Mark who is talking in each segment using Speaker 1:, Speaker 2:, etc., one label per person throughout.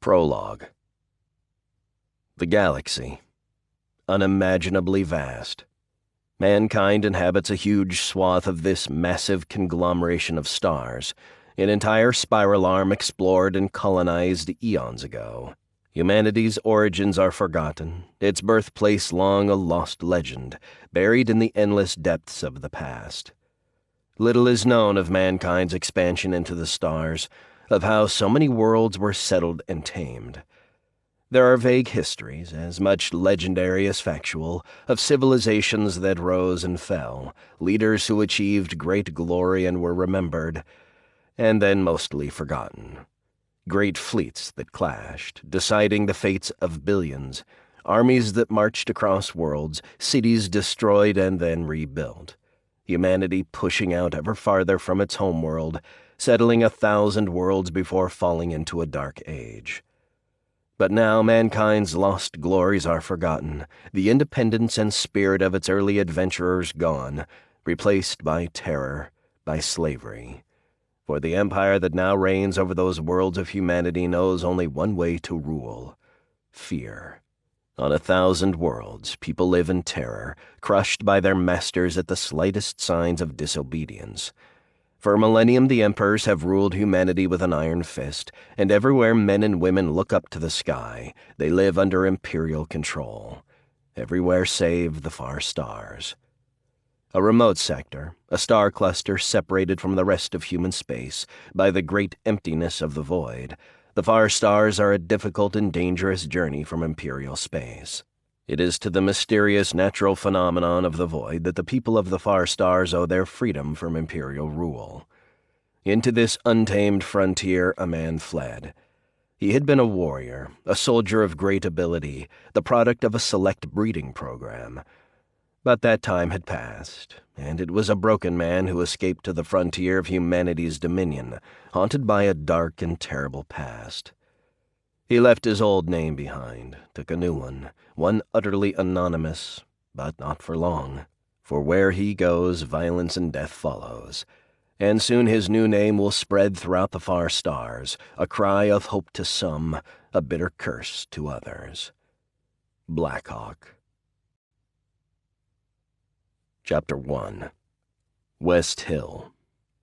Speaker 1: Prologue. The galaxy. Unimaginably vast. Mankind inhabits a huge swath of this massive conglomeration of stars, an entire spiral arm explored and colonized eons ago. Humanity's origins are forgotten, its birthplace long a lost legend, buried in the endless depths of the past. Little is known of mankind's expansion into the stars, of how so many worlds were settled and tamed. There are vague histories, as much legendary as factual, of civilizations that rose and fell, leaders who achieved great glory and were remembered, and then mostly forgotten. Great fleets that clashed, deciding the fates of billions, armies that marched across worlds, cities destroyed and then rebuilt. Humanity pushing out ever farther from its homeworld, settling 1,000 worlds before falling into a dark age. But now mankind's lost glories are forgotten, the independence and spirit of its early adventurers gone, replaced by terror, by slavery. For the empire that now reigns over those worlds of humanity knows only one way to rule: fear. On 1,000 worlds, people live in terror, crushed by their masters at the slightest signs of disobedience. For a millennium, the emperors have ruled humanity with an iron fist, and everywhere men and women look up to the sky, they live under imperial control. Everywhere save the far stars. A remote sector, a star cluster separated from the rest of human space by the great emptiness of the void, the far stars are a difficult and dangerous journey from imperial space. It is to the mysterious natural phenomenon of the void that the people of the far stars owe their freedom from imperial rule. Into this untamed frontier a man fled. He had been a warrior, a soldier of great ability, the product of a select breeding program. But that time had passed, and it was a broken man who escaped to the frontier of humanity's dominion, haunted by a dark and terrible past. He left his old name behind, took a new one utterly anonymous, but not for long. For where he goes, violence and death follows, and soon his new name will spread throughout the far stars, a cry of hope to some, a bitter curse to others. Blackhawk. Chapter 1. West Hill.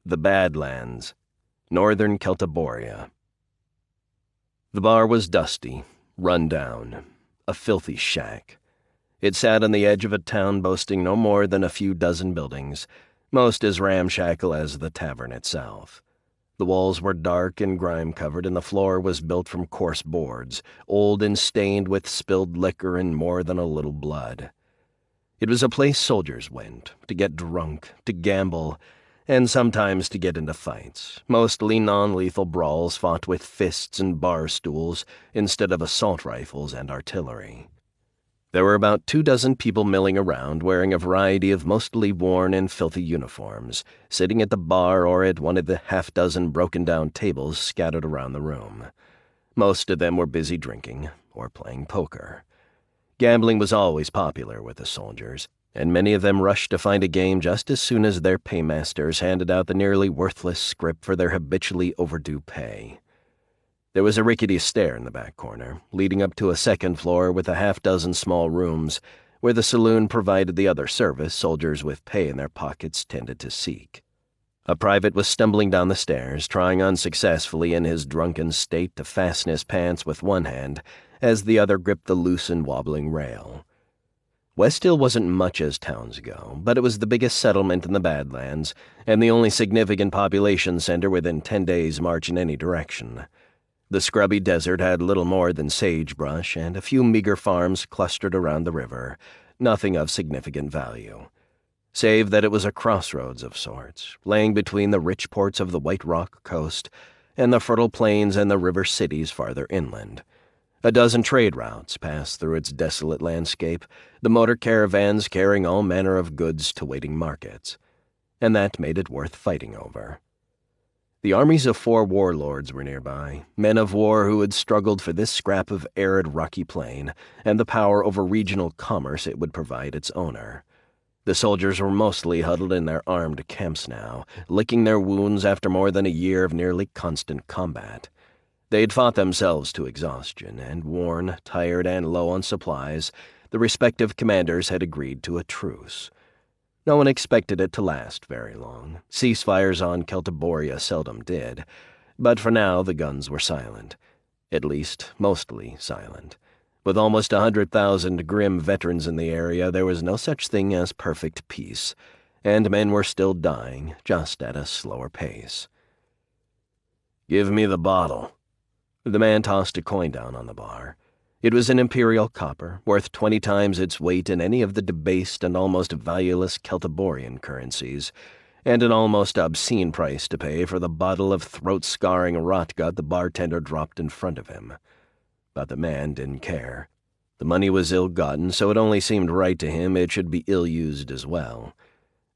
Speaker 1: The Badlands. Northern Celtiboria. The bar was dusty, run down, a filthy shack. It sat on the edge of a town boasting no more than a few dozen buildings, most as ramshackle as the tavern itself. The walls were dark and grime-covered, and the floor was built from coarse boards, old and stained with spilled liquor and more than a little blood. It was a place soldiers went, to get drunk, to gamble, and sometimes to get into fights, mostly non-lethal brawls fought with fists and bar stools instead of assault rifles and artillery. There were about 24 people milling around, wearing a variety of mostly worn and filthy uniforms, sitting at the bar or at one of the half-dozen broken-down tables scattered around the room. Most of them were busy drinking or playing poker. Gambling was always popular with the soldiers, and many of them rushed to find a game just as soon as their paymasters handed out the nearly worthless scrip for their habitually overdue pay. There was a rickety stair in the back corner, leading up to a second floor with a half-dozen small rooms, where the saloon provided the other service soldiers with pay in their pockets tended to seek. A private was stumbling down the stairs, trying unsuccessfully in his drunken state to fasten his pants with one hand, as the other gripped the loose and wobbling rail. West Hill wasn't much as towns go, but it was the biggest settlement in the Badlands, and the only significant population center within 10 days' march in any direction. The scrubby desert had little more than sagebrush and a few meager farms clustered around the river, nothing of significant value, save that it was a crossroads of sorts, laying between the rich ports of the White Rock coast and the fertile plains and the river cities farther inland. A dozen trade routes passed through its desolate landscape, the motor caravans carrying all manner of goods to waiting markets, and that made it worth fighting over. The armies of 4 warlords were nearby, men of war who had struggled for this scrap of arid rocky plain and the power over regional commerce it would provide its owner. The soldiers were mostly huddled in their armed camps now, licking their wounds after more than a year of nearly constant combat. They'd fought themselves to exhaustion, and worn, tired, and low on supplies, the respective commanders had agreed to a truce. No one expected it to last very long. Ceasefires on Carteria seldom did, but for now the guns were silent. At least, mostly silent. With almost 100,000 grim veterans in the area, there was no such thing as perfect peace, and men were still dying, just at a slower pace. "Give me the bottle." The man tossed a coin down on the bar. It was an imperial copper, worth 20 times its weight in any of the debased and almost valueless Celtiborian currencies, and an almost obscene price to pay for the bottle of throat-scarring rotgut the bartender dropped in front of him. But the man didn't care. The money was ill-gotten, so it only seemed right to him it should be ill-used as well.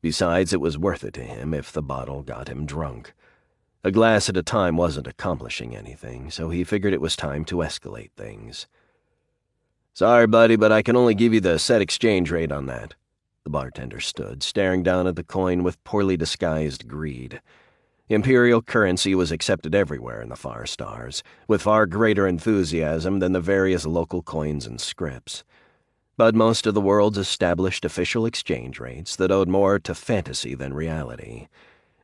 Speaker 1: Besides, it was worth it to him if the bottle got him drunk. A glass at a time wasn't accomplishing anything, so he figured it was time to escalate things. "Sorry, buddy, but I can only give you the set exchange rate on that." The bartender stood, staring down at the coin with poorly disguised greed. Imperial currency was accepted everywhere in the far stars, with far greater enthusiasm than the various local coins and scripts. But most of the world's established official exchange rates that owed more to fantasy than reality.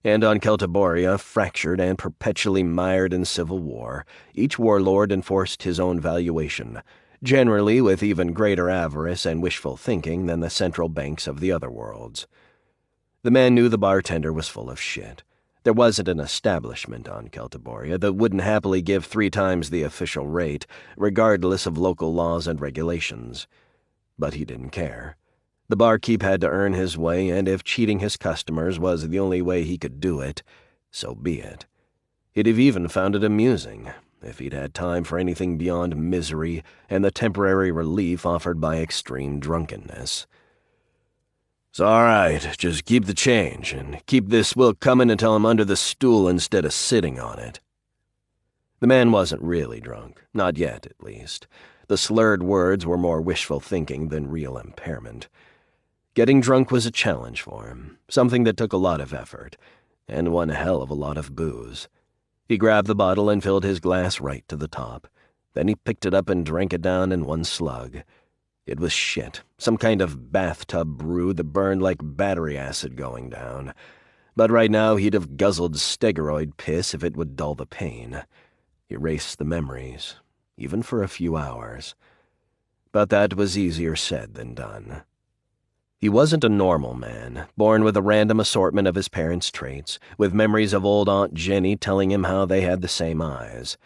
Speaker 1: And on Carteria, fractured and perpetually mired in civil war, each warlord enforced his own valuation, generally with even greater avarice and wishful thinking than the central banks of the other worlds. The man knew the bartender was full of shit. There wasn't an establishment on Carteria that wouldn't happily give 3 times the official rate, regardless of local laws and regulations. But he didn't care. The barkeep had to earn his way, and if cheating his customers was the only way he could do it, so be it. He'd have even found it amusing, if he'd had time for anything beyond misery and the temporary relief offered by extreme drunkenness. "It's all right, just keep the change, and keep this will coming until I'm under the stool instead of sitting on it." The man wasn't really drunk, not yet at least. The slurred words were more wishful thinking than real impairment. Getting drunk was a challenge for him, something that took a lot of effort, and one hell of a lot of booze. He grabbed the bottle and filled his glass right to the top. Then he picked it up and drank it down in one slug. It was shit, some kind of bathtub brew that burned like battery acid going down. But right now he'd have guzzled steroid piss if it would dull the pain. Erase the memories, even for a few hours. But that was easier said than done. He wasn't a normal man, born with a random assortment of his parents' traits, with memories of old Aunt Jenny telling him how they had the same eyes.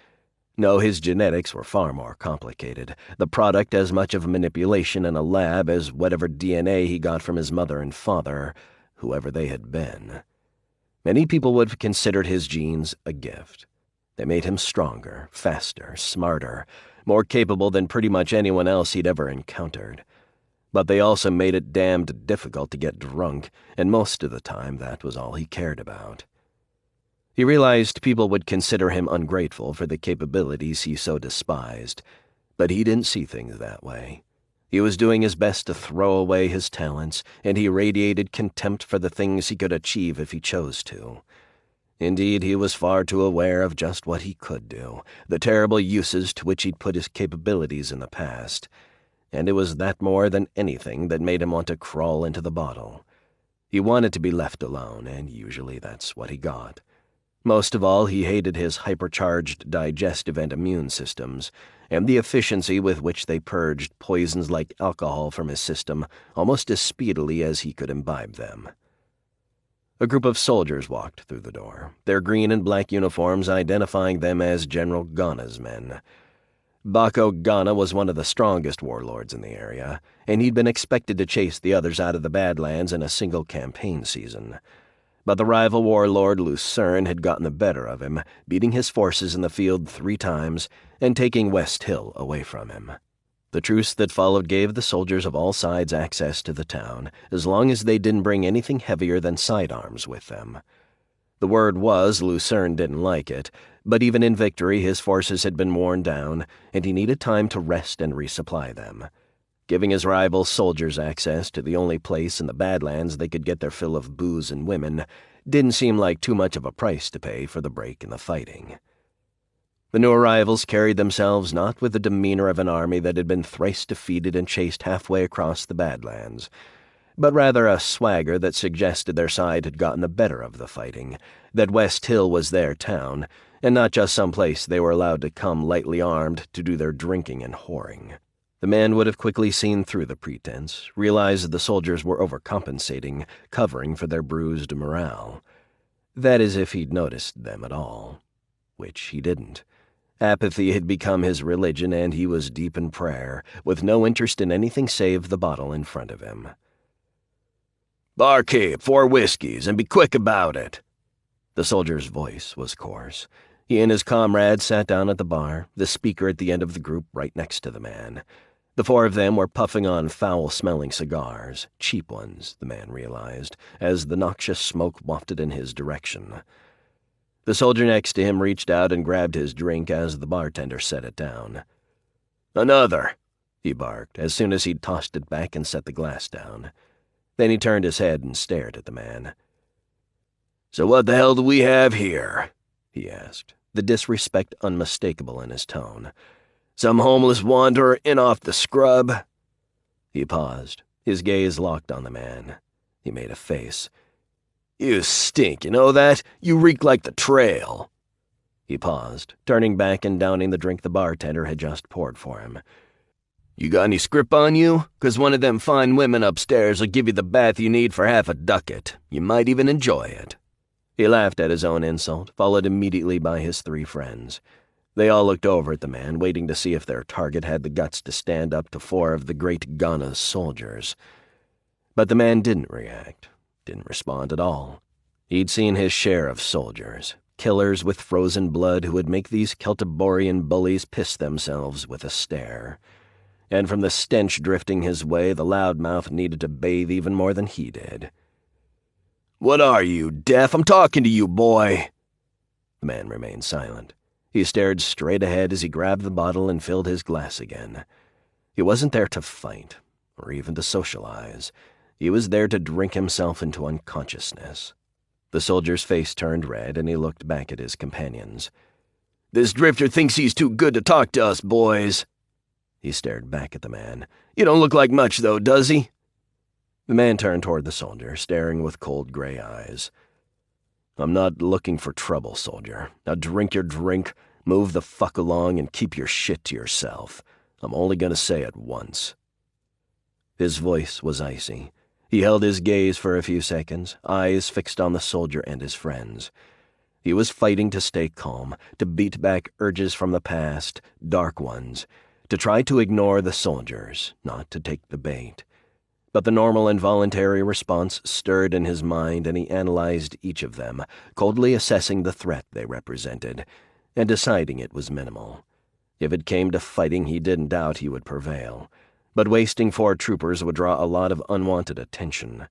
Speaker 1: No, his genetics were far more complicated, the product as much of manipulation in a lab as whatever DNA he got from his mother and father, whoever they had been. Many people would have considered his genes a gift. They made him stronger, faster, smarter, more capable than pretty much anyone else he'd ever encountered. But they also made it damned difficult to get drunk, and most of the time that was all he cared about. He realized people would consider him ungrateful for the capabilities he so despised, but he didn't see things that way. He was doing his best to throw away his talents, and he radiated contempt for the things he could achieve if he chose to. Indeed, he was far too aware of just what he could do, the terrible uses to which he'd put his capabilities in the past. And it was that more than anything that made him want to crawl into the bottle. He wanted to be left alone, and usually that's what he got. Most of all, he hated his hypercharged digestive and immune systems, and the efficiency with which they purged poisons like alcohol from his system almost as speedily as he could imbibe them. A group of soldiers walked through the door, their green and black uniforms identifying them as General Ghana's men. Bako Ghana was one of the strongest warlords in the area, and he'd been expected to chase the others out of the Badlands in a single campaign season. But the rival warlord Lucern had gotten the better of him, beating his forces in the field 3 times and taking West Hill away from him. The truce that followed gave the soldiers of all sides access to the town, as long as they didn't bring anything heavier than sidearms with them. The word was Lucern didn't like it, but even in victory his forces had been worn down, and he needed time to rest and resupply them. Giving his rival soldiers access to the only place in the Badlands they could get their fill of booze and women didn't seem like too much of a price to pay for the break in the fighting. The new arrivals carried themselves not with the demeanor of an army that had been thrice defeated and chased halfway across the badlands, but rather a swagger that suggested their side had gotten the better of the fighting, that West Hill was their town, and not just some place they were allowed to come lightly armed to do their drinking and whoring. The man would have quickly seen through the pretense, realized the soldiers were overcompensating, covering for their bruised morale. That is, if he'd noticed them at all, which he didn't. Apathy had become his religion, and he was deep in prayer, with no interest in anything save the bottle in front of him. "Barkeep, 4 whiskeys, and be quick about it." The soldier's voice was coarse. He and his comrades sat down at the bar, the speaker at the end of the group right next to the man. The 4 of them were puffing on foul-smelling cigars, cheap ones, the man realized, as the noxious smoke wafted in his direction. The soldier next to him reached out and grabbed his drink as the bartender set it down. "Another," he barked, as soon as he'd tossed it back and set the glass down. Then he turned his head and stared at the man. "So what the hell do we have here?" he asked, the disrespect unmistakable in his tone. "Some homeless wanderer in off the scrub?" He paused, his gaze locked on the man. He made a face. "You stink, you know that? You reek like the trail." He paused, turning back and downing the drink the bartender had just poured for him. "You got any scrip on you? 'Cause one of them fine women upstairs will give you the bath you need for half a ducat. You might even enjoy it." He laughed at his own insult, followed immediately by his 3 friends. They all looked over at the man, waiting to see if their target had the guts to stand up to 4 of the great Ghana's soldiers. But the man didn't react, didn't respond at all. He'd seen his share of soldiers, killers with frozen blood who would make these Celtiborian bullies piss themselves with a stare. And from the stench drifting his way, the loudmouth needed to bathe even more than he did. "What are you, deaf? I'm talking to you, boy." The man remained silent. He stared straight ahead as he grabbed the bottle and filled his glass again. He wasn't there to fight, or even to socialize. He was there to drink himself into unconsciousness. The soldier's face turned red, and he looked back at his companions. "This drifter thinks he's too good to talk to us, boys." He stared back at the man. "You don't look like much, though, does he?" The man turned toward the soldier, staring with cold gray eyes. "I'm not looking for trouble, soldier. Now drink your drink, move the fuck along, and keep your shit to yourself. I'm only gonna say it once." His voice was icy. He held his gaze for a few seconds, eyes fixed on the soldier and his friends. He was fighting to stay calm, to beat back urges from the past, dark ones, to try to ignore the soldiers, not to take the bait. But the normal involuntary response stirred in his mind, and he analyzed each of them, coldly assessing the threat they represented, and deciding it was minimal. If it came to fighting, he didn't doubt he would prevail. But wasting 4 troopers would draw a lot of unwanted attention.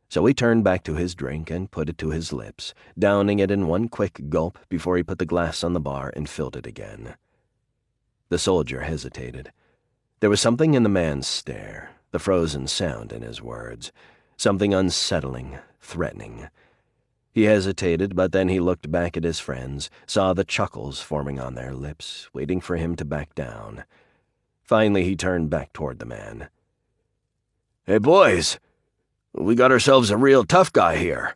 Speaker 1: So he turned back to his drink and put it to his lips, downing it in one quick gulp before he put the glass on the bar and filled it again. The soldier hesitated. There was something in the man's stare, the frozen sound in his words, something unsettling, threatening. He hesitated, but then he looked back at his friends, saw the chuckles forming on their lips, waiting for him to back down. Finally, he turned back toward the man. "Hey, boys, we got ourselves a real tough guy here."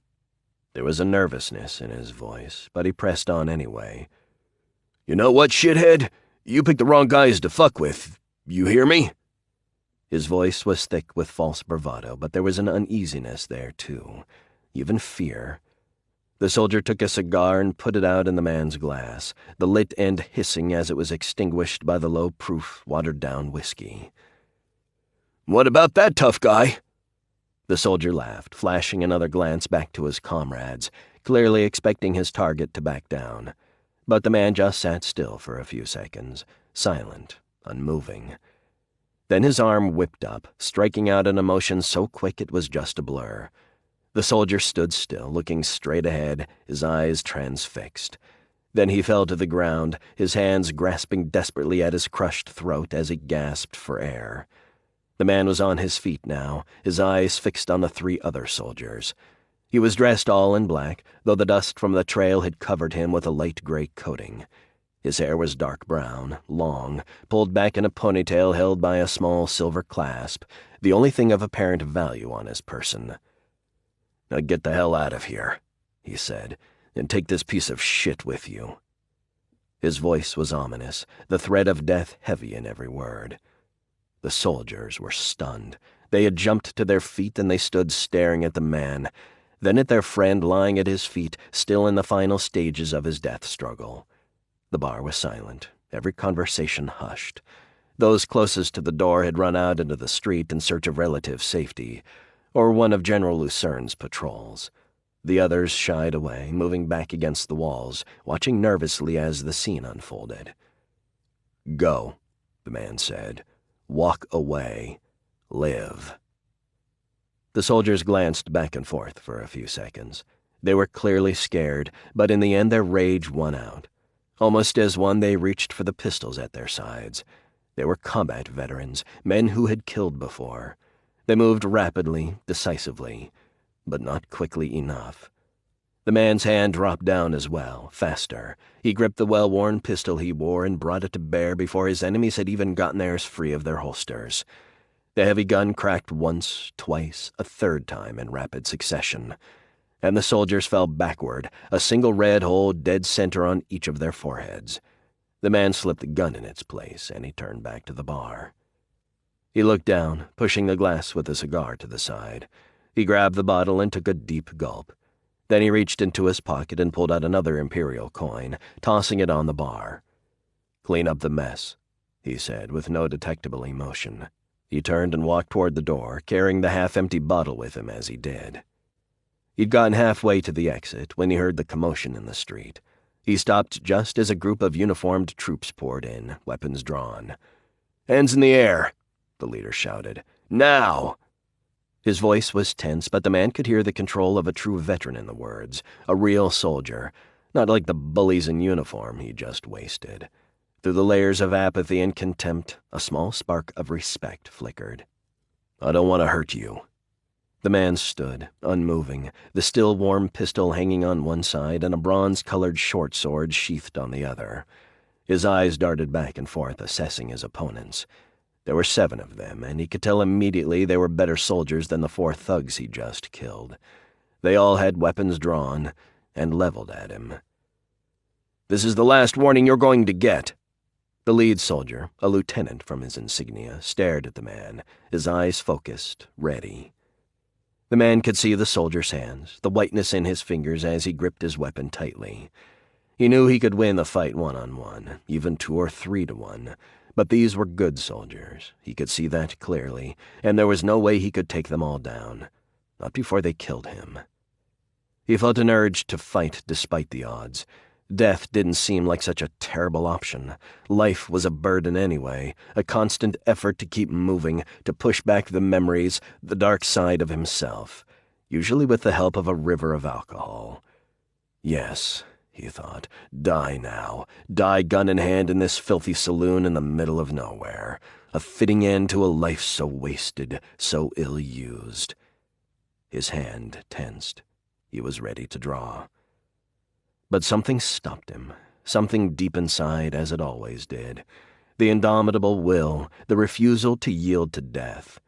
Speaker 1: There was a nervousness in his voice, but he pressed on anyway. "You know what, shithead? You picked the wrong guys to fuck with. You hear me?" His voice was thick with false bravado, but there was an uneasiness there, too, even fear. The soldier took a cigar and put it out in the man's glass, the lit end hissing as it was extinguished by the low-proof, watered-down whiskey. "What about that tough guy?" The soldier laughed, flashing another glance back to his comrades, clearly expecting his target to back down. But the man just sat still for a few seconds, silent, unmoving. Then his arm whipped up, striking out an emotion so quick it was just a blur. The soldier stood still, looking straight ahead, his eyes transfixed. Then he fell to the ground, his hands grasping desperately at his crushed throat as he gasped for air. The man was on his feet now, his eyes fixed on the 3 other soldiers. He was dressed all in black, though the dust from the trail had covered him with a light gray coating. His hair was dark brown, long, pulled back in a ponytail held by a small silver clasp, the only thing of apparent value on his person. "Now get the hell out of here," he said, "and take this piece of shit with you." His voice was ominous, the threat of death heavy in every word. The soldiers were stunned. They had jumped to their feet and they stood staring at the man, then at their friend lying at his feet, still in the final stages of his death struggle. The bar was silent, every conversation hushed. Those closest to the door had run out into the street in search of relative safety, or one of General Lucern's patrols. The others shied away, moving back against the walls, watching nervously as the scene unfolded. "Go," the man said. "Walk away. Live." The soldiers glanced back and forth for a few seconds. They were clearly scared, but in the end their rage won out. Almost as one, they reached for the pistols at their sides. They were combat veterans, men who had killed before. They moved rapidly, decisively, but not quickly enough. The man's hand dropped down as well, faster. He gripped the well-worn pistol he wore and brought it to bear before his enemies had even gotten theirs free of their holsters. The heavy gun cracked once, twice, a third time in rapid succession, and the soldiers fell backward, a single red hole dead center on each of their foreheads. The man slipped the gun in its place, and he turned back to the bar. He looked down, pushing the glass with the cigar to the side. He grabbed the bottle and took a deep gulp. Then he reached into his pocket and pulled out another Imperial coin, tossing it on the bar. "Clean up the mess," he said, with no detectable emotion. He turned and walked toward the door, carrying the half-empty bottle with him as he did. He'd gotten halfway to the exit when he heard the commotion in the street. He stopped just as a group of uniformed troops poured in, weapons drawn. "Hands in the air," the leader shouted. "Now!" His voice was tense, but the man could hear the control of a true veteran in the words, a real soldier, not like the bullies in uniform he just wasted. Through the layers of apathy and contempt, a small spark of respect flickered. "I don't want to hurt you." The man stood, unmoving, the still warm pistol hanging on one side and a bronze-colored short sword sheathed on the other. His eyes darted back and forth, assessing his opponents. There were 7 of them, and he could tell immediately they were better soldiers than the 4 thugs he just killed. They all had weapons drawn and leveled at him. "This is the last warning you're going to get." The lead soldier, a lieutenant from his insignia, stared at the man, his eyes focused, ready. The man could see the soldier's hands, the whiteness in his fingers as he gripped his weapon tightly. He knew he could win the fight 1-on-1, even 2 or 3-to-1, but these were good soldiers. He could see that clearly, and there was no way he could take them all down, not before they killed him. He felt an urge to fight despite the odds. Death didn't seem like such a terrible option. Life was a burden anyway, a constant effort to keep moving, to push back the memories, the dark side of himself, usually with the help of a river of alcohol. Yes, he thought, die now. Die gun in hand in this filthy saloon in the middle of nowhere. A fitting end to a life so wasted, so ill-used. His hand tensed. He was ready to draw. But something stopped him, something deep inside, as it always did. The indomitable will, the refusal to yield to death.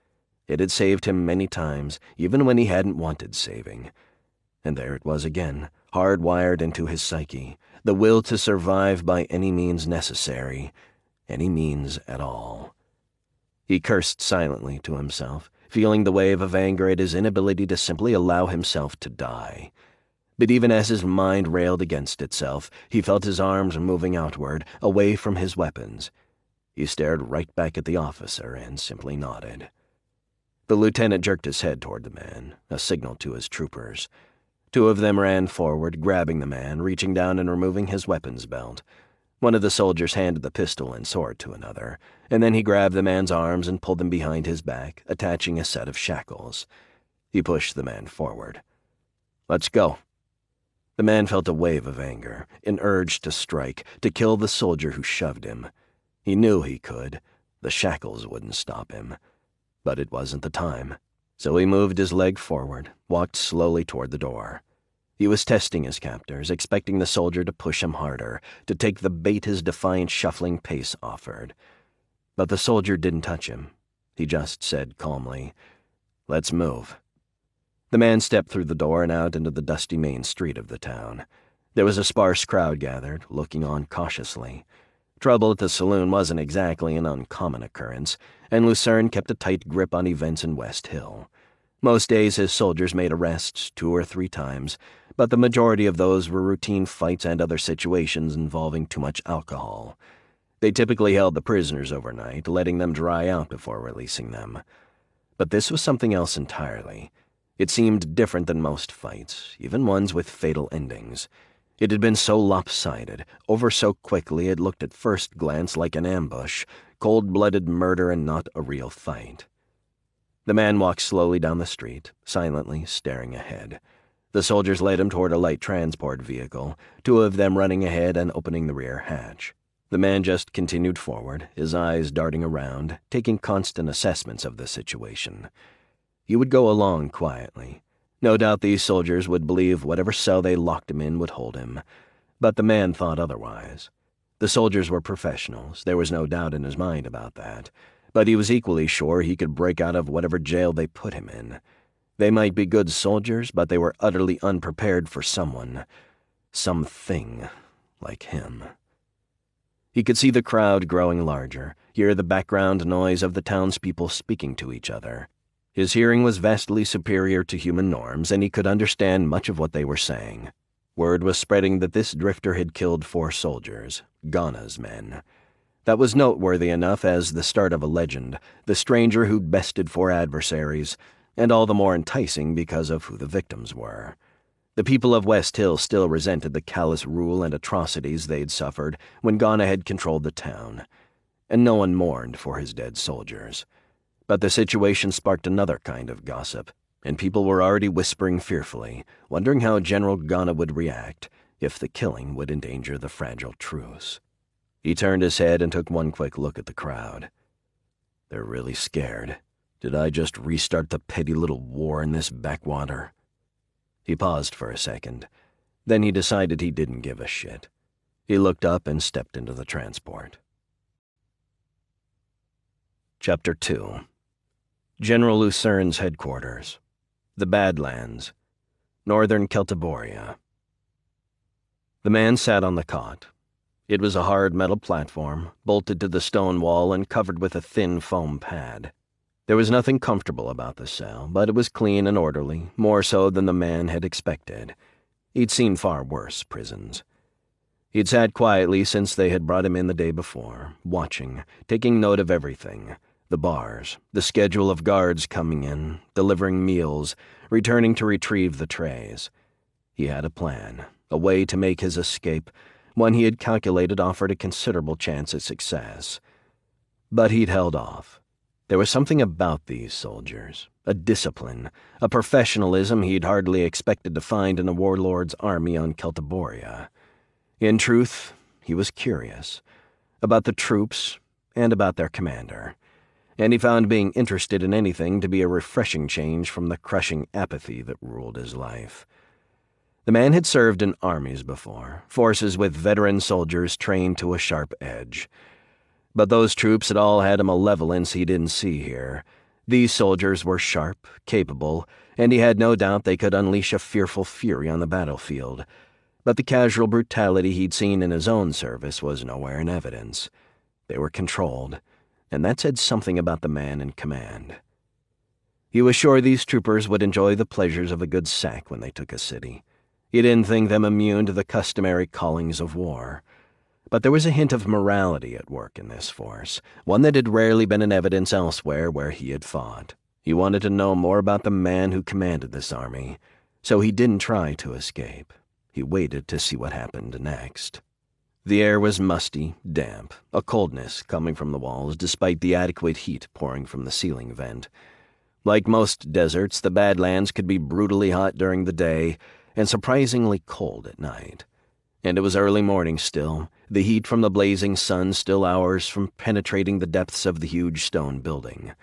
Speaker 1: It had saved him many times, even when he hadn't wanted saving. And there it was again, hardwired into his psyche, the will to survive by any means necessary, any means at all. He cursed silently to himself, feeling the wave of anger at his inability to simply allow himself to die. But even as his mind railed against itself, he felt his arms moving outward, away from his weapons. He stared right back at the officer and simply nodded. The lieutenant jerked his head toward the man, a signal to his troopers. 2 of them ran forward, grabbing the man, reaching down and removing his weapons belt. One of the soldiers handed the pistol and sword to another, and then he grabbed the man's arms and pulled them behind his back, attaching a set of shackles. He pushed the man forward. "Let's go." The man felt a wave of anger, an urge to strike, to kill the soldier who shoved him. He knew he could. The shackles wouldn't stop him. But it wasn't the time. So he moved his leg forward, walked slowly toward the door. He was testing his captors, expecting the soldier to push him harder, to take the bait his defiant shuffling pace offered. But the soldier didn't touch him. He just said calmly, "Let's move." The man stepped through the door and out into the dusty main street of the town. There was a sparse crowd gathered, looking on cautiously. Trouble at the saloon wasn't exactly an uncommon occurrence, and Lucern kept a tight grip on events in West Hill. Most days his soldiers made arrests 2 or 3 times, but the majority of those were routine fights and other situations involving too much alcohol. They typically held the prisoners overnight, letting them dry out before releasing them. But this was something else entirely. It seemed different than most fights, even ones with fatal endings. It had been so lopsided, over so quickly it looked at first glance like an ambush, cold-blooded murder and not a real fight. The man walked slowly down the street, silently staring ahead. The soldiers led him toward a light transport vehicle, 2 of them running ahead and opening the rear hatch. The man just continued forward, his eyes darting around, taking constant assessments of the situation. He would go along quietly. No doubt these soldiers would believe whatever cell they locked him in would hold him. But the man thought otherwise. The soldiers were professionals, there was no doubt in his mind about that. But he was equally sure he could break out of whatever jail they put him in. They might be good soldiers, but they were utterly unprepared for someone. Something like him. He could see the crowd growing larger, hear the background noise of the townspeople speaking to each other. His hearing was vastly superior to human norms, and he could understand much of what they were saying. Word was spreading that this drifter had killed 4 soldiers, Ghana's men. That was noteworthy enough as the start of a legend, the stranger who'd bested 4 adversaries, and all the more enticing because of who the victims were. The people of West Hill still resented the callous rule and atrocities they'd suffered when Ghana had controlled the town, and no one mourned for his dead soldiers. But the situation sparked another kind of gossip, and people were already whispering fearfully, wondering how General Ghana would react if the killing would endanger the fragile truce. He turned his head and took one quick look at the crowd. They're really scared. Did I just restart the petty little war in this backwater? He paused for a second. Then he decided he didn't give a shit. He looked up and stepped into the transport. Chapter 2. General Lucern's headquarters. The Badlands. Northern Celtiboria. The man sat on the cot. It was a hard metal platform, bolted to the stone wall and covered with a thin foam pad. There was nothing comfortable about the cell, but it was clean and orderly, more so than the man had expected. He'd seen far worse prisons. He'd sat quietly since they had brought him in the day before, watching, taking note of everything. The bars, the schedule of guards coming in, delivering meals, returning to retrieve the trays. He had a plan, a way to make his escape, one he had calculated offered a considerable chance at success. But he'd held off. There was something about these soldiers, a discipline, a professionalism he'd hardly expected to find in a warlord's army on Celtiboria. In truth, he was curious about the troops and about their commander, and he found being interested in anything to be a refreshing change from the crushing apathy that ruled his life. The man had served in armies before, forces with veteran soldiers trained to a sharp edge. But those troops had all had a malevolence he didn't see here. These soldiers were sharp, capable, and he had no doubt they could unleash a fearful fury on the battlefield. But the casual brutality he'd seen in his own service was nowhere in evidence. They were controlled, and that said something about the man in command. He was sure these troopers would enjoy the pleasures of a good sack when they took a city. He didn't think them immune to the customary callings of war. But there was a hint of morality at work in this force, one that had rarely been in evidence elsewhere where he had fought. He wanted to know more about the man who commanded this army, so he didn't try to escape. He waited to see what happened next. The air was musty, damp, a coldness coming from the walls despite the adequate heat pouring from the ceiling vent. Like most deserts, the Badlands could be brutally hot during the day and surprisingly cold at night. And it was early morning still, the heat from the blazing sun still hours from penetrating the depths of the huge stone building.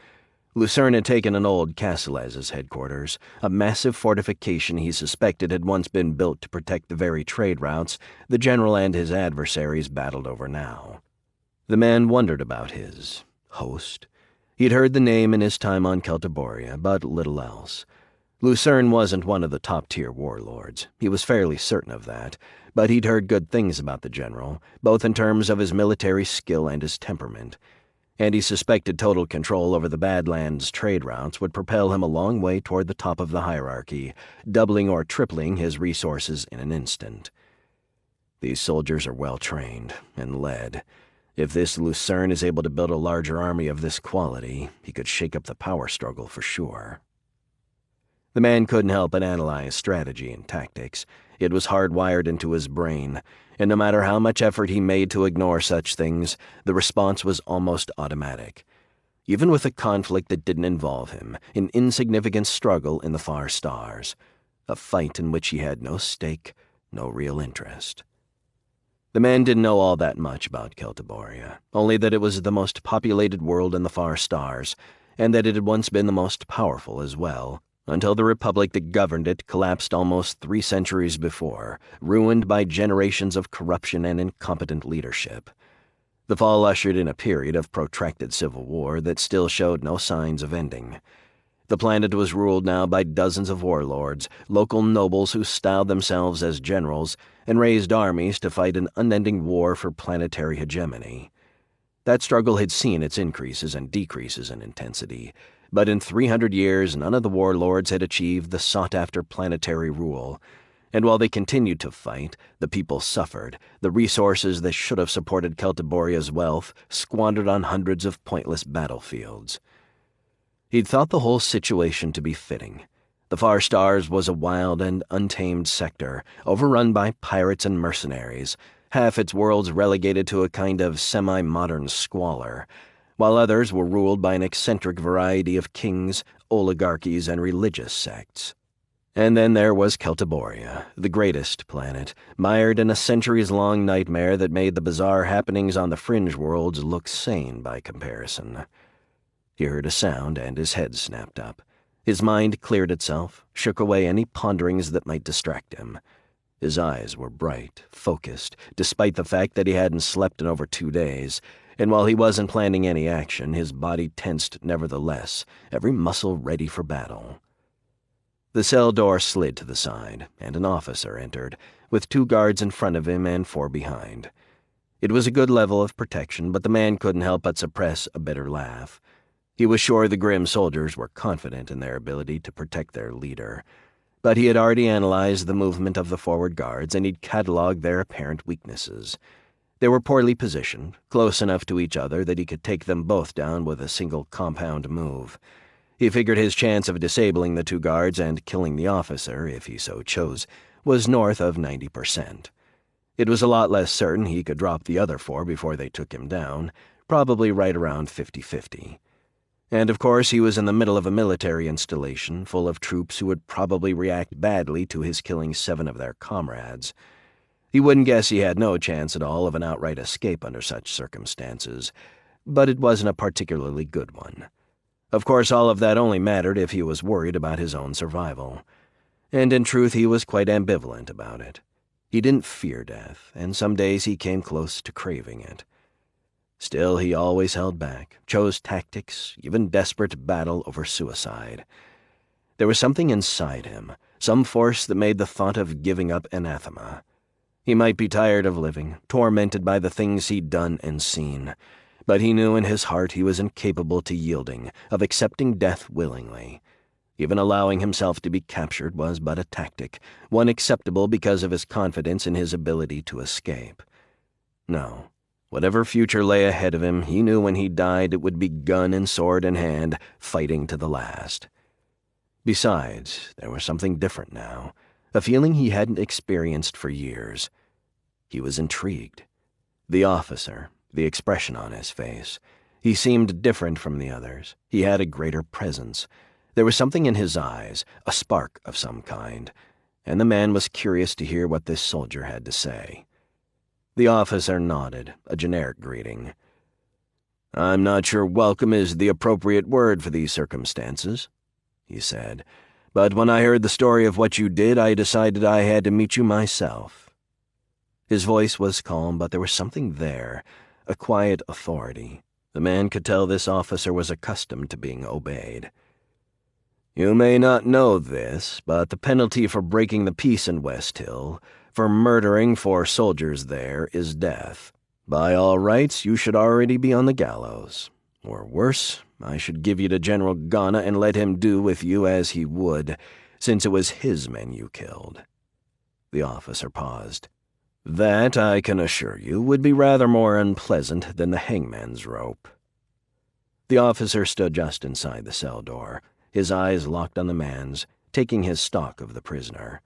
Speaker 1: Lucern had taken an old castle as his headquarters, a massive fortification he suspected had once been built to protect the very trade routes the general and his adversaries battled over now. The man wondered about his host. He'd heard the name in his time on Carteria, but little else. Lucern wasn't one of the top-tier warlords. He was fairly certain of that, but he'd heard good things about the general, both in terms of his military skill and his temperament, and he suspected total control over the badlands trade routes would propel him a long way toward the top of the hierarchy, doubling or tripling his resources in an instant. These soldiers are well-trained and led. If this Lucern is able to build a larger army of this quality, he could shake up the power struggle for sure. The man couldn't help but analyze strategy and tactics. It was hardwired into his brain, and no matter how much effort he made to ignore such things, the response was almost automatic. Even with a conflict that didn't involve him, an insignificant struggle in the far stars, a fight in which he had no stake, no real interest. The man didn't know all that much about Carteria, only that it was the most populated world in the far stars, and that it had once been the most powerful as well, until the republic that governed it collapsed almost 3 centuries before, ruined by generations of corruption and incompetent leadership. The fall ushered in a period of protracted civil war that still showed no signs of ending. The planet was ruled now by dozens of warlords, local nobles who styled themselves as generals and raised armies to fight an unending war for planetary hegemony. That struggle had seen its increases and decreases in intensity, but in 300 years none of the warlords had achieved the sought-after planetary rule, and while they continued to fight, the people suffered, the resources that should have supported Carteria's wealth squandered on hundreds of pointless battlefields. He'd thought the whole situation to be fitting. The Far Stars was a wild and untamed sector, overrun by pirates and mercenaries, half its worlds relegated to a kind of semi-modern squalor, while others were ruled by an eccentric variety of kings, oligarchies, and religious sects. And then there was Carteria, the greatest planet, mired in a centuries-long nightmare that made the bizarre happenings on the fringe worlds look sane by comparison. He heard a sound, and his head snapped up. His mind cleared itself, shook away any ponderings that might distract him. His eyes were bright, focused, despite the fact that he hadn't slept in over 2 days, and while he wasn't planning any action, his body tensed nevertheless, every muscle ready for battle. The cell door slid to the side, and an officer entered, with 2 guards in front of him and 4 behind. It was a good level of protection, but the man couldn't help but suppress a bitter laugh. He was sure the grim soldiers were confident in their ability to protect their leader, but he had already analyzed the movement of the forward guards, and he'd cataloged their apparent weaknesses. They were poorly positioned, close enough to each other that he could take them both down with a single compound move. He figured his chance of disabling the 2 guards and killing the officer, if he so chose, was north of 90%. It was a lot less certain he could drop the other 4 before they took him down, probably right around 50-50. And of course he was in the middle of a military installation full of troops who would probably react badly to his killing 7 of their comrades. He wouldn't guess he had no chance at all of an outright escape under such circumstances, but it wasn't a particularly good one. Of course, all of that only mattered if he was worried about his own survival. And in truth, he was quite ambivalent about it. He didn't fear death, and some days he came close to craving it. Still, he always held back, chose tactics, even desperate battle over suicide. There was something inside him, some force that made the thought of giving up anathema. He might be tired of living, tormented by the things he'd done and seen, but he knew in his heart he was incapable to yielding, of accepting death willingly. Even allowing himself to be captured was but a tactic, one acceptable because of his confidence in his ability to escape. No, whatever future lay ahead of him, he knew when he died it would be gun and sword in hand, fighting to the last. Besides, there was something different now, a feeling he hadn't experienced for years. He was intrigued. The officer, the expression on his face. He seemed different from the others. He had a greater presence. There was something in his eyes, a spark of some kind, and the man was curious to hear what this soldier had to say. The officer nodded, a generic greeting. "I'm not sure welcome is the appropriate word for these circumstances," he said, "but when I heard the story of what you did, I decided I had to meet you myself." His voice was calm, but there was something there, a quiet authority. The man could tell this officer was accustomed to being obeyed. "You may not know this, but the penalty for breaking the peace in West Hill, for murdering 4 soldiers there, is death. By all rights, you should already be on the gallows. Or worse, I should give you to General Ghana and let him do with you as he would, since it was his men you killed." The officer paused. "That, I can assure you, would be rather more unpleasant than the hangman's rope." The officer stood just inside the cell door, his eyes locked on the man's, taking his stock of the prisoner.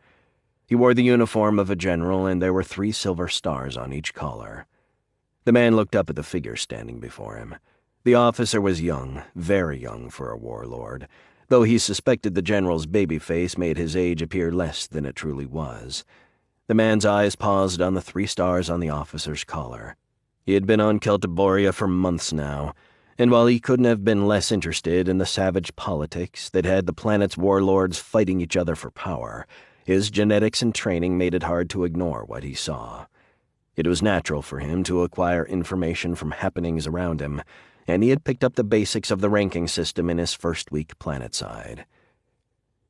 Speaker 1: He wore the uniform of a general, and there were 3 silver stars on each collar. The man looked up at the figure standing before him. The officer was young, very young for a warlord, though he suspected the general's baby face made his age appear less than it truly was. The man's eyes paused on the 3 stars on the officer's collar. He had been on Celtiboria for months now, and while he couldn't have been less interested in the savage politics that had the planet's warlords fighting each other for power, his genetics and training made it hard to ignore what he saw. It was natural for him to acquire information from happenings around him, and he had picked up the basics of the ranking system in his first week planetside.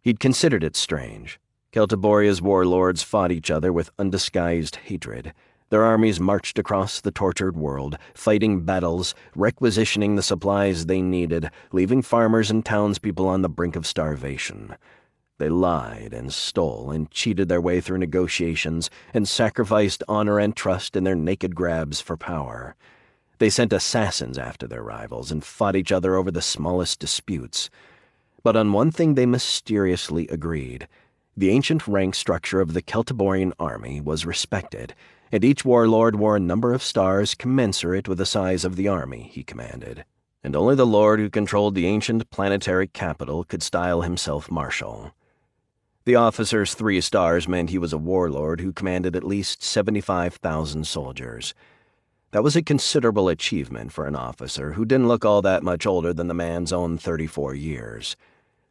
Speaker 1: He'd considered it strange. Celtiboria's warlords fought each other with undisguised hatred. Their armies marched across the tortured world, fighting battles, requisitioning the supplies they needed, leaving farmers and townspeople on the brink of starvation. They lied and stole and cheated their way through negotiations and sacrificed honor and trust in their naked grabs for power. They sent assassins after their rivals and fought each other over the smallest disputes. But on one thing they mysteriously agreed. The ancient rank structure of the Celtiborian army was respected, and each warlord wore a number of stars commensurate with the size of the army he commanded. And only the lord who controlled the ancient planetary capital could style himself marshal. The officer's 3 stars meant he was a warlord who commanded at least 75,000 soldiers. That was a considerable achievement for an officer who didn't look all that much older than the man's own 34 years.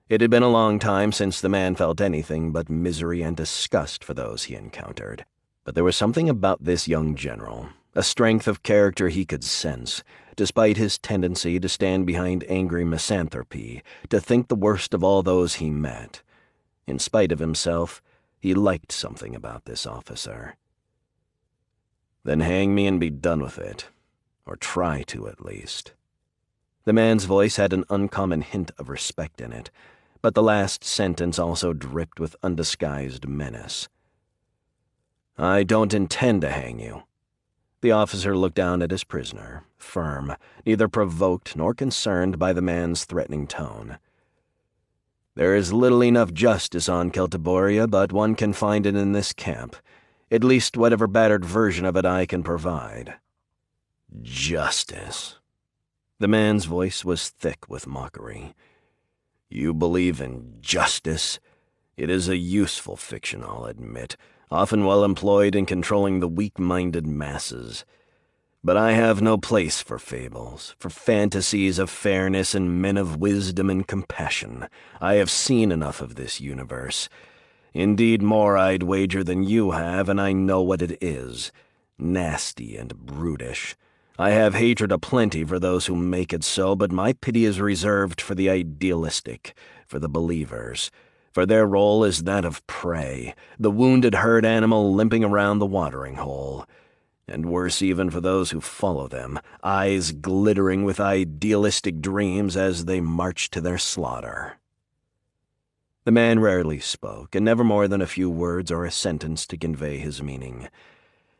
Speaker 1: It had been a long time since the man felt anything but misery and disgust for those he encountered. But there was something about this young general, a strength of character he could sense, despite his tendency to stand behind angry misanthropy, to think the worst of all those he met. In spite of himself, he liked something about this officer. "Then hang me and be done with it. Or try to, at least." The man's voice had an uncommon hint of respect in it, but the last sentence also dripped with undisguised menace. "I don't intend to hang you." The officer looked down at his prisoner, firm, neither provoked nor concerned by the man's threatening tone. "There is little enough justice on Celtiboria, but one can find it in this camp, at least whatever battered version of it I can provide." "Justice." The man's voice was thick with mockery. "You believe in justice? It is a useful fiction, I'll admit, often well employed in controlling the weak-minded masses. But I have no place for fables, for fantasies of fairness and men of wisdom and compassion. I have seen enough of this universe. Indeed, more I'd wager than you have, and I know what it is. Nasty and brutish. I have hatred aplenty for those who make it so, but my pity is reserved for the idealistic, for the believers. For their role is that of prey, the wounded herd animal limping around the watering hole. And worse even for those who follow them, eyes glittering with idealistic dreams as they march to their slaughter." The man rarely spoke, and never more than a few words or a sentence to convey his meaning.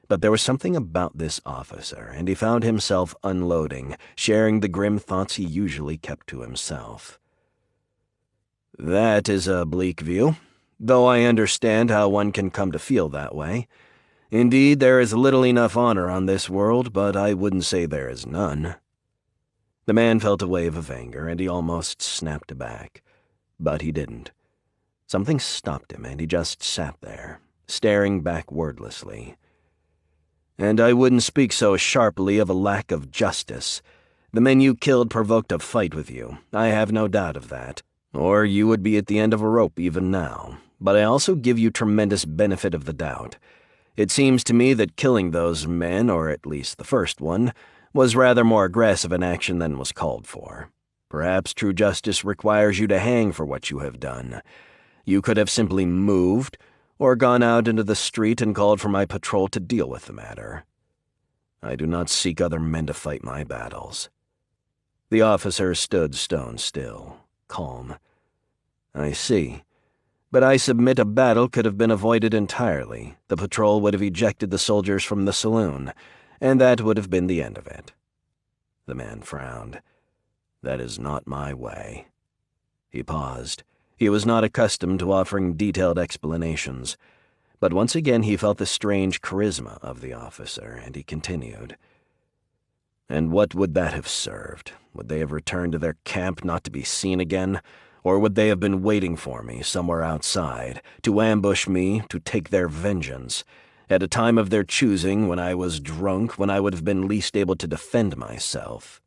Speaker 1: But there was something about this officer, and he found himself unloading, sharing the grim thoughts he usually kept to himself. "That is a bleak view, though I understand how one can come to feel that way. Indeed, there is little enough honor on this world, but I wouldn't say there is none." The man felt a wave of anger, and he almost snapped back. But he didn't. Something stopped him, and he just sat there, staring back wordlessly. "And I wouldn't speak so sharply of a lack of justice. The men you killed provoked a fight with you. I have no doubt of that. Or you would be at the end of a rope even now. But I also give you tremendous benefit of the doubt. It seems to me that killing those men, or at least the first one, was rather more aggressive an action than was called for. Perhaps true justice requires you to hang for what you have done. You could have simply moved, or gone out into the street and called for my patrol to deal with the matter. I do not seek other men to fight my battles." The officer stood stone still, calm. "I see. But I submit a battle could have been avoided entirely. The patrol would have ejected the soldiers from the saloon, and that would have been the end of it." The man frowned. "That is not my way." He paused. He was not accustomed to offering detailed explanations, but once again he felt the strange charisma of the officer, and he continued. "And what would that have served? Would they have returned to their camp not to be seen again? Or would they have been waiting for me somewhere outside, to ambush me, to take their vengeance, at a time of their choosing, when I was drunk, when I would have been least able to defend myself?"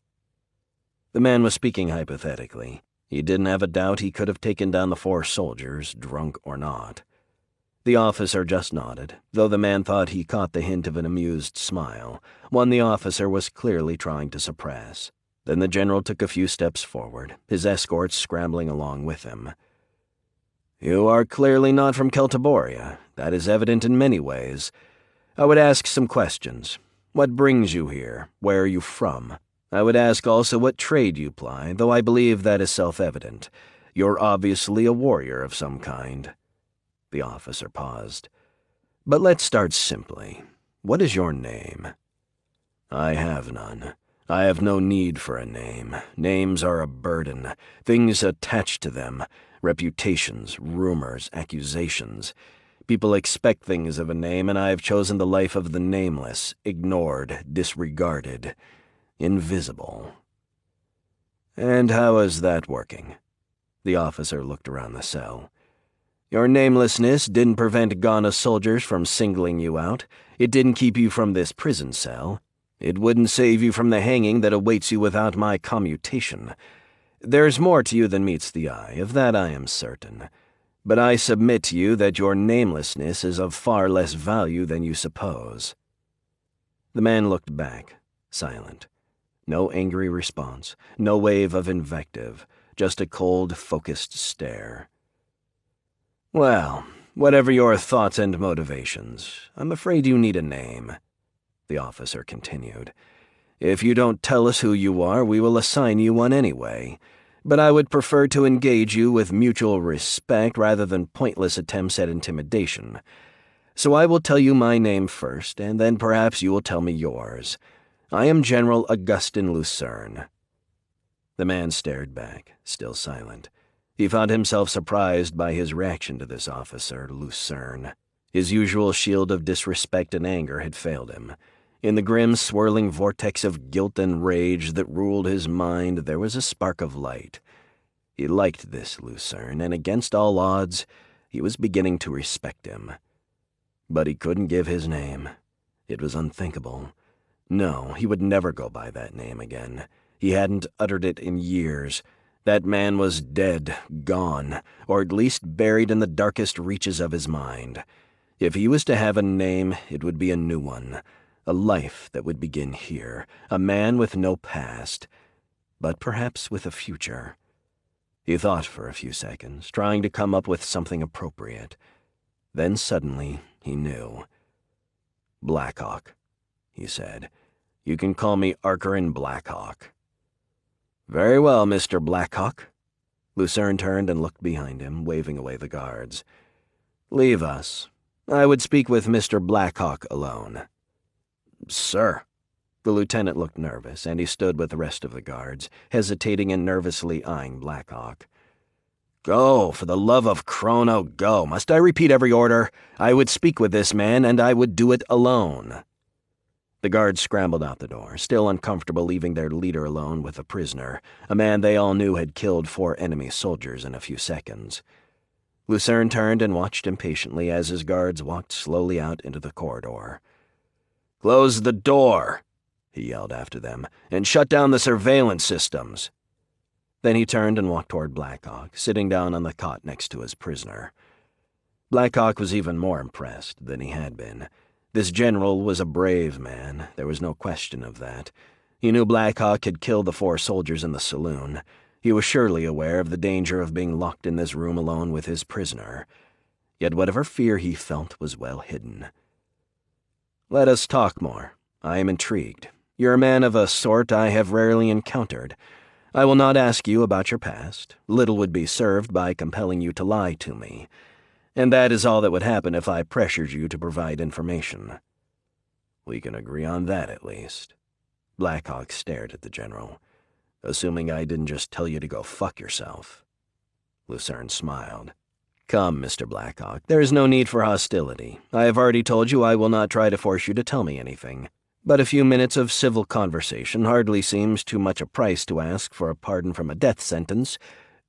Speaker 1: The man was speaking hypothetically. He didn't have a doubt he could have taken down the 4 soldiers, drunk or not. The officer just nodded, though the man thought he caught the hint of an amused smile, one the officer was clearly trying to suppress. Then the general took a few steps forward, his escorts scrambling along with him. "You are clearly not from Celtiboria. That is evident in many ways. I would ask some questions. What brings you here? Where are you from? I would ask also what trade you ply, though I believe that is self-evident. You're obviously a warrior of some kind." The officer paused. "But let's start simply. What is your name?" "I have none. I have no need for a name. Names are a burden, things attached to them, reputations, rumors, accusations. People expect things of a name, and I have chosen the life of the nameless, ignored, disregarded, invisible." "And how is that working?" The officer looked around the cell. "Your namelessness didn't prevent Ghana soldiers from singling you out. It didn't keep you from this prison cell. It wouldn't save you from the hanging that awaits you without my commutation. There's more to you than meets the eye, of that I am certain. But I submit to you that your namelessness is of far less value than you suppose." The man looked back, silent. No angry response, no wave of invective, just a cold, focused stare. "Well, whatever your thoughts and motivations, I'm afraid you need a name," the officer continued. "If you don't tell us who you are, we will assign you one anyway. But I would prefer to engage you with mutual respect rather than pointless attempts at intimidation. So I will tell you my name first, and then perhaps you will tell me yours. I am General Augustin Lucern." The man stared back, still silent. He found himself surprised by his reaction to this officer, Lucern. His usual shield of disrespect and anger had failed him. In the grim, swirling vortex of guilt and rage that ruled his mind, there was a spark of light. He liked this Lucern, and against all odds, he was beginning to respect him. But he couldn't give his name. It was unthinkable. No, he would never go by that name again. He hadn't uttered it in years. That man was dead, gone, or at least buried in the darkest reaches of his mind. If he was to have a name, it would be a new one. A life that would begin here, a man with no past, but perhaps with a future. He thought for a few seconds, trying to come up with something appropriate. Then suddenly he knew. "Blackhawk," he said. "You can call me Archerin Blackhawk." "Very well, Mr. Blackhawk." Lucern turned and looked behind him, waving away the guards. "Leave us. I would speak with Mr. Blackhawk alone." "Sir." The lieutenant looked nervous, and he stood with the rest of the guards, hesitating and nervously eyeing Blackhawk. "Go, for the love of Chrono, go. Must I repeat every order? I would speak with this man, and I would do it alone." The guards scrambled out the door, still uncomfortable leaving their leader alone with a prisoner, a man they all knew had killed 4 enemy soldiers in a few seconds. Lucern turned and watched impatiently as his guards walked slowly out into the corridor. "Close the door," he yelled after them, "and shut down the surveillance systems." Then he turned and walked toward Blackhawk, sitting down on the cot next to his prisoner. Blackhawk was even more impressed than he had been. This general was a brave man, there was no question of that. He knew Blackhawk had killed the 4 soldiers in the saloon. He was surely aware of the danger of being locked in this room alone with his prisoner. Yet whatever fear he felt was well hidden. "Let us talk more. I am intrigued. You're a man of a sort I have rarely encountered. I will not ask you about your past. Little would be served by compelling you to lie to me. And that is all that would happen if I pressured you to provide information." "We can agree on that, at least." Blackhawk stared at the general. "Assuming I didn't just tell you to go fuck yourself." Lucern smiled. "Come, Mr. Blackhawk, there is no need for hostility. I have already told you I will not try to force you to tell me anything. But a few minutes of civil conversation hardly seems too much a price to ask for a pardon from a death sentence.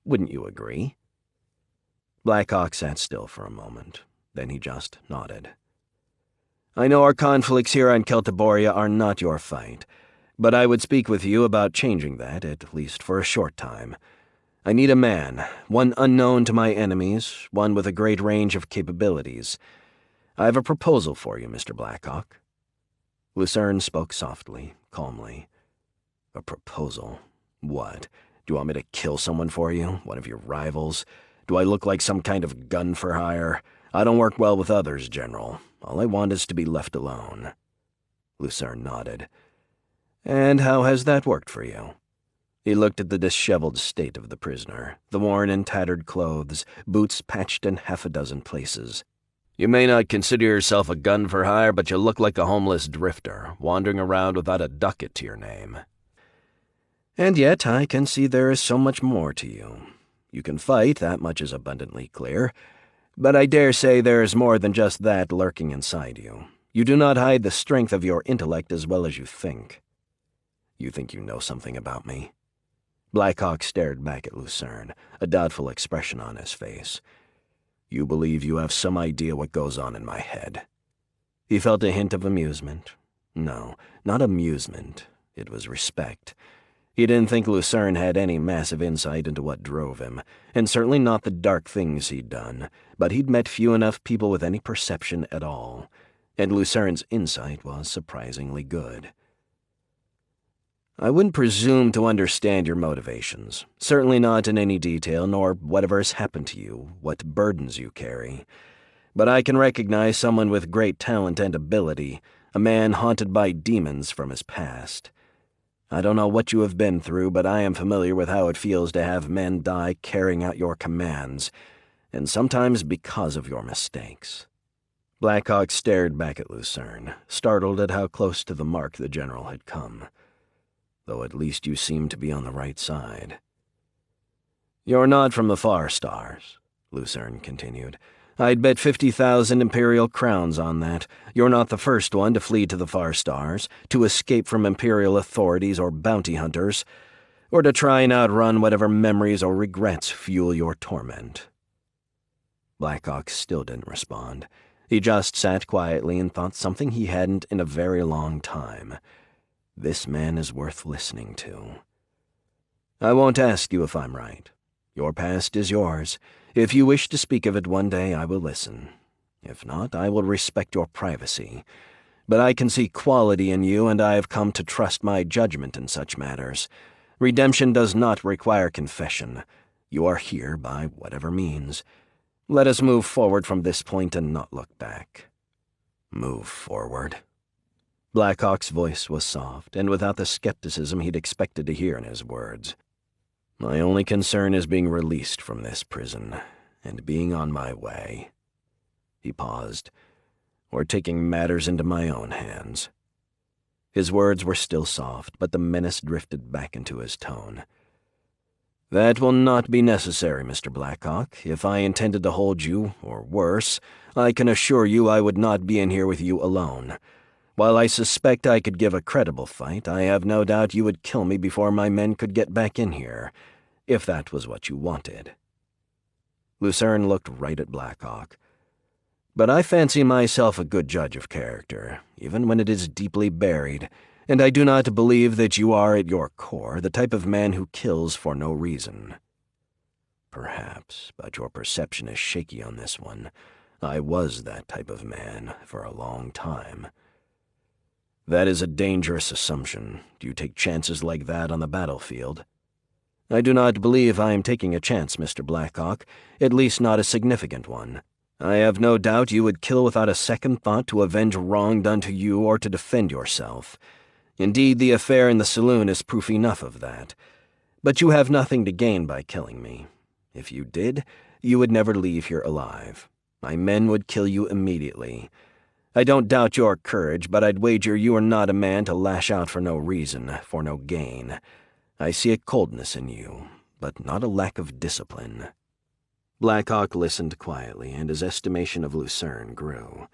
Speaker 1: Wouldn't you agree?" Blackhawk sat still for a moment. Then he just nodded. "I know our conflicts here on Celtiboria are not your fight, but I would speak with you about changing that, at least for a short time. I need a man, one unknown to my enemies, one with a great range of capabilities. I have a proposal for you, Mr. Blackhawk." Lucern spoke softly, calmly. "A proposal? What? Do you want me to kill someone for you, one of your rivals? Do I look like some kind of gun for hire? I don't work well with others, General. All I want is to be left alone." Lucern nodded. "And how has that worked for you?" He looked at the disheveled state of the prisoner, the worn and tattered clothes, boots patched in 6 places. "You may not consider yourself a gun for hire, but you look like a homeless drifter, wandering around without a ducat to your name. And yet I can see there is so much more to you. You can fight, that much is abundantly clear. But I dare say there is more than just that lurking inside you. You do not hide the strength of your intellect as well as you think." "You think you know something about me?" Blackhawk stared back at Lucern, a doubtful expression on his face. "You believe you have some idea what goes on in my head?" He felt a hint of amusement. No, not amusement. It was respect. He didn't think Lucern had any massive insight into what drove him, and certainly not the dark things he'd done, but he'd met few enough people with any perception at all, and Lucern's insight was surprisingly good. "I wouldn't presume to understand your motivations, certainly not in any detail, nor whatever has happened to you, what burdens you carry. But I can recognize someone with great talent and ability, a man haunted by demons from his past. I don't know what you have been through, but I am familiar with how it feels to have men die carrying out your commands, and sometimes because of your mistakes." Blackhawk stared back at Lucern, startled at how close to the mark the general had come. "Though at least you seem to be on the right side." "You're not from the far stars," Lucern continued. "I'd bet 50,000 Imperial crowns on that. You're not the first one to flee to the far stars, to escape from Imperial authorities or bounty hunters, or to try and outrun whatever memories or regrets fuel your torment." Blackhawk still didn't respond. He just sat quietly and thought something he hadn't in a very long time. This man is worth listening to. "I won't ask you if I'm right. Your past is yours. If you wish to speak of it one day, I will listen. If not, I will respect your privacy. But I can see quality in you, and I have come to trust my judgment in such matters. Redemption does not require confession. You are here by whatever means. Let us move forward from this point and not look back." "Move forward?" Blackhawk's voice was soft, and without the skepticism he'd expected to hear in his words. "My only concern is being released from this prison, and being on my way." He paused. "Or taking matters into my own hands." His words were still soft, but the menace drifted back into his tone. "That will not be necessary, Mr. Blackhawk. If I intended to hold you, or worse, I can assure you I would not be in here with you alone. While I suspect I could give a credible fight, I have no doubt you would kill me before my men could get back in here, if that was what you wanted." Lucern looked right at Blackhawk. "But I fancy myself a good judge of character, even when it is deeply buried, and I do not believe that you are at your core the type of man who kills for no reason. Perhaps, but your perception is shaky on this one. I was that type of man for a long time. That is a dangerous assumption. Do you take chances like that on the battlefield? I do not believe I am taking a chance, Mr. Blackhawk, at least not a significant one. I have no doubt you would kill without a second thought to avenge wrong done to you or to defend yourself. Indeed, the affair in the saloon is proof enough of that. But you have nothing to gain by killing me. If you did, you would never leave here alive. My men would kill you immediately. I don't doubt your courage, but I'd wager you are not a man to lash out for no reason, for no gain. I see a coldness in you, but not a lack of discipline. Blackhawk listened quietly, and his estimation of Lucern grew.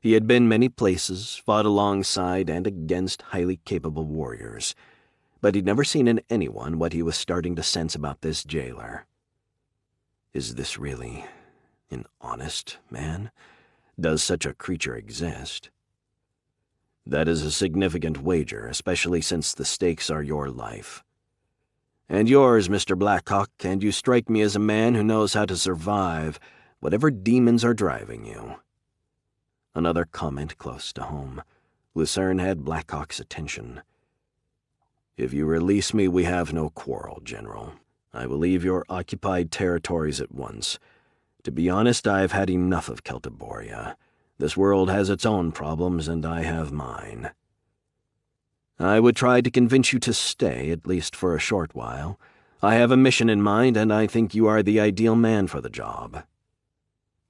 Speaker 1: He had been many places, fought alongside and against highly capable warriors, but he'd never seen in anyone what he was starting to sense about this jailer. Is this really an honest man? Does such a creature exist? That is a significant wager, especially since the stakes are your life. And yours, Mr. Blackhawk, and you strike me as a man who knows how to survive whatever demons are driving you. Another comment close to home. Lucern had Blackhawk's attention. If you release me, we have no quarrel, General. I will leave your occupied territories at once. To be honest, I've had enough of Celtiboria. This world has its own problems, and I have mine. I would try to convince you to stay, at least for a short while. I have a mission in mind, and I think you are the ideal man for the job.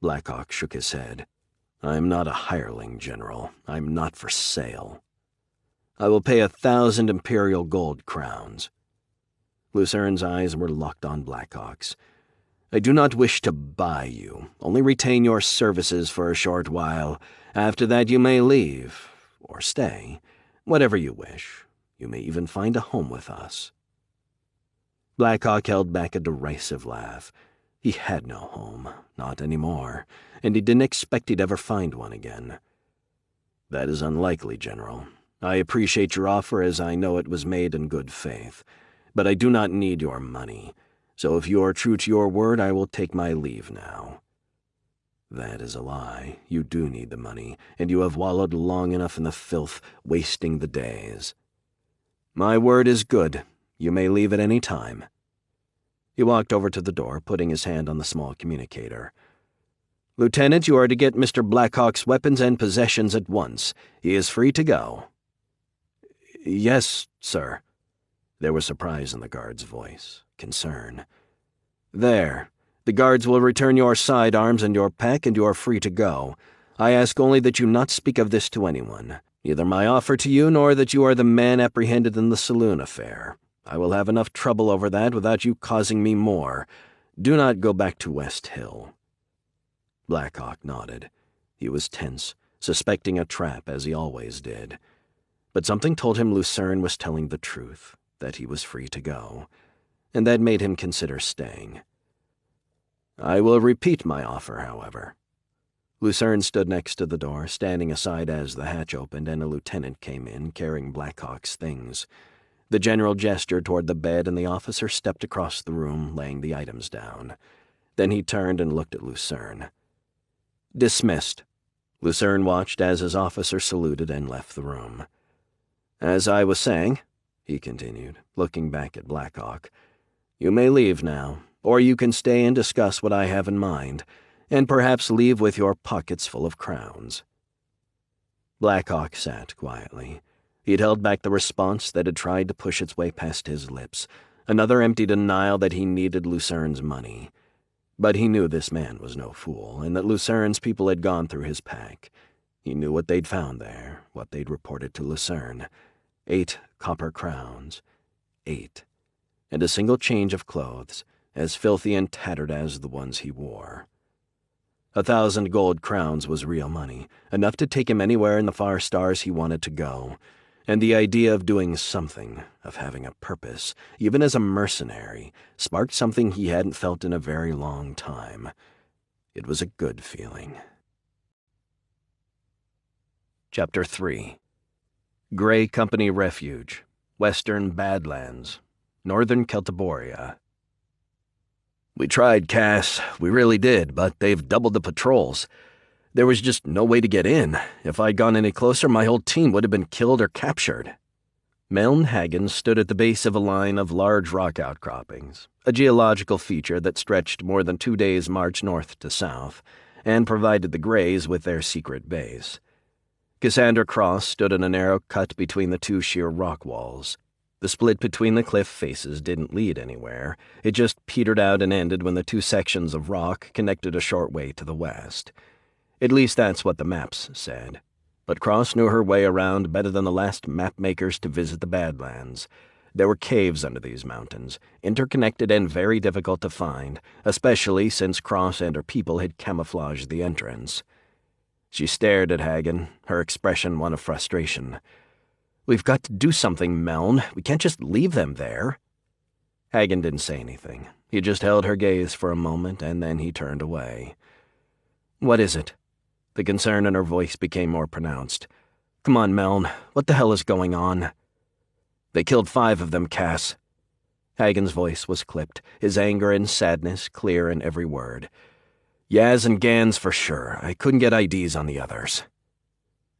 Speaker 1: Blackhawk shook his head. I'm not a hireling, General. I'm not for sale. I will pay 1,000 Imperial gold crowns. Lucern's eyes were locked on Blackhawk's. I do not wish to buy you, only retain your services for a short while. After that you may leave, or stay. Whatever you wish. You may even find a home with us. Blackhawk held back a derisive laugh. He had no home, not anymore, and he didn't expect he'd ever find one again. That is unlikely, General. I appreciate your offer as I know it was made in good faith, but I do not need your money, so if you are true to your word, I will take my leave now. That is a lie. You do need the money, and you have wallowed long enough in the filth, wasting the days. My word is good. You may leave at any time. He walked over to the door, putting his hand on the small communicator. Lieutenant, you are to get Mr. Blackhawk's weapons and possessions at once. He is free to go. Yes, sir. There was surprise in the guard's voice, concern. There. The guards will return your sidearms and your pack, and you are free to go. I ask only that you not speak of this to anyone, neither my offer to you nor that you are the man apprehended in the saloon affair. I will have enough trouble over that without you causing me more. Do not go back to West Hill. Blackhawk nodded. He was tense, suspecting a trap as he always did. But something told him Lucern was telling the truth, that he was free to go, and that made him consider staying. I will repeat my offer, however. Lucern stood next to the door, standing aside as the hatch opened and a lieutenant came in, carrying Blackhawk's things. The general gestured toward the bed, and the officer stepped across the room, laying the items down. Then he turned and looked at Lucern. Dismissed. Lucern watched as his officer saluted and left the room. As I was saying, he continued, looking back at Blackhawk, you may leave now. Or you can stay and discuss what I have in mind, and perhaps leave with your pockets full of crowns. Blackhawk sat quietly. He'd held back the response that had tried to push its way past his lips, another empty denial that he needed Lucern's money. But he knew this man was no fool, and that Lucern's people had gone through his pack. He knew what they'd found there, what they'd reported to Lucern. 8 copper crowns. 8. And a single change of clothes, as filthy and tattered as the ones he wore. 1,000 gold crowns was real money, enough to take him anywhere in the far stars he wanted to go, and the idea of doing something, of having a purpose, even as a mercenary, sparked something he hadn't felt in a very long time. It was a good feeling. Chapter 3. Grey Company Refuge, Western Badlands, Northern Celtiboria. We tried, Cass. We really did, but they've doubled the patrols. There was just no way to get in. If I'd gone any closer, my whole team would have been killed or captured. Meln Hagen stood at the base of a line of large rock outcroppings, a geological feature that stretched more than 2 days' march north to south, and provided the Greys with their secret base. Cassandra Cross stood in a narrow cut between the two sheer rock walls. The split between the cliff faces didn't lead anywhere. It just petered out and ended when the two sections of rock connected a short way to the west. At least that's what the maps said. But Cross knew her way around better than the last map-makers to visit the Badlands. There were caves under these mountains, interconnected and very difficult to find, especially since Cross and her people had camouflaged the entrance. She stared at Hagen, her expression one of frustration. "We've got to do something, Meln. We can't just leave them there." Hagen didn't say anything. He just held her gaze for a moment, and then he turned away. "What is it?" The concern in her voice became more pronounced. "Come on, Meln. What the hell is going on?" "They killed 5 of them, Cass." Hagen's voice was clipped, his anger and sadness clear in every word. "Yaz and Gans for sure. I couldn't get IDs on the others."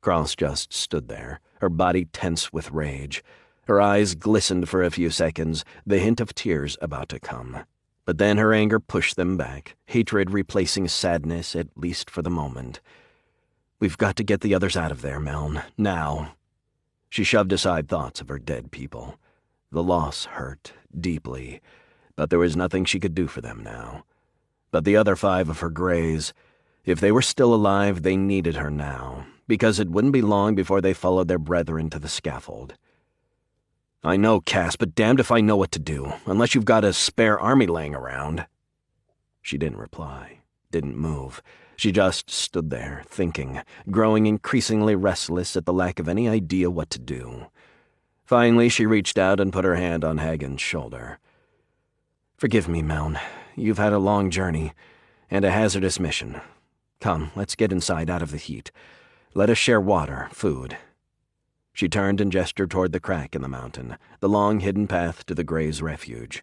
Speaker 1: Cross just stood there, her body tense with rage. Her eyes glistened for a few seconds, the hint of tears about to come. But then her anger pushed them back, hatred replacing sadness, at least for the moment. "We've got to get the others out of there, Meln. Now." She shoved aside thoughts of her dead people. The loss hurt, deeply, but there was nothing she could do for them now. But the other 5 of her Greys, if they were still alive, they needed her now, because it wouldn't be long before they followed their brethren to the scaffold. "I know, Cass, but damned if I know what to do, unless you've got a spare army laying around." She didn't reply, didn't move. She just stood there, thinking, growing increasingly restless at the lack of any idea what to do. Finally, she reached out and put her hand on Hagen's shoulder. "Forgive me, Meln. You've had a long journey, and a hazardous mission. Come, let's get inside out of the heat. Let us share water, food." She turned and gestured toward the crack in the mountain, the long hidden path to the Greys' refuge.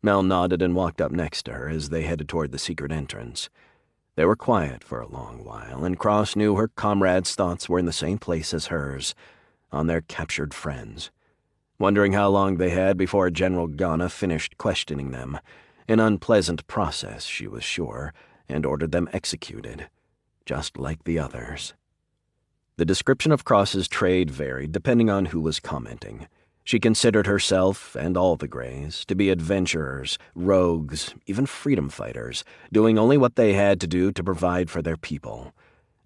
Speaker 1: Mel nodded and walked up next to her as they headed toward the secret entrance. They were quiet for a long while, and Cross knew her comrades' thoughts were in the same place as hers, on their captured friends, wondering how long they had before General Ghana finished questioning them, an unpleasant process, she was sure, and ordered them executed, just like the others. The description of Cross's trade varied depending on who was commenting. She considered herself, and all the Greys, to be adventurers, rogues, even freedom fighters, doing only what they had to do to provide for their people.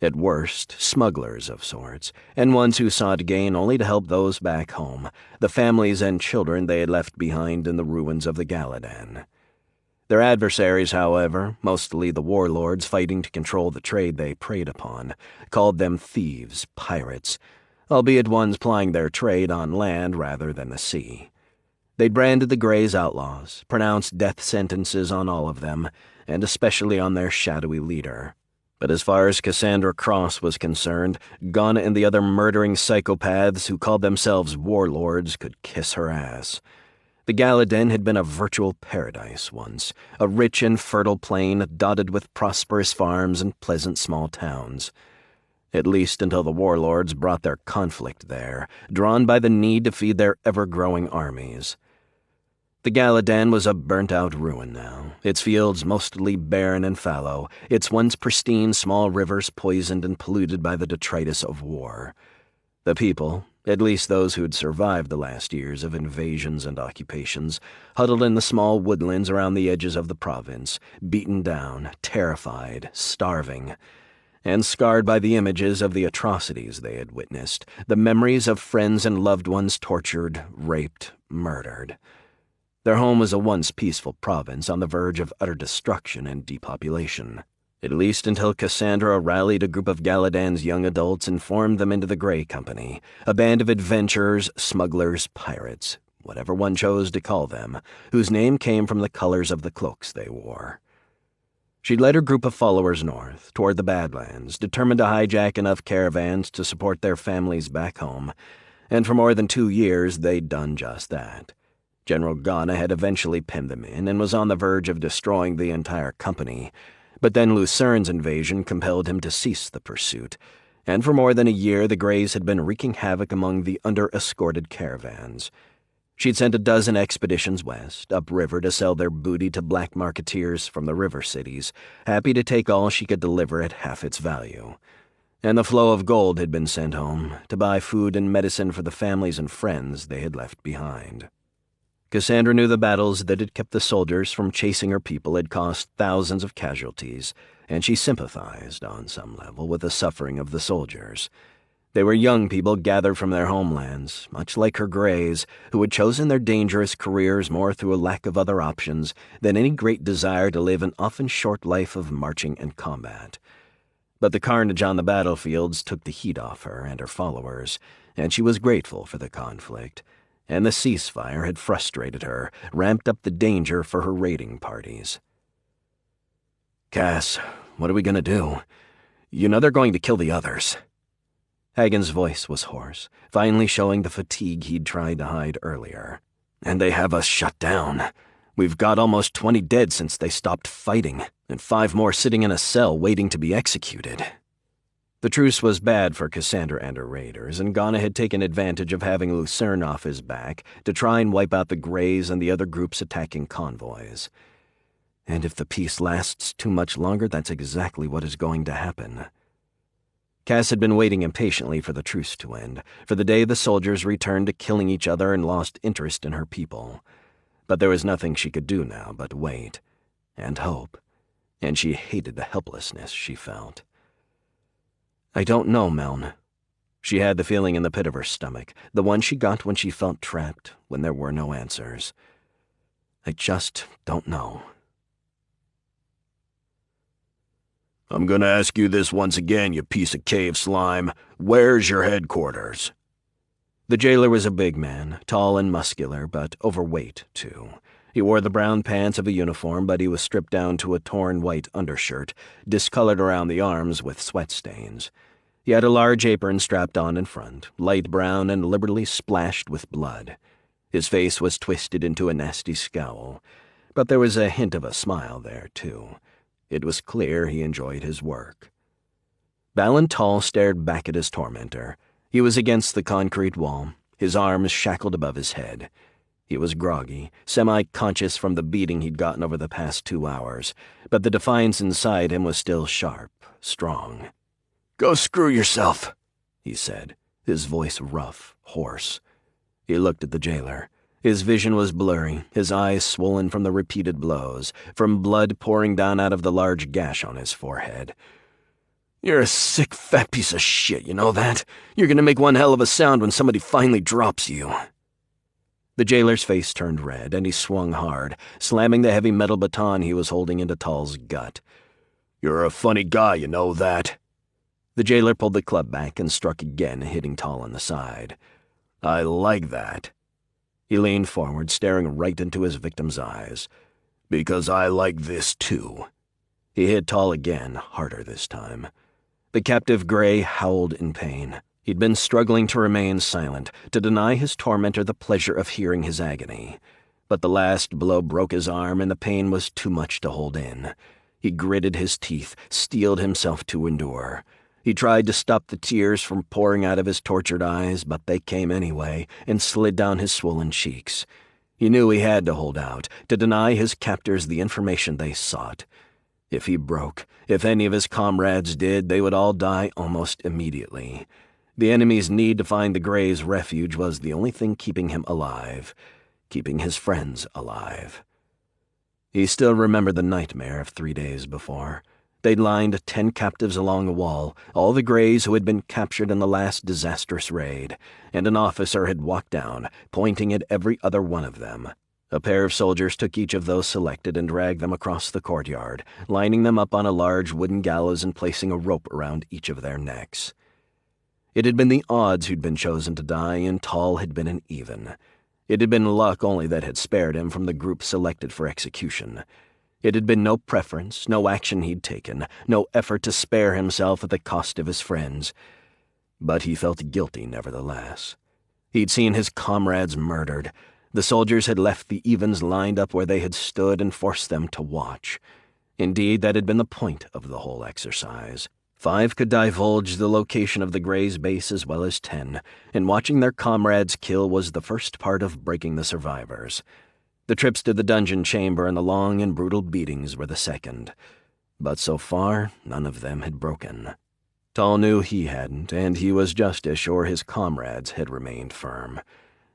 Speaker 1: At worst, smugglers of sorts, and ones who sought gain only to help those back home, the families and children they had left behind in the ruins of the Galadan. Their adversaries, however, mostly the warlords fighting to control the trade they preyed upon, called them thieves, pirates, albeit ones plying their trade on land rather than the sea. They'd branded the Greys outlaws, pronounced death sentences on all of them, and especially on their shadowy leader. But as far as Cassandra Cross was concerned, Ghana and the other murdering psychopaths who called themselves warlords could kiss her ass. The Galadan had been a virtual paradise once, a rich and fertile plain dotted with prosperous farms and pleasant small towns. At least until the warlords brought their conflict there, drawn by the need to feed their ever-growing armies. The Galadan was a burnt-out ruin now, its fields mostly barren and fallow, its once pristine small rivers poisoned and polluted by the detritus of war. The people, at least those who'd survived the last years of invasions and occupations, huddled in the small woodlands around the edges of the province, beaten down, terrified, starving, and scarred by the images of the atrocities they had witnessed, the memories of friends and loved ones tortured, raped, murdered. Their home was a once peaceful province on the verge of utter destruction and depopulation, at least until Cassandra rallied a group of Galadan's young adults and formed them into the Grey Company, a band of adventurers, smugglers, pirates, whatever one chose to call them, whose name came from the colors of the cloaks they wore. She led her group of followers north, toward the Badlands, determined to hijack enough caravans to support their families back home, and for more than 2 years they'd done just that. General Ghana had eventually pinned them in and was on the verge of destroying the entire company, but then Lucern's invasion compelled him to cease the pursuit, and for more than a year the Greys had been wreaking havoc among the under-escorted caravans. She'd sent a dozen expeditions west, upriver to sell their booty to black marketeers from the river cities, happy to take all she could deliver at half its value. And the flow of gold had been sent home to buy food and medicine for the families and friends they had left behind. Cassandra knew the battles that had kept the soldiers from chasing her people had cost thousands of casualties, and she sympathized, on some level, with the suffering of the soldiers. They were young people gathered from their homelands, much like her Greys, who had chosen their dangerous careers more through a lack of other options than any great desire to live an often short life of marching and combat. But the carnage on the battlefields took the heat off her and her followers, and she was grateful for the conflict. And the ceasefire had frustrated her, ramped up the danger for her raiding parties. "Cass, what are we going to do? You know they're going to kill the others." Hagen's voice was hoarse, finally showing the fatigue he'd tried to hide earlier. "And they have us shut down. We've got almost 20 dead since they stopped fighting, and 5 more sitting in a cell waiting to be executed." The truce was bad for Cassandra and her raiders, and Ghana had taken advantage of having Lucern off his back to try and wipe out the Greys and the other groups attacking convoys. And if the peace lasts too much longer, that's exactly what is going to happen. Cass had been waiting impatiently for the truce to end, for the day the soldiers returned to killing each other and lost interest in her people. But there was nothing she could do now but wait, and hope, and she hated the helplessness she felt. "I don't know, Meln." She had the feeling in the pit of her stomach, the one she got when she felt trapped, when there were no answers. "I just don't know."
Speaker 2: "I'm gonna ask you this once again, you piece of cave slime. Where's your headquarters?"
Speaker 1: The jailer was a big man, tall and muscular, but overweight, too. He wore the brown pants of a uniform, but he was stripped down to a torn white undershirt, discolored around the arms with sweat stains. He had a large apron strapped on in front, light brown and liberally splashed with blood. His face was twisted into a nasty scowl, but there was a hint of a smile there, too. It was clear he enjoyed his work. Ballantyne stared back at his tormentor. He was against the concrete wall, his arms shackled above his head. He was groggy, semi-conscious from the beating he'd gotten over the past 2 hours, but the defiance inside him was still sharp, strong.
Speaker 2: "Go screw yourself,"
Speaker 1: he said, his voice rough, hoarse. He looked at the jailer. His vision was blurry, his eyes swollen from the repeated blows, from blood pouring down out of the large gash on his forehead.
Speaker 2: "You're a sick, fat piece of shit, you know that? You're gonna make one hell of a sound when somebody finally drops you."
Speaker 1: The jailer's face turned red, and he swung hard, slamming the heavy metal baton he was holding into Tall's gut.
Speaker 2: "You're a funny guy, you know that?"
Speaker 1: The jailer pulled the club back and struck again, hitting Tall on the side.
Speaker 2: "I like that."
Speaker 1: He leaned forward, staring right into his victim's eyes.
Speaker 2: "Because I like this, too."
Speaker 1: He hit Tall again, harder this time. The captive Grey howled in pain. He'd been struggling to remain silent, to deny his tormentor the pleasure of hearing his agony. But the last blow broke his arm, and the pain was too much to hold in. He gritted his teeth, steeled himself to endure. He tried to stop the tears from pouring out of his tortured eyes, but they came anyway and slid down his swollen cheeks. He knew he had to hold out, to deny his captors the information they sought. If he broke, if any of his comrades did, they would all die almost immediately. The enemy's need to find the Greys' refuge was the only thing keeping him alive, keeping his friends alive. He still remembered the nightmare of 3 days before. They'd lined 10 captives along a wall, all the Greys who had been captured in the last disastrous raid, and an officer had walked down, pointing at every other one of them. A pair of soldiers took each of those selected and dragged them across the courtyard, lining them up on a large wooden gallows and placing a rope around each of their necks. It had been the odds who'd been chosen to die, and Tall had been an even. It had been luck only that had spared him from the group selected for execution. It had been no preference, no action he'd taken, no effort to spare himself at the cost of his friends. But he felt guilty nevertheless.
Speaker 2: He'd seen his comrades murdered. The soldiers had left the Evens lined up where they had stood and forced them to watch. Indeed, that had been the point of the whole exercise. 5 could divulge the location of the Greys' base as well as 10, and watching their comrades kill was the first part of breaking the survivors. The trips to the dungeon chamber and the long and brutal beatings were the second. But so far, none of them had broken. Tall knew he hadn't, and he was just as sure his comrades had remained firm.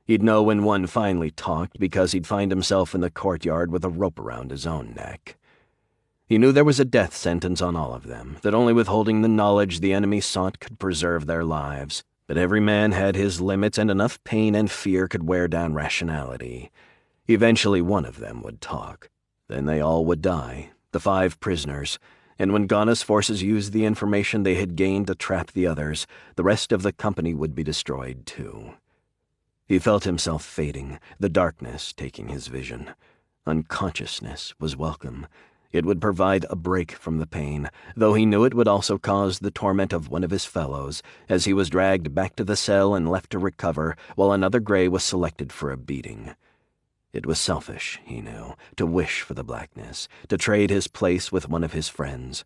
Speaker 2: He'd know when one finally talked because he'd find himself in the courtyard with a rope around his own neck. He knew there was a death sentence on all of them, that only withholding the knowledge the enemy sought could preserve their lives. But every man had his limits, and enough pain and fear could wear down rationality. Eventually one of them would talk. Then they all would die, the 5 prisoners, and when Ghana's forces used the information they had gained to trap the others, the rest of the company would be destroyed too. He felt himself fading, the darkness taking his vision. Unconsciousness was welcome. It would provide a break from the pain, though he knew it would also cause the torment of one of his fellows, as he was dragged back to the cell and left to recover while another Grey was selected for a beating. It was selfish, he knew, to wish for the blackness, to trade his place with one of his friends.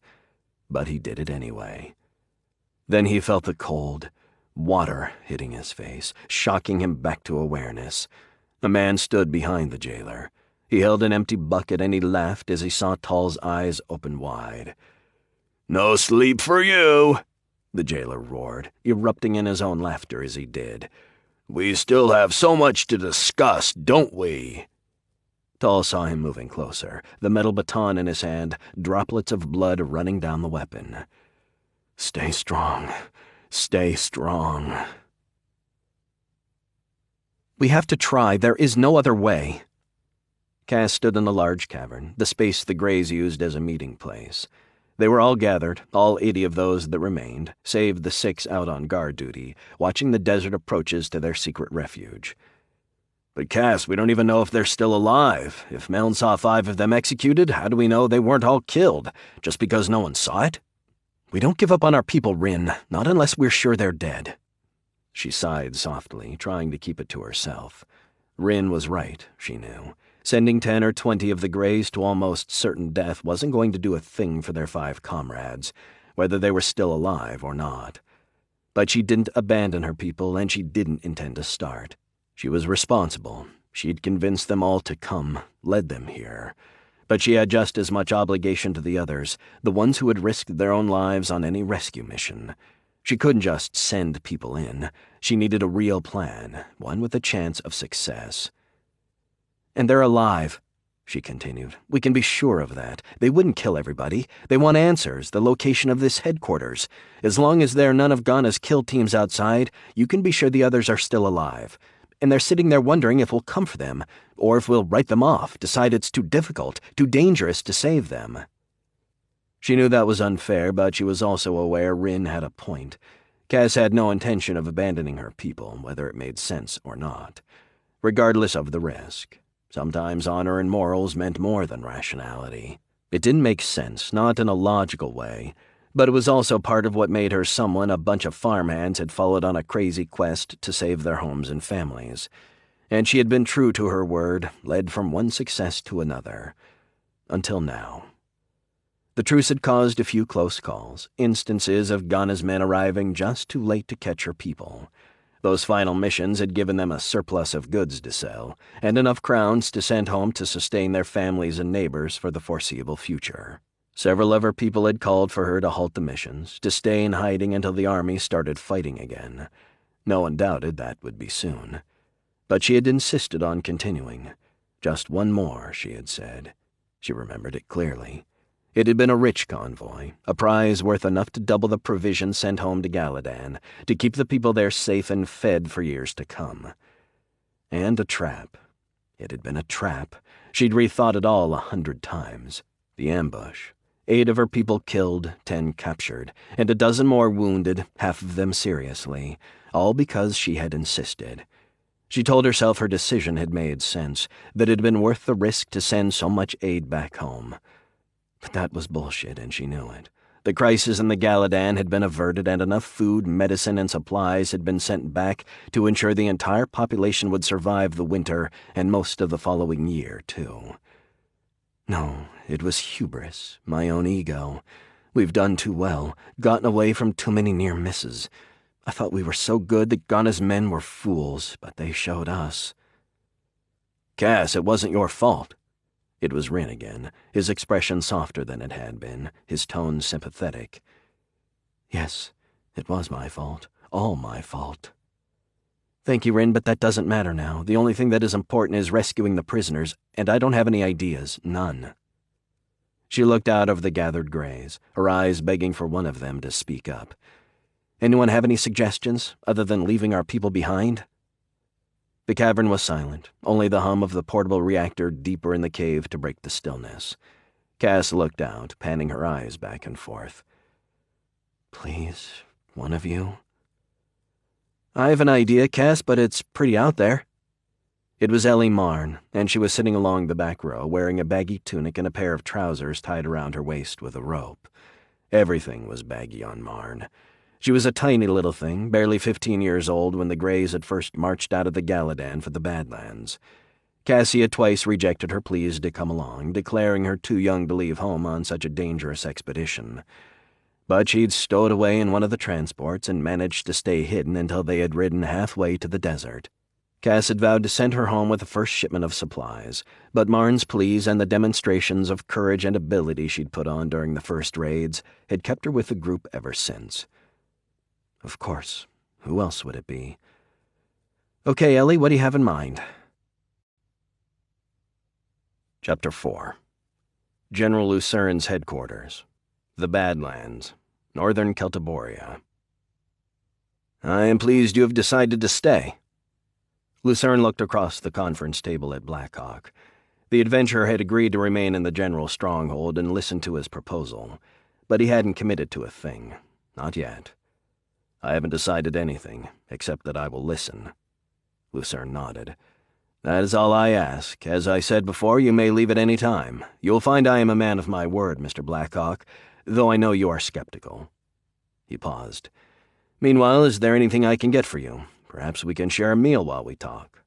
Speaker 2: But he did it anyway. Then he felt the cold, water hitting his face, shocking him back to awareness. A man stood behind the jailer. He held an empty bucket and he laughed as he saw Tall's eyes open wide. "No sleep for you," the jailer roared, erupting in his own laughter as he did. "We still have so much to discuss, don't we?" Tall saw him moving closer, the metal baton in his hand, droplets of blood running down the weapon. "Stay strong. Stay strong." "We have to try. There is no other way." Cass stood in the large cavern, the space the Greys used as a meeting place. They were all gathered, all 80 of those that remained, save the 6 out on guard duty, watching the desert approaches to their secret refuge. "But Cass, we don't even know if they're still alive. If Meln saw 5 of them executed, how do we know they weren't all killed? Just because no one saw it?" "We don't give up on our people, Rin, not unless we're sure they're dead." She sighed softly, trying to keep it to herself. Rin was right, she knew. Sending 10 or 20 of the Greys to almost certain death wasn't going to do a thing for their 5 comrades, whether they were still alive or not. But she didn't abandon her people, and she didn't intend to start. She was responsible. She'd convinced them all to come, led them here. But she had just as much obligation to the others, the ones who had risked their own lives on any rescue mission. She couldn't just send people in. She needed a real plan, one with a chance of success. "And they're alive," she continued. "We can be sure of that. They wouldn't kill everybody. They want answers, the location of this headquarters. As long as there are none of Ghana's kill teams outside, you can be sure the others are still alive. And they're sitting there wondering if we'll come for them, or if we'll write them off, decide it's too difficult, too dangerous to save them." She knew that was unfair, but she was also aware Rin had a point. Cass had no intention of abandoning her people, whether it made sense or not, regardless of the risk. Sometimes honor and morals meant more than rationality. It didn't make sense, not in a logical way, but it was also part of what made her someone a bunch of farmhands had followed on a crazy quest to save their homes and families. And she had been true to her word, led from one success to another. Until now. The truce had caused a few close calls, instances of Ghana's men arriving just too late to catch her people. Those final missions had given them a surplus of goods to sell, and enough crowns to send home to sustain their families and neighbors for the foreseeable future. Several of her people had called for her to halt the missions, to stay in hiding until the army started fighting again. No one doubted that would be soon. But she had insisted on continuing. Just one more, she had said. She remembered it clearly. It had been a rich convoy, a prize worth enough to double the provisions sent home to Galadan, to keep the people there safe and fed for years to come. And a trap. It had been a trap. She'd rethought it all 100 times. The ambush. 8 of her people killed, 10 captured, and a dozen more wounded, half of them seriously, all because she had insisted. She told herself her decision had made sense, that it had been worth the risk to send so much aid back home. But that was bullshit, and she knew it. The crisis in the Galadan had been averted, and enough food, medicine, and supplies had been sent back to ensure the entire population would survive the winter and most of the following year, too. No, it was hubris, my own ego. We've done too well, gotten away from too many near misses. I thought we were so good that Ghana's men were fools, but they showed us.
Speaker 1: Cass, it wasn't your fault.
Speaker 2: It was Rin again, his expression softer than it had been, his tone sympathetic. Yes, it was my fault, all my fault. Thank you, Rin, but that doesn't matter now. The only thing that is important is rescuing the prisoners, and I don't have any ideas, none. She looked out over the gathered greys, her eyes begging for one of them to speak up. Anyone have any suggestions, other than leaving our people behind? The cavern was silent, only the hum of the portable reactor deeper in the cave to break the stillness. Cass looked out, panning her eyes back and forth. Please, one of you? I have an idea, Cass, but it's pretty out there. It was Ellie Marn, and she was sitting along the back row, wearing a baggy tunic and a pair of trousers tied around her waist with a rope. Everything was baggy on Marn. She was a tiny little thing, barely 15 years old when the Greys had first marched out of the Galadan for the Badlands. Cassie had twice rejected her pleas to come along, declaring her too young to leave home on such a dangerous expedition. But she'd stowed away in one of the transports and managed to stay hidden until they had ridden halfway to the desert. Cass had vowed to send her home with the first shipment of supplies, but Marn's pleas and the demonstrations of courage and ability she'd put on during the first raids had kept her with the group ever since. Of course, who else would it be? Okay, Ellie, what do you have in mind? Chapter 4. General Lucern's headquarters. The Badlands, Northern Celtiboria. I am pleased you have decided to stay. Lucern looked across the conference table at Blackhawk. The adventurer had agreed to remain in the general's stronghold and listen to his proposal, but he hadn't committed to a thing. Not yet. I haven't decided anything, except that I will listen. Lucern nodded. That is all I ask. As I said before, you may leave at any time. You'll find I am a man of my word, Mr. Blackhawk, though I know you are skeptical. He paused. Meanwhile, is there anything I can get for you? Perhaps we can share a meal while we talk.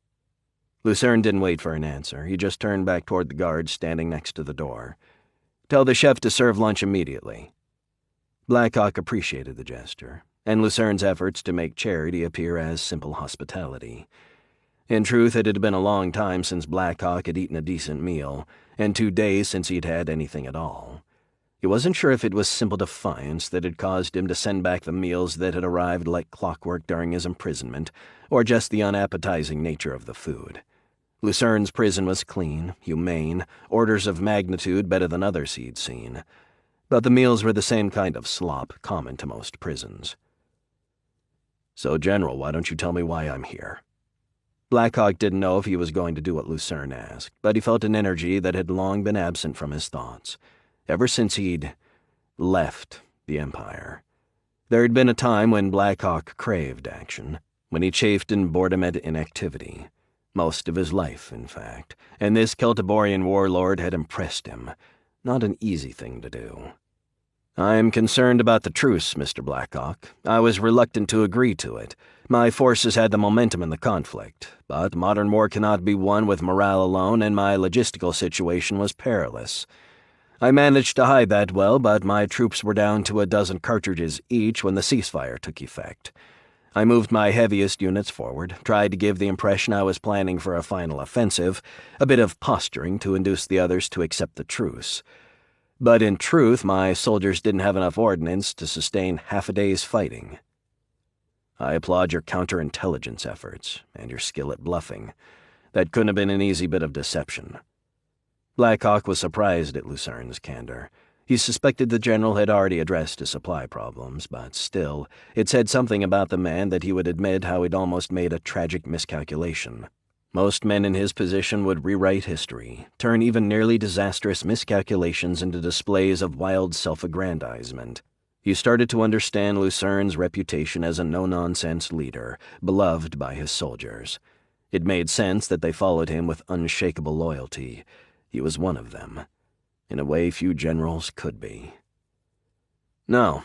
Speaker 2: Lucern didn't wait for an answer. He just turned back toward the guard standing next to the door. Tell the chef to serve lunch immediately. Blackhawk appreciated the gesture, and Lucern's efforts to make charity appear as simple hospitality. In truth, it had been a long time since Blackhawk had eaten a decent meal, and 2 days since he'd had anything at all. He wasn't sure if it was simple defiance that had caused him to send back the meals that had arrived like clockwork during his imprisonment, or just the unappetizing nature of the food. Lucern's prison was clean, humane, orders of magnitude better than others he'd seen. But the meals were the same kind of slop common to most prisons. So, General, why don't you tell me why I'm here? Blackhawk didn't know if he was going to do what Lucern asked, but he felt an energy that had long been absent from his thoughts, ever since he'd left the Empire. There had been a time when Blackhawk craved action, when he chafed in boredom and inactivity. Most of his life, in fact, and this Celtiborian warlord had impressed him. Not an easy thing to do. I'm concerned about the truce, Mr. Blackhawk. I was reluctant to agree to it. My forces had the momentum in the conflict, but modern war cannot be won with morale alone, and my logistical situation was perilous. I managed to hide that well, but my troops were down to a dozen cartridges each when the ceasefire took effect. I moved my heaviest units forward, tried to give the impression I was planning for a final offensive, a bit of posturing to induce the others to accept the truce. But in truth, my soldiers didn't have enough ordnance to sustain half a day's fighting. I applaud your counterintelligence efforts and your skill at bluffing. That couldn't have been an easy bit of deception. Blackhawk was surprised at Lucern's candor. He suspected the general had already addressed his supply problems, but still, it said something about the man that he would admit how he'd almost made a tragic miscalculation. Most men in his position would rewrite history, turn even nearly disastrous miscalculations into displays of wild self-aggrandizement. He started to understand Lucern's reputation as a no-nonsense leader, beloved by his soldiers. It made sense that they followed him with unshakable loyalty. He was one of them, in a way few generals could be. No,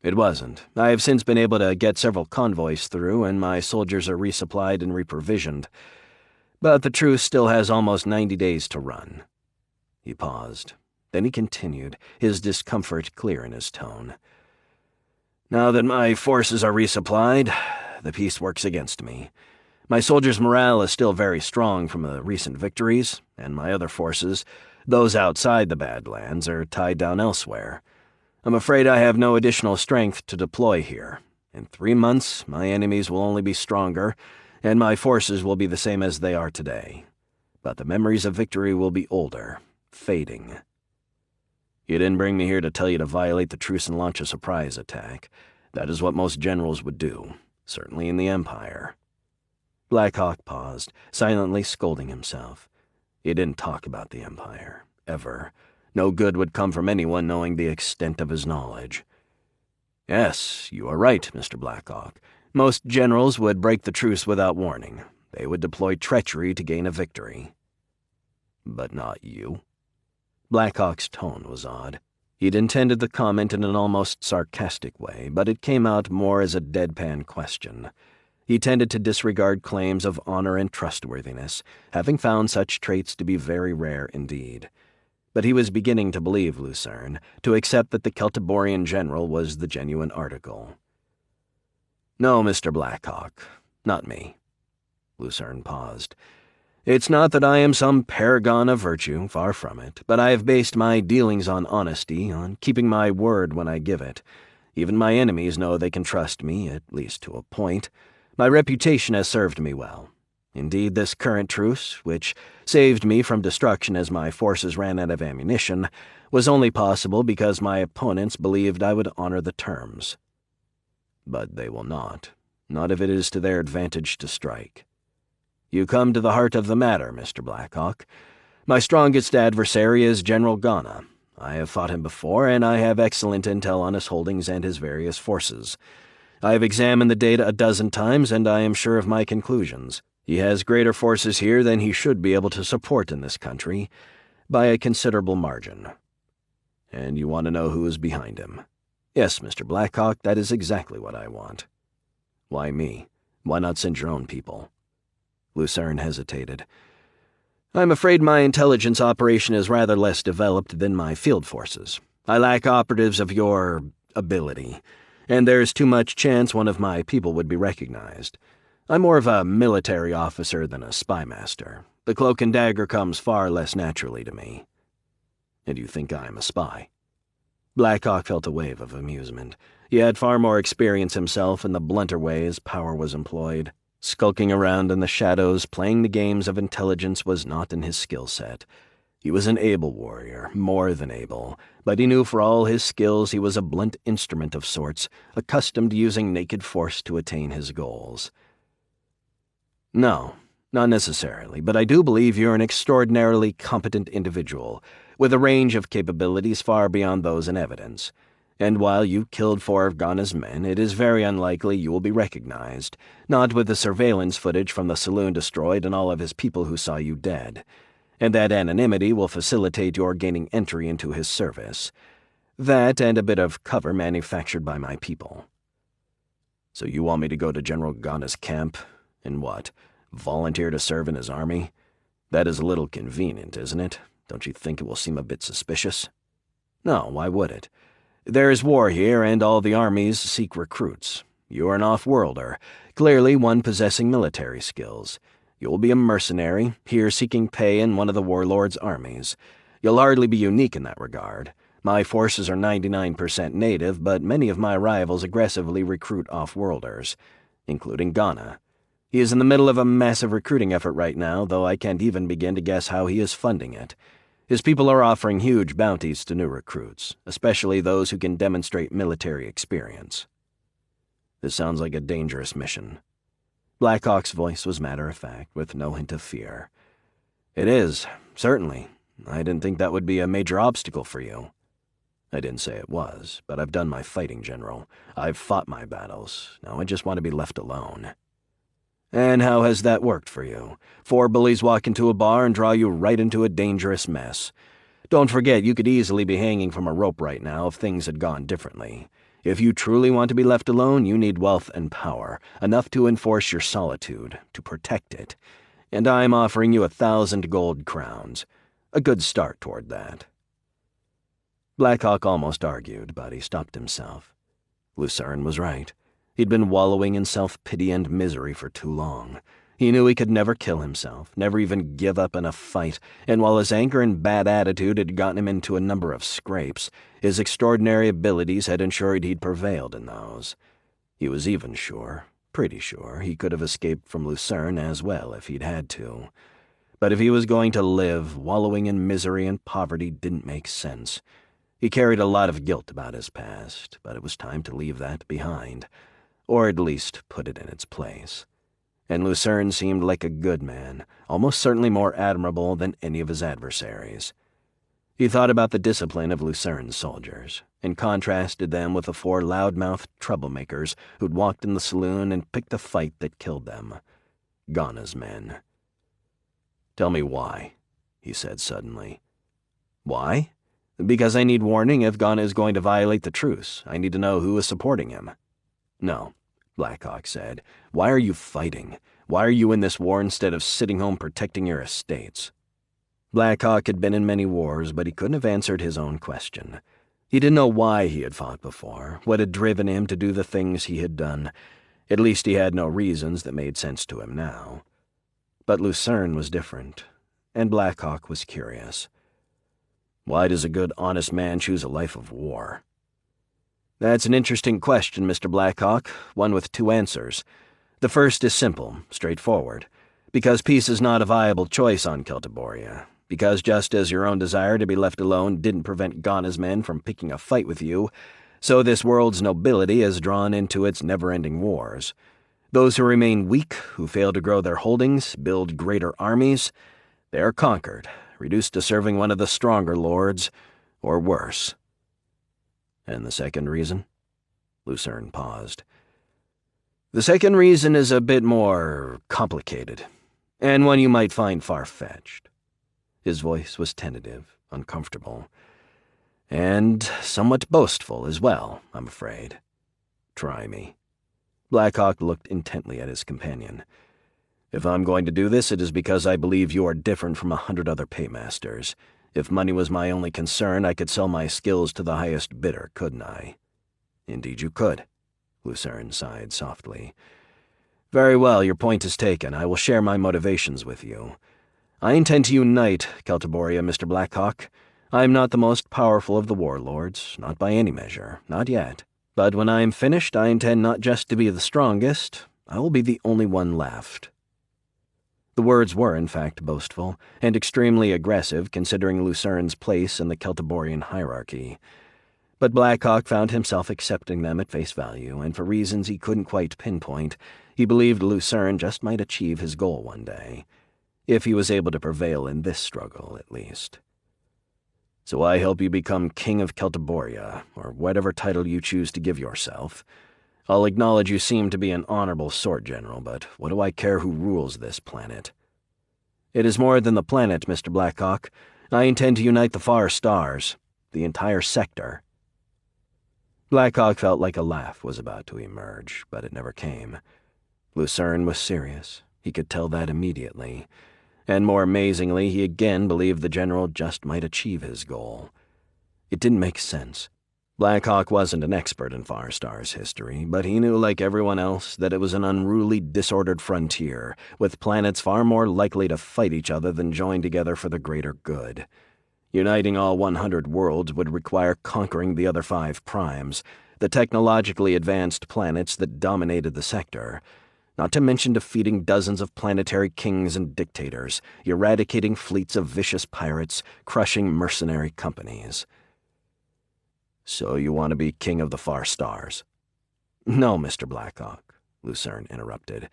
Speaker 2: it wasn't. I have since been able to get several convoys through, and my soldiers are resupplied and reprovisioned. But the truce still has almost 90 days to run." He paused. Then he continued, his discomfort clear in his tone. "Now that my forces are resupplied, the peace works against me. My soldiers' morale is still very strong from the recent victories, and my other forces, those outside the Badlands, are tied down elsewhere. I'm afraid I have no additional strength to deploy here. In 3 months, my enemies will only be stronger, and my forces will be the same as they are today. But the memories of victory will be older, fading." "You didn't bring me here to tell you to violate the truce and launch a surprise attack. That is what most generals would do, certainly in the Empire." Blackhawk paused, silently scolding himself. He didn't talk about the Empire, ever. No good would come from anyone knowing the extent of his knowledge. "Yes, you are right, Mr. Blackhawk. Most generals would break the truce without warning. They would deploy treachery to gain a victory." "But not you?" Blackhawk's tone was odd. He'd intended the comment in an almost sarcastic way, but it came out more as a deadpan question. He tended to disregard claims of honor and trustworthiness, having found such traits to be very rare indeed. But he was beginning to believe Lucern, to accept that the Celtiborian general was the genuine article. "No, Mr. Blackhawk, not me." Lucern paused. "It's not that I am some paragon of virtue, far from it, but I have based my dealings on honesty, on keeping my word when I give it. Even my enemies know they can trust me, at least to a point. My reputation has served me well. Indeed, this current truce, which saved me from destruction as my forces ran out of ammunition, was only possible because my opponents believed I would honor the terms. But they will not if it is to their advantage to strike. You come to the heart of the matter, Mr. Blackhawk. My strongest adversary is General Ghana. I have fought him before, and I have excellent intel on his holdings and his various forces. I have examined the data a dozen times, and I am sure of my conclusions. He has greater forces here than he should be able to support in this country, by a considerable margin. And you want to know who is behind him? Yes, Mr. Blackhawk, that is exactly what I want. Why me? Why not send your own people?" Lucern hesitated. "I'm afraid my intelligence operation is rather less developed than my field forces. I lack operatives of your ability, and there's too much chance one of my people would be recognized. I'm more of a military officer than a spy master. The cloak and dagger comes far less naturally to me." "And you think I'm a spy?" Blackhawk felt a wave of amusement. He had far more experience himself in the blunter ways power was employed. Skulking around in the shadows, playing the games of intelligence was not in his skill set. He was an able warrior, more than able, but he knew for all his skills he was a blunt instrument of sorts, accustomed to using naked force to attain his goals. "No, not necessarily, but I do believe you're an extraordinarily competent individual, with a range of capabilities far beyond those in evidence. And while you killed 4 of Ghana's men, it is very unlikely you will be recognized, not with the surveillance footage from the saloon destroyed and all of his people who saw you dead. And that anonymity will facilitate your gaining entry into his service. That and a bit of cover manufactured by my people." "So you want me to go to General Ghana's camp, and what, volunteer to serve in his army? That is a little convenient, isn't it? Don't you think it will seem a bit suspicious?" "No, why would it? There is war here, and all the armies seek recruits. You are an off-worlder, clearly one possessing military skills. You will be a mercenary, here seeking pay in one of the warlord's armies. You'll hardly be unique in that regard. My forces are 99% native, but many of my rivals aggressively recruit off-worlders, including Ghana. He is in the middle of a massive recruiting effort right now, though I can't even begin to guess how he is funding it. His people are offering huge bounties to new recruits, especially those who can demonstrate military experience." "This sounds like a dangerous mission." Blackhawk's voice was matter-of-fact, with no hint of fear. "It is, certainly. I didn't think that would be a major obstacle for you." "I didn't say it was, but I've done my fighting, General. I've fought my battles. Now I just want to be left alone." "And how has that worked for you? 4 bullies walk into a bar and draw you right into a dangerous mess. Don't forget, you could easily be hanging from a rope right now if things had gone differently. If you truly want to be left alone, you need wealth and power, enough to enforce your solitude, to protect it. And I'm offering you 1,000 gold crowns. A good start toward that." Blackhawk almost argued, but he stopped himself. Lucern was right. He'd been wallowing in self-pity and misery for too long. He knew he could never kill himself, never even give up in a fight, and while his anger and bad attitude had gotten him into a number of scrapes, his extraordinary abilities had ensured he'd prevailed in those. He was even sure, pretty sure, he could have escaped from Lucern as well if he'd had to. But if he was going to live, wallowing in misery and poverty didn't make sense. He carried a lot of guilt about his past, but it was time to leave that behind, or at least put it in its place. And Lucern seemed like a good man, almost certainly more admirable than any of his adversaries. He thought about the discipline of Lucern's soldiers, and contrasted them with the 4 loudmouthed troublemakers who'd walked in the saloon and picked a fight that killed them. Ghana's men. "Tell me why," he said suddenly. "Why? Because I need warning if Ghana is going to violate the truce. I need to know who is supporting him." "No," Blackhawk said. "Why are you fighting? Why are you in this war instead of sitting home protecting your estates?" Blackhawk had been in many wars, but he couldn't have answered his own question. He didn't know why he had fought before, what had driven him to do the things he had done. At least he had no reasons that made sense to him now. But Lucern was different, and Blackhawk was curious. "Why does a good, honest man choose a life of war?" "That's an interesting question, Mr. Blackhawk, one with 2 answers. The first is simple, straightforward. Because peace is not a viable choice on Celtiboria. Because just as your own desire to be left alone didn't prevent Ghana's men from picking a fight with you, so this world's nobility is drawn into its never-ending wars. Those who remain weak, who fail to grow their holdings, build greater armies, they are conquered, reduced to serving one of the stronger lords, or worse." "And the second reason?" Lucern paused. "The second reason is a bit more complicated, and one you might find far-fetched." His voice was tentative, uncomfortable, and somewhat boastful as well, I'm afraid. "Try me." Blackhawk looked intently at his companion. "If I'm going to do this, it is because I believe you are different from 100 other paymasters. If money was my only concern, I could sell my skills to the highest bidder, couldn't I?" "Indeed you could." Lucern sighed softly. "Very well, your point is taken. I will share my motivations with you. I intend to unite Celtiboria, Mr. Blackhawk. I am not the most powerful of the warlords, not by any measure, not yet. But when I am finished, I intend not just to be the strongest, I will be the only one left." The words were, in fact, boastful, and extremely aggressive considering Lucern's place in the Celtiborian hierarchy. But Blackhawk found himself accepting them at face value, and for reasons he couldn't quite pinpoint, he believed Lucern just might achieve his goal one day, if he was able to prevail in this struggle, at least. "So I help you become King of Celtiboria, or whatever title you choose to give yourself. I'll acknowledge you seem to be an honorable sort, General, but what do I care who rules this planet?" "It is more than the planet, Mr. Blackhawk. I intend to unite the far stars, the entire sector." Blackhawk felt like a laugh was about to emerge, but it never came. Lucern was serious. He could tell that immediately. And more amazingly, he again believed the general just might achieve his goal. It didn't make sense. Blackhawk wasn't an expert in Far Star's history, but he knew, like everyone else, that it was an unruly, disordered frontier, with planets far more likely to fight each other than join together for the greater good. Uniting all 100 worlds would require conquering the other 5 primes, the technologically advanced planets that dominated the sector, not to mention defeating dozens of planetary kings and dictators, eradicating fleets of vicious pirates, crushing mercenary companies. "So you want to be king of the far stars?" "No, Mr. Blackhawk," Lucern interrupted.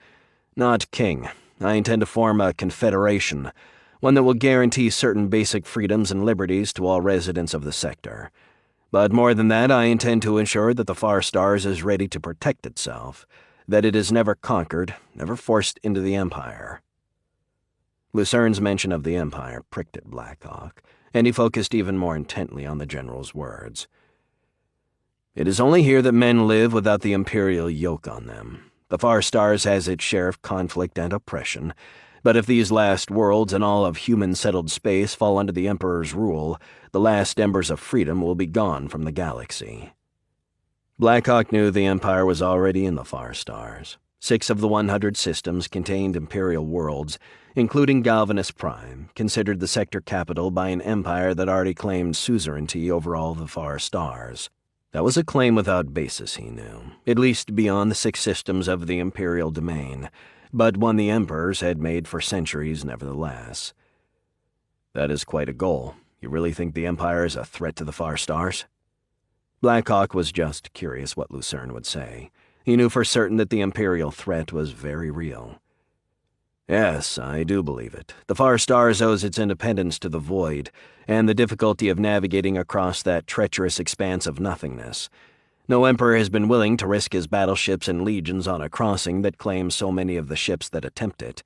Speaker 2: "Not king. I intend to form a confederation, one that will guarantee certain basic freedoms and liberties to all residents of the sector. But more than that, I intend to ensure that the far stars is ready to protect itself, that it is never conquered, never forced into the Empire." Lucern's mention of the Empire pricked at Blackhawk, and he focused even more intently on the general's words. "It is only here that men live without the imperial yoke on them. The far stars has its share of conflict and oppression, but if these last worlds and all of human-settled space fall under the Emperor's rule, the last embers of freedom will be gone from the galaxy." Blackhawk knew the Empire was already in the far stars. 6 of the 100 systems contained imperial worlds, including Galvanus Prime, considered the sector capital by an empire that already claimed suzerainty over all the far stars. That was a claim without basis, he knew, at least beyond the 6 systems of the imperial domain, but one the emperors had made for centuries nevertheless. "That is quite a goal. You really think the Empire is a threat to the far stars?" Blackhawk was just curious what Lucern would say. He knew for certain that the imperial threat was very real. "Yes, I do believe it. The far stars owes its independence to the void, and the difficulty of navigating across that treacherous expanse of nothingness. No emperor has been willing to risk his battleships and legions on a crossing that claims so many of the ships that attempt it.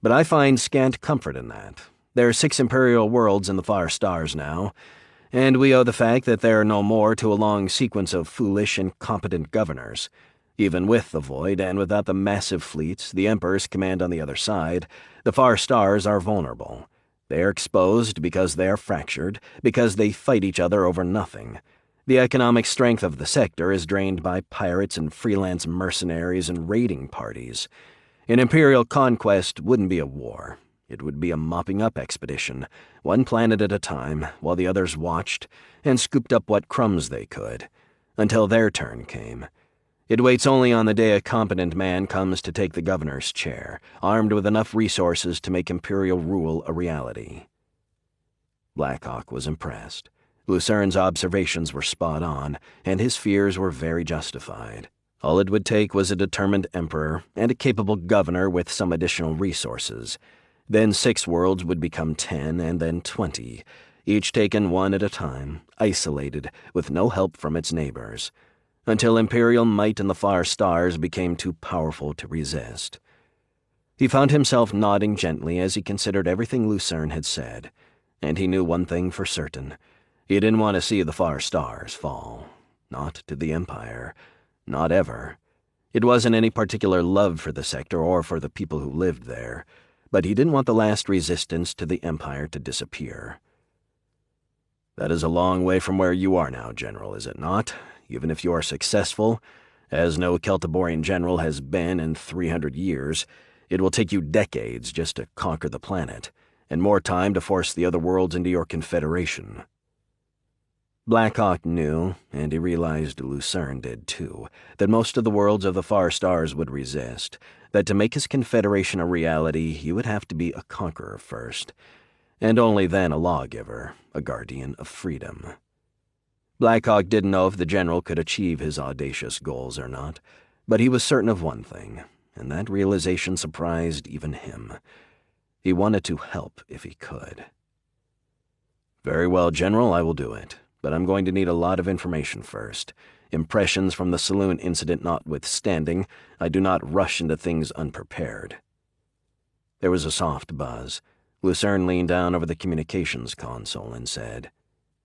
Speaker 2: But I find scant comfort in that. There are 6 imperial worlds in the far stars now, and we owe the fact that there are no more to a long sequence of foolish, incompetent governors. Even with the void and without the massive fleets the emperors command on the other side, the far stars are vulnerable. They are exposed because they are fractured, because they fight each other over nothing. The economic strength of the sector is drained by pirates and freelance mercenaries and raiding parties. An imperial conquest wouldn't be a war. It would be a mopping-up expedition, one planet at a time, while the others watched and scooped up what crumbs they could, until their turn came. It waits only on the day a competent man comes to take the governor's chair, armed with enough resources to make imperial rule a reality." Blackhawk was impressed. Lucern's observations were spot on, and his fears were very justified. All it would take was a determined emperor and a capable governor with some additional resources. Then 6 worlds would become 10, and then 20, each taken one at a time, isolated, with no help from its neighbors, until imperial might in the far stars became too powerful to resist. He found himself nodding gently as he considered everything Lucern had said, and he knew one thing for certain. He didn't want to see the far stars fall. Not to the Empire. Not ever. It wasn't any particular love for the sector or for the people who lived there, but he didn't want the last resistance to the Empire to disappear. "That is a long way from where you are now, General, is it not? Even if you are successful, as no Celtiborian general has been in 300 years, it will take you decades just to conquer the planet, and more time to force the other worlds into your confederation." Blackhawk knew, and he realized Lucern did too, that most of the worlds of the far stars would resist, that to make his confederation a reality he would have to be a conqueror first, and only then a lawgiver, a guardian of freedom. Blackhawk didn't know if the general could achieve his audacious goals or not, but he was certain of one thing, and that realization surprised even him. He wanted to help if he could. "Very well, General, I will do it, but I'm going to need a lot of information first. Impressions from the saloon incident notwithstanding, I do not rush into things unprepared." There was a soft buzz. Lucern leaned down over the communications console and said,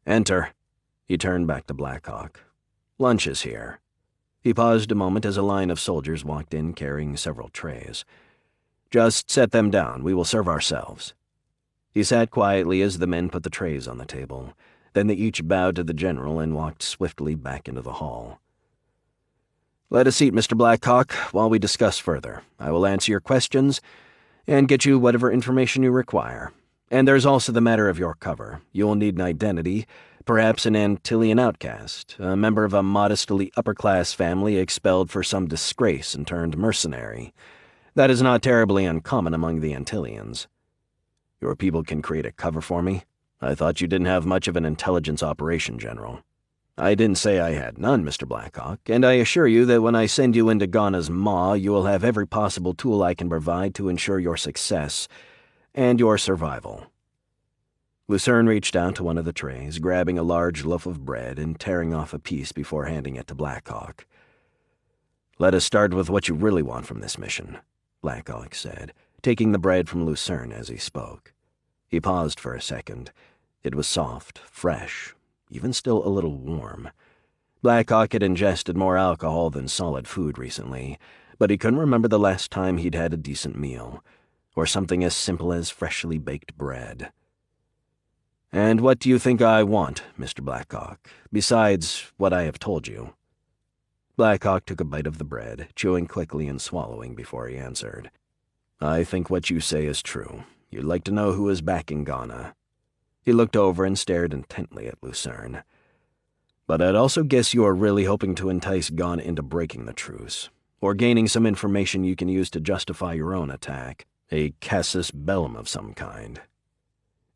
Speaker 2: "Enter." He turned back to Blackhawk. "Lunch is here." He paused a moment as a line of soldiers walked in carrying several trays. "Just set them down. We will serve ourselves." He sat quietly as the men put the trays on the table. Then they each bowed to the general and walked swiftly back into the hall. "Let us eat, Mr. Blackhawk, while we discuss further. I will answer your questions and get you whatever information you require. And there's also the matter of your cover. You'll need an identity, perhaps an Antillean outcast, a member of a modestly upper-class family expelled for some disgrace and turned mercenary. That is not terribly uncommon among the Antillians. Your people can create a cover for me? I thought you didn't have much of an intelligence operation, General." "I didn't say I had none, Mr. Blackhawk, and I assure you that when I send you into Ghana's maw, you will have every possible tool I can provide to ensure your success and your survival." Lucern reached out to one of the trays, grabbing a large loaf of bread and tearing off a piece before handing it to Blackhawk. "Let us start with what you really want from this mission," Blackhawk said, taking the bread from Lucern as he spoke. He paused for a second. It was soft, fresh, even still a little warm. Blackhawk had ingested more alcohol than solid food recently, but he couldn't remember the last time he'd had a decent meal, or something as simple as freshly baked bread. "And what do you think I want, Mr. Blackhawk, besides what I have told you?" Blackhawk took a bite of the bread, chewing quickly and swallowing before he answered. "I think what you say is true. You'd like to know who is backing Ghana." He looked over and stared intently at Lucern. "But I'd also guess you are really hoping to entice Ghana into breaking the truce, or gaining some information you can use to justify your own attack, a casus bellum of some kind."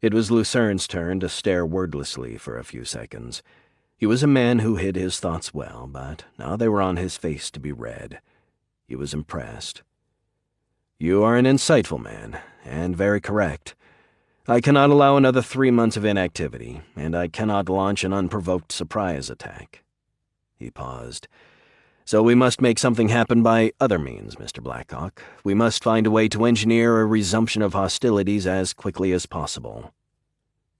Speaker 2: It was Lucern's turn to stare wordlessly for a few seconds. He was a man who hid his thoughts well, but now they were on his face to be read. He was impressed. "You are an insightful man, and very correct. I cannot allow another 3 months of inactivity, and I cannot launch an unprovoked surprise attack." He paused. "So we must make something happen by other means, Mr. Blackhawk. We must find a way to engineer a resumption of hostilities as quickly as possible."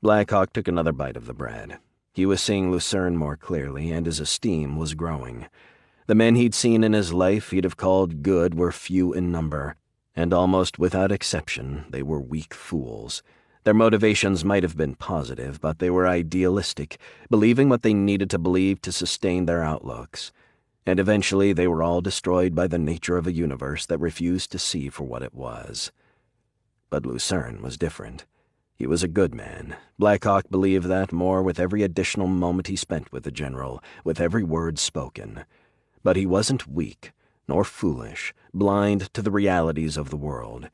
Speaker 2: Blackhawk took another bite of the bread. He was seeing Lucern more clearly, and his esteem was growing. The men he'd seen in his life he'd have called good were few in number, and almost without exception they were weak fools. Their motivations might have been positive, but they were idealistic, believing what they needed to believe to sustain their outlooks. And eventually they were all destroyed by the nature of a universe that refused to see for what it was. But Lucern was different. He was a good man. Blackhawk believed that more with every additional moment he spent with the general, with every word spoken. But he wasn't weak, nor foolish, blind to the realities of the world.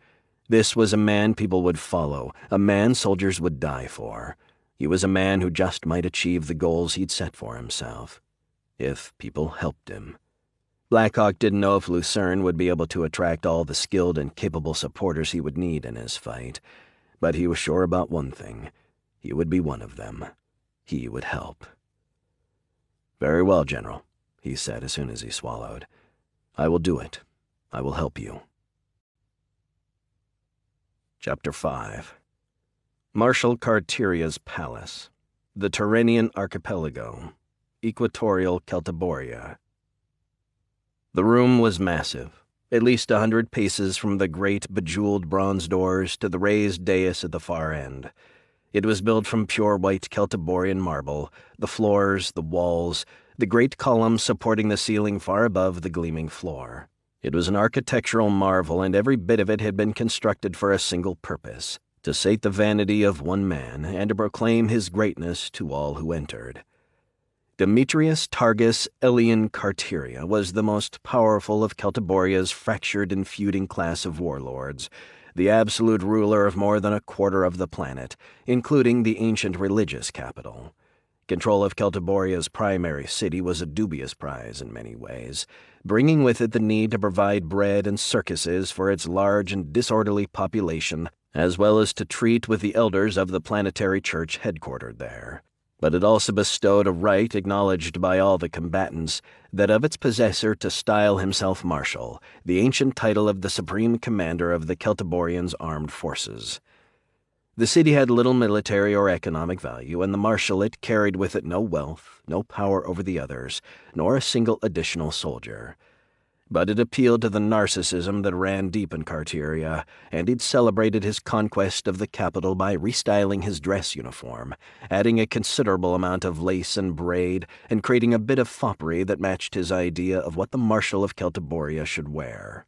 Speaker 2: This was a man people would follow, a man soldiers would die for. He was a man who just might achieve the goals he'd set for himself, if people helped him. Blackhawk didn't know if Lucern would be able to attract all the skilled and capable supporters he would need in his fight, but he was sure about one thing. He would be one of them. He would help. "Very well, General," he said as soon as he swallowed. "I will do it. I will help you." Chapter 5. Marshal Carteria's Palace, the Tyrrhenian Archipelago, Equatorial Celtiboria. The room was massive, at least 100 paces from the great bejeweled bronze doors to the raised dais at the far end. It was built from pure white Celtiborian marble, the floors, the walls, the great columns supporting the ceiling far above the gleaming floor. It was an architectural marvel, and every bit of it had been constructed for a single purpose, to sate the vanity of one man and to proclaim his greatness to all who entered. Demetrius Targus Elian Carteria was the most powerful of Celtiboria's fractured and feuding class of warlords, the absolute ruler of more than a quarter of the planet, including the ancient religious capital. Control of Celtiboria's primary city was a dubious prize in many ways, bringing with it the need to provide bread and circuses for its large and disorderly population, as well as to treat with the elders of the planetary church headquartered there. But it also bestowed a right acknowledged by all the combatants, that of its possessor to style himself marshal, the ancient title of the supreme commander of the Celtiborians' armed forces. The city had little military or economic value, and the marshalate carried with it no wealth, no power over the others, nor a single additional soldier. But it appealed to the narcissism that ran deep in Carteria, and he'd celebrated his conquest of the capital by restyling his dress uniform, adding a considerable amount of lace and braid, and creating a bit of foppery that matched his idea of what the Marshal of Celtiboria should wear.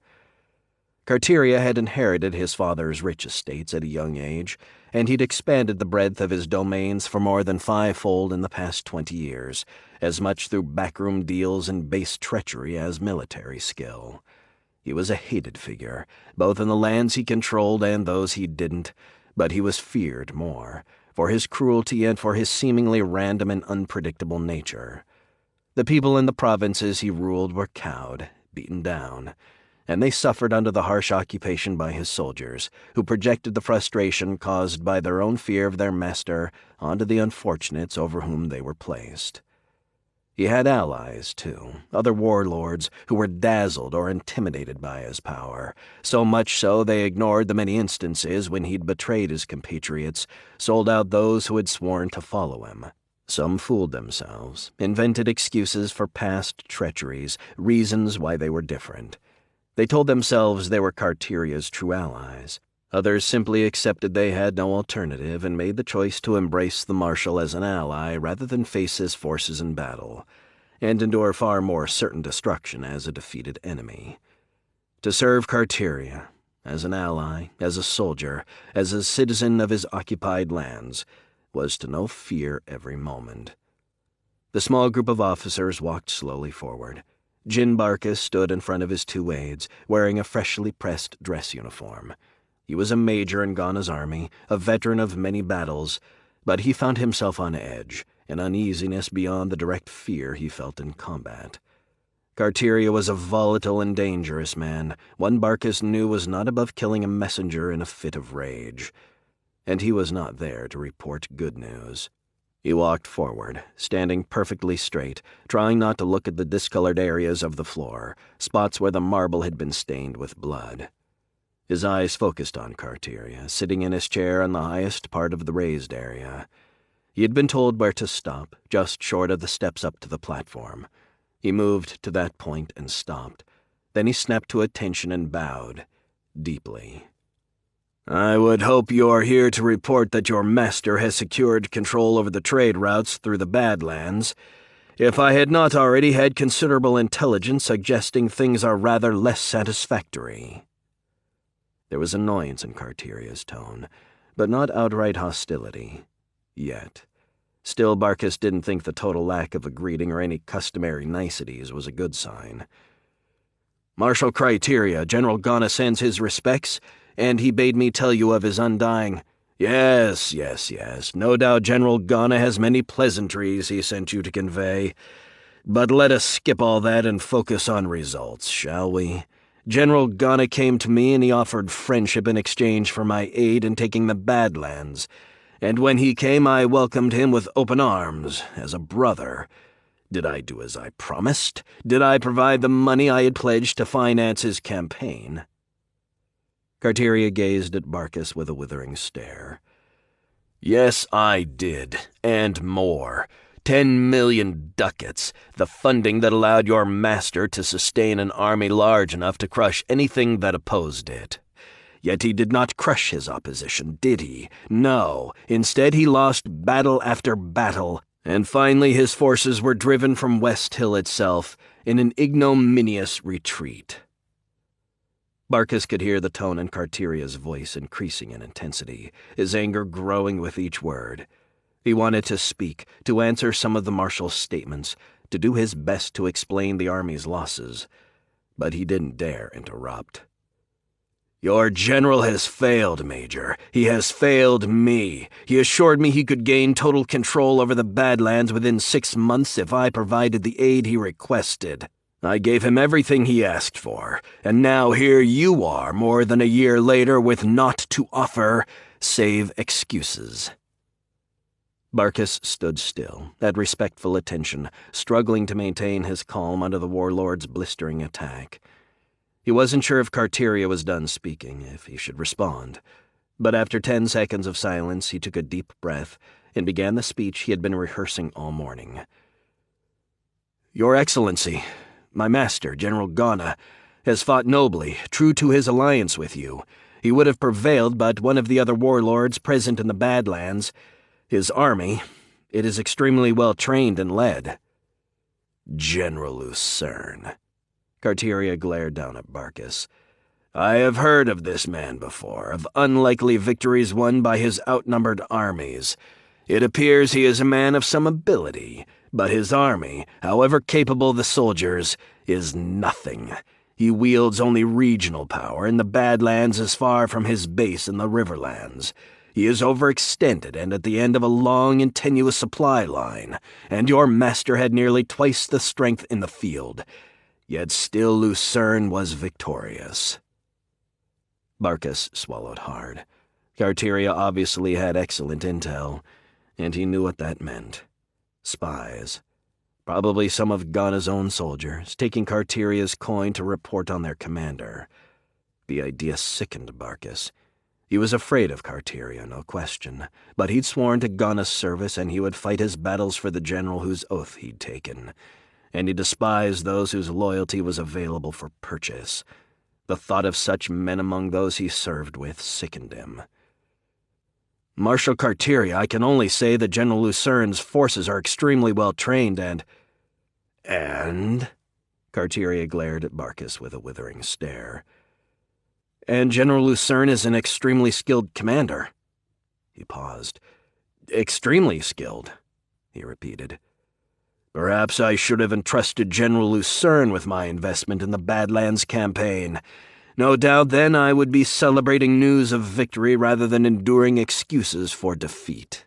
Speaker 2: Carteria had inherited his father's rich estates at a young age, and he'd expanded the breadth of his domains for more than fivefold in the past 20 years, as much through backroom deals and base treachery as military skill. He was a hated figure, both in the lands he controlled and those he didn't, but he was feared more, for his cruelty and for his seemingly random and unpredictable nature. The people in the provinces he ruled were cowed, beaten down, and they suffered under the harsh occupation by his soldiers, who projected the frustration caused by their own fear of their master onto the unfortunates over whom they were placed. He had allies, too, other warlords who were dazzled or intimidated by his power, so much so they ignored the many instances when he'd betrayed his compatriots, sold out those who had sworn to follow him. Some fooled themselves, invented excuses for past treacheries, reasons why they were different. They told themselves they were Carteria's true allies. Others simply accepted they had no alternative and made the choice to embrace the Marshal as an ally rather than face his forces in battle, and endure far more certain destruction as a defeated enemy. To serve Carteria, as an ally, as a soldier, as a citizen of his occupied lands, was to know fear every moment. The small group of officers walked slowly forward. Jin Barkas stood in front of his two aides, wearing a freshly pressed dress uniform. He was a major in Ghana's army, a veteran of many battles, but he found himself on edge, an uneasiness beyond the direct fear he felt in combat. Carteria was a volatile and dangerous man, one Barkas knew was not above killing a messenger in a fit of rage. And he was not there to report good news. He walked forward, standing perfectly straight, trying not to look at the discolored areas of the floor, spots where the marble had been stained with blood. His eyes focused on Carteria, sitting in his chair on the highest part of the raised area. He had been told where to stop, just short of the steps up to the platform. He moved to that point and stopped. Then he snapped to attention and bowed, deeply. "I would hope you are here to report that your master has secured control over the trade routes through the Badlands, if I had not already had considerable intelligence suggesting things are rather less satisfactory." There was annoyance in Carteria's tone, but not outright hostility. Yet. Still, Barkas didn't think the total lack of a greeting or any customary niceties was a good sign. "Marshal Carteria, General Ghana sends his respects, and he bade me tell you of his undying—" Yes. No doubt General Ghana has many pleasantries he sent you to convey. But let us skip all that and focus on results, shall we? General Ghana came to me and he offered friendship in exchange for my aid in taking the Badlands. And when he came, I welcomed him with open arms, as a brother. Did I do as I promised? Did I provide the money I had pledged to finance his campaign?" Carteria gazed at Barkas with a withering stare. "Yes, I did, and more. 10 million ducats, the funding that allowed your master to sustain an army large enough to crush anything that opposed it. Yet he did not crush his opposition, did he? No. Instead, he lost battle after battle, and finally his forces were driven from West Hill itself in an ignominious retreat." Barkas could hear the tone in Carteria's voice increasing in intensity, his anger growing with each word. He wanted to speak, to answer some of the Marshal's statements, to do his best to explain the army's losses, but he didn't dare interrupt. "Your general has failed, Major. He has failed me. He assured me he could gain total control over the Badlands within 6 months if I provided the aid he requested. I gave him everything he asked for, and now here you are more than a year later with naught to offer save excuses." Barkas stood still, at respectful attention, struggling to maintain his calm under the warlord's blistering attack. He wasn't sure if Carteria was done speaking, if he should respond, but after 10 seconds of silence he took a deep breath and began the speech he had been rehearsing all morning. "Your Excellency, my master, General Ghana, has fought nobly, true to his alliance with you. He would have prevailed, but one of the other warlords present in the Badlands, his army, it is extremely well trained and led." "General Lucern." Carteria glared down at Barkas. "I have heard of this man before, of unlikely victories won by his outnumbered armies. It appears he is a man of some ability, but his army, however capable the soldiers, is nothing. He wields only regional power, and the Badlands is far from his base in the Riverlands. He is overextended and at the end of a long and tenuous supply line, and your master had nearly twice the strength in the field. Yet still Lucern was victorious." Barkas swallowed hard. Carteria obviously had excellent intel, and he knew what that meant. Spies. Probably some of Ghana's own soldiers, taking Carteria's coin to report on their commander. The idea sickened Barkis. He was afraid of Carteria, no question, but he'd sworn to Ghana's service and he would fight his battles for the general whose oath he'd taken. And he despised those whose loyalty was available for purchase. The thought of such men among those he served with sickened him. Marshal Carteria, I can only say that General Lucern's forces are extremely well trained and... And? Carteria glared at Barkis with a withering stare. And General Lucern is an extremely skilled commander. He paused. Extremely skilled, he repeated. Perhaps I should have entrusted General Lucern with my investment in the Badlands campaign. No doubt then I would be celebrating news of victory rather than enduring excuses for defeat.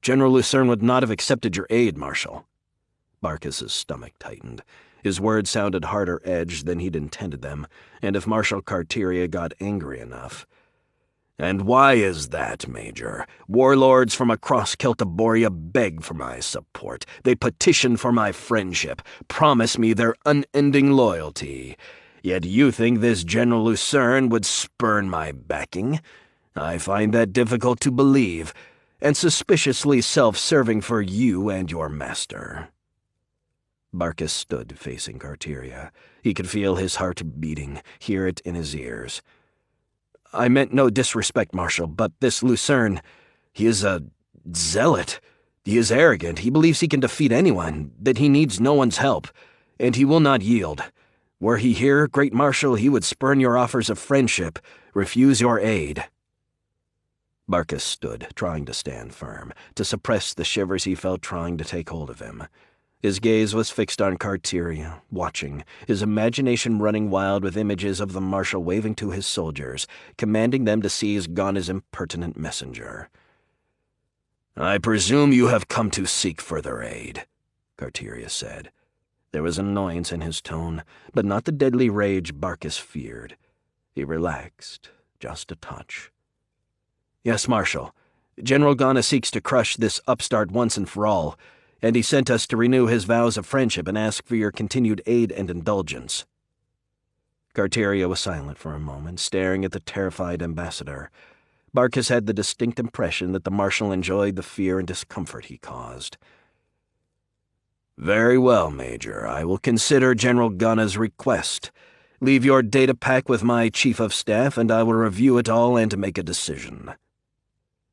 Speaker 2: General Lucern would not have accepted your aid, Marshal. Barkis's stomach tightened. His words sounded harder edged than he'd intended them, and if Marshal Carteria got angry enough. And why is that, Major? Warlords from across Celtiboria beg for my support. They petition for my friendship, promise me their unending loyalty. Yet you think this General Lucern would spurn my backing? I find that difficult to believe, and suspiciously self-serving for you and your master. Barkis stood facing Carteria. He could feel his heart beating, hear it in his ears. I meant no disrespect, Marshal, but this Lucern, he is a zealot. He is arrogant. He believes he can defeat anyone, that he needs no one's help, and he will not yield. Were he here, Great Marshal, he would spurn your offers of friendship, refuse your aid. Barkis stood, trying to stand firm, to suppress the shivers he felt trying to take hold of him. His gaze was fixed on Carteria, watching, his imagination running wild with images of the Marshal waving to his soldiers, commanding them to seize Ghana's impertinent messenger. I presume you have come to seek further aid, Carteria said. There was annoyance in his tone, but not the deadly rage Barkis feared. He relaxed, just a touch. Yes, Marshal. General Ghana seeks to crush this upstart once and for all, and he sent us to renew his vows of friendship and ask for your continued aid and indulgence. Carteria was silent for a moment, staring at the terrified ambassador. Barkis had the distinct impression that the Marshal enjoyed the fear and discomfort he caused. Very well, Major. I will consider General Ghana's request. Leave your data pack with my Chief of Staff, and I will review it all and make a decision.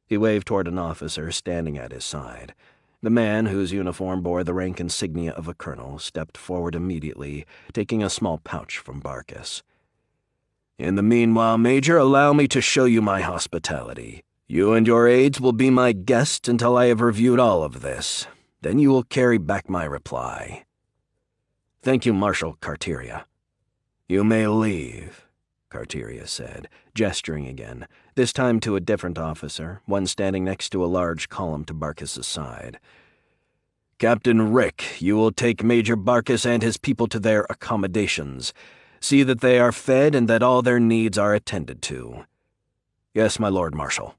Speaker 2: He waved toward an officer standing at his side. The man, whose uniform bore the rank insignia of a colonel, stepped forward immediately, taking a small pouch from Barkis. In the meanwhile, Major, allow me to show you my hospitality. You and your aides will be my guests until I have reviewed all of this. Then you will carry back my reply. Thank you, Marshal Carteria. You may leave, Carteria said, gesturing again, this time to a different officer, one standing next to a large column to Barkis's side. Captain Rick, you will take Major Barkis and his people to their accommodations. See that they are fed and that all their needs are attended to. Yes, my Lord Marshal.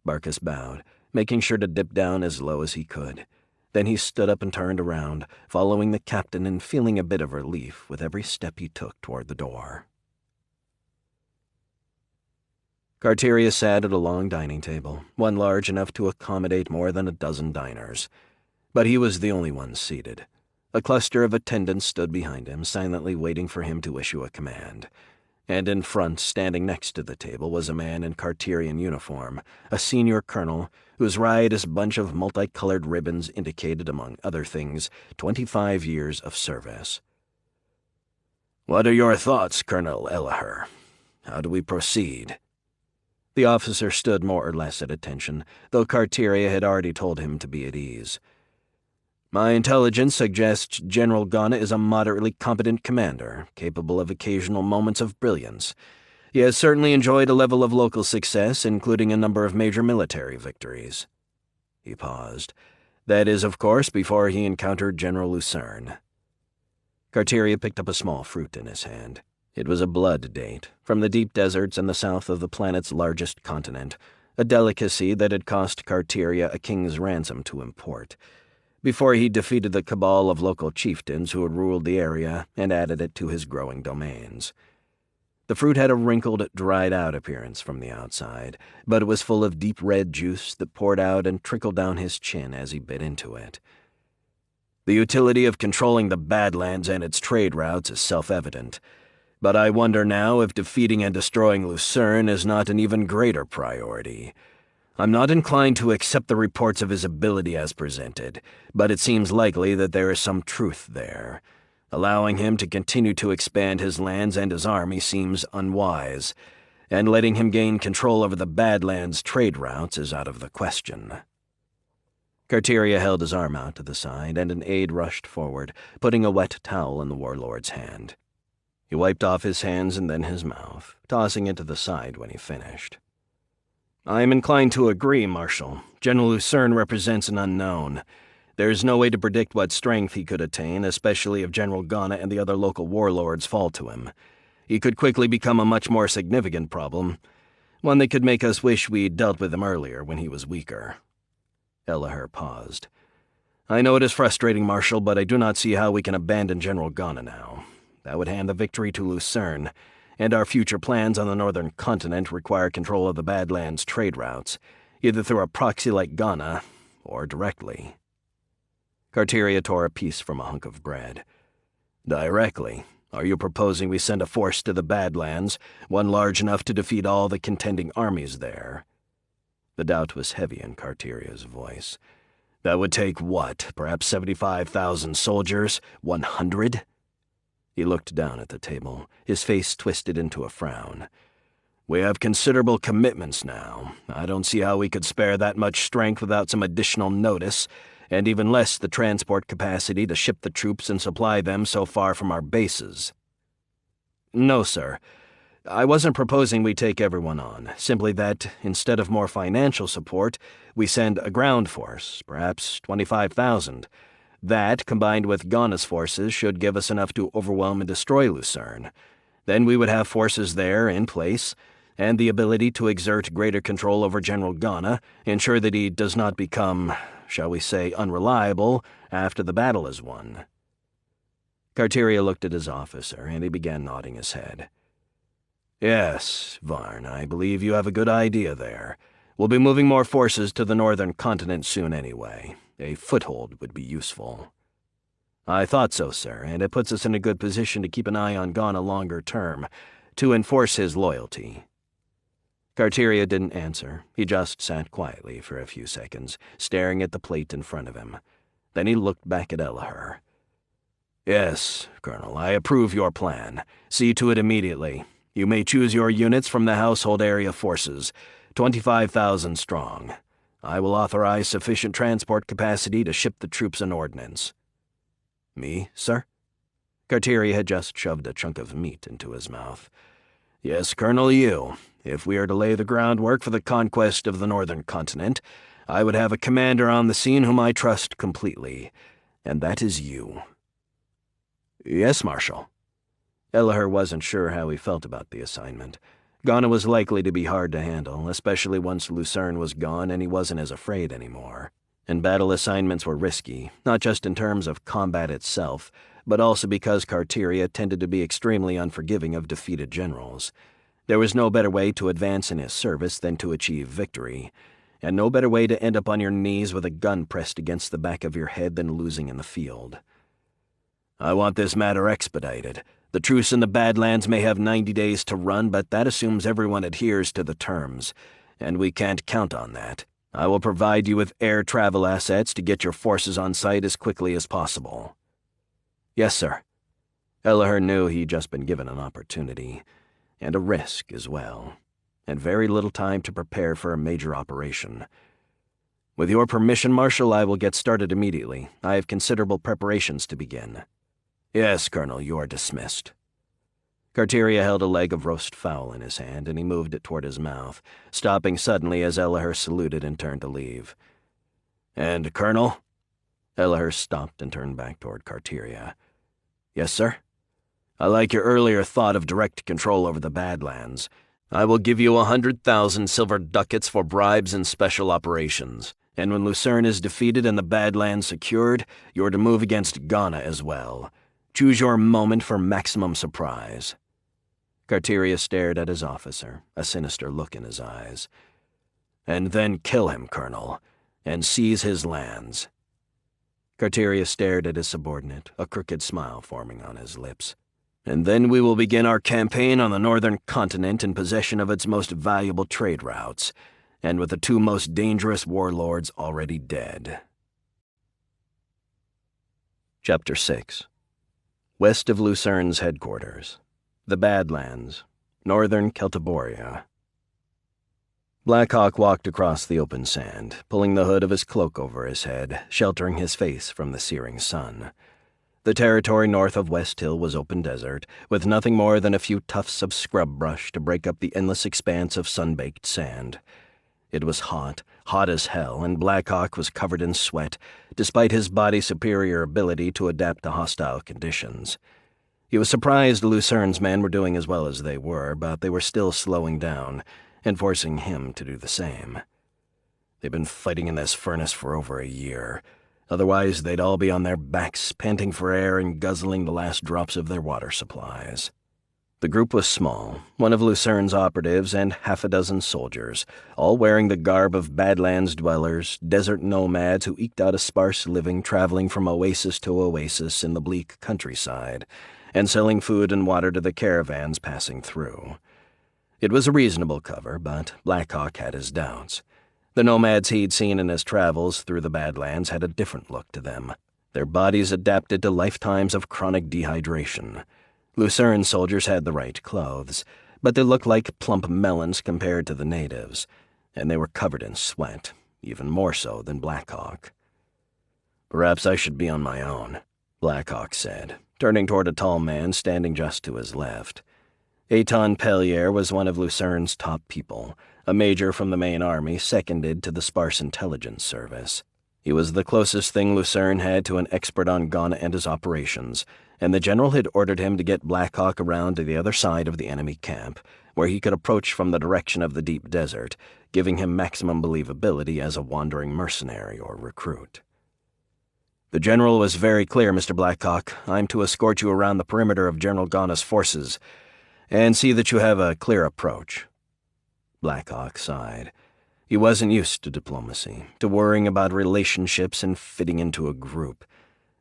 Speaker 2: Barkis bowed, making sure to dip down as low as he could. Then he stood up and turned around, following the captain and feeling a bit of relief with every step he took toward the door. Carteria sat at a long dining table, one large enough to accommodate more than a dozen diners. But he was the only one seated. A cluster of attendants stood behind him, silently waiting for him to issue a command. And in front, standing next to the table, was a man in Carterian uniform, a senior colonel, whose riotous bunch of multicolored ribbons indicated, among other things, 25 years of service. What are your thoughts, Colonel Elaher? How do we proceed? The officer stood more or less at attention, though Carteria had already told him to be at ease. My intelligence suggests General Ghana is a moderately competent commander, capable of occasional moments of brilliance. He has certainly enjoyed a level of local success, including a number of major military victories. He paused. That is, of course, before he encountered General Lucern. Carteria picked up a small fruit in his hand. It was a blood date, from the deep deserts in the south of the planet's largest continent, a delicacy that had cost Carteria a king's ransom to import. before he defeated the cabal of local chieftains who had ruled the area and added it to his growing domains. The fruit had a wrinkled, dried-out appearance from the outside, but it was full of deep red juice that poured out and trickled down his chin as he bit into it. The utility of controlling the Badlands and its trade routes is self-evident, but I wonder now if defeating and destroying Lucern is not an even greater priority. I'm not inclined to accept the reports of his ability as presented, but it seems likely that there is some truth there. Allowing him to continue to expand his lands and his army seems unwise, and letting him gain control over the Badlands' trade routes is out of the question. Carteria held his arm out to the side, and an aide rushed forward, putting a wet towel in the warlord's hand. He wiped off his hands and then his mouth, tossing it to the side when he finished. I am inclined to agree, Marshal. General Lucern represents an unknown. There is no way to predict what strength he could attain, especially if General Ghana and the other local warlords fall to him. He could quickly become a much more significant problem, one that could make us wish we'd dealt with him earlier when he was weaker. Elahir paused. I know it is frustrating, Marshal, but I do not see how we can abandon General Ghana now. That would hand the victory to Lucern, and our future plans on the northern continent require control of the Badlands trade routes, either through a proxy like Ghana or directly. Carteria tore a piece from a hunk of bread. Directly? Are you proposing we send a force to the Badlands, one large enough to defeat all the contending armies there? The doubt was heavy in Carteria's voice. That would take what, perhaps 75,000 soldiers? 100? He looked down at the table, his face twisted into a frown. We have considerable commitments now. I don't see how we could spare that much strength without some additional notice, and even less the transport capacity to ship the troops and supply them so far from our bases. No, sir. I wasn't proposing we take everyone on, simply that, instead of more financial support, we send a ground force, perhaps 25,000. That, combined with Ghana's forces, should give us enough to overwhelm and destroy Lucern. Then we would have forces there, in place, and the ability to exert greater control over General Ghana, ensure that he does not become, shall we say, unreliable after the battle is won. Carteria looked at his officer, and he began nodding his head. Yes, Varn, I believe you have a good idea there. We'll be moving more forces to the northern continent soon anyway. A foothold would be useful. I thought so, sir, and it puts us in a good position to keep an eye on Ghana longer term, to enforce his loyalty. Carteria didn't answer. He just sat quietly for a few seconds, staring at the plate in front of him. Then he looked back at Elahir. Yes, Colonel, I approve your plan. See to it immediately. You may choose your units from the household area forces, 25,000 strong. I will authorize sufficient transport capacity to ship the troops and ordnance. Me, sir? Carteria had just shoved a chunk of meat into his mouth. Yes, Colonel, you. If we are to lay the groundwork for the conquest of the northern continent, I would have a commander on the scene whom I trust completely, and that is you. Yes, Marshal. Elahir wasn't sure how he felt about the assignment. Ghana was likely to be hard to handle, especially once Lucern was gone and he wasn't as afraid anymore. And battle assignments were risky, not just in terms of combat itself, but also because Carteria tended to be extremely unforgiving of defeated generals. There was no better way to advance in his service than to achieve victory, and no better way to end up on your knees with a gun pressed against the back of your head than losing in the field. I want this matter expedited. The truce in the Badlands may have 90 days to run, but that assumes everyone adheres to the terms, and we can't count on that. I will provide you with air travel assets to get your forces on site as quickly as possible. Yes, sir. Elahir knew he'd just been given an opportunity, and a risk as well, and very little time to prepare for a major operation. With your permission, Marshal, I will get started immediately. I have considerable preparations to begin. Yes, Colonel, you are dismissed. Carteria held a leg of roast fowl in his hand, and he moved it toward his mouth, stopping suddenly as Elahir saluted and turned to leave. And, Colonel? Elahir stopped and turned back toward Carteria. Yes, sir? I like your earlier thought of direct control over the Badlands. I will give you 100,000 silver ducats for bribes and special operations. And when Lucern is defeated and the badlands secured, you're to move against Ghana as well. Choose your moment for maximum surprise." Carteria stared at his officer, a sinister look in his eyes. "And then kill him, Colonel, and seize his lands." Carteria stared at his subordinate, a crooked smile forming on his lips. "And then we will begin our campaign on the northern continent in possession of its most valuable trade routes, and with the two most dangerous warlords already dead." Chapter 6. West of Lucern's headquarters. The Badlands. Northern Celtiboria. Blackhawk walked across the open sand, pulling the hood of his cloak over his head, sheltering his face from the searing sun. The territory north of West Hill was open desert, with nothing more than a few tufts of scrub brush to break up the endless expanse of sun-baked sand. It was hot, hot as hell, and Blackhawk was covered in sweat, despite his body's superior ability to adapt to hostile conditions. He was surprised Lucern's men were doing as well as they were, but they were still slowing down, and forcing him to do the same. They'd been fighting in this furnace for over a year. Otherwise, they'd all be on their backs, panting for air and guzzling the last drops of their water supplies. The group was small, one of Lucern's operatives and half a dozen soldiers, all wearing the garb of badlands dwellers, desert nomads who eked out a sparse living traveling from oasis to oasis in the bleak countryside, and selling food and water to the caravans passing through. It was a reasonable cover, but Blackhawk had his doubts. The nomads he'd seen in his travels through the Badlands had a different look to them. Their bodies adapted to lifetimes of chronic dehydration. Lucerne soldiers had the right clothes, but they looked like plump melons compared to the natives, and they were covered in sweat, even more so than Blackhawk. "Perhaps I should be on my own," Blackhawk said, turning toward a tall man standing just to his left. Eitan Pellier was one of Lucern's top people, a major from the main army seconded to the sparse intelligence service. He was the closest thing Lucerne had to an expert on Ghana and his operations, and the general had ordered him to get Blackhawk around to the other side of the enemy camp, where he could approach from the direction of the deep desert, giving him maximum believability as a wandering mercenary or recruit. "The general was very clear, Mr. Blackhawk. I'm to escort you around the perimeter of General Ghana's forces, and see that you have a clear approach." Blackhawk sighed. He wasn't used to diplomacy, to worrying about relationships and fitting into a group.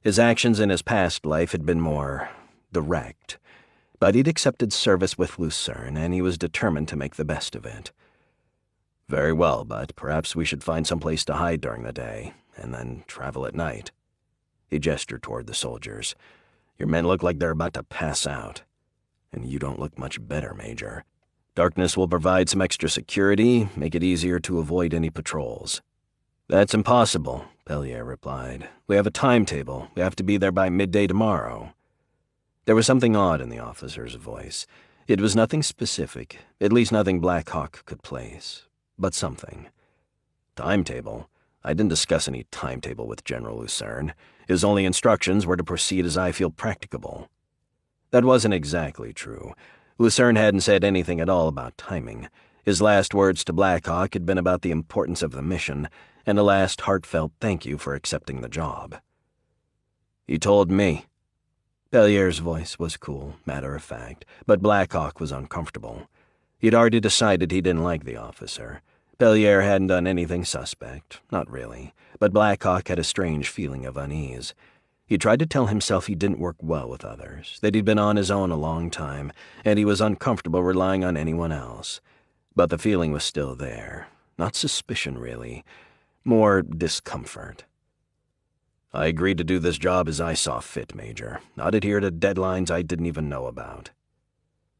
Speaker 2: His actions in his past life had been more direct, but he'd accepted service with Lucerne, and he was determined to make the best of it. "Very well, but perhaps we should find some place to hide during the day, and then travel at night." He gestured toward the soldiers. "Your men look like they're about to pass out. And you don't look much better, Major. Darkness will provide some extra security, make it easier to avoid any patrols." "That's impossible," Pellier replied. "We have a timetable. We have to be there by midday tomorrow." There was something odd in the officer's voice. It was nothing specific, at least nothing Blackhawk could place, but something. "Timetable? I didn't discuss any timetable with General Lucerne. His only instructions were to proceed as I feel practicable." That wasn't exactly true. Lucerne hadn't said anything at all about timing. His last words to Blackhawk had been about the importance of the mission, and a last heartfelt thank you for accepting the job. "He told me." Pellier's voice was cool, matter-of-fact, but Blackhawk was uncomfortable. He'd already decided he didn't like the officer. Pellier hadn't done anything suspect, not really, but Blackhawk had a strange feeling of unease. He tried to tell himself he didn't work well with others, that he'd been on his own a long time, and he was uncomfortable relying on anyone else. But the feeling was still there. Not suspicion, really. More discomfort. "I agreed to do this job as I saw fit, Major, not adhere to deadlines I didn't even know about."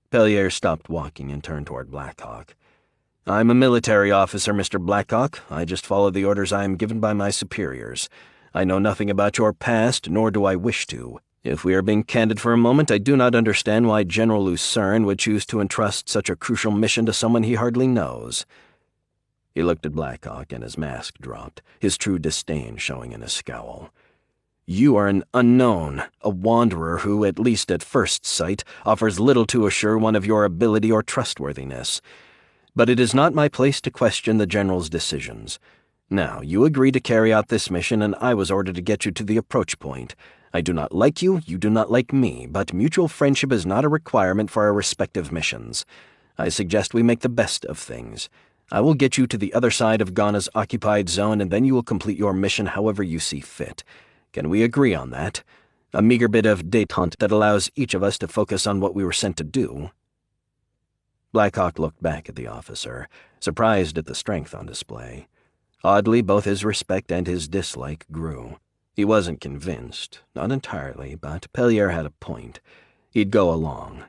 Speaker 2: Pellier stopped walking and turned toward Blackhawk. "I'm a military officer, Mr. Blackhawk. I just follow the orders I am given by my superiors. I know nothing about your past, nor do I wish to. If we are being candid for a moment, I do not understand why General Lucerne would choose to entrust such a crucial mission to someone he hardly knows." He looked at Blackhawk, and his mask dropped, his true disdain showing in his scowl. "You are an unknown, a wanderer who, at least at first sight, offers little to assure one of your ability or trustworthiness. But it is not my place to question the General's decisions. Now, you agreed to carry out this mission, and I was ordered to get you to the approach point. I do not like you, you do not like me, but mutual friendship is not a requirement for our respective missions. I suggest we make the best of things. I will get you to the other side of Ghana's occupied zone, and then you will complete your mission however you see fit. Can we agree on that? A meager bit of détente that allows each of us to focus on what we were sent to do." Blackhawk looked back at the officer, surprised at the strength on display. Oddly, both his respect and his dislike grew. He wasn't convinced, not entirely, but Pellier had a point. He'd go along.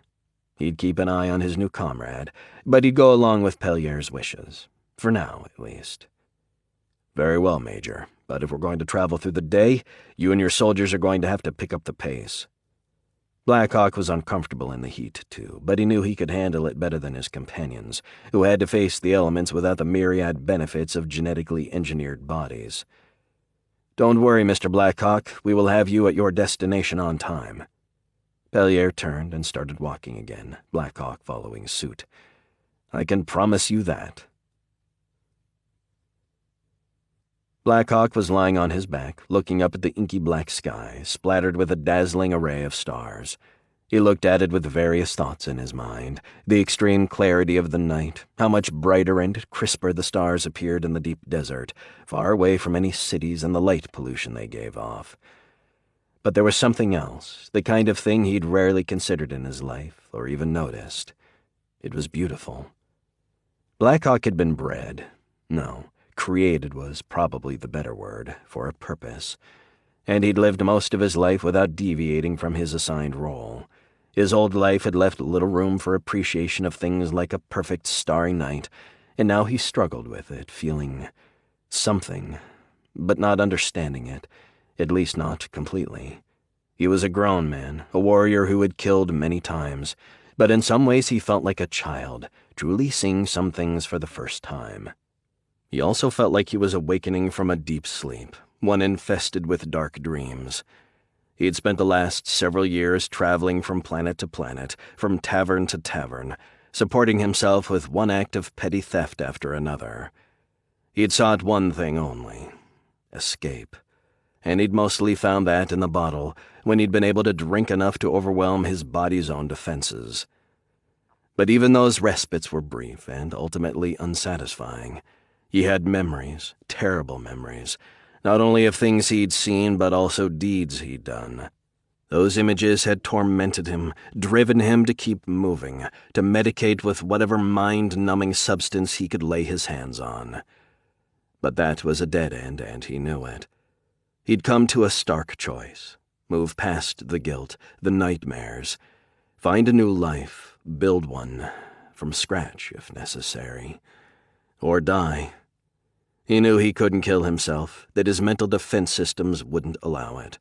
Speaker 2: He'd keep an eye on his new comrade, but he'd go along with Pellier's wishes. For now, at least. "Very well, Major, but if we're going to travel through the day, you and your soldiers are going to have to pick up the pace." Blackhawk was uncomfortable in the heat, too, but he knew he could handle it better than his companions, who had to face the elements without the myriad benefits of genetically engineered bodies. "Don't worry, Mr. Blackhawk, we will have you at your destination on time." Pellier turned and started walking again, Blackhawk following suit. "I can promise you that." Blackhawk was lying on his back, looking up at the inky black sky, splattered with a dazzling array of stars. He looked at it with various thoughts in his mind, the extreme clarity of the night, how much brighter and crisper the stars appeared in the deep desert, far away from any cities and the light pollution they gave off. But there was something else, the kind of thing he'd rarely considered in his life, or even noticed. It was beautiful. Blackhawk had been bred. No. Created was probably the better word, for a purpose, and he'd lived most of his life without deviating from his assigned role. His old life had left little room for appreciation of things like a perfect starry night, and now he struggled with it, feeling something, but not understanding it, at least not completely. He was a grown man, a warrior who had killed many times, but in some ways he felt like a child, truly seeing some things for the first time. He also felt like he was awakening from a deep sleep, one infested with dark dreams. He had spent the last several years traveling from planet to planet, from tavern to tavern, supporting himself with one act of petty theft after another. He had sought one thing only: escape. And he'd mostly found that in the bottle, when he'd been able to drink enough to overwhelm his body's own defenses. But even those respites were brief and ultimately unsatisfying. He had memories, terrible memories, not only of things he'd seen, but also deeds he'd done. Those images had tormented him, driven him to keep moving, to medicate with whatever mind-numbing substance he could lay his hands on. But that was a dead end, and he knew it. He'd come to a stark choice: move past the guilt, the nightmares, find a new life, build one, from scratch if necessary, or die. He knew he couldn't kill himself, that his mental defense systems wouldn't allow it.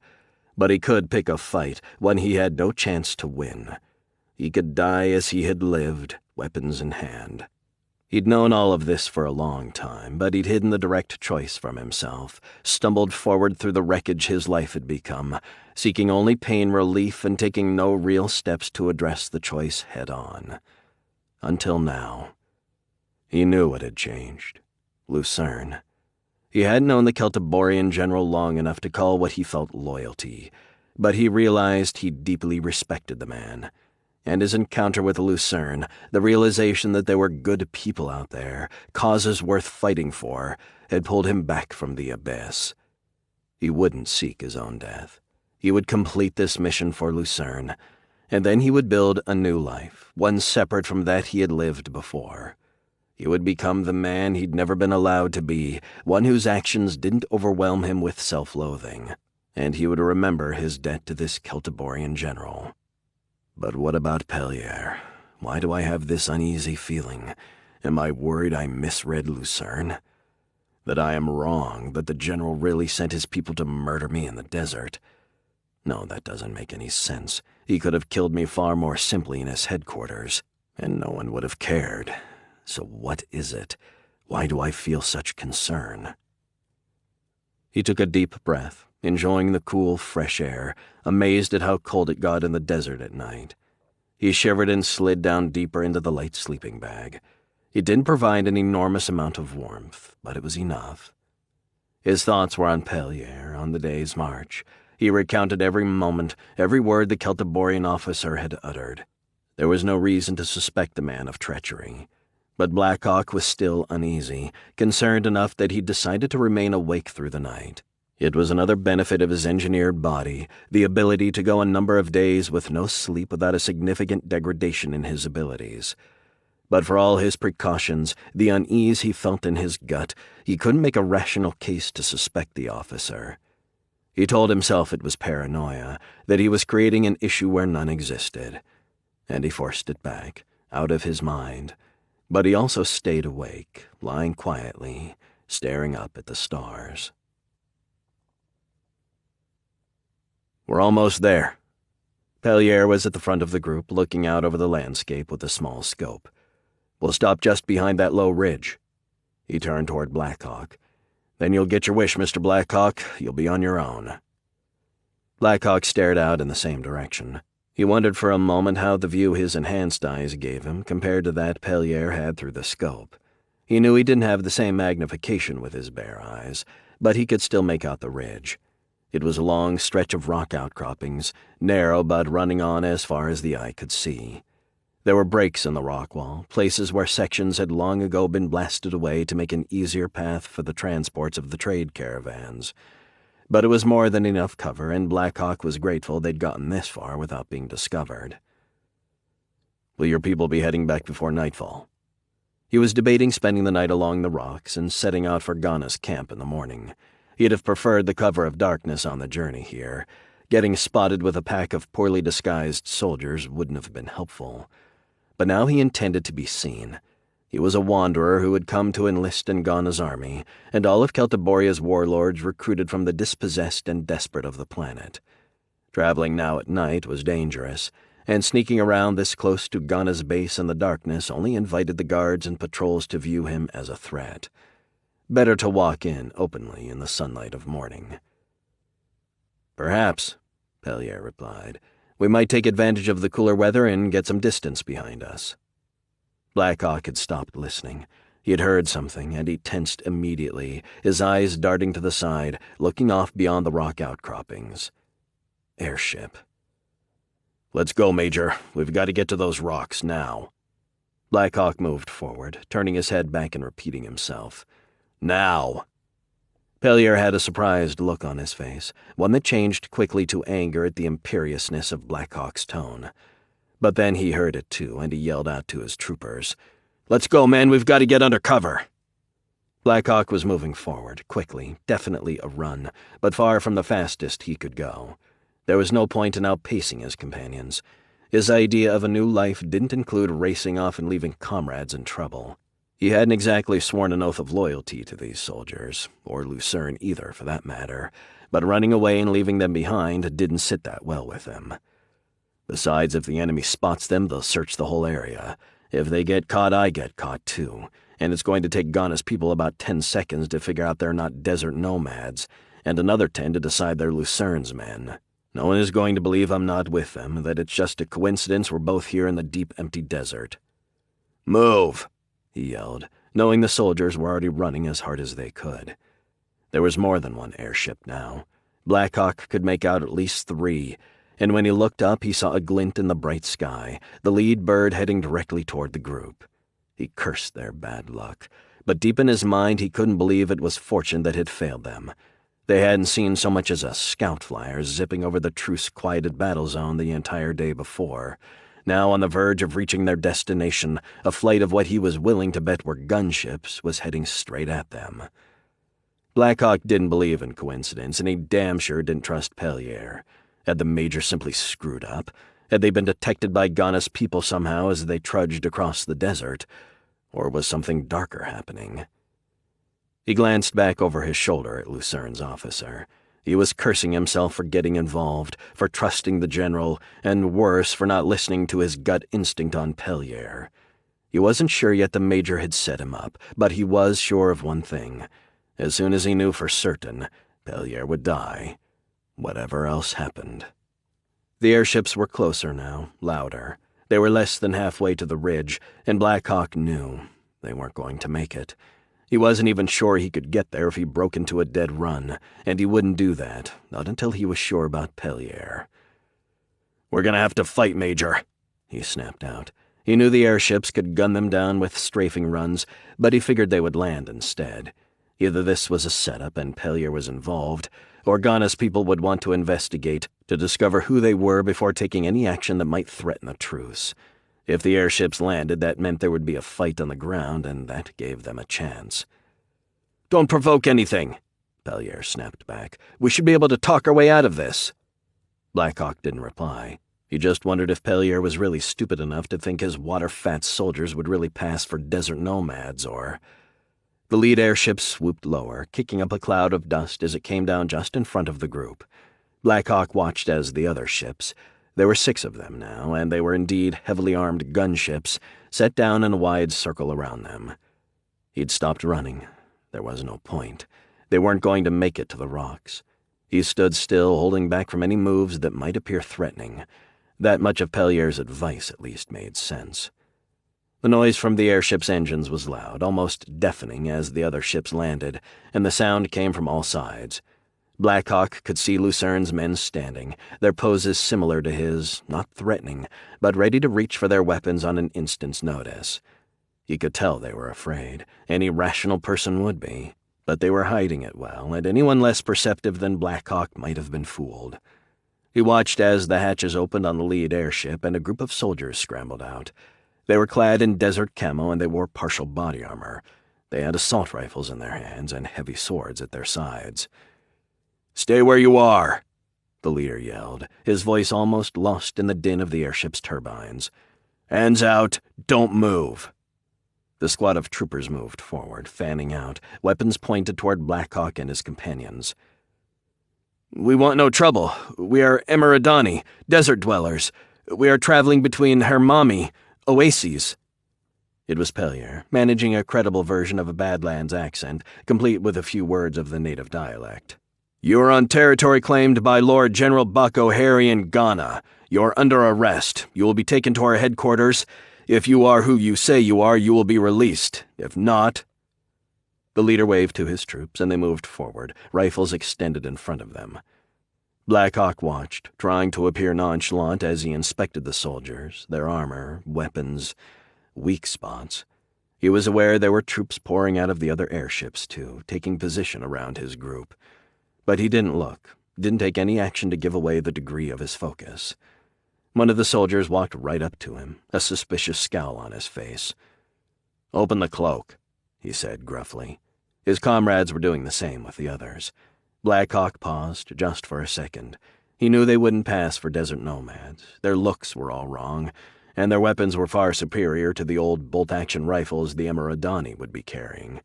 Speaker 2: But he could pick a fight, one he had no chance to win. He could die as he had lived, weapons in hand. He'd known all of this for a long time, but he'd hidden the direct choice from himself, stumbled forward through the wreckage his life had become, seeking only pain relief and taking no real steps to address the choice head-on. Until now. He knew what had changed. Lucern. He hadn't known the Celtiborian general long enough to call what he felt loyalty, but he realized he deeply respected the man. And his encounter with Lucern, the realization that there were good people out there, causes worth fighting for, had pulled him back from the abyss. He wouldn't seek his own death. He would complete this mission for Lucern, and then he would build a new life, one separate from that he had lived before. He would become the man he'd never been allowed to be, one whose actions didn't overwhelm him with self-loathing, and he would remember his debt to this Celtiborian general. But what about Pellier? Why do I have this uneasy feeling? Am I worried I misread Lucern? That I am wrong, that the general really sent his people to murder me in the desert? No, that doesn't make any sense. He could have killed me far more simply in his headquarters, and no one would have cared. So what is it? Why do I feel such concern? He took a deep breath, enjoying the cool, fresh air, amazed at how cold it got in the desert at night. He shivered and slid down deeper into the light sleeping bag. It didn't provide an enormous amount of warmth, but it was enough. His thoughts were on Pellier, on the day's march. He recounted every moment, every word the Celtiborian officer had uttered. There was no reason to suspect the man of treachery. But Blackhawk was still uneasy, concerned enough that he decided to remain awake through the night. It was another benefit of his engineered body, the ability to go a number of days with no sleep without a significant degradation in his abilities. But for all his precautions, the unease he felt in his gut, he couldn't make a rational case to suspect the officer. He told himself it was paranoia, that he was creating an issue where none existed. And he forced it back, out of his mind. But he also stayed awake, lying quietly, staring up at the stars. "We're almost there." Pellier was at the front of the group, looking out over the landscape with a small scope. "We'll stop just behind that low ridge." He turned toward Blackhawk. "Then you'll get your wish, Mr. Blackhawk. You'll be on your own." Blackhawk stared out in the same direction. He wondered for a moment how the view his enhanced eyes gave him compared to that Pellier had through the scope. He knew he didn't have the same magnification with his bare eyes, but he could still make out the ridge. It was a long stretch of rock outcroppings, narrow but running on as far as the eye could see. There were breaks in the rock wall, places where sections had long ago been blasted away to make an easier path for the transports of the trade caravans. But it was more than enough cover, and Blackhawk was grateful they'd gotten this far without being discovered. "Will your people be heading back before nightfall?" He was debating spending the night along the rocks and setting out for Ghana's camp in the morning. He'd have preferred the cover of darkness on the journey here. Getting spotted with a pack of poorly disguised soldiers wouldn't have been helpful. But now he intended to be seen. He was a wanderer who had come to enlist in Ghana's army, and all of Celtiboria's warlords recruited from the dispossessed and desperate of the planet. Traveling now at night was dangerous, and sneaking around this close to Ghana's base in the darkness only invited the guards and patrols to view him as a threat. Better to walk in openly in the sunlight of morning. "Perhaps," Pellier replied. "We might take advantage of the cooler weather and get some distance behind us." Blackhawk had stopped listening. He had heard something, and he tensed immediately, his eyes darting to the side, looking off beyond the rock outcroppings. Airship. "Let's go, Major. We've got to get to those rocks now." Blackhawk moved forward, turning his head back and repeating himself. "Now!" Pellier had a surprised look on his face, one that changed quickly to anger at the imperiousness of Blackhawk's tone. But then he heard it too, and he yelled out to his troopers, "Let's go, men, we've got to get under cover." Blackhawk was moving forward, quickly, definitely a run, but far from the fastest he could go. There was no point in outpacing his companions. His idea of a new life didn't include racing off and leaving comrades in trouble. He hadn't exactly sworn an oath of loyalty to these soldiers, or Lucern either, for that matter, but running away and leaving them behind didn't sit that well with him. Besides, if the enemy spots them, they'll search the whole area. If they get caught, I get caught too, and it's going to take Ghana's people about 10 seconds to figure out they're not desert nomads, and another 10 to decide they're Lucern's men. No one is going to believe I'm not with them, that it's just a coincidence we're both here in the deep, empty desert. "Move!" he yelled, knowing the soldiers were already running as hard as they could. There was more than one airship now. Blackhawk could make out at least 3, and when he looked up, he saw a glint in the bright sky, the lead bird heading directly toward the group. He cursed their bad luck, but deep in his mind he couldn't believe it was fortune that had failed them. They hadn't seen so much as a scout flyer zipping over the truce-quieted battle zone the entire day before. Now on the verge of reaching their destination, a flight of what he was willing to bet were gunships was heading straight at them. Blackhawk didn't believe in coincidence, and he damn sure didn't trust Pellier. Had the Major simply screwed up? Had they been detected by Ghana's people somehow as they trudged across the desert? Or was something darker happening? He glanced back over his shoulder at Lucern's officer. He was cursing himself for getting involved, for trusting the general, and worse, for not listening to his gut instinct on Pellier. He wasn't sure yet the Major had set him up, but he was sure of one thing. As soon as he knew for certain, Pellier would die. Whatever else happened. The airships were closer now, louder. They were less than halfway to the ridge, and Blackhawk knew they weren't going to make it. He wasn't even sure he could get there if he broke into a dead run, and he wouldn't do that, not until he was sure about Pellier.
Speaker 1: "We're gonna have to fight, Major," he snapped out.
Speaker 2: He knew the airships could gun them down with strafing runs, but he figured they would land instead. Either this was a setup and Pellier was involved, or Ghana's people would want to investigate to discover who they were before taking any action that might threaten the truce. If the airships landed, that meant there would be a fight on the ground, and that gave them a chance.
Speaker 1: "Don't provoke anything," Pellier snapped back. "We should be able to talk our way out of this."
Speaker 2: Blackhawk didn't reply. He just wondered if Pellier was really stupid enough to think his water-fat soldiers would really pass for desert nomads, or... The lead airship swooped lower, kicking up a cloud of dust as it came down just in front of the group. Blackhawk watched as the other ships— there were 6 of them now, and they were indeed heavily armed gunships, set down in a wide circle around them. He'd stopped running. There was no point. They weren't going to make it to the rocks. He stood still, holding back from any moves that might appear threatening. That much of Pellier's advice at least made sense. The noise from the airship's engines was loud, almost deafening as the other ships landed, and the sound came from all sides. Blackhawk could see Lucern's men standing, their poses similar to his, not threatening, but ready to reach for their weapons on an instant's notice. He could tell they were afraid. Any rational person would be. But they were hiding it well, and anyone less perceptive than Blackhawk might have been fooled. He watched as the hatches opened on the lead airship and a group of soldiers scrambled out. They were clad in desert camo and they wore partial body armor. They had assault rifles in their hands and heavy swords at their sides.
Speaker 1: "Stay where you are,"
Speaker 2: the leader yelled, his voice almost lost in the din of the airship's turbines.
Speaker 1: "Hands out, don't move."
Speaker 2: The squad of troopers moved forward, fanning out, weapons pointed toward Blackhawk and his companions.
Speaker 1: "We want no trouble. We are Emiradani, desert dwellers. We are traveling between Hermami, oases."
Speaker 2: It was Pellier, managing a credible version of a Badlands accent, complete with a few words of the native dialect.
Speaker 1: "You are on territory claimed by Lord General Bako Harry in Ghana. You're under arrest. You will be taken to our headquarters. If you are who you say you are, you will be released. If not—"
Speaker 2: The leader waved to his troops, and they moved forward, rifles extended in front of them. Blackhawk watched, trying to appear nonchalant as he inspected the soldiers, their armor, weapons, weak spots. He was aware there were troops pouring out of the other airships, too, taking position around his group. But he didn't look, didn't take any action to give away the degree of his focus. One of the soldiers walked right up to him, a suspicious scowl on his face.
Speaker 1: "Open the cloak,"
Speaker 2: he said gruffly. His comrades were doing the same with the others. Blackhawk paused just for a second. He knew they wouldn't pass for desert nomads. Their looks were all wrong, and their weapons were far superior to the old bolt-action rifles the Emiradani would be carrying.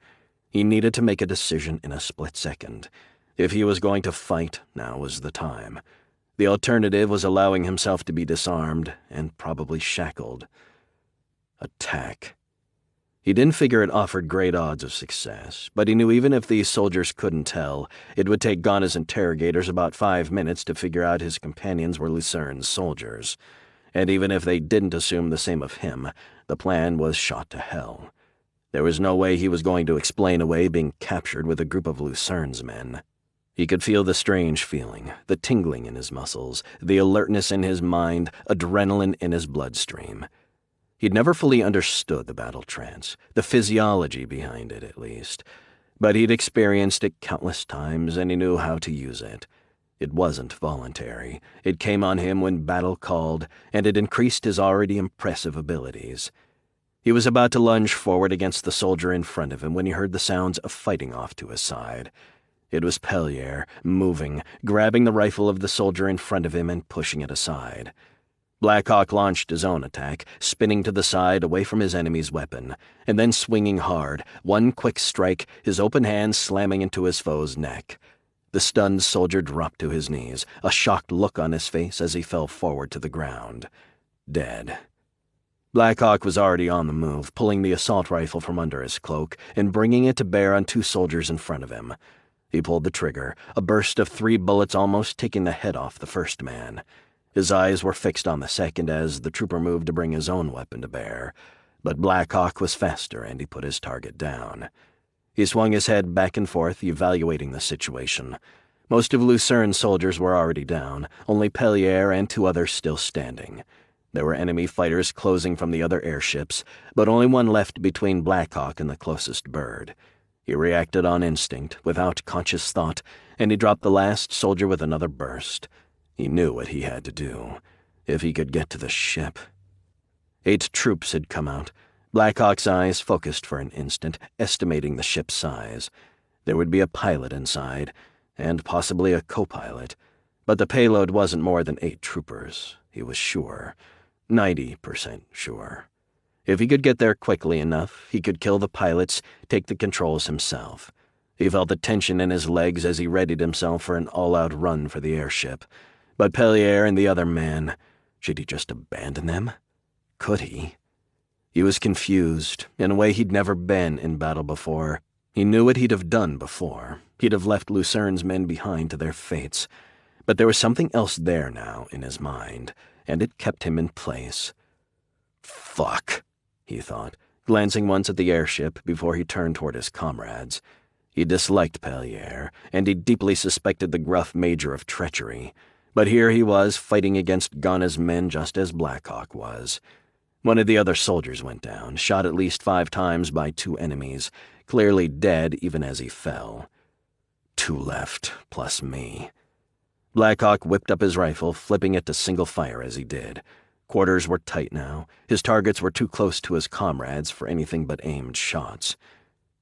Speaker 2: He needed to make a decision in a split second. If he was going to fight, now was the time. The alternative was allowing himself to be disarmed and probably shackled. Attack. He didn't figure it offered great odds of success, but he knew even if these soldiers couldn't tell, it would take Ghana's interrogators about 5 minutes to figure out his companions were Lucern's soldiers. And even if they didn't assume the same of him, the plan was shot to hell. There was no way he was going to explain away being captured with a group of Lucern's men. He could feel the strange feeling, the tingling in his muscles, the alertness in his mind, adrenaline in his bloodstream. He'd never fully understood the battle trance, the physiology behind it at least, but he'd experienced it countless times and he knew how to use it. It wasn't voluntary. It came on him when battle called, and it increased his already impressive abilities. He was about to lunge forward against the soldier in front of him when he heard the sounds of fighting off to his side. It was Pellier, moving, grabbing the rifle of the soldier in front of him and pushing it aside. Blackhawk launched his own attack, spinning to the side away from his enemy's weapon, and then swinging hard, one quick strike, his open hand slamming into his foe's neck. The stunned soldier dropped to his knees, a shocked look on his face as he fell forward to the ground. Dead. Blackhawk was already on the move, pulling the assault rifle from under his cloak and bringing it to bear on 2 soldiers in front of him. He pulled the trigger, a burst of 3 bullets almost taking the head off the first man. His eyes were fixed on the second as the trooper moved to bring his own weapon to bear, but Blackhawk was faster and he put his target down. He swung his head back and forth, evaluating the situation. Most of Lucern's soldiers were already down, only Pellier and 2 others still standing. There were enemy fighters closing from the other airships, but only one left between Blackhawk and the closest bird. He reacted on instinct, without conscious thought, and he dropped the last soldier with another burst. He knew what he had to do. If he could get to the ship. 8 troops had come out. Blackhawk's eyes focused for an instant, estimating the ship's size. There would be a pilot inside, and possibly a co-pilot, but the payload wasn't more than 8 troopers, he was sure. 90% sure. If he could get there quickly enough, he could kill the pilots, take the controls himself. He felt the tension in his legs as he readied himself for an all-out run for the airship. But Pellier and the other man, should he just abandon them? Could he? He was confused, in a way he'd never been in battle before. He knew what he'd have done before. He'd have left Lucern's men behind to their fates. But there was something else there now in his mind, and it kept him in place. Fuck, he thought, glancing once at the airship before he turned toward his comrades. He disliked Pellier, and he deeply suspected the gruff major of treachery. But here he was, fighting against Ghana's men just as Blackhawk was. One of the other soldiers went down, shot at least 5 times by 2 enemies, clearly dead even as he fell. 2 left, plus me. Blackhawk whipped up his rifle, flipping it to single fire as he did. Quarters were tight now. His targets were too close to his comrades for anything but aimed shots.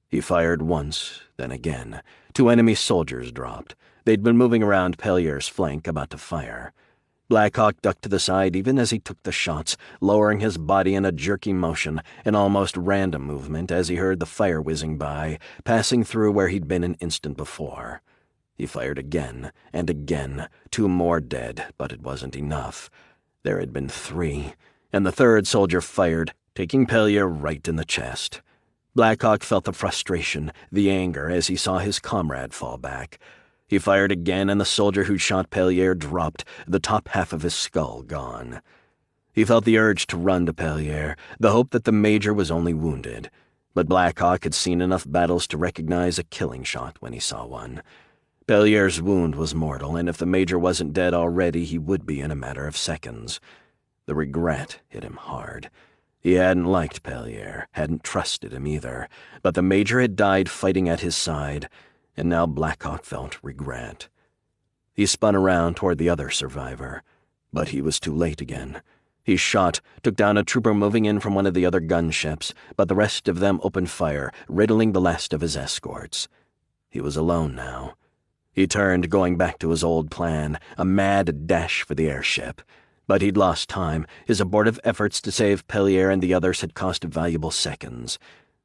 Speaker 2: He fired once, then again. 2 enemy soldiers dropped. They'd been moving around Pellier's flank, about to fire. Blackhawk ducked to the side even as he took the shots, lowering his body in a jerky motion, an almost random movement as he heard the fire whizzing by, passing through where he'd been an instant before. He fired again, and again, 2 more dead, but it wasn't enough. There had been 3, and the 3rd soldier fired, taking Pellier right in the chest. Blackhawk felt the frustration, the anger, as he saw his comrade fall back. He fired again, and the soldier who'd shot Pellier dropped, the top half of his skull gone. He felt the urge to run to Pellier, the hope that the major was only wounded. But Blackhawk had seen enough battles to recognize a killing shot when he saw one. Pellier's wound was mortal, and if the major wasn't dead already, he would be in a matter of seconds. The regret hit him hard. He hadn't liked Pellier, hadn't trusted him either, but the major had died fighting at his side, and now Blackhawk felt regret. He spun around toward the other survivor, but he was too late again. He shot, took down a trooper moving in from one of the other gunships, but the rest of them opened fire, riddling the last of his escorts. He was alone now. He turned, going back to his old plan, a mad dash for the airship. But he'd lost time. His abortive efforts to save Pellier and the others had cost valuable seconds.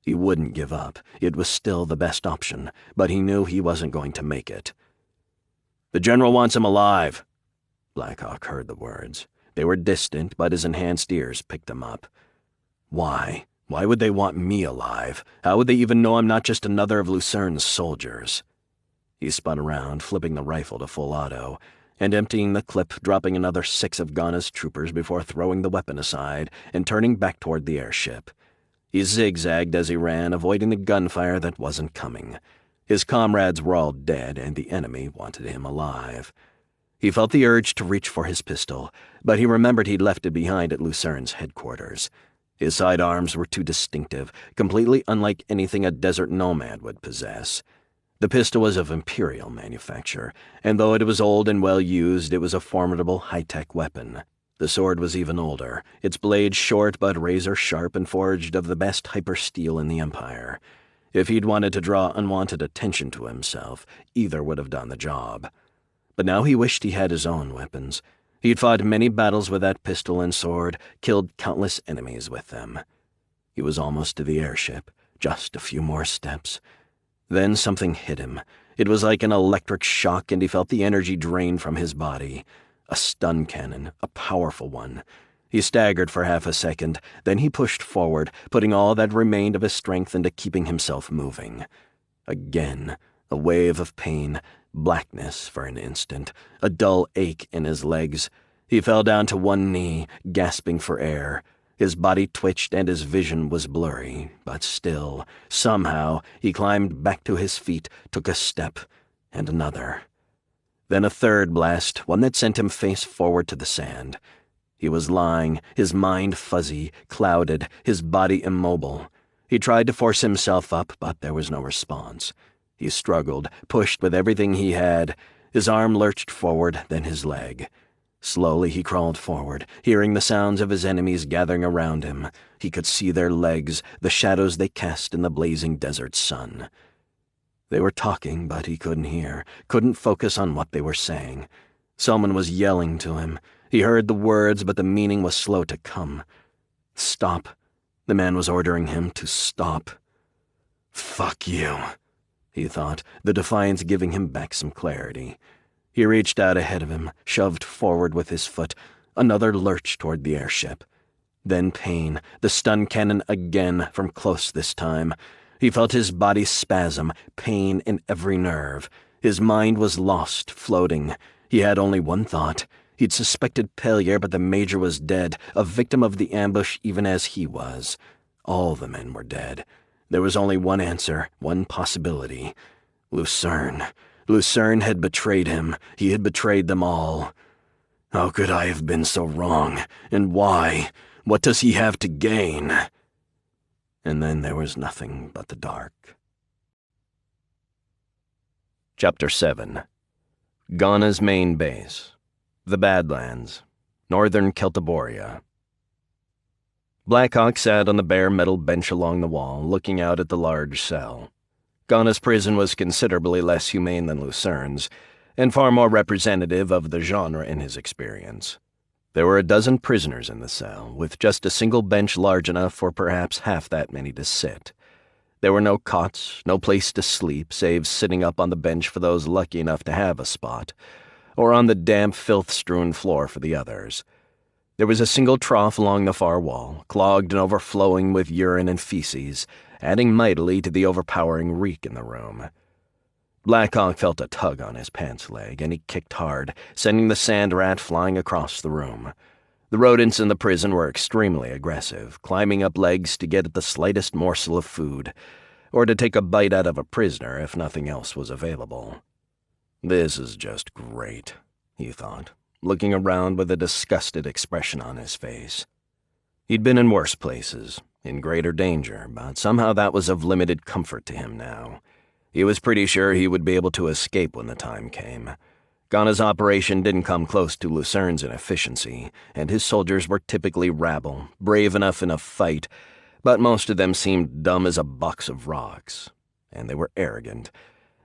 Speaker 2: He wouldn't give up. It was still the best option, but he knew he wasn't going to make it. "The general wants him alive." Blackhawk heard the words. They were distant, but his enhanced ears picked them up. Why? Why would they want me alive? How would they even know I'm not just another of Lucern's soldiers? He spun around, flipping the rifle to full auto, and emptying the clip, dropping another 6 of Ghana's troopers before throwing the weapon aside and turning back toward the airship. He zigzagged as he ran, avoiding the gunfire that wasn't coming. His comrades were all dead, and the enemy wanted him alive. He felt the urge to reach for his pistol, but he remembered he'd left it behind at Lucern's headquarters. His sidearms were too distinctive, completely unlike anything a desert nomad would possess. The pistol was of Imperial manufacture, and though it was old and well used, it was a formidable high-tech weapon. The sword was even older, its blade short but razor-sharp and forged of the best hypersteel in the Empire. If he'd wanted to draw unwanted attention to himself, either would have done the job. But now he wished he had his own weapons. He'd fought many battles with that pistol and sword, killed countless enemies with them. He was almost to the airship, just a few more steps. Then something hit him. It was like an electric shock, and he felt the energy drain from his body. A stun cannon, a powerful one. He staggered for half a second, then he pushed forward, putting all that remained of his strength into keeping himself moving. Again, a wave of pain, blackness for an instant, a dull ache in his legs. He fell down to one knee, gasping for air. His body twitched and his vision was blurry, but still, somehow, he climbed back to his feet, took a step, and another. Then a third blast, one that sent him face forward to the sand. He was lying, his mind fuzzy, clouded, his body immobile. He tried to force himself up, but there was no response. He struggled, pushed with everything he had. His arm lurched forward, then his leg. Slowly he crawled forward, hearing the sounds of his enemies gathering around him. He could see their legs, the shadows they cast in the blazing desert sun. They were talking, but he couldn't hear, couldn't focus on what they were saying. Someone was yelling to him. He heard the words, but the meaning was slow to come. Stop. The man was ordering him to stop. "Fuck you," he thought, the defiance giving him back some clarity. He reached out ahead of him, shoved forward with his foot. Another lurch toward the airship. Then pain, the stun cannon again, from close this time. He felt his body spasm, pain in every nerve. His mind was lost, floating. He had only one thought. He'd suspected failure, but the Major was dead, a victim of the ambush even as he was. All the men were dead. There was only one answer, one possibility. Lucern. Lucern had betrayed him. He had betrayed them all. How could I have been so wrong? And why? What does he have to gain? And then there was nothing but the dark.
Speaker 1: Chapter 7. Ghana's main base. The Badlands. Northern Celtiboria. Blackhawk sat on the bare metal bench along the wall, looking out at the large cell. Ghana's prison was considerably less humane than Lucern's, and far more representative of the genre in his experience. There were a dozen prisoners in the cell, with just a single bench large enough for perhaps half that many to sit. There were no cots, no place to sleep, save sitting up on the bench for those lucky enough to have a spot, or on the damp, filth-strewn floor for the others. There was a single trough along the far wall, clogged and overflowing with urine and feces, adding mightily to the overpowering reek in the room. Blackhawk felt a tug on his pants leg, and he kicked hard, sending the sand rat flying across the room. The rodents in the prison were extremely aggressive, climbing up legs to get at the slightest morsel of food, or to take a bite out of a prisoner if nothing else was available. This is just great, he thought, looking around with a disgusted expression on his face. He'd been in worse places, in greater danger, but somehow that was of limited comfort to him now. He was pretty sure he would be able to escape when the time came. Ghana's operation didn't come close to Lucern's inefficiency, and his soldiers were typically rabble, brave enough in a fight, but most of them seemed dumb as a box of rocks. And they were arrogant.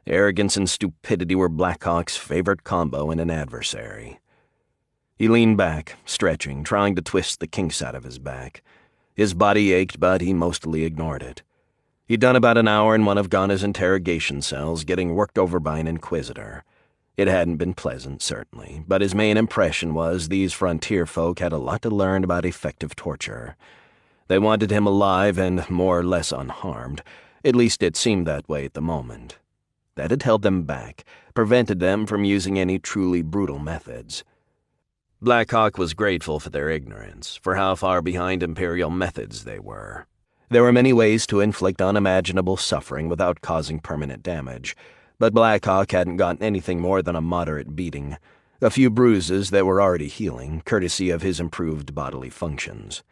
Speaker 1: Arrogance and stupidity were Blackhawk's favorite combo in an adversary. He leaned back, stretching, trying to twist the kinks out of his back. His body ached, but he mostly ignored it. He'd done about an hour in one of Ghana's interrogation cells, getting worked over by an inquisitor. It hadn't been pleasant, certainly, but his main impression was these frontier folk had a lot to learn about effective torture. They wanted him alive and more or less unharmed. At least it seemed that way at the moment. That had held them back, prevented them from using any truly brutal methods. Blackhawk was grateful for their ignorance, for how far behind Imperial methods they were. There were many ways to inflict unimaginable suffering without causing permanent damage, but Blackhawk hadn't gotten anything more than a moderate beating, a few bruises that were already healing, courtesy of his improved bodily functions.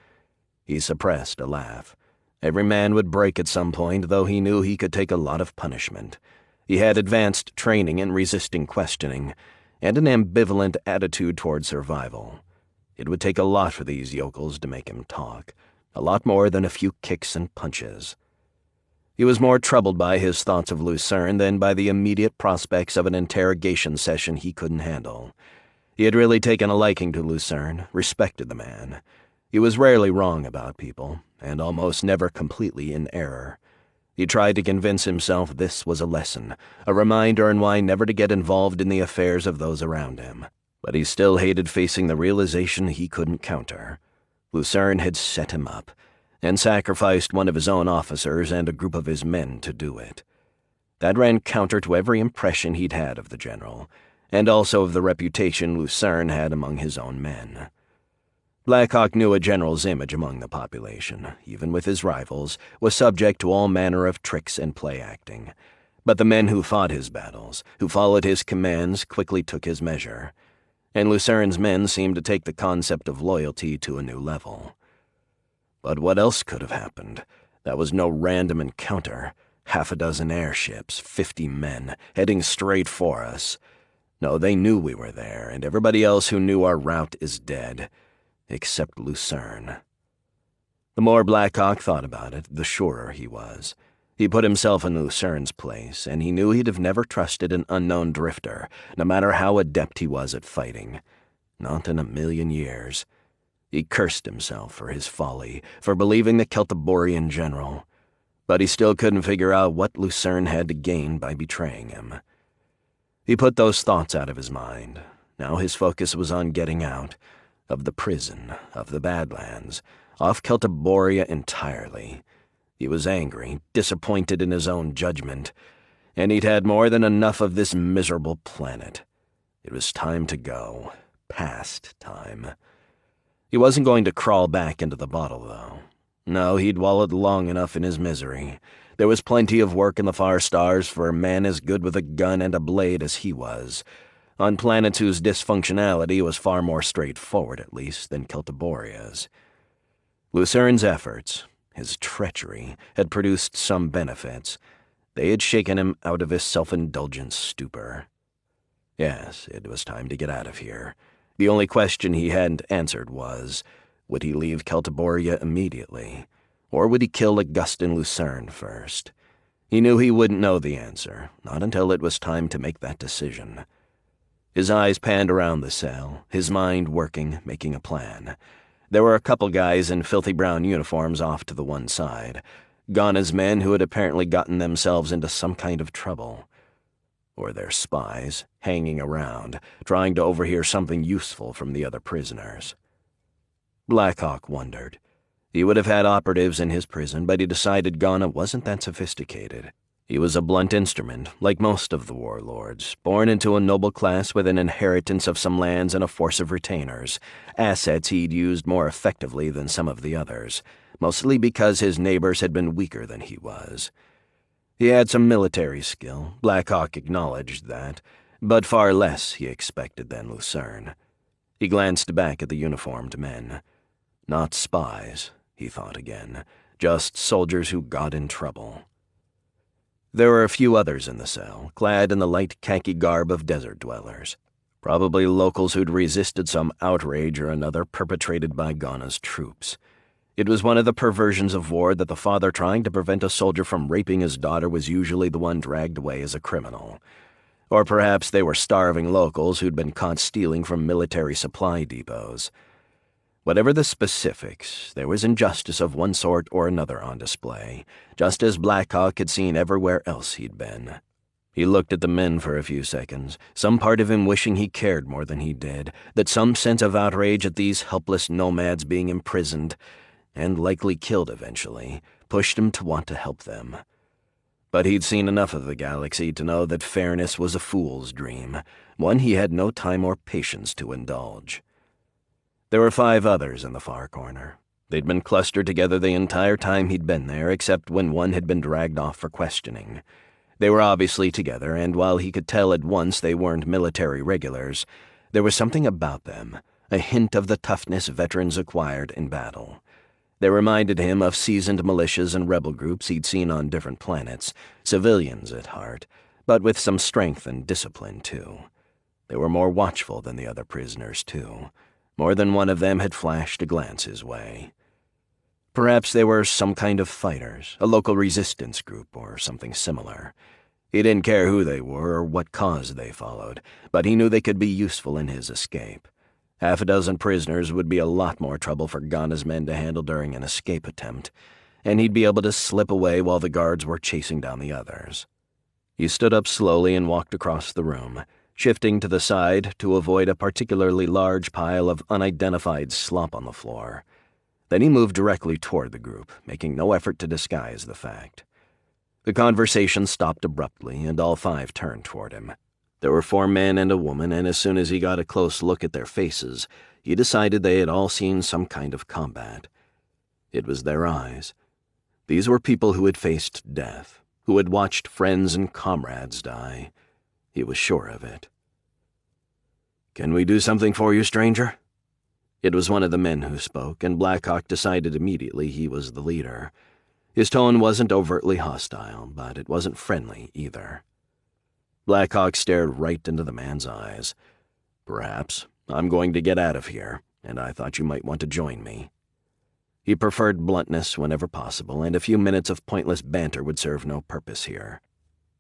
Speaker 1: He suppressed a laugh. Every man would break at some point, though he knew he could take a lot of punishment. He had advanced training in resisting questioning, and an ambivalent attitude toward survival. It would take a lot for these yokels to make him talk, a lot more than a few kicks and punches. He was more troubled by his thoughts of Lucern than by the immediate prospects of an interrogation session he couldn't handle. He had really taken a liking to Lucern, respected the man. He was rarely wrong about people, and almost never completely in error. He tried to convince himself this was a lesson, a reminder on why never to get involved in the affairs of those around him. But he still hated facing the realization he couldn't counter. Lucern had set him up, and sacrificed one of his own officers and a group of his men to do it. That ran counter to every impression he'd had of the general, and also of the reputation Lucern had among his own men.
Speaker 2: Blackhawk knew a general's image among the population, even with his rivals, was subject to all manner of tricks and play-acting. But the men who fought his battles, who followed his commands, quickly took his measure. And Lucern's men seemed to take the concept of loyalty to a new level. But what else could have happened? That was no random encounter. 6 airships, 50 men, heading straight for us. No, they knew we were there, and everybody else who knew our route is dead. Except Lucern. The more Blackhawk thought about it, the surer he was. He put himself in Lucern's place, and he knew he'd have never trusted an unknown drifter, no matter how adept he was at fighting. Not in a million years. He cursed himself for his folly, for believing the Celtiborian general. But he still couldn't figure out what Lucern had to gain by betraying him. He put those thoughts out of his mind. Now his focus was on getting out. Of the prison, of the badlands, off Celtiboria entirely. He was angry, disappointed in his own judgment, and he'd had more than enough of this miserable planet. It was time to go. Past time. He wasn't going to crawl back into the bottle, though. No, he'd wallowed long enough in his misery. There was plenty of work in the far stars for a man as good with a gun and a blade as he was, on planets whose dysfunctionality was far more straightforward, at least, than Celtiboria's. Lucern's efforts, his treachery, had produced some benefits. They had shaken him out of his self-indulgent stupor. Yes, it was time to get out of here. The only question he hadn't answered was, would he leave Celtiboria immediately, or would he kill Augustin Lucern first? He knew he wouldn't know the answer, not until it was time to make that decision. His eyes panned around the cell, his mind working, making a plan. There were a couple guys in filthy brown uniforms off to the one side, Ghana's men who had apparently gotten themselves into some kind of trouble. Or their spies, hanging around, trying to overhear something useful from the other prisoners. Blackhawk wondered. He would have had operatives in his prison, but he decided Ghana wasn't that sophisticated. He was a blunt instrument, like most of the warlords, born into a noble class with an inheritance of some lands and a force of retainers, assets he'd used more effectively than some of the others, mostly because his neighbors had been weaker than he was. He had some military skill, Blackhawk acknowledged that, but far less, he expected, than Lucern. He glanced back at the uniformed men. Not spies, he thought again, just soldiers who got in trouble. There were a few others in the cell, clad in the light khaki garb of desert dwellers, probably locals who'd resisted some outrage or another perpetrated by Ghana's troops. It was one of the perversions of war that the father trying to prevent a soldier from raping his daughter was usually the one dragged away as a criminal. Or perhaps they were starving locals who'd been caught stealing from military supply depots. Whatever the specifics, there was injustice of one sort or another on display, just as Blackhawk had seen everywhere else he'd been. He looked at the men for a few seconds, some part of him wishing he cared more than he did, that some sense of outrage at these helpless nomads being imprisoned, and likely killed eventually, pushed him to want to help them. But he'd seen enough of the galaxy to know that fairness was a fool's dream, one he had no time or patience to indulge. There were 5 others in the far corner. They'd been clustered together the entire time he'd been there, except when one had been dragged off for questioning. They were obviously together, and while he could tell at once they weren't military regulars, there was something about them, a hint of the toughness veterans acquired in battle. They reminded him of seasoned militias and rebel groups he'd seen on different planets, civilians at heart, but with some strength and discipline, too. They were more watchful than the other prisoners, too. More than one of them had flashed a glance his way. Perhaps they were some kind of fighters, a local resistance group, or something similar. He didn't care who they were or what cause they followed, but he knew they could be useful in his escape. 6 prisoners would be a lot more trouble for Ghana's men to handle during an escape attempt, and he'd be able to slip away while the guards were chasing down the others. He stood up slowly and walked across the room, shifting to the side to avoid a particularly large pile of unidentified slop on the floor. Then he moved directly toward the group, making no effort to disguise the fact. The conversation stopped abruptly, and all 5 turned toward him. There were 4 men and a woman, and as soon as he got a close look at their faces, He decided they had all seen some kind of combat. It was their eyes. These were people who had faced death, who had watched friends and comrades die. He was sure of it. "Can we do something for you, stranger?" It was one of the men who spoke, and Blackhawk decided immediately he was the leader. His tone wasn't overtly hostile, but it wasn't friendly either. Blackhawk stared right into the man's eyes. "Perhaps. I'm going to get out of here, and I thought you might want to join me." He preferred bluntness whenever possible, and a few minutes of pointless banter would serve no purpose here.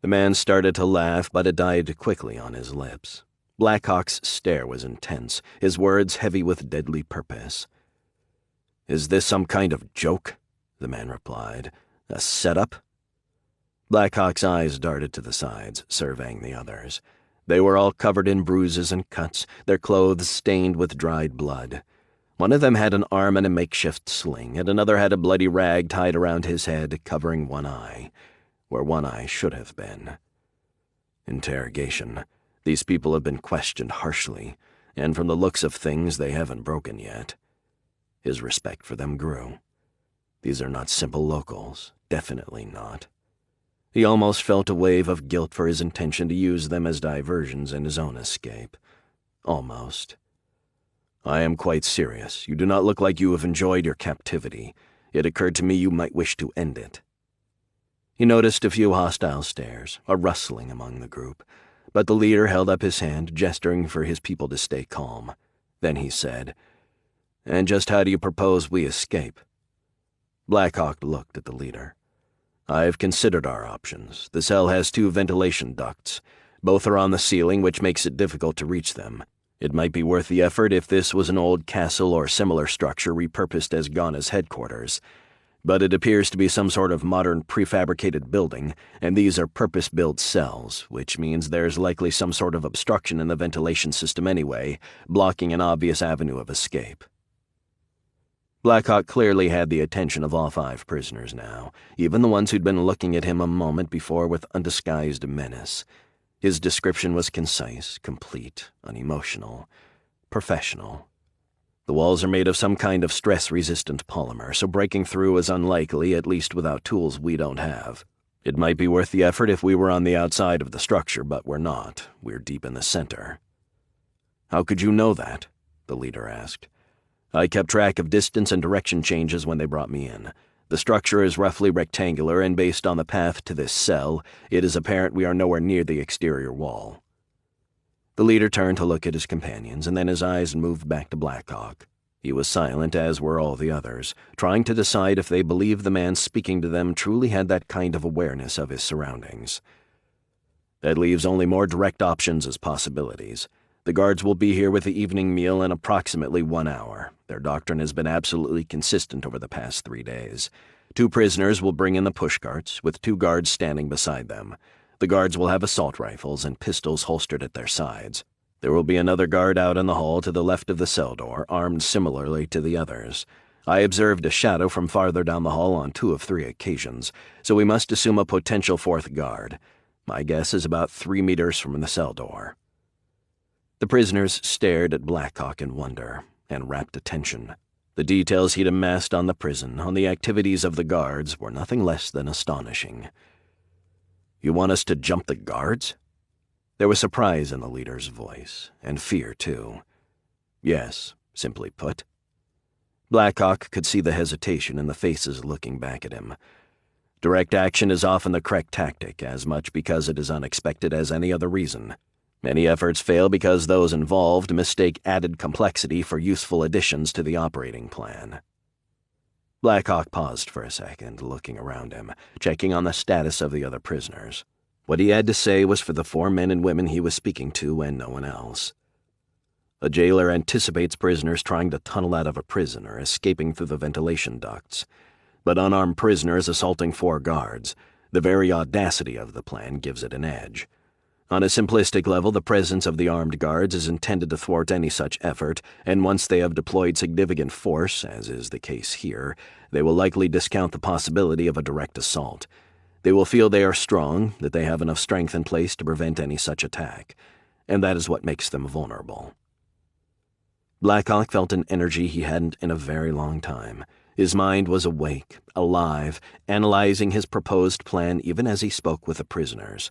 Speaker 2: The man started to laugh, but it died quickly on his lips. Blackhawk's stare was intense, his words heavy with deadly purpose. "Is this some kind of joke?" the man replied. "A setup?" Blackhawk's eyes darted to the sides, surveying the others. They were all covered in bruises and cuts, their clothes stained with dried blood. One of them had an arm and a makeshift sling, and another had a bloody rag tied around his head, covering one eye, where one eye should have been. Interrogation. These people have been questioned harshly, and from the looks of things they haven't broken yet. His respect for them grew. These are not simple locals, definitely not. He almost felt a wave of guilt for his intention to use them as diversions in his own escape. Almost. "I am quite serious. You do not look like you have enjoyed your captivity. It occurred to me you might wish to end it." He noticed a few hostile stares, a rustling among the group, but the leader held up his hand, gesturing for his people to stay calm. Then he said, "And just how do you propose we escape?" Blackhawk looked at the leader. "I've considered our options. The cell has 2 ventilation ducts. Both are on the ceiling, which makes it difficult to reach them. It might be worth the effort if this was an old castle or similar structure repurposed as Ghana's headquarters. But it appears to be some sort of modern prefabricated building, and these are purpose-built cells, which means there's likely some sort of obstruction in the ventilation system anyway, blocking an obvious avenue of escape." Blackhawk clearly had the attention of all 5 prisoners now, even the ones who'd been looking at him a moment before with undisguised menace. His description was concise, complete, unemotional, professional. "The walls are made of some kind of stress-resistant polymer, so breaking through is unlikely, at least without tools we don't have. It might be worth the effort if we were on the outside of the structure, but we're not. We're deep in the center." "How could you know that?" the leader asked. "I kept track of distance and direction changes when they brought me in. The structure is roughly rectangular, and based on the path to this cell, it is apparent we are nowhere near the exterior wall." The leader turned to look at his companions, and then his eyes moved back to Blackhawk. He was silent, as were all the others, trying to decide if they believed the man speaking to them truly had that kind of awareness of his surroundings. "That leaves only more direct options as possibilities. The guards will be here with the evening meal in approximately 1 hour. Their doctrine has been absolutely consistent over the past 3 days. 2 prisoners will bring in the pushcarts, with 2 guards standing beside them. The guards will have assault rifles and pistols holstered at their sides. There will be another guard out in the hall to the left of the cell door, armed similarly to the others. I observed a shadow from farther down the hall on 2 of 3 occasions, so we must assume a potential 4th guard. My guess is about 3 meters from the cell door." The prisoners stared at Blackhawk in wonder and rapt attention. The details he'd amassed on the prison, on the activities of the guards, were nothing less than astonishing. "You want us to jump the guards?" There was surprise in the leader's voice, and fear, too. "Yes, simply put." Blackhawk could see the hesitation in the faces looking back at him. Direct action is often the correct tactic, as much because it is unexpected as any other reason. Many efforts fail because those involved mistake added complexity for useful additions to the operating plan. Blackhawk paused for a second, looking around him, checking on the status of the other prisoners. What he had to say was for the 4 men and women he was speaking to and no one else. A jailer anticipates prisoners trying to tunnel out of a prison or escaping through the ventilation ducts. But unarmed prisoners assaulting 4 guards, the very audacity of the plan gives it an edge. On a simplistic level, the presence of the armed guards is intended to thwart any such effort, and once they have deployed significant force, as is the case here, they will likely discount the possibility of a direct assault. They will feel they are strong, that they have enough strength in place to prevent any such attack, and that is what makes them vulnerable. Blackhawk felt an energy he hadn't in a very long time. His mind was awake, alive, analyzing his proposed plan even as he spoke with the prisoners.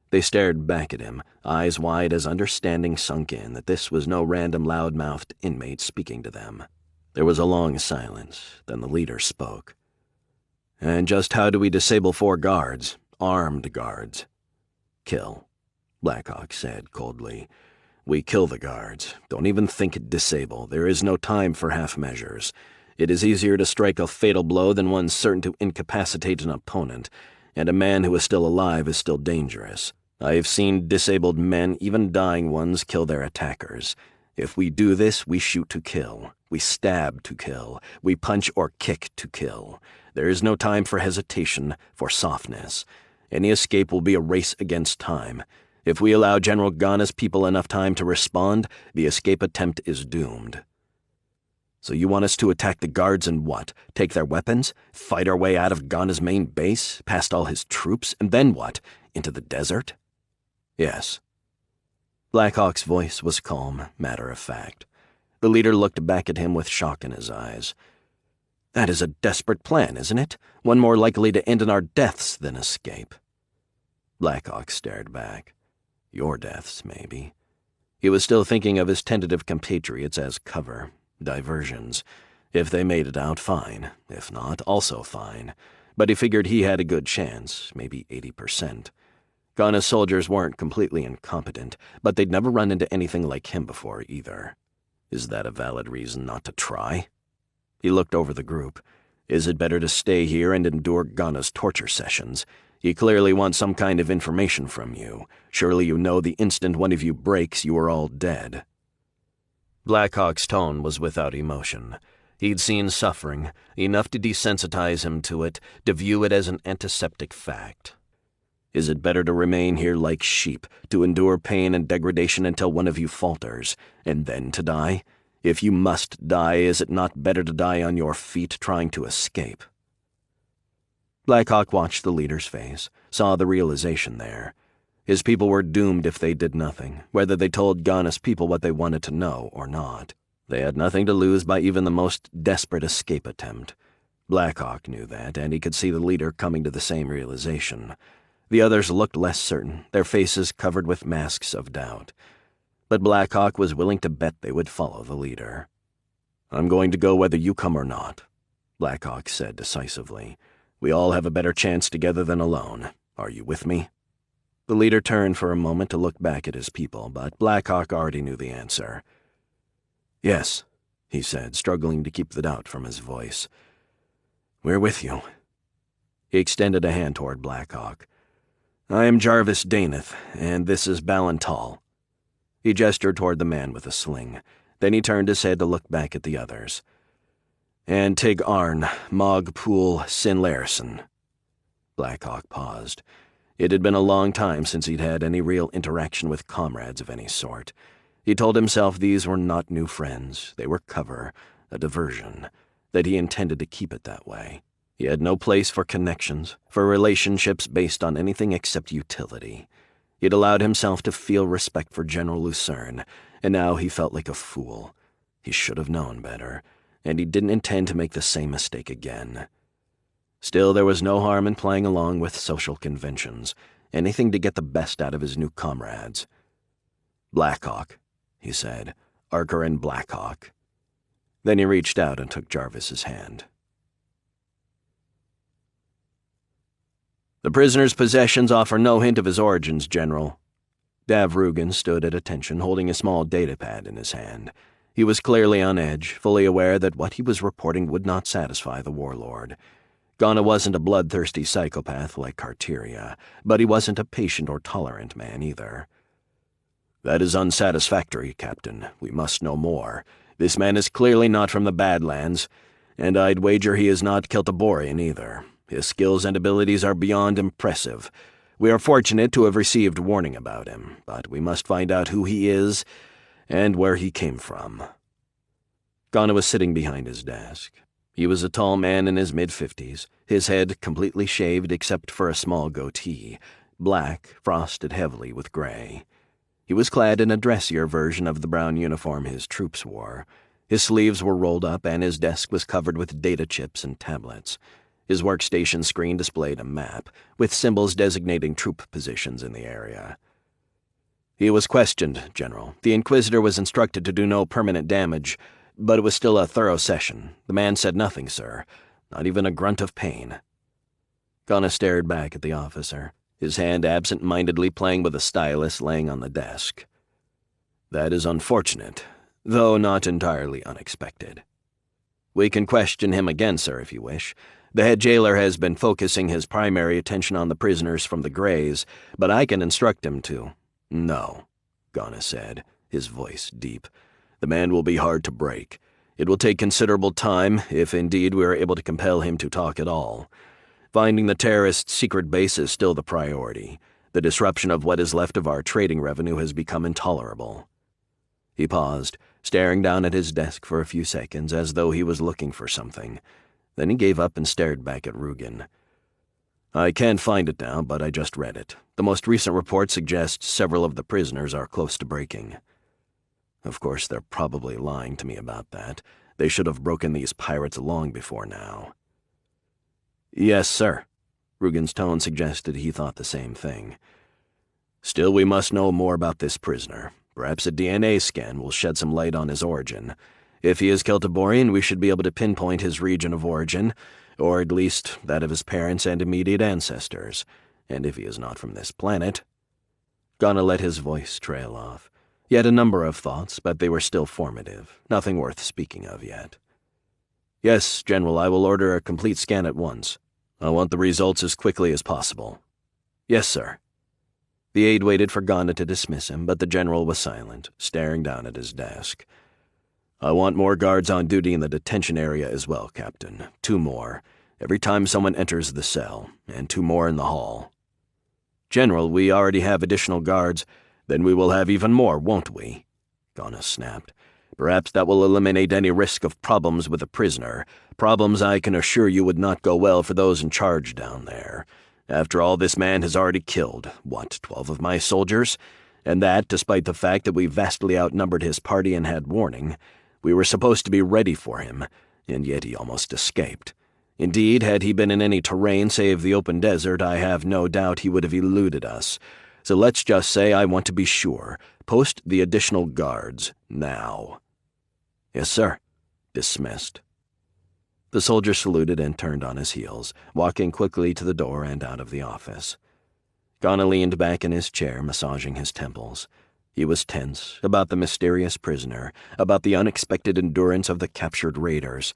Speaker 2: They stared back at him, eyes wide as understanding sunk in that this was no random loud-mouthed inmate speaking to them. There was a long silence, then the leader spoke. "And just how do we disable 4 guards, armed guards?" "Kill," Blackhawk said coldly. "We kill the guards. Don't even think disable. There is no time for half measures. It is easier to strike a fatal blow than one certain to incapacitate an opponent, and a man who is still alive is still dangerous. I have seen disabled men, even dying ones, kill their attackers. If we do this, we shoot to kill. We stab to kill. We punch or kick to kill. There is no time for hesitation, for softness. Any escape will be a race against time. If we allow General Ghana's people enough time to respond, the escape attempt is doomed." "So you want us to attack the guards and what? Take their weapons? Fight our way out of Ghana's main base, past all his troops, and then what? Into the desert?" "Yes." Blackhawk's voice was calm, matter-of-fact. The leader looked back at him with shock in his eyes. "That is a desperate plan, isn't it? One more likely to end in our deaths than escape." Blackhawk stared back. "Your deaths, maybe." He was still thinking of his tentative compatriots as cover, diversions. If they made it out, fine. If not, also fine. But he figured he had a good chance, maybe 80%. Ghana's soldiers weren't completely incompetent, but they'd never run into anything like him before either. Is that a valid reason not to try? He looked over the group. Is it better to stay here and endure Ghana's torture sessions? He clearly wants some kind of information from you. Surely you know the instant one of you breaks, you are all dead. Blackhawk's tone was without emotion. He'd seen suffering, enough to desensitize him to it, to view it as an antiseptic fact. Is it better to remain here like sheep, to endure pain and degradation until one of you falters, and then to die? If you must die, is it not better to die on your feet trying to escape? Blackhawk watched the leader's face, saw the realization there. His people were doomed if they did nothing, whether they told Ghana's people what they wanted to know or not. They had nothing to lose by even the most desperate escape attempt. Blackhawk knew that, and he could see the leader coming to the same realization. The others looked less certain, their faces covered with masks of doubt. But Blackhawk was willing to bet they would follow the leader. "I'm going to go whether you come or not," Blackhawk said decisively. "We all have a better chance together than alone. Are you with me?" The leader turned for a moment to look back at his people, but Blackhawk already knew the answer. "Yes," he said, struggling to keep the doubt from his voice. "We're with you." He extended a hand toward Blackhawk. "I am Jarvis Daineth, and this is Balantal." He gestured toward the man with the sling. Then he turned his head to look back at the others. "And Tig Arn, Mog Pool Sin Larison." Blackhawk paused. It had been a long time since he'd had any real interaction with comrades of any sort. He told himself these were not new friends. They were cover, a diversion, that he intended to keep it that way. He had no place for connections, for relationships based on anything except utility. He'd allowed himself to feel respect for General Lucern, and now he felt like a fool. He should have known better, and he didn't intend to make the same mistake again. Still, there was no harm in playing along with social conventions, anything to get the best out of his new comrades. "Blackhawk," he said, "Archer and Blackhawk." Then he reached out and took Jarvis's hand. "The prisoner's possessions offer no hint of his origins, General." Dav Rugen stood at attention, holding a small datapad in his hand. He was clearly on edge, fully aware that what he was reporting would not satisfy the warlord. Ghana wasn't a bloodthirsty psychopath like Carteria, but he wasn't a patient or tolerant man either. "That is unsatisfactory, Captain. We must know more. This man is clearly not from the Badlands, and I'd wager he is not Celtiborian either. His skills and abilities are beyond impressive. We are fortunate to have received warning about him, but we must find out who he is and where he came from." Ghana was sitting behind his desk. He was a tall man in his mid-50s, his head completely shaved except for a small goatee, black, frosted heavily with gray. He was clad in a dressier version of the brown uniform his troops wore. His sleeves were rolled up and his desk was covered with data chips and tablets. His workstation screen displayed a map, with symbols designating troop positions in the area. "He was questioned, General. The Inquisitor was instructed to do no permanent damage, but it was still a thorough session. The man said nothing, sir. Not even a grunt of pain." Ghana stared back at the officer, his hand absent-mindedly playing with a stylus laying on the desk. "That is unfortunate, though not entirely unexpected. We can question him again, sir, if you wish. The head jailer has been focusing his primary attention on the prisoners from the Greys, but I can instruct him to." "No," Ghana said, his voice deep. "The man will be hard to break. It will take considerable time, if indeed we are able to compel him to talk at all. Finding the terrorists' secret base is still the priority. The disruption of what is left of our trading revenue has become intolerable." He paused, staring down at his desk for a few seconds as though he was looking for something. Then he gave up and stared back at Rugen. "I can't find it now, but I just read it. The most recent report suggests several of the prisoners are close to breaking." "Of course, they're probably lying to me about that. They should have broken these pirates long before now." "Yes, sir." Rugen's tone suggested he thought the same thing. "Still, we must know more about this prisoner. Perhaps a DNA scan will shed some light on his origin. If he is Celtiborian, we should be able to pinpoint his region of origin, or at least that of his parents and immediate ancestors. And if he is not from this planet—" Ghana let his voice trail off. He had a number of thoughts, but they were still formative, nothing worth speaking of yet. "Yes, General, I will order a complete scan at once. I want the results as quickly as possible." "Yes, sir." The aide waited for Ghana to dismiss him, but the general was silent, staring down at his desk. "I want more guards on duty in the detention area as well, Captain. 2 more, every time someone enters the cell, and 2 more in the hall." "General, we already have additional guards." "Then we will have even more, won't we?" Ghana snapped. "Perhaps that will eliminate any risk of problems with a prisoner, problems I can assure you would not go well for those in charge down there. After all, this man has already killed, 12 of my soldiers? And that, despite the fact that we vastly outnumbered his party and had warning. We were supposed to be ready for him, and yet he almost escaped. Indeed, had he been in any terrain save the open desert, I have no doubt he would have eluded us. So let's just say I want to be sure. Post the additional guards, now." "Yes, sir." Dismissed. The soldier saluted and turned on his heels, walking quickly to the door and out of the office. Ghana leaned back in his chair, massaging his temples. He was tense about the mysterious prisoner, about the unexpected endurance of the captured raiders,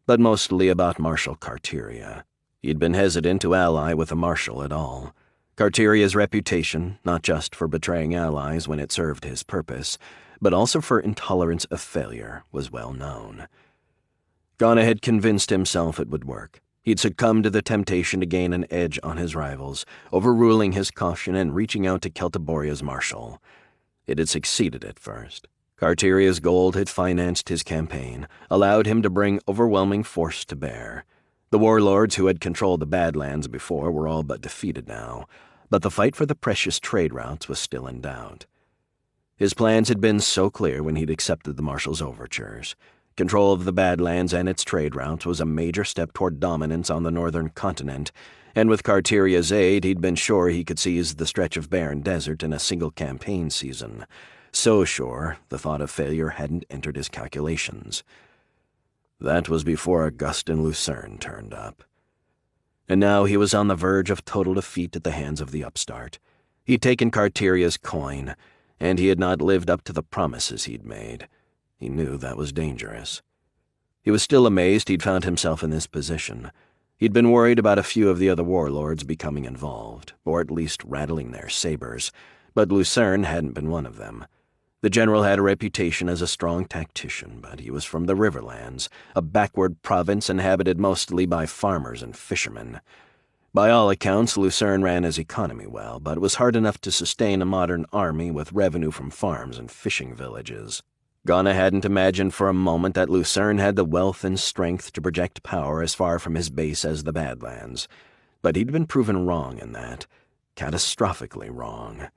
Speaker 2: but mostly about Marshal Carteria. He'd been hesitant to ally with a marshal at all. Carteria's reputation, not just for betraying allies when it served his purpose, but also for intolerance of failure, was well known. Ghana had convinced himself it would work. He'd succumbed to the temptation to gain an edge on his rivals, overruling his caution and reaching out to Celtiboria's marshal. It had succeeded at first. Carteria's gold had financed his campaign, allowed him to bring overwhelming force to bear. The warlords who had controlled the Badlands before were all but defeated now, but the fight for the precious trade routes was still in doubt. His plans had been so clear when he'd accepted the marshal's overtures. Control of the Badlands and its trade routes was a major step toward dominance on the northern continent, and with Carteria's aid, he'd been sure he could seize the stretch of barren desert in a single campaign season. So sure, the thought of failure hadn't entered his calculations. That was before August and Lucern turned up. And now he was on the verge of total defeat at the hands of the upstart. He'd taken Carteria's coin, and he had not lived up to the promises he'd made. He knew that was dangerous. He was still amazed he'd found himself in this position. He'd been worried about a few of the other warlords becoming involved, or at least rattling their sabers, but Lucern hadn't been one of them. The general had a reputation as a strong tactician, but he was from the Riverlands, a backward province inhabited mostly by farmers and fishermen. By all accounts, Lucern ran his economy well, but it was hard enough to sustain a modern army with revenue from farms and fishing villages. Ghana hadn't imagined for a moment that Lucern had the wealth and strength to project power as far from his base as the Badlands, but he'd been proven wrong in that, catastrophically wrong.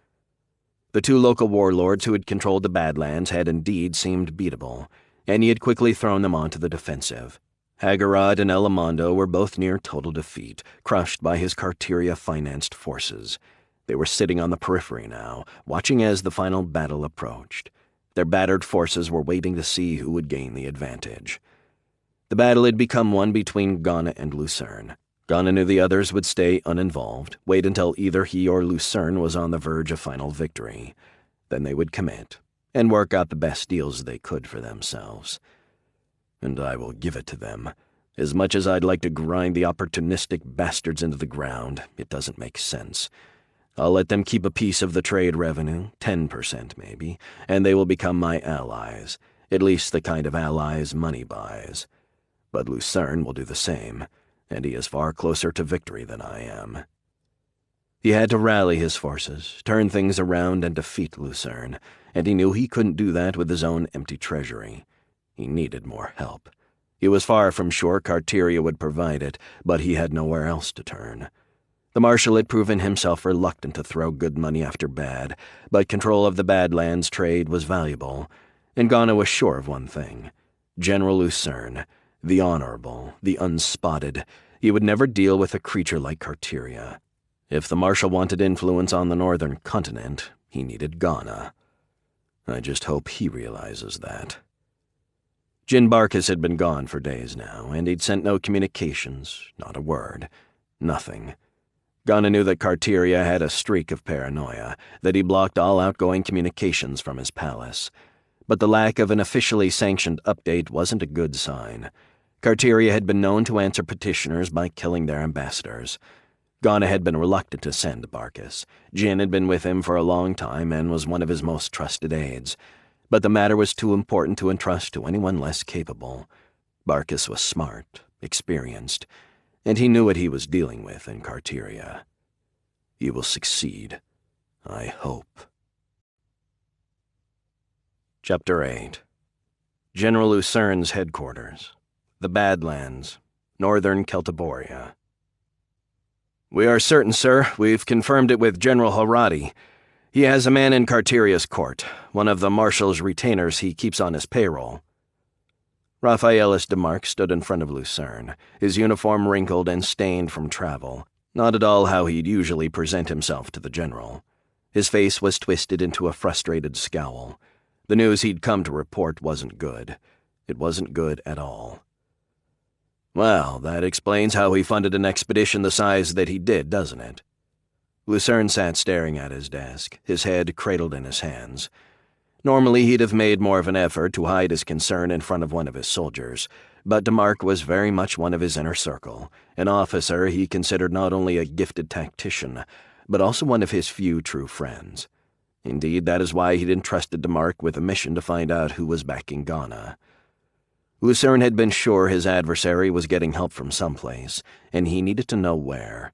Speaker 2: The two local warlords who had controlled the Badlands had indeed seemed beatable, and he had quickly thrown them onto the defensive. Hagarad and Elamondo were both near total defeat, crushed by his Carteria-financed forces. They were sitting on the periphery now, watching as the final battle approached. Their battered forces were waiting to see who would gain the advantage. The battle had become one between Ghana and Lucern. Ghana knew the others would stay uninvolved, wait until either he or Lucern was on the verge of final victory. Then they would commit, and work out the best deals they could for themselves. And I will give it to them. As much as I'd like to grind the opportunistic bastards into the ground, it doesn't make sense. I'll let them keep a piece of the trade revenue, 10% maybe, and they will become my allies, at least the kind of allies money buys. But Lucern will do the same, and he is far closer to victory than I am. He had to rally his forces, turn things around and defeat Lucern, and he knew he couldn't do that with his own empty treasury. He needed more help. He was far from sure Carteria would provide it, but he had nowhere else to turn. The Marshal had proven himself reluctant to throw good money after bad, but control of the Badlands trade was valuable, and Ghana was sure of one thing. General Lucern, the honorable, the unspotted, he would never deal with a creature like Carteria. If the Marshal wanted influence on the northern continent, he needed Ghana. I just hope he realizes that. Jin Barkis had been gone for days now, and he'd sent no communications, not a word, nothing. Ghana knew that Carteria had a streak of paranoia, that he blocked all outgoing communications from his palace. But the lack of an officially sanctioned update wasn't a good sign. Carteria had been known to answer petitioners by killing their ambassadors. Ghana had been reluctant to send Barkis. Jin had been with him for a long time and was one of his most trusted aides. But the matter was too important to entrust to anyone less capable. Barkis was smart, experienced, and he knew what he was dealing with in Carteria. He will succeed. I hope. Chapter 8. General Lucern's headquarters. The Badlands, northern Celtiboria. We are certain, sir. We've confirmed it with General Haradi. He has a man in Carteria's court, one of the Marshal's retainers he keeps on his payroll. Raphaelis de Mark stood in front of Lucern, his uniform wrinkled and stained from travel, not at all how he'd usually present himself to the general. His face was twisted into a frustrated scowl. The news he'd come to report wasn't good. It wasn't good at all. Well, that explains how he funded an expedition the size that he did, doesn't it? Lucern sat staring at his desk, his head cradled in his hands. Normally he'd have made more of an effort to hide his concern in front of one of his soldiers, but de Mark was very much one of his inner circle, an officer he considered not only a gifted tactician, but also one of his few true friends. Indeed, that is why he'd entrusted de Mark with a mission to find out who was backing Ghana. Lucern had been sure his adversary was getting help from someplace, and he needed to know where,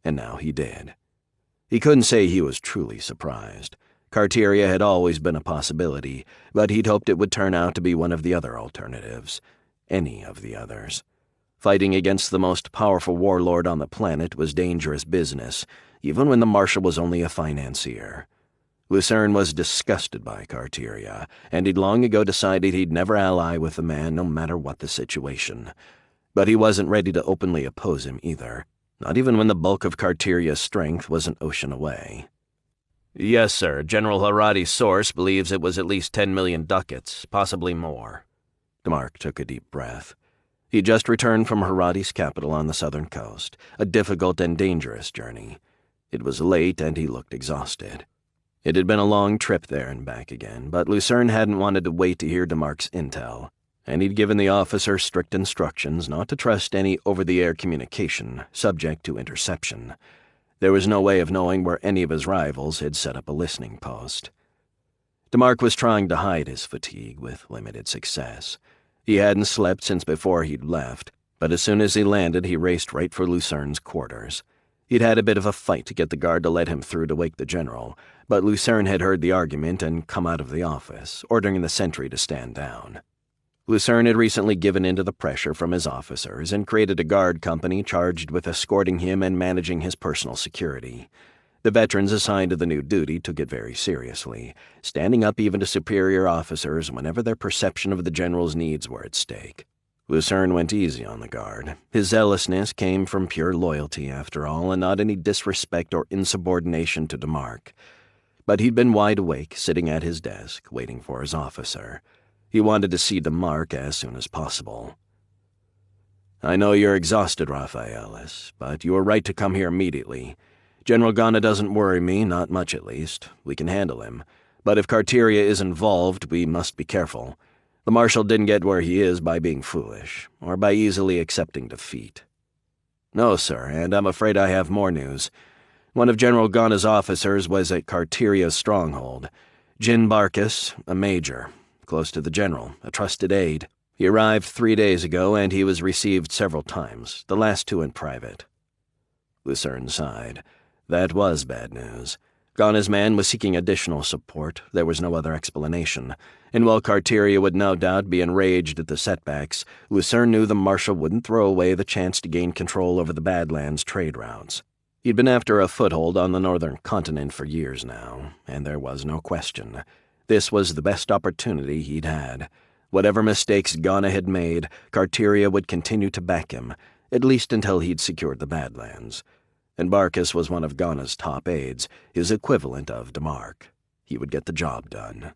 Speaker 2: and now he did. He couldn't say he was truly surprised. Carteria had always been a possibility, but he'd hoped it would turn out to be one of the other alternatives. Any of the others. Fighting against the most powerful warlord on the planet was dangerous business, even when the Marshal was only a financier. Lucern was disgusted by Carteria, and he'd long ago decided he'd never ally with the man no matter what the situation. But he wasn't ready to openly oppose him either, not even when the bulk of Carteria's strength was an ocean away. Yes, sir. General Haradi's source believes it was at least 10 million ducats, possibly more. De Mark took a deep breath. He'd just returned from Haradi's capital on the southern coast, a difficult and dangerous journey. It was late and he looked exhausted. It had been a long trip there and back again, but Lucern hadn't wanted to wait to hear de Mark's intel, and he'd given the officer strict instructions not to trust any over-the-air communication, subject to interception. There was no way of knowing where any of his rivals had set up a listening post. De Mark was trying to hide his fatigue with limited success. He hadn't slept since before he'd left, but as soon as he landed, he raced right for Lucern's quarters. He'd had a bit of a fight to get the guard to let him through to wake the general, but Lucern had heard the argument and come out of the office, ordering the sentry to stand down. Lucern had recently given in to the pressure from his officers and created a guard company charged with escorting him and managing his personal security. The veterans assigned to the new duty took it very seriously, standing up even to superior officers whenever their perception of the general's needs were at stake. Lucern went easy on the guard. His zealousness came from pure loyalty, after all, and not any disrespect or insubordination to DeMarc. But he'd been wide awake, sitting at his desk, waiting for his officer. He wanted to see DeMarc as soon as possible. "I know you're exhausted, Raphaelis, but you were right to come here immediately. General Ghana doesn't worry me, not much at least. We can handle him. But if Carteria is involved, we must be careful. The Marshal didn't get where he is by being foolish, or by easily accepting defeat." "No, sir, and I'm afraid I have more news. One of General Ghana's officers was at Carteria's stronghold. Jin Barkis, a major, close to the general, a trusted aide. He arrived 3 days ago, and he was received several times, the last 2 in private." Lucern sighed. That was bad news. Ghana's man was seeking additional support. There was no other explanation. And while Carteria would no doubt be enraged at the setbacks, Lucern knew the Marshal wouldn't throw away the chance to gain control over the Badlands trade routes. He'd been after a foothold on the northern continent for years now, and there was no question. This was the best opportunity he'd had. Whatever mistakes Ghana had made, Carteria would continue to back him, at least until he'd secured the Badlands. And Barkis was one of Ghana's top aides, his equivalent of DeMarc. He would get the job done.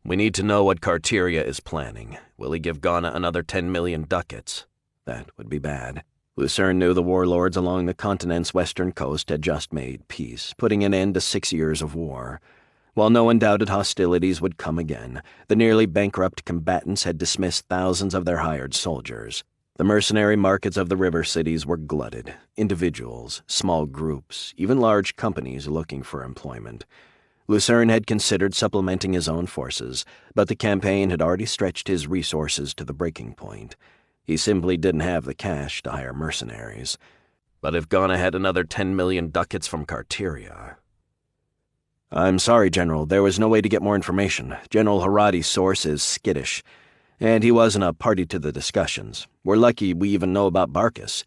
Speaker 2: "We need to know what Carteria is planning. Will he give Ghana another 10 million ducats? That would be bad." Lucern knew the warlords along the continent's western coast had just made peace, putting an end to 6 years of war. While no one doubted hostilities would come again, the nearly bankrupt combatants had dismissed thousands of their hired soldiers. The mercenary markets of the river cities were glutted. Individuals, small groups, even large companies looking for employment. Lucern had considered supplementing his own forces, but the campaign had already stretched his resources to the breaking point. He simply didn't have the cash to hire mercenaries. But if Ghana had another 10 million ducats from Carteria... "I'm sorry, General, there was no way to get more information. General Haradi's source is skittish, and he wasn't a party to the discussions. We're lucky we even know about Barkis,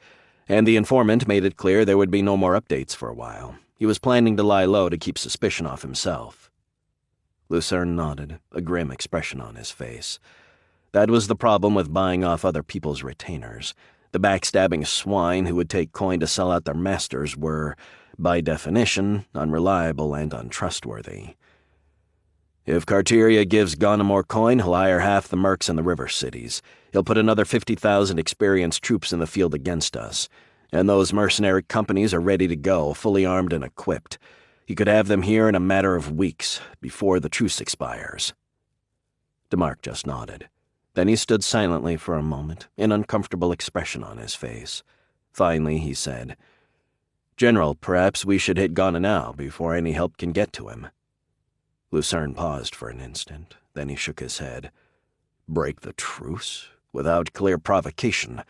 Speaker 2: and the informant made it clear there would be no more updates for a while. He was planning to lie low to keep suspicion off himself." Lucern nodded, a grim expression on his face. That was the problem with buying off other people's retainers. The backstabbing swine who would take coin to sell out their masters were, by definition, unreliable and untrustworthy. "If Carteria gives Ghana more coin, he'll hire half the mercs in the river cities. He'll put another 50,000 experienced troops in the field against us. And those mercenary companies are ready to go, fully armed and equipped. He could have them here in a matter of weeks, before the truce expires." DeMarc just nodded. Then he stood silently for a moment, an uncomfortable expression on his face. Finally, he said, "General, perhaps we should hit Ghana now, before any help can get to him." Lucern paused for an instant, then he shook his head. "Break the truce? Without clear provocation?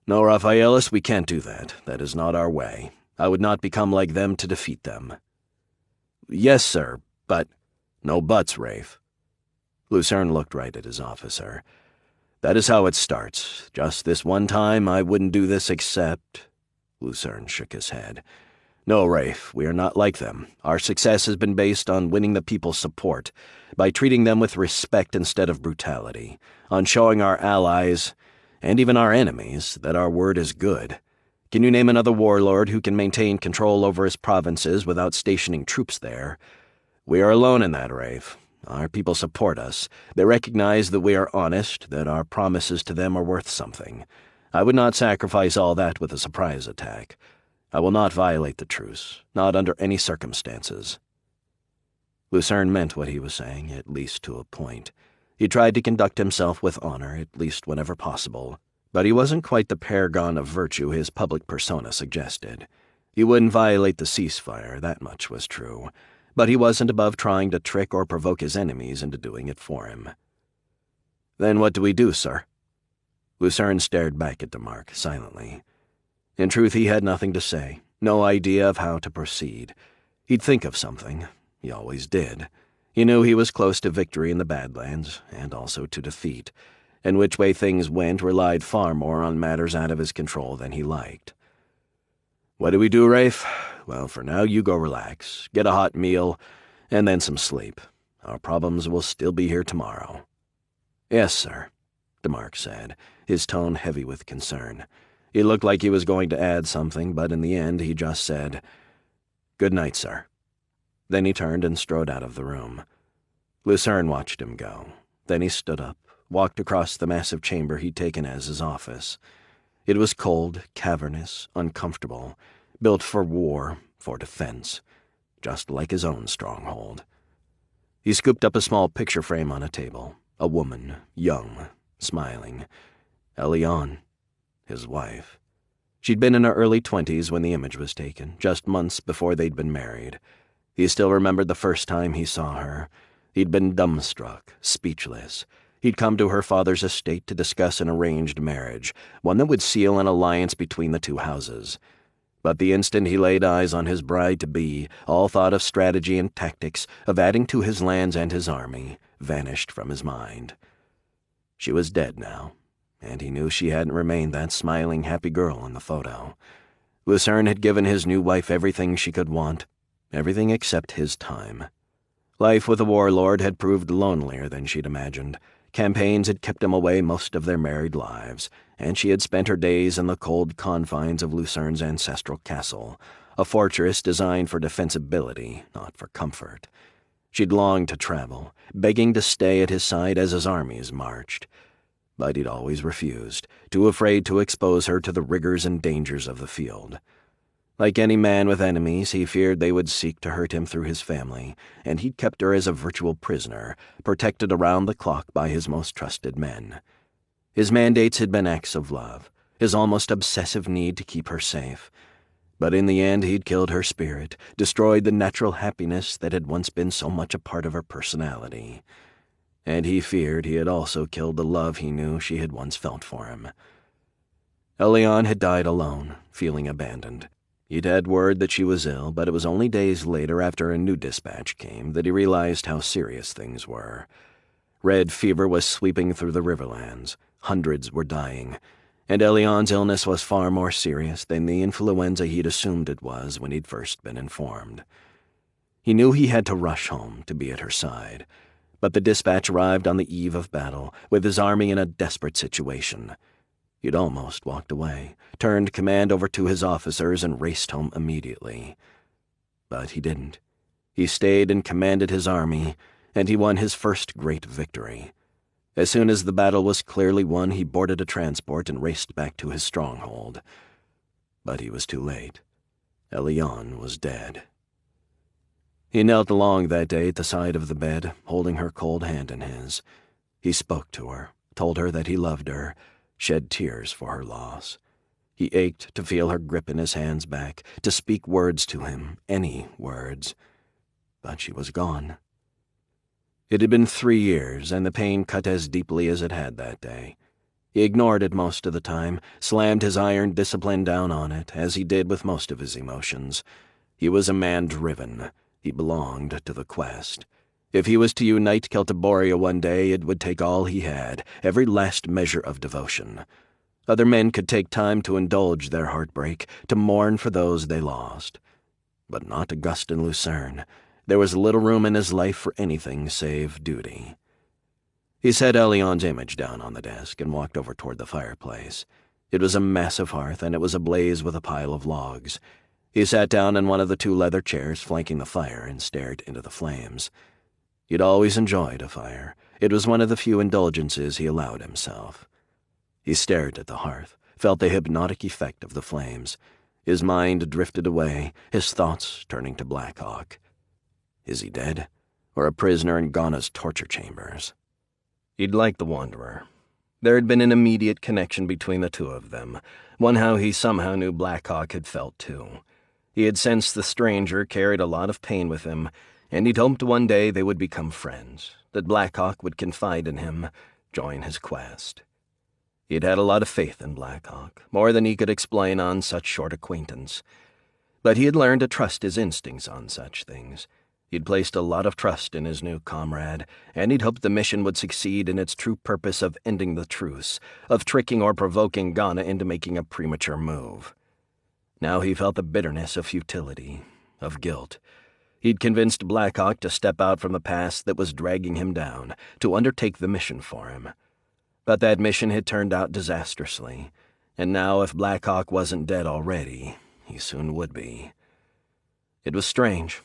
Speaker 2: No, Raphaelis, we can't do that. That is not our way. I would not become like them to defeat them." "Yes, sir, but—" "No buts, Rafe." Lucern looked right at his officer. "That is how it starts. Just this one time, I wouldn't do this except—" Lucern shook his head. "No, Rafe, we are not like them. Our success has been based on winning the people's support, by treating them with respect instead of brutality, on showing our allies, and even our enemies, that our word is good. Can you name another warlord who can maintain control over his provinces without stationing troops there? We are alone in that, Rafe. Our people support us. They recognize that we are honest, that our promises to them are worth something. I would not sacrifice all that with a surprise attack. I will not violate the truce, not under any circumstances." Lucern meant what he was saying, at least to a point. He tried to conduct himself with honor, at least whenever possible. But he wasn't quite the paragon of virtue his public persona suggested. He wouldn't violate the ceasefire, that much was true. But he wasn't above trying to trick or provoke his enemies into doing it for him. "Then what do we do, sir?" Lucern stared back at DeMarc, silently. In truth, he had nothing to say, no idea of how to proceed. He'd think of something. He always did. He knew he was close to victory in the Badlands, and also to defeat, and which way things went relied far more on matters out of his control than he liked. "What do we do, Rafe? Well, for now you go relax, get a hot meal, and then some sleep. Our problems will still be here tomorrow." "Yes, sir," DeMarc said, his tone heavy with concern. He looked like he was going to add something, but in the end he just said, "Good night, sir." Then he turned and strode out of the room. Lucern watched him go. Then he stood up, walked across the massive chamber he'd taken as his office. It was cold, cavernous, uncomfortable, built for war, for defense, just like his own stronghold. He scooped up a small picture frame on a table. A woman, young, smiling. Eliane, his wife. She'd been in her early 20s when the image was taken, just months before they'd been married. He still remembered the first time he saw her. He'd been dumbstruck, speechless. He'd come to her father's estate to discuss an arranged marriage, one that would seal an alliance between the two houses. But the instant he laid eyes on his bride-to-be, all thought of strategy and tactics, of adding to his lands and his army, vanished from his mind. She was dead now, and he knew she hadn't remained that smiling, happy girl in the photo. Lucern had given his new wife everything she could want, everything except his time. Life with a warlord had proved lonelier than she'd imagined. Campaigns had kept him away most of their married lives, and she had spent her days in the cold confines of Lucern's ancestral castle, a fortress designed for defensibility, not for comfort. She'd longed to travel, begging to stay at his side as his armies marched. But he'd always refused, too afraid to expose her to the rigors and dangers of the field. Like any man with enemies, he feared they would seek to hurt him through his family, and he'd kept her as a virtual prisoner, protected around the clock by his most trusted men. His mandates had been acts of love, his almost obsessive need to keep her safe. But in the end, he'd killed her spirit, destroyed the natural happiness that had once been so much a part of her personality. And he feared he had also killed the love he knew she had once felt for him. Eliane had died alone, feeling abandoned. He'd had word that she was ill, but it was only days later, after a new dispatch came, that he realized how serious things were. Red fever was sweeping through the riverlands. Hundreds were dying, and Eliane's illness was far more serious than the influenza he'd assumed it was when he'd first been informed. He knew he had to rush home to be at her side, but the dispatch arrived on the eve of battle, with his army in a desperate situation. He'd almost walked away, turned command over to his officers, and raced home immediately. But he didn't. He stayed and commanded his army, and he won his first great victory. As soon as the battle was clearly won, he boarded a transport and raced back to his stronghold. But he was too late. Eliane was dead. He knelt along that day at the side of the bed, holding her cold hand in his. He spoke to her, told her that he loved her, shed tears for her loss. He ached to feel her grip in his hands back, to speak words to him, any words. But she was gone. It had been 3 years, and the pain cut as deeply as it had that day. He ignored it most of the time, slammed his iron discipline down on it, as he did with most of his emotions. He was a man driven. He belonged to the quest. If he was to unite Celtiboria one day, it would take all he had, every last measure of devotion. Other men could take time to indulge their heartbreak, to mourn for those they lost. But not Augustin Lucern. There was little room in his life for anything save duty. He set Eliane's image down on the desk and walked over toward the fireplace. It was a massive hearth, and it was ablaze with a pile of logs. He sat down in one of the 2 leather chairs flanking the fire and stared into the flames. He'd always enjoyed a fire. It was one of the few indulgences he allowed himself. He stared at the hearth, felt the hypnotic effect of the flames. His mind drifted away, his thoughts turning to Blackhawk. Is he dead, or a prisoner in Ghana's torture chambers? He'd liked the Wanderer. There had been an immediate connection between the two of them, one how he somehow knew Blackhawk had felt too. He had sensed the stranger carried a lot of pain with him, and he'd hoped one day they would become friends, that Blackhawk would confide in him, join his quest. He had had a lot of faith in Blackhawk, more than he could explain on such short acquaintance. But he had learned to trust his instincts on such things. He'd placed a lot of trust in his new comrade, and he'd hoped the mission would succeed in its true purpose of ending the truce, of tricking or provoking Ghana into making a premature move. Now he felt the bitterness of futility, of guilt. He'd convinced Blackhawk to step out from the past that was dragging him down, to undertake the mission for him. But that mission had turned out disastrously, and now if Blackhawk wasn't dead already, he soon would be. It was strange.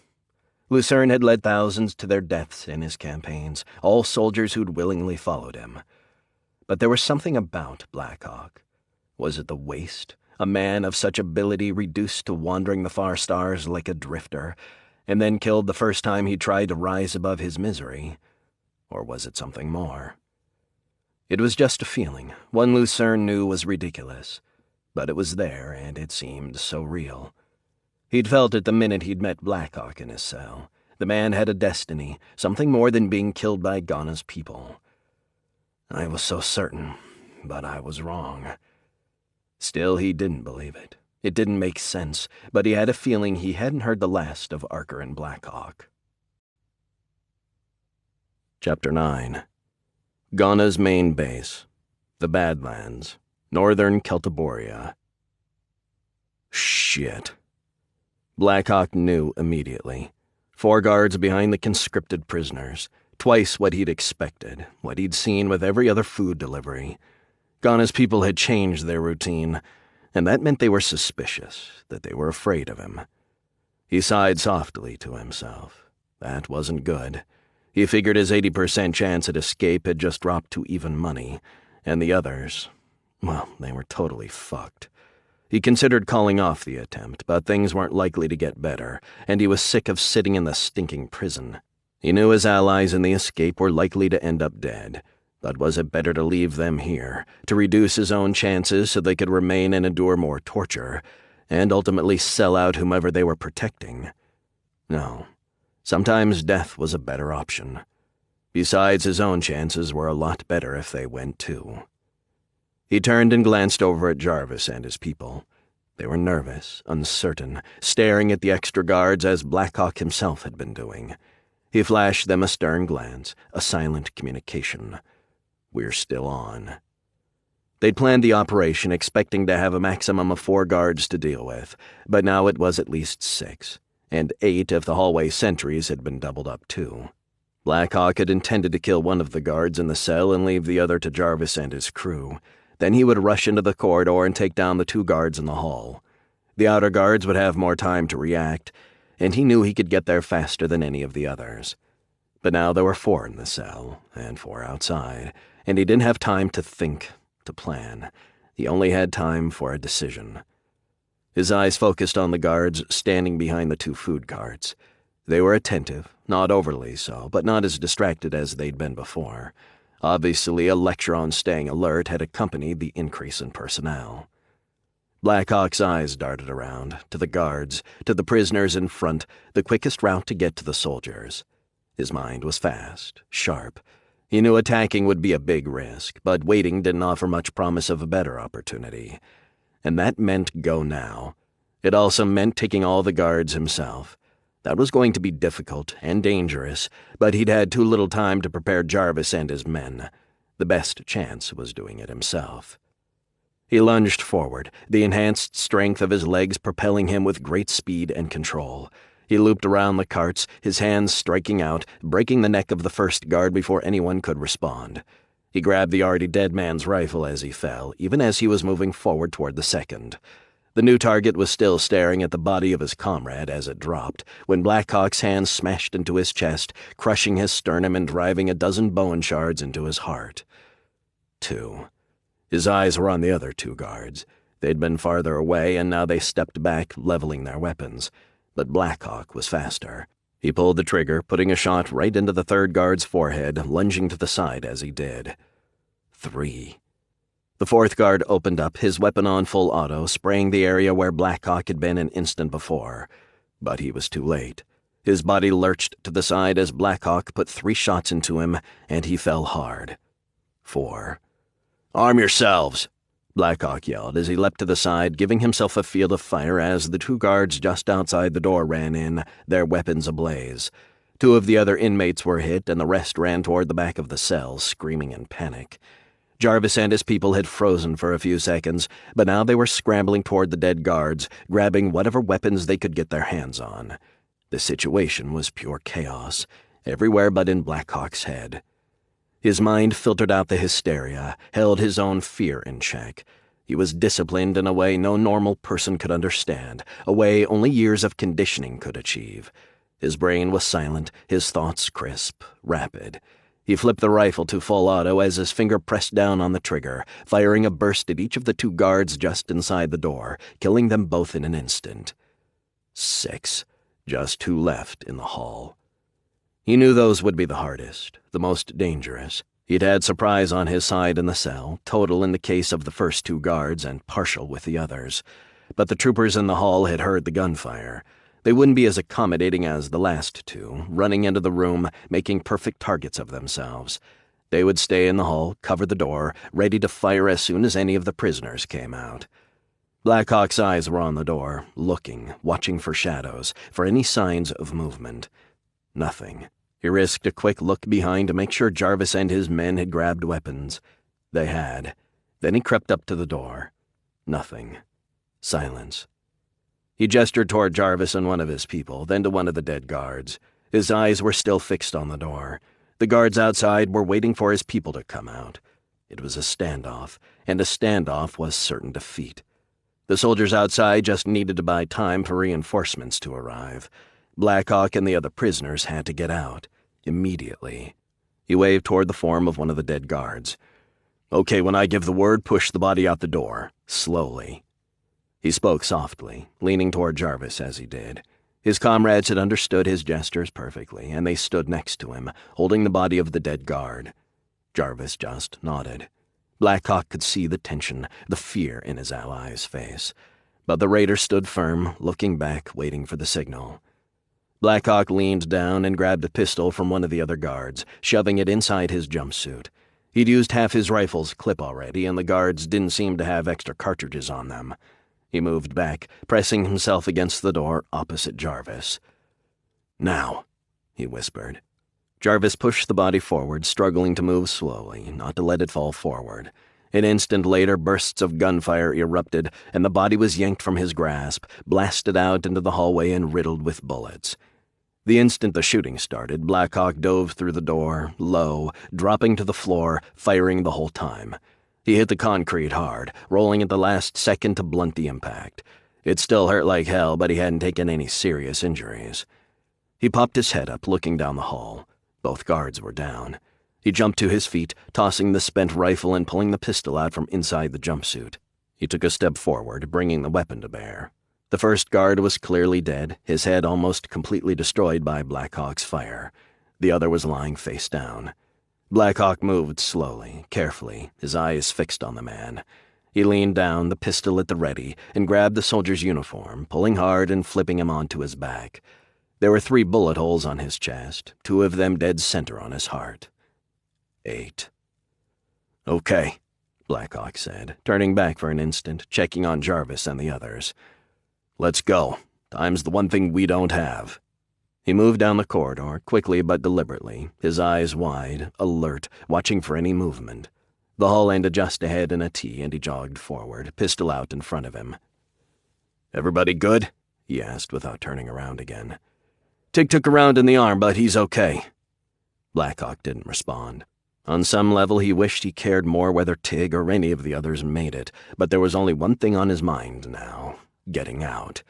Speaker 2: Lucern had led thousands to their deaths in his campaigns, all soldiers who'd willingly followed him. But there was something about Blackhawk. Was it the waste? A man of such ability reduced to wandering the far stars like a drifter, and then killed the first time he tried to rise above his misery? Or was it something more? It was just a feeling, one Lucern knew was ridiculous, but it was there, and it seemed so real. He'd felt it the minute he'd met Blackhawk in his cell. The man had a destiny, something more than being killed by Ghana's people. I was so certain, but I was wrong. Still, he didn't believe it. It didn't make sense, but he had a feeling he hadn't heard the last of Archer and Blackhawk. Chapter 9. Ghana's main base, the Badlands, northern Celtiboria. Shit. Blackhawk knew immediately. 4 guards behind the conscripted prisoners, twice what he'd expected, what he'd seen with every other food delivery. Ghana's people had changed their routine, and that meant they were suspicious, that they were afraid of him. He sighed softly to himself. That wasn't good. He figured his 80% chance at escape had just dropped to even money, and the others, well, they were totally fucked. He considered calling off the attempt, but things weren't likely to get better, and he was sick of sitting in the stinking prison. He knew his allies in the escape were likely to end up dead, but was it better to leave them here, to reduce his own chances so they could remain and endure more torture, and ultimately sell out whomever they were protecting? No. Sometimes death was a better option. Besides, his own chances were a lot better if they went too. He turned and glanced over at Jarvis and his people. They were nervous, uncertain, staring at the extra guards as Blackhawk himself had been doing. He flashed them a stern glance, a silent communication. We're still on. They'd planned the operation expecting to have a maximum of 4 guards to deal with, but now it was at least 6, and 8 if the hallway sentries had been doubled up too. Blackhawk had intended to kill one of the guards in the cell and leave the other to Jarvis and his crew. Then he would rush into the corridor and take down the 2 guards in the hall. The outer guards would have more time to react, and he knew he could get there faster than any of the others. But now there were 4 in the cell, and 4 outside, and he didn't have time to think, to plan. He only had time for a decision. His eyes focused on the guards standing behind the 2 food carts. They were attentive, not overly so, but not as distracted as they'd been before. Obviously, a lecture on staying alert had accompanied the increase in personnel. Blackhawk's eyes darted around, to the guards, to the prisoners in front, the quickest route to get to the soldiers. His mind was fast, sharp. He knew attacking would be a big risk, but waiting didn't offer much promise of a better opportunity. And that meant go now. It also meant taking all the guards himself. That was going to be difficult and dangerous, but he'd had too little time to prepare Jarvis and his men. The best chance was doing it himself. He lunged forward, the enhanced strength of his legs propelling him with great speed and control. He looped around the carts, his hands striking out, breaking the neck of the first guard before anyone could respond. He grabbed the already dead man's rifle as he fell, even as he was moving forward toward the second. The new target was still staring at the body of his comrade as it dropped, when Blackhawk's hand smashed into his chest, crushing his sternum and driving a dozen bone shards into his heart. 2. His eyes were on the other 2 guards. They'd been farther away, and now they stepped back, leveling their weapons. But Blackhawk was faster. He pulled the trigger, putting a shot right into the 3rd guard's forehead, lunging to the side as he did. 3. The 4th guard opened up, his weapon on full auto, spraying the area where Blackhawk had been an instant before. But he was too late. His body lurched to the side as Blackhawk put 3 shots into him, and he fell hard. 4. "Arm yourselves!" Blackhawk yelled as he leapt to the side, giving himself a field of fire as the 2 guards just outside the door ran in, their weapons ablaze. 2 of the other inmates were hit, and the rest ran toward the back of the cell, screaming in panic. Jarvis and his people had frozen for a few seconds, but now they were scrambling toward the dead guards, grabbing whatever weapons they could get their hands on. The situation was pure chaos, everywhere but in Blackhawk's head. His mind filtered out the hysteria, held his own fear in check. He was disciplined in a way no normal person could understand, a way only years of conditioning could achieve. His brain was silent, his thoughts crisp, rapid. He flipped the rifle to full auto as his finger pressed down on the trigger, firing a burst at each of the 2 guards just inside the door, killing them both in an instant. 6. Just 2 left in the hall. He knew those would be the hardest, the most dangerous. He'd had surprise on his side in the cell, total in the case of the first 2 guards and partial with the others. But the troopers in the hall had heard the gunfire. They wouldn't be as accommodating as the last 2, running into the room, making perfect targets of themselves. They would stay in the hall, cover the door, ready to fire as soon as any of the prisoners came out. Blackhawk's eyes were on the door, looking, watching for shadows, for any signs of movement. Nothing. He risked a quick look behind to make sure Jarvis and his men had grabbed weapons. They had. Then he crept up to the door. Nothing. Silence. He gestured toward Jarvis and one of his people, then to one of the dead guards. His eyes were still fixed on the door. The guards outside were waiting for his people to come out. It was a standoff, and a standoff was certain defeat. The soldiers outside just needed to buy time for reinforcements to arrive. Blackhawk and the other prisoners had to get out, immediately. He waved toward the form of one of the dead guards. "Okay, when I give the word, push the body out the door, slowly." He spoke softly, leaning toward Jarvis as he did. His comrades had understood his gestures perfectly, and they stood next to him, holding the body of the dead guard. Jarvis just nodded. Blackhawk could see the tension, the fear in his ally's face. But the raider stood firm, looking back, waiting for the signal. Blackhawk leaned down and grabbed a pistol from one of the other guards, shoving it inside his jumpsuit. He'd used half his rifle's clip already, and the guards didn't seem to have extra cartridges on them. He moved back, pressing himself against the door opposite Jarvis. "Now," he whispered. Jarvis pushed the body forward, struggling to move slowly, not to let it fall forward. An instant later, bursts of gunfire erupted, and the body was yanked from his grasp, blasted out into the hallway and riddled with bullets. The instant the shooting started, Blackhawk dove through the door, low, dropping to the floor, firing the whole time. He hit the concrete hard, rolling at the last second to blunt the impact. It still hurt like hell, but he hadn't taken any serious injuries. He popped his head up, looking down the hall. Both guards were down. He jumped to his feet, tossing the spent rifle and pulling the pistol out from inside the jumpsuit. He took a step forward, bringing the weapon to bear. The first guard was clearly dead, his head almost completely destroyed by Blackhawk's fire. The other was lying face down. Blackhawk moved slowly, carefully, his eyes fixed on the man. He leaned down, the pistol at the ready, and grabbed the soldier's uniform, pulling hard and flipping him onto his back. There were 3 bullet holes on his chest, 2 of them dead center on his heart. 8. "Okay," Blackhawk said, turning back for an instant, checking on Jarvis and the others. "Let's go. Time's the one thing we don't have." He moved down the corridor, quickly but deliberately, his eyes wide, alert, watching for any movement. The hall ended just ahead in a T, and he jogged forward, pistol out in front of him. "Everybody good?" he asked without turning around again. "Tig took a round in the arm, but he's okay." Blackhawk didn't respond. On some level, he wished he cared more whether Tig or any of the others made it, but there was only one thing on his mind now: getting out,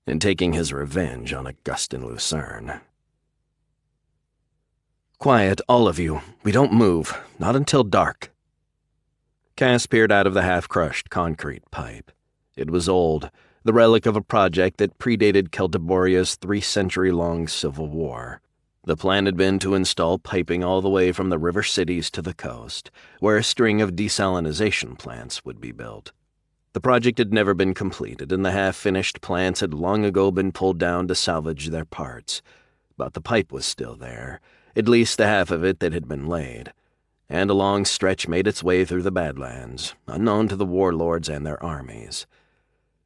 Speaker 2: and taking his revenge on Augustin Lucern. "Quiet, all of you. We don't move, not until dark." Cass peered out of the half-crushed concrete pipe. It was old, the relic of a project that predated Celtiboria's 3-century-long civil war. The plan had been to install piping all the way from the river cities to the coast, where a string of desalinization plants would be built. The project had never been completed, and the half-finished plants had long ago been pulled down to salvage their parts. But the pipe was still there, at least the half of it that had been laid, and a long stretch made its way through the badlands, unknown to the warlords and their armies.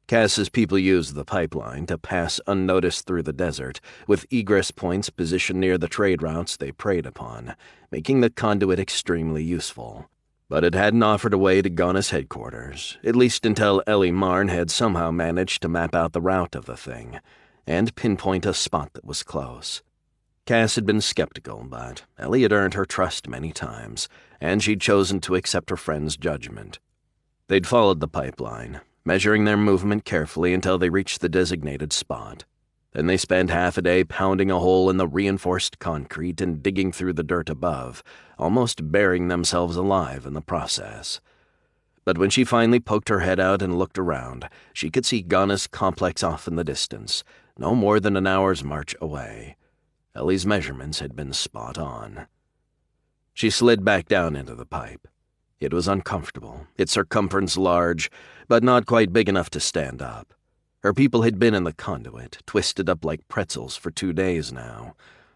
Speaker 2: Cass's people used the pipeline to pass unnoticed through the desert, with egress points positioned near the trade routes they preyed upon, making the conduit extremely useful. But it hadn't offered a way to Gonna's headquarters, at least until Ellie Marn had somehow managed to map out the route of the thing and pinpoint a spot that was close. Cass had been skeptical, but Ellie had earned her trust many times, and she'd chosen to accept her friend's judgment. They'd followed the pipeline, measuring their movement carefully until they reached the designated spot. Then they spent half a day pounding a hole in the reinforced concrete and digging through the dirt above, almost burying themselves alive in the process. But when she finally poked her head out and looked around, she could see Gonna's complex off in the distance, no more than an hour's march away. Ellie's measurements had been spot on. She slid back down into the pipe. It was uncomfortable, its circumference large, but not quite big enough to stand up. Her people had been in the conduit, twisted up like pretzels for 2 days now.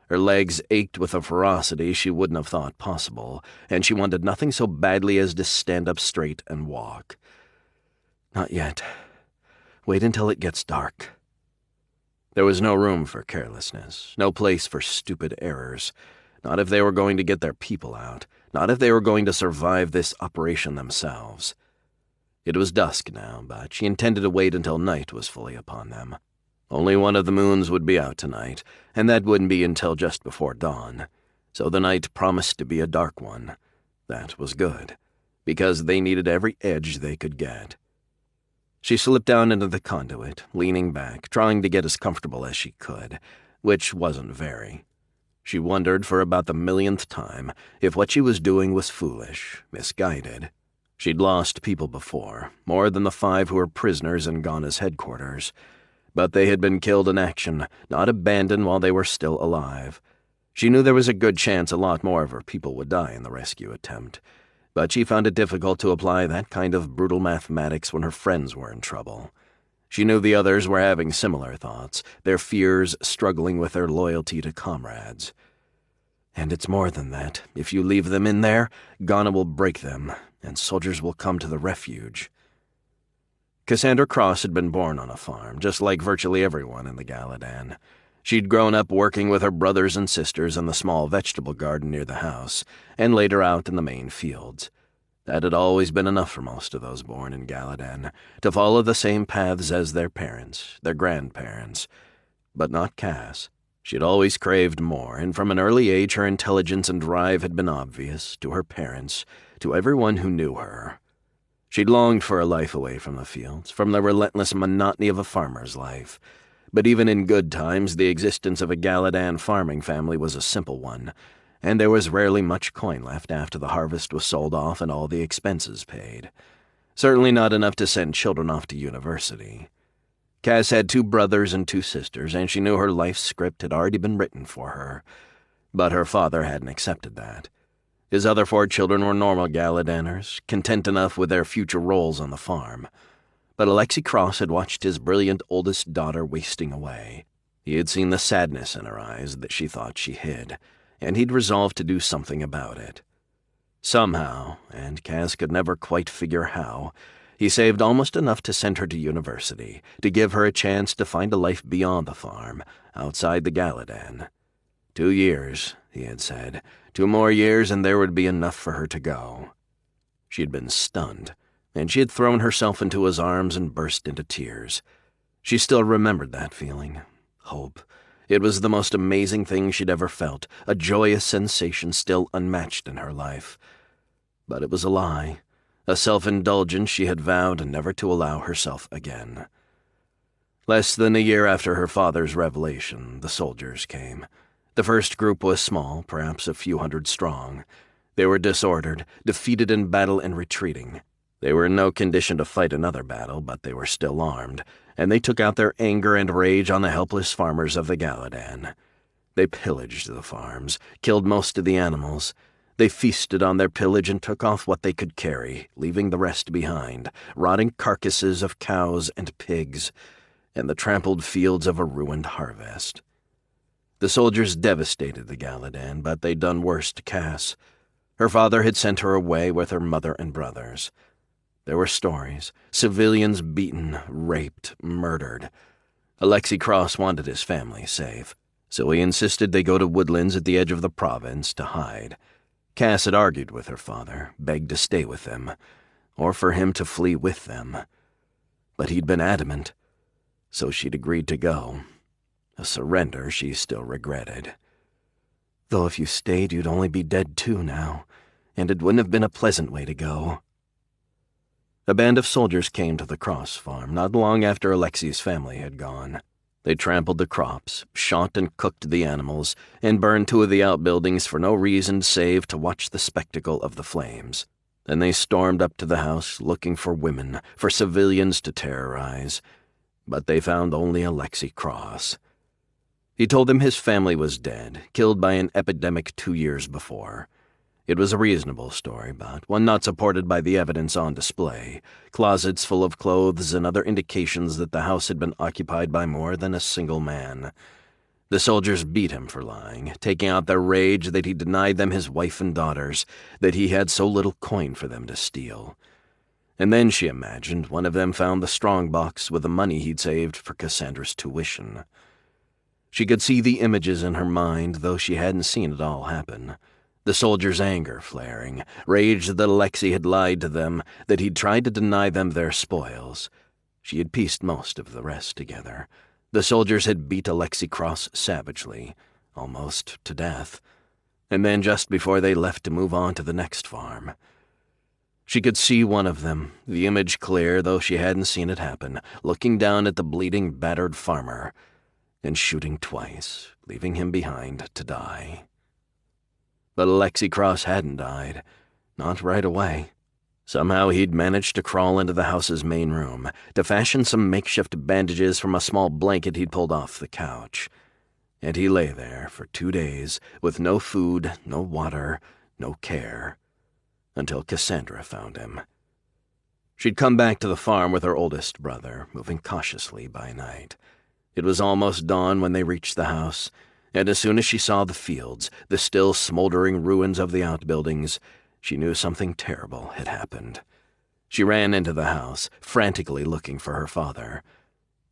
Speaker 2: Her legs ached with a ferocity she wouldn't have thought possible, and she wanted nothing so badly as to stand up straight and walk. Not yet. Wait until it gets dark. There was no room for carelessness, no place for stupid errors. Not if they were going to get their people out, not if they were going to survive this operation themselves. It was dusk now, but she intended to wait until night was fully upon them. Only one of the moons would be out tonight, and that wouldn't be until just before dawn. So the night promised to be a dark one. That was good, because they needed every edge they could get. She slipped down into the conduit, leaning back, trying to get as comfortable as she could, which wasn't very. She wondered for about the millionth time if what she was doing was foolish, misguided. She'd lost people before, more than the 5 who were prisoners in Gonna's headquarters. But they had been killed in action, not abandoned while they were still alive. She knew there was a good chance a lot more of her people would die in the rescue attempt, but she found it difficult to apply that kind of brutal mathematics when her friends were in trouble. She knew the others were having similar thoughts, their fears struggling with their loyalty to comrades. And it's more than that. If you leave them in there, Gonna will break them, and soldiers will come to the refuge. Cassandra Cross had been born on a farm, just like virtually everyone in the Galadan. She'd grown up working with her brothers and sisters in the small vegetable garden near the house, and later out in the main fields. That had always been enough for most of those born in Galadan, to follow the same paths as their parents, their grandparents. But not Cass. She'd always craved more, and from an early age her intelligence and drive had been obvious, to her parents, to everyone who knew her. She'd longed for a life away from the fields, from the relentless monotony of a farmer's life. But even in good times, the existence of a Galadan farming family was a simple one, and there was rarely much coin left after the harvest was sold off and all the expenses paid. Certainly not enough to send children off to university. Cass had 2 brothers and 2 sisters, and she knew her life script had already been written for her. But her father hadn't accepted that. His other 4 children were normal Galadaners, content enough with their future roles on the farm. But Alexei Cross had watched his brilliant oldest daughter wasting away. He had seen the sadness in her eyes that she thought she hid, and he'd resolved to do something about it. Somehow, and Cass could never quite figure how, he saved almost enough to send her to university, to give her a chance to find a life beyond the farm, outside the Galadan. 2 years, he had said. 2 more years and there would be enough for her to go. She had been stunned, and she had thrown herself into his arms and burst into tears. She still remembered that feeling. Hope. It was the most amazing thing she'd ever felt, a joyous sensation still unmatched in her life. But it was a lie, a self-indulgence she had vowed never to allow herself again. Less than a year after her father's revelation, the soldiers came. The first group was small, perhaps a few hundred strong. They were disordered, defeated in battle and retreating. They were in no condition to fight another battle, but they were still armed, and they took out their anger and rage on the helpless farmers of the Galadan. They pillaged the farms, killed most of the animals. They feasted on their pillage and took off what they could carry, leaving the rest behind, rotting carcasses of cows and pigs, and the trampled fields of a ruined harvest. The soldiers devastated the Galadan, but they'd done worse to Cass. Her father had sent her away with her mother and brothers. There were stories, civilians beaten, raped, murdered. Alexei Cross wanted his family safe, so he insisted they go to woodlands at the edge of the province to hide. Cass had argued with her father, begged to stay with them, or for him to flee with them. But he'd been adamant, so she'd agreed to go, a surrender she still regretted. Though if you stayed, you'd only be dead too now, and it wouldn't have been a pleasant way to go. A band of soldiers came to the Cross farm not long after Alexi's family had gone. They trampled the crops, shot and cooked the animals, and burned 2 of the outbuildings for no reason save to watch the spectacle of the flames. Then they stormed up to the house looking for women, for civilians to terrorize. But they found only Alexei Cross. He told them his family was dead, killed by an epidemic 2 years before. It was a reasonable story, but one not supported by the evidence on display, closets full of clothes and other indications that the house had been occupied by more than a single man. The soldiers beat him for lying, taking out their rage that he denied them his wife and daughters, that he had so little coin for them to steal. And then, she imagined, one of them found the strongbox with the money he'd saved for Cassandra's tuition. She could see the images in her mind, though she hadn't seen it all happen. The soldiers' anger flaring, rage that Alexei had lied to them, that he'd tried to deny them their spoils. She had pieced most of the rest together. The soldiers had beat Alexei Cross savagely, almost to death, and then just before they left to move on to the next farm. She could see one of them, the image clear though she hadn't seen it happen, looking down at the bleeding, battered farmer, and shooting twice, leaving him behind to die. But Alexei Cross hadn't died, not right away. Somehow he'd managed to crawl into the house's main room, to fashion some makeshift bandages from a small blanket he'd pulled off the couch. And he lay there for 2 days, with no food, no water, no care, until Cassandra found him. She'd come back to the farm with her oldest brother, moving cautiously by night. It was almost dawn when they reached the house, and as soon as she saw the fields, the still smoldering ruins of the outbuildings, she knew something terrible had happened. She ran into the house, frantically looking for her father.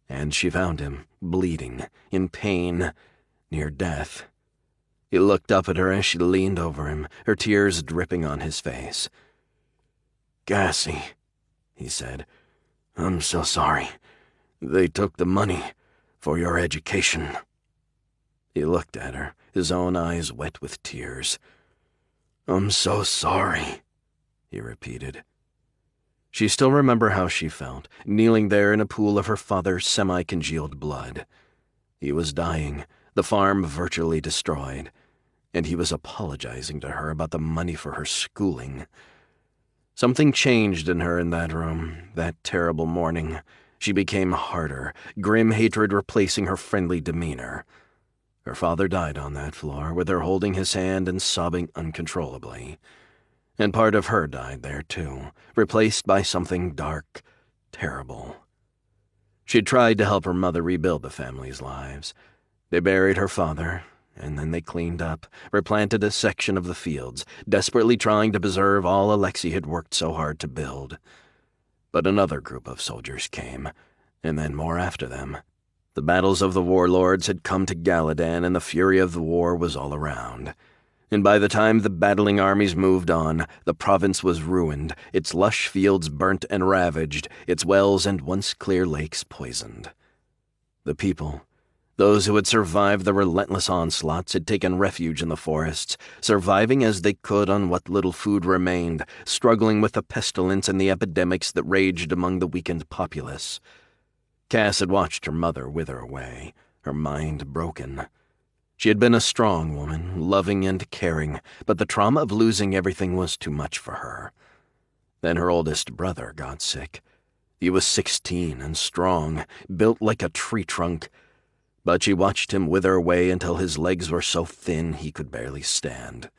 Speaker 2: And she found him, bleeding, in pain, near death. He looked up at her as she leaned over him, her tears dripping on his face. "Cassie," he said, "I'm so sorry. They took the money for your education." He looked at her, his own eyes wet with tears. "I'm so sorry," he repeated. She still remembered how she felt, kneeling there in a pool of her father's semi-congealed blood. He was dying, the farm virtually destroyed, and he was apologizing to her about the money for her schooling. Something changed in her in that room, that terrible morning. She became harder, grim hatred replacing her friendly demeanor. Her father died on that floor, with her holding his hand and sobbing uncontrollably. And part of her died there, too, replaced by something dark, terrible. She'd tried to help her mother rebuild the family's lives. They buried her father, and then they cleaned up, replanted a section of the fields, desperately trying to preserve all Alexei had worked so hard to build. But another group of soldiers came, and then more after them. The battles of the warlords had come to Galadan, and the fury of the war was all around. And by the time the battling armies moved on, the province was ruined, its lush fields burnt and ravaged, its wells and once clear lakes poisoned. The people, those who had survived the relentless onslaughts, had taken refuge in the forests, surviving as they could on what little food remained, struggling with the pestilence and the epidemics that raged among the weakened populace. Cass had watched her mother wither away, her mind broken. She had been a strong woman, loving and caring, but the trauma of losing everything was too much for her. Then her oldest brother got sick. He was 16 and strong, built like a tree trunk, but she watched him wither away until his legs were so thin he could barely stand.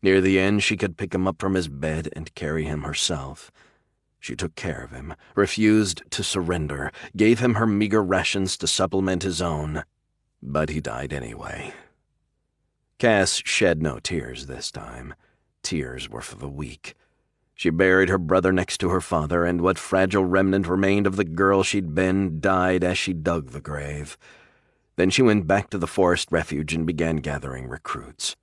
Speaker 2: Near the end, she could pick him up from his bed and carry him herself. She took care of him, refused to surrender, gave him her meager rations to supplement his own, but he died anyway. Cass shed no tears this time. Tears were for the weak. She buried her brother next to her father, and what fragile remnant remained of the girl she'd been died as she dug the grave. Then she went back to the forest refuge and began gathering recruits.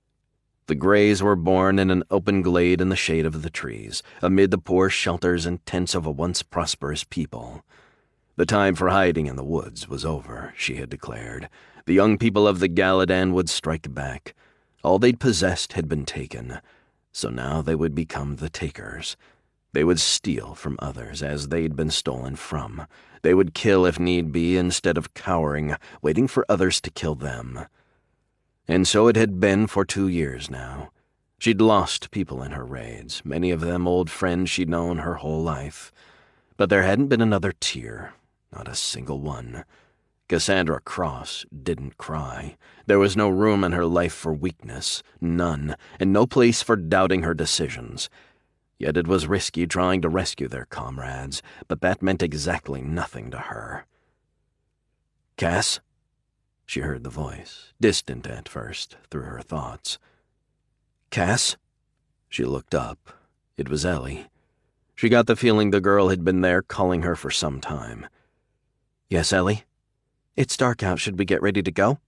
Speaker 2: The Greys were born in an open glade in the shade of the trees, amid the poor shelters and tents of a once prosperous people. The time for hiding in the woods was over, she had declared. The young people of the Galadan would strike back. All they'd possessed had been taken, so now they would become the takers. They would steal from others as they'd been stolen from. They would kill if need be instead of cowering, waiting for others to kill them. And so it had been for 2 years now. She'd lost people in her raids, many of them old friends she'd known her whole life. But there hadn't been another tear, not a single one. Cassandra Cross didn't cry. There was no room in her life for weakness, none, and no place for doubting her decisions. Yet it was risky trying to rescue their comrades, but that meant exactly nothing to her. "Cass?" She heard the voice, distant at first, through her thoughts. "Cass?" She looked up. It was Ellie. She got the feeling the girl had been there calling her for some time. "Yes, Ellie? It's dark out. Should we get ready to go?"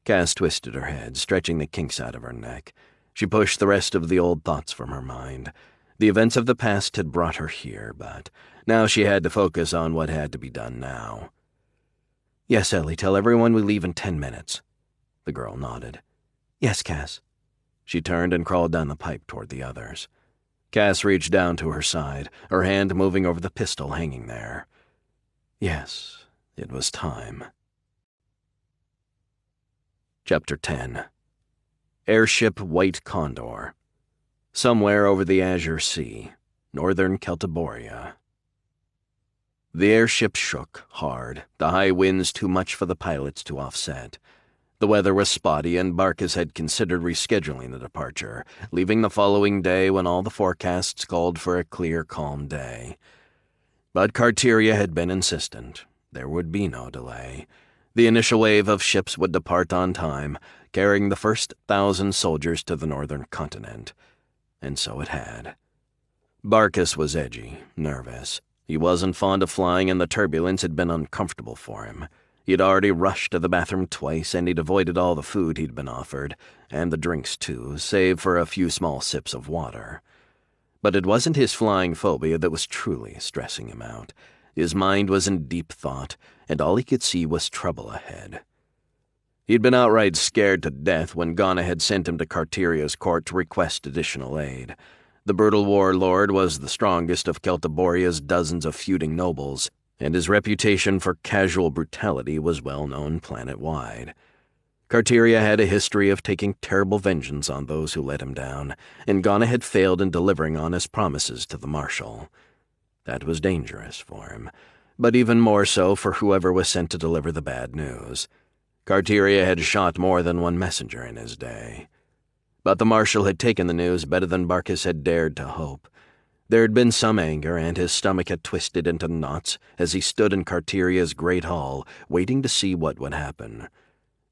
Speaker 2: Cass twisted her head, stretching the kinks out of her neck. She pushed the rest of the old thoughts from her mind. The events of the past had brought her here, but now she had to focus on what had to be done now. "Yes, Ellie, tell everyone we leave in 10 minutes. The girl nodded. "Yes, Cass." She turned and crawled down the pipe toward the others. Cass reached down to her side, her hand moving over the pistol hanging there. Yes, it was time. Chapter 10. Airship White Condor. Somewhere over the Azure Sea, northern Celtiboria. The airship shook hard, the high winds too much for the pilots to offset. The weather was spotty, and Barkis had considered rescheduling the departure, leaving the following day when all the forecasts called for a clear, calm day. But Carteria had been insistent. There would be no delay. The initial wave of ships would depart on time, carrying the first 1,000 soldiers to the northern continent. And so it had. Barkis was edgy, nervous. He wasn't fond of flying, and the turbulence had been uncomfortable for him. He'd already rushed to the bathroom twice, and he'd avoided all the food he'd been offered, and the drinks too, save for a few small sips of water. But it wasn't his flying phobia that was truly stressing him out. His mind was in deep thought, and all he could see was trouble ahead. He'd been outright scared to death when Ghana had sent him to Carteria's court to request additional aid. The brutal warlord was the strongest of Celtiboria's dozens of feuding nobles, and his reputation for casual brutality was well known planet-wide. Carteria had a history of taking terrible vengeance on those who let him down, and Ghana had failed in delivering on his promises to the marshal. That was dangerous for him, but even more so for whoever was sent to deliver the bad news. Carteria had shot more than one messenger in his day. But the marshal had taken the news better than Barkis had dared to hope. There had been some anger, and his stomach had twisted into knots as he stood in Carteria's great hall, waiting to see what would happen.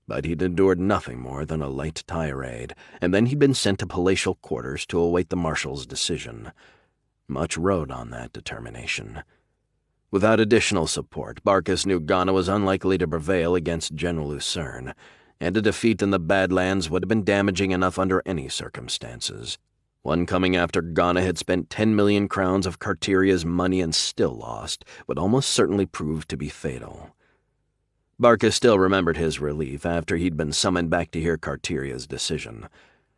Speaker 2: But he'd endured nothing more than a light tirade, and then he'd been sent to palatial quarters to await the marshal's decision. Much rode on that determination. Without additional support, Barkis knew Ghana was unlikely to prevail against General Lucern, and a defeat in the Badlands would have been damaging enough under any circumstances. One coming after Ghana had spent 10 million crowns of Carteria's money and still lost would almost certainly prove to be fatal. Barkis still remembered his relief after he'd been summoned back to hear Carteria's decision.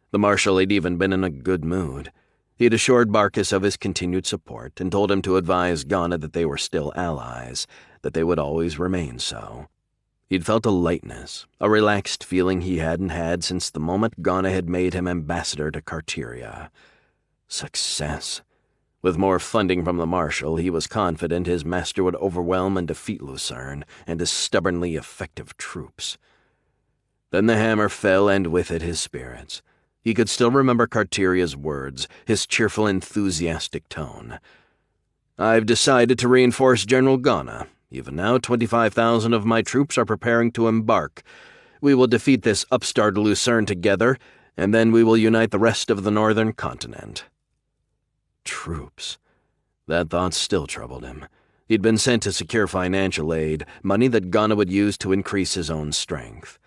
Speaker 2: The marshal had even been in a good mood. He had assured Barkis of his continued support and told him to advise Ghana that they were still allies, that they would always remain so. He'd felt a lightness, a relaxed feeling he hadn't had since the moment Ghana had made him ambassador to Carteria. Success. With more funding from the marshal, he was confident his master would overwhelm and defeat Lucern and his stubbornly effective troops. Then the hammer fell, and with it his spirits. He could still remember Carteria's words, his cheerful, enthusiastic tone. "I've decided to reinforce General Ghana. Even now, 25,000 of my troops are preparing to embark. We will defeat this upstart Lucern together, and then we will unite the rest of the northern continent." Troops. That thought still troubled him. He'd been sent to secure financial aid, money that Ghana would use to increase his own strength.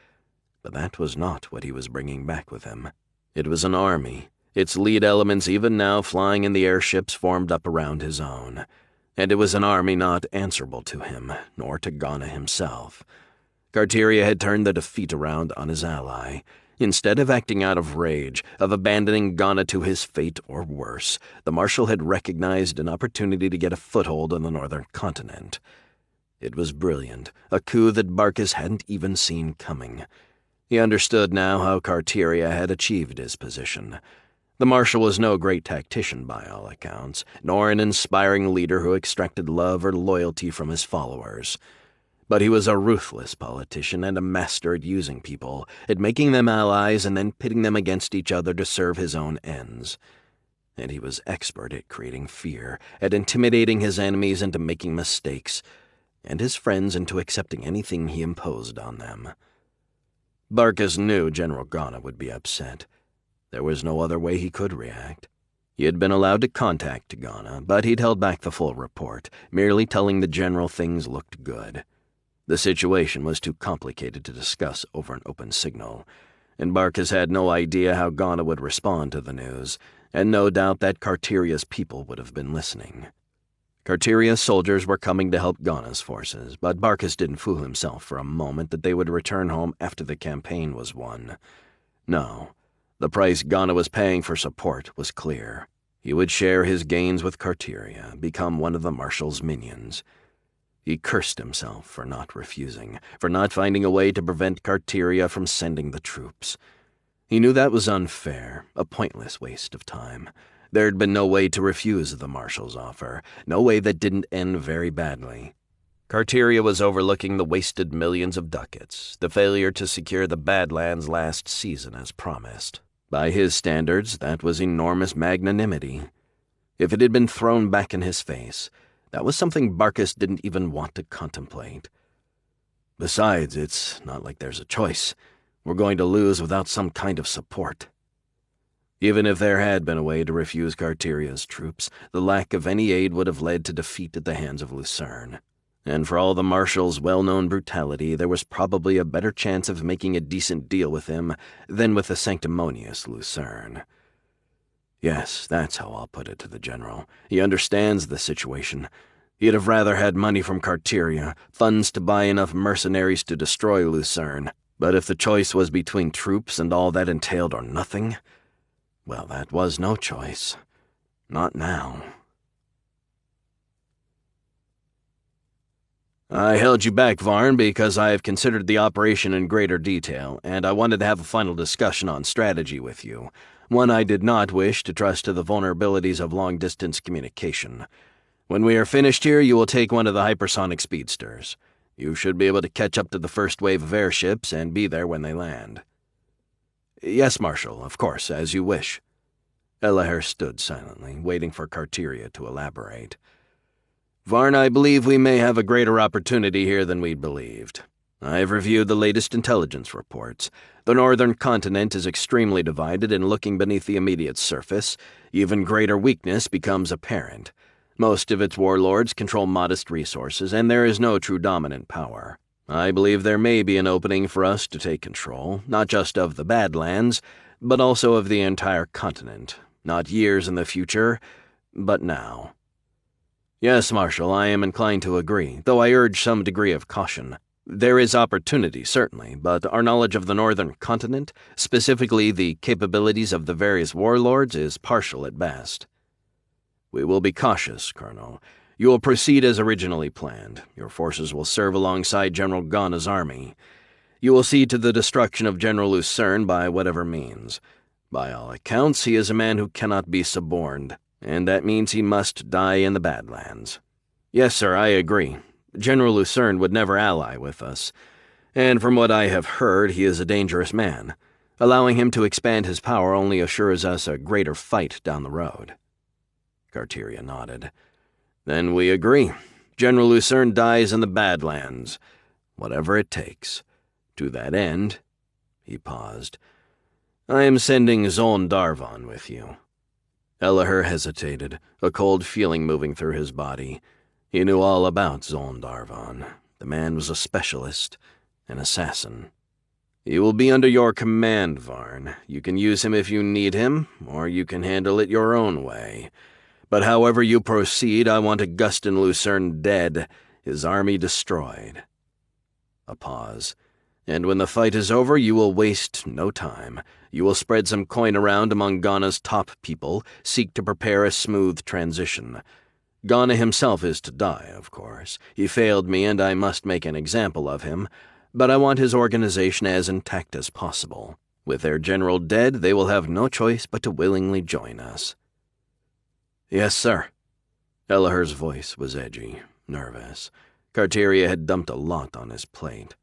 Speaker 2: But that was not what he was bringing back with him. It was an army, its lead elements even now flying in the airships formed up around his own. And it was an army not answerable to him, nor to Ghana himself. Carteria had turned the defeat around on his ally. Instead of acting out of rage, of abandoning Ghana to his fate or worse, the Marshal had recognized an opportunity to get a foothold on the northern continent. It was brilliant, a coup that Barkis hadn't even seen coming. He understood now how Carteria had achieved his position. The Marshal was no great tactician by all accounts, nor an inspiring leader who extracted love or loyalty from his followers. But he was a ruthless politician and a master at using people, at making them allies and then pitting them against each other to serve his own ends. And he was expert at creating fear, at intimidating his enemies into making mistakes, and his friends into accepting anything he imposed on them. Barkis knew General Ghana would be upset. There was no other way he could react. He had been allowed to contact Ghana, but he'd held back the full report, merely telling the general things looked good. The situation was too complicated to discuss over an open signal, and Barkis had no idea how Ghana would respond to the news, and no doubt that Carteria's people would have been listening. Carteria's soldiers were coming to help Ghana's forces, but Barkis didn't fool himself for a moment that they would return home after the campaign was won. No, the price Ghana was paying for support was clear. He would share his gains with Carteria, become one of the Marshal's minions. He cursed himself for not refusing, for not finding a way to prevent Carteria from sending the troops. He knew that was unfair, a pointless waste of time. There had been no way to refuse the Marshal's offer, no way that didn't end very badly. Carteria was overlooking the wasted millions of ducats, the failure to secure the Badlands last season as promised. By his standards, that was enormous magnanimity. If it had been thrown back in his face, that was something Barkis didn't even want to contemplate. Besides, it's not like there's a choice. We're going to lose without some kind of support. Even if there had been a way to refuse Carteria's troops, the lack of any aid would have led to defeat at the hands of Lucern. And for all the Marshal's well-known brutality, there was probably a better chance of making a decent deal with him than with the sanctimonious Lucern. Yes, that's how I'll put it to the general. He understands the situation. He'd have rather had money from Carteria, funds to buy enough mercenaries to destroy Lucern. But if the choice was between troops and all that entailed or nothing, well, that was no choice. Not now. I held you back, Varn, because I have considered the operation in greater detail, and I wanted to have a final discussion on strategy with you, one I did not wish to trust to the vulnerabilities of long-distance communication. When we are finished here, you will take one of the hypersonic speedsters. You should be able to catch up to the first wave of airships and be there when they land. Yes, Marshal, of course, as you wish. Elaher stood silently, waiting for Carteria to elaborate. Varn, I believe we may have a greater opportunity here than we'd believed. I have reviewed the latest intelligence reports. The northern continent is extremely divided, and looking beneath the immediate surface, even greater weakness becomes apparent. Most of its warlords control modest resources, and there is no true dominant power. I believe there may be an opening for us to take control, not just of the Badlands, but also of the entire continent. Not years in the future, but now. Yes, Marshal, I am inclined to agree, though I urge some degree of caution. There is opportunity, certainly, but our knowledge of the northern continent, specifically the capabilities of the various warlords, is partial at best. We will be cautious, Colonel. You will proceed as originally planned. Your forces will serve alongside General Ghana's army. You will see to the destruction of General Lucern by whatever means. By all accounts, he is a man who cannot be suborned, and that means he must die in the Badlands. Yes, sir, I agree. General Lucern would never ally with us, and from what I have heard, he is a dangerous man. Allowing him to expand his power only assures us a greater fight down the road. Carteria nodded. Then we agree. General Lucern dies in the Badlands, whatever it takes. To that end, he paused, I am sending Zon Darvan with you. Elaher hesitated, a cold feeling moving through his body. He knew all about Zon Darvan. The man was a specialist, an assassin. "He will be under your command, Varn. You can use him if you need him, or you can handle it your own way. But however you proceed, I want Augustin Lucern dead, his army destroyed." A pause. "And when the fight is over, you will waste no time. You will spread some coin around among Ghana's top people, seek to prepare a smooth transition. Ghana himself is to die, of course. He failed me, and I must make an example of him, but I want his organization as intact as possible. With their general dead, they will have no choice but to willingly join us." "Yes, sir." Elliher's voice was edgy, nervous. Carteria had dumped a lot on his plate.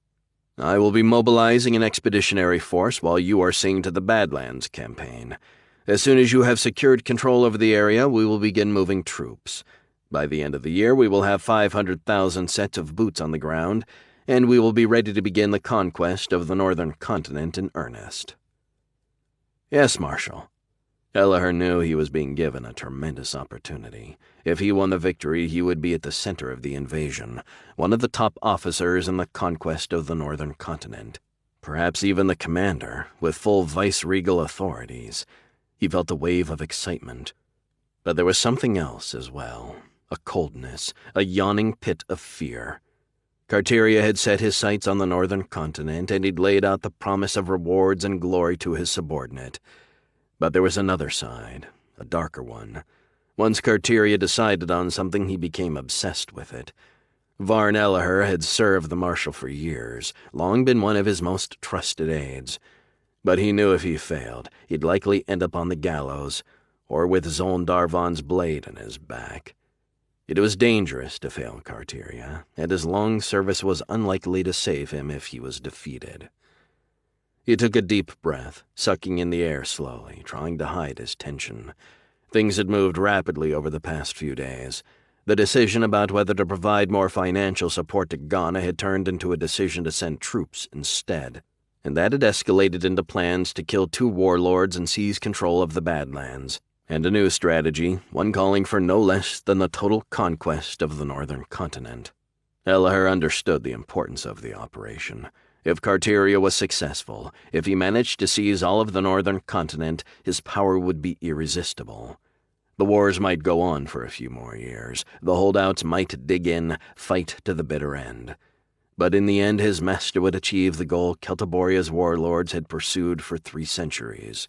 Speaker 2: "I will be mobilizing an expeditionary force while you are seeing to the Badlands campaign. As soon as you have secured control over the area, we will begin moving troops. By the end of the year, we will have 500,000 sets of boots on the ground, and we will be ready to begin the conquest of the northern continent in earnest." "Yes, Marshal." Elliher knew he was being given a tremendous opportunity. If he won the victory, he would be at the center of the invasion, one of the top officers in the conquest of the northern continent. Perhaps even the commander, with full vice-regal authorities. He felt a wave of excitement. But there was something else as well. A coldness, a yawning pit of fear. Carteria had set his sights on the northern continent, and he'd laid out the promise of rewards and glory to his subordinate. But there was another side, a darker one. Once Carteria decided on something, he became obsessed with it. Varn Elliher had served the Marshal for years, long been one of his most trusted aides. But he knew if he failed, he'd likely end up on the gallows, or with Zoln Darvan's blade in his back. It was dangerous to fail Carteria, and his long service was unlikely to save him if he was defeated. He took a deep breath, sucking in the air slowly, trying to hide his tension. Things had moved rapidly over the past few days. The decision about whether to provide more financial support to Ghana had turned into a decision to send troops instead, and that had escalated into plans to kill 2 warlords and seize control of the Badlands, and a new strategy, one calling for no less than the total conquest of the northern continent. Elliher understood the importance of the operation. If Carteria was successful, if he managed to seize all of the northern continent, his power would be irresistible. The wars might go on for a few more years. The holdouts might dig in, fight to the bitter end. But in the end, his master would achieve the goal Celtiboria's warlords had pursued for 3 centuries.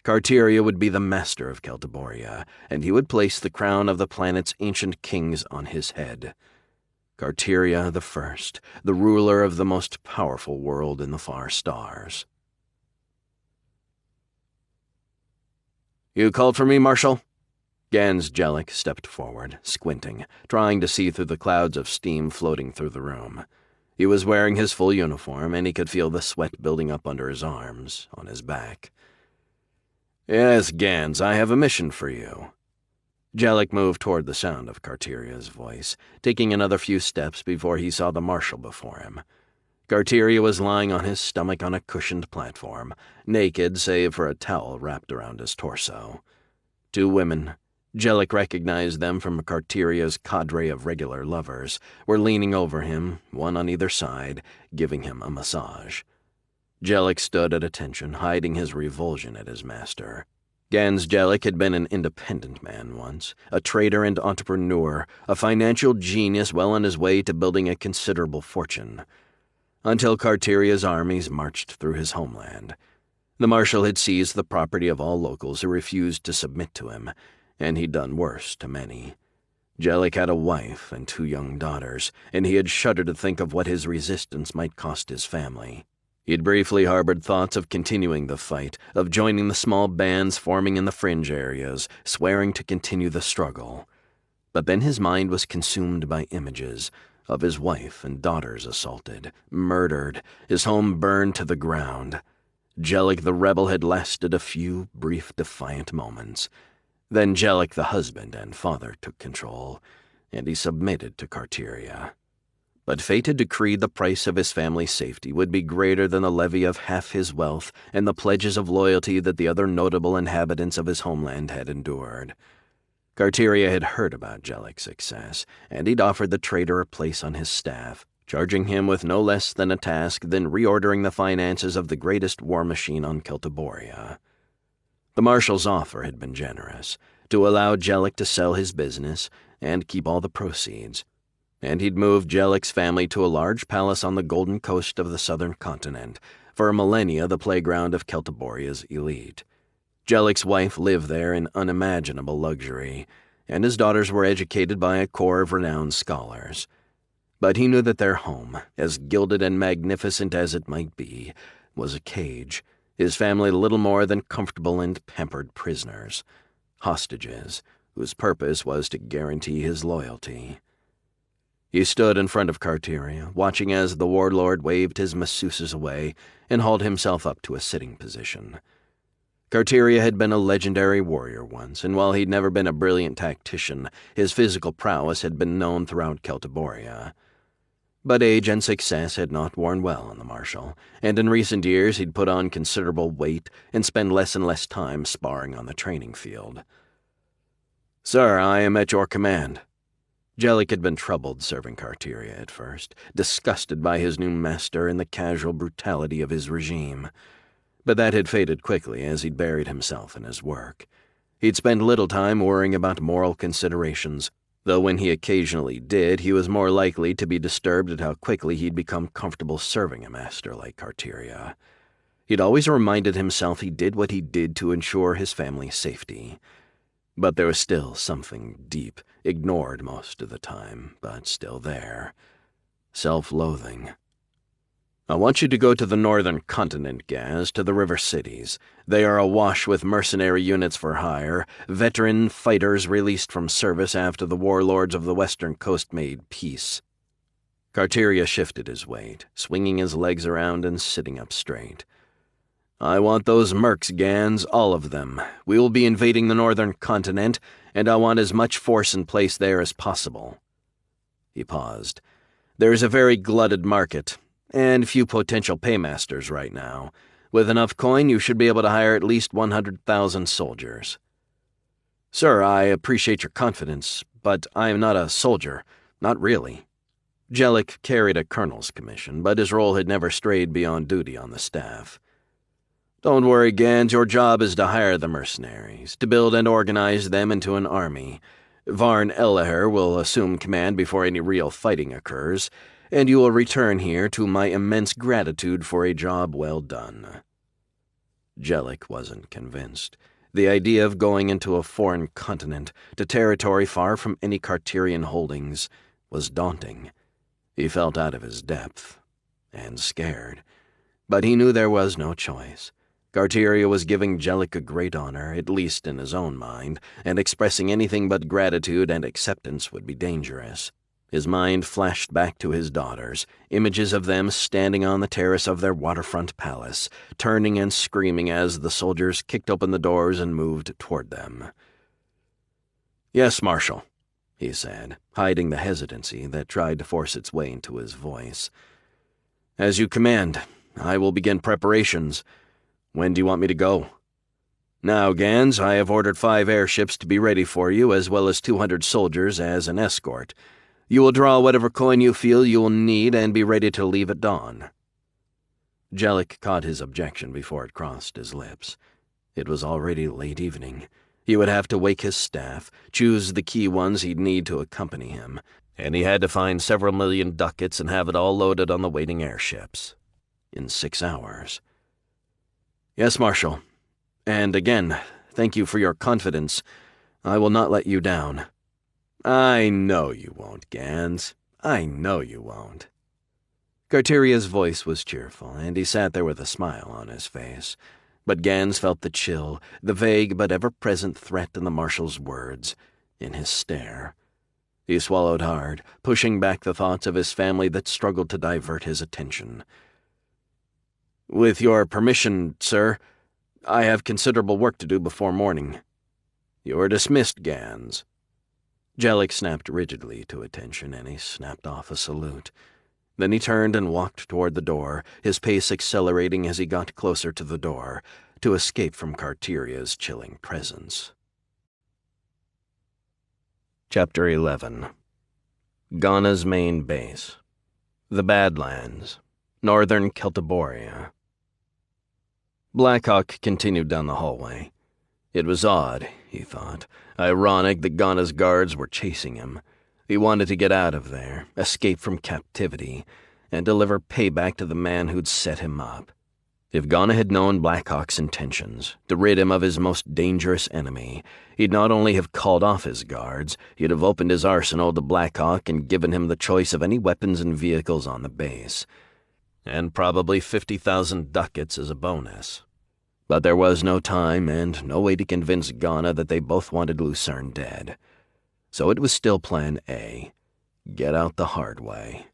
Speaker 2: Carteria would be the master of Celtiboria, and he would place the crown of the planet's ancient kings on his head. Carteria the First, the ruler of the most powerful world in the far stars. "You called for me, Marshal?" Gans Jellic stepped forward, squinting, trying to see through the clouds of steam floating through the room. He was wearing his full uniform, and he could feel the sweat building up under his arms, on his back. "Yes, Gans, I have a mission for you." Jellic moved toward the sound of Carteria's voice, taking another few steps before he saw the Marshal before him. Carteria was lying on his stomach on a cushioned platform, naked save for a towel wrapped around his torso. 2 women, Jellic recognized them from Carteria's cadre of regular lovers, were leaning over him, one on either side, giving him a massage. Jellic stood at attention, hiding his revulsion at his master. Gans Jellic had been an independent man once, a trader and entrepreneur, a financial genius well on his way to building a considerable fortune. Until Carteria's armies marched through his homeland. The Marshal had seized the property of all locals who refused to submit to him, and he'd done worse to many. Jellic had a wife and 2 young daughters, and he had shuddered to think of what his resistance might cost his family. He'd briefly harbored thoughts of continuing the fight, of joining the small bands forming in the fringe areas, swearing to continue the struggle. But then his mind was consumed by images of his wife and daughters assaulted, murdered, his home burned to the ground. Jellic the rebel had lasted a few brief defiant moments. Then Jellic the husband and father took control, and he submitted to Carteria. But fate had decreed the price of his family's safety would be greater than the levy of half his wealth and the pledges of loyalty that the other notable inhabitants of his homeland had endured. Carteria had heard about Jellic's success, and he'd offered the traitor a place on his staff, charging him with no less than a task than reordering the finances of the greatest war machine on Celtiboria. The marshal's offer had been generous, to allow Jellic to sell his business and keep all the proceeds, and he'd moved Jellic's family to a large palace on the golden coast of the southern continent, for millennia the playground of Celtiboria's elite. Jellic's wife lived there in unimaginable luxury, and his daughters were educated by a corps of renowned scholars. But he knew that their home, as gilded and magnificent as it might be, was a cage, his family little more than comfortable and pampered prisoners, hostages, whose purpose was to guarantee his loyalty. He stood in front of Carteria, watching as the warlord waved his masseuses away and hauled himself up to a sitting position. Carteria had been a legendary warrior once, and while he'd never been a brilliant tactician, his physical prowess had been known throughout Celtiboria. But age and success had not worn well on the marshal, and in recent years he'd put on considerable weight and spend less and less time sparring on the training field. "Sir, I am at your command." Jellic had been troubled serving Carteria at first, disgusted by his new master and the casual brutality of his regime. But that had faded quickly as he'd buried himself in his work. He'd spent little time worrying about moral considerations, though when he occasionally did, he was more likely to be disturbed at how quickly he'd become comfortable serving a master like Carteria. He'd always reminded himself he did what he did to ensure his family's safety. But there was still something deep, ignored most of the time, but still there. Self-loathing. "I want you to go to the northern continent, Gaz, to the river cities. They are awash with mercenary units for hire, veteran fighters released from service after the warlords of the western coast made peace." Carteria shifted his weight, swinging his legs around and sitting up straight. "I want those mercs, Gans, all of them. We will be invading the northern continent, and I want as much force in place there as possible." He paused. "There is a very glutted market, and few potential paymasters right now. With enough coin, you should be able to hire at least 100,000 soldiers." "Sir, I appreciate your confidence, but I am not a soldier. Not really." Jellic carried a colonel's commission, but his role had never strayed beyond duty on the staff. "Don't worry, Gans, your job is to hire the mercenaries, to build and organize them into an army. Varn Elaher will assume command before any real fighting occurs, and you will return here to my immense gratitude for a job well done." Jellic wasn't convinced. The idea of going into a foreign continent, to territory far from any Carterian holdings, was daunting. He felt out of his depth, and scared. But he knew there was no choice. Carteria was giving Jellic a great honor, at least in his own mind, and expressing anything but gratitude and acceptance would be dangerous. His mind flashed back to his daughters, images of them standing on the terrace of their waterfront palace, turning and screaming as the soldiers kicked open the doors and moved toward them. "Yes, Marshal," he said, hiding the hesitancy that tried to force its way into his voice. "As you command, I will begin preparations. When do you want me to go?" "Now, Gans, I have ordered 5 airships to be ready for you, as well as 200 soldiers as an escort. You will draw whatever coin you feel you will need and be ready to leave at dawn." Jellic caught his objection before it crossed his lips. It was already late evening. He would have to wake his staff, choose the key ones he'd need to accompany him, and he had to find several million ducats and have it all loaded on the waiting airships. In 6 hours. "Yes, Marshal. And again, thank you for your confidence. I will not let you down." "I know you won't, Gans. I know you won't." Carteria's voice was cheerful, and he sat there with a smile on his face. But Gans felt the chill, the vague but ever-present threat in the marshal's words, in his stare. He swallowed hard, pushing back the thoughts of his family that struggled to divert his attention. "With your permission, sir, I have considerable work to do before morning." "You are dismissed, Gans." Jellic snapped rigidly to attention, and he snapped off a salute. Then he turned and walked toward the door, his pace accelerating as he got closer to the door, to escape from Carteria's chilling presence. Chapter 11. Ghana's main base. The Badlands, northern Celtiboria. Blackhawk continued down the hallway. It was odd, he thought, ironic that Ghana's guards were chasing him. He wanted to get out of there, escape from captivity, and deliver payback to the man who'd set him up. If Ghana had known Blackhawk's intentions, to rid him of his most dangerous enemy, he'd not only have called off his guards, he'd have opened his arsenal to Blackhawk and given him the choice of any weapons and vehicles on the base. And probably 50,000 ducats as a bonus. But there was no time and no way to convince Ghana that they both wanted Lucern dead. So it was still Plan A. Get out the hard way.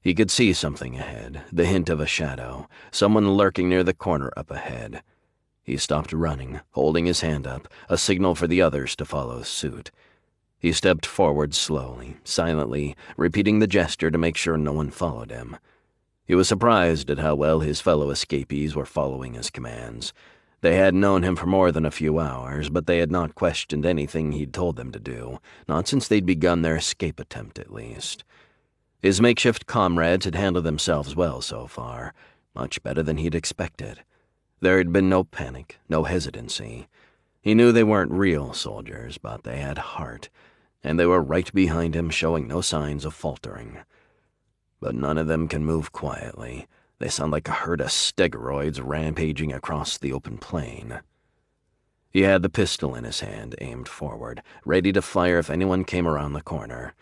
Speaker 2: He could see something ahead, the hint of a shadow, someone lurking near the corner up ahead. He stopped running, holding his hand up, a signal for the others to follow suit. He stepped forward slowly, silently, repeating the gesture to make sure no one followed him. He was surprised at how well his fellow escapees were following his commands. They had known him for more than a few hours, but they had not questioned anything he'd told them to do, not since they'd begun their escape attempt at least. His makeshift comrades had handled themselves well so far, much better than he'd expected. There had been no panic, no hesitancy. He knew they weren't real soldiers, but they had heart, and they were right behind him, showing no signs of faltering. But none of them can move quietly. They sound like a herd of stegoids rampaging across the open plain. He had the pistol in his hand, aimed forward, ready to fire if anyone came around the corner.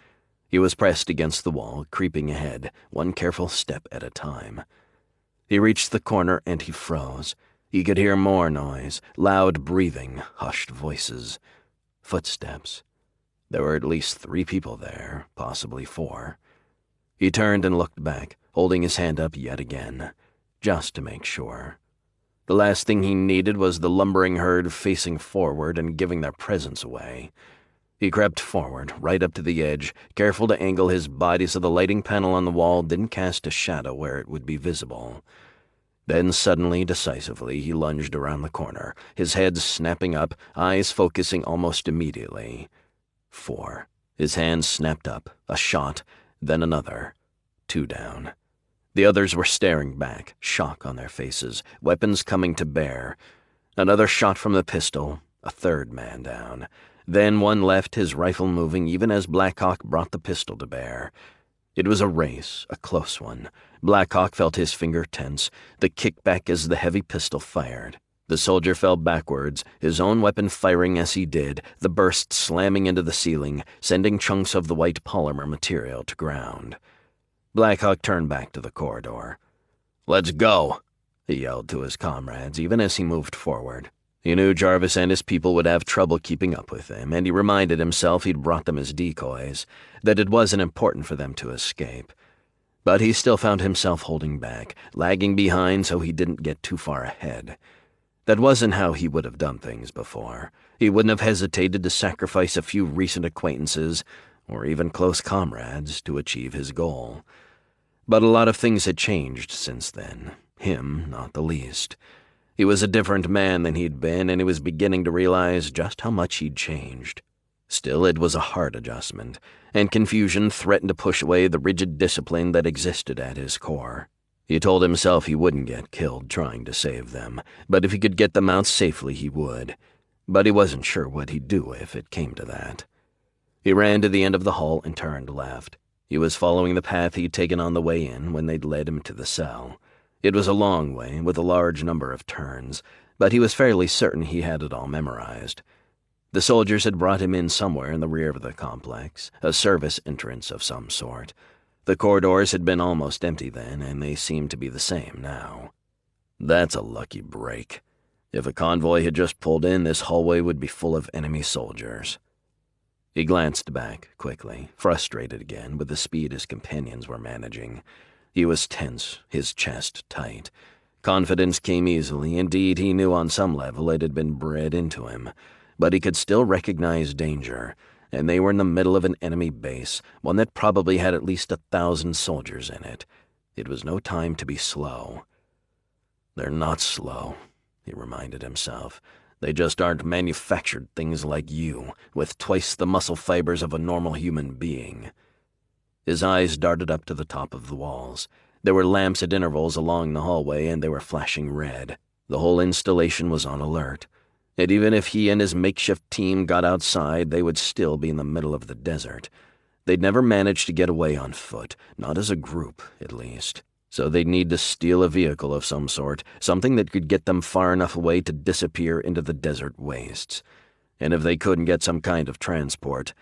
Speaker 2: He was pressed against the wall, creeping ahead, one careful step at a time. He reached the corner and he froze. He could hear more noise, loud breathing, hushed voices. Footsteps. There were at least 3 people there, possibly 4. He turned and looked back, holding his hand up yet again, just to make sure. The last thing he needed was the lumbering herd facing forward and giving their presence away. He crept forward, right up to the edge, careful to angle his body so the lighting panel on the wall didn't cast a shadow where it would be visible. Then suddenly, decisively, he lunged around the corner, his head snapping up, eyes focusing almost immediately. 4. His hands snapped up, a shot, then another. 2 down. The others were staring back, shock on their faces, weapons coming to bear. Another shot from the pistol, a 3rd man down. Then one left, his rifle moving even as Blackhawk brought the pistol to bear. It was a race, a close one. Blackhawk felt his finger tense, the kickback as the heavy pistol fired. The soldier fell backwards, his own weapon firing as he did, the burst slamming into the ceiling, sending chunks of the white polymer material to ground. Blackhawk turned back to the corridor. "Let's go," he yelled to his comrades, even as he moved forward. He knew Jarvis and his people would have trouble keeping up with him, and he reminded himself he'd brought them as decoys, that it wasn't important for them to escape. But he still found himself holding back, lagging behind so he didn't get too far ahead. That wasn't how he would have done things before. He wouldn't have hesitated to sacrifice a few recent acquaintances, or even close comrades, to achieve his goal. But a lot of things had changed since then, him not the least. He was a different man than he'd been, and he was beginning to realize just how much he'd changed. Still, it was a hard adjustment, and confusion threatened to push away the rigid discipline that existed at his core. He told himself he wouldn't get killed trying to save them, but if he could get them out safely, he would. But he wasn't sure what he'd do if it came to that. He ran to the end of the hall and turned left. He was following the path he'd taken on the way in when they'd led him to the cell. It was a long way, with a large number of turns, but he was fairly certain he had it all memorized. The soldiers had brought him in somewhere in the rear of the complex, a service entrance of some sort. The corridors had been almost empty then, and they seemed to be the same now. That's a lucky break. If a convoy had just pulled in, this hallway would be full of enemy soldiers. He glanced back, quickly, frustrated again with the speed his companions were managing. He was tense, his chest tight. Confidence came easily. Indeed, he knew on some level it had been bred into him. But he could still recognize danger, and they were in the middle of an enemy base, one that probably had at least 1,000 soldiers in it. It was no time to be slow. "They're not slow," he reminded himself. "They just aren't manufactured things like you, with twice the muscle fibers of a normal human being." His eyes darted up to the top of the walls. There were lamps at intervals along the hallway, and they were flashing red. The whole installation was on alert. And even if he and his makeshift team got outside, they would still be in the middle of the desert. They'd never managed to get away on foot, not as a group, at least. So they'd need to steal a vehicle of some sort, something that could get them far enough away to disappear into the desert wastes. And if they couldn't get some kind of transport,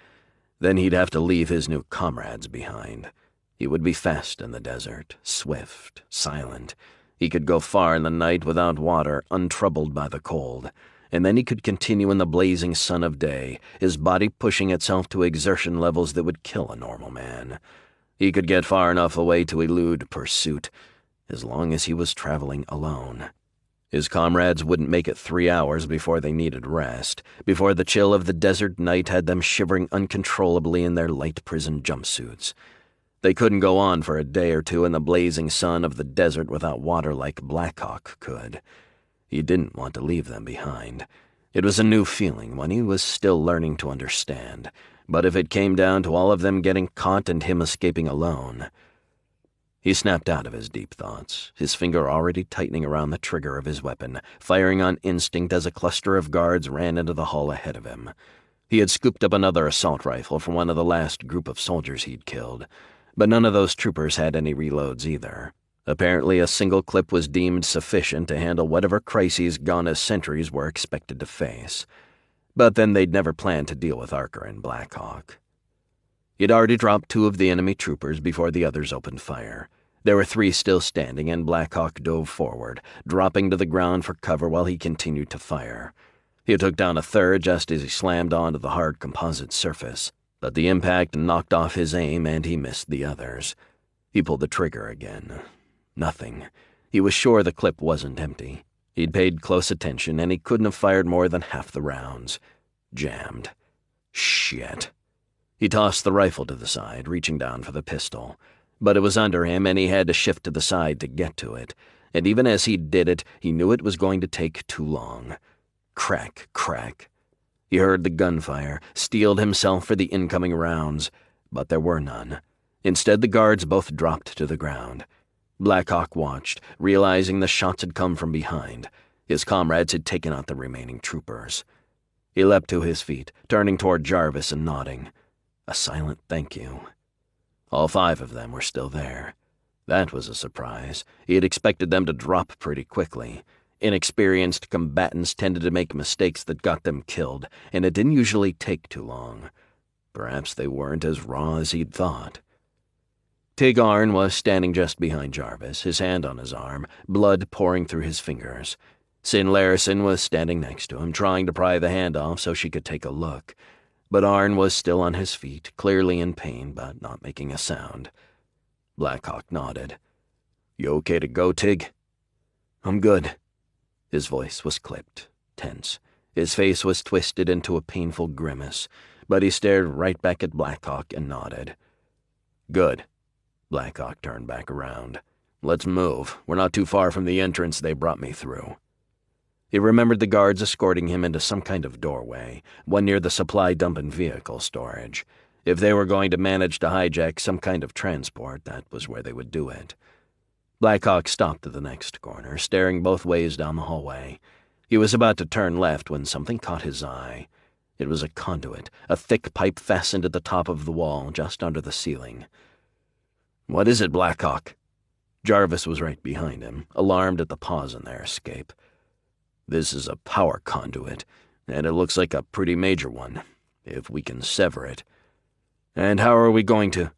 Speaker 2: then he'd have to leave his new comrades behind. He would be fast in the desert, swift, silent. He could go far in the night without water, untroubled by the cold. And then he could continue in the blazing sun of day, his body pushing itself to exertion levels that would kill a normal man. He could get far enough away to elude pursuit, as long as he was traveling alone. His comrades wouldn't make it 3 hours before they needed rest, before the chill of the desert night had them shivering uncontrollably in their light prison jumpsuits. They couldn't go on for a day or two in the blazing sun of the desert without water like Blackhawk could. He didn't want to leave them behind. It was a new feeling, one he was still learning to understand. But if it came down to all of them getting caught and him escaping alone... He snapped out of his deep thoughts, his finger already tightening around the trigger of his weapon, firing on instinct as a cluster of guards ran into the hall ahead of him. He had scooped up another assault rifle from one of the last group of soldiers he'd killed, but none of those troopers had any reloads either. Apparently a single clip was deemed sufficient to handle whatever crises Ghana's sentries were expected to face. But then they'd never planned to deal with Archer and Blackhawk. He'd already dropped 2 of the enemy troopers before the others opened fire. There were 3 still standing, and Blackhawk dove forward, dropping to the ground for cover while he continued to fire. He took down a third just as he slammed onto the hard composite surface, but the impact knocked off his aim and he missed the others. He pulled the trigger again. Nothing. He was sure the clip wasn't empty. He'd paid close attention, and he couldn't have fired more than half the rounds. Jammed. Shit. He tossed the rifle to the side, reaching down for the pistol. But it was under him, and he had to shift to the side to get to it. And even as he did it, he knew it was going to take too long. Crack, crack. He heard the gunfire, steeled himself for the incoming rounds, but there were none. Instead, the guards both dropped to the ground. Blackhawk watched, realizing the shots had come from behind. His comrades had taken out the remaining troopers. He leapt to his feet, turning toward Jarvis and nodding. A silent thank you. All 5 of them were still there. That was a surprise. He had expected them to drop pretty quickly. Inexperienced combatants tended to make mistakes that got them killed, and it didn't usually take too long. Perhaps they weren't as raw as he'd thought. Tig Arn was standing just behind Jarvis, his hand on his arm, blood pouring through his fingers. Sin Larison was standing next to him, trying to pry the hand off so she could take a look. But Arn was still on his feet, clearly in pain, but not making a sound. Blackhawk nodded. "You okay to go, Tig?" "I'm good." His voice was clipped, tense. His face was twisted into a painful grimace, but he stared right back at Blackhawk and nodded. "Good." Blackhawk turned back around. "Let's move. We're not too far from the entrance they brought me through." He remembered the guards escorting him into some kind of doorway, one near the supply dump and vehicle storage. If they were going to manage to hijack some kind of transport, that was where they would do it. Blackhawk stopped at the next corner, staring both ways down the hallway. He was about to turn left when something caught his eye. It was a conduit, a thick pipe fastened at the top of the wall, just under the ceiling. "What is it, Blackhawk?" Jarvis was right behind him, alarmed at the pause in their escape. "This is a power conduit, and it looks like a pretty major one, if we can sever it." "And how are we going to—"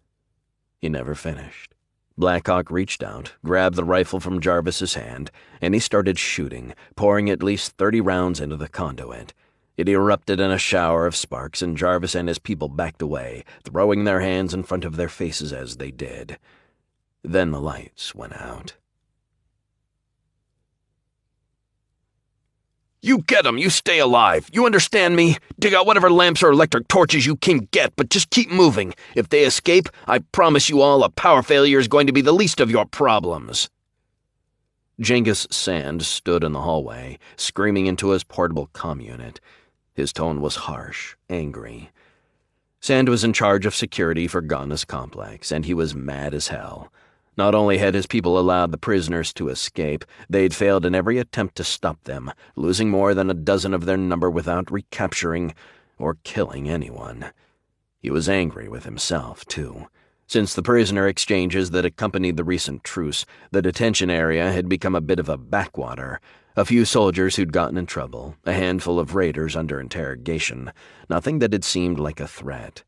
Speaker 2: He never finished. Blackhawk reached out, grabbed the rifle from Jarvis's hand, and he started shooting, pouring at least 30 rounds into the conduit. It erupted in a shower of sparks, and Jarvis and his people backed away, throwing their hands in front of their faces as they did. Then the lights went out.
Speaker 3: "You get 'em! You stay alive! You understand me? Dig out whatever lamps or electric torches you can get, but just keep moving. If they escape, I promise you all a power failure is going to be the least of your problems."
Speaker 2: Genghis Sand stood in the hallway, screaming into his portable comm unit. His tone was harsh, angry. Sand was in charge of security for Ghana's complex, and he was mad as hell. Not only had his people allowed the prisoners to escape, they'd failed in every attempt to stop them, losing more than a dozen of their number without recapturing or killing anyone. He was angry with himself, too. Since the prisoner exchanges that accompanied the recent truce, the detention area had become a bit of a backwater. A few soldiers who'd gotten in trouble, a handful of raiders under interrogation, nothing that had seemed like a threat.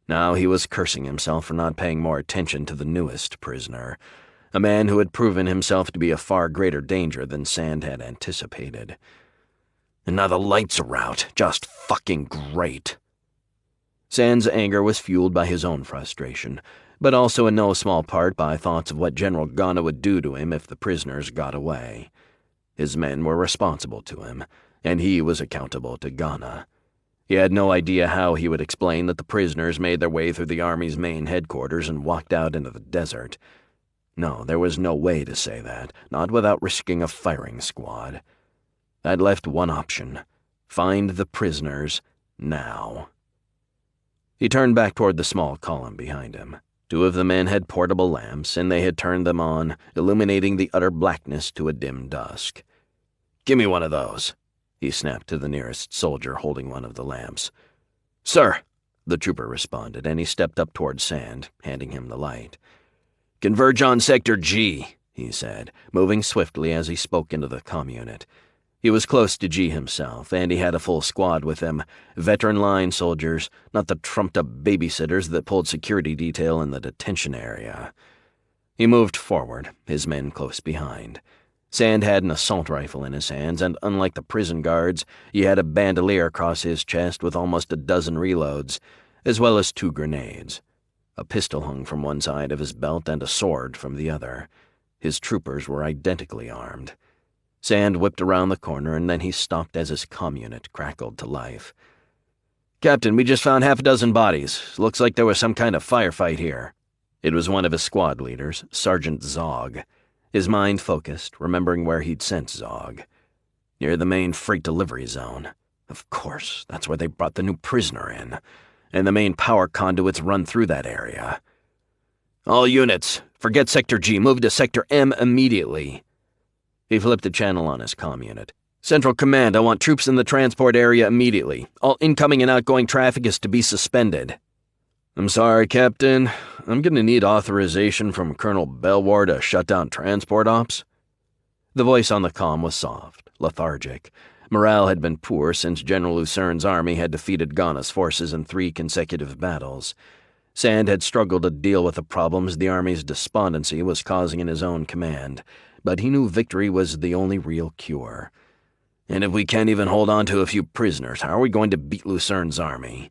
Speaker 2: Now he was cursing himself for not paying more attention to the newest prisoner, a man who had proven himself to be a far greater danger than Sand had anticipated. And now the lights are out. Just fucking great. Sand's anger was fueled by his own frustration, but also in no small part by thoughts of what General Ghana would do to him if the prisoners got away. His men were responsible to him, and he was accountable to Ghana. He had no idea how he would explain that the prisoners made their way through the army's main headquarters and walked out into the desert. No, there was no way to say that, not without risking a firing squad. That left one option: find the prisoners now. He turned back toward the small column behind him. Two of the men had portable lamps, and they had turned them on, illuminating the utter blackness to a dim dusk. "Give me one of those," he snapped to the nearest soldier holding one of the lamps. "Sir," the trooper responded, and he stepped up toward Sand, handing him the light. "Converge on Sector G," he said, moving swiftly as he spoke into the comm unit. He was close to G himself, and he had a full squad with him, veteran line soldiers, not the trumped-up babysitters that pulled security detail in the detention area. He moved forward, his men close behind. Sand had an assault rifle in his hands, and unlike the prison guards, he had a bandolier across his chest with almost a dozen reloads, as well as 2 grenades. A pistol hung from one side of his belt and a sword from the other. His troopers were identically armed. Sand whipped around the corner, and then he stopped as his comm unit crackled to life. "Captain, we just found half a dozen bodies. Looks like there was some kind of firefight here." It was one of his squad leaders, Sergeant Zog. His mind focused, remembering where he'd sent Zog. Near the main freight delivery zone. Of course, that's where they brought the new prisoner in. And the main power conduits run through that area. "All units, forget Sector G, move to Sector M immediately." He flipped a channel on his comm unit. "Central Command, I want troops in the transport area immediately. All incoming and outgoing traffic is to be suspended." "I'm sorry, Captain. I'm going to need authorization from Colonel Belwar to shut down transport ops." The voice on the comm was soft, lethargic. Morale had been poor since General Lucern's army had defeated Ghana's forces in 3 consecutive battles. Sand had struggled to deal with the problems the army's despondency was causing in his own command, but he knew victory was the only real cure. "And if we can't even hold on to a few prisoners, how are we going to beat Lucern's army?"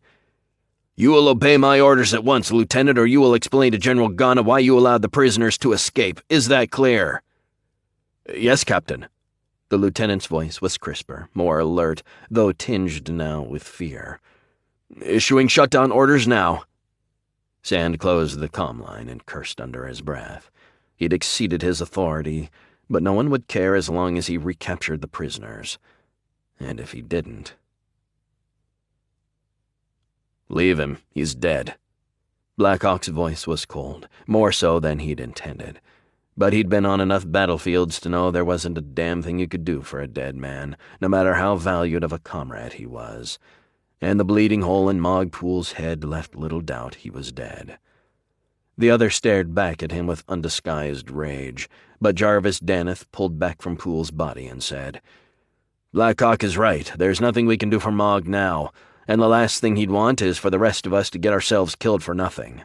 Speaker 2: "You will obey my orders at once, Lieutenant, or you will explain to General Ghana why you allowed the prisoners to escape. Is that clear?" "Yes, Captain." The lieutenant's voice was crisper, more alert, though tinged now with fear. "Issuing shutdown orders now." Sand closed the comm line and cursed under his breath. He'd exceeded his authority, but no one would care as long as he recaptured the prisoners. And if he didn't... "Leave him. He's dead." Blackhawk's voice was cold, more so than he'd intended. But he'd been on enough battlefields to know there wasn't a damn thing you could do for a dead man, no matter how valued of a comrade he was. And the bleeding hole in Mogpool's head left little doubt he was dead. The other stared back at him with undisguised rage, but Jarvis Daneth pulled back from Pool's body and said, "Blackhawk is right. There's nothing we can do for Mog now, and the last thing he'd want is for the rest of us to get ourselves killed for nothing."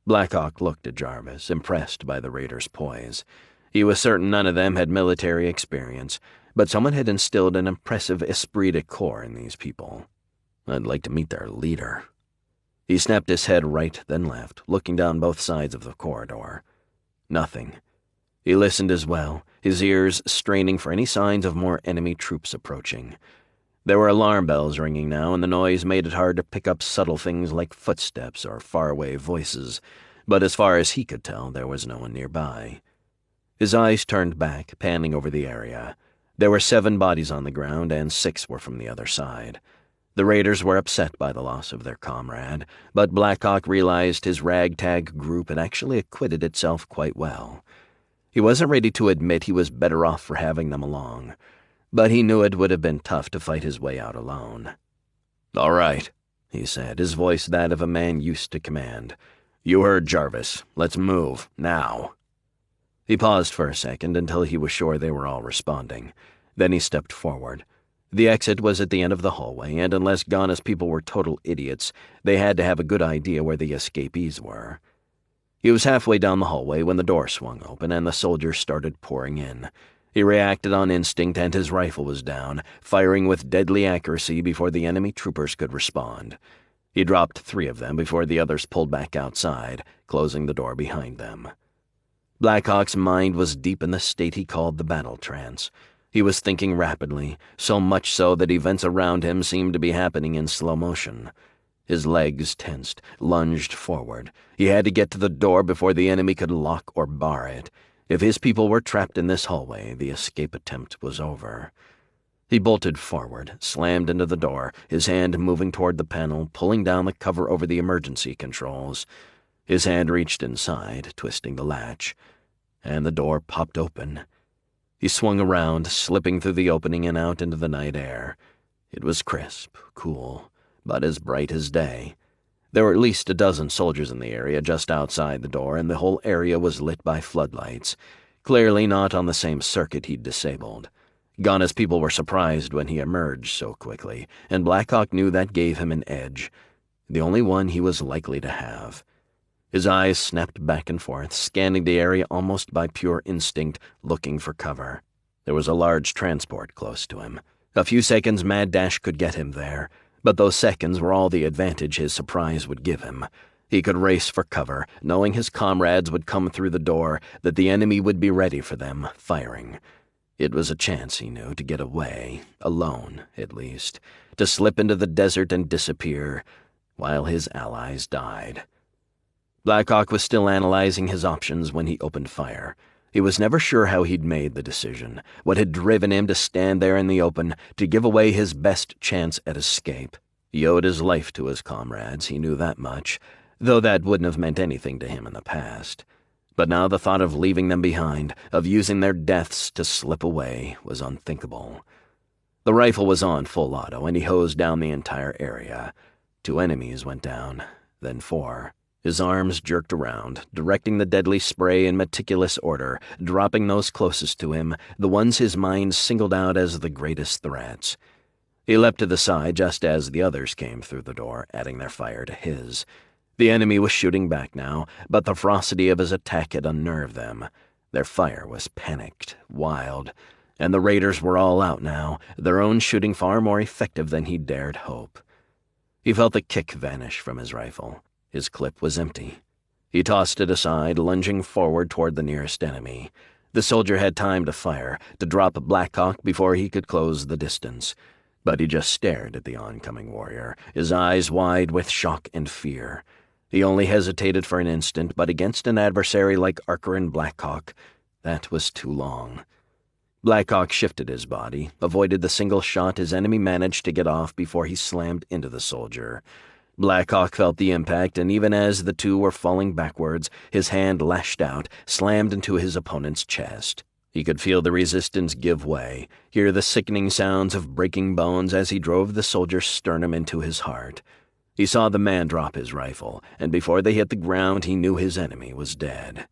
Speaker 2: Blackhawk looked at Jarvis, impressed by the raiders' poise. He was certain none of them had military experience, but someone had instilled an impressive esprit de corps in these people. "I'd like to meet their leader." He snapped his head right then left, looking down both sides of the corridor. Nothing. He listened as well, his ears straining for any signs of more enemy troops approaching. There were alarm bells ringing now, and the noise made it hard to pick up subtle things like footsteps or faraway voices, but as far as he could tell, there was no one nearby. His eyes turned back, panning over the area. There were 7 bodies on the ground, and 6 were from the other side. The raiders were upset by the loss of their comrade, but Blackhawk realized his ragtag group had actually acquitted itself quite well. He wasn't ready to admit he was better off for having them along, but he knew it would have been tough to fight his way out alone.
Speaker 3: "All right,"
Speaker 2: he said, his voice that of a man used to command. "You heard Jarvis. Let's move, now." He paused for a second until he was sure they were all responding. Then he stepped forward. The exit was at the end of the hallway, and unless Ghana's people were total idiots, they had to have a good idea where the escapees were. He was halfway down the hallway when the door swung open and the soldiers started pouring in. He reacted on instinct and his rifle was down, firing with deadly accuracy before the enemy troopers could respond. He dropped 3 of them before the others pulled back outside, closing the door behind them. Blackhawk's mind was deep in the state he called the battle trance. He was thinking rapidly, so much so that events around him seemed to be happening in slow motion. His legs tensed, lunged forward. He had to get to the door before the enemy could lock or bar it. If his people were trapped in this hallway, the escape attempt was over. He bolted forward, slammed into the door, his hand moving toward the panel, pulling down the cover over the emergency controls. His hand reached inside, twisting the latch, and the door popped open. He swung around, slipping through the opening and out into the night air. It was crisp, cool, but as bright as day. There were at least a dozen soldiers in the area just outside the door, and the whole area was lit by floodlights, clearly not on the same circuit he'd disabled. Ghana's people were surprised when he emerged so quickly, and Blackhawk knew that gave him an edge, the only one he was likely to have. His eyes snapped back and forth, scanning the area almost by pure instinct, looking for cover. There was a large transport close to him. A few seconds' mad dash could get him there, but those seconds were all the advantage his surprise would give him. He could race for cover, knowing his comrades would come through the door, that the enemy would be ready for them, firing. It was a chance, he knew, to get away, alone, at least, to slip into the desert and disappear, while his allies died. Blackhawk was still analyzing his options when he opened fire. He was never sure how he'd made the decision, what had driven him to stand there in the open, to give away his best chance at escape. He owed his life to his comrades, he knew that much, though that wouldn't have meant anything to him in the past. But now the thought of leaving them behind, of using their deaths to slip away, was unthinkable. The rifle was on full auto, and he hosed down the entire area. 2 enemies went down, then 4. His arms jerked around, directing the deadly spray in meticulous order, dropping those closest to him, the ones his mind singled out as the greatest threats. He leapt to the side just as the others came through the door, adding their fire to his. The enemy was shooting back now, but the ferocity of his attack had unnerved them. Their fire was panicked, wild, and the raiders were all out now, their own shooting far more effective than he dared hope. He felt the kick vanish from his rifle. His clip was empty. He tossed it aside, lunging forward toward the nearest enemy. The soldier had time to fire, to drop Blackhawk before he could close the distance. But he just stared at the oncoming warrior, his eyes wide with shock and fear. He only hesitated for an instant, but against an adversary like Archer and Blackhawk, that was too long. Blackhawk shifted his body, avoided the single shot his enemy managed to get off before he slammed into the soldier. Blackhawk felt the impact, and even as the 2 were falling backwards, his hand lashed out, slammed into his opponent's chest. He could feel the resistance give way, hear the sickening sounds of breaking bones as he drove the soldier's sternum into his heart. He saw the man drop his rifle, and before they hit the ground he knew his enemy was dead.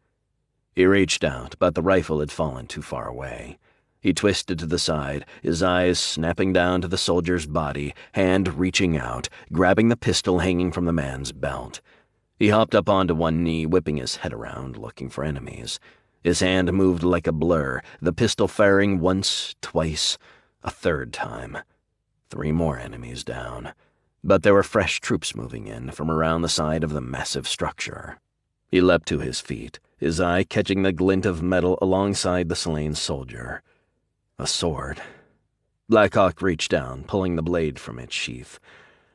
Speaker 2: He reached out, but the rifle had fallen too far away. He twisted to the side, his eyes snapping down to the soldier's body, hand reaching out, grabbing the pistol hanging from the man's belt. He hopped up onto one knee, whipping his head around, looking for enemies. His hand moved like a blur, the pistol firing once, twice, a 3rd time. 3 more enemies down. But there were fresh troops moving in from around the side of the massive structure. He leapt to his feet, his eye catching the glint of metal alongside the slain soldier. A sword. Blackhawk reached down, pulling the blade from its sheath.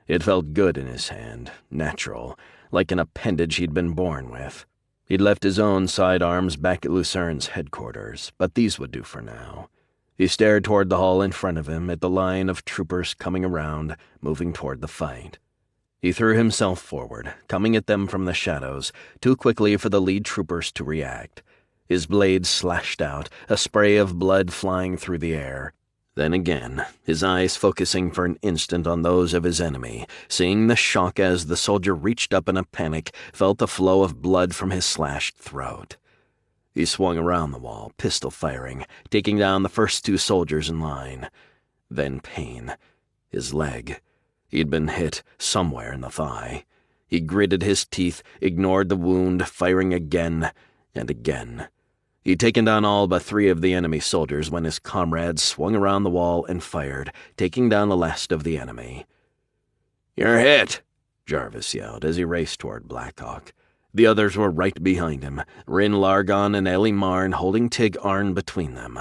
Speaker 2: It felt good in his hand, natural, like an appendage he'd been born with. He'd left his own sidearms back at Lucern's headquarters, but these would do for now. He stared toward the hall in front of him at the line of troopers coming around, moving toward the fight. He threw himself forward, coming at them from the shadows, too quickly for the lead troopers to react. His blade slashed out, a spray of blood flying through the air. Then again, his eyes focusing for an instant on those of his enemy, seeing the shock as the soldier reached up in a panic, felt the flow of blood from his slashed throat. He swung around the wall, pistol firing, taking down the first two soldiers in line. Then pain. His leg. He'd been hit somewhere in the thigh. He gritted his teeth, ignored the wound, firing again and again. He'd taken down all but 3 of the enemy soldiers when his comrades swung around the wall and fired, taking down the last of the enemy. "You're hit," Jarvis yelled as he raced toward Blackhawk. The others were right behind him, Rin Largon and Ellie Marn holding Tig Arn between them.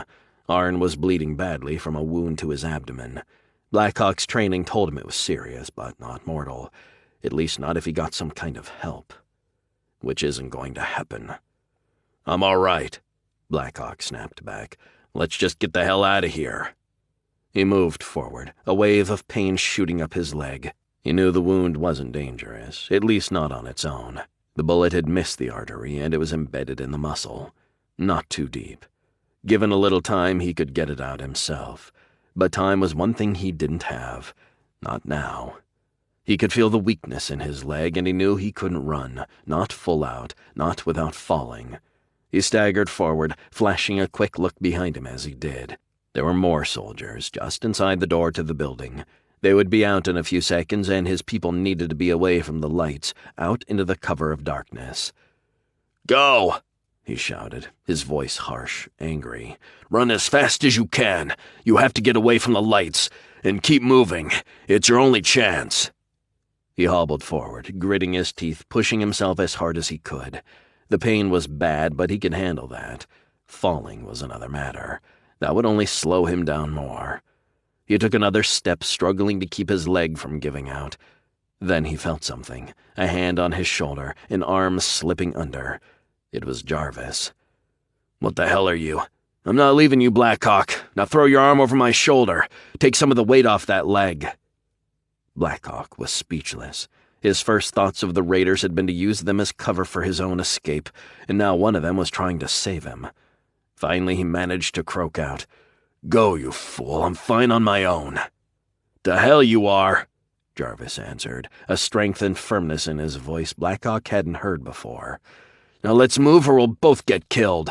Speaker 2: Arn was bleeding badly from a wound to his abdomen. Blackhawk's training told him it was serious, but not mortal. At least not if he got some kind of help. Which isn't going to happen. "I'm all right," Blackhawk snapped back. "Let's just get the hell out of here." He moved forward, a wave of pain shooting up his leg. He knew the wound wasn't dangerous, at least not on its own. The bullet had missed the artery, and it was embedded in the muscle. Not too deep. Given a little time, he could get it out himself. But time was one thing he didn't have. Not now. He could feel the weakness in his leg, and he knew he couldn't run, not full out, not without falling. He staggered forward, flashing a quick look behind him as he did. There were more soldiers, just inside the door to the building. They would be out in a few seconds, and his people needed to be away from the lights, out into the cover of darkness. "Go!" he shouted, his voice harsh, angry. "Run as fast as you can. You have to get away from the lights. And keep moving. It's your only chance." He hobbled forward, gritting his teeth, pushing himself as hard as he could. The pain was bad, but he could handle that. Falling was another matter. That would only slow him down more. He took another step, struggling to keep his leg from giving out. Then he felt something, a hand on his shoulder, an arm slipping under. It was Jarvis. "What the hell are you? I'm not leaving you, Blackhawk. Now throw your arm over my shoulder. Take some of the weight off that leg." Blackhawk was speechless. His first thoughts of the raiders had been to use them as cover for his own escape, and now one of them was trying to save him. Finally, he managed to croak out, "Go, you fool. I'm fine on my own." "The hell you are," Jarvis answered, a strength and firmness in his voice Blackhawk hadn't heard before. "Now let's move or we'll both get killed."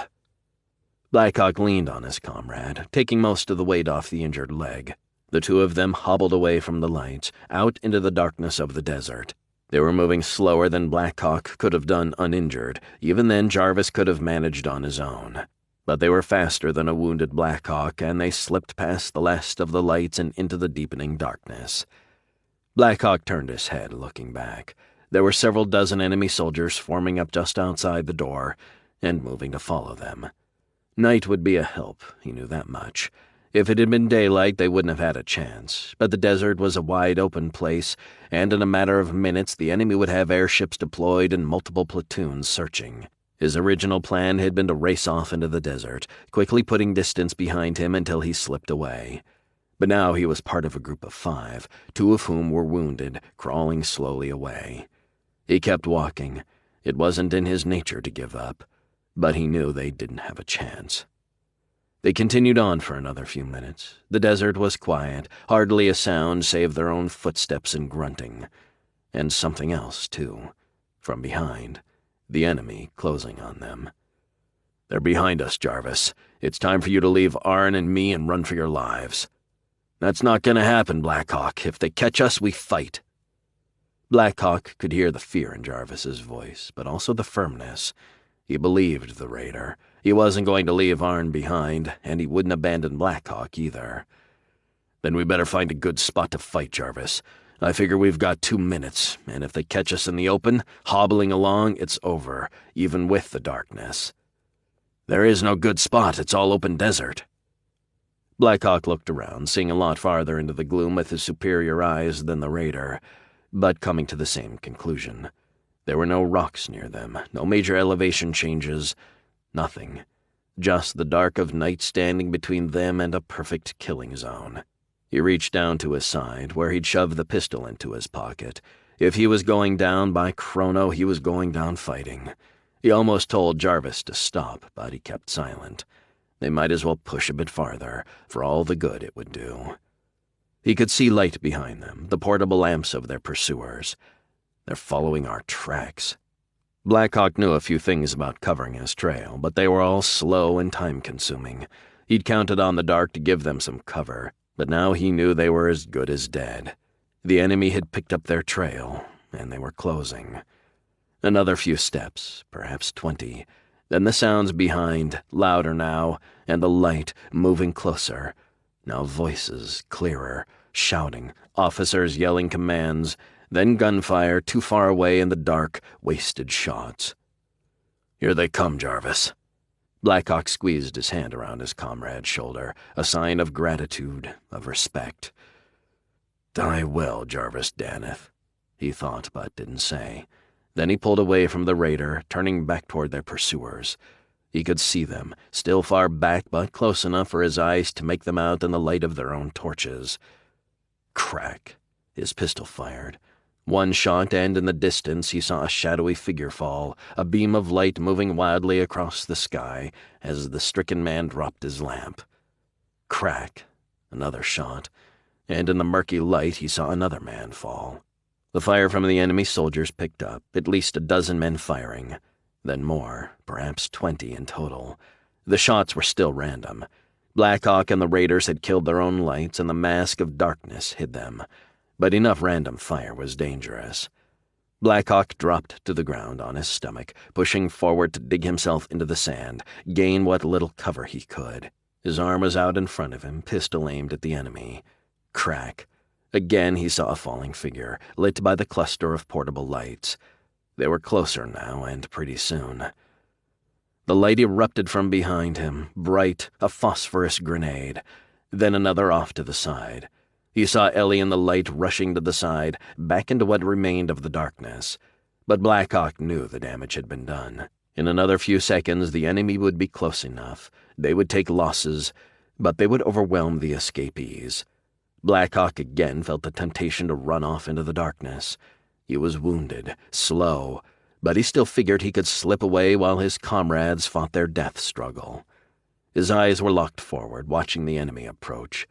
Speaker 2: Blackhawk leaned on his comrade, taking most of the weight off the injured leg. The two of them hobbled away from the lights, out into the darkness of the desert. They were moving slower than Blackhawk could have done uninjured. Even then, Jarvis could have managed on his own. But they were faster than a wounded Blackhawk, and they slipped past the last of the lights and into the deepening darkness. Blackhawk turned his head, looking back. There were several dozen enemy soldiers forming up just outside the door, and moving to follow them. Night would be a help, he knew that much. If it had been daylight, they wouldn't have had a chance, but the desert was a wide-open place, and in a matter of minutes the enemy would have airships deployed and multiple platoons searching. His original plan had been to race off into the desert, quickly putting distance behind him until he slipped away. But now he was part of a group of 5, 2 of whom were wounded, crawling slowly away. He kept walking. It wasn't in his nature to give up, but he knew they didn't have a chance. They continued on for another few minutes. The desert was quiet, hardly a sound save their own footsteps and grunting. And something else, too. From behind. The enemy closing on them. "They're behind us, Jarvis. It's time for you to leave Arn and me and run for your lives." "That's not going to happen, Blackhawk. If they catch us, we fight." Blackhawk could hear the fear in Jarvis's voice, but also the firmness. He believed the raider. He wasn't going to leave Arn behind, and he wouldn't abandon Blackhawk either. "Then we better find a good spot to fight, Jarvis. I figure we've got 2 minutes, and if they catch us in the open, hobbling along, it's over, even with the darkness." "There is no good spot. It's all open desert." Blackhawk looked around, seeing a lot farther into the gloom with his superior eyes than the raider, but coming to the same conclusion. There were no rocks near them, no major elevation changes, nothing. just the dark of night standing between them and a perfect killing zone. He reached down to his side, where he'd shoved the pistol into his pocket. If he was going down, by Chrono, he was going down fighting. He almost told Jarvis to stop, but he kept silent. They might as well push a bit farther, for all the good it would do. He could see light behind them, the portable lamps of their pursuers. They're following our tracks. Blackhawk knew a few things about covering his trail, but they were all slow and time-consuming. He'd counted on the dark to give them some cover, but now he knew they were as good as dead. The enemy had picked up their trail, and they were closing. Another few steps, perhaps 20. Then the sounds behind, louder now, and the light moving closer. Now voices, clearer, shouting, officers yelling commands, then gunfire too far away in the dark, wasted shots. "Here they come, Jarvis." Blackhawk squeezed his hand around his comrade's shoulder, a sign of gratitude, of respect. "Die well, Jarvis Daneth," he thought but didn't say. Then he pulled away from the raider, turning back toward their pursuers. He could see them, still far back but close enough for his eyes to make them out in the light of their own torches. Crack. His pistol fired. One shot, and in the distance he saw a shadowy figure fall, a beam of light moving wildly across the sky as the stricken man dropped his lamp. Crack. Another shot, and in the murky light he saw another man fall. The fire from the enemy soldiers picked up, at least a dozen men firing. Then more, perhaps 20 in total. The shots were still random. Blackhawk and the raiders had killed their own lights, and the mask of darkness hid them. But enough random fire was dangerous. Blackhawk dropped to the ground on his stomach, pushing forward to dig himself into the sand, gain what little cover he could. His arm was out in front of him, pistol aimed at the enemy. Crack. Again he saw a falling figure, lit by the cluster of portable lights. They were closer now, and pretty soon. The light erupted from behind him, bright, a phosphorus grenade. Then another off to the side. He saw Ellie in the light rushing to the side, back into what remained of the darkness. But Blackhawk knew the damage had been done. In another few seconds the enemy would be close enough. They would take losses, but they would overwhelm the escapees. Blackhawk again felt the temptation to run off into the darkness. He was wounded, slow, but he still figured he could slip away while his comrades fought their death struggle. His eyes were locked forward, watching the enemy approach.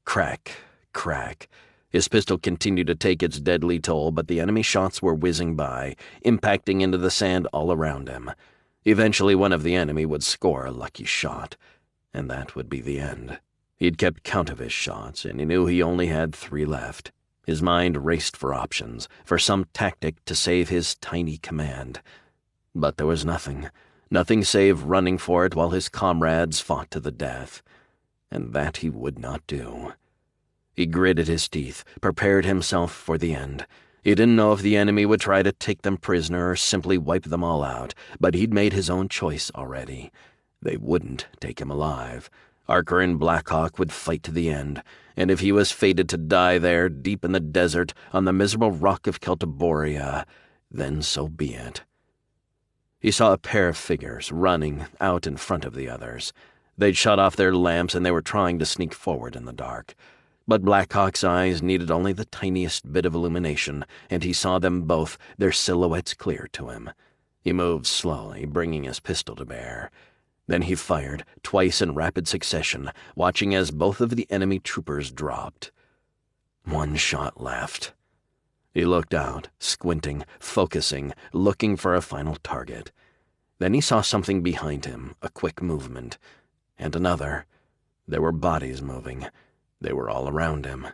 Speaker 2: Crack, crack. His pistol continued to take its deadly toll, but the enemy shots were whizzing by, impacting into the sand all around him. Eventually one of the enemy would score a lucky shot, and that would be the end. He'd kept count of his shots, and he knew he only had 3 left. His mind raced for options, for some tactic to save his tiny command. But there was nothing save running for it while his comrades fought to the death. And that he would not do. He gritted his teeth, prepared himself for the end. He didn't know if the enemy would try to take them prisoner or simply wipe them all out, but he'd made his own choice already. They wouldn't take him alive. Archer and Blackhawk would fight to the end, and if he was fated to die there, deep in the desert, on the miserable rock of Celtiboria, then so be it. He saw a pair of figures running out in front of the others. They'd shut off their lamps, and they were trying to sneak forward in the dark. But Blackhawk's eyes needed only the tiniest bit of illumination, and he saw them both, their silhouettes clear to him. He moved slowly, bringing his pistol to bear. Then he fired, twice in rapid succession, watching as both of the enemy troopers dropped. 1 shot left. He looked out, squinting, focusing, looking for a final target. Then he saw something behind him, a quick movement. And another. There were bodies moving. They were all around him.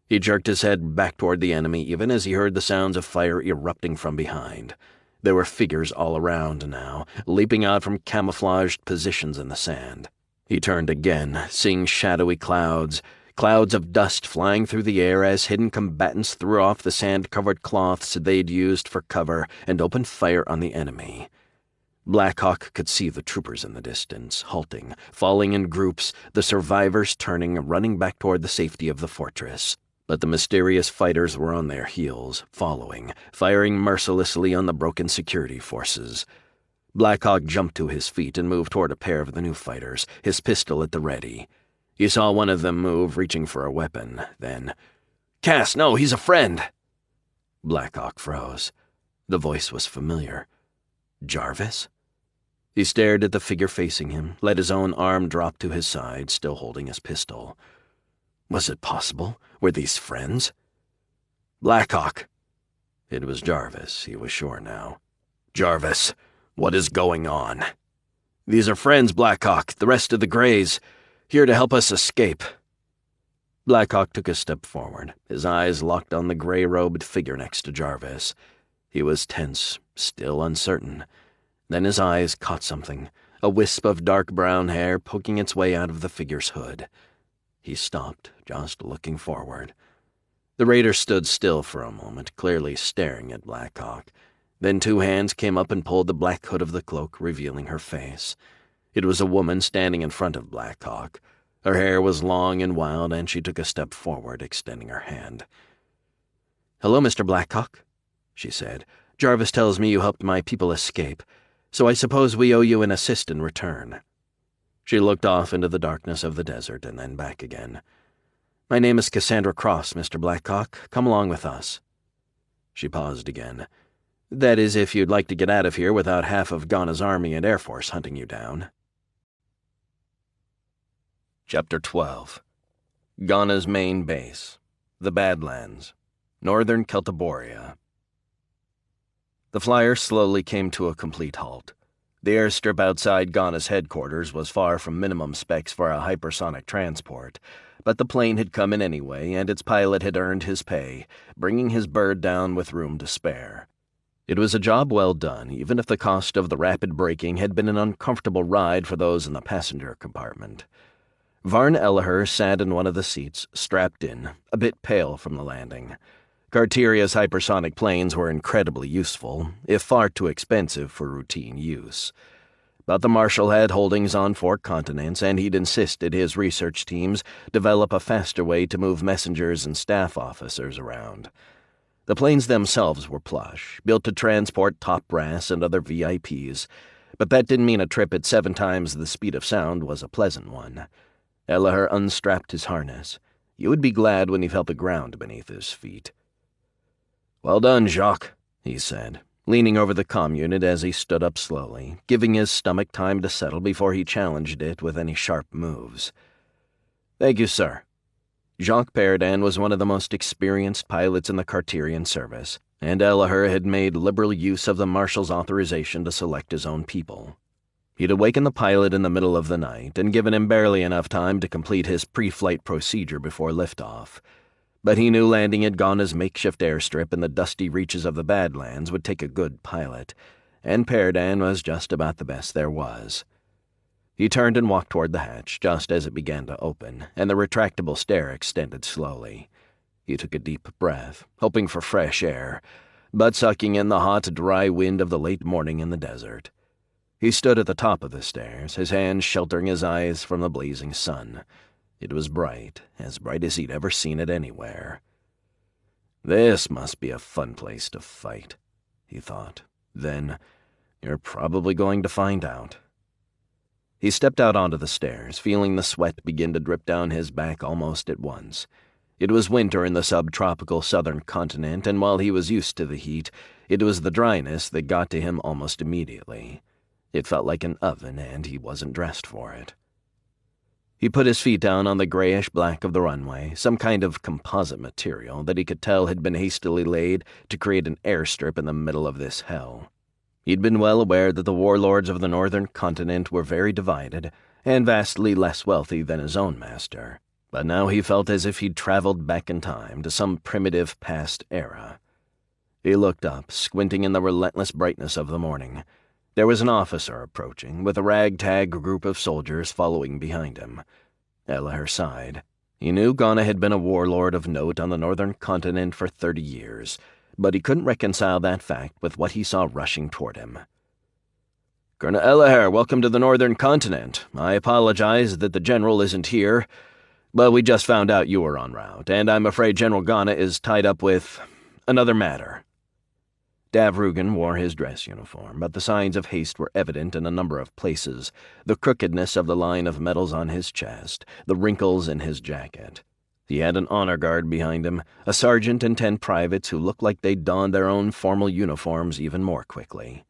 Speaker 2: He jerked his head back toward the enemy even as he heard the sounds of fire erupting from behind. There were figures all around now, leaping out from camouflaged positions in the sand. He turned again, seeing shadowy clouds of dust flying through the air as hidden combatants threw off the sand-covered cloths they'd used for cover and opened fire on the enemy. Blackhawk could see the troopers in the distance, halting, falling in groups, the survivors turning, running back toward the safety of the fortress. But the mysterious fighters were on their heels, following, firing mercilessly on the broken security forces. Blackhawk jumped to his feet and moved toward a pair of the new fighters, his pistol at the ready. He saw one of them move, reaching for a weapon. Then, "Cass, no, he's a friend!" Blackhawk froze. The voice was familiar. Jarvis? He stared at the figure facing him, let his own arm drop to his side, still holding his pistol. Was it possible? Were these friends? "Blackhawk!" It was Jarvis, he was sure now. "Jarvis, what is going on?" "These are friends, Blackhawk, the rest of the Greys, here to help us escape." Blackhawk took a step forward, his eyes locked on the gray-robed figure next to Jarvis. He was tense, still uncertain. Then his eyes caught something, a wisp of dark brown hair poking its way out of the figure's hood. He stopped, just looking forward. The raider stood still for a moment, clearly staring at Blackhawk. Then two hands came up and pulled the black hood of the cloak, revealing her face. It was a woman standing in front of Blackhawk. Her hair was long and wild, and she took a step forward, extending her hand. "Hello, Mr. Blackhawk," she said. "Jarvis tells me you helped my people escape, so I suppose we owe you an assist in return." She looked off into the darkness of the desert and then back again. "My name is Cassandra Cross, Mr. Blackhawk. Come along with us." She paused again. "That is, if you'd like to get out of here without half of Ghana's army and air force hunting you down."
Speaker 1: Chapter 12. Ghana's main base, the Badlands, northern Celtiboria. The flyer slowly came to a complete halt. The airstrip outside Ghana's headquarters was far from minimum specs for a hypersonic transport, but the plane had come in anyway, and its pilot had earned his pay, bringing his bird down with room to spare. It was a job well done, even if the cost of the rapid braking had been an uncomfortable ride for those in the passenger compartment. Varn Elliher sat in one of the seats, strapped in, a bit pale from the landing. Carteria's hypersonic planes were incredibly useful, if far too expensive for routine use. But the Marshal had holdings on 4 continents, and he'd insisted his research teams develop a faster way to move messengers and staff officers around. The planes themselves were plush, built to transport top brass and other VIPs, but that didn't mean a trip at 7 times the speed of sound was a pleasant one. Elliher unstrapped his harness. You would be glad when he felt the ground beneath his feet. "Well done, Jacques," he said, leaning over the comm unit as he stood up slowly, giving his stomach time to settle before he challenged it with any sharp moves. "Thank you, sir." Jacques Perdan was one of the most experienced pilots in the Carterian service, and Elliher had made liberal use of the Marshal's authorization to select his own people. He'd awakened the pilot in the middle of the night and given him barely enough time to complete his pre-flight procedure before liftoff. But he knew landing at Ghana's makeshift airstrip in the dusty reaches of the Badlands would take a good pilot, and Perdan was just about the best there was. He turned and walked toward the hatch just as it began to open, and the retractable stair extended slowly. He took a deep breath, hoping for fresh air, but sucking in the hot, dry wind of the late morning in the desert. He stood at the top of the stairs, his hands sheltering his eyes from the blazing sun. It was bright as he'd ever seen it anywhere. "This must be a fun place to fight," he thought. Then, "You're probably going to find out." He stepped out onto the stairs, feeling the sweat begin to drip down his back almost at once. It was winter in the subtropical southern continent, and while he was used to the heat, it was the dryness that got to him almost immediately. It felt like an oven, and he wasn't dressed for it. He put his feet down on the grayish black of the runway, some kind of composite material that he could tell had been hastily laid to create an airstrip in the middle of this hell. He'd been well aware that the warlords of the northern continent were very divided, and vastly less wealthy than his own master, but now he felt as if he'd traveled back in time to some primitive past era. He looked up, squinting in the relentless brightness of the morning. There was an officer approaching, with a ragtag group of soldiers following behind him. Elliher sighed. He knew Ghana had been a warlord of note on the northern continent for 30 years, but he couldn't reconcile that fact with what he saw rushing toward him. "Colonel Elliher, welcome to the northern continent. I apologize that the general isn't here, but we just found out you were en route, and I'm afraid General Ghana is tied up with another matter."
Speaker 2: Davrugan wore his dress uniform, but the signs of haste were evident in a number of places: the crookedness of the line of medals on his chest, the wrinkles in his jacket. He had an honor guard behind him, a sergeant and 10 privates who looked like they'd donned their own formal uniforms even more quickly.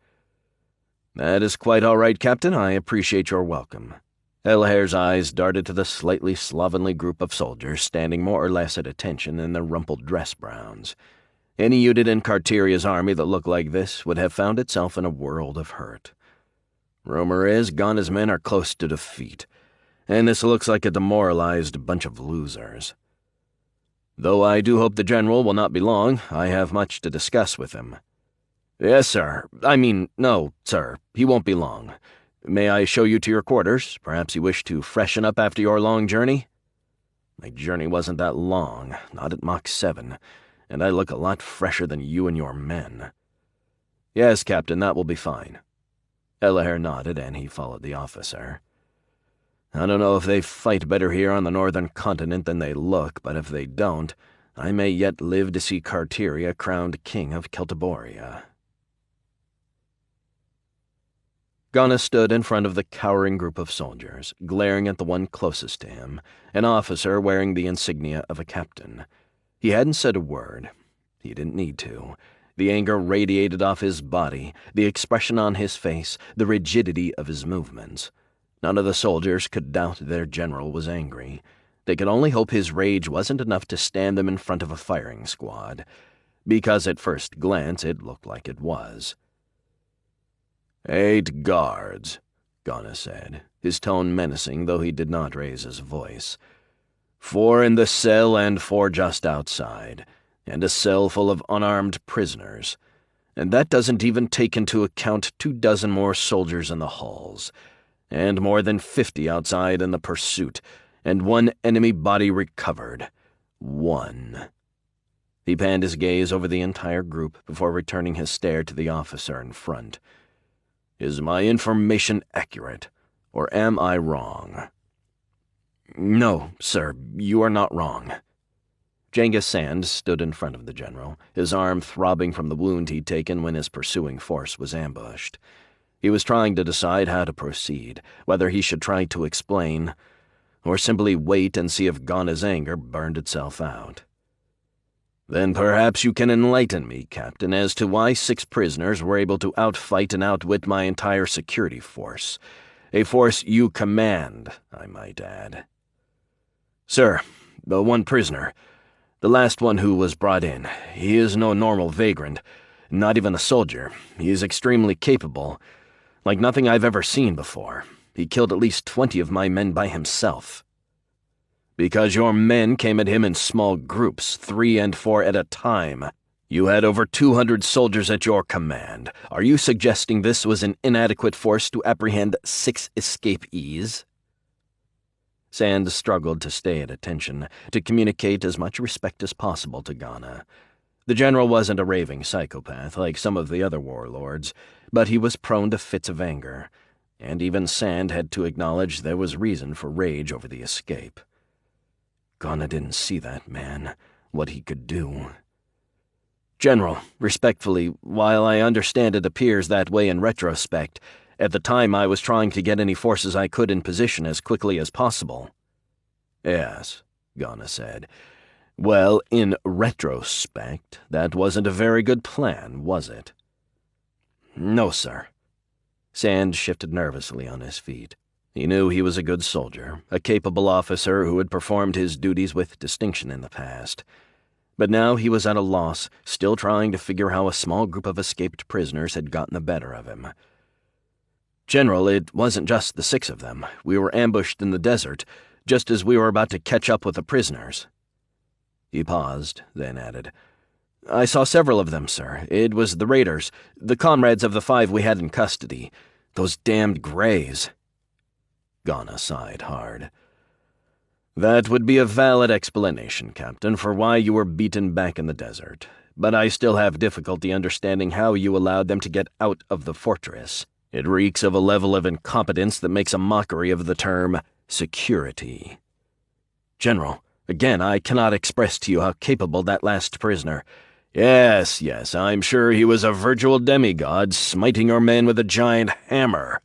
Speaker 2: "That is quite all right, Captain. I appreciate your welcome." Elaher's eyes darted to the slightly slovenly group of soldiers standing more or less at attention in their rumpled dress browns. Any unit in Carteria's army that looked like this would have found itself in a world of hurt. Rumor is Ghana's men are close to defeat, and this looks like a demoralized bunch of losers. Though I do hope the general will not be long. I have much to discuss with him. "Yes, sir. No, sir. He won't be long. May I show you to your quarters? Perhaps you wish to freshen up after your long journey?" "My journey wasn't that long, not at Mach 7, and I look a lot fresher than you and your men." "Yes, Captain, that will be fine." Elaher nodded, and he followed the officer. "I don't know if they fight better here on the northern continent than they look, but if they don't, I may yet live to see Carteria crowned king of Celtiboria." Ghana stood in front of the cowering group of soldiers, glaring at the one closest to him, an officer wearing the insignia of a captain. He hadn't said a word. He didn't need to. The anger radiated off his body, the expression on his face, the rigidity of his movements. None of the soldiers could doubt their general was angry. They could only hope his rage wasn't enough to stand them in front of a firing squad, because at first glance it looked like it was. "8 guards," Ghana said, his tone menacing, though he did not raise his voice. 4 in the cell and 4 just outside, and a cell full of unarmed prisoners. And that doesn't even take into account 24 more soldiers in the halls, and more than 50 outside in the pursuit, and 1 enemy body recovered. 1. He panned his gaze over the entire group before returning his stare to the officer in front. "Is my information accurate, or am I wrong?" "No, sir, you are not wrong." Genghis Sand stood in front of the general, his arm throbbing from the wound he'd taken when his pursuing force was ambushed. He was trying to decide how to proceed, whether he should try to explain, or simply wait and see if Ghana's anger burned itself out. "Then perhaps you can enlighten me, Captain, as to why 6 prisoners were able to outfight and outwit my entire security force. A force you command, I might add." "Sir, the 1 prisoner, the last one who was brought in, he is no normal vagrant, not even a soldier. He is extremely capable, like nothing I've ever seen before. He killed at least 20 of my men by himself." "Because your men came at him in small groups, 3 and 4 at a time. You had over 200 soldiers at your command. Are you suggesting this was an inadequate force to apprehend 6 escapees?" Sand struggled to stay at attention, to communicate as much respect as possible to Ghana. The general wasn't a raving psychopath like some of the other warlords, but he was prone to fits of anger, and even Sand had to acknowledge there was reason for rage over the escape. Ghana didn't see that man, what he could do. "General, respectfully, while I understand it appears that way in retrospect, at the time I was trying to get any forces I could in position as quickly as possible." "Yes," Ghana said. "Well, in retrospect, that wasn't a very good plan, was it?" "No, sir." Sand shifted nervously on his feet. He knew he was a good soldier, a capable officer who had performed his duties with distinction in the past. But now he was at a loss, still trying to figure how a small group of escaped prisoners had gotten the better of him. "General, it wasn't just the 6 of them. We were ambushed in the desert, just as we were about to catch up with the prisoners." He paused, then added, "I saw several of them, sir. It was the raiders, the comrades of the 5 we had in custody. Those damned Greys." Ghana sighed hard. "That would be a valid explanation, Captain, for why you were beaten back in the desert, but I still have difficulty understanding how you allowed them to get out of the fortress. It reeks of a level of incompetence that makes a mockery of the term security. General, again, I cannot express to you how capable that last prisoner, Yes, I'm sure he was a virtual demigod, smiting your men with a giant hammer.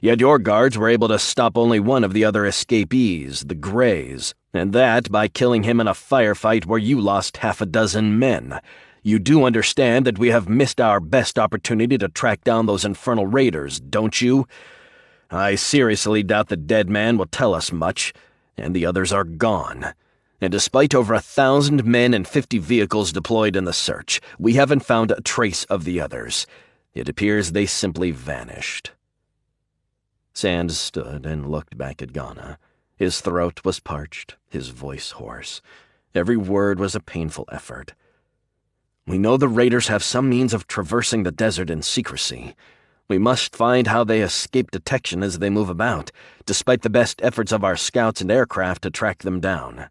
Speaker 2: Yet your guards were able to stop only one of the other escapees, the Greys, and that by killing him in a firefight where you lost half a dozen men. You do understand that we have missed our best opportunity to track down those infernal raiders, don't you? I seriously doubt the dead man will tell us much, and the others are gone. And despite over 1,000 men and 50 vehicles deployed in the search, we haven't found a trace of the others. It appears they simply vanished. Sand stood and looked back at Ghana. His throat was parched, his voice hoarse. Every word was a painful effort. We know the raiders have some means of traversing the desert in secrecy. We must find how they escape detection as they move about, despite the best efforts of our scouts and aircraft to track them down.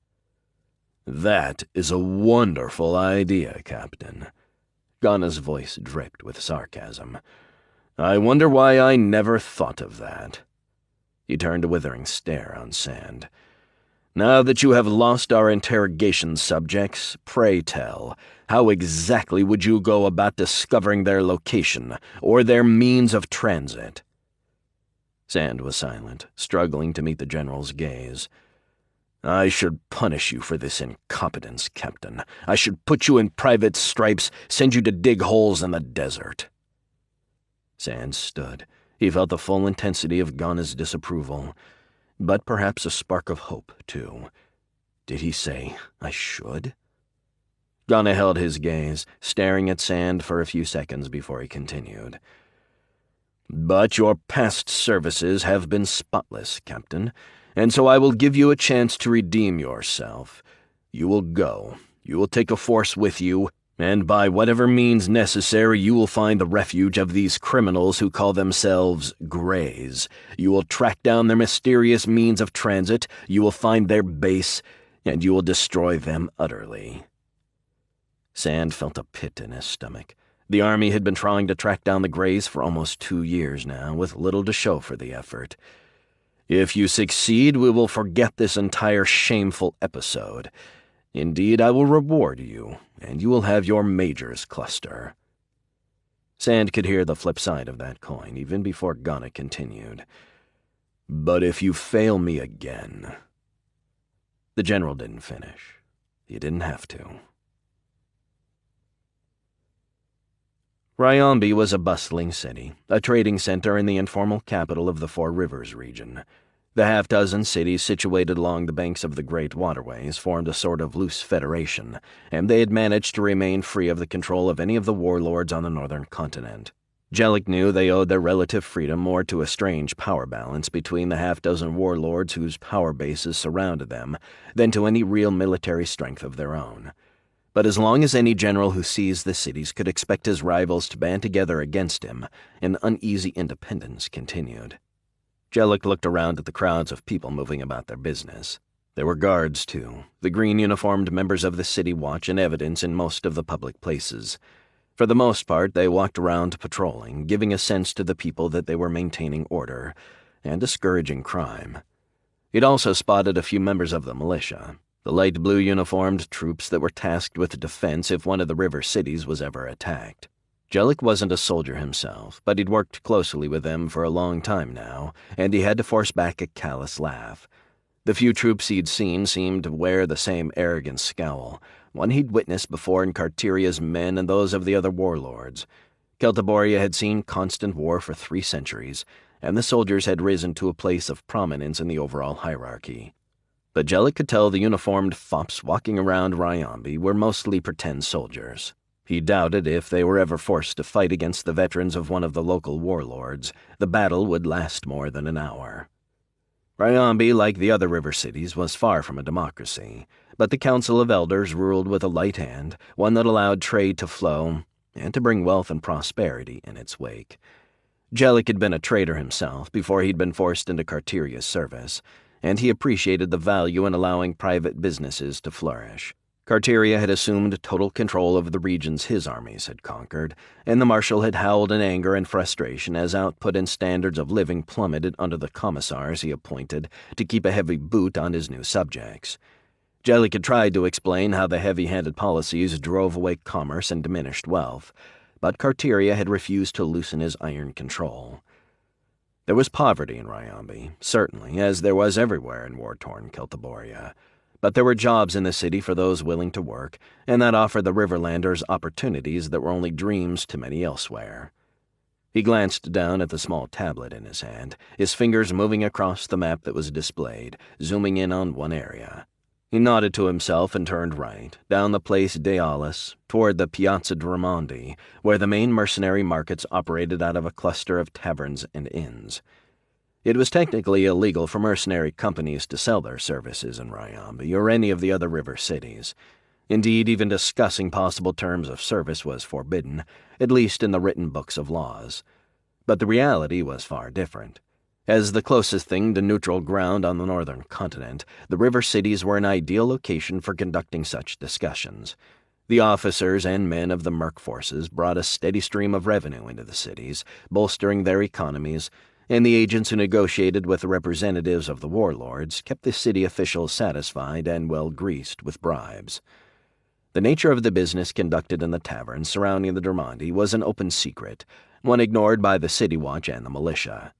Speaker 2: That is a wonderful idea, Captain. Ghana's voice dripped with sarcasm. I wonder why I never thought of that. He turned a withering stare on Sand. Now that you have lost our interrogation subjects, pray tell, how exactly would you go about discovering their location, or their means of transit? Sand was silent, struggling to meet the general's gaze. I should punish you for this incompetence, Captain. I should put you in private stripes, send you to dig holes in the desert. Sand stood. He felt the full intensity of Ghana's disapproval, but perhaps a spark of hope, too. Did he say, I should? Ghana held his gaze, staring at Sand for a few seconds before he continued. But your past services have been spotless, Captain, and so I will give you a chance to redeem yourself. You will go. You will take a force with you, and by whatever means necessary you will find the refuge of these criminals who call themselves Greys. You will track down their mysterious means of transit, you will find their base, and you will destroy them utterly. Sand felt a pit in his stomach. The army had been trying to track down the Greys for almost 2 years now, with little to show for the effort. If you succeed, we will forget this entire shameful episode. Indeed, I will reward you, and you will have your major's cluster. Sand could hear the flip side of that coin, even before Ghana continued. But if you fail me again... The general didn't finish. He didn't have to. Ryombi was a bustling city, a trading center in the informal capital of the Four Rivers region. The half-dozen cities situated along the banks of the great waterways formed a sort of loose federation, and they had managed to remain free of the control of any of the warlords on the northern continent. Jellic knew they owed their relative freedom more to a strange power balance between the half-dozen warlords whose power bases surrounded them than to any real military strength of their own. But as long as any general who seized the cities could expect his rivals to band together against him, an uneasy independence continued. Jellic looked around at the crowds of people moving about their business. There were guards, too, the green-uniformed members of the city watch in evidence in most of the public places. For the most part, they walked around patrolling, giving a sense to the people that they were maintaining order and discouraging crime. He'd also spotted a few members of the militia, the light blue uniformed troops that were tasked with defense if one of the river cities was ever attacked. Jellic wasn't a soldier himself, but he'd worked closely with them for a long time now, and he had to force back a callous laugh. The few troops he'd seen seemed to wear the same arrogant scowl, one he'd witnessed before in Carteria's men and those of the other warlords. Celtiboria had seen constant war for 3 centuries, and the soldiers had risen to a place of prominence in the overall hierarchy. But Jellic could tell the uniformed fops walking around Ryombi were mostly pretend soldiers. He doubted if they were ever forced to fight against the veterans of one of the local warlords, the battle would last more than an hour. Ryombi, like the other river cities, was far from a democracy, but the Council of Elders ruled with a light hand, one that allowed trade to flow and to bring wealth and prosperity in its wake. Jellic had been a trader himself before he'd been forced into Carteria's service, and he appreciated the value in allowing private businesses to flourish. Carteria had assumed total control of the regions his armies had conquered, and the marshal had howled in anger and frustration as output and standards of living plummeted under the commissars he appointed to keep a heavy boot on his new subjects. Jellic had tried to explain how the heavy-handed policies drove away commerce and diminished wealth, but Carteria had refused to loosen his iron control. There was poverty in Ryambi, certainly, as there was everywhere in war-torn Celtiboria, but there were jobs in the city for those willing to work, and that offered the Riverlanders opportunities that were only dreams to many elsewhere. He glanced down at the small tablet in his hand, his fingers moving across the map that was displayed, zooming in on one area. He nodded to himself and turned right, down the Place Dealis, toward the Piazza Dramondi, where the main mercenary markets operated out of a cluster of taverns and inns. It was technically illegal for mercenary companies to sell their services in Ryambi or any of the other river cities. Indeed, even discussing possible terms of service was forbidden, at least in the written books of laws. But the reality was far different. As the closest thing to neutral ground on the northern continent, the river cities were an ideal location for conducting such discussions. The officers and men of the merc forces brought a steady stream of revenue into the cities, bolstering their economies, and the agents who negotiated with the representatives of the warlords kept the city officials satisfied and well greased with bribes. The nature of the business conducted in the taverns surrounding the Dramondi was an open secret, one ignored by the City Watch and the militia.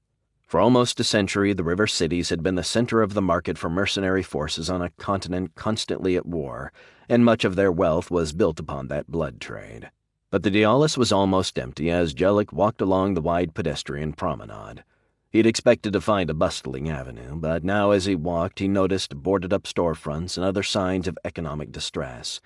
Speaker 2: For almost a century, the river cities had been the center of the market for mercenary forces on a continent constantly at war, and much of their wealth was built upon that blood trade. But the Dealis was almost empty as Jellic walked along the wide pedestrian promenade. He'd expected to find a bustling avenue, but now as he walked he noticed boarded-up storefronts and other signs of economic distress,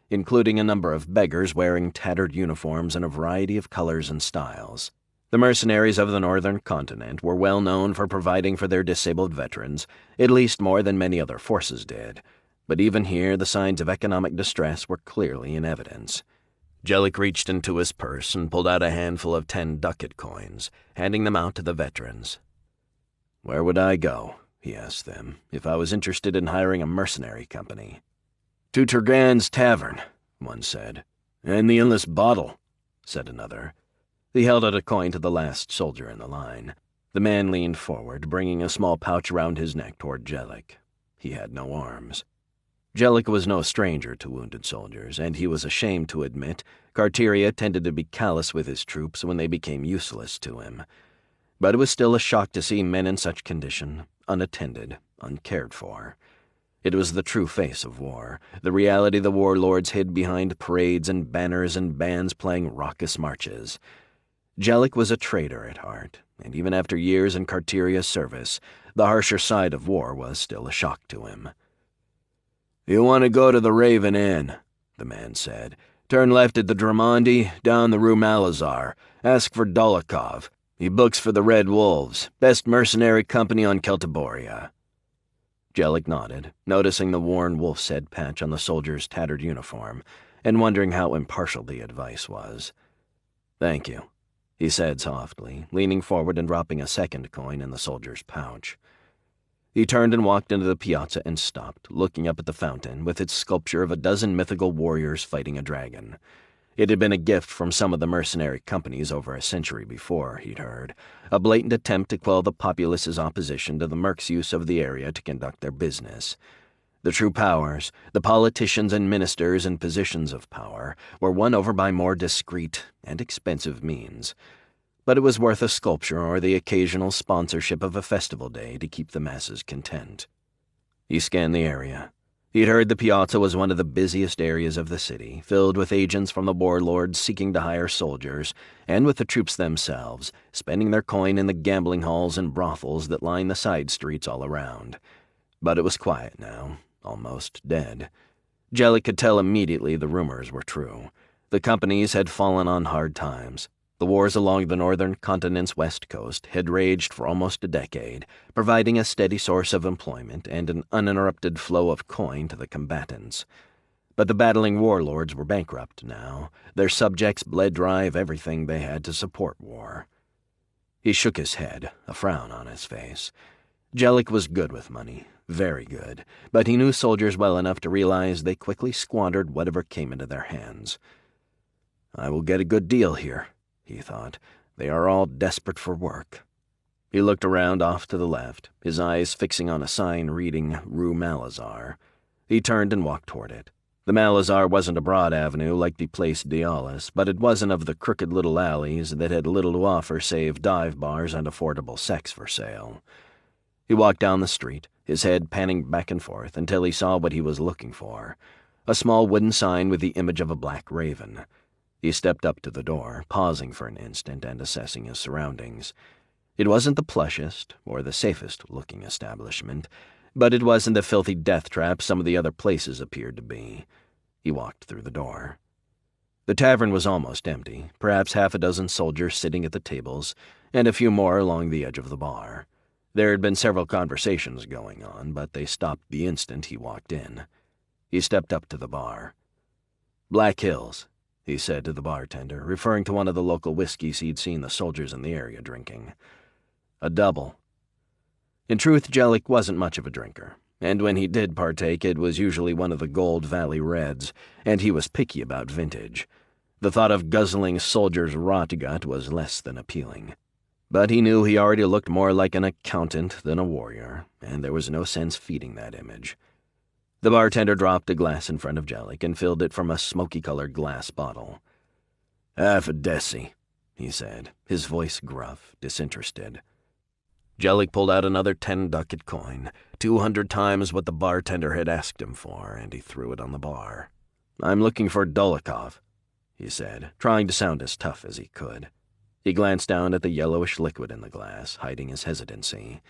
Speaker 2: including a number of beggars wearing tattered uniforms in a variety of colors and styles. The mercenaries of the northern continent were well known for providing for their disabled veterans, at least more than many other forces did, but even here the signs of economic distress were clearly in evidence. Jellic reached into his purse and pulled out a handful of 10 ducat coins, handing them out to the veterans. "Where would I go," he asked them, "if I was interested in hiring a mercenary company?" "To Turgan's Tavern," one said. "And the Endless Bottle," said another. He held out a coin to the last soldier in the line. The man leaned forward, bringing a small pouch around his neck toward Jellic. He had no arms. Jellic was no stranger to wounded soldiers, and he was ashamed to admit Carteria tended to be callous with his troops when they became useless to him. But it was still a shock to see men in such condition, unattended, uncared for. It was the true face of war, the reality the warlords hid behind parades and banners and bands playing raucous marches. Jellic was a traitor at heart, and even after years in Carteria's service, the harsher side of war was still a shock to him. "You want to go to the Raven Inn," the man said. "Turn left at the Dramondi, down the Rue Malazar. Ask for Dolokhov. He books for the Red Wolves, best mercenary company on Celtiboria." Jellic nodded, noticing the worn wolf's head patch on the soldier's tattered uniform, and wondering how impartial the advice was. "Thank you," he said softly, leaning forward and dropping a second coin in the soldier's pouch. He turned and walked into the piazza and stopped, looking up at the fountain with its sculpture of a dozen mythical warriors fighting a dragon. It had been a gift from some of the mercenary companies over a century before, he'd heard, a blatant attempt to quell the populace's opposition to the mercs' use of the area to conduct their business. The true powers, the politicians and ministers in positions of power, were won over by more discreet and expensive means. But it was worth a sculpture or the occasional sponsorship of a festival day to keep the masses content. He scanned the area. He'd heard the piazza was one of the busiest areas of the city, filled with agents from the warlords seeking to hire soldiers, and with the troops themselves, spending their coin in the gambling halls and brothels that line the side streets all around. But it was quiet now, almost dead. Jellic could tell immediately the rumors were true. The companies had fallen on hard times. The wars along the northern continent's west coast had raged for almost a decade, providing a steady source of employment and an uninterrupted flow of coin to the combatants. But the battling warlords were bankrupt now. Their subjects bled dry of everything they had to support war. He shook his head, a frown on his face. Jellic was good with money, very good, but he knew soldiers well enough to realize they quickly squandered whatever came into their hands. "I will get a good deal here," he thought. "They are all desperate for work." He looked around off to the left, his eyes fixing on a sign reading Rue Malazar. He turned and walked toward it. The Malazar wasn't a broad avenue like the Place Dialis, but it wasn't of the crooked little alleys that had little to offer save dive bars and affordable sex for sale. He walked down the street, his head panning back and forth, until he saw what he was looking for, a small wooden sign with the image of a black raven. He stepped up to the door, pausing for an instant and assessing his surroundings. It wasn't the plushest or the safest-looking establishment, but it wasn't the filthy death trap some of the other places appeared to be. He walked through the door. The tavern was almost empty, perhaps half a dozen soldiers sitting at the tables, and a few more along the edge of the bar. There had been several conversations going on, but they stopped the instant he walked in. He stepped up to the bar. "Black Hills," he said to the bartender, referring to one of the local whiskeys he'd seen the soldiers in the area drinking. "A double." In truth, Jellic wasn't much of a drinker, and when he did partake, it was usually one of the Gold Valley Reds, and he was picky about vintage. The thought of guzzling soldiers' rot gut was less than appealing. But he knew he already looked more like an accountant than a warrior, and there was no sense feeding that image. The bartender dropped a glass in front of Jellic and filled it from a smoky-colored glass bottle. "Half a deci," he said, his voice gruff, disinterested. Jellic pulled out another 10-ducat coin, 200 times what the bartender had asked him for, and he threw it on the bar. "I'm looking for Dolokhov," he said, trying to sound as tough as he could. He glanced down at the yellowish liquid in the glass, hiding his hesitancy.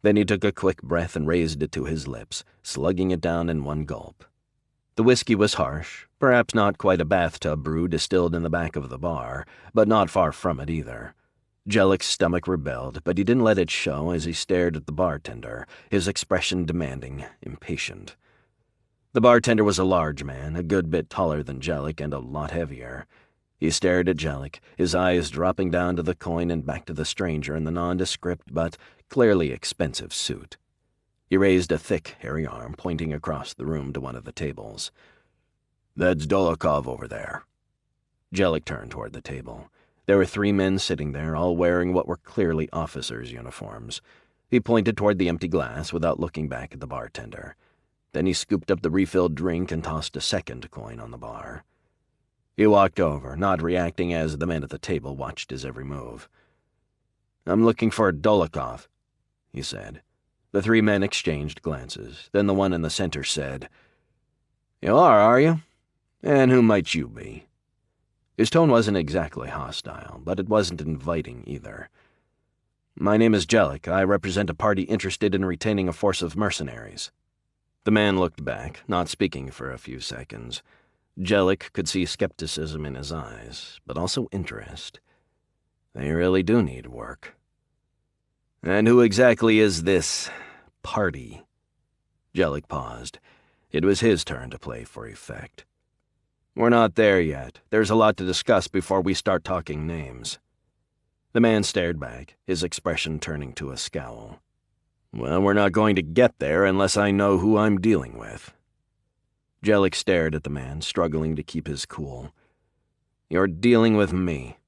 Speaker 2: Then he took a quick breath and raised it to his lips, slugging it down in one gulp. The whiskey was harsh, perhaps not quite a bathtub brew distilled in the back of the bar, but not far from it either. Jellic's stomach rebelled, but he didn't let it show as he stared at the bartender, his expression demanding, impatient. The bartender was a large man, a good bit taller than Jellic and a lot heavier. He stared at Jellic, his eyes dropping down to the coin and back to the stranger in the nondescript but clearly expensive suit. He raised a thick, hairy arm, pointing across the room to one of the tables. "That's Dolokhov over there." Jellic turned toward the table. There were 3 men sitting there, all wearing what were clearly officers' uniforms. He pointed toward the empty glass without looking back at the bartender. Then he scooped up the refilled drink and tossed a second coin on the bar. He walked over, not reacting as the men at the table watched his every move. "I'm looking for Dolokhov," he said. The 3 men exchanged glances. Then the one in the center said, "You are you? And who might you be?" His tone wasn't exactly hostile, but it wasn't inviting either. "My name is Jellic. I represent a party interested in retaining a force of mercenaries." The man looked back, not speaking for a few seconds. Jellic could see skepticism in his eyes, but also interest. They really do need work. "And who exactly is this party?" Jellic paused. It was his turn to play for effect. "We're not there yet. There's a lot to discuss before we start talking names." The man stared back, his expression turning to a scowl. "Well, we're not going to get there unless I know who I'm dealing with." Jellic stared at the man, struggling to keep his cool. "You're dealing with me,"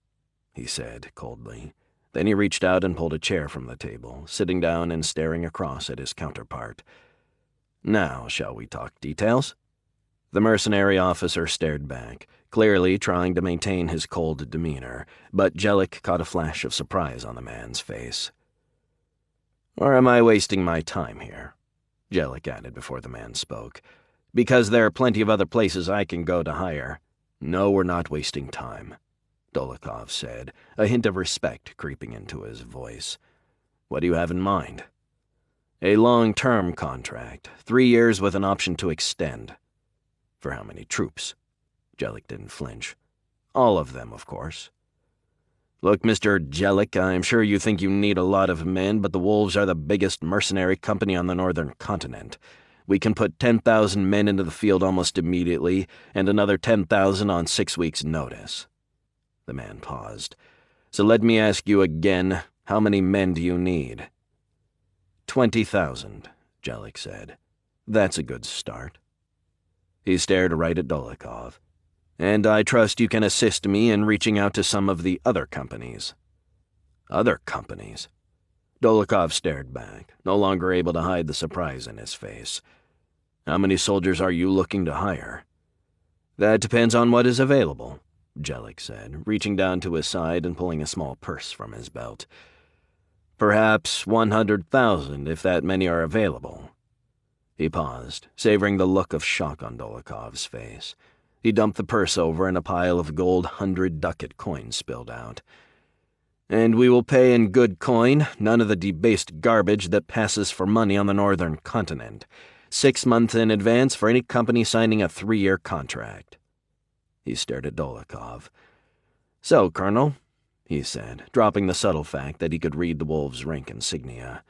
Speaker 2: he said coldly. Then he reached out and pulled a chair from the table, sitting down and staring across at his counterpart. "Now, shall we talk details?" The mercenary officer stared back, clearly trying to maintain his cold demeanor, but Jellic caught a flash of surprise on the man's face. "Or am I wasting my time here?" Jellic added before the man spoke. "Because there are plenty of other places I can go to hire." "No, we're not wasting time," Dolokhov said, a hint of respect creeping into his voice. "What do you have in mind?" "A long-term contract, 3 years with an option to extend." "For how many troops?" Jellic didn't flinch. "All of them, of course." "Look, Mr. Jellic, I'm sure you think you need a lot of men, but the Wolves are the biggest mercenary company on the northern continent. We can put 10,000 men into the field almost immediately, and another 10,000 on 6 weeks' notice." The man paused. "So let me ask you again, how many men do you need?" 20,000, Jellic said. "That's a good start." He stared right at Dolokhov. "And I trust you can assist me in reaching out to some of the other companies." "Other companies?" Dolokhov stared back, no longer able to hide the surprise in his face. How many soldiers are you looking to hire? That depends on what is available, Jellic said, reaching down to his side and pulling a small purse from his belt. Perhaps 100,000 if that many are available. He paused, savoring the look of shock on Dolokov's face. He dumped the purse over and a pile of gold 100-ducat coins spilled out. And we will pay in good coin, none of the debased garbage that passes for money on the northern continent. 6 months in advance for any company signing a 3-year contract. He stared at Dolokhov. So, Colonel, he said, dropping the subtle fact that he could read the wolf's rank insignia.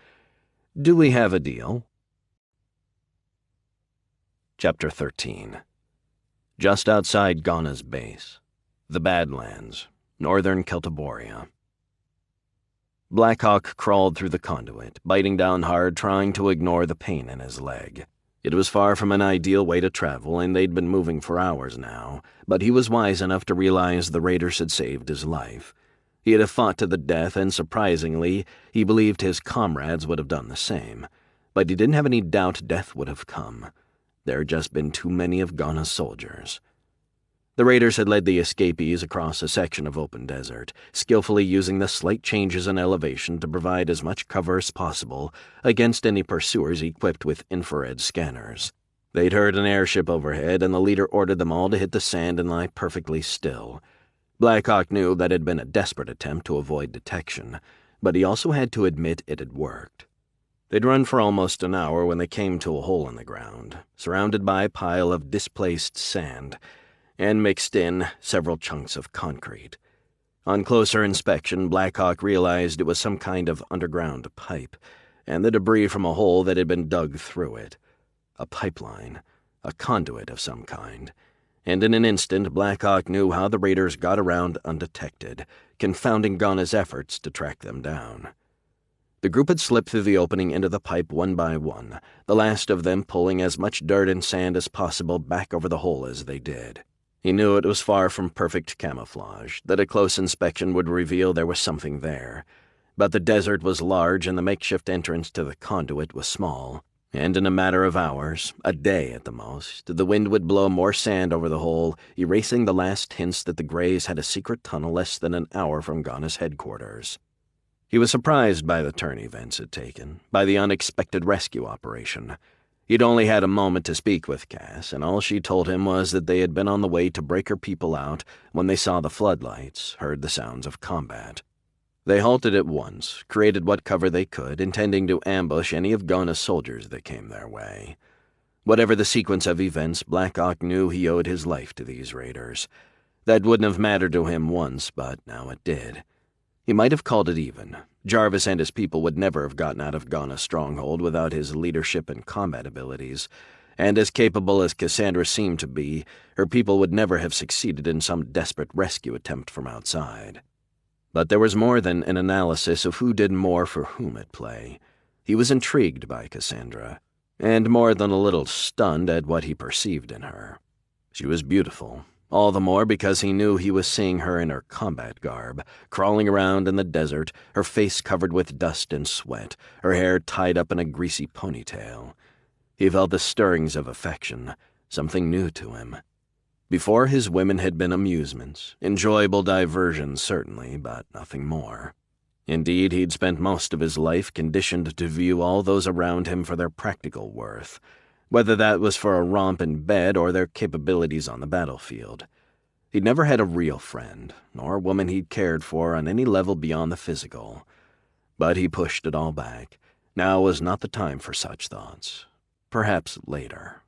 Speaker 2: Do we have a deal? Chapter 13. Just outside Ghana's base. The Badlands, northern Celtiboria. Blackhawk crawled through the conduit, biting down hard, trying to ignore the pain in his leg. It was far from an ideal way to travel, and they'd been moving for hours now, but he was wise enough to realize the raiders had saved his life. He had fought to the death, and surprisingly, he believed his comrades would have done the same. But he didn't have any doubt death would have come. There had just been too many of Ghana's soldiers. The raiders had led the escapees across a section of open desert, skillfully using the slight changes in elevation to provide as much cover as possible against any pursuers equipped with infrared scanners. They'd heard an airship overhead, and the leader ordered them all to hit the sand and lie perfectly still. Blackhawk knew that it had been a desperate attempt to avoid detection, but he also had to admit it had worked. They'd run for almost an hour when they came to a hole in the ground, surrounded by a pile of displaced sand, and mixed in several chunks of concrete. On closer inspection, Blackhawk realized it was some kind of underground pipe, and the debris from a hole that had been dug through it. A pipeline, a conduit of some kind. And in an instant, Blackhawk knew how the raiders got around undetected, confounding Ghana's efforts to track them down. The group had slipped through the opening into the pipe one by one, the last of them pulling as much dirt and sand as possible back over the hole as they did. He knew it was far from perfect camouflage, that a close inspection would reveal there was something there. But the desert was large and the makeshift entrance to the conduit was small, and in a matter of hours, a day at the most, the wind would blow more sand over the hole, erasing the last hints that the Greys had a secret tunnel less than an hour from Ghana's headquarters. He was surprised by the turn events had taken, by the unexpected rescue operation. He'd only had a moment to speak with Cass, and all she told him was that they had been on the way to break her people out when they saw the floodlights, heard the sounds of combat. They halted at once, created what cover they could, intending to ambush any of Ghana's soldiers that came their way. Whatever the sequence of events, Blackhawk knew he owed his life to these raiders. That wouldn't have mattered to him once, but now it did. He might have called it even. Jarvis and his people would never have gotten out of Ghana's stronghold without his leadership and combat abilities, and as capable as Cassandra seemed to be, her people would never have succeeded in some desperate rescue attempt from outside. But there was more than an analysis of who did more for whom at play. He was intrigued by Cassandra, and more than a little stunned at what he perceived in her. She was beautiful. All the more because he knew he was seeing her in her combat garb, crawling around in the desert, her face covered with dust and sweat, her hair tied up in a greasy ponytail. He felt the stirrings of affection, something new to him. Before, his women had been amusements, enjoyable diversions certainly, but nothing more. Indeed, he'd spent most of his life conditioned to view all those around him for their practical worth, whether that was for a romp in bed or their capabilities on the battlefield. He'd never had a real friend, nor a woman he'd cared for on any level beyond the physical. But he pushed it all back. Now was not the time for such thoughts. Perhaps later.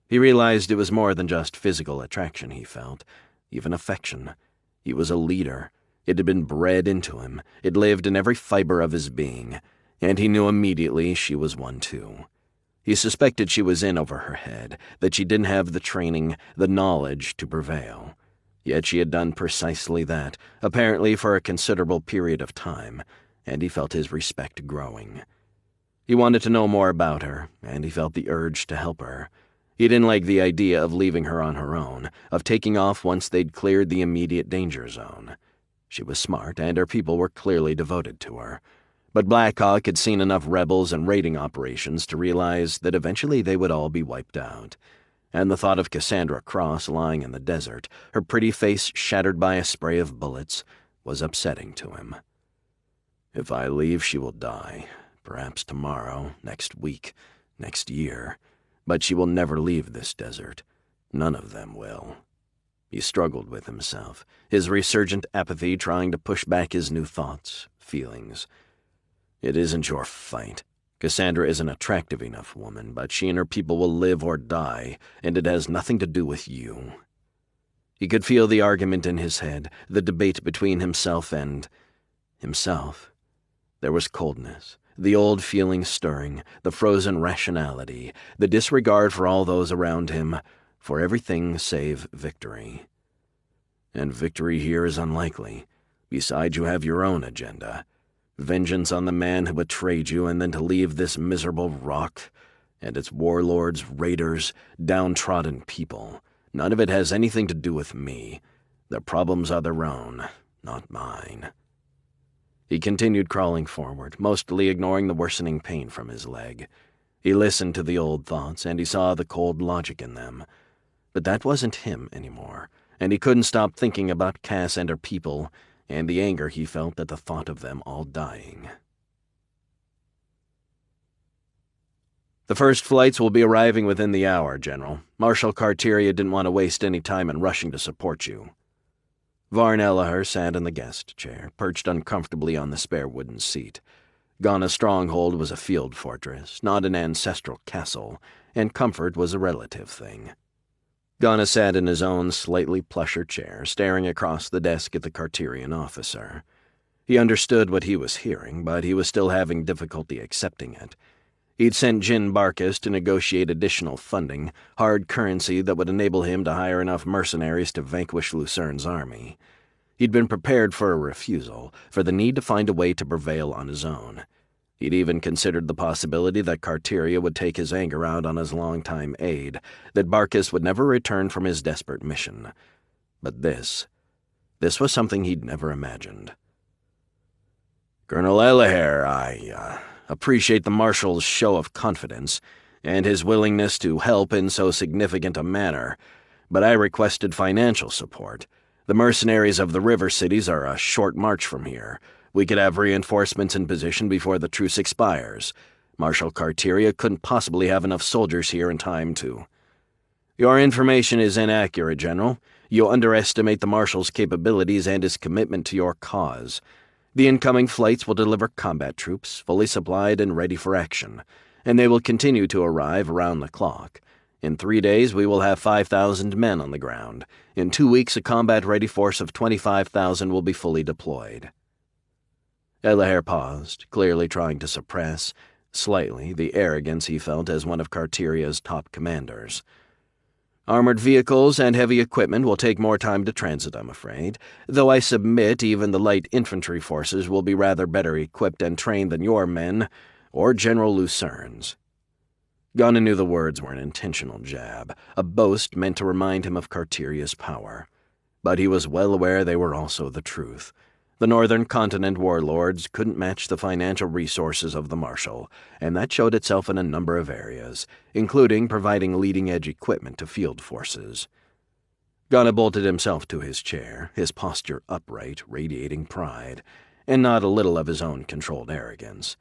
Speaker 2: He realized it was more than just physical attraction he felt, even affection. He was a leader. It had been bred into him. It lived in every fiber of his being, and he knew immediately she was one too. He suspected she was in over her head, that she didn't have the training, the knowledge to prevail. Yet she had done precisely that, apparently for a considerable period of time, and he felt his respect growing. He wanted to know more about her, and he felt the urge to help her. He didn't like the idea of leaving her on her own, of taking off once they'd cleared the immediate danger zone. She was smart, and her people were clearly devoted to her. But Blackhawk had seen enough rebels and raiding operations to realize that eventually they would all be wiped out, and the thought of Cassandra Cross lying in the desert, her pretty face shattered by a spray of bullets, was upsetting to him. If I leave, she will die, perhaps tomorrow, next week, next year, but she will never leave this desert. None of them will. He struggled with himself, his resurgent apathy trying to push back his new thoughts, feelings. It isn't your fight. Cassandra is an attractive enough woman, but she and her people will live or die, and it has nothing to do with you. He could feel the argument in his head, the debate between himself and himself. There was coldness, the old feeling stirring, the frozen rationality, the disregard for all those around him, for everything save victory. And victory here is unlikely. Besides, you have your own agenda. Vengeance on the man who betrayed you, and then to leave this miserable rock and its warlords, raiders, downtrodden people. None of it has anything to do with me. Their problems are their own, not mine. He continued crawling forward, mostly ignoring the worsening pain from his leg. He listened to the old thoughts, and he saw the cold logic in them. But that wasn't him anymore, and he couldn't stop thinking about Cass and her people, and the anger he felt at the thought of them all dying. The first flights will be arriving within the hour, General. Marshal Carteria didn't want to waste any time in rushing to support you. Varn Ellahar sat in the guest chair, perched uncomfortably on the spare wooden seat. Ghana's stronghold was a field fortress, not an ancestral castle, and comfort was a relative thing. Ghana sat in his own slightly plusher chair, staring across the desk at the Carterian officer. He understood what he was hearing, but he was still having difficulty accepting it. He'd sent Jin Barkas to negotiate additional funding, hard currency that would enable him to hire enough mercenaries to vanquish Lucern's army. He'd been prepared for a refusal, for the need to find a way to prevail on his own. He'd even considered the possibility that Carteria would take his anger out on his longtime aide, that Barkas would never return from his desperate mission. But this was something he'd never imagined. Colonel Ellahar, I appreciate the Marshal's show of confidence, and his willingness to help in so significant a manner, but I requested financial support. The mercenaries of the river cities are a short march from here. We could have reinforcements in position before the truce expires. Marshal Carteria couldn't possibly have enough soldiers here in time to... Your information is inaccurate, General. You underestimate the Marshal's capabilities and his commitment to your cause. The incoming flights will deliver combat troops, fully supplied and ready for action, and they will continue to arrive around the clock. In 3 days, we will have 5,000 men on the ground. In 2 weeks, a combat-ready force of 25,000 will be fully deployed. Ellahar paused, clearly trying to suppress, slightly, the arrogance he felt as one of Carteria's top commanders. Armored vehicles and heavy equipment will take more time to transit, I'm afraid, though I submit even the light infantry forces will be rather better equipped and trained than your men, or General Lucern's. Ghana knew the words were an intentional jab, a boast meant to remind him of Carteria's power. But he was well aware they were also the truth. The Northern Continent warlords couldn't match the financial resources of the Marshal, and that showed itself in a number of areas, including providing leading-edge equipment to field forces. Ghana bolted himself to his chair, his posture upright, radiating pride, and not a little of his own controlled arrogance.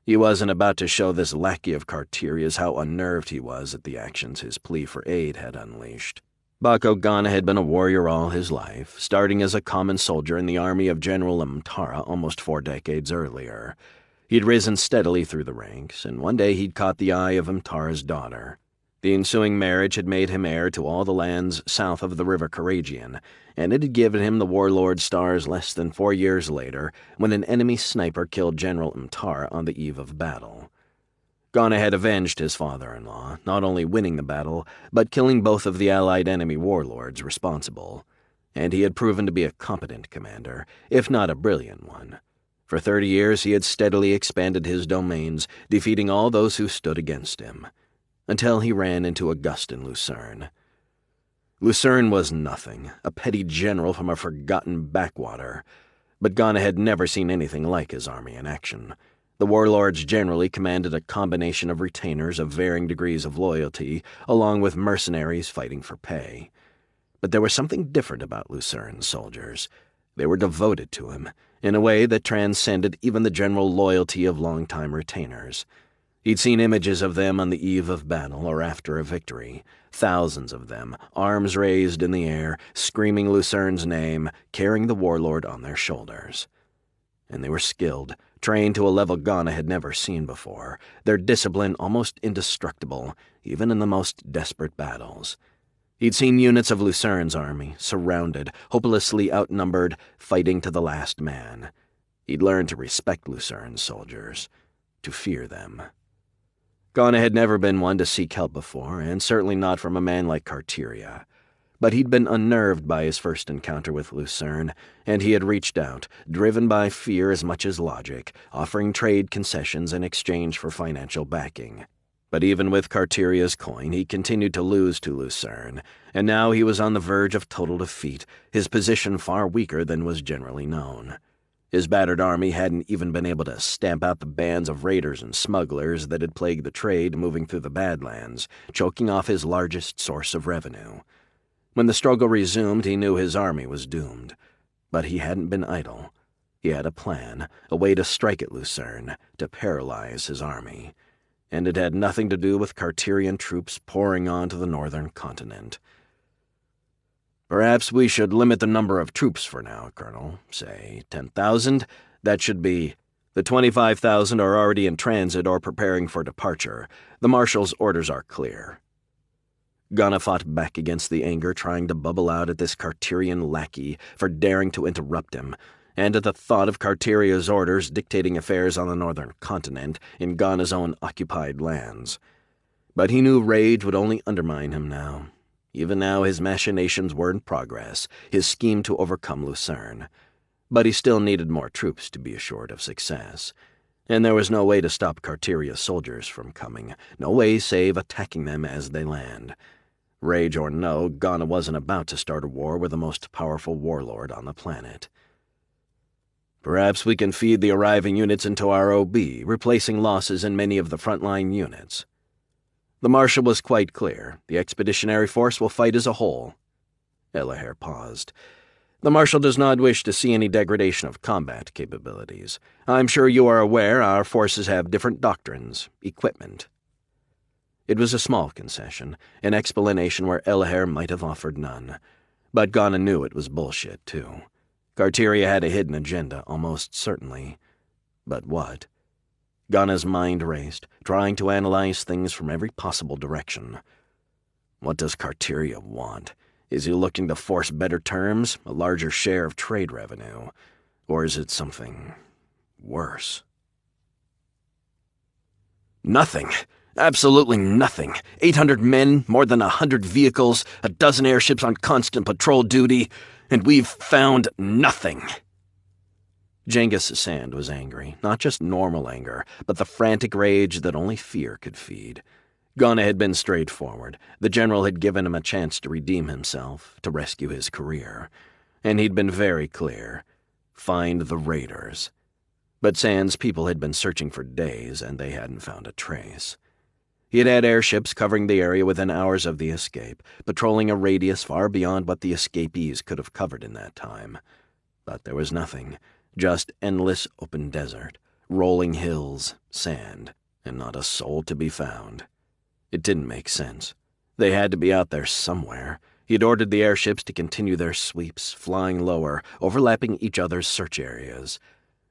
Speaker 2: He wasn't about to show this lackey of Carteria's how unnerved he was at the actions his plea for aid had unleashed. Bako Ghana had been a warrior all his life, starting as a common soldier in the army of General Mtara almost 4 decades earlier. He'd risen steadily through the ranks, and one day he'd caught the eye of Mtara's daughter. The ensuing marriage had made him heir to all the lands south of the River Karagian, and it had given him the warlord stars less than 4 years later when an enemy sniper killed General Mtara on the eve of battle. Ghana had avenged his father-in-law, not only winning the battle, but killing both of the allied enemy warlords responsible. And he had proven to be a competent commander, if not a brilliant one. For 30 years he had steadily expanded his domains, defeating all those who stood against him, until he ran into Augustin Lucern. Lucern was nothing, a petty general from a forgotten backwater, but Ghana had never seen anything like his army in action. The warlords generally commanded a combination of retainers of varying degrees of loyalty, along with mercenaries fighting for pay. But there was something different about Lucern's soldiers. They were devoted to him, in a way that transcended even the general loyalty of longtime retainers. He'd seen images of them on the eve of battle or after a victory, thousands of them, arms raised in the air, screaming Lucern's name, carrying the warlord on their shoulders. And they were skilled, trained to a level Ghana had never seen before, their discipline almost indestructible, even in the most desperate battles. He'd seen units of Lucern's army, surrounded, hopelessly outnumbered, fighting to the last man. He'd learned to respect Lucern's soldiers, to fear them. Ghana had never been one to seek help before, and certainly not from a man like Carteria. But he'd been unnerved by his first encounter with Lucern, and he had reached out, driven by fear as much as logic, offering trade concessions in exchange for financial backing. But even with Carteria's coin, he continued to lose to Lucern, and now he was on the verge of total defeat, his position far weaker than was generally known. His battered army hadn't even been able to stamp out the bands of raiders and smugglers that had plagued the trade moving through the badlands, choking off his largest source of revenue. When the struggle resumed, he knew his army was doomed. But he hadn't been idle. He had a plan, a way to strike at Lucern, to paralyze his army. And it had nothing to do with Carterian troops pouring onto the northern continent. "Perhaps we should limit the number of troops for now, Colonel. Say 10,000. That should be. The 25,000 are already in transit or preparing for departure. The Marshal's orders are clear." Ghana fought back against the anger trying to bubble out at this Carterian lackey for daring to interrupt him, and at the thought of Carteria's orders dictating affairs on the northern continent, in Ghana's own occupied lands. But he knew rage would only undermine him now. Even now his machinations were in progress, his scheme to overcome Lucern. But he still needed more troops to be assured of success. And there was no way to stop Carteria's soldiers from coming, no way save attacking them as they land. Rage or no, Ghana wasn't about to start a war with the most powerful warlord on the planet. "Perhaps we can feed the arriving units into our OB, replacing losses in many of the frontline units." The Marshal was quite clear. The expeditionary force will fight as a whole. Elaher paused. "The Marshal does not wish to see any degradation of combat capabilities. I'm sure you are aware our forces have different doctrines, equipment." It was a small concession, an explanation where Elaher might have offered none. But Ghana knew it was bullshit, too. Carteria had a hidden agenda, almost certainly. But what? Ghana's mind raced, trying to analyze things from every possible direction. What does Carteria want? Is he looking to force better terms, a larger share of trade revenue? Or is it something worse?
Speaker 3: Nothing. Absolutely nothing. 800 men, more than 100 vehicles, a dozen airships on constant patrol duty, and we've found nothing.
Speaker 2: Genghis Sand was angry, not just normal anger, but the frantic rage that only fear could feed. Ghana had been straightforward. The general had given him a chance to redeem himself, to rescue his career. And he'd been very clear. Find the raiders. But Sand's people had been searching for days, and they hadn't found a trace. He had had airships covering the area within hours of the escape, patrolling a radius far beyond what the escapees could have covered in that time. But there was nothing, just endless open desert, rolling hills, sand, and not a soul to be found. It didn't make sense. They had to be out there somewhere. He'd ordered the airships to continue their sweeps, flying lower, overlapping each other's search areas.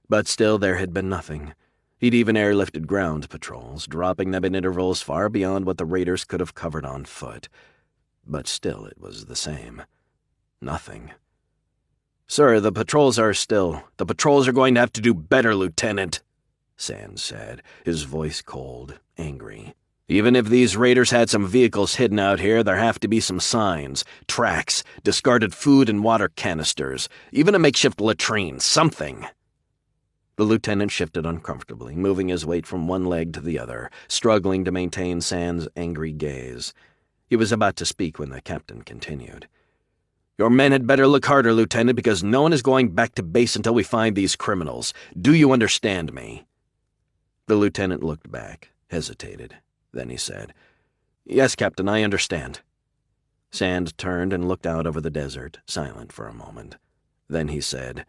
Speaker 2: But still there had been nothing. He'd even airlifted ground patrols, dropping them in intervals far beyond what the raiders could have covered on foot. But still it was the same. Nothing.
Speaker 3: "Sir, the patrols are going to have to do better, Lieutenant," Sand said, his voice cold, angry. "Even if these raiders had some vehicles hidden out here, there have to be some signs, tracks, discarded food and water canisters, even a makeshift latrine, something."
Speaker 2: The lieutenant shifted uncomfortably, moving his weight from one leg to the other, struggling to maintain Sand's angry gaze. He was about to speak when the captain continued.
Speaker 3: "Your men had better look harder, Lieutenant, because no one is going back to base until we find these criminals. Do you understand me?"
Speaker 2: The lieutenant looked back, hesitated. Then he said, "Yes, Captain, I understand." Sand turned and looked out over the desert, silent for a moment. Then he said,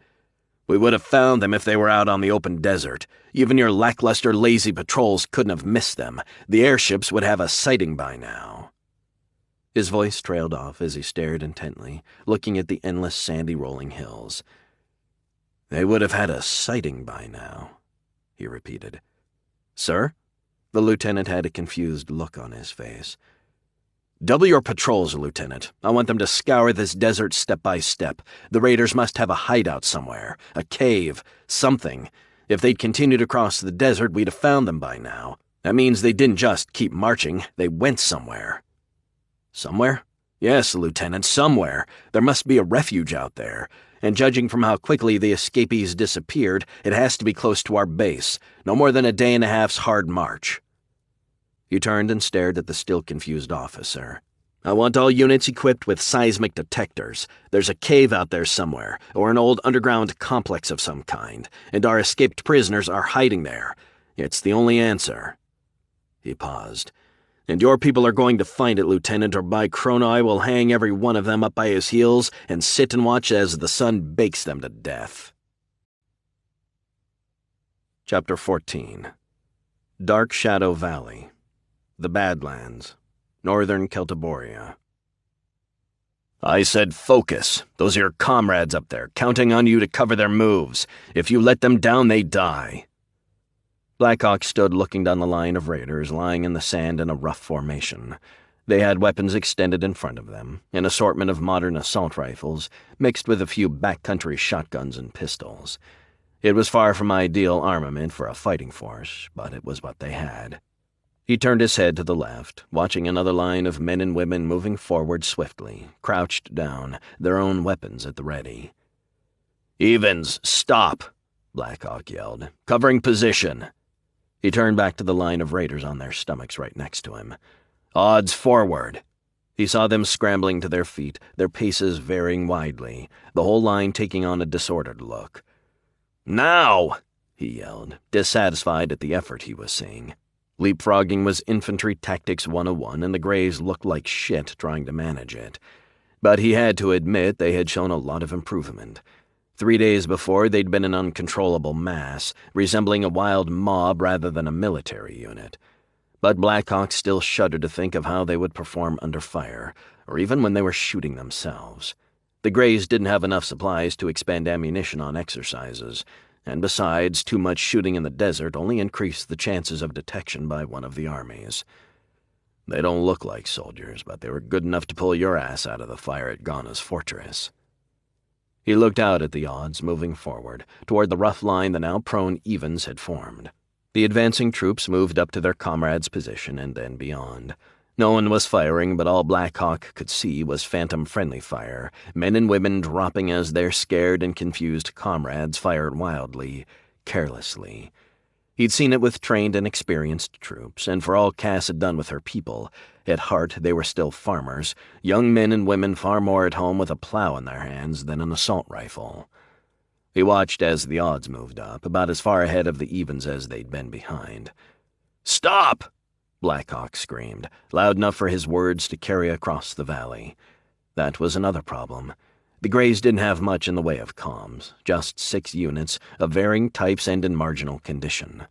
Speaker 2: "We would have found them if they were out on the open desert. Even your lackluster, lazy patrols couldn't have missed them. The airships would have a sighting by now." His voice trailed off as he stared intently, looking at the endless sandy rolling hills. "They would have had a sighting by now," he repeated. "Sir?" The lieutenant had a confused look on his face. "Double your patrols, Lieutenant. I want them to scour this desert step by step. The raiders must have a hideout somewhere, a cave, something. If they'd continued across the desert, we'd have found them by now. That means they didn't just keep marching, they went somewhere." "Somewhere?" "Yes, Lieutenant, somewhere. There must be a refuge out there. And judging from how quickly the escapees disappeared, it has to be close to our base. No more than a day and a half's hard march." He turned and stared at the still confused officer. "I want all units equipped with seismic detectors. There's a cave out there somewhere, or an old underground complex of some kind, and our escaped prisoners are hiding there. It's the only answer." He paused. "And your people are going to find it, Lieutenant, or by Chrono I will hang every one of them up by his heels and sit and watch as the sun bakes them to death." Chapter 14. Dark Shadow Valley. The Badlands. Northern Celtiboria. "I said focus. Those are your comrades up there, counting on you to cover their moves. If you let them down, they die." Blackhawk stood looking down the line of raiders lying in the sand in a rough formation. They had weapons extended in front of them, an assortment of modern assault rifles, mixed with a few backcountry shotguns and pistols. It was far from ideal armament for a fighting force, but it was what they had. He turned his head to the left, watching another line of men and women moving forward swiftly, crouched down, their own weapons at the ready. "Evans, stop!" Blackhawk yelled. "Covering position." He turned back to the line of raiders on their stomachs right next to him. "Odds forward." He saw them scrambling to their feet, their paces varying widely, the whole line taking on a disordered look. "Now!" he yelled, dissatisfied at the effort he was seeing. Leapfrogging was infantry tactics 101, and the Greys looked like shit trying to manage it. But he had to admit they had shown a lot of improvement. 3 days before, they'd been an uncontrollable mass, resembling a wild mob rather than a military unit. But Blackhawk still shuddered to think of how they would perform under fire, or even when they were shooting themselves. The Greys didn't have enough supplies to expend ammunition on exercises, and besides, too much shooting in the desert only increased the chances of detection by one of the armies. They don't look like soldiers, but they were good enough to pull your ass out of the fire at Ghana's fortress. He looked out at the odds moving forward, toward the rough line the now prone Evans had formed. The advancing troops moved up to their comrades' position and then beyond. No one was firing, but all Blackhawk could see was phantom-friendly fire, men and women dropping as their scared and confused comrades fired wildly, carelessly. He'd seen it with trained and experienced troops, and for all Cass had done with her people, at heart they were still farmers, young men and women far more at home with a plow in their hands than an assault rifle. He watched as the odds moved up, about as far ahead of the Evens as they'd been behind. "Stop!" Blackhawk screamed, loud enough for his words to carry across the valley. That was another problem. The Greys didn't have much in the way of comms, just 6 units of varying types and in marginal condition.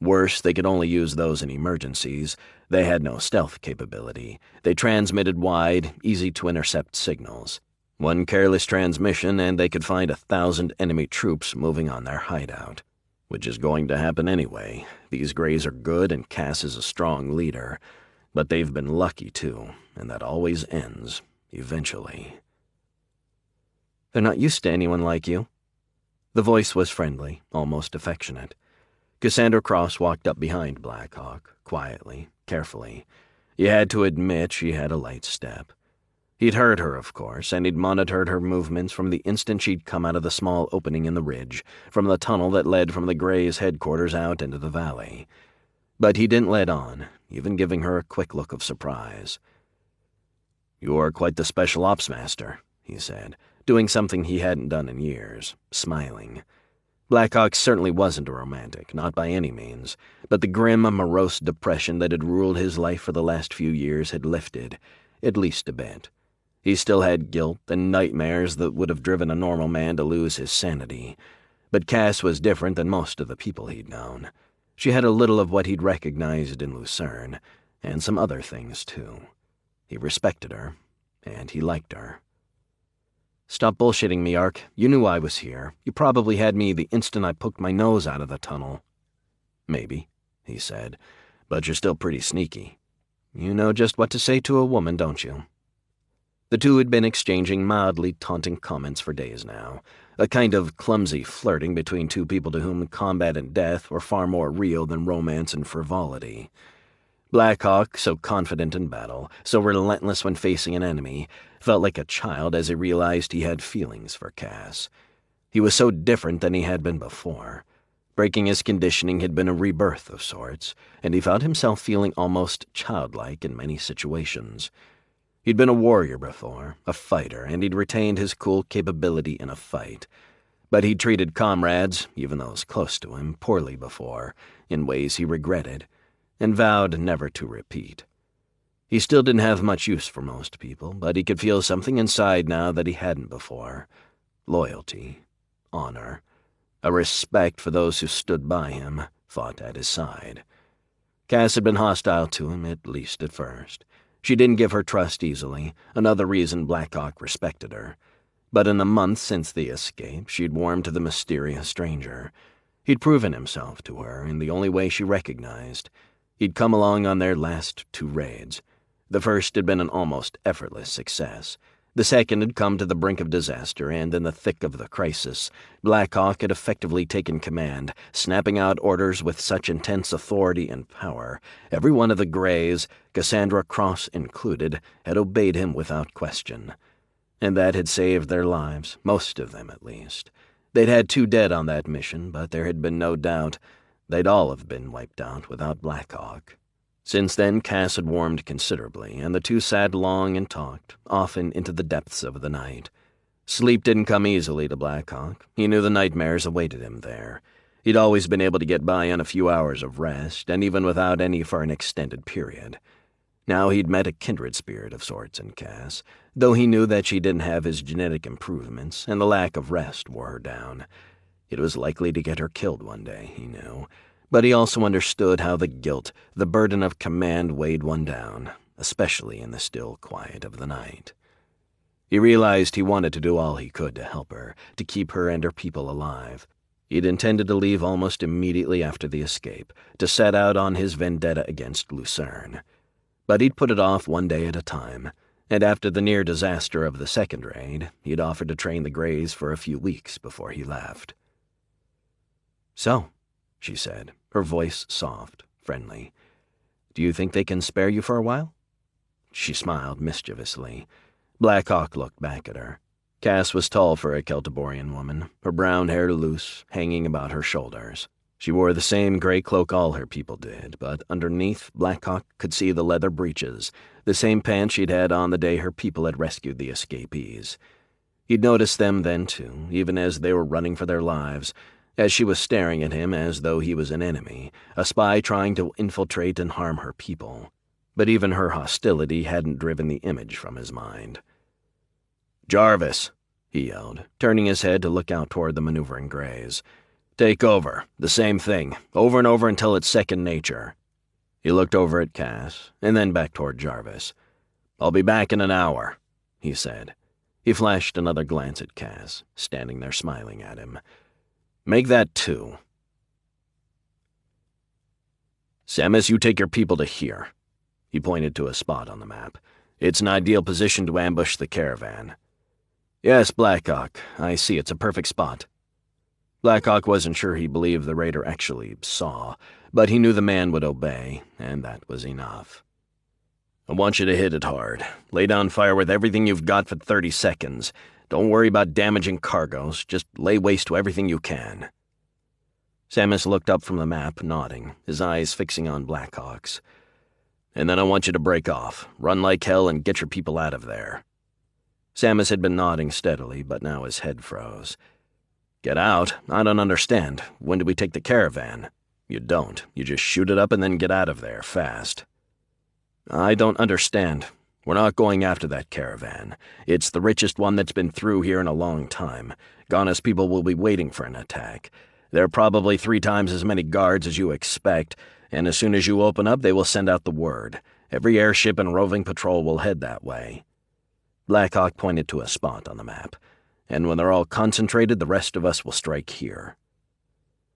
Speaker 2: Worse, they could only use those in emergencies. They had no stealth capability. They transmitted wide, easy-to-intercept signals. One careless transmission, and they could find 1,000 enemy troops moving on their hideout. Which is going to happen anyway. These Greys are good, and Cass is a strong leader. But they've been lucky, too, and that always ends, eventually. "They're not used to anyone like you." The voice was friendly, almost affectionate. Cassandra Cross walked up behind Blackhawk, quietly, carefully. You had to admit she had a light step. He'd heard her, of course, and he'd monitored her movements from the instant she'd come out of the small opening in the ridge, from the tunnel that led from the Greys' headquarters out into the valley. But he didn't let on, even giving her a quick look of surprise. "You're quite the special ops master," he said, doing something he hadn't done in years, smiling. Blackhawk certainly wasn't a romantic, not by any means, but the grim, morose depression that had ruled his life for the last few years had lifted, at least a bit. He still had guilt and nightmares that would have driven a normal man to lose his sanity, but Cass was different than most of the people he'd known. She had a little of what he'd recognized in Lucern, and some other things, too. He respected her, and he liked her. "Stop bullshitting me, Ark. You knew I was here. You probably had me the instant I poked my nose out of the tunnel." "Maybe," he said, "but you're still pretty sneaky. You know just what to say to a woman, don't you?" The two had been exchanging mildly taunting comments for days now, a kind of clumsy flirting between two people to whom combat and death were far more real than romance and frivolity. Blackhawk, so confident in battle, so relentless when facing an enemy, felt like a child as he realized he had feelings for Cass. He was so different than he had been before. Breaking his conditioning had been a rebirth of sorts, and he found himself feeling almost childlike in many situations. He'd been a warrior before, a fighter, and he'd retained his cool capability in a fight. But he'd treated comrades, even those close to him, poorly before, in ways he regretted, and vowed never to repeat. He still didn't have much use for most people, but he could feel something inside now that he hadn't before. Loyalty, honor, a respect for those who stood by him, fought at his side. Cass had been hostile to him, at least at first. She didn't give her trust easily, another reason Blackhawk respected her. But in the months since the escape, she'd warmed to the mysterious stranger. He'd proven himself to her in the only way she recognized. He'd come along on their last two raids. The first had been an almost effortless success. The second had come to the brink of disaster, and in the thick of the crisis, Blackhawk had effectively taken command, snapping out orders with such intense authority and power. Every one of the Greys, Cassandra Cross included, had obeyed him without question. And that had saved their lives, most of them at least. They'd had 2 dead on that mission, but there had been no doubt they'd all have been wiped out without Blackhawk. Since then, Cass had warmed considerably, and the two sat long and talked, often into the depths of the night. Sleep didn't come easily to Blackhawk. He knew the nightmares awaited him there. He'd always been able to get by on a few hours of rest, and even without any for an extended period. Now he'd met a kindred spirit of sorts in Cass, though he knew that she didn't have his genetic improvements, and the lack of rest wore her down. It was likely to get her killed one day, he knew. But he also understood how the guilt, the burden of command weighed one down, especially in the still quiet of the night. He realized he wanted to do all he could to help her, to keep her and her people alive. He'd intended to leave almost immediately after the escape, to set out on his vendetta against Lucern. But he'd put it off one day at a time, and after the near disaster of the second raid, he'd offered to train the Greys for a few weeks before he left. "So," she said, her voice soft, friendly, "do you think they can spare you for a while?" She smiled mischievously. Blackhawk looked back at her. Cass was tall for a Celtiborian woman, her brown hair loose, hanging about her shoulders. She wore the same gray cloak all her people did, but underneath, Blackhawk could see the leather breeches, the same pants she'd had on the day her people had rescued the escapees. He'd noticed them then, too, even as they were running for their lives, as she was staring at him as though he was an enemy, a spy trying to infiltrate and harm her people. But even her hostility hadn't driven the image from his mind. "Jarvis," he yelled, turning his head to look out toward the maneuvering Greys. "Take over. The same thing. Over and over until it's second nature." He looked over at Cass, and then back toward Jarvis. "I'll be back in an hour," he said. He flashed another glance at Cass, standing there smiling at him. "Make that 2. Samus, you take your people to here." He pointed to a spot on the map. "It's an ideal position to ambush the caravan." "Yes, Blackhawk, I see it's a perfect spot." Blackhawk wasn't sure he believed the raider actually saw, but he knew the man would obey, and that was enough. "I want you to hit it hard. Lay down fire with everything you've got for 30 seconds. Don't worry about damaging cargoes. Just lay waste to everything you can." Samus looked up from the map, nodding, his eyes fixing on Blackhawk's. "And then I want you to break off. Run like hell and get your people out of there." Samus had been nodding steadily, but now his head froze. Get out? I don't understand. When do we take the caravan? You don't. You just shoot it up and then get out of there, fast. I don't understand. We're not going after that caravan. It's the richest one that's been through here in a long time. Ghana's people will be waiting for an attack. There are probably 3 times as many guards as you expect, and as soon as you open up, they will send out the word. Every airship and roving patrol will head that way. Blackhawk pointed to a spot on the map. And when they're all concentrated, the rest of us will strike here.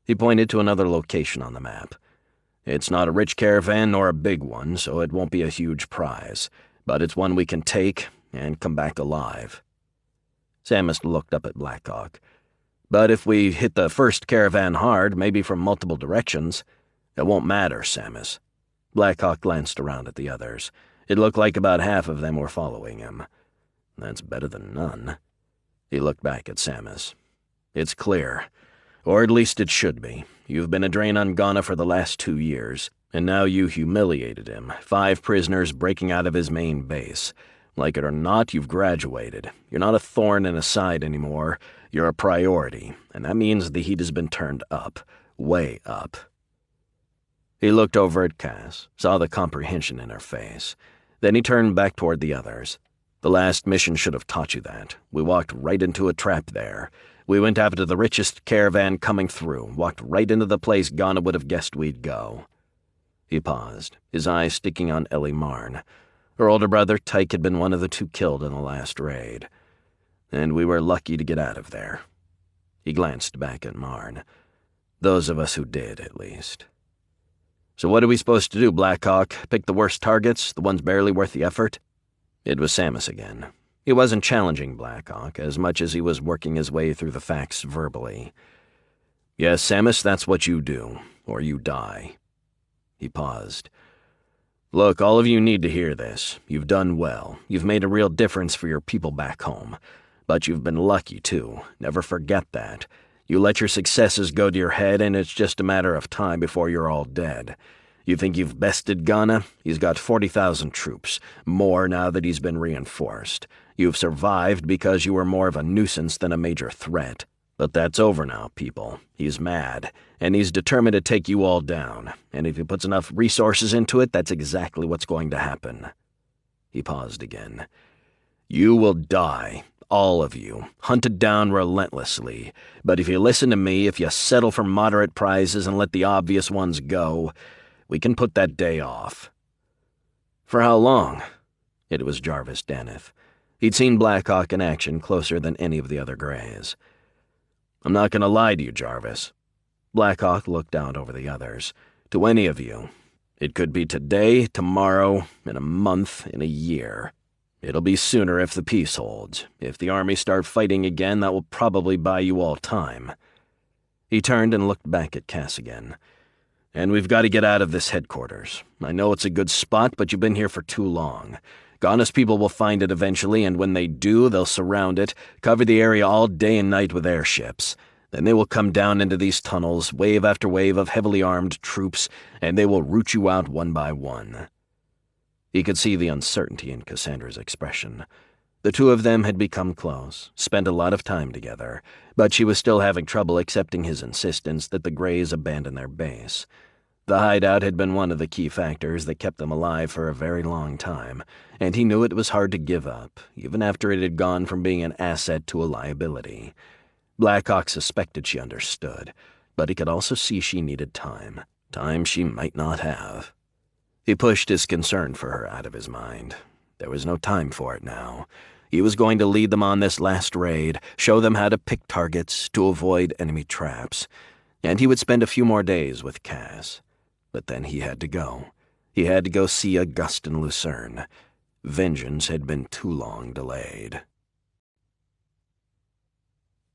Speaker 2: He pointed to another location on the map. It's not a rich caravan nor a big one, so it won't be a huge prize, but it's one we can take and come back alive. Samus looked up at Blackhawk. But if we hit the first caravan hard, maybe from multiple directions, it won't matter, Samus. Blackhawk glanced around at the others. It looked like about half of them were following him. That's better than none. He looked back at Samus. It's clear. Or at least it should be. You've been a drain on Ghana for the last 2 years, and now you humiliated him, 5 prisoners breaking out of his main base. Like it or not, you've graduated. You're not a thorn in his side anymore. You're a priority, and that means the heat has been turned up. Way up. He looked over at Cass, saw the comprehension in her face. Then he turned back toward the others. The last mission should have taught you that. We walked right into a trap there. We went after the richest caravan coming through, walked right into the place Ghana would have guessed we'd go. He paused, his eyes sticking on Ellie Marn. Her older brother, Tyke, had been one of the 2 killed in the last raid. And we were lucky to get out of there. He glanced back at Marn. Those of us who did, at least. So what are we supposed to do, Blackhawk? Pick the worst targets, the ones barely worth the effort? It was Samus again. He wasn't challenging Blackhawk as much as he was working his way through the facts verbally. Yes, Samus, that's what you do, or you die. He paused. Look, all of you need to hear this. You've done well. You've made a real difference for your people back home. But you've been lucky, too. Never forget that. You let your successes go to your head, and it's just a matter of time before you're all dead. You think you've bested Ghana? He's got 40,000 troops, more now that he's been reinforced. You've survived because you were more of a nuisance than a major threat. But that's over now, people. He's mad, and he's determined to take you all down, and if he puts enough resources into it, that's exactly what's going to happen. He paused again. You will die, all of you, hunted down relentlessly, but if you listen to me, if you settle for moderate prizes and let the obvious ones go, we can put that day off. For how long? It was Jarvis Daneth. He'd seen Blackhawk in action closer than any of the other Greys. I'm not going to lie to you, Jarvis. Blackhawk looked out over the others. To any of you. It could be today, tomorrow, in a month, in a year. It'll be sooner if the peace holds. If the army start fighting again, that will probably buy you all time. He turned and looked back at Cass again. And we've got to get out of this headquarters. I know it's a good spot, but you've been here for too long. Ghana's people will find it eventually, and when they do, they'll surround it, cover the area all day and night with airships. Then they will come down into these tunnels, wave after wave of heavily armed troops, and they will root you out one by one. He could see the uncertainty in Cassandra's expression. The 2 of them had become close, spent a lot of time together, but she was still having trouble accepting his insistence that the Greys abandon their base. The hideout had been one of the key factors that kept them alive for a very long time, and he knew it was hard to give up, even after it had gone from being an asset to a liability. Blackhawk suspected she understood, but he could also see she needed time she might not have. He pushed his concern for her out of his mind. There was no time for it now. He was going to lead them on this last raid, show them how to pick targets, to avoid enemy traps, and he would spend a few more days with Cass. But then he had to go. He had to go see Augustin Lucern. Vengeance had been too long delayed.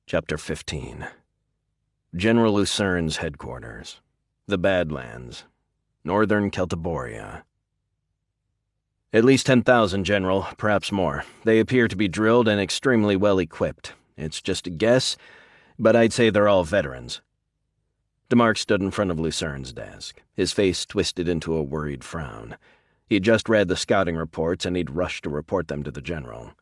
Speaker 2: Chapter 15. General Lucern's headquarters. The Badlands. Northern Celtiboria. At least 10,000, General, perhaps more. They appear to be drilled and extremely well equipped. It's just a guess, but I'd say they're all veterans. DeMarc stood in front of Lucern's desk, his face twisted into a worried frown. He'd just read the scouting reports, and he'd rushed to report them to the general.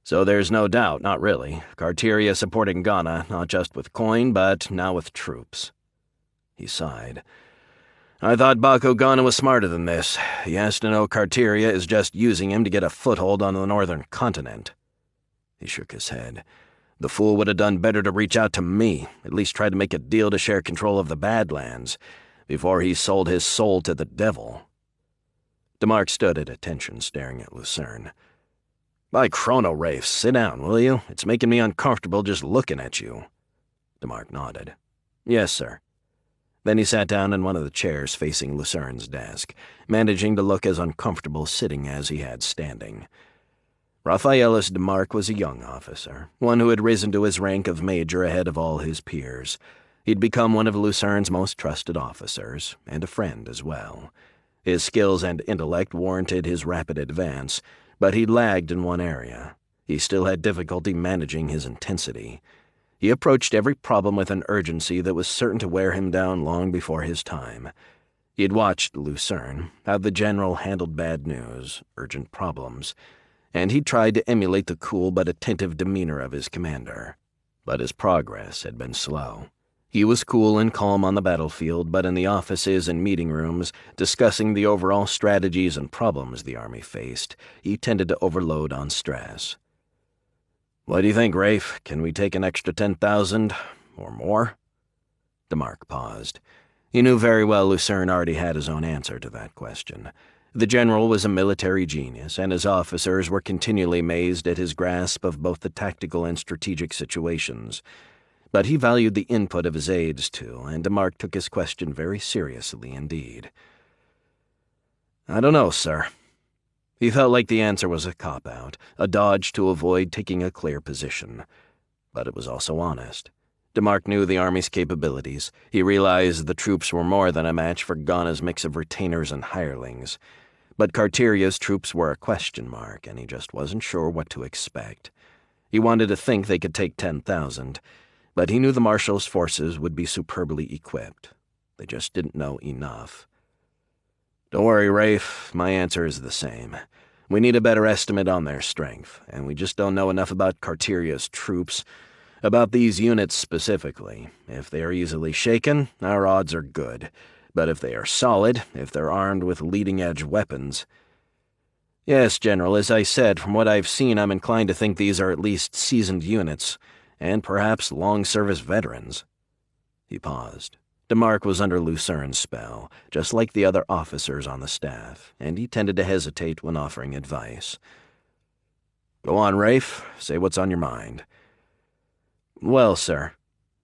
Speaker 2: So there's no doubt, not really. Carteria supporting Ghana, not just with coin, but now with troops. He sighed. I thought Baku Ghana was smarter than this. He has to know Carteria is just using him to get a foothold on the northern continent. He shook his head. The fool would have done better to reach out to me, at least try to make a deal to share control of the Badlands, before he sold his soul to the devil. DeMarc stood at attention, staring at Lucern. By Chrono, Rafe, sit down, will you? It's making me uncomfortable just looking at you. DeMarc nodded. Yes, sir. Then he sat down in one of the chairs facing Lucern's desk, managing to look as uncomfortable sitting as he had standing. Raphaelis DeMarc was a young officer, one who had risen to his rank of major ahead of all his peers. He'd become one of Lucern's most trusted officers, and a friend as well. His skills and intellect warranted his rapid advance, but he lagged in one area. He still had difficulty managing his intensity. He approached every problem with an urgency that was certain to wear him down long before his time. He had watched Lucern, how the general handled bad news, urgent problems, and he tried to emulate the cool but attentive demeanor of his commander. But his progress had been slow. He was cool and calm on the battlefield, but in the offices and meeting rooms, discussing the overall strategies and problems the army faced, he tended to overload on stress. What do you think, Rafe? Can we take an extra 10,000 or more? DeMarc paused. He knew very well Lucern already had his own answer to that question. The general was a military genius, and his officers were continually amazed at his grasp of both the tactical and strategic situations. But he valued the input of his aides, too, and DeMarc took his question very seriously indeed. I don't know, sir. He felt like the answer was a cop-out, a dodge to avoid taking a clear position. But it was also honest. DeMarc knew the Army's capabilities. He realized the troops were more than a match for Ghana's mix of retainers and hirelings. But Carteria's troops were a question mark, and he just wasn't sure what to expect. He wanted to think they could take 10,000, but he knew the Marshal's forces would be superbly equipped. They just didn't know enough. Don't worry, Rafe. My answer is the same. We need a better estimate on their strength, and we just don't know enough about Carteria's troops, about these units specifically. If they are easily shaken, our odds are good. But if they are solid, if they're armed with leading-edge weapons... Yes, General, as I said, from what I've seen, I'm inclined to think these are at least seasoned units, and perhaps long-service veterans. He paused. DeMarc was under Lucern's spell, just like the other officers on the staff, and he tended to hesitate when offering advice. Go on, Rafe. Say what's on your mind. Well, sir.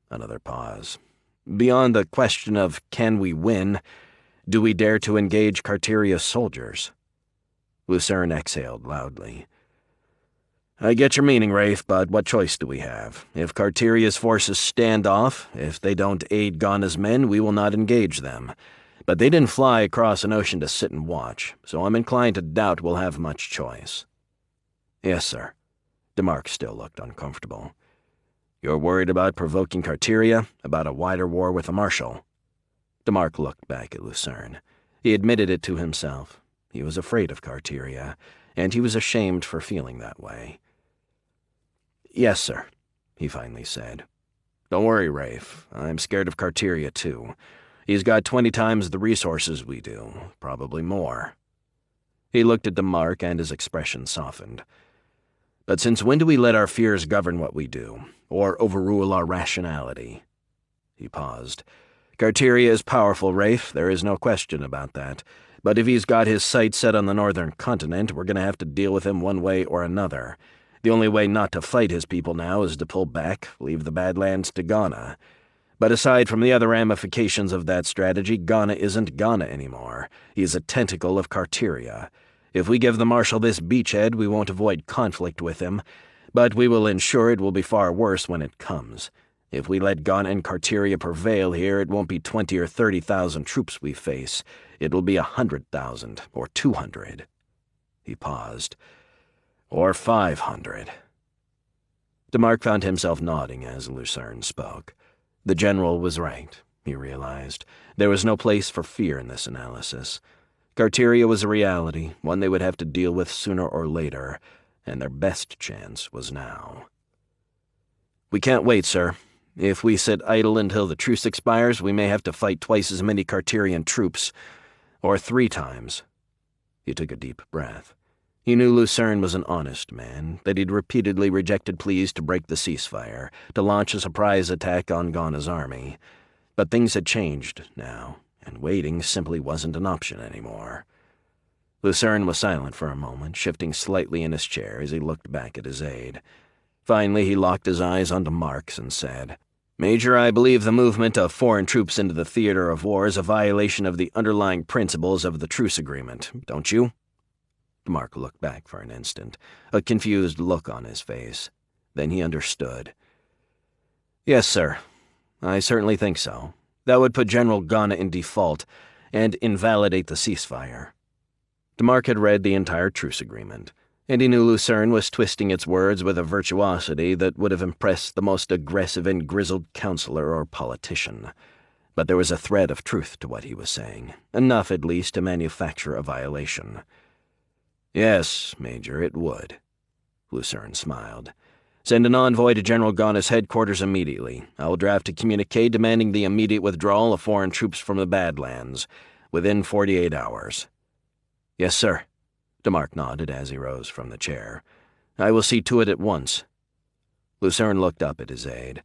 Speaker 2: Another pause. Beyond the question of can we win, do we dare to engage Carteria's soldiers? Lucern exhaled loudly. I get your meaning, Rafe, but what choice do we have? If Carteria's forces stand off, if they don't aid Ghana's men, we will not engage them. But they didn't fly across an ocean to sit and watch, so I'm inclined to doubt we'll have much choice. Yes, sir. DeMarc still looked uncomfortable. You're worried about provoking Carteria, about a wider war with the Marshal? DeMarc looked back at Lucern. He admitted it to himself. He was afraid of Carteria, and he was ashamed for feeling that way. Yes, sir, he finally said. Don't worry, Rafe. I'm scared of Carteria, too. He's got 20 times the resources we do, probably more. He looked at DeMarc, and his expression softened. But since when do we let our fears govern what we do, or overrule our rationality? He paused. Carteria is powerful, Rafe. There is no question about that. But if he's got his sights set on the northern continent, we're going to have to deal with him one way or another. The only way not to fight his people now is to pull back, leave the Badlands to Ghana. But aside from the other ramifications of that strategy, Ghana isn't Ghana anymore. He's a tentacle of Carteria. If we give the Marshal this beachhead, we won't avoid conflict with him, but we will ensure it will be far worse when it comes. If we let Ghana and Carteria prevail here, it won't be 20 or 30,000 troops we face. It will be 100,000 or 200. He paused. Or 500. DeMarc found himself nodding as Lucern spoke. The general was right, he realized. There was no place for fear in this analysis. Carteria was a reality, one they would have to deal with sooner or later, and their best chance was now. "We can't wait, sir. If we sit idle until the truce expires, we may have to fight twice as many Carterian troops, or 3 times. He took a deep breath. He knew Lucern was an honest man, that he'd repeatedly rejected pleas to break the ceasefire, to launch a surprise attack on Ghana's army. But things had changed now, and waiting simply wasn't an option anymore. Lucern was silent for a moment, shifting slightly in his chair as he looked back at his aide. Finally, he locked his eyes onto Marks and said, "Major, I believe the movement of foreign troops into the theater of war is a violation of the underlying principles of the truce agreement, don't you?" Mark looked back for an instant, a confused look on his face. Then he understood. "Yes, sir. I certainly think so. That would put General Ghana in default and invalidate the ceasefire." DeMark had read the entire truce agreement, and he knew Lucern was twisting its words with a virtuosity that would have impressed the most aggressive and grizzled counselor or politician. But there was a thread of truth to what he was saying, enough at least to manufacture a violation. "Yes, Major, it would." Lucern smiled. "Send an envoy to General Ghana's headquarters immediately. I will draft a communique demanding the immediate withdrawal of foreign troops from the Badlands, within 48 hours. "Yes, sir." DeMark nodded as he rose from the chair. "I will see to it at once." Lucern looked up at his aide.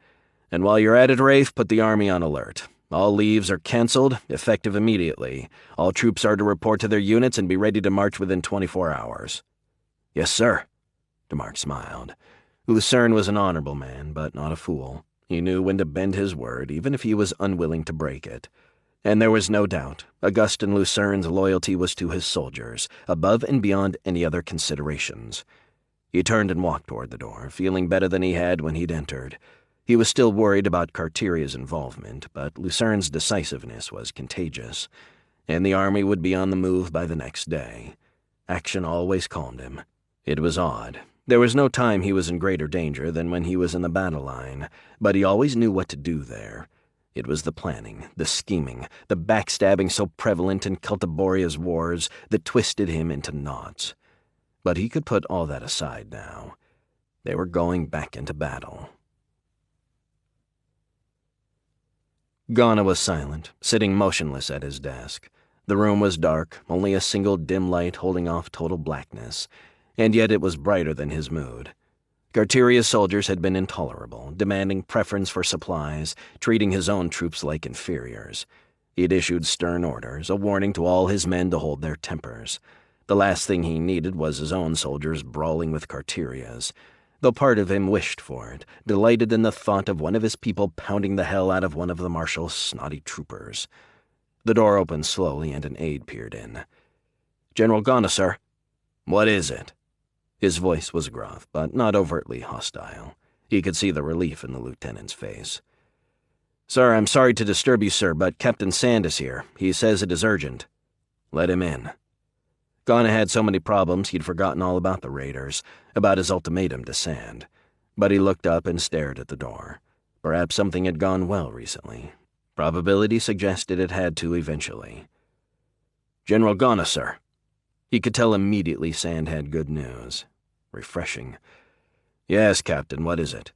Speaker 2: "And while you're at it, Rafe, put the army on alert. All leaves are cancelled, effective immediately. All troops are to report to their units and be ready to march within 24 hours. "Yes, sir." DeMark smiled. Lucern was an honorable man, but not a fool. He knew when to bend his word, even if he was unwilling to break it. And there was no doubt, Augustin Lucern's loyalty was to his soldiers, above and beyond any other considerations. He turned and walked toward the door, feeling better than he had when he'd entered. He was still worried about Carteria's involvement, but Lucern's decisiveness was contagious, and the army would be on the move by the next day. Action always calmed him. It was odd. There was no time he was in greater danger than when he was in the battle line, but he always knew what to do there. It was the planning, the scheming, the backstabbing so prevalent in Celtiboria's wars that twisted him into knots. But he could put all that aside now. They were going back into battle. Ghana was silent, sitting motionless at his desk. The room was dark, only a single dim light holding off total blackness, and yet it was brighter than his mood. Carteria's soldiers had been intolerable, demanding preference for supplies, treating his own troops like inferiors. He had issued stern orders, a warning to all his men to hold their tempers. The last thing he needed was his own soldiers brawling with Carteria's, though part of him wished for it, delighted in the thought of one of his people pounding the hell out of one of the marshal's snotty troopers. The door opened slowly and an aide peered in. "General Ghana, sir." "What is it?" His voice was gruff, but not overtly hostile. He could see the relief in the lieutenant's face. "Sir, I'm sorry to disturb you, sir, but Captain Sand is here. He says it is urgent." "Let him in." Ghana had so many problems he'd forgotten all about the raiders, about his ultimatum to Sand. But he looked up and stared at the door. Perhaps something had gone well recently. Probability suggested it had to eventually. "General Ghana, sir." He could tell immediately Sand had good news. Refreshing. "Yes, Captain, what is it?"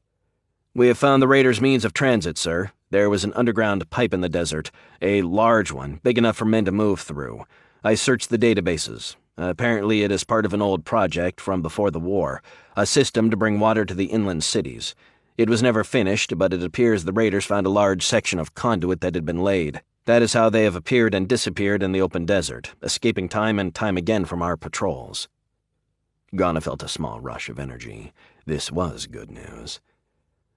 Speaker 2: "We have found the raiders' means of transit, sir. There was an underground pipe in the desert, a large one, big enough for men to move through. I searched the databases. Apparently it is part of an old project from before the war, a system to bring water to the inland cities. It was never finished, but it appears the raiders found a large section of conduit that had been laid. That is how they have appeared and disappeared in the open desert, escaping time and time again from our patrols." Ghana felt a small rush of energy. This was good news.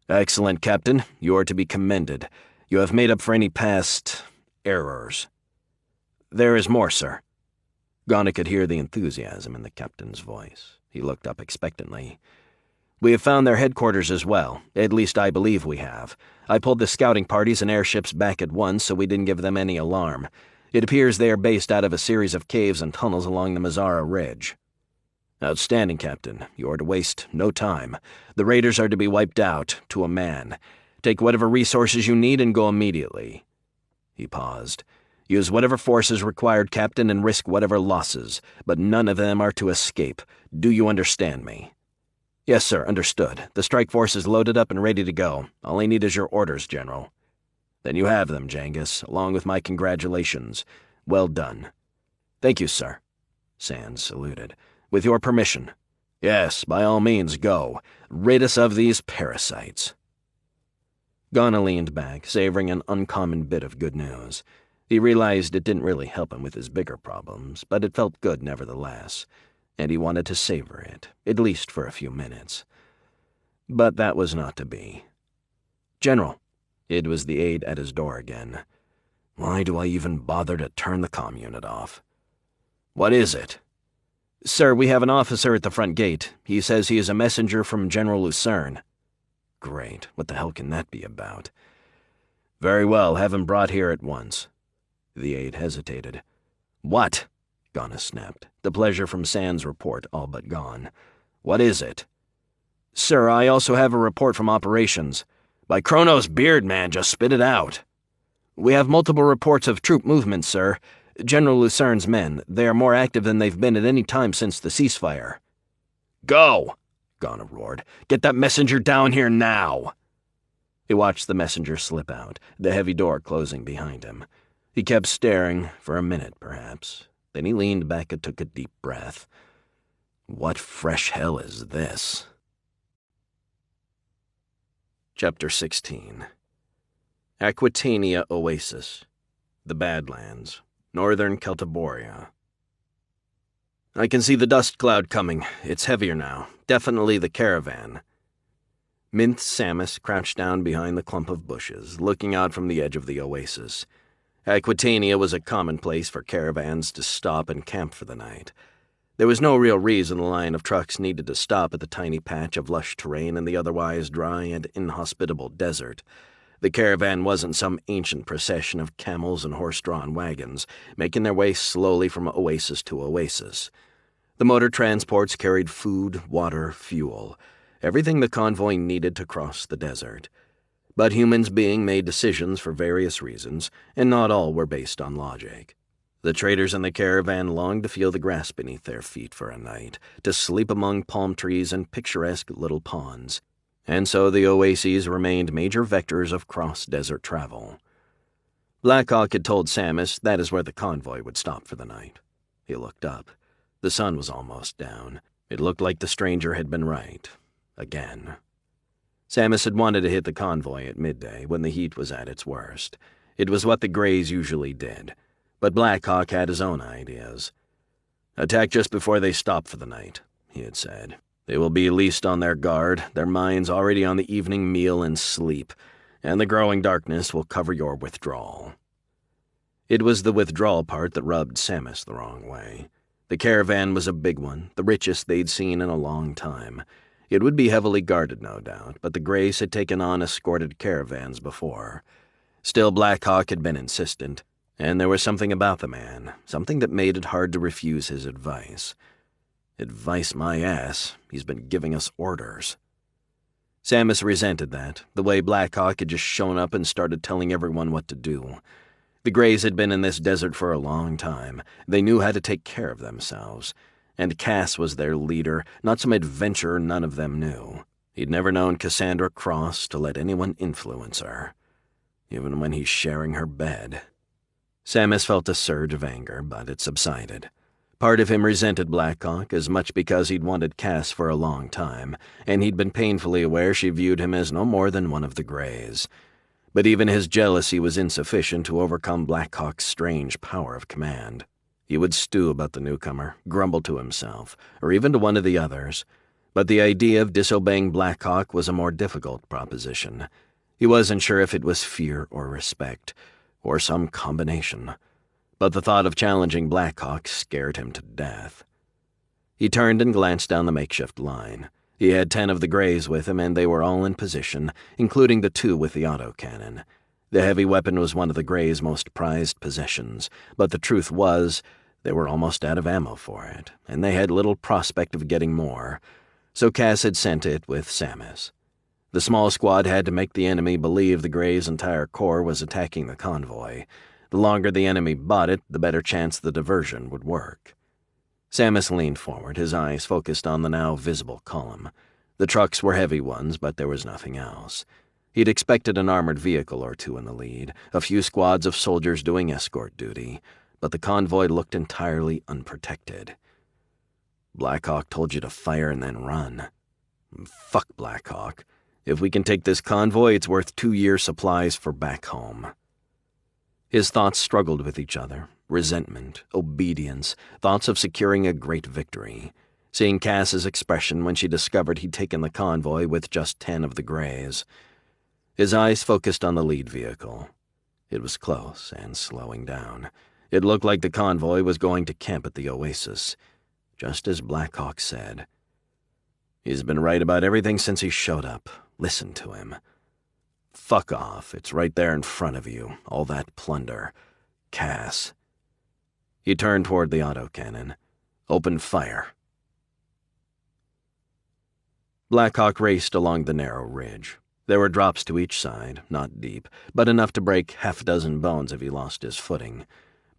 Speaker 2: "Excellent, Captain. You are to be commended. You have made up for any past errors." "There is more, sir." Ghana could hear the enthusiasm in the captain's voice. He looked up expectantly. "We have found their headquarters as well. At least I believe we have. I pulled the scouting parties and airships back at once so we didn't give them any alarm. It appears they are based out of a series of caves and tunnels along the Mazzara Ridge." "Outstanding, Captain. You are to waste no time. The raiders are to be wiped out, to a man. Take whatever resources you need and go immediately." He paused. "Use whatever force is required, Captain, and risk whatever losses, but none of them are to escape. Do you understand me?" Yes, sir, understood. The strike force is loaded up and ready to go. All I need is your orders, General. Then you have them, Jangus, along with my congratulations. Well done. Thank you, sir. Sands saluted. With your permission. Yes, by all means, go. Rid us of these parasites. Ghana leaned back, savoring an uncommon bit of good news. He realized it didn't really help him with his bigger problems, but it felt good nevertheless, and he wanted to savor it, at least for a few minutes. But that was not to be. General, it was the aide at his door again. Why do I even bother to turn the comm unit off? What is it? Sir, we have an officer at the front gate. He says he is a messenger from General Lucern. Great. What the hell can that be about? Very well, have him brought here at once. The aide hesitated. What? Ghana snapped, the pleasure from Sand's report all but gone. What is it? Sir, I also have a report from operations. By Kronos' beard, man, just spit it out. We have multiple reports of troop movements, sir. General Lucern's men, they are more active than they've been at any time since the ceasefire. Go! Ghana roared. Get that messenger down here now! He watched the messenger slip out, the heavy door closing behind him. He kept staring, for a minute perhaps. Then he leaned back and took a deep breath. What fresh hell is this? Chapter 16. Aquitania Oasis. The Badlands. Northern Celtiboria. I can see the dust cloud coming. It's heavier now. Definitely the caravan. Minth Samus crouched down behind the clump of bushes, looking out from the edge of the oasis. Aquitania was a common place for caravans to stop and camp for the night. There was no real reason the line of trucks needed to stop at the tiny patch of lush terrain in the otherwise dry and inhospitable desert. The caravan wasn't some ancient procession of camels and horse-drawn wagons, making their way slowly from oasis to oasis. The motor transports carried food, water, fuel, everything the convoy needed to cross the desert. But humans being made decisions for various reasons, and not all were based on logic. The traders in the caravan longed to feel the grass beneath their feet for a night, to sleep among palm trees and picturesque little ponds. And so the oases remained major vectors of cross-desert travel. Blackhawk had told Samus that is where the convoy would stop for the night. He looked up. The sun was almost down. It looked like the stranger had been right. Again. Samus had wanted to hit the convoy at midday, when the heat was at its worst. It was what the Greys usually did. But Blackhawk had his own ideas. Attack just before they stop for the night, he had said. They will be least on their guard, their minds already on the evening meal and sleep, and the growing darkness will cover your withdrawal. It was the withdrawal part that rubbed Samus the wrong way. The caravan was a big one, the richest they'd seen in a long time. It would be heavily guarded, no doubt, but the Greys had taken on escorted caravans before. Still, Blackhawk had been insistent, and there was something about the man, something that made it hard to refuse his advice. Advice my ass, he's been giving us orders. Samus resented that, the way Blackhawk had just shown up and started telling everyone what to do. The Greys had been in this desert for a long time. They knew how to take care of themselves. And Cass was their leader, not some adventurer none of them knew. He'd never known Cassandra Cross to let anyone influence her, even when he's sharing her bed. Samus felt a surge of anger, but it subsided. Part of him resented Blackhawk as much because he'd wanted Cass for a long time, and he'd been painfully aware she viewed him as no more than one of the Greys. But even his jealousy was insufficient to overcome Blackhawk's strange power of command. He would stew about the newcomer, grumble to himself, or even to one of the others. But the idea of disobeying Blackhawk was a more difficult proposition. He wasn't sure if it was fear or respect, or some combination. But the thought of challenging Blackhawk scared him to death. He turned and glanced down the makeshift line. He had 10 of the Greys with him, and they were all in position, including the 2 with the autocannon. The heavy weapon was one of the Greys' most prized possessions, but the truth was, they were almost out of ammo for it, and they had little prospect of getting more, so Cass had sent it with Samus. The small squad had to make the enemy believe the Greys' entire corps was attacking the convoy. The longer the enemy bought it, the better chance the diversion would work. Samus leaned forward, his eyes focused on the now visible column. The trucks were heavy ones, but there was nothing else. He'd expected an armored vehicle or two in the lead, a few squads of soldiers doing escort duty, but the convoy looked entirely unprotected. Blackhawk told you to fire and then run. Fuck Blackhawk. If we can take this convoy, it's worth 2-year supplies for back home. His thoughts struggled with each other. Resentment, obedience, thoughts of securing a great victory. Seeing Cass's expression when she discovered he'd taken the convoy with just 10 of the Greys. His eyes focused on the lead vehicle. It was close and slowing down. It looked like the convoy was going to camp at the oasis, just as Blackhawk said. He's been right about everything since he showed up. Listen to him. Fuck off. It's right there in front of you. All that plunder. Cass. He turned toward the autocannon. Open fire. Blackhawk raced along the narrow ridge. There were drops to each side, not deep, but enough to break half a dozen bones if he lost his footing.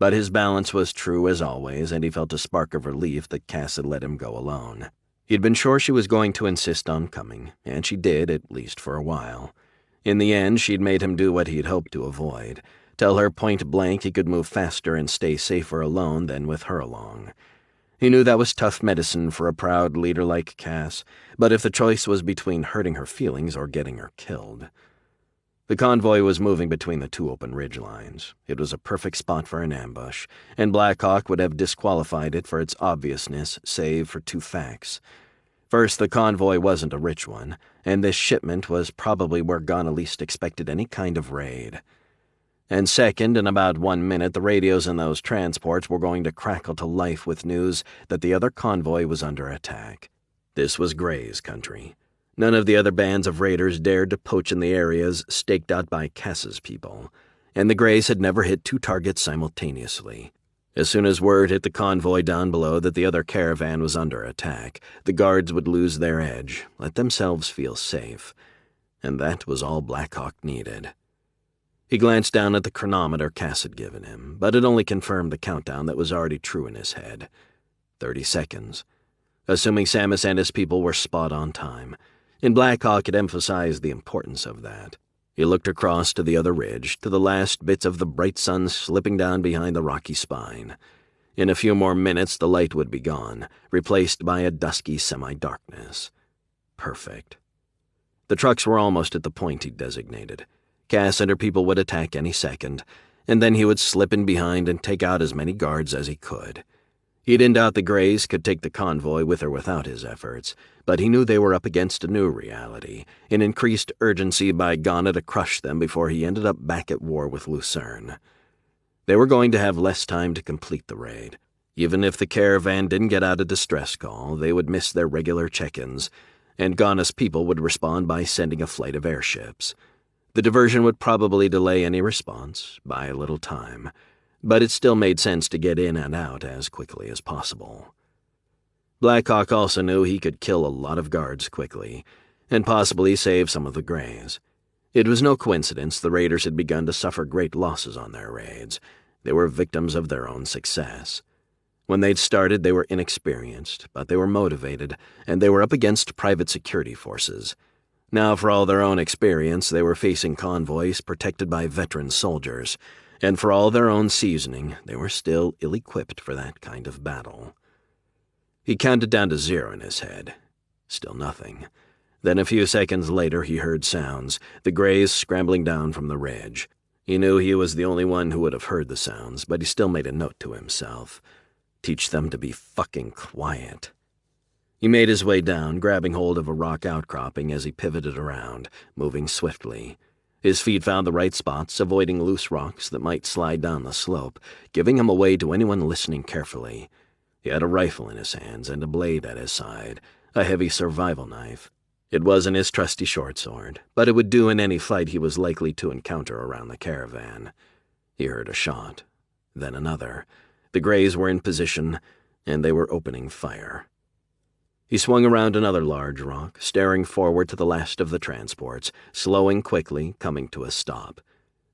Speaker 2: But his balance was true as always, and he felt a spark of relief that Cass had let him go alone. He'd been sure she was going to insist on coming, and she did, at least for a while. In the end, she'd made him do what he'd hoped to avoid, tell her point blank he could move faster and stay safer alone than with her along. He knew that was tough medicine for a proud leader like Cass, but if the choice was between hurting her feelings or getting her killed. The convoy was moving between the 2 open ridge lines. It was a perfect spot for an ambush, and Blackhawk would have disqualified it for its obviousness, save for 2 facts. First, the convoy wasn't a rich one, and this shipment was probably where Ghana least expected any kind of raid. And second, in about 1 minute, the radios in those transports were going to crackle to life with news that the other convoy was under attack. This was Gray's country. None of the other bands of raiders dared to poach in the areas staked out by Cass's people, and the Greys had never hit 2 targets simultaneously. As soon as word hit the convoy down below that the other caravan was under attack, the guards would lose their edge, let themselves feel safe, and that was all Blackhawk needed. He glanced down at the chronometer Cass had given him, but it only confirmed the countdown that was already true in his head. 30 seconds. Assuming Samus and his people were spot on time. In Blackhawk, it emphasized the importance of that. He looked across to the other ridge, to the last bits of the bright sun slipping down behind the rocky spine. In a few more minutes, the light would be gone, replaced by a dusky semi-darkness. Perfect. The trucks were almost at the point he'd designated. Cass and her people would attack any second, and then he would slip in behind and take out as many guards as he could. He didn't doubt the Greys could take the convoy with or without his efforts, but he knew they were up against a new reality, an increased urgency by Ghana to crush them before he ended up back at war with Lucern. They were going to have less time to complete the raid. Even if the caravan didn't get out a distress call, they would miss their regular check-ins, and Ghana's people would respond by sending a flight of airships. The diversion would probably delay any response by a little time, but it still made sense to get in and out as quickly as possible. Blackhawk also knew he could kill a lot of guards quickly, and possibly save some of the Greys. It was no coincidence the raiders had begun to suffer great losses on their raids. They were victims of their own success. When they'd started, they were inexperienced, but they were motivated, and they were up against private security forces. Now, for all their own experience, they were facing convoys protected by veteran soldiers, and for all their own seasoning, they were still ill-equipped for that kind of battle. He counted down to 0 in his head. Still nothing. Then a few seconds later he heard sounds, the Greys scrambling down from the ridge. He knew he was the only one who would have heard the sounds, but he still made a note to himself. Teach them to be fucking quiet. He made his way down, grabbing hold of a rock outcropping as he pivoted around, moving swiftly. His feet found the right spots, avoiding loose rocks that might slide down the slope, giving him away to anyone listening carefully. He had a rifle in his hands and a blade at his side, a heavy survival knife. It wasn't his trusty short sword, but it would do in any fight he was likely to encounter around the caravan. He heard a shot, then another. The Greys were in position, and they were opening fire. He swung around another large rock, staring forward to the last of the transports, slowing quickly, coming to a stop.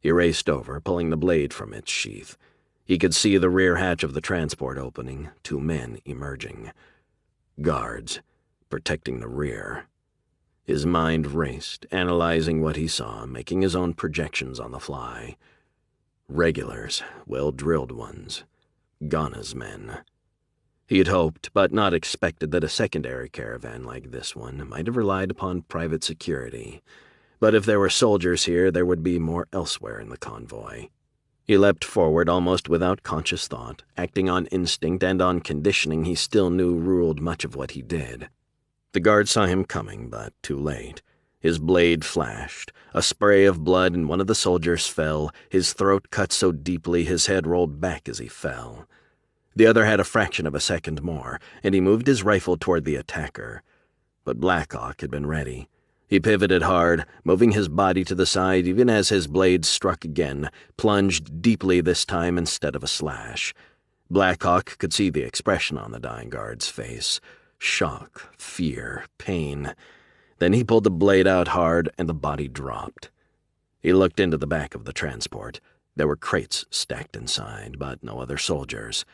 Speaker 2: He raced over, pulling the blade from its sheath. He could see the rear hatch of the transport opening, 2 men emerging. Guards, protecting the rear. His mind raced, analyzing what he saw, making his own projections on the fly. Regulars, well-drilled ones. Ghana's men. He had hoped, but not expected, that a secondary caravan like this one might have relied upon private security. But if there were soldiers here, there would be more elsewhere in the convoy. He leapt forward almost without conscious thought, acting on instinct and on conditioning he still knew ruled much of what he did. The guard saw him coming, but too late. His blade flashed. A spray of blood, and one of the soldiers fell, his throat cut so deeply his head rolled back as he fell. The other had a fraction of a second more, and he moved his rifle toward the attacker. But Blackhawk had been ready. He pivoted hard, moving his body to the side even as his blade struck again, plunged deeply this time instead of a slash. Blackhawk could see the expression on the dying guard's face. Shock, fear, pain. Then he pulled the blade out hard, and the body dropped. He looked into the back of the transport. There were crates stacked inside, but no other soldiers.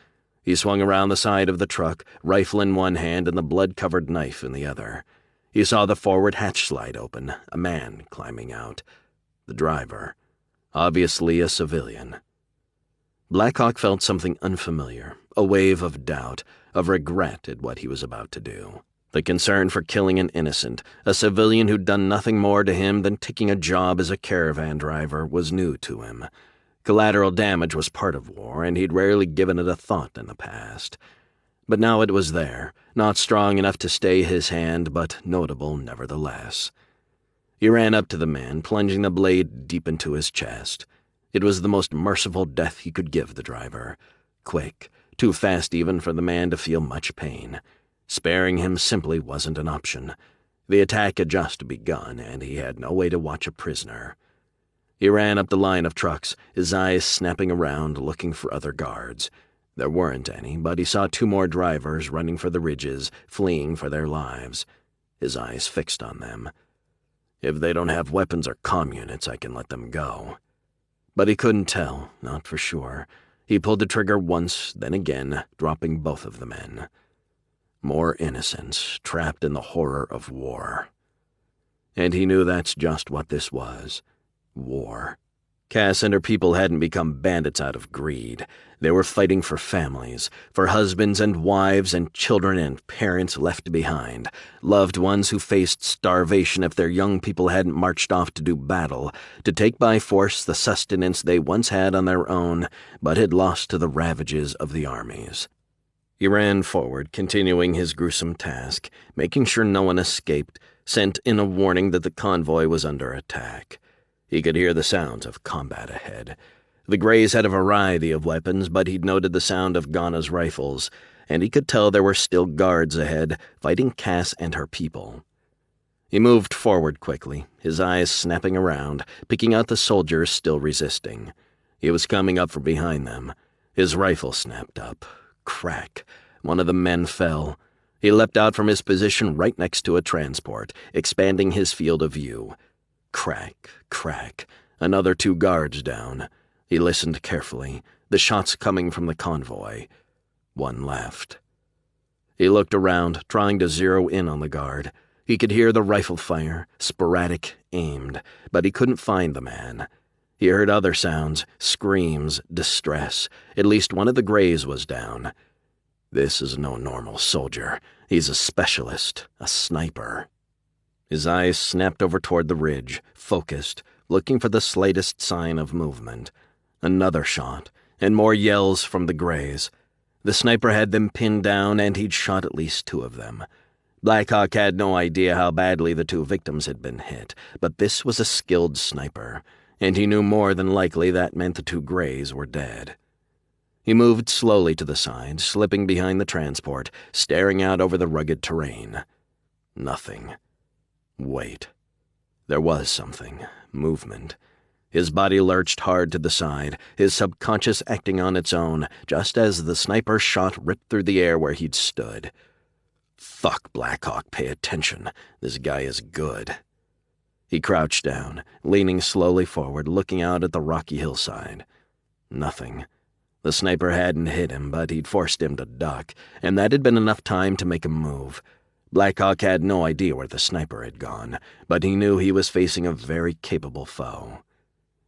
Speaker 2: He swung around the side of the truck, rifle in one hand and the blood-covered knife in the other. He saw the forward hatch slide open, a man climbing out. The driver. Obviously a civilian. Blackhawk felt something unfamiliar, a wave of doubt, of regret at what he was about to do. The concern for killing an innocent, a civilian who'd done nothing more to him than taking a job as a caravan driver, was new to him. Collateral damage was part of war, and he'd rarely given it a thought in the past. But now it was there, not strong enough to stay his hand, but notable nevertheless. He ran up to the man, plunging the blade deep into his chest. It was the most merciful death he could give the driver. Quick, too fast even for the man to feel much pain. Sparing him simply wasn't an option. The attack had just begun, and he had no way to watch a prisoner. He ran up the line of trucks, his eyes snapping around, looking for other guards. There weren't any, but he saw two more drivers running for the ridges, fleeing for their lives. His eyes fixed on them. If they don't have weapons or comm units, I can let them go. But he couldn't tell, not for sure. He pulled the trigger once, then again, dropping both of the men. More innocents, trapped in the horror of war. And he knew that's just what this was. War. Cass and her people hadn't become bandits out of greed. They were fighting for families, for husbands and wives and children and parents left behind, loved ones who faced starvation if their young people hadn't marched off to do battle, to take by force the sustenance they once had on their own, but had lost to the ravages of the armies. He ran forward, continuing his gruesome task, making sure no one escaped, sent in a warning that the convoy was under attack. He could hear the sounds of combat ahead. The Greys had a variety of weapons, but he'd noted the sound of Ghana's rifles, and he could tell there were still guards ahead, fighting Cass and her people. He moved forward quickly, his eyes snapping around, picking out the soldiers still resisting. He was coming up from behind them. His rifle snapped up. Crack. One of the men fell. He leapt out from his position right next to a transport, expanding his field of view. Crack, crack. Another two guards down. He listened carefully, the shots coming from the convoy. One left. He looked around, trying to zero in on the guard. He could hear the rifle fire, sporadic, aimed, but he couldn't find the man. He heard other sounds, screams, distress. At least one of the Greys was down. This is no normal soldier. He's a specialist, a sniper. His eyes snapped over toward the ridge, focused, looking for the slightest sign of movement. Another shot, and more yells from the Greys. The sniper had them pinned down, and he'd shot at least two of them. Blackhawk had no idea how badly the two victims had been hit, but this was a skilled sniper, and he knew more than likely that meant the two Greys were dead. He moved slowly to the side, slipping behind the transport, staring out over the rugged terrain. Nothing. Wait. There was something. Movement. His body lurched hard to the side, his subconscious acting on its own, just as the sniper's shot ripped through the air where he'd stood. Fuck, Blackhawk, pay attention. This guy is good. He crouched down, leaning slowly forward, looking out at the rocky hillside. Nothing. The sniper hadn't hit him, but he'd forced him to duck, and that had been enough time to make him move. Blackhawk had no idea where the sniper had gone, but he knew he was facing a very capable foe.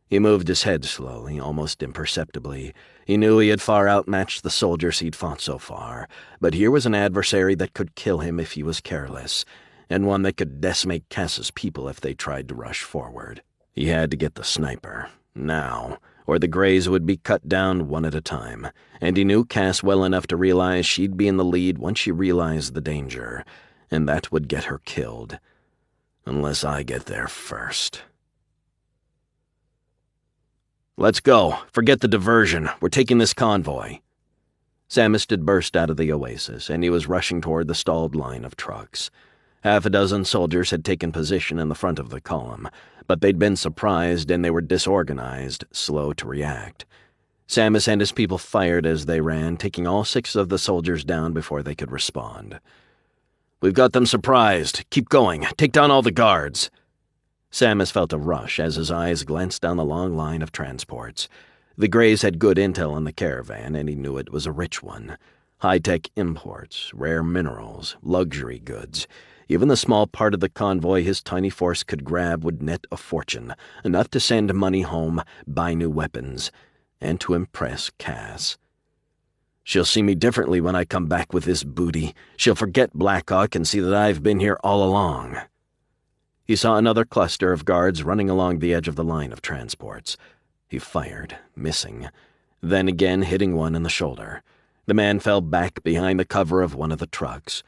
Speaker 2: He moved his head slowly, almost imperceptibly. He knew he had far outmatched the soldiers he'd fought so far, but here was an adversary that could kill him if he was careless, and one that could decimate Cass's people if they tried to rush forward. He had to get the sniper, now, or the Greys would be cut down one at a time, and he knew Cass well enough to realize she'd be in the lead once she realized the danger, and that would get her killed. Unless I get there first. "Let's go. Forget the diversion. We're taking this convoy." Samus had burst out of the oasis, and he was rushing toward the stalled line of trucks. Half a dozen soldiers had taken position in the front of the column, but they'd been surprised and they were disorganized, slow to react. Samus and his people fired as they ran, taking all 6 of the soldiers down before they could respond. "We've got them surprised. Keep going. Take down all the guards." Samus felt a rush as his eyes glanced down the long line of transports. The Greys had good intel on the caravan, and he knew it was a rich one. High-tech imports, rare minerals, luxury goods. Even the small part of the convoy his tiny force could grab would net a fortune, enough to send money home, buy new weapons, and to impress Cass. "She'll see me differently when I come back with this booty. She'll forget Blackhawk and see that I've been here all along." He saw another cluster of guards running along the edge of the line of transports. He fired, missing, then again hitting one in the shoulder. The man fell back behind the cover of one of the trucks.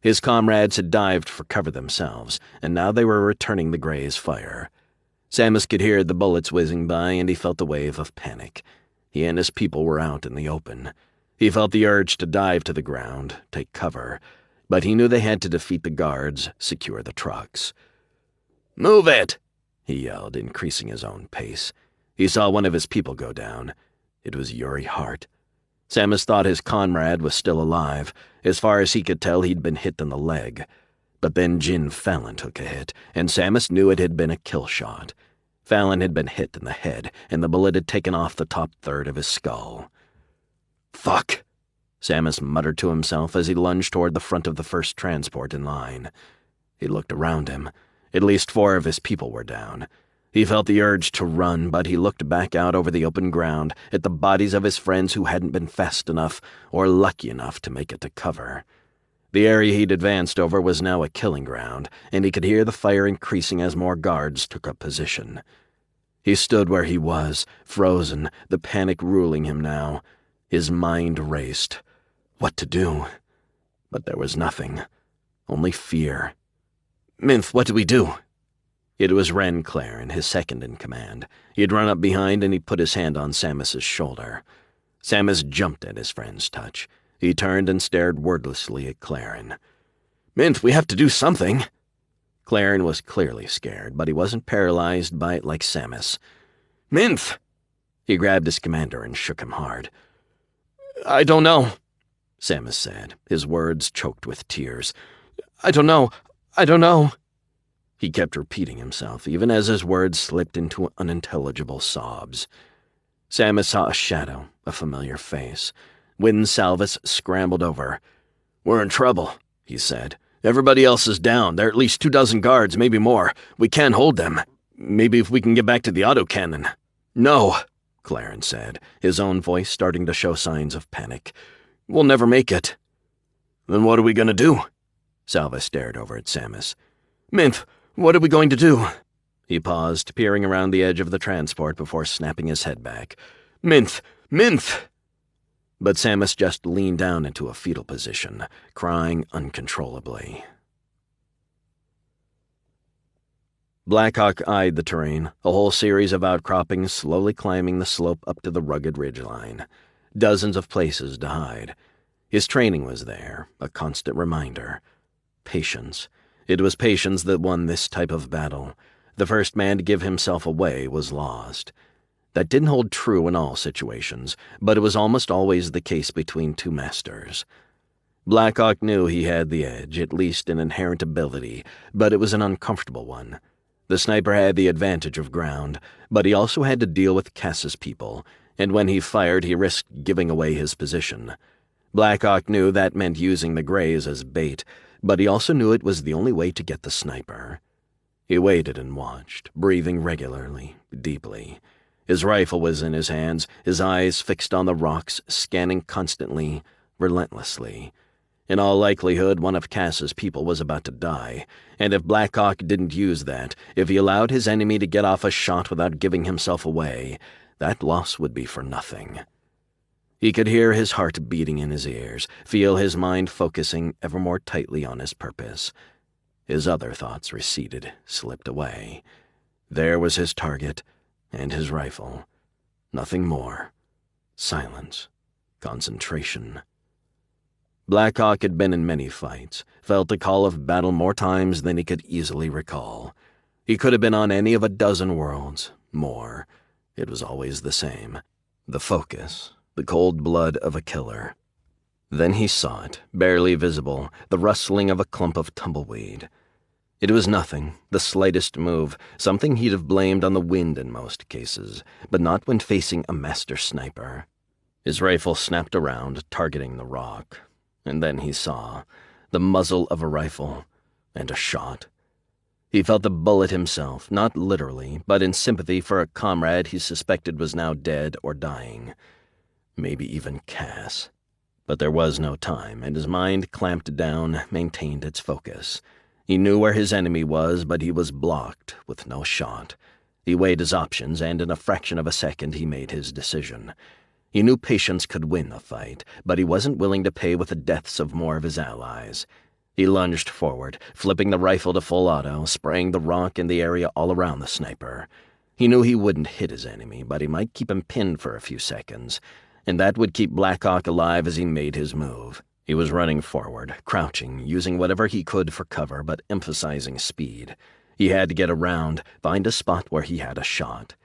Speaker 2: His comrades had dived for cover themselves, and now they were returning the Greys' fire. Samus could hear the bullets whizzing by, and he felt a wave of panic. He and his people were out in the open. He felt the urge to dive to the ground, take cover, but he knew they had to defeat the guards, secure the trucks. "Move it!" he yelled, increasing his own pace. He saw one of his people go down. It was Yuri Hart. Samus thought his comrade was still alive. As far as he could tell, he'd been hit in the leg. But then Jin Fallon took a hit, and Samus knew it had been a kill shot. Fallon had been hit in the head, and the bullet had taken off the top third of his skull. "Fuck," Samus muttered to himself as he lunged toward the front of the first transport in line. He looked around him. At least 4 of his people were down. He felt the urge to run, but he looked back out over the open ground at the bodies of his friends who hadn't been fast enough or lucky enough to make it to cover. The area he'd advanced over was now a killing ground, and he could hear the fire increasing as more guards took up position. He stood where he was, frozen, the panic ruling him now. His mind raced. What to do? But there was nothing. Only fear. "Minth, what do we do?" It was Ren Claren, his second in command. He had run up behind and he put his hand on Samus's shoulder. Samus jumped at his friend's touch. He turned and stared wordlessly at Claren. "Minth, we have to do something." Claren was clearly scared, but he wasn't paralyzed by it like Samus. "Minth!" He grabbed his commander and shook him hard. "I don't know," Samus said, his words choked with tears. "I don't know. I don't know." He kept repeating himself, even as his words slipped into unintelligible sobs. Samus saw a shadow, a familiar face. Wynne Salvis scrambled over. "We're in trouble," he said. "Everybody else is down. There are at least 24 guards, maybe more. We can't hold them. Maybe if we can get back to the autocannon." "No," Claren said, his own voice starting to show signs of panic. "We'll never make it." "Then what are we going to do?" Salvis stared over at Samus. "Minth, what are we going to do?" He paused, peering around the edge of the transport before snapping his head back. "Minth! Minth!" But Samus just leaned down into a fetal position, crying uncontrollably. Blackhawk eyed the terrain, a whole series of outcroppings slowly climbing the slope up to the rugged ridgeline. Dozens of places to hide. His training was there, a constant reminder. Patience. It was patience that won this type of battle. The first man to give himself away was lost. That didn't hold true in all situations, but it was almost always the case between 2 masters. Blackhawk knew he had the edge, at least an inherent ability, but it was an uncomfortable one. The sniper had the advantage of ground, but he also had to deal with Cass's people, and when he fired he risked giving away his position. Blackhawk knew that meant using the Greys as bait, but he also knew it was the only way to get the sniper. He waited and watched, breathing regularly, deeply. His rifle was in his hands, his eyes fixed on the rocks, scanning constantly, relentlessly. In all likelihood, one of Cass's people was about to die, and if Blackhawk didn't use that, if he allowed his enemy to get off a shot without giving himself away, that loss would be for nothing. He could hear his heart beating in his ears, feel his mind focusing ever more tightly on his purpose. His other thoughts receded, slipped away. There was his target, and his rifle. Nothing more. Silence. Concentration. Blackhawk had been in many fights, felt the call of battle more times than he could easily recall. He could have been on any of a dozen worlds, more. It was always the same. The focus, the cold blood of a killer. Then he saw it, barely visible, the rustling of a clump of tumbleweed. It was nothing, the slightest move, something he'd have blamed on the wind in most cases, but not when facing a master sniper. His rifle snapped around, targeting the rock. And then he saw the muzzle of a rifle and a shot. He felt the bullet himself, not literally, but in sympathy for a comrade he suspected was now dead or dying. Maybe even Cass. But there was no time, and his mind clamped down, maintained its focus. He knew where his enemy was, but he was blocked with no shot. He weighed his options, and in a fraction of a second he made his decision. He knew patience could win a fight, but he wasn't willing to pay with the deaths of more of his allies. He lunged forward, flipping the rifle to full auto, spraying the rock in the area all around the sniper. He knew he wouldn't hit his enemy, but he might keep him pinned for a few seconds, and that would keep Blackhawk alive as he made his move. He was running forward, crouching, using whatever he could for cover, but emphasizing speed. He had to get around, find a spot where he had a shot.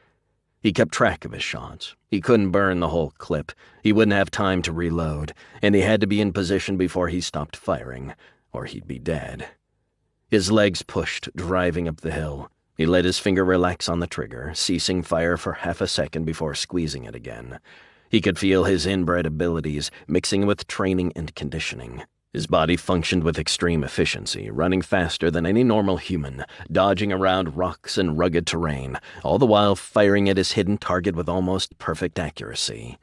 Speaker 2: He kept track of his shots. He couldn't burn the whole clip. He wouldn't have time to reload, and he had to be in position before he stopped firing, or he'd be dead. His legs pushed, driving up the hill. He let his finger relax on the trigger, ceasing fire for half a second before squeezing it again. He could feel his inbred abilities mixing with training and conditioning. His body functioned with extreme efficiency, running faster than any normal human, dodging around rocks and rugged terrain, all the while firing at his hidden target with almost perfect accuracy.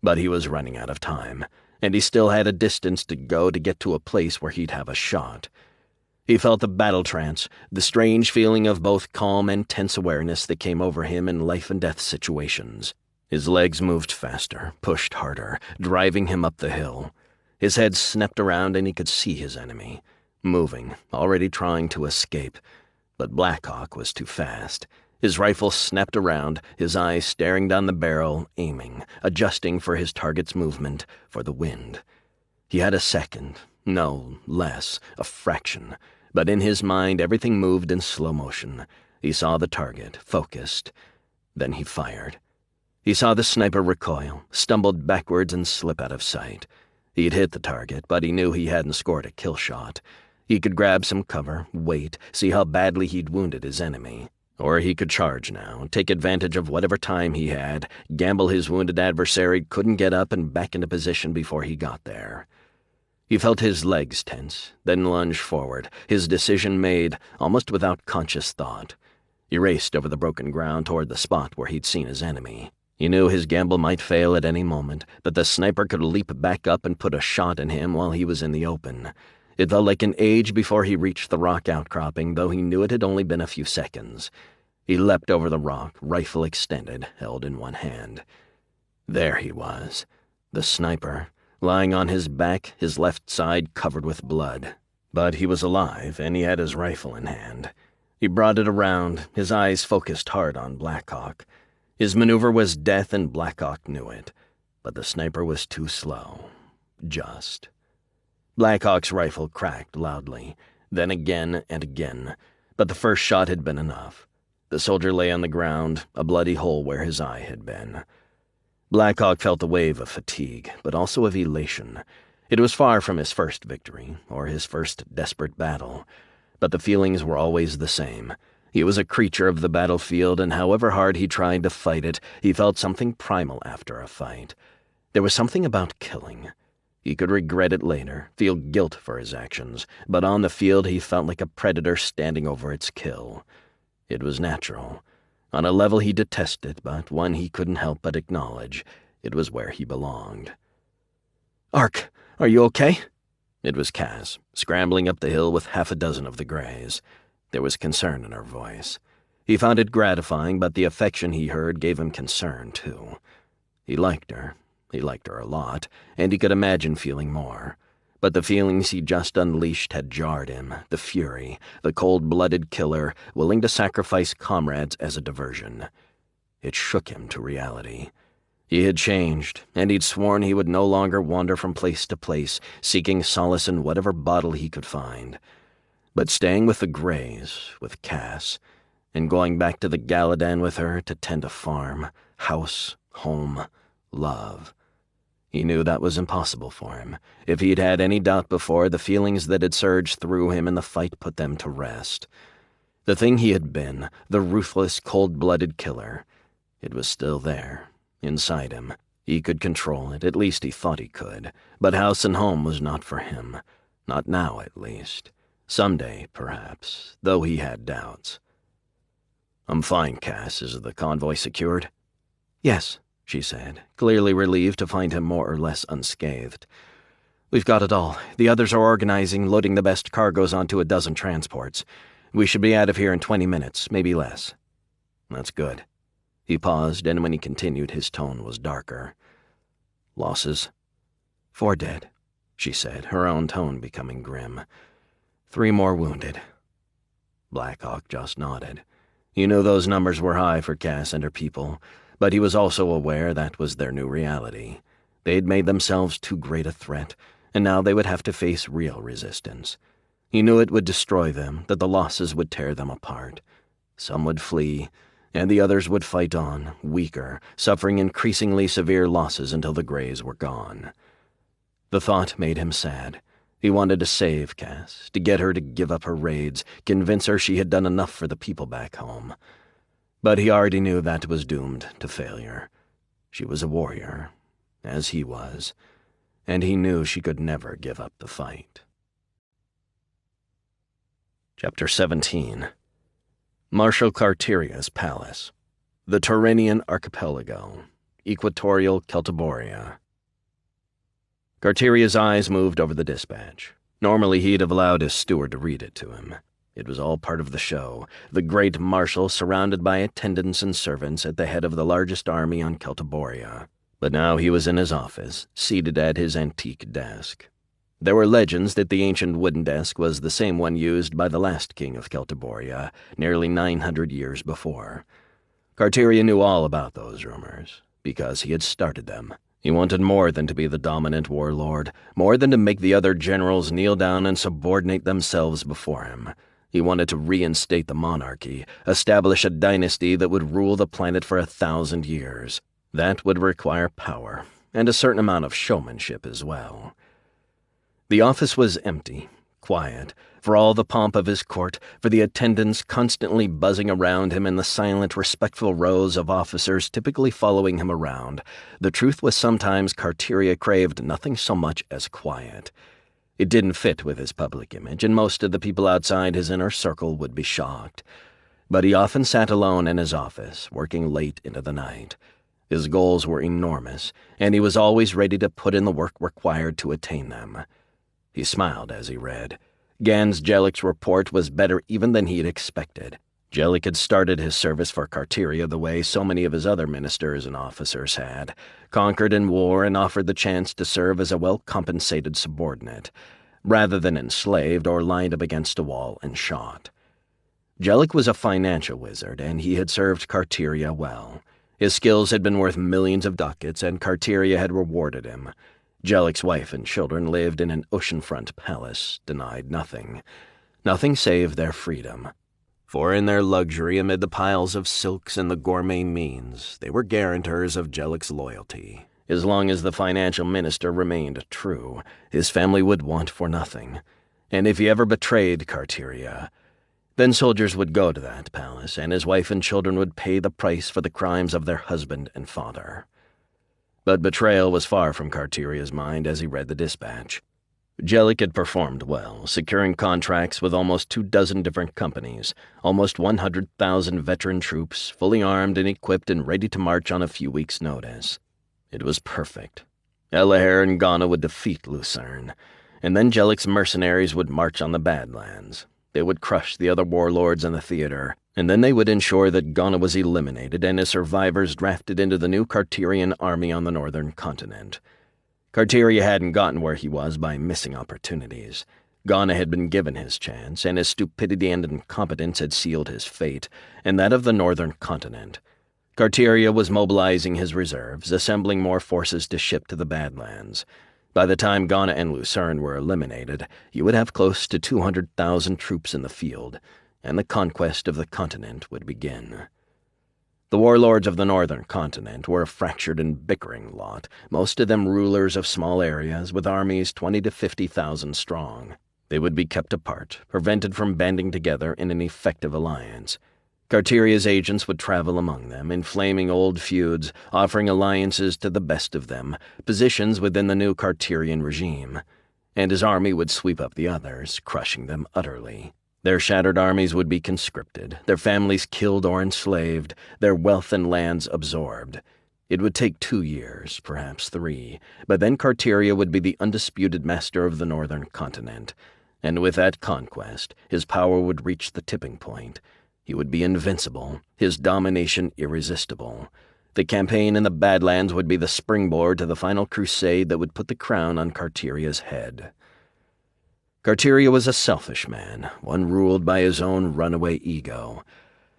Speaker 2: But he was running out of time, and he still had a distance to go to get to a place where he'd have a shot. He felt the battle trance, the strange feeling of both calm and tense awareness that came over him in life-and-death situations. His legs moved faster, pushed harder, driving him up the hill. His head snapped around and he could see his enemy, moving, already trying to escape. But Blackhawk was too fast. His rifle snapped around, his eyes staring down the barrel, aiming, adjusting for his target's movement, for the wind. He had a second, no, less, a fraction, but in his mind everything moved in slow motion. He saw the target, focused. Then he fired. He saw the sniper recoil, stumbled backwards and slip out of sight. He'd hit the target, but he knew he hadn't scored a kill shot. He could grab some cover, wait, see how badly he'd wounded his enemy. Or he could charge now, take advantage of whatever time he had, gamble his wounded adversary couldn't get up and back into position before he got there. He felt his legs tense, then lunged forward, his decision made, almost without conscious thought. He raced over the broken ground toward the spot where he'd seen his enemy. He knew his gamble might fail at any moment, that the sniper could leap back up and put a shot in him while he was in the open. It felt like an age before he reached the rock outcropping, though he knew it had only been a few seconds. He leapt over the rock, rifle extended, held in one hand. There he was, the sniper, lying on his back, his left side covered with blood. But he was alive, and he had his rifle in hand. He brought it around, his eyes focused hard on Blackhawk. His maneuver was death, and Blackhawk knew it. But the sniper was too slow. Just. Blackhawk's rifle cracked loudly, then again and again, but the first shot had been enough. The soldier lay on the ground, a bloody hole where his eye had been. Blackhawk felt a wave of fatigue, but also of elation. It was far from his first victory, or his first desperate battle, but the feelings were always the same. He was a creature of the battlefield, and however hard he tried to fight it, he felt something primal after a fight. There was something about killing. He could regret it later, feel guilt for his actions, but on the field he felt like a predator standing over its kill. It was natural. On a level he detested, but one he couldn't help but acknowledge. It was where he belonged.
Speaker 3: "Ark, are you okay?"
Speaker 2: It was Cass, scrambling up the hill with half a dozen of the Greys. There was concern in her voice. He found it gratifying, but the affection he heard gave him concern, too. He liked her. He liked her a lot, and he could imagine feeling more. But the feelings he just unleashed had jarred him, the fury, the cold-blooded killer, willing to sacrifice comrades as a diversion. It shook him to reality. He had changed, and he'd sworn he would no longer wander from place to place, seeking solace in whatever bottle he could find. But staying with the Greys, with Cass, and going back to the Galadan with her to tend a farm, house, home, love. He knew that was impossible for him. If he'd had any doubt before, the feelings that had surged through him in the fight put them to rest. The thing he had been, the ruthless, cold-blooded killer, it was still there, inside him. He could control it, at least he thought he could, but house and home was not for him. Not now, at least. Someday, perhaps, though he had doubts. "I'm fine, Cass. Is the convoy secured?"
Speaker 3: "Yes," she said, clearly relieved to find him more or less unscathed. "We've got it all. The others are organizing, loading the best cargoes onto a dozen transports. We should be out of here in 20 minutes, maybe less."
Speaker 2: "That's good." He paused, and when he continued, his tone was darker. "Losses?"
Speaker 3: "4 dead,"
Speaker 2: she said, her own tone becoming grim.
Speaker 3: 3 more wounded."
Speaker 2: Blackhawk just nodded. He knew those numbers were high for Cass and her people, but he was also aware that was their new reality. They'd made themselves too great a threat, and now they would have to face real resistance. He knew it would destroy them, that the losses would tear them apart. Some would flee, and the others would fight on, weaker, suffering increasingly severe losses until the Greys were gone. The thought made him sad. He wanted to save Cass, to get her to give up her raids, convince her she had done enough for the people back home. But he already knew that was doomed to failure. She was a warrior, as he was, and he knew she could never give up the fight. Chapter 17. Marshal Carteria's Palace. The Tauranian Archipelago. Equatorial Celtiboria. Carteria's eyes moved over the dispatch. Normally he'd have allowed his steward to read it to him. It was all part of the show, the great marshal surrounded by attendants and servants at the head of the largest army on Celtiboria. But now he was in his office, seated at his antique desk. There were legends that the ancient wooden desk was the same one used by the last king of Celtiboria, nearly 900 years before. Carteria knew all about those rumors, because he had started them. He wanted more than to be the dominant warlord, more than to make the other generals kneel down and subordinate themselves before him. He wanted to reinstate the monarchy, establish a dynasty that would rule the planet for 1,000 years. That would require power, and a certain amount of showmanship as well. The office was empty, quiet, for all the pomp of his court, for the attendants constantly buzzing around him and the silent, respectful rows of officers typically following him around. The truth was sometimes Carteria craved nothing so much as quiet. It didn't fit with his public image, and most of the people outside his inner circle would be shocked. But he often sat alone in his office, working late into the night. His goals were enormous, and he was always ready to put in the work required to attain them. He smiled as he read. Gans Jellic's report was better even than he'd expected. Jellic had started his service for Carteria the way so many of his other ministers and officers had, conquered in war and offered the chance to serve as a well-compensated subordinate, rather than enslaved or lined up against a wall and shot. Jellic was a financial wizard, and he had served Carteria well. His skills had been worth millions of ducats, and Carteria had rewarded him. Jellic's wife and children lived in an oceanfront palace, denied nothing. Nothing save their freedom. For in their luxury amid the piles of silks and the gourmet means, they were guarantors of Jellic's loyalty. As long as the financial minister remained true, his family would want for nothing. And if he ever betrayed Carteria, then soldiers would go to that palace, and his wife and children would pay the price for the crimes of their husband and father. But betrayal was far from Carteria's mind as he read the dispatch. Jellic had performed well, securing contracts with almost 24 different companies, almost 100,000 veteran troops, fully armed and equipped and ready to march on a few weeks' notice. It was perfect. Elaher and Ghana would defeat Lucern, and then Jellic's mercenaries would march on the Badlands. They would crush the other warlords in the theater, and then they would ensure that Ghana was eliminated and his survivors drafted into the new Carterian army on the northern continent. Carteria hadn't gotten where he was by missing opportunities. Ghana had been given his chance, and his stupidity and incompetence had sealed his fate, and that of the northern continent. Carteria was mobilizing his reserves, assembling more forces to ship to the Badlands. By the time Ghana and Lucern were eliminated, he would have close to 200,000 troops in the field, and the conquest of the continent would begin. The warlords of the northern continent were a fractured and bickering lot, most of them rulers of small areas with armies 20 to 50,000 strong. They would be kept apart, prevented from banding together in an effective alliance. Carteria's agents would travel among them, inflaming old feuds, offering alliances to the best of them, positions within the new Carterian regime. And his army would sweep up the others, crushing them utterly. Their shattered armies would be conscripted, their families killed or enslaved, their wealth and lands absorbed. It would take 2 years, perhaps 3, but then Carteria would be the undisputed master of the northern continent. And with that conquest, his power would reach the tipping point. He would be invincible, his domination irresistible. The campaign in the Badlands would be the springboard to the final crusade that would put the crown on Carteria's head. Carteria was a selfish man, one ruled by his own runaway ego.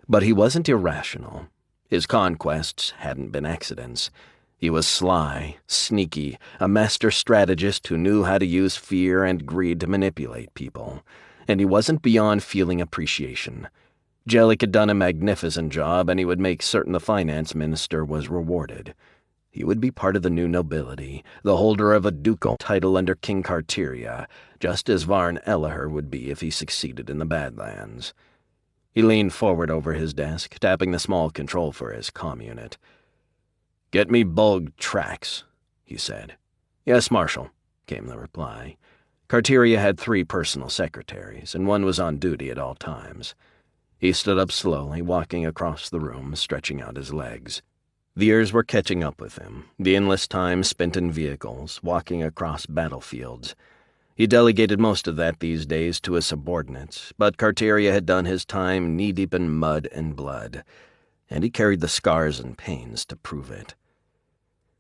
Speaker 2: But he wasn't irrational. His conquests hadn't been accidents. He was sly, sneaky, a master strategist who knew how to use fear and greed to manipulate people. And he wasn't beyond feeling appreciation. Jellic had done a magnificent job, and he would make certain the finance minister was rewarded. He would be part of the new nobility, the holder of a ducal title under King Carteria, just as Varn Elaher would be if he succeeded in the Badlands. He leaned forward over his desk, tapping the small control for his comm unit. "Get me Bulg tracks," he said. "Yes, Marshal," came the reply. Carteria had 3 personal secretaries, and one was on duty at all times. He stood up slowly, walking across the room, stretching out his legs. The years were catching up with him, the endless time spent in vehicles, walking across battlefields. He delegated most of that these days to his subordinates, but Carteria had done his time knee-deep in mud and blood, and he carried the scars and pains to prove it.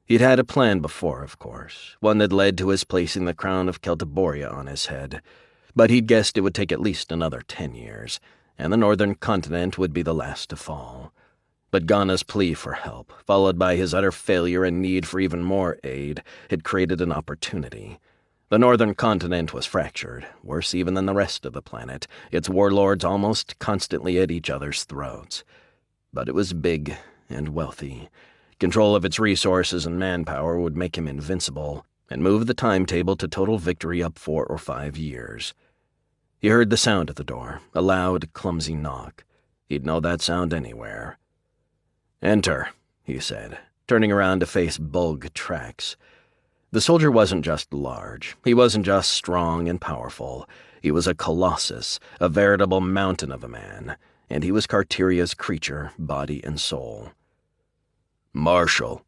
Speaker 2: He'd had a plan before, of course, one that led to his placing the crown of Celtiboria on his head, but he'd guessed it would take at least another 10 years, and the northern continent would be the last to fall. But Ghana's plea for help, followed by his utter failure and need for even more aid, had created an opportunity. The northern continent was fractured, worse even than the rest of the planet, its warlords almost constantly at each other's throats. But it was big and wealthy. Control of its resources and manpower would make him invincible, and move the timetable to total victory up 4 or 5 years. He heard the sound at the door, a loud, clumsy knock. He'd know that sound anywhere. "Enter," he said, turning around to face Bulg Trax. The soldier wasn't just large. He wasn't just strong and powerful. He was a colossus, a veritable mountain of a man, and he was Carteria's creature, body and soul. "Marshal,"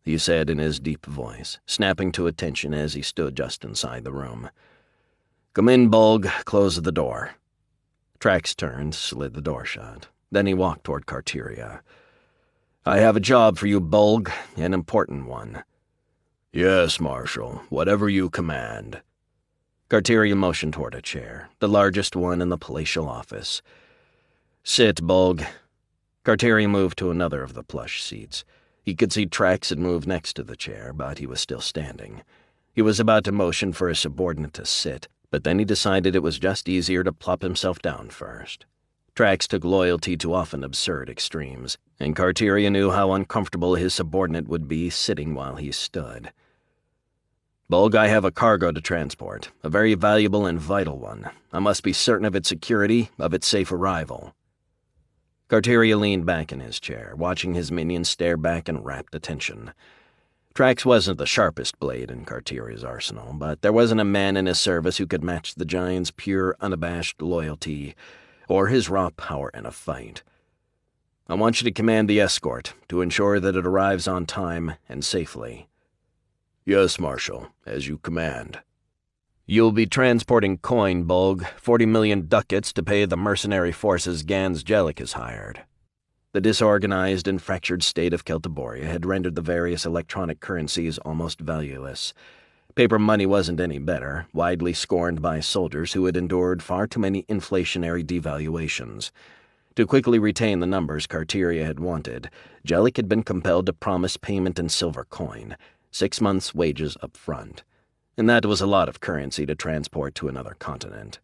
Speaker 2: he said in his deep voice, snapping to attention as he stood just inside the room. "Come in, Bulg. Close the door." Trax turned, slid the door shut. Then he walked toward Carteria. "I have a job for you, Bulg, an important one." "Yes, Marshal, whatever you command." Carteria motioned toward a chair, the largest one in the palatial office. "Sit, Bulg." Carteria moved to another of the plush seats. He could see Trax had moved next to the chair, but he was still standing. He was about to motion for his subordinate to sit, but then he decided it was just easier to plop himself down first. Trax took loyalty to often absurd extremes, and Carteria knew how uncomfortable his subordinate would be sitting while he stood. "Bulg, I have a cargo to transport, a very valuable and vital one. I must be certain of its security, of its safe arrival." Carteria leaned back in his chair, watching his minion stare back in rapt attention. Trax wasn't the sharpest blade in Carteria's arsenal, but there wasn't a man in his service who could match the giant's pure, unabashed loyalty or his raw power in a fight. I want you to command the escort to ensure that it arrives on time and safely.
Speaker 3: Yes, Marshal, as you command.
Speaker 2: You'll be transporting coin, Bolg, 40 million ducats to pay the mercenary forces Gans Jellic has hired. The disorganized and fractured state of Celtiboria had rendered the various electronic currencies almost valueless. Paper money wasn't any better, widely scorned by soldiers who had endured far too many inflationary devaluations. To quickly retain the numbers Carteria had wanted, Jellic had been compelled to promise payment in silver coin, 6 months' wages up front. And that was a lot of currency to transport to another continent.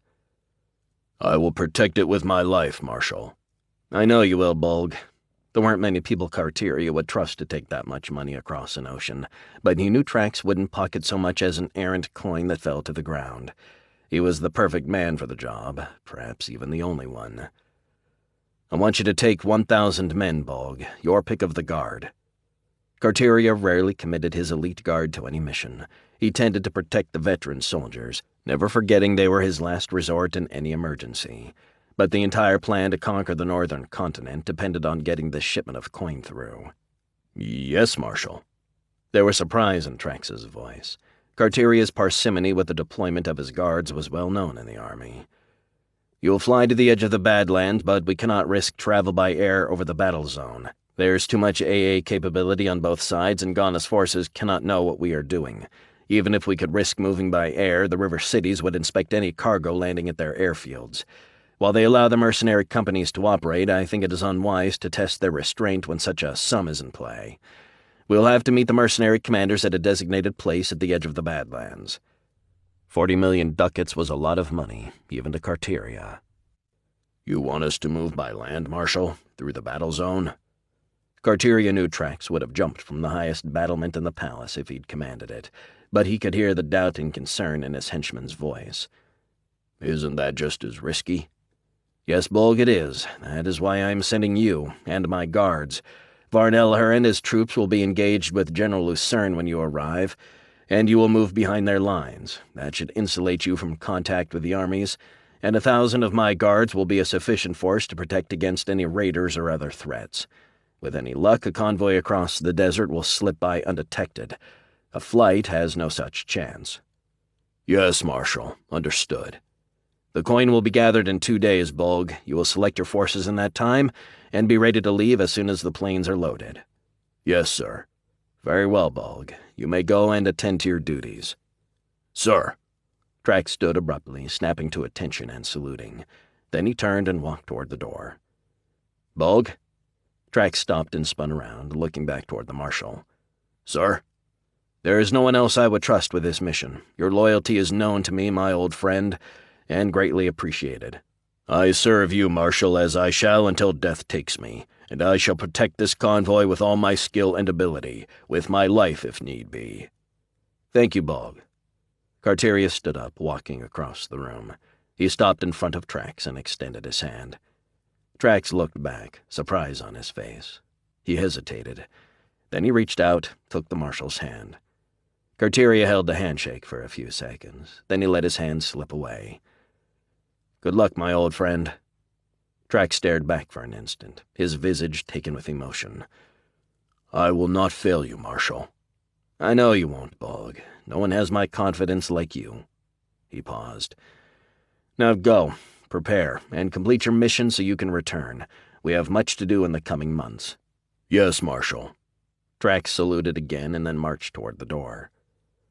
Speaker 3: I will protect it with my life, Marshal.
Speaker 2: I know you will, Bolg. There weren't many people Carteria would trust to take that much money across an ocean, but he knew Trax wouldn't pocket so much as an errant coin that fell to the ground. He was the perfect man for the job, perhaps even the only one. I want you to take 1,000 men, Bolg, your pick of the guard. Carteria rarely committed his elite guard to any mission. He tended to protect the veteran soldiers, never forgetting they were his last resort in any emergency. But the entire plan to conquer the northern continent depended on getting this shipment of coin through.
Speaker 3: Yes, Marshal.
Speaker 2: There was surprise in Trax's voice. Carteria's parsimony with the deployment of his guards was well known in the army. You'll fly to the edge of the badlands, but we cannot risk travel by air over the battle zone. There's too much AA capability on both sides, and Ghana's forces cannot know what we are doing. Even if we could risk moving by air, the river cities would inspect any cargo landing at their airfields. While they allow the mercenary companies to operate, I think it is unwise to test their restraint when such a sum is in play. We'll have to meet the mercenary commanders at a designated place at the edge of the badlands. 40 million ducats was a lot of money, even to Carteria.
Speaker 3: You want us to move by land, Marshal, through the battle zone?
Speaker 2: Carteria knew Trax would have jumped from the highest battlement in the palace if he'd commanded it, but he could hear the doubt and concern in his henchman's voice.
Speaker 3: Isn't that just as risky?
Speaker 2: Yes, Bolg, it is. That is why I am sending you, and my guards. Varnelher and his troops will be engaged with General Lucern when you arrive, and you will move behind their lines. That should insulate you from contact with the armies, and 1,000 of my guards will be a sufficient force to protect against any raiders or other threats. With any luck, a convoy across the desert will slip by undetected. A flight has no such chance.
Speaker 3: Yes, Marshal. Understood.
Speaker 2: The coin will be gathered in 2 days, Bolg. You will select your forces in that time, and be ready to leave as soon as the planes are loaded.
Speaker 3: Yes, sir.
Speaker 2: Very well, Bolg. You may go and attend to your duties.
Speaker 3: Sir.
Speaker 2: Trax stood abruptly, snapping to attention and saluting. Then he turned and walked toward the door. Bolg? Trax stopped and spun around, looking back toward the Marshal.
Speaker 3: Sir?
Speaker 2: There is no one else I would trust with this mission. Your loyalty is known to me, my old friend, and greatly appreciated.
Speaker 3: I serve you, Marshal, as I shall until death takes me, and I shall protect this convoy with all my skill and ability, with my life if need be.
Speaker 2: Thank you, Bolg. Carteria stood up, walking across the room. He stopped in front of Trax and extended his hand. Trax looked back, surprise on his face. He hesitated. Then he reached out, took the Marshal's hand. Carteria held the handshake for a few seconds. Then he let his hand slip away. Good luck, my old friend. Trax stared back for an instant, his visage taken with emotion.
Speaker 3: I will not fail you, Marshal.
Speaker 2: I know you won't, Bolg. No one has my confidence like you. He paused. Now go, prepare, and complete your mission so you can return. We have much to do in the coming months.
Speaker 3: Yes, Marshal.
Speaker 2: Trax saluted again and then marched toward the door.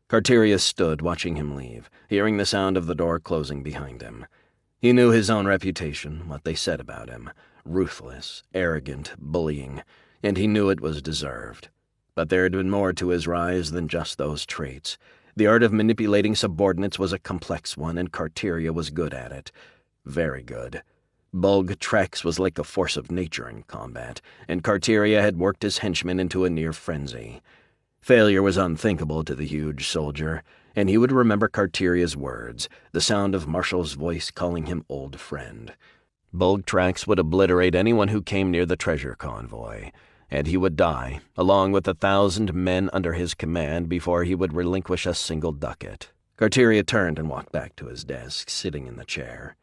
Speaker 2: Carteria stood, watching him leave, hearing the sound of the door closing behind him. He knew his own reputation, what they said about him. Ruthless, arrogant, bullying, and he knew it was deserved. But there had been more to his rise than just those traits. The art of manipulating subordinates was a complex one, and Carteria was good at it. Very good. Bolg Trax was like a force of nature in combat, and Carteria had worked his henchmen into a near frenzy. Failure was unthinkable to the huge soldier, and he would remember Carteria's words, the sound of Marshal's voice calling him old friend. Bolg Trax would obliterate anyone who came near the treasure convoy, and he would die, along with 1,000 men under his command, before he would relinquish a single ducat. Carteria turned and walked back to his desk, sitting in the chair.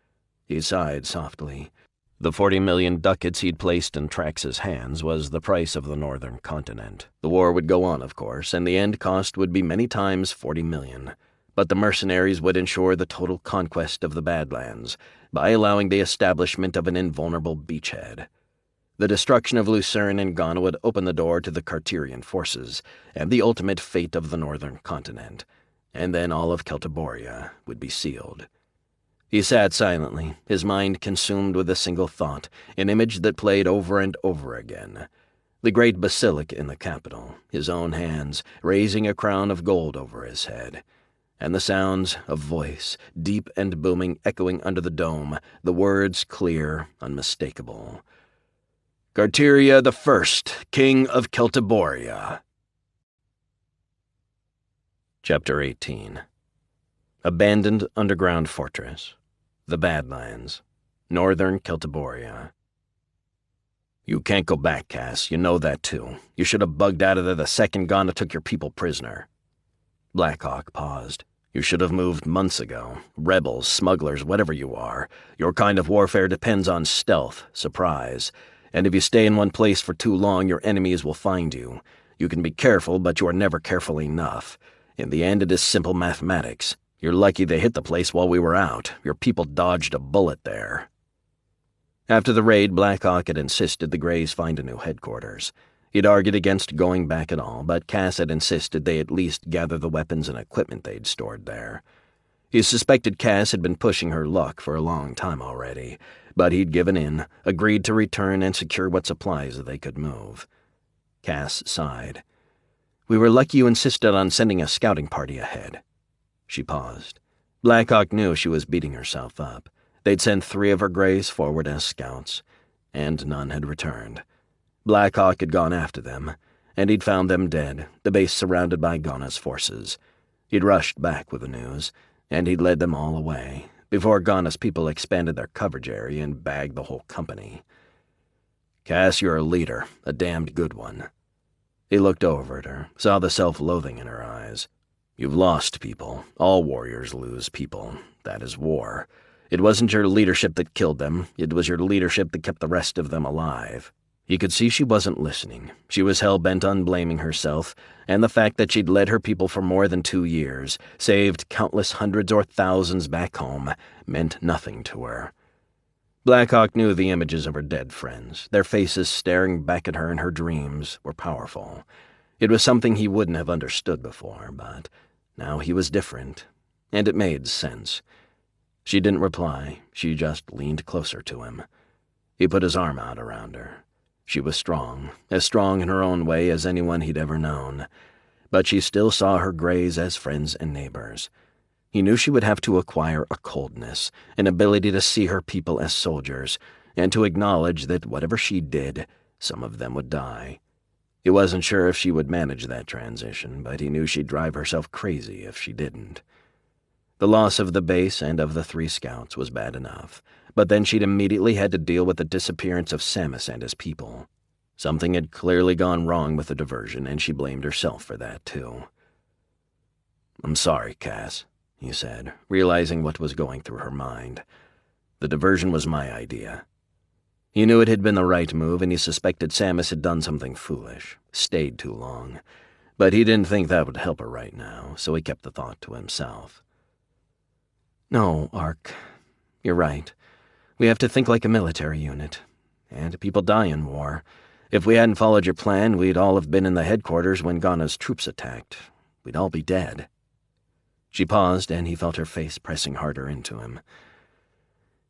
Speaker 2: He sighed softly. The 40 million ducats he'd placed in Trax's hands was the price of the northern continent. The war would go on, of course, and the end cost would be many times 40 million. But the mercenaries would ensure the total conquest of the badlands by allowing the establishment of an invulnerable beachhead. The destruction of Lucern and Ghana would open the door to the Carterian forces and the ultimate fate of the northern continent, and then all of Celtiboria would be sealed. He sat silently, his mind consumed with a single thought, an image that played over and over again. The great basilic in the capital, his own hands, raising a crown of gold over his head, and the sounds of voice, deep and booming, echoing under the dome, the words clear, unmistakable. Carteria the First, King of Celtiboria. Chapter 18. Abandoned underground fortress. The Badlands. Northern Celtiboria. You can't go back, Cass. You know that, too. You should have bugged out of there the second Ghana took your people prisoner. Blackhawk paused. You should have moved months ago. Rebels, smugglers, whatever you are. Your kind of warfare depends on stealth, surprise. And if you stay in one place for too long, your enemies will find you. You can be careful, but you are never careful enough. In the end, it is simple mathematics. You're lucky they hit the place while we were out. Your people dodged a bullet there. After the raid, Blackhawk had insisted the Greys find a new headquarters. He'd argued against going back at all, but Cass had insisted they at least gather the weapons and equipment they'd stored there. He suspected Cass had been pushing her luck for a long time already, but he'd given in, agreed to return and secure what supplies they could move. Cass sighed. We were lucky you insisted on sending a scouting party ahead. She paused. Blackhawk knew she was beating herself up. They'd sent 3 of her Greys forward as scouts, and none had returned. Blackhawk had gone after them, and he'd found them dead, the base surrounded by Ghana's forces. He'd rushed back with the news, and he'd led them all away, before Ghana's people expanded their coverage area and bagged the whole company. Cass, you're a leader, a damned good one. He looked over at her, saw the self-loathing in her eyes. You've lost people. All warriors lose people. That is war. It wasn't your leadership that killed them. It was your leadership that kept the rest of them alive. He could see she wasn't listening. She was hell-bent on blaming herself, and the fact that she'd led her people for more than 2 years, saved countless hundreds or thousands back home, meant nothing to her. Blackhawk knew the images of her dead friends. Their faces staring back at her in her dreams were powerful. It was something he wouldn't have understood before, but now he was different, and it made sense. She didn't reply. She just leaned closer to him. He put his arm out around her. She was strong, as strong in her own way as anyone he'd ever known, but she still saw her Greys as friends and neighbors. He knew she would have to acquire a coldness, an ability to see her people as soldiers, and to acknowledge that whatever she did, some of them would die. He wasn't sure if she would manage that transition, but he knew she'd drive herself crazy if she didn't. The loss of the base and of the 3 scouts was bad enough, but then she'd immediately had to deal with the disappearance of Samus and his people. Something had clearly gone wrong with the diversion, and she blamed herself for that, too. I'm sorry, Cass, he said, realizing what was going through her mind. The diversion was my idea. He knew it had been the right move, and he suspected Samus had done something foolish, stayed too long. But he didn't think that would help her right now, so he kept the thought to himself. No, Ark, you're right. We have to think like a military unit. And people die in war. If we hadn't followed your plan, we'd all have been in the headquarters when Ghana's troops attacked. We'd all be dead. She paused, and he felt her face pressing harder into him.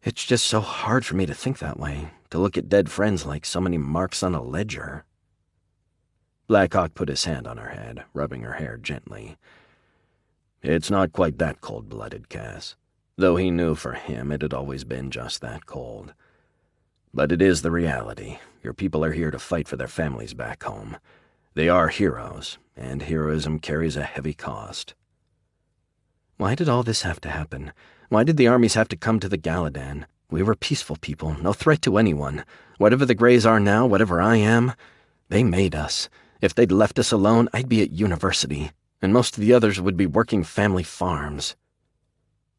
Speaker 2: It's just so hard for me to think that way, to look at dead friends like so many marks on a ledger. Blackhawk put his hand on her head, rubbing her hair gently. It's not quite that cold-blooded, Cass, though he knew for him it had always been just that cold. But it is the reality. Your people are here to fight for their families back home. They are heroes, and heroism carries a heavy cost. Why did all this have to happen? Why did the armies have to come to the Galadan? We were peaceful people, no threat to anyone. Whatever the Greys are now, whatever I am, They made us. If they'd left us alone, I'd be at university, and most of the others would be working family farms."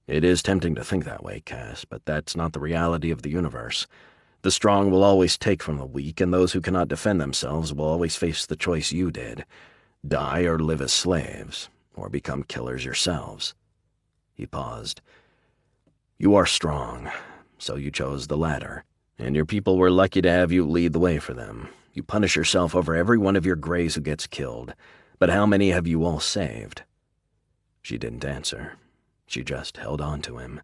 Speaker 3: "It is tempting to think that way, Cass, but that's not the reality of the universe. The strong will always take from the weak, and those who cannot defend themselves will always face the choice you did. Die or live as slaves, or become killers yourselves." He paused. "You are strong, so you chose the latter, and your people were lucky to have you lead the way for them. You punish yourself over every one of your Greys who gets killed, but how many have you all saved?" She didn't answer. She just held on to him.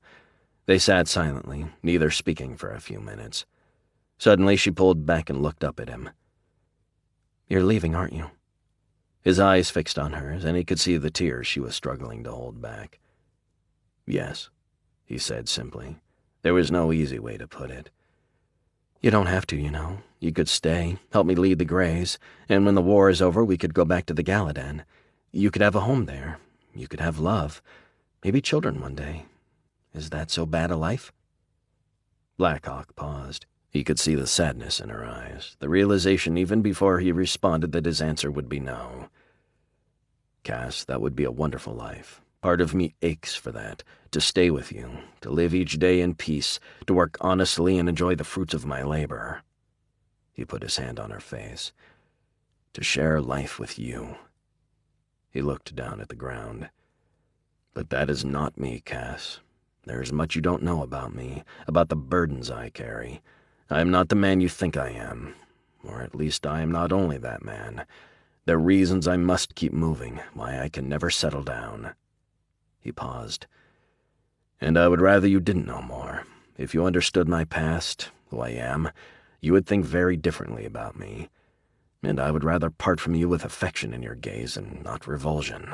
Speaker 3: They sat silently, neither speaking for a few minutes. Suddenly she pulled back and looked up at him.
Speaker 2: "You're leaving, aren't you?"
Speaker 3: His eyes fixed on hers, and he could see the tears she was struggling to hold back. "Yes," he said simply. There was no easy way to put it.
Speaker 2: "You don't have to, you know. You could stay, help me lead the Greys, and when the war is over, we could go back to the Galadan. You could have a home there. You could have love. Maybe children one day. Is that so bad a life?"
Speaker 3: Blackhawk paused. He could see the sadness in her eyes, the realization even before he responded that his answer would be no. "Cass, that would be a wonderful life. Part of me aches for that, to stay with you, to live each day in peace, to work honestly and enjoy the fruits of my labor." He put his hand on her face. "To share life with you." He looked down at the ground. "But that is not me, Cass. There is much you don't know about me, about the burdens I carry. I am not the man you think I am, or at least I am not only that man. There are reasons I must keep moving, why I can never settle down." He paused. "And I would rather you didn't know more. If you understood my past, who I am, you would think very differently about me. And I would rather part from you with affection in your gaze and not revulsion."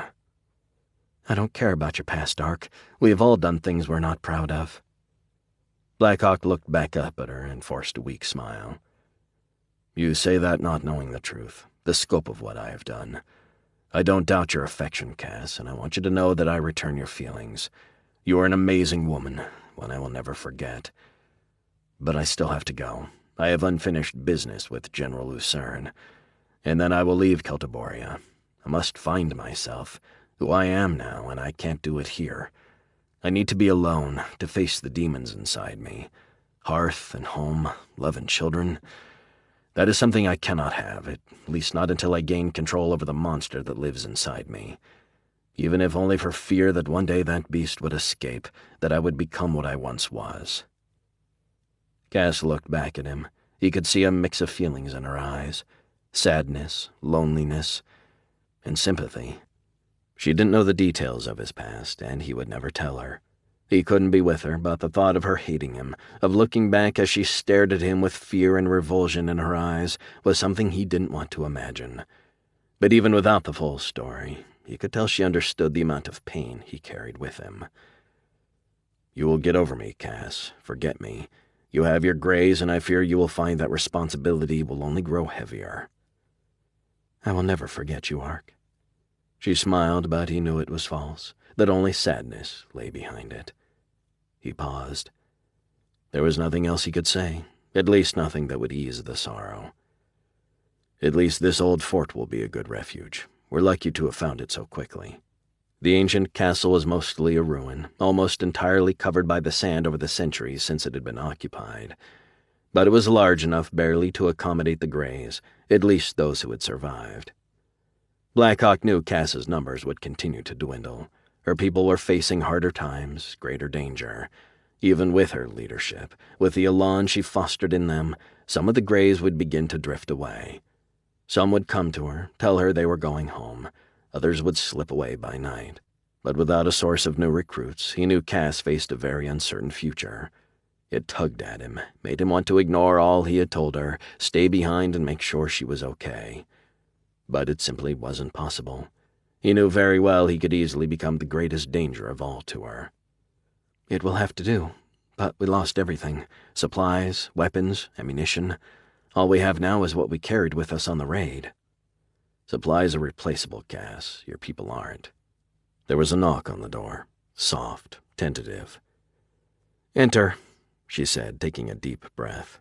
Speaker 2: "I don't care about your past, Ark. We have all done things we're not proud of."
Speaker 3: Blackhawk looked back up at her and forced a weak smile. "You say that not knowing the truth, the scope of what I have done. I don't doubt your affection, Cass, and I want you to know that I return your feelings. You are an amazing woman, one I will never forget. But I still have to go. I have unfinished business with General Lucern, and then I will leave Celtiboria. I must find myself, who I am now, and I can't do it here. I need to be alone, to face the demons inside me. Hearth and home, love and children. That is something I cannot have, at least not until I gain control over the monster that lives inside me. Even if only for fear that one day that beast would escape, that I would become what I once was." Cass looked back at him. He could see a mix of feelings in her eyes. Sadness, loneliness, and sympathy. She didn't know the details of his past, and he would never tell her. He couldn't be with her, but the thought of her hating him, of looking back as she stared at him with fear and revulsion in her eyes, was something he didn't want to imagine. But even without the full story, he could tell she understood the amount of pain he carried with him. "You will get over me, Cass. Forget me. You have your Greys, and I fear you will find that responsibility will only grow heavier."
Speaker 2: "I will never forget you, Ark."
Speaker 3: She smiled, but he knew it was false, that only sadness lay behind it. He paused. There was nothing else he could say, at least nothing that would ease the sorrow. "At least this old fort will be a good refuge. We're lucky to have found it so quickly." The ancient castle was mostly a ruin, almost entirely covered by the sand over the centuries since it had been occupied. But it was large enough barely to accommodate the Greys, at least those who had survived. Blackhawk knew Cass's numbers would continue to dwindle. Her people were facing harder times, greater danger. Even with her leadership, with the elan she fostered in them, some of the Greys would begin to drift away. Some would come to her, tell her they were going home. Others would slip away by night. But without a source of new recruits, he knew Cass faced a very uncertain future. It tugged at him, made him want to ignore all he had told her, stay behind and make sure she was okay. But it simply wasn't possible. He knew very well he could easily become the greatest danger of all to her.
Speaker 2: "It will have to do, but we lost everything. Supplies, weapons, ammunition. All we have now is what we carried with us on the raid."
Speaker 3: "Supplies are replaceable, Cass. Your people aren't." There was a knock on the door, soft, tentative.
Speaker 2: "Enter,"
Speaker 3: she said, taking a deep breath.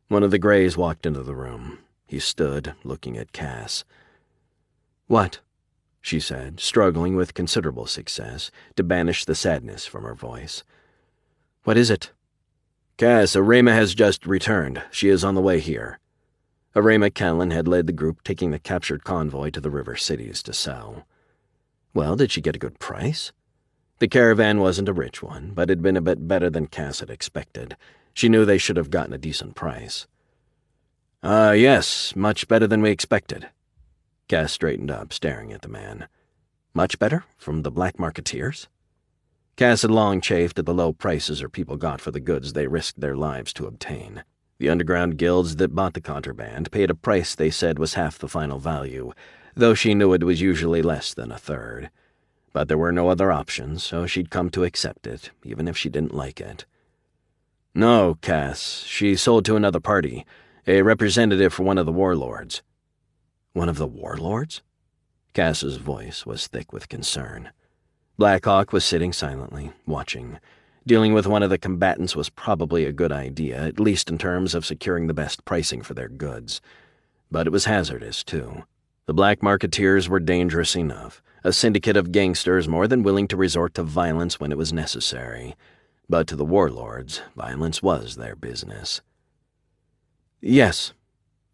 Speaker 3: One of the Greys walked into the room.
Speaker 2: He stood, looking at Cass. "What?" she said, struggling with considerable success to banish the sadness from her voice. "What is it?" "Cass, Arema has just returned. She is on the way here." Arema Callan had led the group taking the captured convoy to the river cities to sell. Well, did she get a good price? The caravan wasn't a rich one, but had been a bit better than Cass had expected. She knew they should have gotten a decent price. Yes, much better than we expected." Cass straightened up, staring at the man. "Much better? From the black marketeers?" Cass had long chafed at the low prices her people got for the goods they risked their lives to obtain. The underground guilds that bought the contraband paid a price they said was half the final value, though she knew it was usually less than a third. But there were no other options, so she'd come to accept it, even if she didn't like it. "No, Cass, she sold to another party, a representative for one of the warlords." "One of the warlords?" Cass's voice was thick with concern. Blackhawk was sitting silently, watching. Dealing with one of the combatants was probably a good idea, at least in terms of securing the best pricing for their goods. But it was hazardous, too. The black marketeers were dangerous enough, a syndicate of gangsters more than willing to resort to violence when it was necessary. But to the warlords, violence was their business. "Yes."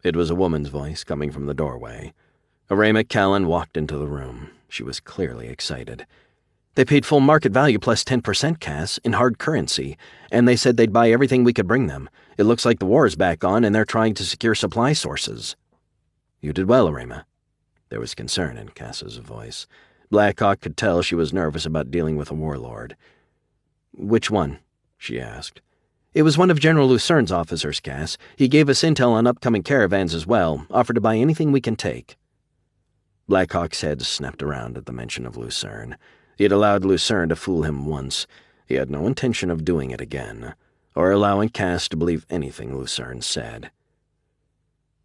Speaker 2: It was a woman's voice coming from the doorway. Arema Callan walked into the room. She was clearly excited. "They paid full market value plus 10%, Cass, in hard currency, and they said they'd buy everything we could bring them. It looks like the war is back on, and they're trying to secure supply sources." "You did well, Arema." There was concern in Cass's voice. Blackhawk could tell she was nervous about dealing with a warlord. "Which one?" she asked. "It was one of General Lucern's officers, Cass. He gave us intel on upcoming caravans as well, offered to buy anything we can take." Blackhawk's head snapped around at the mention of Lucern. He had allowed Lucern to fool him once. He had no intention of doing it again, or allowing Cass to believe anything Lucern said.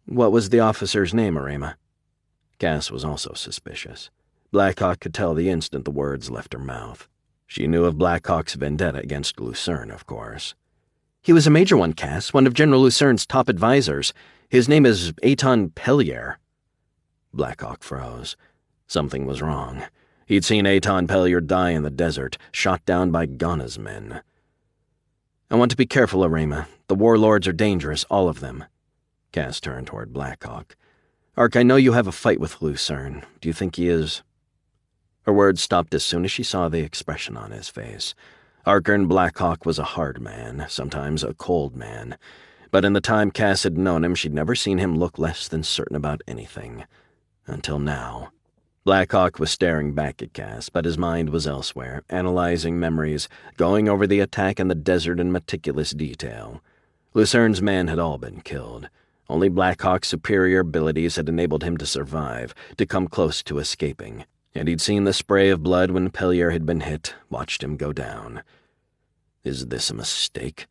Speaker 2: "What was the officer's name, Arema?" Cass was also suspicious. Blackhawk could tell the instant the words left her mouth. She knew of Blackhawk's vendetta against Lucern, of course. "He was a major one, Cass, one of General Lucern's top advisors. His name is Aton Pellier." Blackhawk froze. Something was wrong. He'd seen Aton Pellier die in the desert, shot down by Ghana's men. "I want to be careful, Arema. The warlords are dangerous, all of them." Cass turned toward Blackhawk. "Ark, I know you have a fight with Lucern. Do you think he is—" Her words stopped as soon as she saw the expression on his face. Arkern Blackhawk was a hard man, sometimes a cold man. But in the time Cass had known him, she'd never seen him look less than certain about anything. Until now. Blackhawk was staring back at Cass, but his mind was elsewhere, analyzing memories, going over the attack in the desert in meticulous detail. Lucern's men had all been killed. Only Blackhawk's superior abilities had enabled him to survive, to come close to escaping. And he'd seen the spray of blood when Pellier had been hit, watched him go down. Is this a mistake?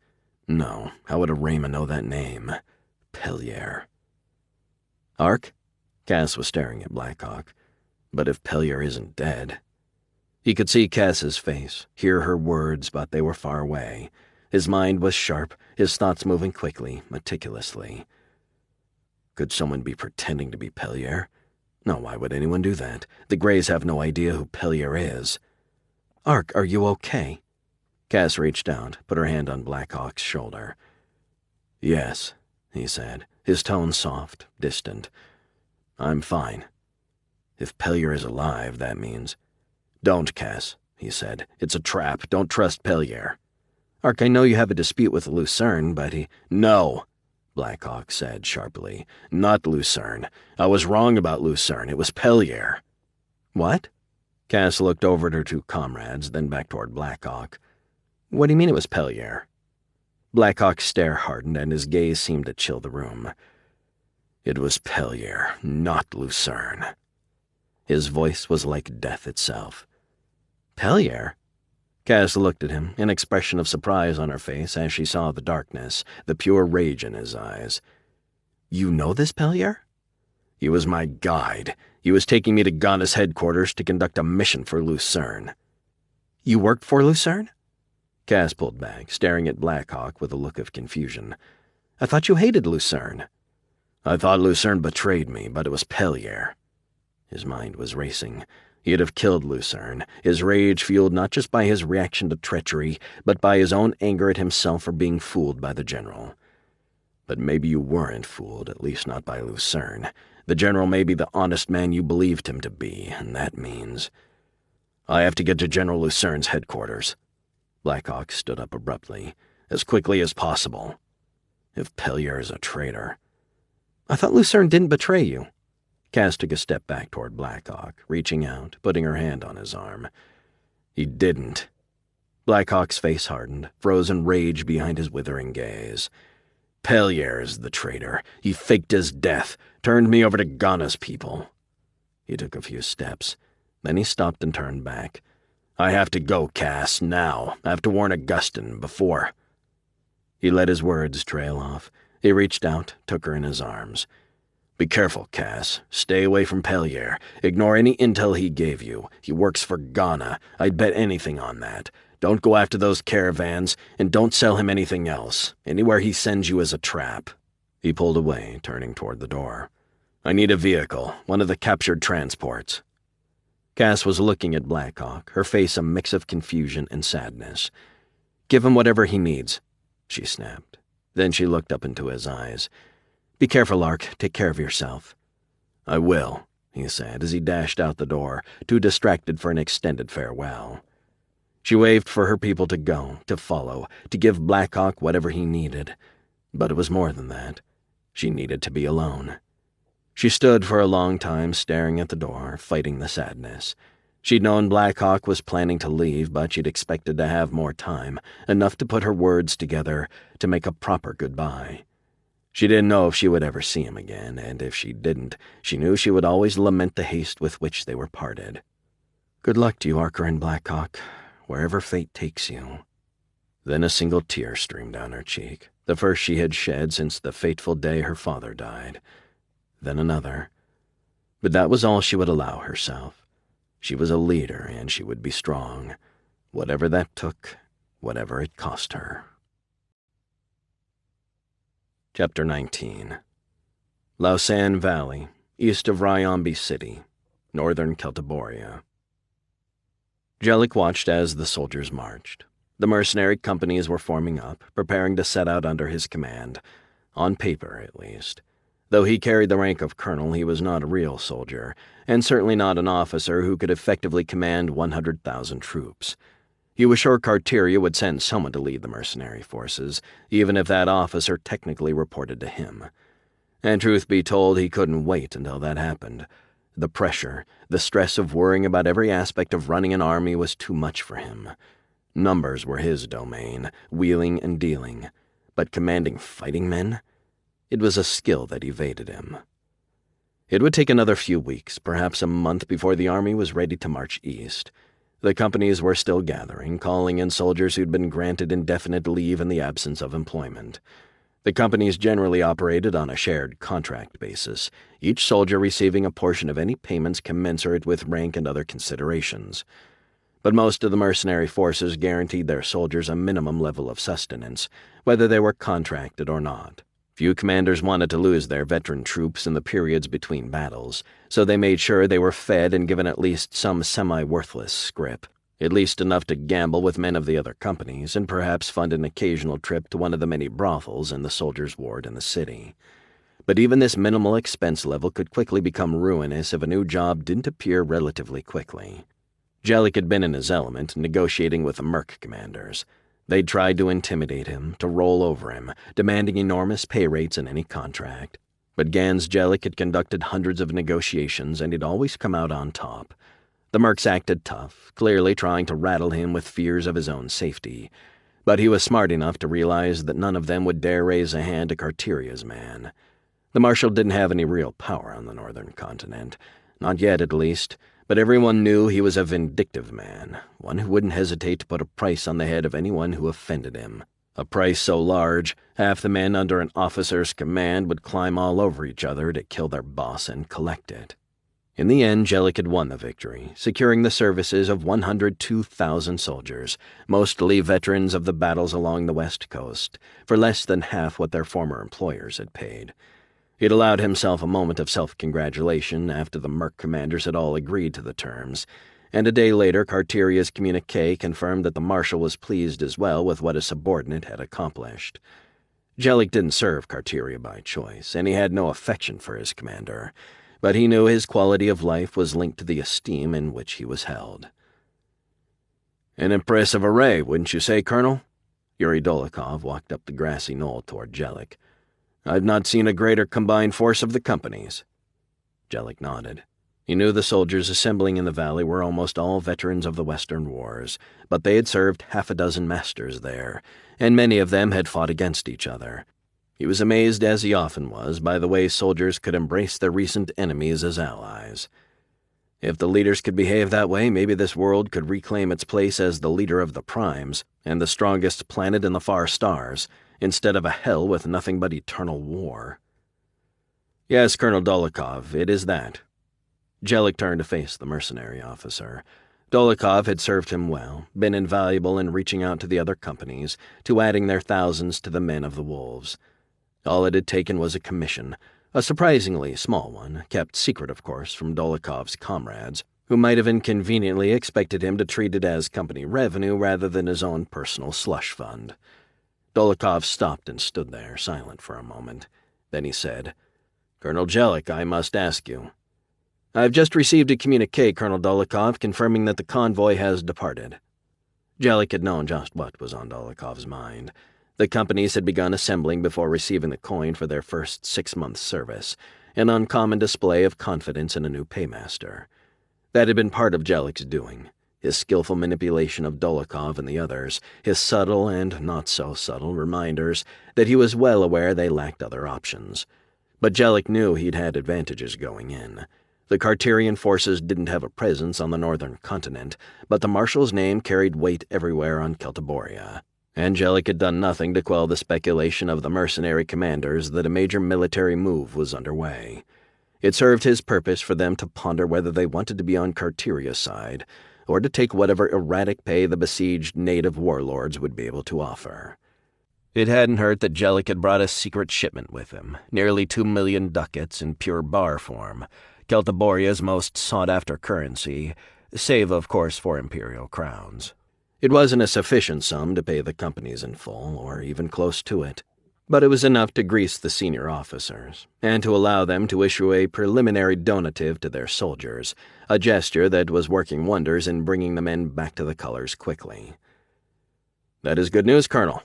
Speaker 2: No, how would Arema know that name? Pellier. "Ark?" Cass was staring at Blackhawk. But if Pellier isn't dead... He could see Cass's face, hear her words, but they were far away. His mind was sharp, his thoughts moving quickly, meticulously. Could someone be pretending to be Pellier? No, why would anyone do that? The Greys have no idea who Pellier is. "Ark, are you okay?" Cass reached out, put her hand on Blackhawk's shoulder. "Yes," he said, his tone soft, distant. "I'm fine. If Pellier is alive, that means—" "Don't, Cass," he said. "It's a trap. Don't trust Pellier." "Ark, I know you have a dispute with Lucern, but he—" "No," Blackhawk said sharply. "Not Lucern. I was wrong about Lucern. It was Pellier." "What?" Cass looked over at her two comrades, then back toward Blackhawk. "What do you mean it was Pellier?" Blackhawk's stare hardened, and his gaze seemed to chill the room. "It was Pellier, not Lucern." His voice was like death itself. "Pellier?" Cass looked at him, an expression of surprise on her face as she saw the darkness, the pure rage in his eyes. "You know this Pellier?" "He was my guide. He was taking me to Ghana's headquarters to conduct a mission for Lucern." "You worked for Lucern?" Cass pulled back, staring at Blackhawk with a look of confusion. "I thought you hated Lucern."
Speaker 3: I thought Lucern betrayed me, but it was Pellier. His mind was racing. He'd have killed Lucern, his rage fueled not just by his reaction to treachery, but by his own anger at himself for being fooled by the general. But maybe you weren't fooled, at least not by Lucern. The general may be the honest man you believed him to be, and that means... I have to get to General Lucern's headquarters. Blackhawk stood up abruptly, as quickly as possible. If Pellier is a traitor...
Speaker 2: I thought Lucern didn't betray you. Cass took a step back toward Blackhawk, reaching out, putting her hand on his arm.
Speaker 3: He didn't.
Speaker 2: Blackhawk's face hardened, frozen rage behind his withering gaze.
Speaker 3: Pellier is the traitor. He faked his death, turned me over to Ghana's people.
Speaker 2: He took a few steps. Then he stopped and turned back.
Speaker 3: I have to go, Cass, now. I have to warn Augustin before...
Speaker 2: He let his words trail off. He reached out, took her in his arms.
Speaker 3: Be careful, Cass. Stay away from Pellier. Ignore any intel he gave you. He works for Ghana. I'd bet anything on that. Don't go after those caravans, and don't sell him anything else. Anywhere he sends you is a trap.
Speaker 2: He pulled away, turning toward the door.
Speaker 3: I need a vehicle, one of the captured transports.
Speaker 2: Cass was looking at Blackhawk, her face a mix of confusion and sadness. Give him whatever he needs, she snapped. Then she looked up into his eyes. Be careful, Lark. Take care of yourself.
Speaker 3: I will,
Speaker 2: he said as he dashed out the door, too distracted for an extended farewell. She waved for her people to go, to follow, to give Blackhawk whatever he needed. But it was more than that. She needed to be alone. She stood for a long time staring at the door, fighting the sadness. She'd known Blackhawk was planning to leave, but she'd expected to have more time, enough to put her words together, to make a proper goodbye. She didn't know if she would ever see him again, and if she didn't, she knew she would always lament the haste with which they were parted. Good luck to you, Archer and Blackhawk, wherever fate takes you. Then a single tear streamed down her cheek, the first she had shed since the fateful day her father died. Then another. But that was all she would allow herself. She was a leader, and she would be strong, whatever that took, whatever it cost her. Chapter 19. Lausanne Valley, east of Ryombe City, northern Celtiboria. Jellic watched as the soldiers marched. The mercenary companies were forming up, preparing to set out under his command, on paper at least. Though he carried the rank of colonel, he was not a real soldier, and certainly not an officer who could effectively command 100,000 troops. He was sure Carteria would send someone to lead the mercenary forces, even if that officer technically reported to him. And truth be told, he couldn't wait until that happened. The pressure, the stress of worrying about every aspect of running an army was too much for him. Numbers were his domain, wheeling and dealing. But commanding fighting men? It was a skill that evaded him. It would take another few weeks, perhaps a month, before the army was ready to march east. The companies were still gathering, calling in soldiers who'd been granted indefinite leave in the absence of employment. The companies generally operated on a shared contract basis, each soldier receiving a portion of any payments commensurate with rank and other considerations. But most of the mercenary forces guaranteed their soldiers a minimum level of sustenance, whether they were contracted or not. Few commanders wanted to lose their veteran troops in the periods between battles, so they made sure they were fed and given at least some semi-worthless scrip, at least enough to gamble with men of the other companies and perhaps fund an occasional trip to one of the many brothels in the soldiers' ward in the city. But even this minimal expense level could quickly become ruinous if a new job didn't appear relatively quickly. Jellic had been in his element, negotiating with the merc commanders. They'd tried to intimidate him, to roll over him, demanding enormous pay rates in any contract. But Gans Jellic had conducted hundreds of negotiations, and he'd always come out on top. The mercs acted tough, clearly trying to rattle him with fears of his own safety. But he was smart enough to realize that none of them would dare raise a hand to Carteria's man. The Marshal didn't have any real power on the northern continent. Not yet, at least. But everyone knew he was a vindictive man, one who wouldn't hesitate to put a price on the head of anyone who offended him. A price so large, half the men under an officer's command would climb all over each other to kill their boss and collect it. In the end, Jellic had won the victory, securing the services of 102,000 soldiers, mostly veterans of the battles along the West Coast, for less than half what their former employers had paid. He'd allowed himself a moment of self-congratulation after the Merc commanders had all agreed to the terms, and a day later Carteria's communique confirmed that the Marshal was pleased as well with what his subordinate had accomplished. Jellic didn't serve Carteria by choice, and he had no affection for his commander, but he knew his quality of life was linked to the esteem in which he was held. "An impressive array, wouldn't you say, Colonel?" Yuri Dolokhov walked up the grassy knoll toward Jellic. "I've not seen a greater combined force of the companies." Jellic nodded. He knew the soldiers assembling in the valley were almost all veterans of the Western Wars, but they had served half a dozen masters there, and many of them had fought against each other. He was amazed, as he often was, by the way soldiers could embrace their recent enemies as allies. If the leaders could behave that way, maybe this world could reclaim its place as the leader of the primes and the strongest planet in the far stars, instead of a hell with nothing but eternal war. "Yes, Colonel Dolokhov, it is that." Jellic turned to face the mercenary officer. Dolokhov had served him well, been invaluable in reaching out to the other companies, to adding their thousands to the men of the Wolves. All it had taken was a commission, a surprisingly small one, kept secret, of course, from Dolokhov's comrades, who might have inconveniently expected him to treat it as company revenue rather than his own personal slush fund. Dolokhov stopped and stood there, silent for a moment. Then he said, "Colonel Jellic, I must ask you." "I've just received a communique, Colonel Dolokhov, confirming that the convoy has departed." Jellic had known just what was on Dolokhov's mind. The companies had begun assembling before receiving the coin for their first 6-month service, an uncommon display of confidence in a new paymaster. That had been part of Jellic's doing, his skillful manipulation of Dolokhov and the others, his subtle and not-so-subtle reminders that he was well aware they lacked other options. But Jellic knew he'd had advantages going in. The Carterian forces didn't have a presence on the northern continent, but the Marshal's name carried weight everywhere on Celtiboria. And Jellic had done nothing to quell the speculation of the mercenary commanders that a major military move was underway. It served his purpose for them to ponder whether they wanted to be on Carteria's side, or to take whatever erratic pay the besieged native warlords would be able to offer.
Speaker 1: It hadn't hurt that Jellic had brought a secret shipment with him, nearly 2 million ducats in pure bar form, Celtiboria's most sought-after currency, save, of course, for imperial crowns.
Speaker 2: It wasn't a sufficient sum to pay the companies in full, or even close to it, but it was enough to grease the senior officers, and to allow them to issue a preliminary donative to their soldiers, a gesture that was working wonders in bringing the men back to the colors quickly. "That is good news, Colonel."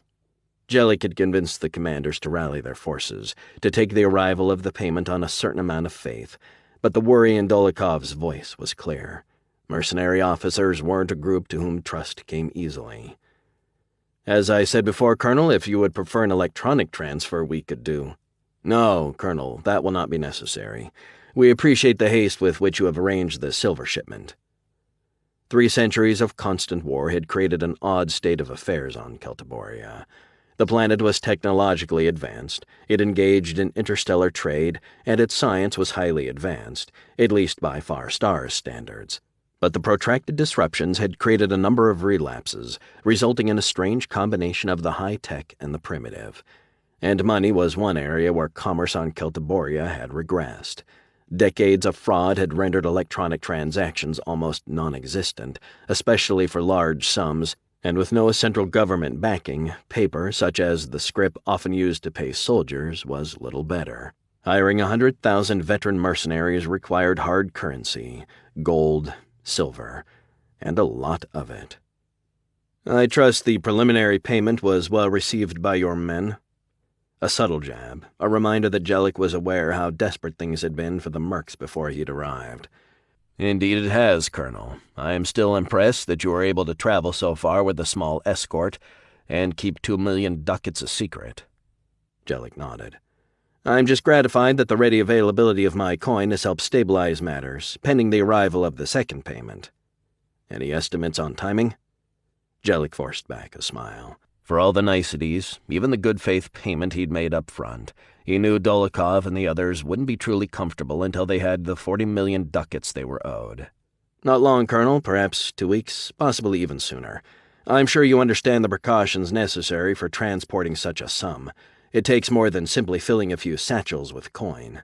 Speaker 2: Jellic had convinced the commanders to rally their forces, to take the arrival of the payment on a certain amount of faith, but the worry in Dolokhov's voice was clear. Mercenary officers weren't a group to whom trust came easily. "As I said before, Colonel, if you would prefer an electronic transfer, we could do." "No, Colonel, that will not be necessary. We appreciate the haste with which you have arranged the silver shipment." 3 centuries of constant war had created an odd state of affairs on Celtiboria. The planet was technologically advanced, it engaged in interstellar trade, and its science was highly advanced, at least by Far Star's standards. But the protracted disruptions had created a number of relapses, resulting in a strange combination of the high-tech and the primitive. And money was one area where commerce on Celtiboria had regressed. Decades of fraud had rendered electronic transactions almost non-existent, especially for large sums, and with no central government backing, paper, such as the scrip often used to pay soldiers, was little better. Hiring 100,000 veteran mercenaries required hard currency, gold, silver, and a lot of it. "I trust the preliminary payment was well received by your men." A subtle jab, a reminder that Jellic was aware how desperate things had been for the Mercs before he'd arrived.
Speaker 1: "Indeed it has, Colonel. I am still impressed that you were able to travel so far with a small escort and keep 2 million ducats a secret."
Speaker 2: Jellic nodded. "I'm just gratified that the ready availability of my coin has helped stabilize matters, pending the arrival of the second payment. Any estimates on timing?" Jellic forced back a smile.
Speaker 1: For all the niceties, even the good-faith payment he'd made up front, he knew Dolokhov and the others wouldn't be truly comfortable until they had the 40 million ducats they were owed.
Speaker 2: "Not long, Colonel, perhaps 2 weeks, possibly even sooner. I'm sure you understand the precautions necessary for transporting such a sum. It takes more than simply filling a few satchels with coin."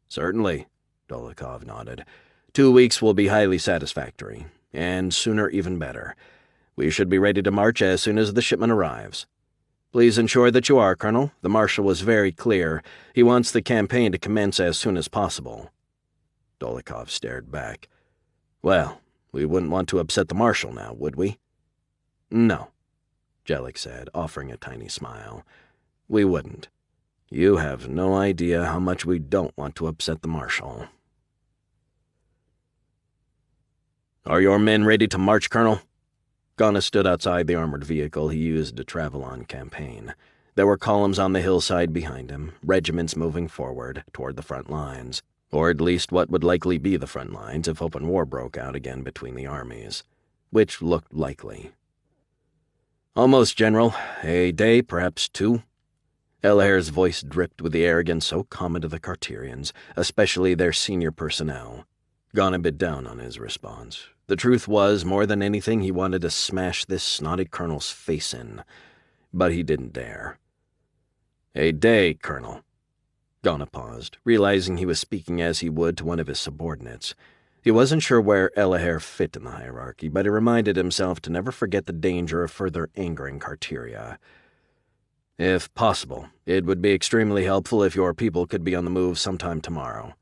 Speaker 3: "Certainly," Dolokhov nodded. 2 weeks will be highly satisfactory, and sooner even better. We should be ready to march as soon as the shipment arrives." "Please ensure that you are, Colonel. The Marshal was very clear. He wants the campaign to commence as soon as possible."
Speaker 2: Dolokhov stared back. "Well, we wouldn't want to upset the Marshal now, would we?"
Speaker 3: "No,"
Speaker 2: Jellic said, offering a tiny smile. "We wouldn't. You have no idea how much we don't want to upset the Marshal."
Speaker 3: "Are your men ready to march, Colonel?"
Speaker 2: Ghana stood outside the armored vehicle he used to travel on campaign. There were columns on the hillside behind him, regiments moving forward toward the front lines, or at least what would likely be the front lines if open war broke out again between the armies, which looked likely.
Speaker 3: "Almost, General. A day, perhaps 2.
Speaker 2: Elaher's voice dripped with the arrogance so common to the Carterians, especially their senior personnel. Ghana bit down on his response. The truth was, more than anything, he wanted to smash this snotty colonel's face in. But he didn't dare. "A day, Colonel." Ghana paused, realizing he was speaking as he would to one of his subordinates. He wasn't sure where Elaher fit in the hierarchy, but he reminded himself to never forget the danger of further angering Carteria. "If possible, it would be extremely helpful if your people could be on the move sometime tomorrow."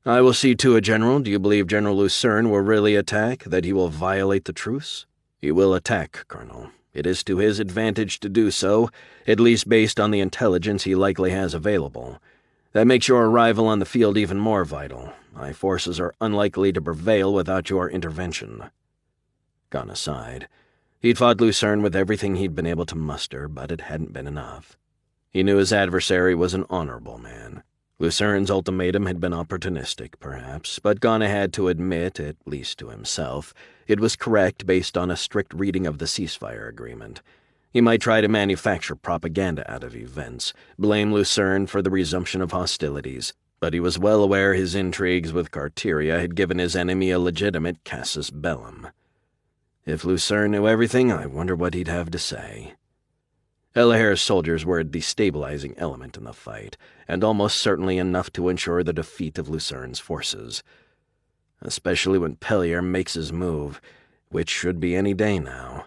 Speaker 2: "I will see to it, General. Do you believe General Lucern will really attack, that he will violate the truce?" "He will attack, Colonel. It is to his advantage to do so, at least based on the intelligence he likely has available. That makes your arrival on the field even more vital. My forces are unlikely to prevail without your intervention." Ghana sighed. He'd fought Lucern with everything he'd been able to muster, but it hadn't been enough. He knew his adversary was an honorable man. Lucern's ultimatum had been opportunistic, perhaps, but Ghana had to admit, at least to himself, it was correct based on a strict reading of the ceasefire agreement. He might try to manufacture propaganda out of events, blame Lucern for the resumption of hostilities, but he was well aware his intrigues with Carteria had given his enemy a legitimate casus bellum. If Lucern knew everything, I wonder what he'd have to say. Elaher's soldiers were a destabilizing element in the fight, and almost certainly enough to ensure the defeat of Lucern's forces. Especially when Pellier makes his move, which should be any day now.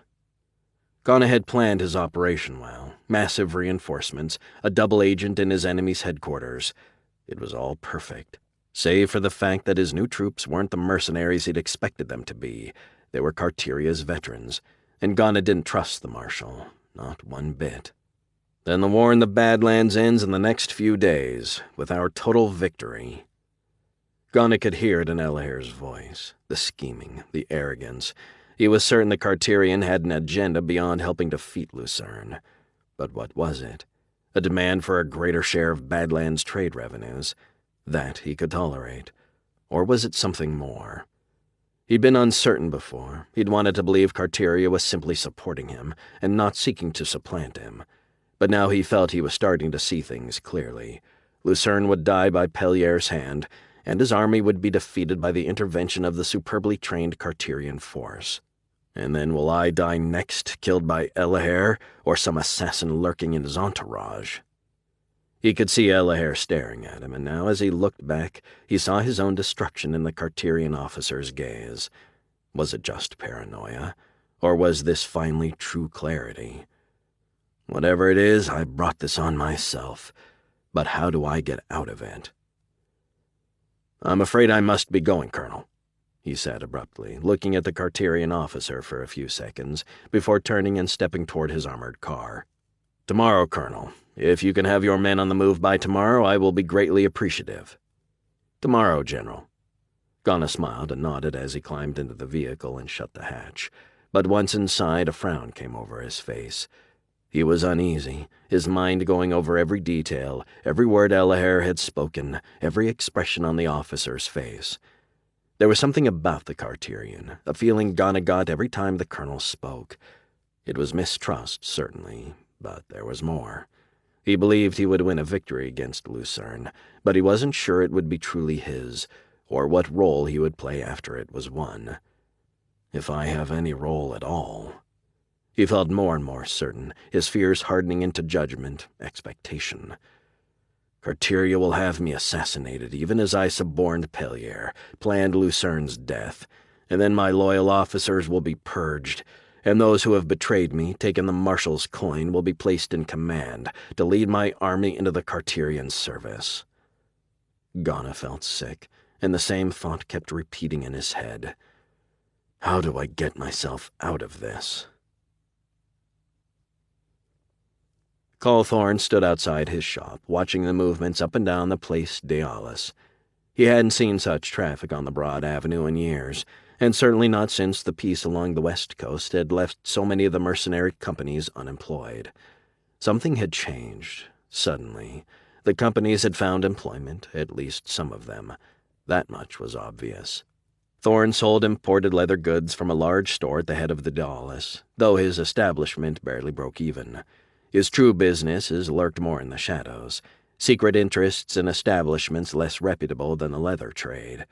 Speaker 2: Ghana had planned his operation well. Massive reinforcements, a double agent in his enemy's headquarters. It was all perfect, save for the fact that his new troops weren't the mercenaries he'd expected them to be. They were Carteria's veterans, and Ghana didn't trust the Marshal. Not one bit. "Then the war in the Badlands ends in the next few days, with our total victory." Ghana could hear it in Elaher's voice, the scheming, the arrogance. He was certain the Carterian had an agenda beyond helping defeat Lucern. But what was it? A demand for a greater share of Badlands trade revenues? That he could tolerate. Or was it something more? He'd been uncertain before. He'd wanted to believe Carteria was simply supporting him, and not seeking to supplant him. But now he felt he was starting to see things clearly. Lucern would die by Pellier's hand, and his army would be defeated by the intervention of the superbly trained Carterian force. And then will I die next, killed by Elaher, or some assassin lurking in his entourage? He could see Elaher staring at him, and now as he looked back, he saw his own destruction in the Carterian officer's gaze. Was it just paranoia, or was this finally true clarity? "Whatever it is, I brought this on myself. But how do I get out of it?" "I'm afraid I must be going, Colonel," he said abruptly, looking at the Carterian officer for a few seconds, before turning and stepping toward his armored car. "Tomorrow, Colonel. If you can have your men on the move by tomorrow, I will be greatly appreciative." "Tomorrow, General." Ghana smiled and nodded as he climbed into the vehicle and shut the hatch, but once inside, a frown came over his face. He was uneasy, his mind going over every detail, every word Elaher had spoken, every expression on the officer's face. There was something about the Carterian, a feeling Ghana got every time the colonel spoke. It was mistrust, certainly, but there was more. He believed he would win a victory against Lucern, but he wasn't sure it would be truly his, or what role he would play after it was won. "If I have any role at all." He felt more and more certain, his fears hardening into judgment, expectation. Carteria will have me assassinated, even as I suborned Pellier, planned Lucern's death, and then my loyal officers will be purged, and those who have betrayed me, taken the marshal's coin, will be placed in command to lead my army into the Carterian service. Ghana felt sick, and the same thought kept repeating in his head. How do I get myself out of this? Cawthorne stood outside his shop, watching the movements up and down the Place d'Aulus. He hadn't seen such traffic on the broad avenue in years, and certainly not since the peace along the west coast had left so many of the mercenary companies unemployed. Something had changed, suddenly. The companies had found employment, at least some of them. That much was obvious. Thorne sold imported leather goods from a large store at the head of the d'Aulus, though his establishment barely broke even. His true businesses lurked more in the shadows, secret interests in establishments less reputable than the leather trade,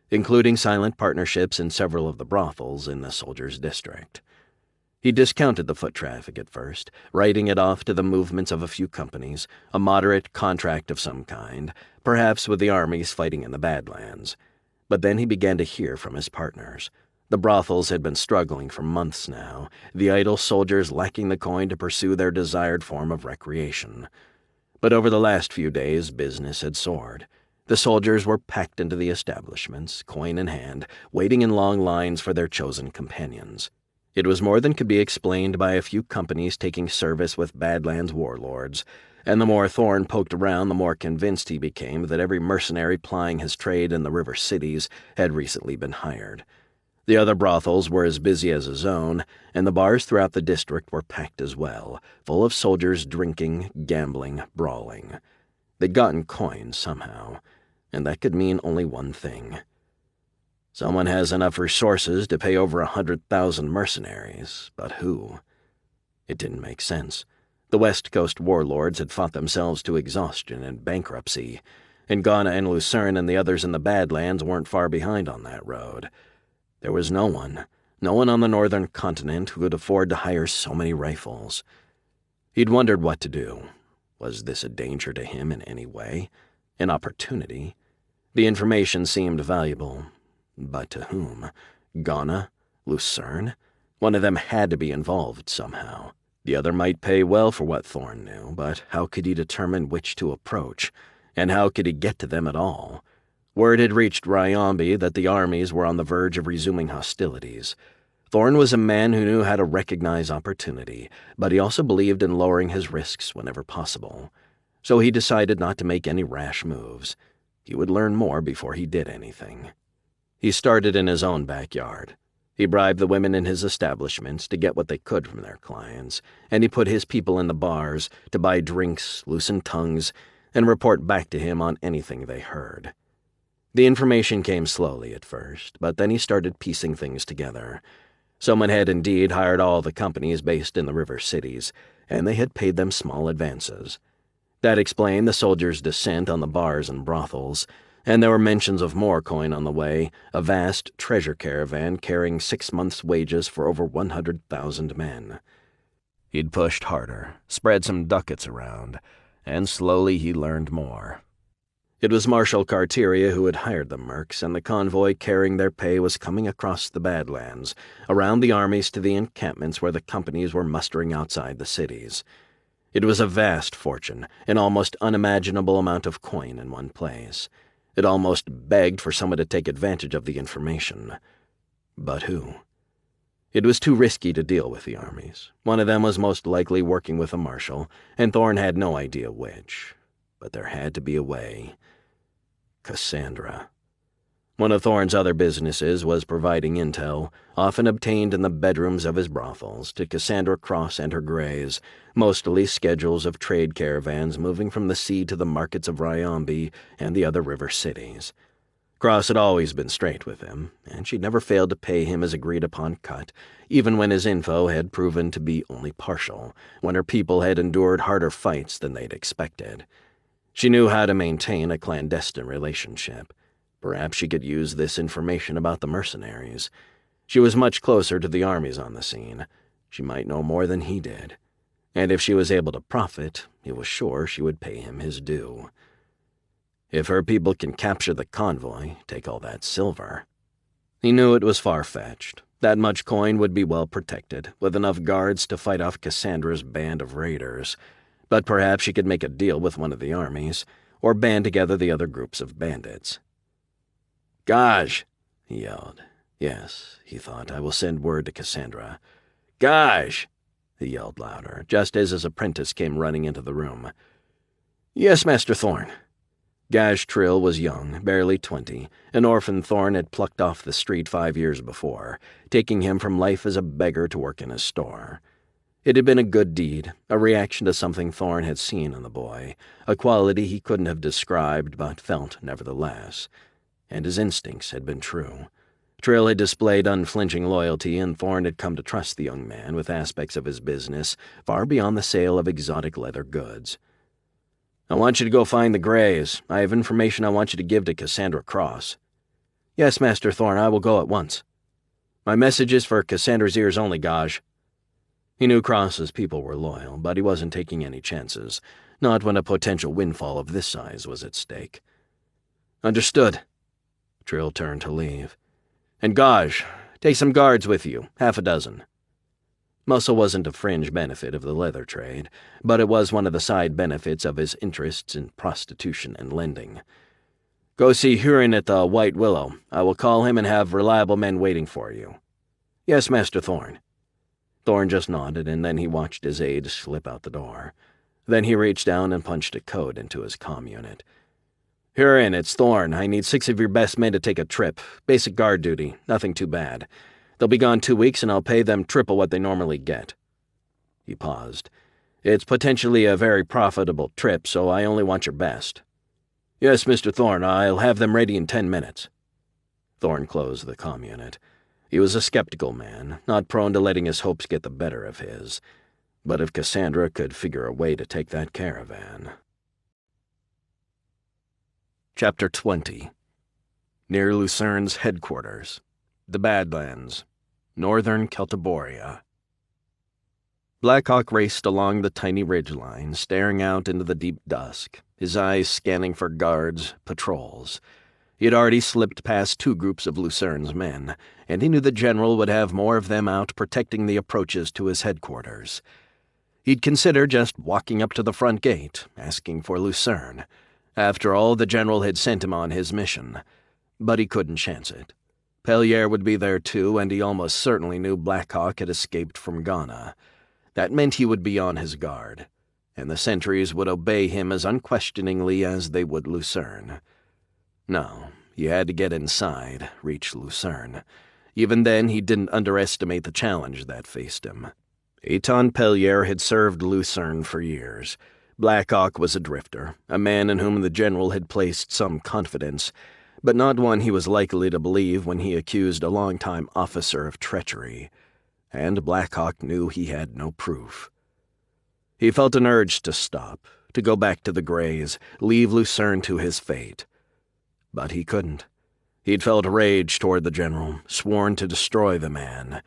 Speaker 2: including silent partnerships in several of the brothels in the soldiers' district. He discounted the foot traffic at first, writing it off to the movements of a few companies, a moderate contract of some kind, perhaps with the armies fighting in the badlands. But then he began to hear from his partners. The brothels had been struggling for months now, the idle soldiers lacking the coin to pursue their desired form of recreation. But over the last few days, business had soared. The soldiers were packed into the establishments, coin in hand, waiting in long lines for their chosen companions. It was more than could be explained by a few companies taking service with Badlands warlords, and the more Thorne poked around, the more convinced he became that every mercenary plying his trade in the river cities had recently been hired. The other brothels were as busy as his own, and the bars throughout the district were packed as well, full of soldiers drinking, gambling, brawling. They'd gotten coins somehow, and that could mean only one thing. Someone has enough resources to pay over 100,000 mercenaries, but who? It didn't make sense. The West Coast warlords had fought themselves to exhaustion and bankruptcy, and Ghana and Lucern and the others in the Badlands weren't far behind on that road. There was no one on the northern continent who could afford to hire so many rifles. He'd wondered what to do. Was this a danger to him in any way? An opportunity? The information seemed valuable. But to whom? Ghana? Lucern? One of them had to be involved somehow. The other might pay well for what Thorne knew, but how could he determine which to approach? And how could he get to them at all? Word had reached Ryombi that the armies were on the verge of resuming hostilities. Thorne was a man who knew how to recognize opportunity, but he also believed in lowering his risks whenever possible. So he decided not to make any rash moves. He would learn more before he did anything. He started in his own backyard. He bribed the women in his establishments to get what they could from their clients, and he put his people in the bars to buy drinks, loosen tongues, and report back to him on anything they heard. The information came slowly at first, but then he started piecing things together. Someone had indeed hired all the companies based in the river cities, and they had paid them small advances. That explained the soldiers' descent on the bars and brothels, and there were mentions of more coin on the way, a vast treasure caravan carrying 6 months' wages for over 100,000 men.
Speaker 1: He'd pushed harder, spread some ducats around, and slowly he learned more.
Speaker 2: It was Marshal Carteria who had hired the mercs, and the convoy carrying their pay was coming across the Badlands, around the armies to the encampments where the companies were mustering outside the cities. It was a vast fortune, an almost unimaginable amount of coin in one place. It almost begged for someone to take advantage of the information. But who? It was too risky to deal with the armies. One of them was most likely working with a marshal, and Thorne had no idea which. But there had to be a way. Cassandra. One of Thorne's other businesses was providing intel, often obtained in the bedrooms of his brothels, to Cassandra Cross and her greys, mostly schedules of trade caravans moving from the sea to the markets of Ryombi and the other river cities. Cross had always been straight with him, and she'd never failed to pay him his agreed-upon cut, even when his info had proven to be only partial, when her people had endured harder fights than they'd expected. She knew how to maintain a clandestine relationship. Perhaps she could use this information about the mercenaries. She was much closer to the armies on the scene. She might know more than he did, and if she was able to profit, he was sure she would pay him his due. If her people can capture the convoy, take all that silver. He knew it was far-fetched. That much coin would be well protected, with enough guards to fight off Cassandra's band of raiders. But perhaps she could make a deal with one of the armies, or band together the other groups of bandits. "Gage!" he yelled. Yes, he thought, I will send word to Cassandra. "Gage!" he yelled louder, just as his apprentice came running into the room. "Yes, Master Thorn." Gage Trill was young, barely 20, an orphan Thorn had plucked off the street 5 years before, taking him from life as a beggar to work in his store. It had been a good deed, a reaction to something Thorn had seen in the boy, a quality he couldn't have described but felt nevertheless. And his instincts had been true. Trill had displayed unflinching loyalty, and Thorn had come to trust the young man with aspects of his business far beyond the sale of exotic leather goods. "I want you to go find the Greys. I have information I want you to give to Cassandra Cross." "Yes, Master Thorn, I will go at once." "My message is for Cassandra's ears only, Gage." He knew Cross's people were loyal, but he wasn't taking any chances, not when a potential windfall of this size was at stake. "Understood." Trill turned to leave. "And Gage, take some guards with you, 6. Muscle wasn't a fringe benefit of the leather trade, but it was one of the side benefits of his interests in prostitution and lending. "Go see Huron at the White Willow. I will call him and have reliable men waiting for you." "Yes, Master Thorn." Thorn just nodded, and then he watched his aide slip out the door. Then he reached down and punched a code into his comm unit. "Huron, it's Thorn. I need 6 of your best men to take a trip. Basic guard duty, nothing too bad. They'll be gone 2 weeks, and I'll pay them triple what they normally get." He paused. "It's potentially a very profitable trip, so I only want your best." "Yes, Mr. Thorn, I'll have them ready in 10 minutes. Thorn closed the comm unit. He was a skeptical man, not prone to letting his hopes get the better of his. But if Cassandra could figure a way to take that caravan... Chapter 20. Near Lucern's headquarters. The Badlands. Northern Celtiboria. Blackhawk raced along the tiny ridgeline, staring out into the deep dusk, his eyes scanning for guards, patrols. He had already slipped past 2 groups of Lucern's men, and he knew the general would have more of them out protecting the approaches to his headquarters. He'd consider just walking up to the front gate, asking for Lucern. After all, the general had sent him on his mission. But he couldn't chance it. Pellier would be there too, and he almost certainly knew Blackhawk had escaped from Ghana. That meant he would be on his guard, and the sentries would obey him as unquestioningly as they would Lucern. No, he had to get inside, reach Lucern. Even then, he didn't underestimate the challenge that faced him. Eton Pellier had served Lucern for years. Blackhawk was a drifter, a man in whom the general had placed some confidence, but not one he was likely to believe when he accused a longtime officer of treachery. And Blackhawk knew he had no proof. He felt an urge to stop, to go back to the Greys, leave Lucern to his fate. But he couldn't. He'd felt rage toward the general, sworn to destroy the man.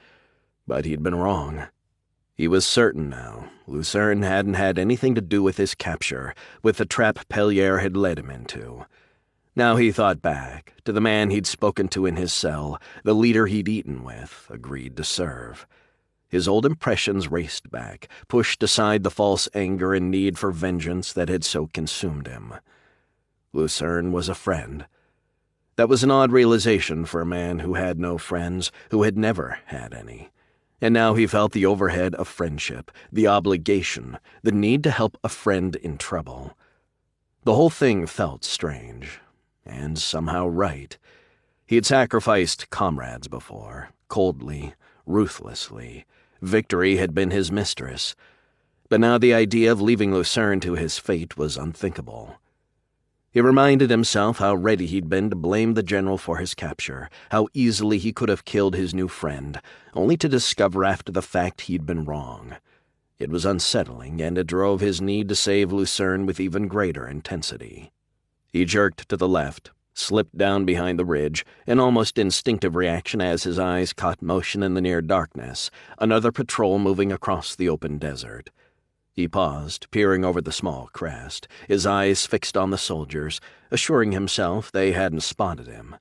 Speaker 2: But he'd been wrong. He was certain now. Lucern hadn't had anything to do with his capture, with the trap Pellier had led him into. Now he thought back to the man he'd spoken to in his cell, the leader he'd eaten with, agreed to serve. His old impressions raced back, pushed aside the false anger and need for vengeance that had so consumed him. Lucern was a friend. That was an odd realization for a man who had no friends, who had never had any. And now he felt the overhead of friendship, the obligation, the need to help a friend in trouble. The whole thing felt strange, and somehow right. He had sacrificed comrades before, coldly, ruthlessly. Victory had been his mistress. But now the idea of leaving Lucern to his fate was unthinkable. He reminded himself how ready he'd been to blame the general for his capture, how easily he could have killed his new friend, only to discover after the fact he'd been wrong. It was unsettling, and it drove his need to save Lucern with even greater intensity. He jerked to the left, slipped down behind the ridge, an almost instinctive reaction as his eyes caught motion in the near darkness, another patrol moving across the open desert. He paused, peering over the small crest, his eyes fixed on the soldiers, assuring himself they hadn't spotted him.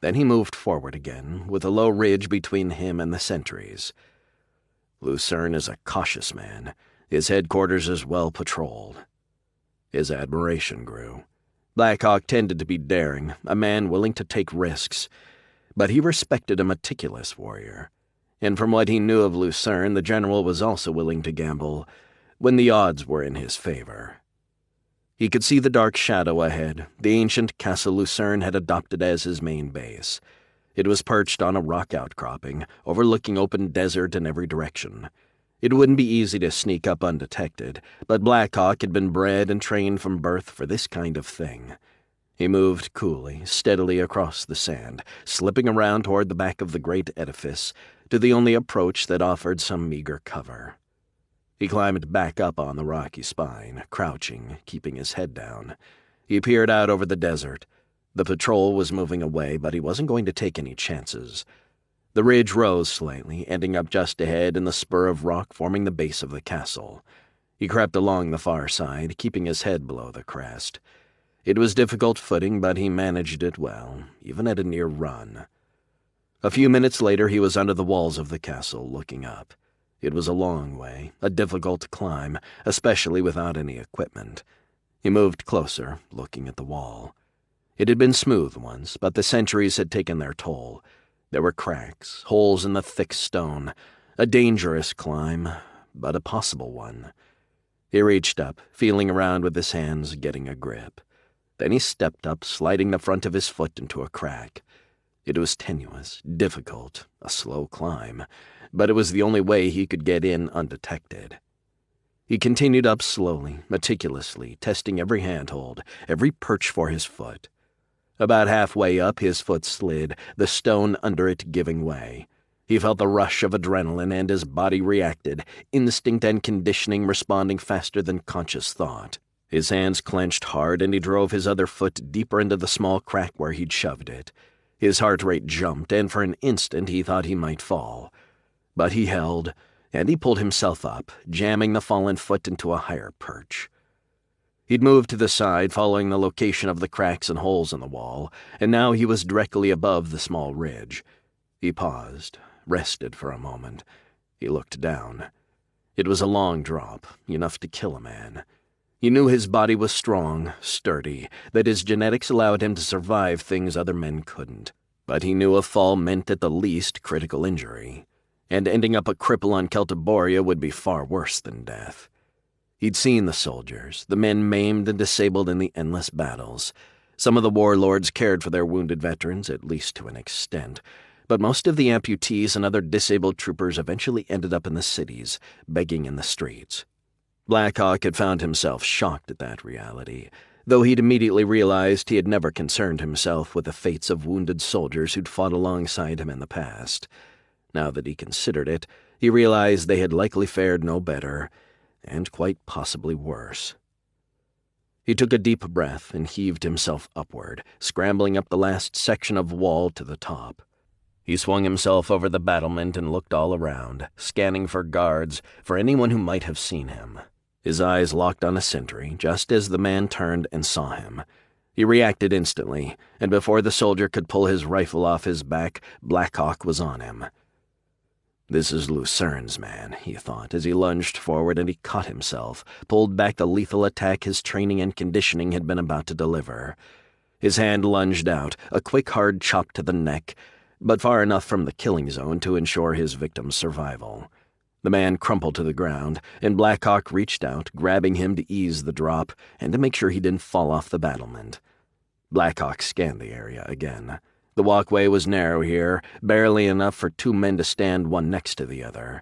Speaker 2: Then he moved forward again, with a low ridge between him and the sentries. Lucern is a cautious man. His headquarters is well patrolled. His admiration grew. Blackhawk tended to be daring, a man willing to take risks, but he respected a meticulous warrior. And from what he knew of Lucern, the general was also willing to gamble when the odds were in his favor. He could see the dark shadow ahead, the ancient castle Lucern had adopted as his main base. It was perched on a rock outcropping, overlooking open desert in every direction. It wouldn't be easy to sneak up undetected, but Blackhawk had been bred and trained from birth for this kind of thing. He moved coolly, steadily across the sand, slipping around toward the back of the great edifice, to the only approach that offered some meager cover. He climbed back up on the rocky spine, crouching, keeping his head down. He peered out over the desert. The patrol was moving away, but he wasn't going to take any chances. The ridge rose slightly, ending up just ahead in the spur of rock forming the base of the castle. He crept along the far side, keeping his head below the crest. It was difficult footing, but he managed it well, even at a near run. A few minutes later, he was under the walls of the castle, looking up. It was a long way, a difficult climb, especially without any equipment. He moved closer, looking at the wall. It had been smooth once, but the centuries had taken their toll. There were cracks, holes in the thick stone. A dangerous climb, but a possible one. He reached up, feeling around with his hands, getting a grip. Then he stepped up, sliding the front of his foot into a crack. It was tenuous, difficult, a slow climb, but it was the only way he could get in undetected. He continued up slowly, meticulously, testing every handhold, every perch for his foot. About halfway up, his foot slid, the stone under it giving way. He felt the rush of adrenaline, and his body reacted, instinct and conditioning responding faster than conscious thought. His hands clenched hard, and he drove his other foot deeper into the small crack where he'd shoved it. His heart rate jumped, and for an instant he thought he might fall. But he held, and he pulled himself up, jamming the fallen foot into a higher perch. He'd moved to the side, following the location of the cracks and holes in the wall, and now he was directly above the small ridge. He paused, rested for a moment. He looked down. It was a long drop, enough to kill a man. He knew his body was strong, sturdy, that his genetics allowed him to survive things other men couldn't. But he knew a fall meant at the least critical injury, and ending up a cripple on Celtiboria would be far worse than death. He'd seen the soldiers, the men maimed and disabled in the endless battles. Some of the warlords cared for their wounded veterans, at least to an extent, but most of the amputees and other disabled troopers eventually ended up in the cities, begging in the streets. Blackhawk had found himself shocked at that reality, though he'd immediately realized he had never concerned himself with the fates of wounded soldiers who'd fought alongside him in the past. Now that he considered it, he realized they had likely fared no better, and quite possibly worse. He took a deep breath and heaved himself upward, scrambling up the last section of wall to the top. He swung himself over the battlement and looked all around, scanning for guards, for anyone who might have seen him. His eyes locked on a sentry just as the man turned and saw him. He reacted instantly, and before the soldier could pull his rifle off his back, Blackhawk was on him. This is Lucern's man, he thought, as he lunged forward, and he caught himself, pulled back the lethal attack his training and conditioning had been about to deliver. His hand lunged out, a quick hard chop to the neck, but far enough from the killing zone to ensure his victim's survival. The man crumpled to the ground, and Blackhawk reached out, grabbing him to ease the drop and to make sure he didn't fall off the battlement. Blackhawk scanned the area again. The walkway was narrow here, barely enough for two men to stand one next to the other.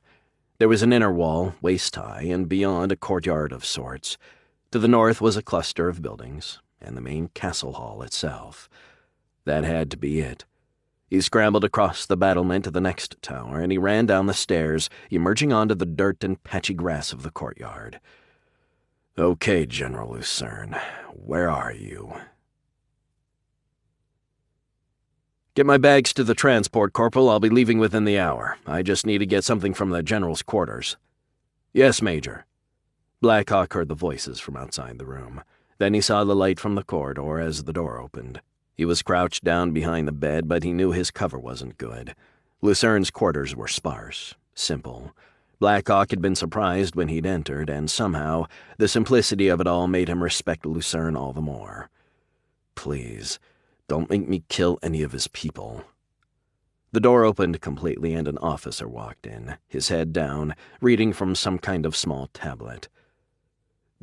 Speaker 2: There was an inner wall, waist-high, and beyond a courtyard of sorts. To the north was a cluster of buildings, and the main castle hall itself. That had to be it. He scrambled across the battlement to the next tower, and he ran down the stairs, emerging onto the dirt and patchy grass of the courtyard. "Okay, General Lucern, where are you?"
Speaker 3: Get my bags to the transport, Corporal. I'll be leaving within the hour. I just need to get something from the General's quarters. Yes, Major. Blackhawk heard the voices from outside the room. Then he saw the light from the corridor as the door opened. He was crouched down behind the bed, but he knew his cover wasn't good. Lucern's quarters were sparse, simple. Blackhawk had been surprised when he'd entered, and somehow the simplicity of it all made him respect Lucern all the more. Please, don't make me kill any of his people. The door opened completely and an officer walked in, his head down, reading from some kind of small tablet.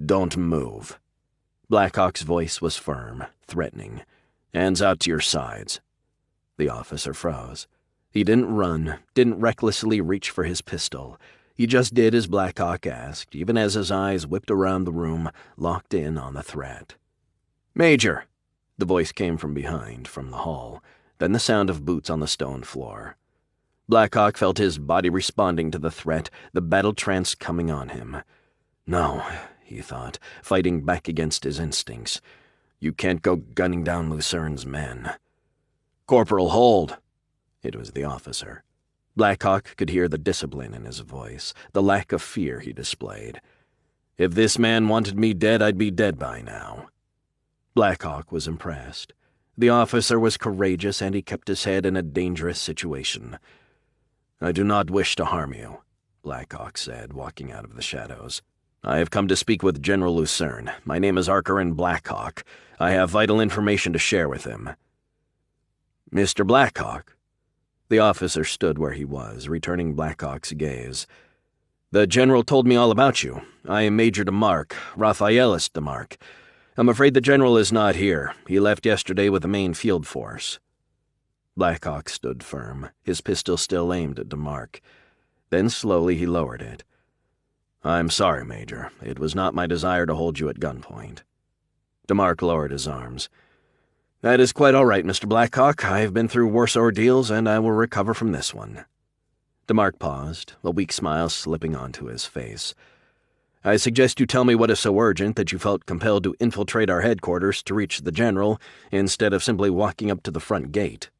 Speaker 3: Don't move. Blackhawk's voice was firm, threatening. Hands out to your sides. The officer froze. He didn't run, didn't recklessly reach for his pistol. He just did as Blackhawk asked, even as his eyes whipped around the room, locked in on the threat. Major! The voice came from behind, from the hall, then the sound of boots on the stone floor. Blackhawk felt his body responding to the threat, the battle trance coming on him. No, he thought, fighting back against his instincts. You can't go gunning down Lucern's men. Corporal, hold! It was the officer. Blackhawk could hear the discipline in his voice, the lack of fear he displayed. If this man wanted me dead, I'd be dead by now. Blackhawk was impressed. The officer was courageous, and he kept his head in a dangerous situation. I do not wish to harm you, Blackhawk said, walking out of the shadows. I have come to speak with General Lucern. My name is Archerin Blackhawk. I have vital information to share with him. Mr. Blackhawk? The officer stood where he was, returning Blackhawk's gaze. The General told me all about you. I am Major DeMark, Raphaelis DeMark. I'm afraid the General is not here. He left yesterday with the main field force. Blackhawk stood firm, his pistol still aimed at DeMark. Then slowly he lowered it. I'm sorry, Major. It was not my desire to hold you at gunpoint. DeMark lowered his arms. That is quite all right, Mr. Blackhawk. I have been through worse ordeals, and I will recover from this one. DeMark paused, a weak smile slipping onto his face. I suggest you tell me what is so urgent that you felt compelled to infiltrate our headquarters to reach the General, instead of simply walking up to the front gate.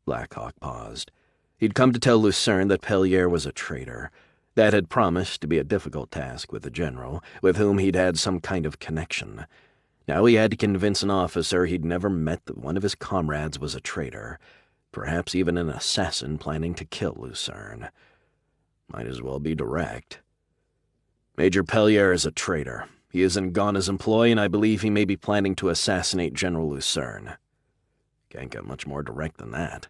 Speaker 3: Blackhawk paused. He'd come to tell Lucern that Pellier was a traitor. That had promised to be a difficult task with the General, with whom he'd had some kind of connection. Now he had to convince an officer he'd never met that one of his comrades was a traitor, perhaps even an assassin planning to kill Lucern. Might as well be direct. Major Pellier is a traitor. He is in Ghana's employ, and I believe he may be planning to assassinate General Lucern. Can't get much more direct than that.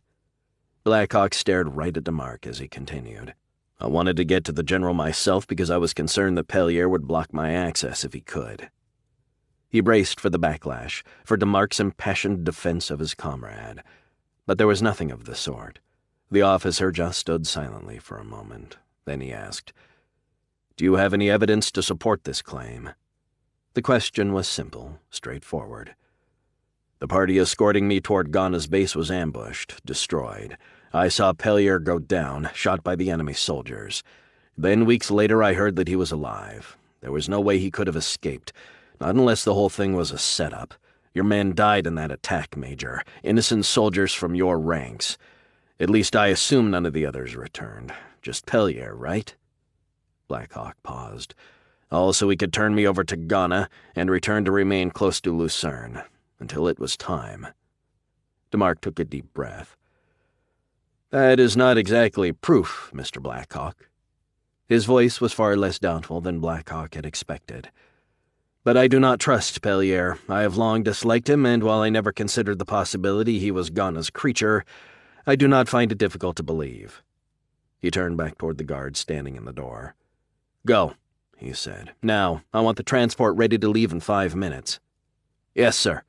Speaker 3: Blackhawk stared right at DeMark as he continued. I wanted to get to the General myself because I was concerned that Pellier would block my access if he could. He braced for the backlash, for DeMark's impassioned defense of his comrade. But there was nothing of the sort. The officer just stood silently for a moment. Then he asked, Do you have any evidence to support this claim? The question was simple, straightforward. The party escorting me toward Ghana's base was ambushed, destroyed. I saw Pellier go down, shot by the enemy soldiers. Then weeks later I heard that he was alive. There was no way he could have escaped, not unless the whole thing was a setup. Your men died in that attack, Major. Innocent soldiers from your ranks. At least I assume none of the others returned. Just Pellier, right? Blackhawk paused. Also, he could turn me over to Ghana and return to remain close to Lucern, until it was time. DeMark took a deep breath. That is not exactly proof, Mr. Blackhawk. His voice was far less doubtful than Blackhawk had expected. But I do not trust Pellier. I have long disliked him, and while I never considered the possibility he was Ghana's creature, I do not find it difficult to believe. He turned back toward the guard standing in the door. Go, he said. Now, I want the transport ready to leave in 5 minutes. Yes, sir.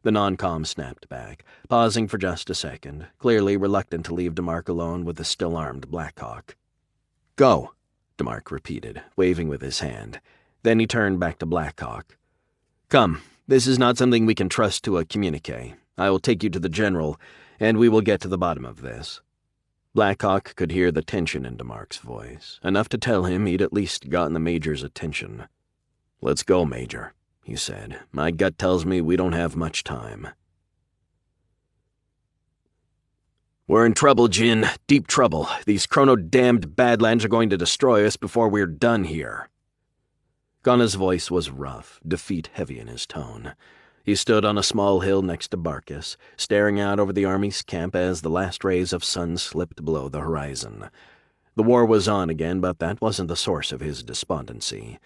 Speaker 3: The non-com snapped back, pausing for just a second, clearly reluctant to leave DeMark alone with the still-armed Blackhawk. Go, DeMark repeated, waving with his hand. Then he turned back to Blackhawk. Come, this is not something we can trust to a communique. I will take you to the General, and we will get to the bottom of this. Blackhawk could hear the tension in DeMark's voice, enough to tell him he'd at least gotten the Major's attention. Let's go, Major, he said. My gut tells me we don't have much time. We're in trouble, Jin. Deep trouble. These chrono-damned badlands are going to destroy us before we're done here.
Speaker 2: Ghana's voice was rough, defeat heavy in his tone. He stood on a small hill next to Barkis, staring out over the army's camp as the last rays of sun slipped below the horizon. The war was on again, but that wasn't the source of his despondency.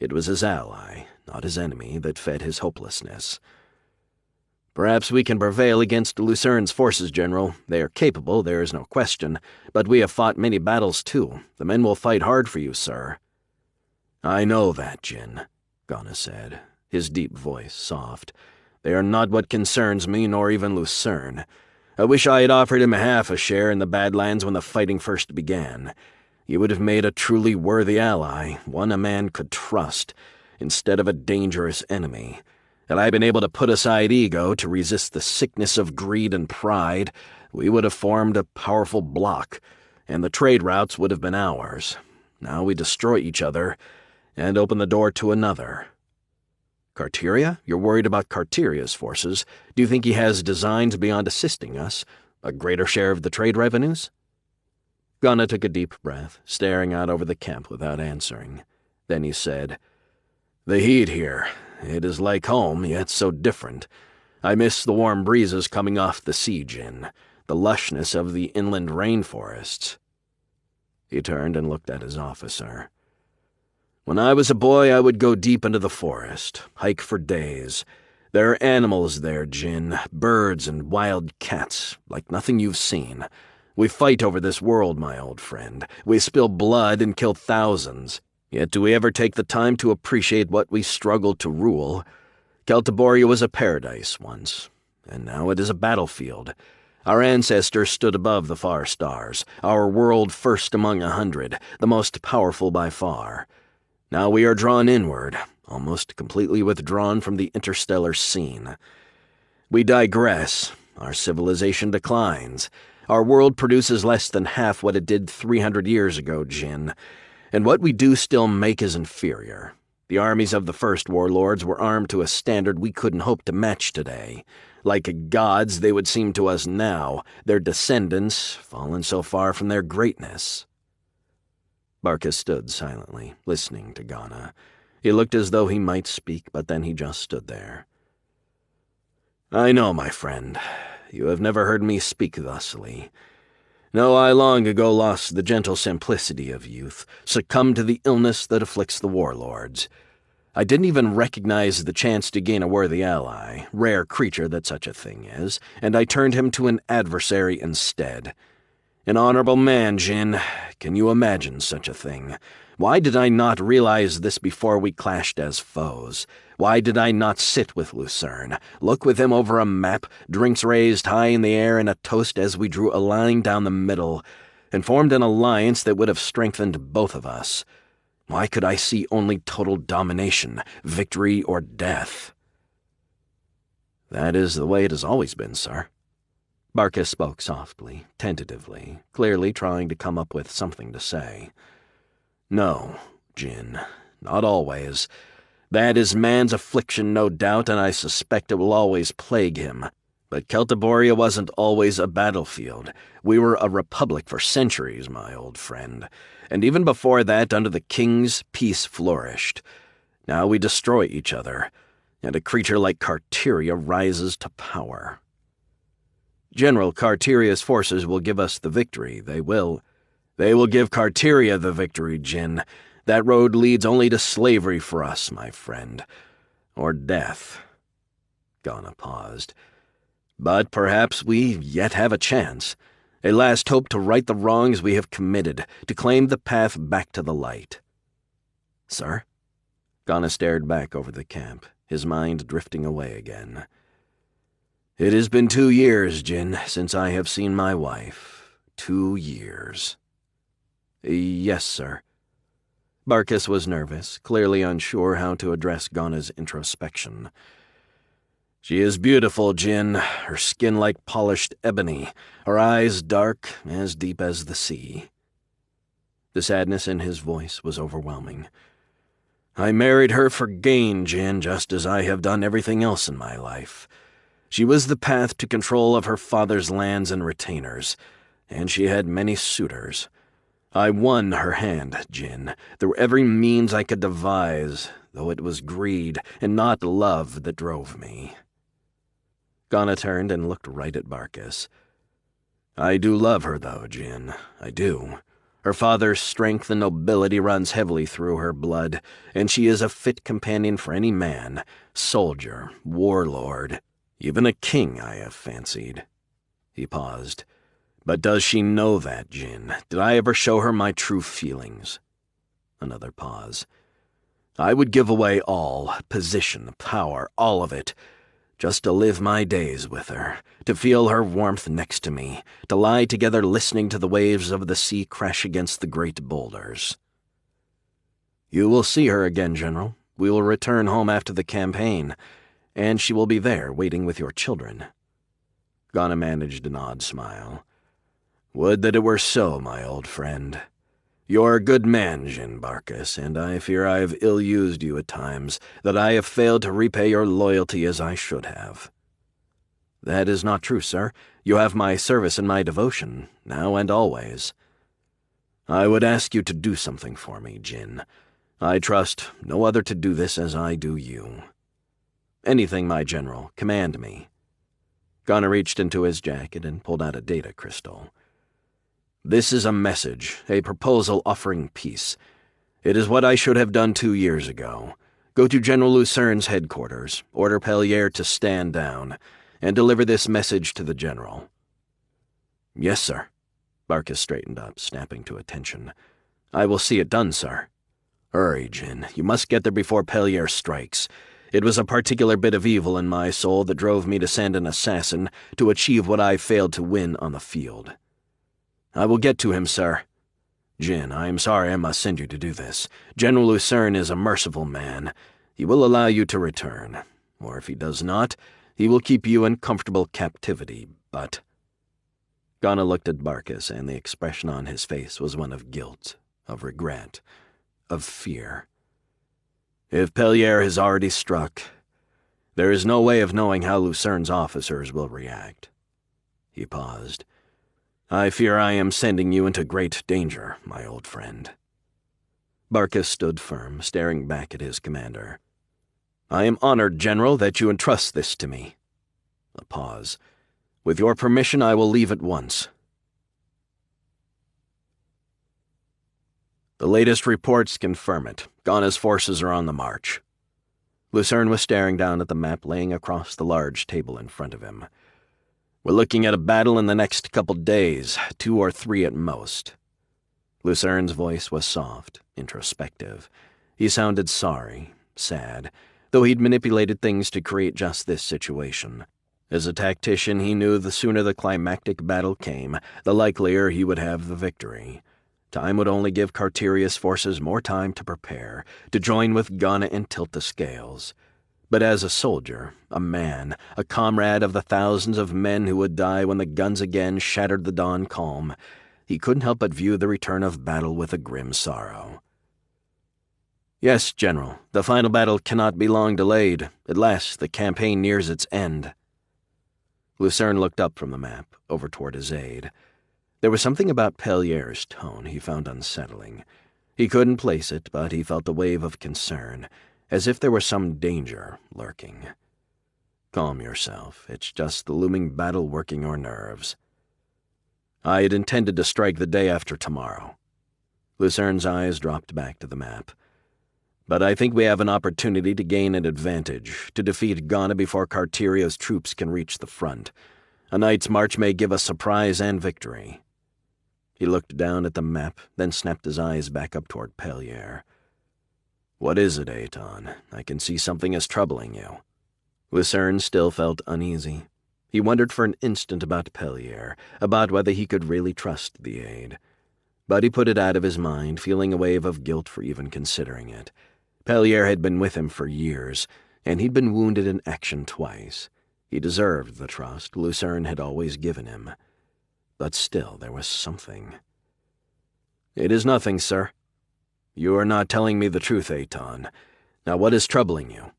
Speaker 2: It was his ally, not his enemy, that fed his hopelessness. "Perhaps we can prevail against Lucern's forces, General. They are capable, there is no question, but we have fought many battles too. The men will fight hard for you, sir."
Speaker 3: "I know that, Jin," Ghana said, his deep voice soft. "They are not what concerns me, nor even Lucern. I wish I had offered him half a share in the Badlands when the fighting first began. He would have made a truly worthy ally, one a man could trust, instead of a dangerous enemy. Had I been able to put aside ego to resist the sickness of greed and pride, we would have formed a powerful bloc, and the trade routes would have been ours. Now we destroy each other and open the door to another."
Speaker 2: "Carteria? You're worried about Carteria's forces. Do you think he has designs beyond assisting us? A greater share of the trade revenues?" Ghana took a deep breath, staring out over the camp without answering. Then he said,
Speaker 3: "The heat here. It is like home, yet so different. I miss the warm breezes coming off the sea, Jin, the lushness of the inland rainforests."
Speaker 2: He turned and looked at his officer.
Speaker 3: "When I was a boy, I would go deep into the forest, hike for days. There are animals there, Jin, birds and wild cats, like nothing you've seen. We fight over this world, my old friend. We spill blood and kill thousands. Yet do we ever take the time to appreciate what we struggled to rule? Celtiboria was a paradise once, and now it is a battlefield. Our ancestors stood above the far stars, our world first among 100, the most powerful by far. Now we are drawn inward, almost completely withdrawn from the interstellar scene. We digress. Our civilization declines. Our world produces less than half what it did 300 years ago, Jin. And what we do still make is inferior. The armies of the first warlords were armed to a standard we couldn't hope to match today. Like gods, they would seem to us now, their descendants, fallen so far from their greatness."
Speaker 2: Barkis stood silently, listening to Ghana. He looked as though he might speak, but then he just stood there.
Speaker 3: "I know, my friend. You have never heard me speak thusly. No, I long ago lost the gentle simplicity of youth, succumbed to the illness that afflicts the warlords. I didn't even recognize the chance to gain a worthy ally, rare creature that such a thing is, and I turned him to an adversary instead. An honorable man, Jin. Can you imagine such a thing? Why did I not realize this before we clashed as foes? Why did I not sit with Lucern, look with him over a map, drinks raised high in the air and a toast as we drew a line down the middle, and formed an alliance that would have strengthened both of us? Why could I see only total domination, victory or death?"
Speaker 2: "That is the way it has always been, sir." Barkis spoke softly, tentatively, clearly trying to come up with something to say.
Speaker 3: "No, Jin, not always. That is man's affliction, no doubt, and I suspect it will always plague him. But Celtiboria wasn't always a battlefield. We were a republic for centuries, my old friend. And even before that, under the kings, peace flourished. Now we destroy each other, and a creature like Carteria rises to power."
Speaker 2: "General, Carteria's forces will give us the victory. They will
Speaker 3: give Carteria the victory, Jin. That road leads only to slavery for us, my friend. Or death." Ghana paused. "But perhaps we yet have a chance. A last hope to right the wrongs we have committed, to claim the path back to the light."
Speaker 2: "Sir?" Ghana stared back over the camp, his mind drifting away again.
Speaker 3: "It has been 2 years, Jin, since I have seen my wife. 2 years."
Speaker 2: "Yes, sir." Barkis was nervous, clearly unsure how to address Ghana's introspection.
Speaker 3: "She is beautiful, Jin, her skin like polished ebony, her eyes dark, as deep as the sea."
Speaker 2: The sadness in his voice was overwhelming.
Speaker 3: "I married her for gain, Jin, just as I have done everything else in my life. She was the path to control of her father's lands and retainers, and she had many suitors. I won her hand, Jin, through every means I could devise, though it was greed and not love that drove me." Ghana turned and looked right at Barkis. "I do love her, though, Jin. I do. Her father's strength and nobility runs heavily through her blood, and she is a fit companion for any man, soldier, warlord, even a king, I have fancied." He paused. "But does she know that, Jin? Did I ever show her my true feelings?" Another pause. "I would give away all, position, power, all of it, just to live my days with her, to feel her warmth next to me, to lie together listening to the waves of the sea crash against the great boulders." "You will see her again, General. We will return home after the campaign, and she will be there waiting with your children." Ghana managed an odd smile. "Would that it were so, my old friend. You're a good man, Jin Barkis, and I fear I have ill-used you at times, that I have failed to repay your loyalty as I should have." "That is not true, sir. You have my service and my devotion, now and always." "I would ask you to do something for me, Jin. I trust no other to do this as I do you." "Anything, my general. Command me." Ghana reached into his jacket and pulled out a data crystal. "This is a message, a proposal offering peace. It is what I should have done 2 years ago. Go to General Lucern's headquarters, order Pellier to stand down, and deliver this message to the general." "Yes, sir." Barkis straightened up, snapping to attention. "I will see it done, sir." "Hurry, Jin. You must get there before Pellier strikes. It was a particular bit of evil in my soul that drove me to send an assassin to achieve what I failed to win on the field." "I will get to him, sir." "Jin, I am sorry I must send you to do this. General Lucern is a merciful man. He will allow you to return. Or if he does not, he will keep you in comfortable captivity, but—" Ghana looked at Barkis, and the expression on his face was one of guilt, of regret, of fear. "If Pellier has already struck, there is no way of knowing how Lucern's officers will react." He paused. "I fear I am sending you into great danger, my old friend." Barkis stood firm, staring back at his commander. "I am honored, General, that you entrust this to me." A pause. "With your permission, I will leave at once." "The latest reports confirm it. Ghana's forces are on the march." Lucern was staring down at the map laying across the large table in front of him. "We're looking at a battle in the next couple days, 2 or 3 at most." Lucern's voice was soft, introspective. He sounded sorry, sad, though he'd manipulated things to create just this situation. As a tactician, he knew the sooner the climactic battle came, the likelier he would have the victory. Time would only give Carteria's forces more time to prepare, to join with Ghana and tilt the scales. But as a soldier, a man, a comrade of the thousands of men who would die when the guns again shattered the dawn calm, he couldn't help but view the return of battle with a grim sorrow. "Yes, General, the final battle cannot be long delayed. At last, the campaign nears its end." Lucern looked up from the map, over toward his aide. There was something about Pellier's tone he found unsettling. He couldn't place it, but he felt a wave of concern, as if there were some danger lurking. "Calm yourself. It's just the looming battle working your nerves." "I had intended to strike the day after tomorrow." Lucern's eyes dropped back to the map. "But I think we have an opportunity to gain an advantage, to defeat Ghana before Carteria's troops can reach the front. A night's march may give us surprise and victory." He looked down at the map, then snapped his eyes back up toward Pellier. "What is it, Aton? I can see something is troubling you." Lucern still felt uneasy. He wondered for an instant about Pellier, about whether he could really trust the aide. But he put it out of his mind, feeling a wave of guilt for even considering it. Pellier had been with him for years, and he'd been wounded in action twice. He deserved the trust Lucern had always given him. But still, there was something. "It is nothing, sir." "You are not telling me the truth, Aton. Now what is troubling you?"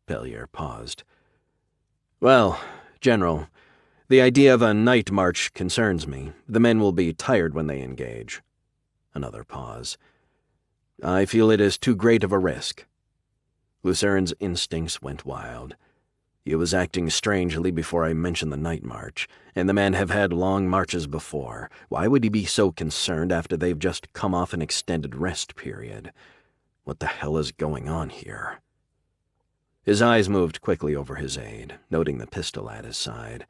Speaker 3: Pellier paused.
Speaker 2: Well, General, the idea of a night march concerns me. The men will be tired when they engage. Another pause. I feel it is too great of a risk. Lucern's instincts went wild. He was acting strangely before I mentioned the night march, and the men have had long marches before. Why would he be so concerned after they've just come off an extended rest period? What the hell is going on here? His eyes moved quickly over his aide, noting the pistol at his side.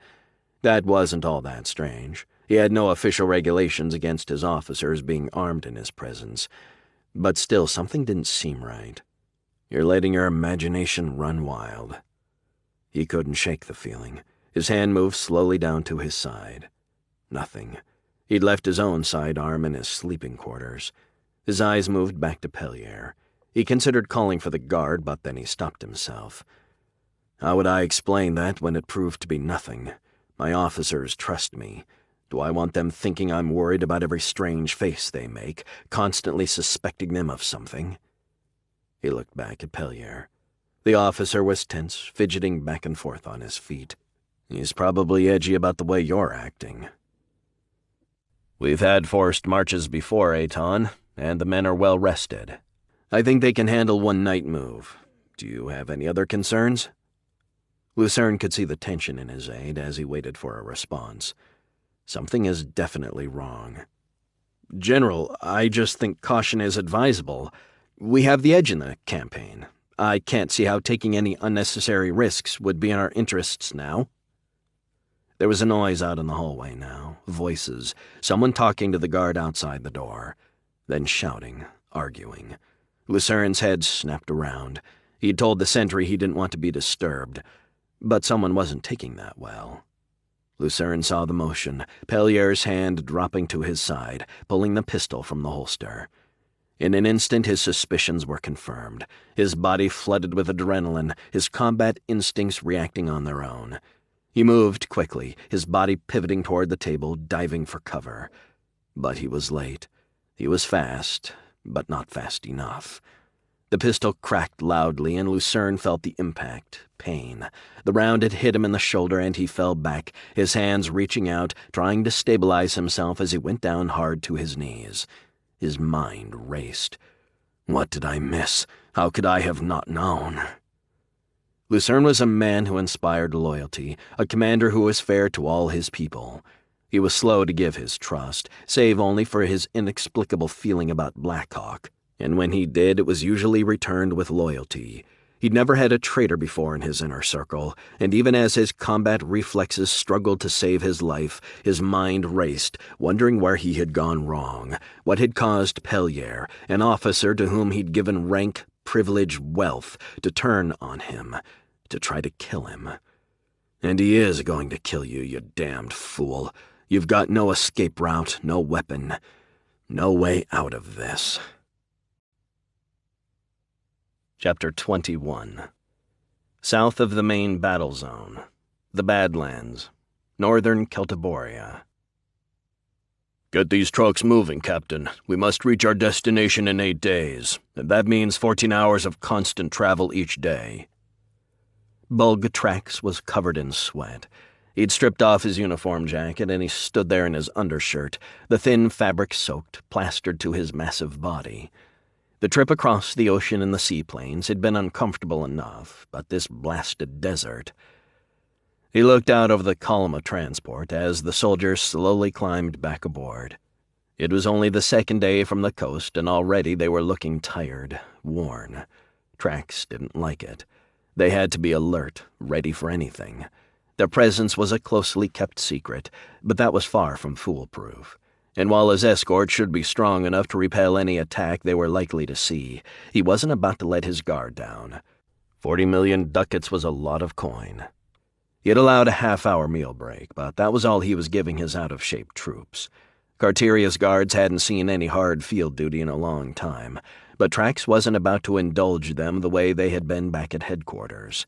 Speaker 2: That wasn't all that strange. He had no official regulations against his officers being armed in his presence. But still, something didn't seem right. You're letting your imagination run wild. He couldn't shake the feeling. His hand moved slowly down to his side. Nothing. He'd left his own sidearm in his sleeping quarters. His eyes moved back to Pellier. He considered calling for the guard, but then he stopped himself. How would I explain that when it proved to be nothing? My officers trust me. Do I want them thinking I'm worried about every strange face they make, constantly suspecting them of something? He looked back at Pellier. The officer was tense, fidgeting back and forth on his feet. He's probably edgy about the way you're acting.
Speaker 1: We've had forced marches before, Aton, and the men are well rested.
Speaker 2: I think they can handle one night move. Do you have any other concerns? Lucern could see the tension in his aide as he waited for a response. Something is definitely wrong. General, I just think caution is advisable. We have the edge in the campaign. I can't see how taking any unnecessary risks would be in our interests now. There was a noise out in the hallway now, voices, someone talking to the guard outside the door, then shouting, arguing. Lucern's head snapped around. He'd told the sentry he didn't want to be disturbed, but someone wasn't taking that well. Lucern saw the motion, Pellier's hand dropping to his side, pulling the pistol from the holster. In an instant, his suspicions were confirmed. His body flooded with adrenaline, his combat instincts reacting on their own. He moved quickly, his body pivoting toward the table, diving for cover. But he was late. He was fast, but not fast enough. The pistol cracked loudly, and Lucern felt the impact, pain. The round had hit him in the shoulder, and he fell back, his hands reaching out, trying to stabilize himself as he went down hard to his knees. His mind raced. What did I miss? How could I have not known? Lucern was a man who inspired loyalty, a commander who was fair to all his people. He was slow to give his trust, save only for his inexplicable feeling about Blackhawk, and when he did, it was usually returned with loyalty. He'd never had a traitor before in his inner circle, and even as his combat reflexes struggled to save his life, his mind raced, wondering where he had gone wrong, what had caused Pellier, an officer to whom he'd given rank, privilege, wealth, to turn on him, to try to kill him. And he is going to kill you, you damned fool. You've got no escape route, no weapon, no way out of this.
Speaker 1: Chapter 21. South of the main battle zone, the Badlands, northern Celtiboria.
Speaker 3: Get these trucks moving, Captain. We must reach our destination in 8 days, and that means 14 hours of constant travel each day.
Speaker 2: Bulg Trax was covered in sweat. He'd stripped off his uniform jacket, and he stood there in his undershirt, the thin fabric soaked, plastered to his massive body. The trip across the ocean and the seaplanes had been uncomfortable enough, but this blasted desert. He looked out over the column of transport as the soldiers slowly climbed back aboard. It was only the second day from the coast, and already they were looking tired, worn. Trax didn't like it. They had to be alert, ready for anything. Their presence was a closely kept secret, but that was far from foolproof. And while his escort should be strong enough to repel any attack they were likely to see, he wasn't about to let his guard down. 40 million ducats was a lot of coin. He had allowed a half-hour meal break, but that was all he was giving his out-of-shape troops. Carteria's guards hadn't seen any hard field duty in a long time, but Trax wasn't about to indulge them the way they had been back at headquarters.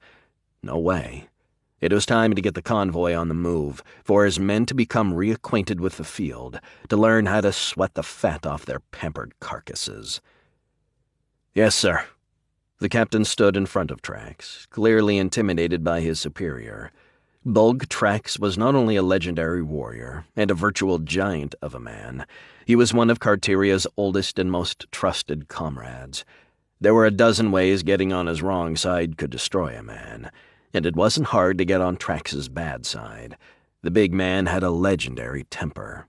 Speaker 2: No way. It was time to get the convoy on the move, for his men to become reacquainted with the field, to learn how to sweat the fat off their pampered carcasses. "Yes, sir." The captain stood in front of Trax, clearly intimidated by his superior. Bulg Trax was not only a legendary warrior and a virtual giant of a man, he was one of Carteria's oldest and most trusted comrades. There were a dozen ways getting on his wrong side could destroy a man, and it wasn't hard to get on Trax's bad side. The big man had a legendary temper.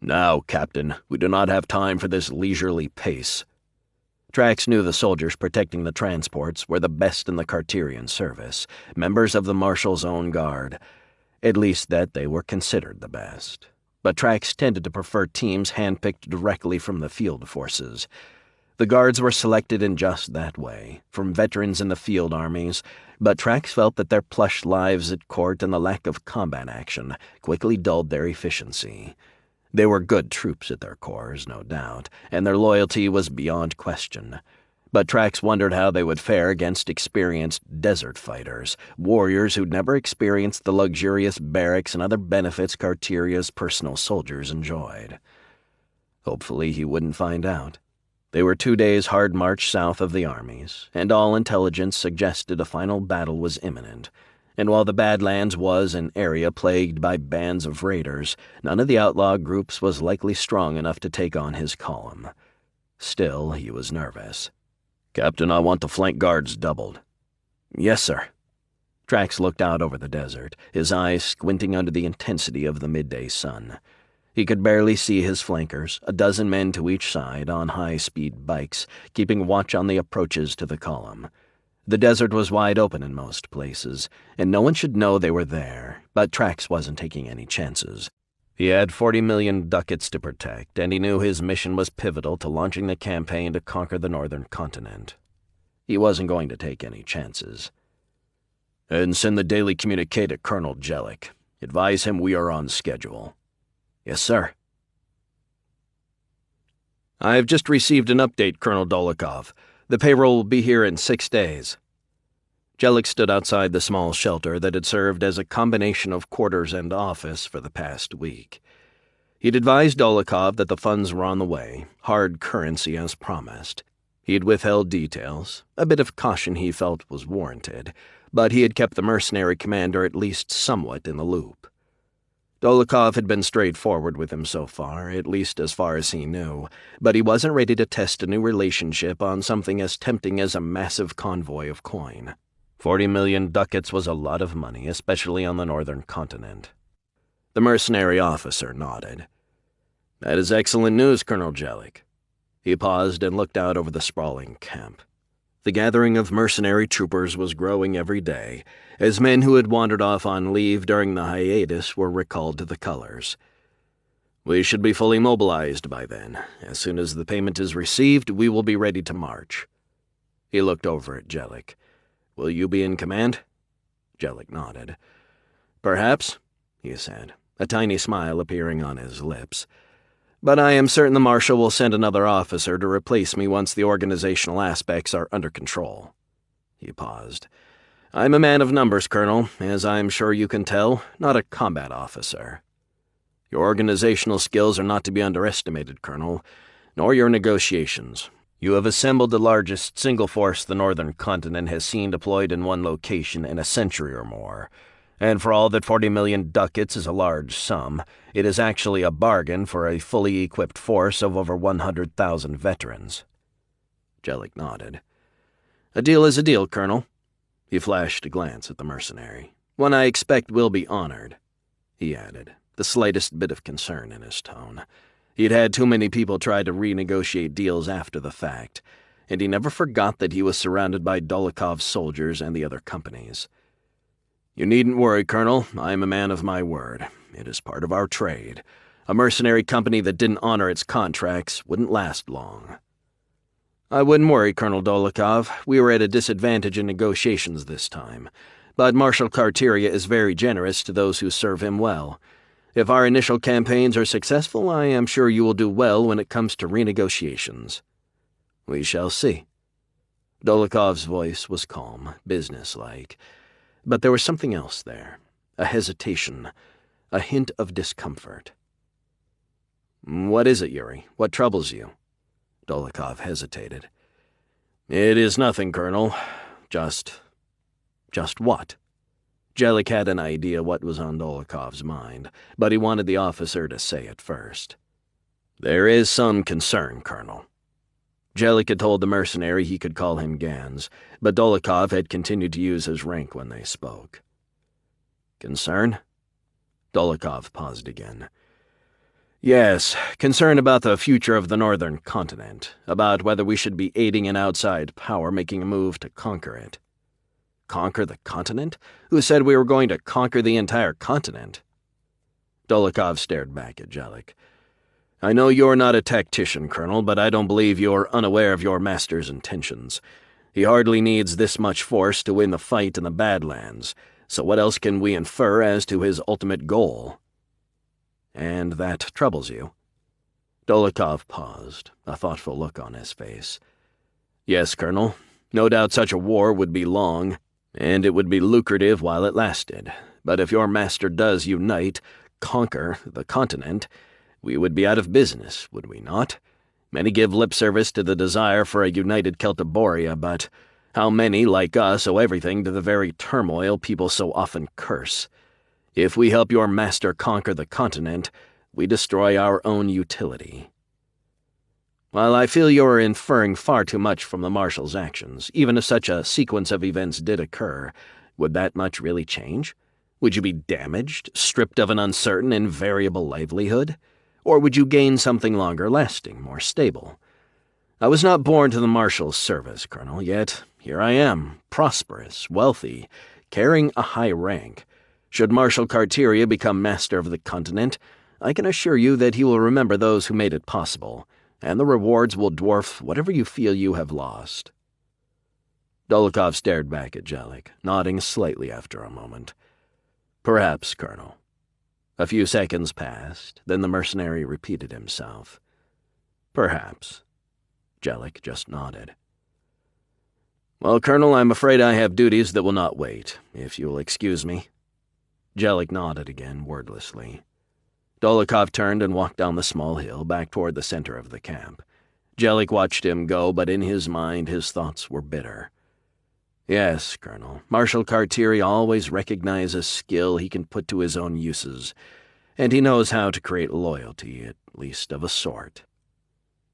Speaker 3: "Now, Captain, we do not have time for this leisurely pace."
Speaker 2: Trax knew the soldiers protecting the transports were the best in the Carterian service, members of the Marshal's own guard. At least that they were considered the best. But Trax tended to prefer teams handpicked directly from the field forces. The guards were selected in just that way, from veterans in the field armies, but Trax felt that their plush lives at court and the lack of combat action quickly dulled their efficiency. They were good troops at their cores, no doubt, and their loyalty was beyond question. But Trax wondered how they would fare against experienced desert fighters, warriors who'd never experienced the luxurious barracks and other benefits Carteria's personal soldiers enjoyed. Hopefully he wouldn't find out. They were 2 days' hard march south of the armies, and all intelligence suggested a final battle was imminent. And while the Badlands was an area plagued by bands of raiders, none of the outlaw groups was likely strong enough to take on his column. Still, he was nervous.
Speaker 3: "Captain, I want the flank guards doubled."
Speaker 2: "Yes, sir." Trax looked out over the desert, his eyes squinting under the intensity of the midday sun. He could barely see his flankers, a dozen men to each side on high-speed bikes, keeping watch on the approaches to the column. The desert was wide open in most places, and no one should know they were there, but Trax wasn't taking any chances. He had 40 million ducats to protect, and he knew his mission was pivotal to launching the campaign to conquer the northern continent. He wasn't going to take any chances.
Speaker 3: "And send the daily communique to Colonel Jellic. Advise him we are on schedule."
Speaker 2: "Yes, sir." "I've just received an update, Colonel Dolokhov. The payroll will be here in 6 days." Jellic stood outside the small shelter that had served as a combination of quarters and office for the past week. He'd advised Dolokhov that the funds were on the way, hard currency as promised. He'd withheld details, a bit of caution he felt was warranted, but he had kept the mercenary commander at least somewhat in the loop. Dolokhov had been straightforward with him so far, at least as far as he knew, but he wasn't ready to test a new relationship on something as tempting as a massive convoy of coin. 40 million ducats was a lot of money, especially on the northern continent. The mercenary officer nodded.
Speaker 3: "That is excellent news, Colonel Jellic."
Speaker 2: He paused and looked out over the sprawling camp. The gathering of mercenary troopers was growing every day, as men who had wandered off on leave during the hiatus were recalled to the colors. "We should be fully mobilized by then. As soon as the payment is received, we will be ready to march." He looked over at Jellic. "Will you be in command?" Jellic nodded. "Perhaps," he said, a tiny smile appearing on his lips. "But I am certain the Marshal will send another officer to replace me once the organizational aspects are under control." He paused. "I'm a man of numbers, Colonel, as I'm sure you can tell, not a combat officer." "Your organizational skills are not to be underestimated, Colonel, nor your negotiations. You have assembled the largest single force the northern continent has seen deployed in one location in a century or more. And for all that 40 million ducats is a large sum, it is actually a bargain for a fully equipped force of over 100,000 veterans." Jellic nodded. "A deal is a deal, Colonel." He flashed a glance at the mercenary. "One I expect will be honored," he added, the slightest bit of concern in his tone. He'd had too many people try to renegotiate deals after the fact, and he never forgot that he was surrounded by Dolokhov's soldiers and the other companies. "You needn't worry, Colonel. I am a man of my word. It is part of our trade. A mercenary company that didn't honor its contracts wouldn't last long." "I wouldn't worry, Colonel Dolokhov. We were at a disadvantage in negotiations this time. But Marshal Carteria is very generous to those who serve him well. If our initial campaigns are successful, I am sure you will do well when it comes to renegotiations." "We shall see." Dolokhov's voice was calm, businesslike. But there was something else there, a hesitation, a hint of discomfort. "What is it, Yuri? What troubles you?" Dolokhov hesitated.
Speaker 3: "It is nothing, Colonel. Just
Speaker 2: what?" Jellic had an idea what was on Dolokov's mind, but he wanted the officer to say it first. "There is some concern, Colonel." Jellic had told the mercenary he could call him Gans, but Dolokhov had continued to use his rank when they spoke. "Concern?" Dolokhov paused again. "Yes, concern about the future of the northern continent, about whether we should be aiding an outside power making a move to conquer it." "Conquer the continent? Who said we were going to conquer the entire continent?" Dolokhov stared back at Jellic. "I know you're not a tactician, Colonel, but I don't believe you're unaware of your master's intentions. He hardly needs this much force to win the fight in the Badlands, so what else can we infer as to his ultimate goal?" "And that troubles you?" Dolokhov paused, a thoughtful look on his face. "Yes, Colonel. No doubt such a war would be long, and it would be lucrative while it lasted. But if your master does unite, conquer the continent, we would be out of business, would we not? Many give lip service to the desire for a united Celtiboria, but how many, like us, owe everything to the very turmoil people so often curse? If we help your master conquer the continent, we destroy our own utility." "While I feel you're inferring far too much from the Marshal's actions, even if such a sequence of events did occur, would that much really change? Would you be damaged, stripped of an uncertain and variable livelihood? Or would you gain something longer-lasting, more stable? I was not born to the Marshal's service, Colonel, yet here I am, prosperous, wealthy, carrying a high rank. Should Marshal Carteria become master of the continent, I can assure you that he will remember those who made it possible, and the rewards will dwarf whatever you feel you have lost." Dolokhov stared back at Jellic, nodding slightly after a moment. "Perhaps, Colonel." A few seconds passed, then the mercenary repeated himself. "Perhaps." Jellic just nodded. "Well, Colonel, I'm afraid I have duties that will not wait, if you'll excuse me." Jellic nodded again, wordlessly. Dolokhov turned and walked down the small hill, back toward the center of the camp. Jellic watched him go, but in his mind his thoughts were bitter. "Yes, Colonel, Marshal Carteria always recognizes skill he can put to his own uses, and he knows how to create loyalty, at least of a sort."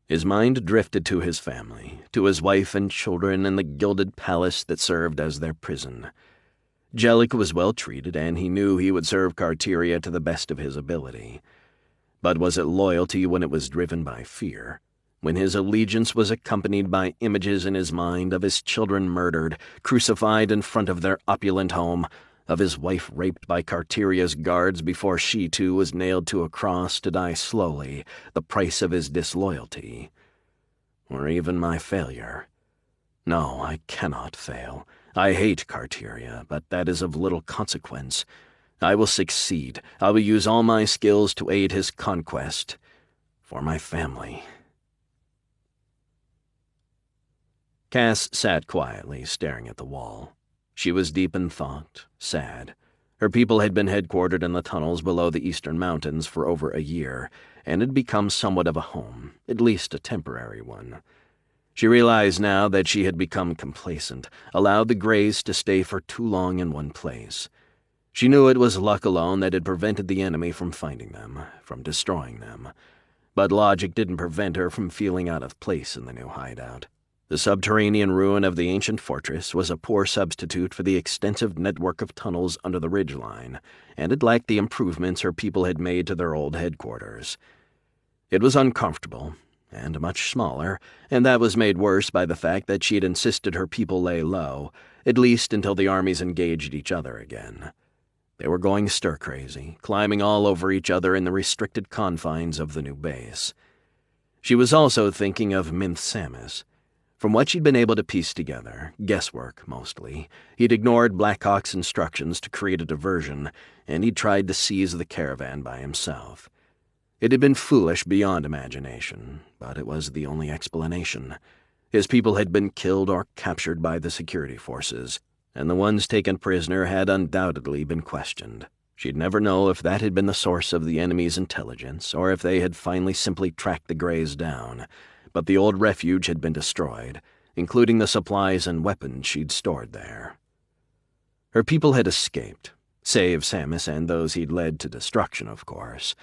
Speaker 2: His mind drifted to his family, to his wife and children in the gilded palace that served as their prison. Jellic was well treated, and he knew he would serve Carteria to the best of his ability. But was it loyalty when it was driven by fear? When his allegiance was accompanied by images in his mind of his children murdered, crucified in front of their opulent home, of his wife raped by Carteria's guards before she too was nailed to a cross to die slowly, the price of his disloyalty? Or even my failure? No, I cannot fail. I hate Carteria, but that is of little consequence. I will succeed. I will use all my skills to aid his conquest. For my family. Cass sat quietly, staring at the wall. She was deep in thought, sad. Her people had been headquartered in the tunnels below the eastern mountains for over a year, and had become somewhat of a home, at least a temporary one. She realized now that she had become complacent, allowed the Greys to stay for too long in one place. She knew it was luck alone that had prevented the enemy from finding them, from destroying them. But logic didn't prevent her from feeling out of place in the new hideout. The subterranean ruin of the ancient fortress was a poor substitute for the extensive network of tunnels under the ridgeline, and it lacked the improvements her people had made to their old headquarters. It was uncomfortable, and much smaller, and that was made worse by the fact that she had insisted her people lay low, at least until the armies engaged each other again. They were going stir-crazy, climbing all over each other in the restricted confines of the new base. She was also thinking of Minth Samus. From what she'd been able to piece together, guesswork mostly, he'd ignored Blackhawk's instructions to create a diversion, and he'd tried to seize the caravan by himself. It had been foolish beyond imagination, but it was the only explanation. His people had been killed or captured by the security forces, and the ones taken prisoner had undoubtedly been questioned. She'd never know if that had been the source of the enemy's intelligence, or if they had finally simply tracked the Greys down. But the old refuge had been destroyed, including the supplies and weapons she'd stored there. Her people had escaped, save Samus and those he'd led to destruction, of course,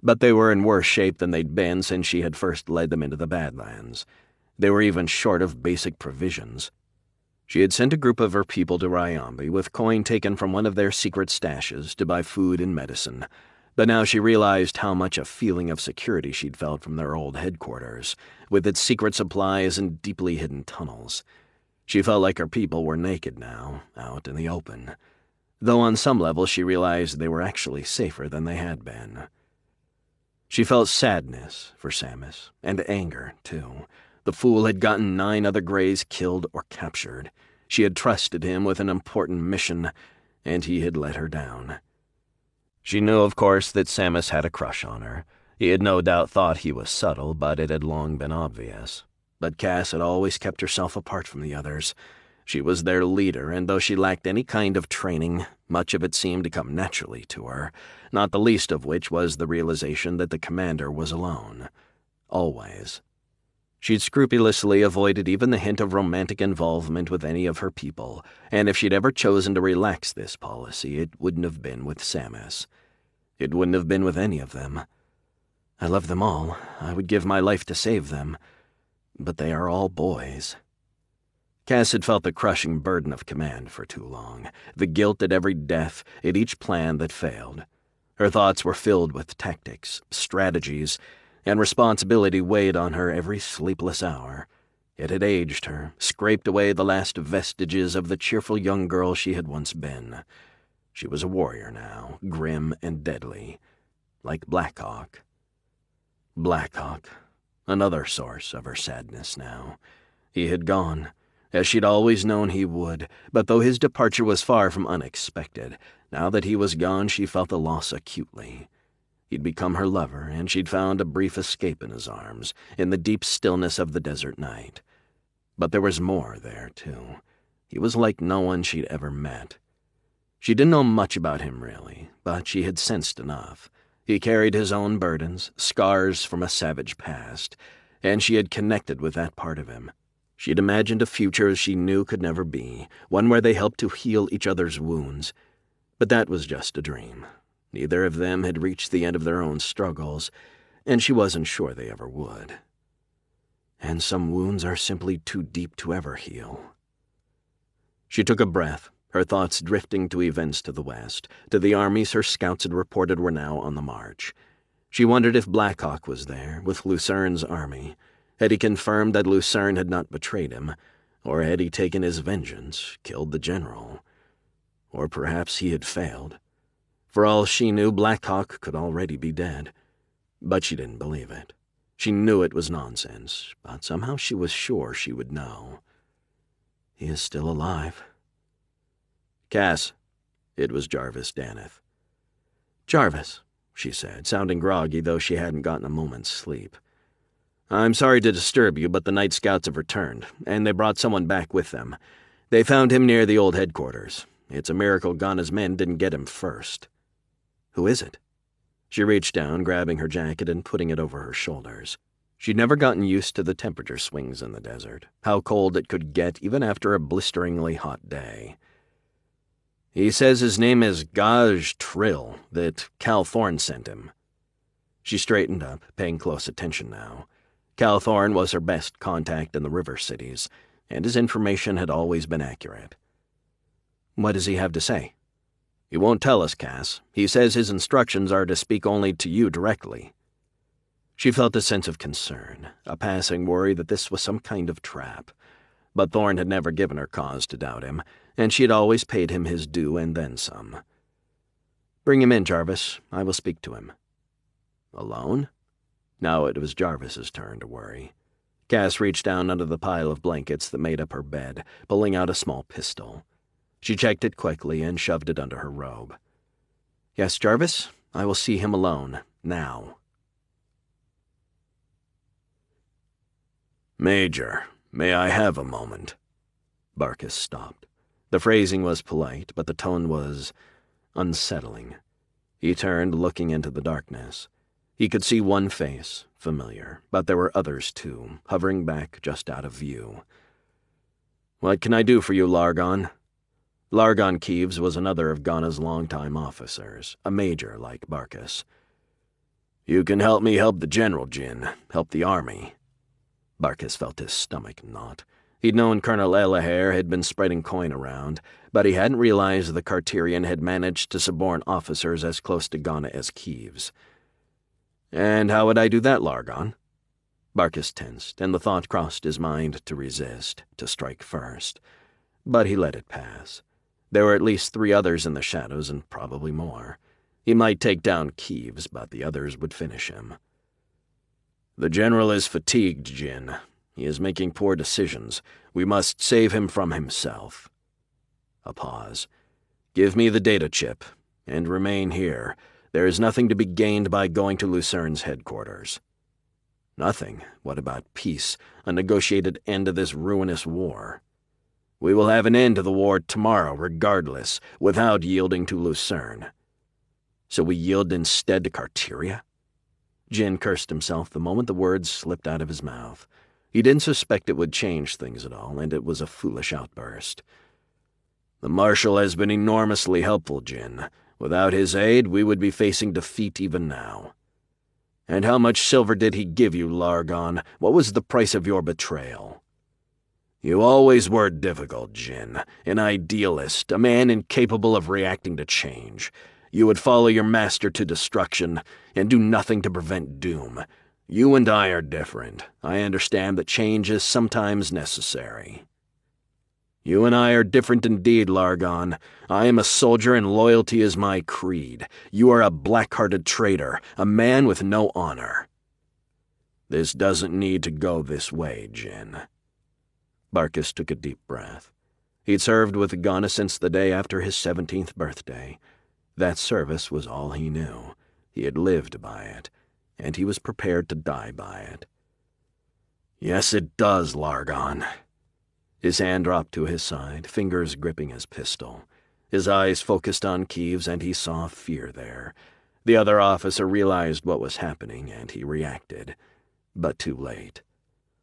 Speaker 2: but they were in worse shape than they'd been since she had first led them into the Badlands. They were even short of basic provisions. She had sent a group of her people to Ryombi with coin taken from one of their secret stashes to buy food and medicine, but now she realized how much a feeling of security she'd felt from their old headquarters, with its secret supplies and deeply hidden tunnels. She felt like her people were naked now, out in the open, though on some level she realized they were actually safer than they had been. She felt sadness for Samus, and anger, too. The fool had gotten 9 other Greys killed or captured. She had trusted him with an important mission, and he had let her down. She knew, of course, that Samus had a crush on her. He had no doubt thought he was subtle, but it had long been obvious. But Cass had always kept herself apart from the others. She was their leader, and though she lacked any kind of training, much of it seemed to come naturally to her, not the least of which was the realization that the commander was alone. Always. She'd scrupulously avoided even the hint of romantic involvement with any of her people, and if she'd ever chosen to relax this policy, it wouldn't have been with Samus. It wouldn't have been with any of them. I love them all. I would give my life to save them. But they are all boys. Cass had felt the crushing burden of command for too long, the guilt at every death, at each plan that failed. Her thoughts were filled with tactics, strategies, and responsibility weighed on her every sleepless hour. It had aged her, scraped away the last vestiges of the cheerful young girl she had once been. She was a warrior now, grim and deadly, like Blackhawk. Blackhawk, another source of her sadness now. He had gone, as she'd always known he would, but though his departure was far from unexpected, now that he was gone she felt the loss acutely. He'd become her lover, and she'd found a brief escape in his arms, in the deep stillness of the desert night. But there was more there, too. He was like no one she'd ever met. She didn't know much about him, really, but she had sensed enough. He carried his own burdens, scars from a savage past, and she had connected with that part of him. She'd imagined a future she knew could never be, one where they helped to heal each other's wounds. But that was just a dream. Neither of them had reached the end of their own struggles, and she wasn't sure they ever would. And some wounds are simply too deep to ever heal. She took a breath, her thoughts drifting to events to the west, to the armies her scouts had reported were now on the march. She wondered if Blackhawk was there, with Lucern's army. Had he confirmed that Lucern had not betrayed him, or had he taken his vengeance, killed the general? Or perhaps he had failed. For all she knew, Blackhawk could already be dead. But she didn't believe it. She knew it was nonsense, but somehow she was sure she would know. He is still alive. Cass, it was Jarvis Daneth. Jarvis, she said, sounding groggy, though she hadn't gotten a moment's sleep. I'm sorry to disturb you, but the night scouts have returned, and they brought someone back with them. They found him near the old headquarters. It's a miracle Ghana's men didn't get him first. Who is it? She reached down, grabbing her jacket and putting it over her shoulders. She'd never gotten used to the temperature swings in the desert, how cold it could get even after a blisteringly hot day. He says his name is Gaj Trill, that Cal Thorne sent him. She straightened up, paying close attention now. Cal Thorne was her best contact in the river cities, and his information had always been accurate. What does he have to say? He won't tell us, Cass. He says his instructions are to speak only to you directly. She felt a sense of concern, a passing worry that this was some kind of trap. But Thorne had never given her cause to doubt him, and she had always paid him his due and then some. Bring him in, Jarvis. I will speak to him. Alone? Now it was Jarvis's turn to worry. Cass reached down under the pile of blankets that made up her bed, pulling out a small pistol. She checked it quickly and shoved it under her robe. Yes, Jarvis, I will see him alone, now.
Speaker 3: Major, may I have a moment? Barkis stopped. The phrasing was polite, but the tone was unsettling. He turned, looking into the darkness. He could see one face, familiar, but there were others too, hovering back just out of view. What can I do for you, Largon?
Speaker 2: Largon Keeves was another of Ghana's longtime officers, a major like Barkis.
Speaker 3: "You can help me help the general, Jin. Help the army."
Speaker 2: Barkis felt his stomach knot. He'd known Colonel Elahair had been spreading coin around, but he hadn't realized the Carterian had managed to suborn officers as close to Ghana as Keeves. "And how would I do that, Largon?" Barkis tensed, and the thought crossed his mind to resist, to strike first. But he let it pass. There were at least 3 others in the shadows, and probably more. He might take down Keeves, but the others would finish him.
Speaker 3: "The general is fatigued, Jin. He is making poor decisions. We must save him from himself." A pause. "Give me the data chip, and remain here. There is nothing to be gained by going to Lucern's headquarters."
Speaker 2: "Nothing? What about peace? A negotiated end to this ruinous war?"
Speaker 3: "We will have an end to the war tomorrow, regardless, without yielding to Lucern."
Speaker 2: "So we yield instead to Carteria?" Jin cursed himself the moment the words slipped out of his mouth. He didn't suspect it would change things at all, and it was a foolish outburst.
Speaker 3: "The Marshal has been enormously helpful, Jin. Without his aid, we would be facing defeat even now."
Speaker 2: "And how much silver did he give you, Largon? What was the price of your betrayal?"
Speaker 3: "You always were difficult, Jin. An idealist, a man incapable of reacting to change. You would follow your master to destruction, and do nothing to prevent doom. You and I are different. I understand that change is sometimes necessary."
Speaker 2: "You and I are different indeed, Largon. I am a soldier and loyalty is my creed. You are a black-hearted traitor, a man with no honor."
Speaker 3: "This doesn't need to go this way, Jin."
Speaker 2: Barkis took a deep breath. He'd served with Ghana since the day after his 17th birthday. That service was all he knew. He had lived by it, and he was prepared to die by it.
Speaker 3: "Yes, it does, Largon."
Speaker 2: His hand dropped to his side, fingers gripping his pistol. His eyes focused on Keeves, and he saw fear there. The other officer realized what was happening, and he reacted. But too late.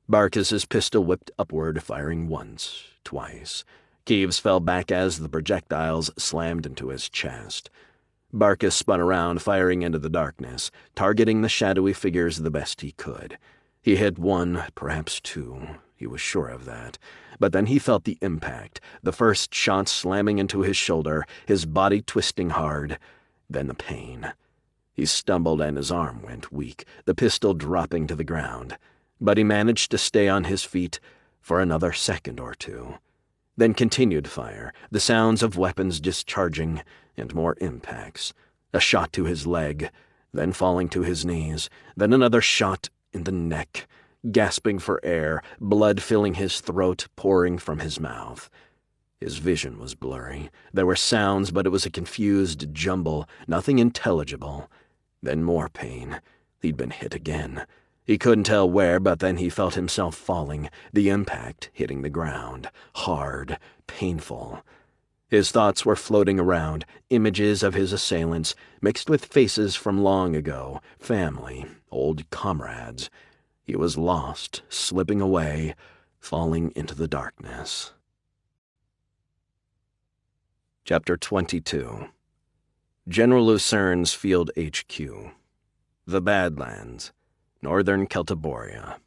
Speaker 2: Barkis's pistol whipped upward, firing once, twice. Keeves fell back as the projectiles slammed into his chest. Barkis spun around, firing into the darkness, targeting the shadowy figures the best he could. He hit 1, perhaps 2. He was sure of that. But then he felt the impact, the first shot slamming into his shoulder, his body twisting hard, then the pain. He stumbled and his arm went weak, the pistol dropping to the ground. But he managed to stay on his feet for another second or 2. Then continued fire, the sounds of weapons discharging, and more impacts. A shot to his leg, then falling to his knees, then another shot in the neck, gasping for air, blood filling his throat, pouring from his mouth. His vision was blurry. There were sounds, but it was a confused jumble, nothing intelligible. Then more pain. He'd been hit again. He couldn't tell where, but then he felt himself falling, the impact hitting the ground, hard, painful. His thoughts were floating around, images of his assailants, mixed with faces from long ago, family, old comrades. He was lost, slipping away, falling into the darkness. Chapter 22. General Lucern's Field HQ. The Badlands, Northern Celtiboria.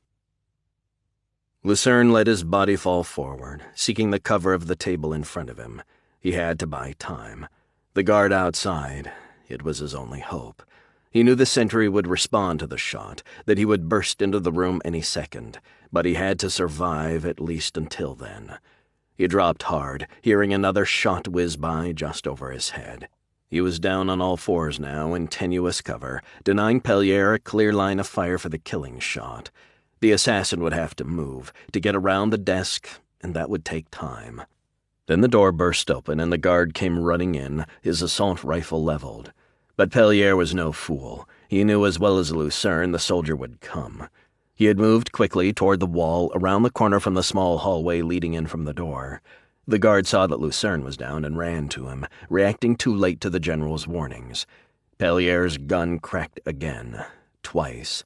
Speaker 2: Lucern let his body fall forward, seeking the cover of the table in front of him. He had to buy time. The guard outside, it was his only hope. He knew the sentry would respond to the shot, that he would burst into the room any second, but he had to survive at least until then. He dropped hard, hearing another shot whiz by just over his head. He was down on all fours now, in tenuous cover, denying Pellier a clear line of fire for the killing shot. The assassin would have to move, to get around the desk, and that would take time. Then the door burst open, and the guard came running in, his assault rifle leveled. But Pellier was no fool. He knew as well as Lucern the soldier would come. He had moved quickly toward the wall, around the corner from the small hallway leading in from the door. The guard saw that Lucern was down and ran to him, reacting too late to the general's warnings. Pellier's gun cracked again, twice,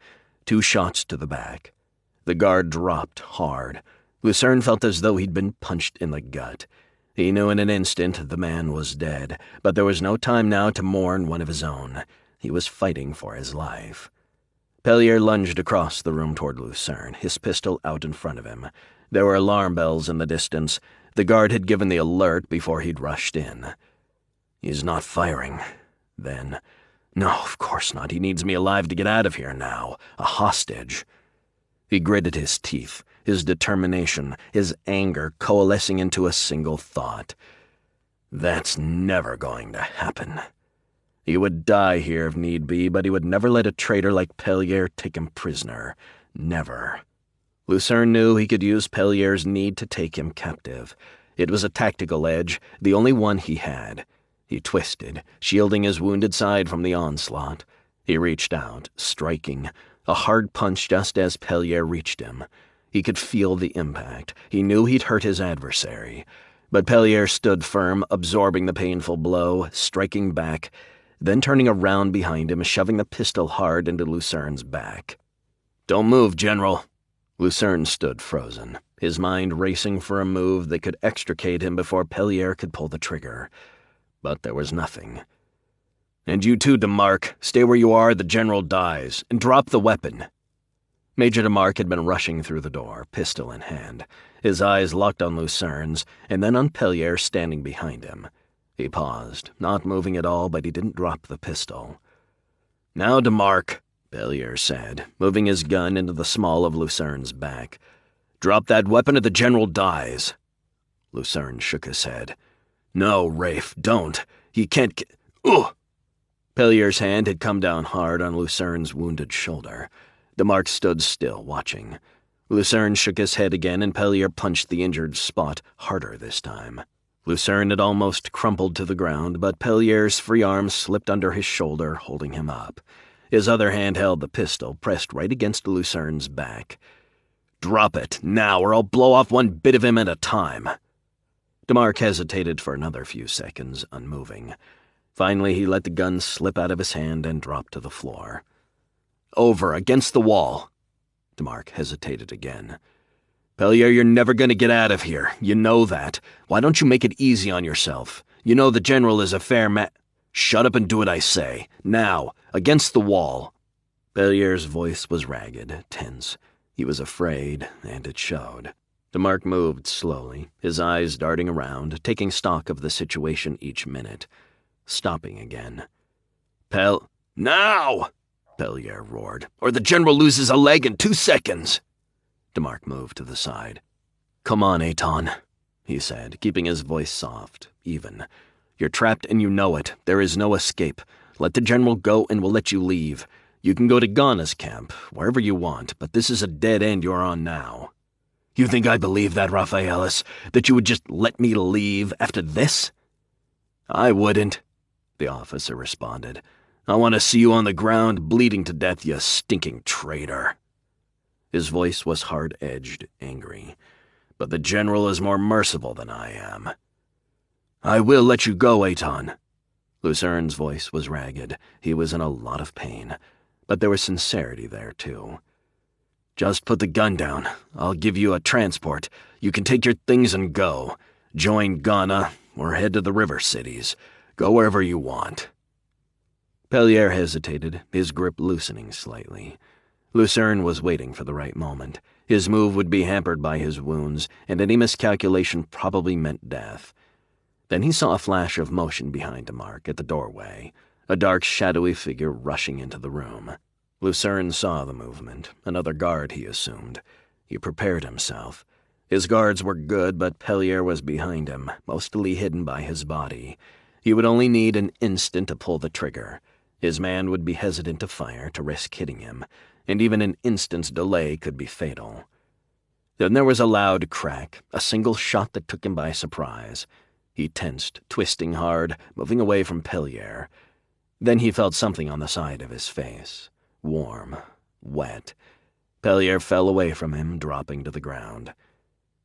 Speaker 2: 2 shots to the back. The guard dropped hard. Lucern felt as though he'd been punched in the gut. He knew in an instant the man was dead, but there was no time now to mourn one of his own. He was fighting for his life. Pellier lunged across the room toward Lucern, his pistol out in front of him. There were alarm bells in the distance. The guard had given the alert before he'd rushed in. He's not firing. Then, no, of course not. He needs me alive to get out of here now. A hostage. He gritted his teeth, his determination, his anger coalescing into a single thought. That's never going to happen. He would die here if need be, but he would never let a traitor like Pellier take him prisoner. Never. Lucern knew he could use Pellier's need to take him captive. It was a tactical edge, the only one he had. He twisted, shielding his wounded side from the onslaught. He reached out, striking, a hard punch just as Pellier reached him. He could feel the impact. He knew he'd hurt his adversary. But Pellier stood firm, absorbing the painful blow, striking back, then turning around behind him, shoving the pistol hard into Lucern's back. "Don't move, General." Lucern stood frozen, his mind racing for a move that could extricate him before Pellier could pull the trigger. But there was nothing. "And you too, DeMarc. Stay where you are, the General dies, and drop the weapon." Major DeMarc had been rushing through the door, pistol in hand, his eyes locked on Lucern's, and then on Pellier standing behind him. He paused, not moving at all, but he didn't drop the pistol. "Now, DeMarc," Pellier said, moving his gun into the small of Lucern's back. "Drop that weapon or the General dies." Lucern shook his head. "No, Rafe, don't. He can't Ugh!" Pellier's hand had come down hard on Lucern's wounded shoulder. DeMarc stood still, watching. Lucern shook his head again, and Pellier punched the injured spot harder this time. Lucern had almost crumpled to the ground, but Pellier's free arm slipped under his shoulder, holding him up. His other hand held the pistol, pressed right against Lucern's back. "Drop it, now, or I'll blow off one bit of him at a time." DeMarc hesitated for another few seconds, unmoving. Finally, he let the gun slip out of his hand and dropped to the floor. "Over, against the wall." DeMarc hesitated again. "Pellier, you're never going to get out of here. You know that. Why don't you make it easy on yourself? You know the General is a fair man—" "Shut up and do what I say. Now, against the wall." Pellier's voice was ragged, tense. He was afraid, and it showed. DeMarc moved slowly, his eyes darting around, taking stock of the situation each minute. Stopping again. "Now!" Pellier roared, "or the General loses a leg in 2 seconds." DeMarc moved to the side. "Come on, Aton," he said, keeping his voice soft, even. "You're trapped and you know it. There is no escape. Let the General go and we'll let you leave. You can go to Ghana's camp, wherever you want, but this is a dead end you're on now." "You think I believe that, Raphaelis? That you would just let me leave after this?" "I wouldn't," the officer responded. "I want to see you on the ground, bleeding to death, you stinking traitor." His voice was hard-edged, angry. "But the General is more merciful than I am." "I will let you go, Aton." Lucern's voice was ragged. He was in a lot of pain, but there was sincerity there, too. "Just put the gun down. I'll give you a transport. You can take your things and go. Join Ghana, or head to the river cities. Go wherever you want." Pellier hesitated, his grip loosening slightly. Lucern was waiting for the right moment. His move would be hampered by his wounds, and any miscalculation probably meant death. Then he saw a flash of motion behind DeMarc at the doorway, a dark, shadowy figure rushing into the room. Lucern saw the movement, another guard, he assumed. He prepared himself. His guards were good, but Pellier was behind him, mostly hidden by his body. He would only need an instant to pull the trigger. His man would be hesitant to fire, to risk hitting him, and even an instant's delay could be fatal. Then there was a loud crack, a single shot that took him by surprise. He tensed, twisting hard, moving away from Pellier. Then he felt something on the side of his face. Warm, wet. Pellier fell away from him, dropping to the ground.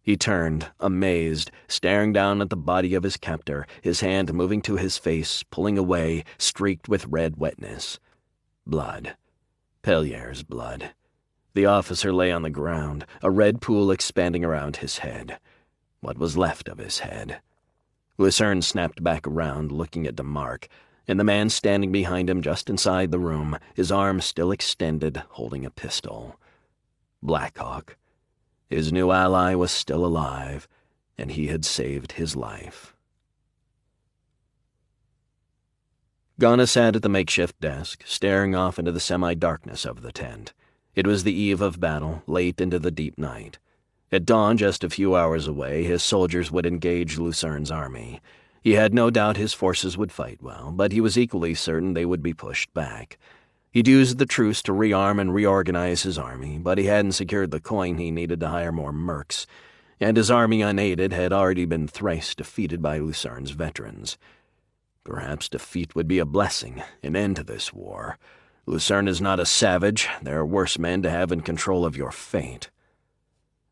Speaker 2: He turned, amazed, staring down at the body of his captor, his hand moving to his face, pulling away, streaked with red wetness. Blood. Pellier's blood. The officer lay on the ground, a red pool expanding around his head. What was left of his head. Lucern snapped back around, looking at DeMarc, and the man standing behind him just inside the room, his arm still extended, holding a pistol. Blackhawk. His new ally was still alive, and he had saved his life. Ghana sat at the makeshift desk, staring off into the semi-darkness of the tent. It was the eve of battle, late into the deep night. At dawn, just a few hours away, his soldiers would engage Lucern's army. He had no doubt his forces would fight well, but he was equally certain they would be pushed back. He'd used the truce to rearm and reorganize his army, but he hadn't secured the coin he needed to hire more mercs, and his army unaided had already been thrice defeated by Lucern's veterans. Perhaps defeat would be a blessing, an end to this war. Lucern is not a savage. There are worse men to have in control of your fate.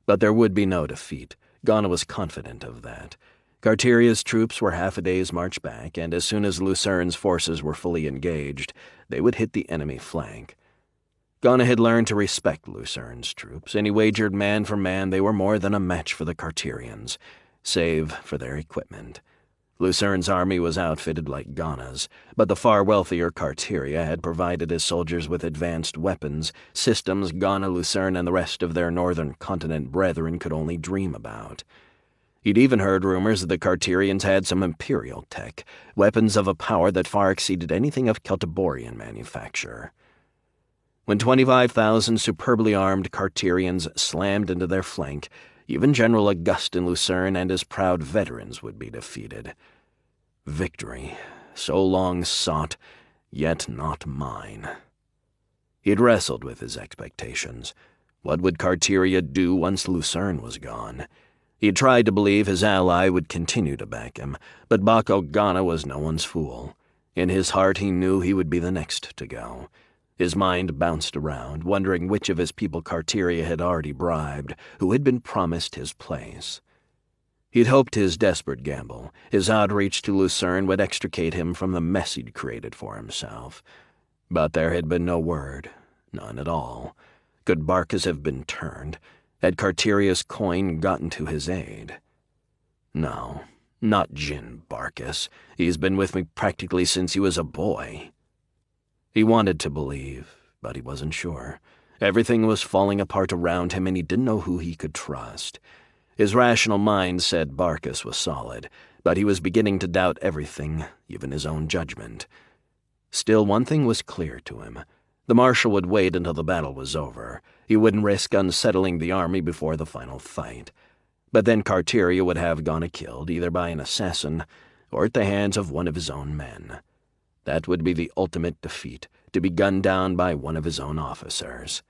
Speaker 2: But there would be no defeat. Ghana was confident of that. Carteria's troops were half a day's march back, and as soon as Lucern's forces were fully engaged, they would hit the enemy flank. Ghana had learned to respect Lucern's troops, and he wagered man for man they were more than a match for the Carterians, save for their equipment. Lucern's army was outfitted like Ghana's, but the far wealthier Carteria had provided his soldiers with advanced weapons, systems Ghana, Lucern, and the rest of their northern continent brethren could only dream about. He'd even heard rumors that the Carterians had some imperial tech, weapons of a power that far exceeded anything of Celtiborian manufacture. When 25,000 superbly armed Carterians slammed into their flank, even General Augustin Lucern and his proud veterans would be defeated. Victory, so long sought, yet not mine. He'd wrestled with his expectations. What would Carteria do once Lucern was gone? He'd tried to believe his ally would continue to back him, but Bako Ghana was no one's fool. In his heart he knew he would be the next to go. His mind bounced around, wondering which of his people Carteria had already bribed, who had been promised his place. He'd hoped his desperate gamble, his outreach to Lucern, would extricate him from the mess he'd created for himself. But there had been no word, none at all. Could Barcus have been turned? Had Carteria's coin gotten to his aid? No, not Jin Barcus. He's been with me practically since he was a boy. He wanted to believe, but he wasn't sure. Everything was falling apart around him, and he didn't know who he could trust. His rational mind said Barcus was solid, but he was beginning to doubt everything, even his own judgment. Still, one thing was clear to him. The marshal would wait until the battle was over. He wouldn't risk unsettling the army before the final fight. But then Carteria would have Ghana killed, either by an assassin or at the hands of one of his own men. That would be the ultimate defeat, to be gunned down by one of his own officers.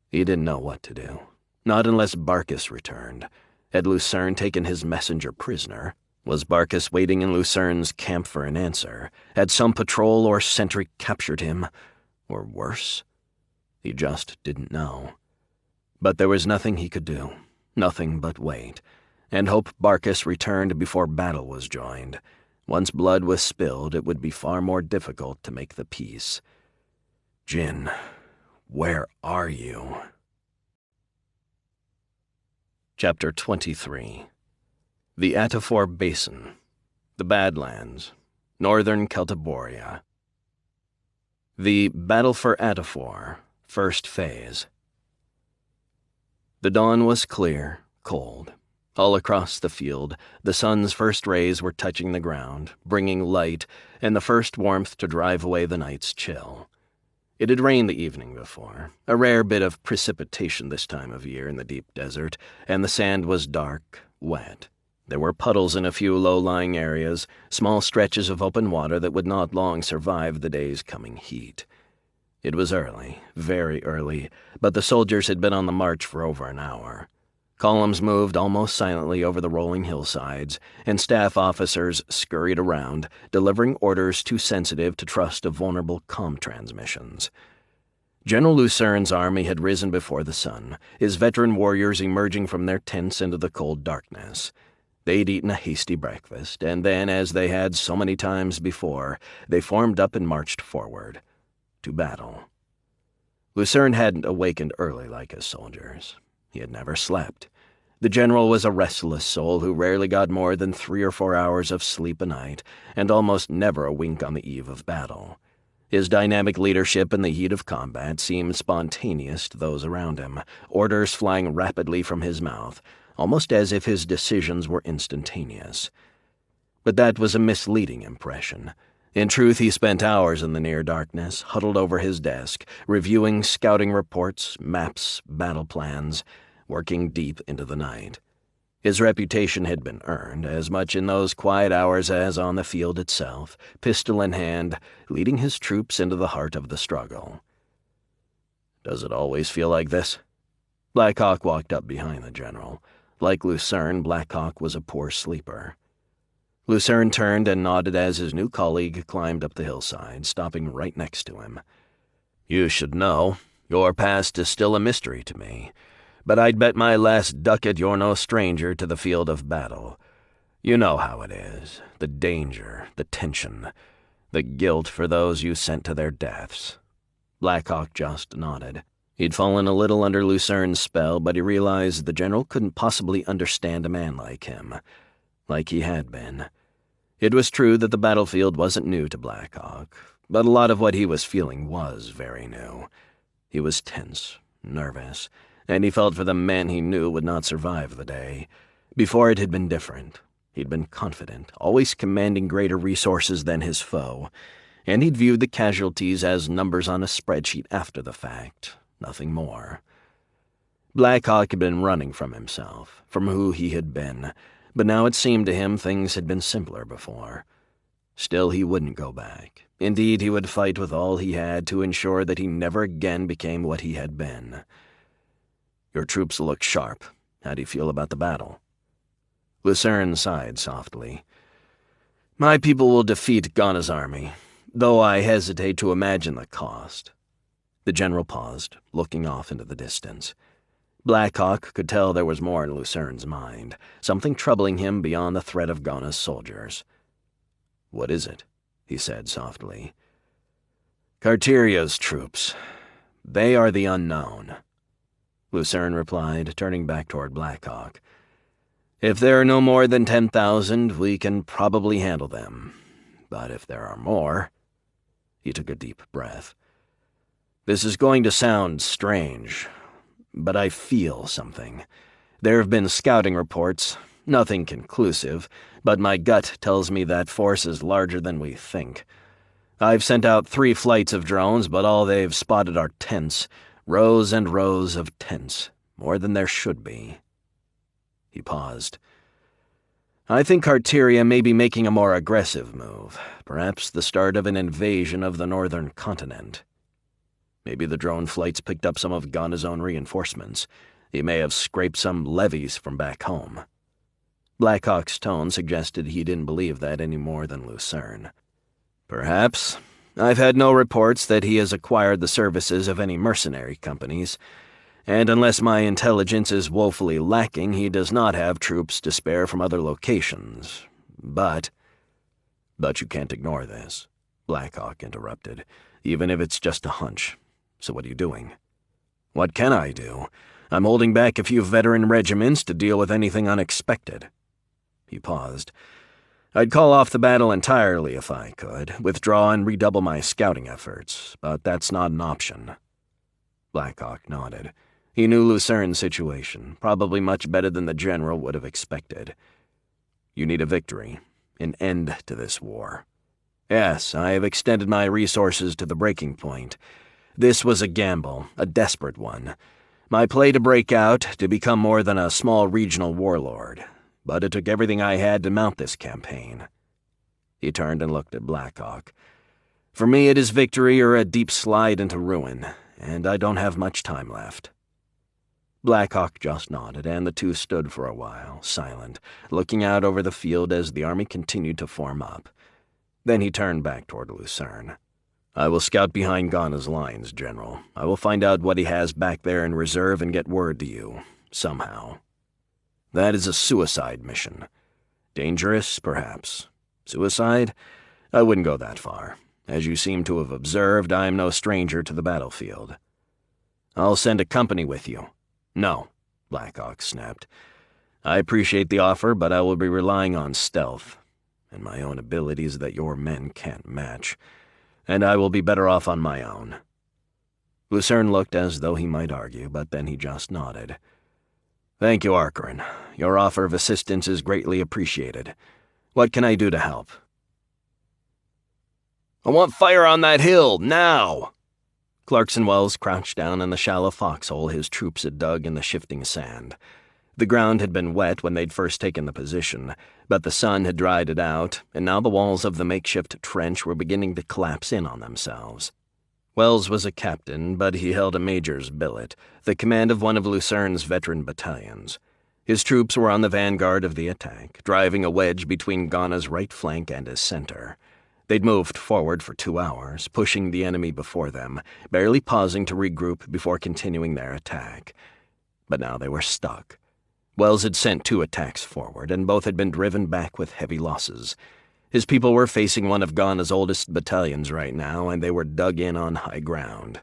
Speaker 2: He didn't know what to do. Not unless Barcus returned. Had Lucern taken his messenger prisoner? Was Barcus waiting in Lucern's camp for an answer? Had some patrol or sentry captured him? Or worse? He just didn't know. But there was nothing he could do, nothing but wait, and hope Barcus returned before battle was joined. Once blood was spilled, it would be far more difficult to make the peace. Jin, where are you? Chapter 23. The Atafor Basin, the Badlands, Northern Celtiboria. The Battle for Atafor, First Phase. The dawn was clear, cold. All across the field, the sun's first rays were touching the ground, bringing light and the first warmth to drive away the night's chill. It had rained the evening before, a rare bit of precipitation this time of year in the deep desert, and the sand was dark, wet. There were puddles in a few low-lying areas, small stretches of open water that would not long survive the day's coming heat. It was early, very early, but the soldiers had been on the march for over an hour. Columns moved almost silently over the rolling hillsides, and staff officers scurried around, delivering orders too sensitive to trust to vulnerable comm transmissions. General Lucern's army had risen before the sun, his veteran warriors emerging from their tents into the cold darkness. They'd eaten a hasty breakfast, and then, as they had so many times before, they formed up and marched forward. To battle. Lucern hadn't awakened early like his soldiers. He had never slept. The general was a restless soul who rarely got more than 3 or 4 hours of sleep a night, and almost never a wink on the eve of battle. His dynamic leadership in the heat of combat seemed spontaneous to those around him, orders flying rapidly from his mouth, almost as if his decisions were instantaneous. But that was a misleading impression. In truth, he spent hours in the near darkness, huddled over his desk, reviewing scouting reports, maps, battle plans, working deep into the night. His reputation had been earned, as much in those quiet hours as on the field itself, pistol in hand, leading his troops into the heart of the struggle. "Does it always feel like this?" Blackhawk walked up behind the general. Like Lucern, Blackhawk was a poor sleeper. Lucern turned and nodded as his new colleague climbed up the hillside, stopping right next to him. "You should know. Your past is still a mystery to me. But I'd bet my last ducat you're no stranger to the field of battle. You know how it is. The danger, the tension, the guilt for those you sent to their deaths." Blackhawk just nodded. He'd fallen a little under Lucern's spell, but he realized the general couldn't possibly understand a man like him, like he had been. It was true that the battlefield wasn't new to Blackhawk, but a lot of what he was feeling was very new. He was tense, nervous, and he felt for the men he knew would not survive the day. Before it had been different. He'd been confident, always commanding greater resources than his foe, and he'd viewed the casualties as numbers on a spreadsheet after the fact, nothing more. Blackhawk had been running from himself, from who he had been, but now it seemed to him things had been simpler before. Still, he wouldn't go back. Indeed, he would fight with all he had to ensure that he never again became what he had been. "Your troops look sharp. How do you feel about the battle?" Lucern sighed softly. "My people will defeat Ghana's army, though I hesitate to imagine the cost." The general paused, looking off into the distance. Blackhawk could tell there was more in Lucern's mind, something troubling him beyond the threat of Ghana's soldiers. "What is it?" he said softly. "Carteria's troops. They are the unknown." Lucern replied, turning back toward Blackhawk. "If there are no more than 10,000, we can probably handle them. But if there are more—" He took a deep breath. "This is going to sound strange, but I feel something. There have been scouting reports, nothing conclusive, but my gut tells me that force is larger than we think. I've sent out 3 flights of drones, but all they've spotted are tents. Rows and rows of tents, more than there should be." He paused. "I think Carteria may be making a more aggressive move, perhaps the start of an invasion of the northern continent. Maybe the drone flights picked up some of Ghana's own reinforcements. He may have scraped some levies from back home." Blackhawk's tone suggested he didn't believe that any more than Lucern. "Perhaps. I've had no reports that he has acquired the services of any mercenary companies, and unless my intelligence is woefully lacking, he does not have troops to spare from other locations. But you can't ignore this," Blackhawk interrupted, "even if it's just a hunch. So what are you doing?" "What can I do? I'm holding back a few veteran regiments to deal with anything unexpected." He paused. "I'd call off the battle entirely if I could, withdraw and redouble my scouting efforts, but that's not an option." Blackhawk nodded. He knew Lucern's situation, probably much better than the general would have expected. "You need a victory, an end to this war." "Yes, I have extended my resources to the breaking point. This was a gamble, a desperate one. My play to break out, to become more than a small regional warlord. But it took everything I had to mount this campaign." He turned and looked at Blackhawk. "For me, it is victory or a deep slide into ruin, and I don't have much time left." Blackhawk just nodded, and the two stood for a while, silent, looking out over the field as the army continued to form up. Then he turned back toward Lucern. "I will scout behind Ghana's lines, General. I will find out what he has back there in reserve and get word to you, somehow. That is a suicide mission. Dangerous, perhaps. Suicide? I wouldn't go that far. As you seem to have observed, I am no stranger to the battlefield." "I'll send a company with you." "No," Blackhawk snapped. I appreciate the offer, but I will be relying on stealth and my own abilities that your men can't match, and I will be better off on my own." Lucern looked as though he might argue, but then he just nodded. "Thank you, Archerin. Your offer of assistance is greatly appreciated. What can I do to help?" "I want fire on that hill, now!" Clarkson Wells crouched down in the shallow foxhole his troops had dug in the shifting sand. The ground had been wet when they'd first taken the position, but the sun had dried it out, and now the walls of the makeshift trench were beginning to collapse in on themselves. Wells was a captain, but he held a major's billet, the command of one of Lucern's veteran battalions. His troops were on the vanguard of the attack, driving a wedge between Ghana's right flank and his center. They'd moved forward for 2 hours, pushing the enemy before them, barely pausing to regroup before continuing their attack. But now they were stuck. Wells had sent 2 attacks forward, and both had been driven back with heavy losses. His people were facing one of Ghana's oldest battalions right now, and they were dug in on high ground.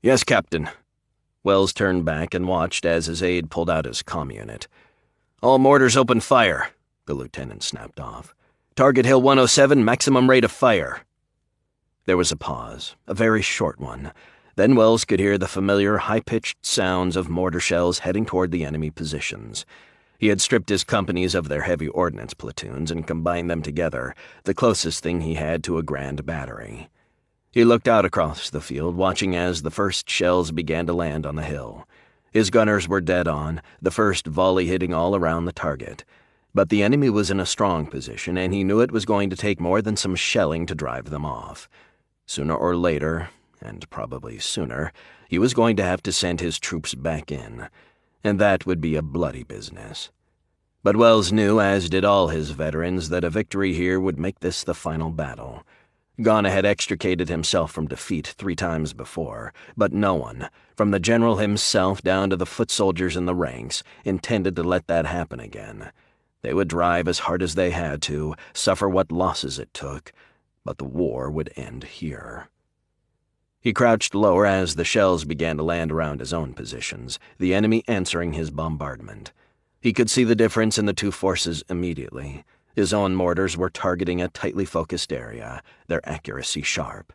Speaker 2: "Yes, Captain." Wells turned back and watched as his aide pulled out his comm unit. "All mortars open fire," the lieutenant snapped off. "Target Hill 107, maximum rate of fire." There was a pause, a very short one. Then Wells could hear the familiar, high-pitched sounds of mortar shells heading toward the enemy positions. He had stripped his companies of their heavy ordnance platoons and combined them together, the closest thing he had to a grand battery. He looked out across the field, watching as the first shells began to land on the hill. His gunners were dead on, the first volley hitting all around the target. But the enemy was in a strong position, and he knew it was going to take more than some shelling to drive them off. Sooner or later, and probably sooner, he was going to have to send his troops back in, and that would be a bloody business. But Wells knew, as did all his veterans, that a victory here would make this the final battle. Ghana had extricated himself from defeat 3 times before, but no one, from the general himself down to the foot soldiers in the ranks, intended to let that happen again. They would drive as hard as they had to, suffer what losses it took, but the war would end here. He crouched lower as the shells began to land around his own positions, the enemy answering his bombardment. He could see the difference in the 2 forces immediately. His own mortars were targeting a tightly focused area, their accuracy sharp.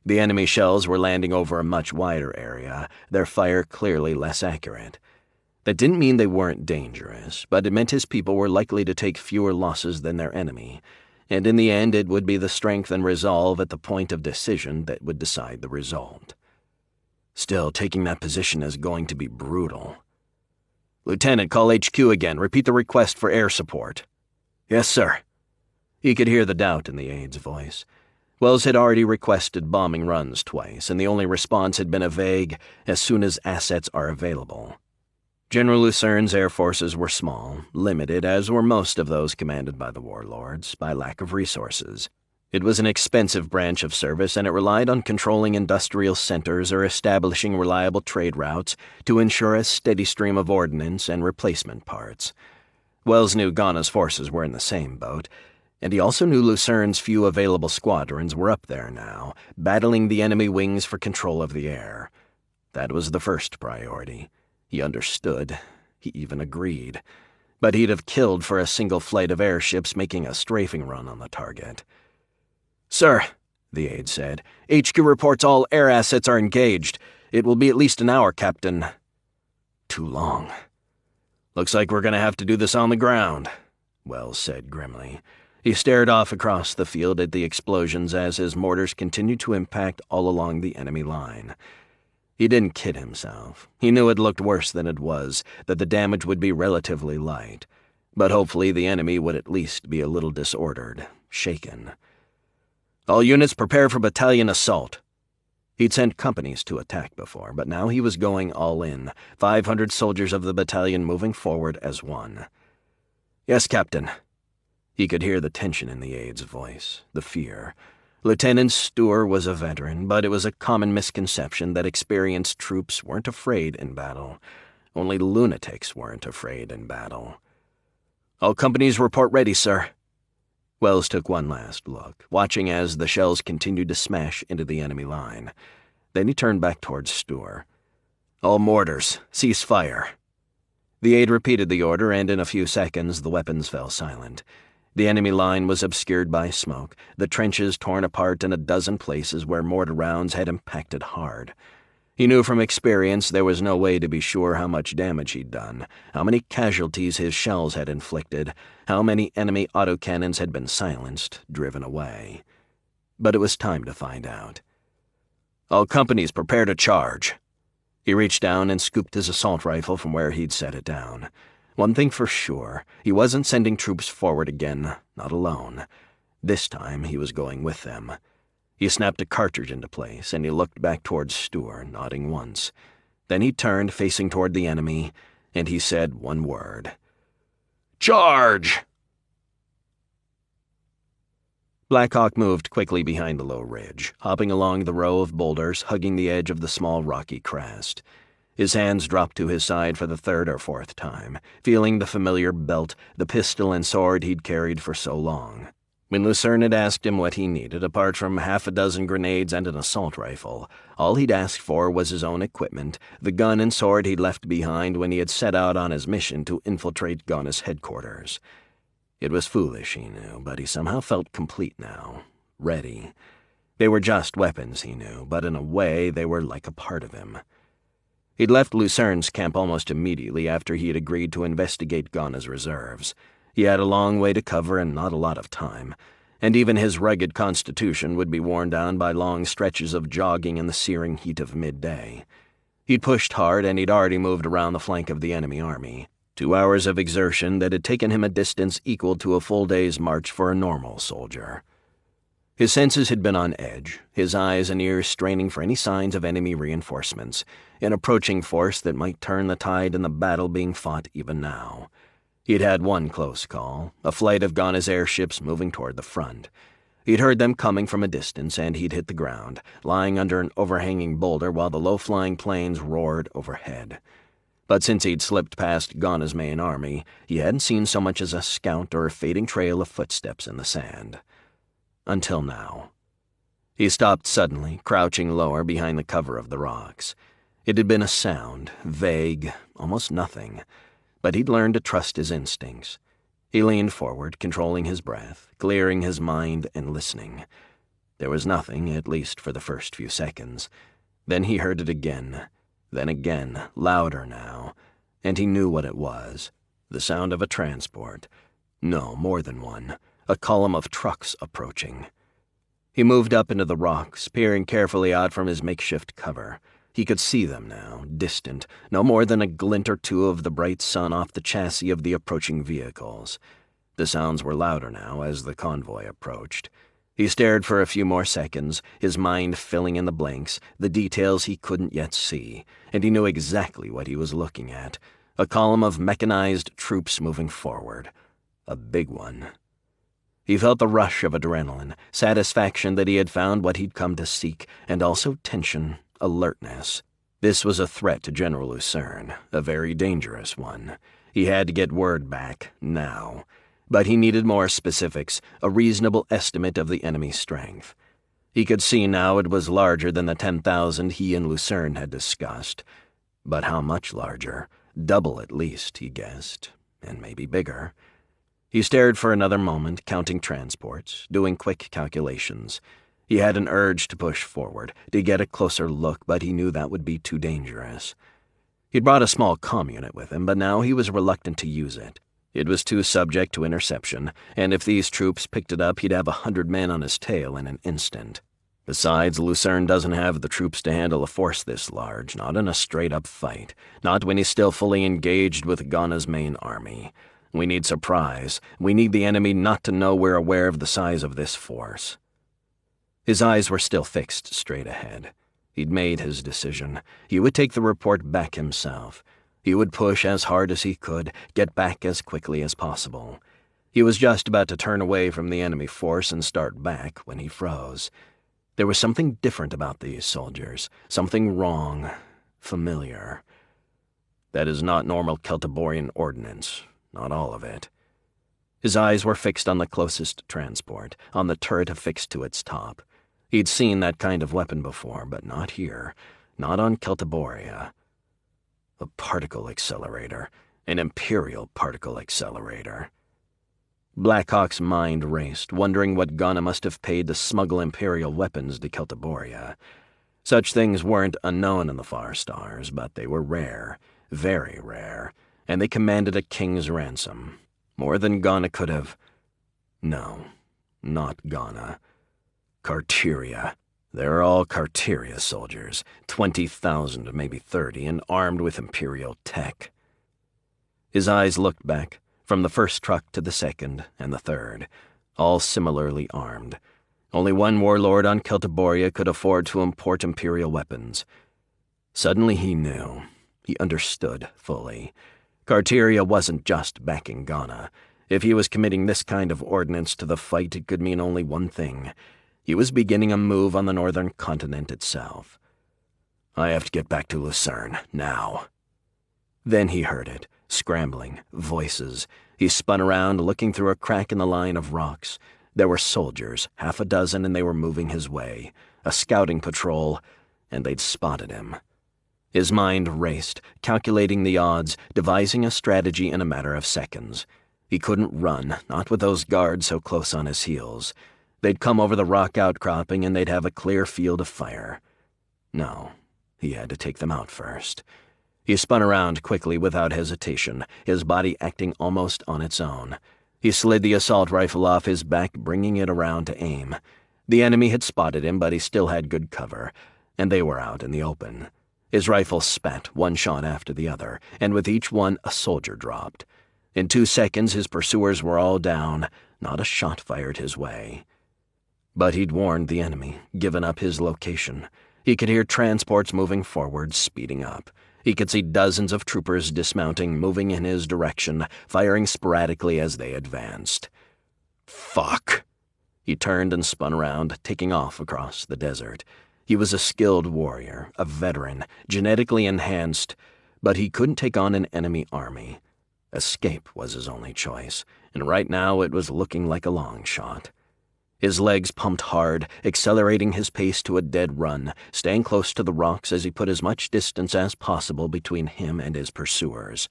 Speaker 2: The enemy shells were landing over a much wider area, their fire clearly less accurate. That didn't mean they weren't dangerous, but it meant his people were likely to take fewer losses than their enemy, and in the end it would be the strength and resolve at the point of decision that would decide the result. Still, taking that position is going to be brutal. "Lieutenant, call HQ again. Repeat the request for air support." "Yes, sir." He could hear the doubt in the aide's voice. Wells had already requested bombing runs twice, and the only response had been a vague, "as soon as assets are available." General Lucern's air forces were small, limited, as were most of those commanded by the warlords, by lack of resources. It was an expensive branch of service, and it relied on controlling industrial centers or establishing reliable trade routes to ensure a steady stream of ordnance and replacement parts. Wells knew Ghana's forces were in the same boat, and he also knew Lucern's few available squadrons were up there now, battling the enemy wings for control of the air. That was the first priority. He understood. He even agreed. But he'd have killed for a single flight of airships making a strafing run on the target. "Sir," the aide said, "HQ reports all air assets are engaged. It will be at least an hour, Captain." "Too long. Looks like we're going to have to do this on the ground," Wells said grimly. He stared off across the field at the explosions as his mortars continued to impact all along the enemy line. He didn't kid himself. He knew it looked worse than it was, that the damage would be relatively light. But hopefully the enemy would at least be a little disordered, shaken. "All units prepare for battalion assault." He'd sent companies to attack before, but now he was going all in, 500 soldiers of the battalion moving forward as one. "Yes, Captain." He could hear the tension in the aide's voice, the fear. Lieutenant Stewart was a veteran, but it was a common misconception that experienced troops weren't afraid in battle. Only lunatics weren't afraid in battle. "All companies report ready, sir." Wells took one last look, watching as the shells continued to smash into the enemy line. Then he turned back towards Stewart. "All mortars, cease fire." The aide repeated the order, and in a few seconds the weapons fell silent. The enemy line was obscured by smoke, the trenches torn apart in a dozen places where mortar rounds had impacted hard. He knew from experience there was no way to be sure how much damage he'd done, how many casualties his shells had inflicted, how many enemy autocannons had been silenced, driven away. But it was time to find out. "All companies prepare to charge." He reached down and scooped his assault rifle from where he'd set it down. One thing for sure, he wasn't sending troops forward again, not alone. This time he was going with them. He snapped a cartridge into place, and he looked back towards Stuart, nodding once. Then he turned, facing toward the enemy, and he said one word. "Charge!" Blackhawk moved quickly behind the low ridge, hopping along the row of boulders, hugging the edge of the small rocky crest. His hands dropped to his side for the third or fourth time, feeling the familiar belt, the pistol and sword he'd carried for so long. When Lucern had asked him what he needed, apart from half a dozen grenades and an assault rifle, all he'd asked for was his own equipment, the gun and sword he'd left behind when he had set out on his mission to infiltrate Ghana's headquarters. It was foolish, he knew, but he somehow felt complete now, ready. They were just weapons, he knew, but in a way they were like a part of him. He'd left Lucern's camp almost immediately after he had agreed to investigate Ghana's reserves. He had a long way to cover and not a lot of time, and even his rugged constitution would be worn down by long stretches of jogging in the searing heat of midday. He'd pushed hard, and he'd already moved around the flank of the enemy army. 2 hours of exertion that had taken him a distance equal to a full day's march for a normal soldier. His senses had been on edge, his eyes and ears straining for any signs of enemy reinforcements, an approaching force that might turn the tide in the battle being fought even now. He'd had one close call, a flight of Ghana's airships moving toward the front. He'd heard them coming from a distance, and he'd hit the ground, lying under an overhanging boulder while the low-flying planes roared overhead. But since he'd slipped past Ghana's main army, he hadn't seen so much as a scout or a fading trail of footsteps in the sand. Until now. He stopped suddenly, crouching lower behind the cover of the rocks. It had been a sound, vague, almost nothing, but he'd learned to trust his instincts. He leaned forward, controlling his breath, clearing his mind and listening. There was nothing, at least for the first few seconds. Then he heard it again, then again, louder now, and he knew what it was. The sound of a transport. No, more than one. A column of trucks approaching. He moved up into the rocks, peering carefully out from his makeshift cover. He could see them now, distant, no more than a glint or two of the bright sun off the chassis of the approaching vehicles. The sounds were louder now as the convoy approached. He stared for a few more seconds, his mind filling in the blanks, the details he couldn't yet see, and he knew exactly what he was looking at. A column of mechanized troops moving forward. A big one. He felt the rush of adrenaline, satisfaction that he had found what he'd come to seek, and also tension, alertness. This was a threat to General Lucern, a very dangerous one. He had to get word back, now. But he needed more specifics, a reasonable estimate of the enemy's strength. He could see now it was larger than the 10,000 he and Lucern had discussed. But how much larger? Double at least, he guessed, and maybe bigger. He stared for another moment, counting transports, doing quick calculations. He had an urge to push forward, to get a closer look, but he knew that would be too dangerous. He'd brought a small comm unit with him, but now he was reluctant to use it. It was too subject to interception, and if these troops picked it up, he'd have 100 men on his tail in an instant. Besides, Lucern doesn't have the troops to handle a force this large, not in a straight-up fight, not when he's still fully engaged with Ghana's main army. We need surprise. We need the enemy not to know we're aware of the size of this force. His eyes were still fixed straight ahead. He'd made his decision. He would take the report back himself. He would push as hard as he could, get back as quickly as possible. He was just about to turn away from the enemy force and start back when he froze. There was something different about these soldiers, something wrong, familiar. That is not normal Celtiborian ordnance. Not all of it. His eyes were fixed on the closest transport, on the turret affixed to its top. He'd seen that kind of weapon before, but not here, not on Celtiboria. A particle accelerator. An Imperial particle accelerator. Blackhawk's mind raced, wondering what Ghana must have paid to smuggle Imperial weapons to Carteria. Such things weren't unknown in the far stars, but they were rare, very rare, and they commanded a king's ransom. More than Ghana could have... No, not Ghana. Carteria. They're all Carteria soldiers, 20,000, maybe 30, and armed with Imperial tech. His eyes looked back, from the first truck to the second and the third, all similarly armed. Only one warlord on Carteria could afford to import Imperial weapons. Suddenly he knew. He understood fully. Carteria wasn't just backing Ghana. If he was committing this kind of ordinance to the fight, it could mean only one thing. He was beginning a move on the northern continent itself. I have to get back to Lucern, now. Then he heard it, scrambling, voices. He spun around, looking through a crack in the line of rocks. There were soldiers, 6, and they were moving his way. A scouting patrol, and they'd spotted him. His mind raced, calculating the odds, devising a strategy in a matter of seconds. He couldn't run, not with those guards so close on his heels. They'd come over the rock outcropping and they'd have a clear field of fire. No, he had to take them out first. He spun around quickly without hesitation, his body acting almost on its own. He slid the assault rifle off his back, bringing it around to aim. The enemy had spotted him, but he still had good cover, and they were out in the open. His rifle spat, one shot after the other, and with each one a soldier dropped. In 2 seconds his pursuers were all down, not a shot fired his way. But he'd warned the enemy, given up his location. He could hear transports moving forward, speeding up. He could see dozens of troopers dismounting, moving in his direction, firing sporadically as they advanced. Fuck! He turned and spun around, taking off across the desert. He was a skilled warrior, a veteran, genetically enhanced, but he couldn't take on an enemy army. Escape was his only choice, and right now it was looking like a long shot. His legs pumped hard, accelerating his pace to a dead run, staying close to the rocks as he put as much distance as possible between him and his pursuers.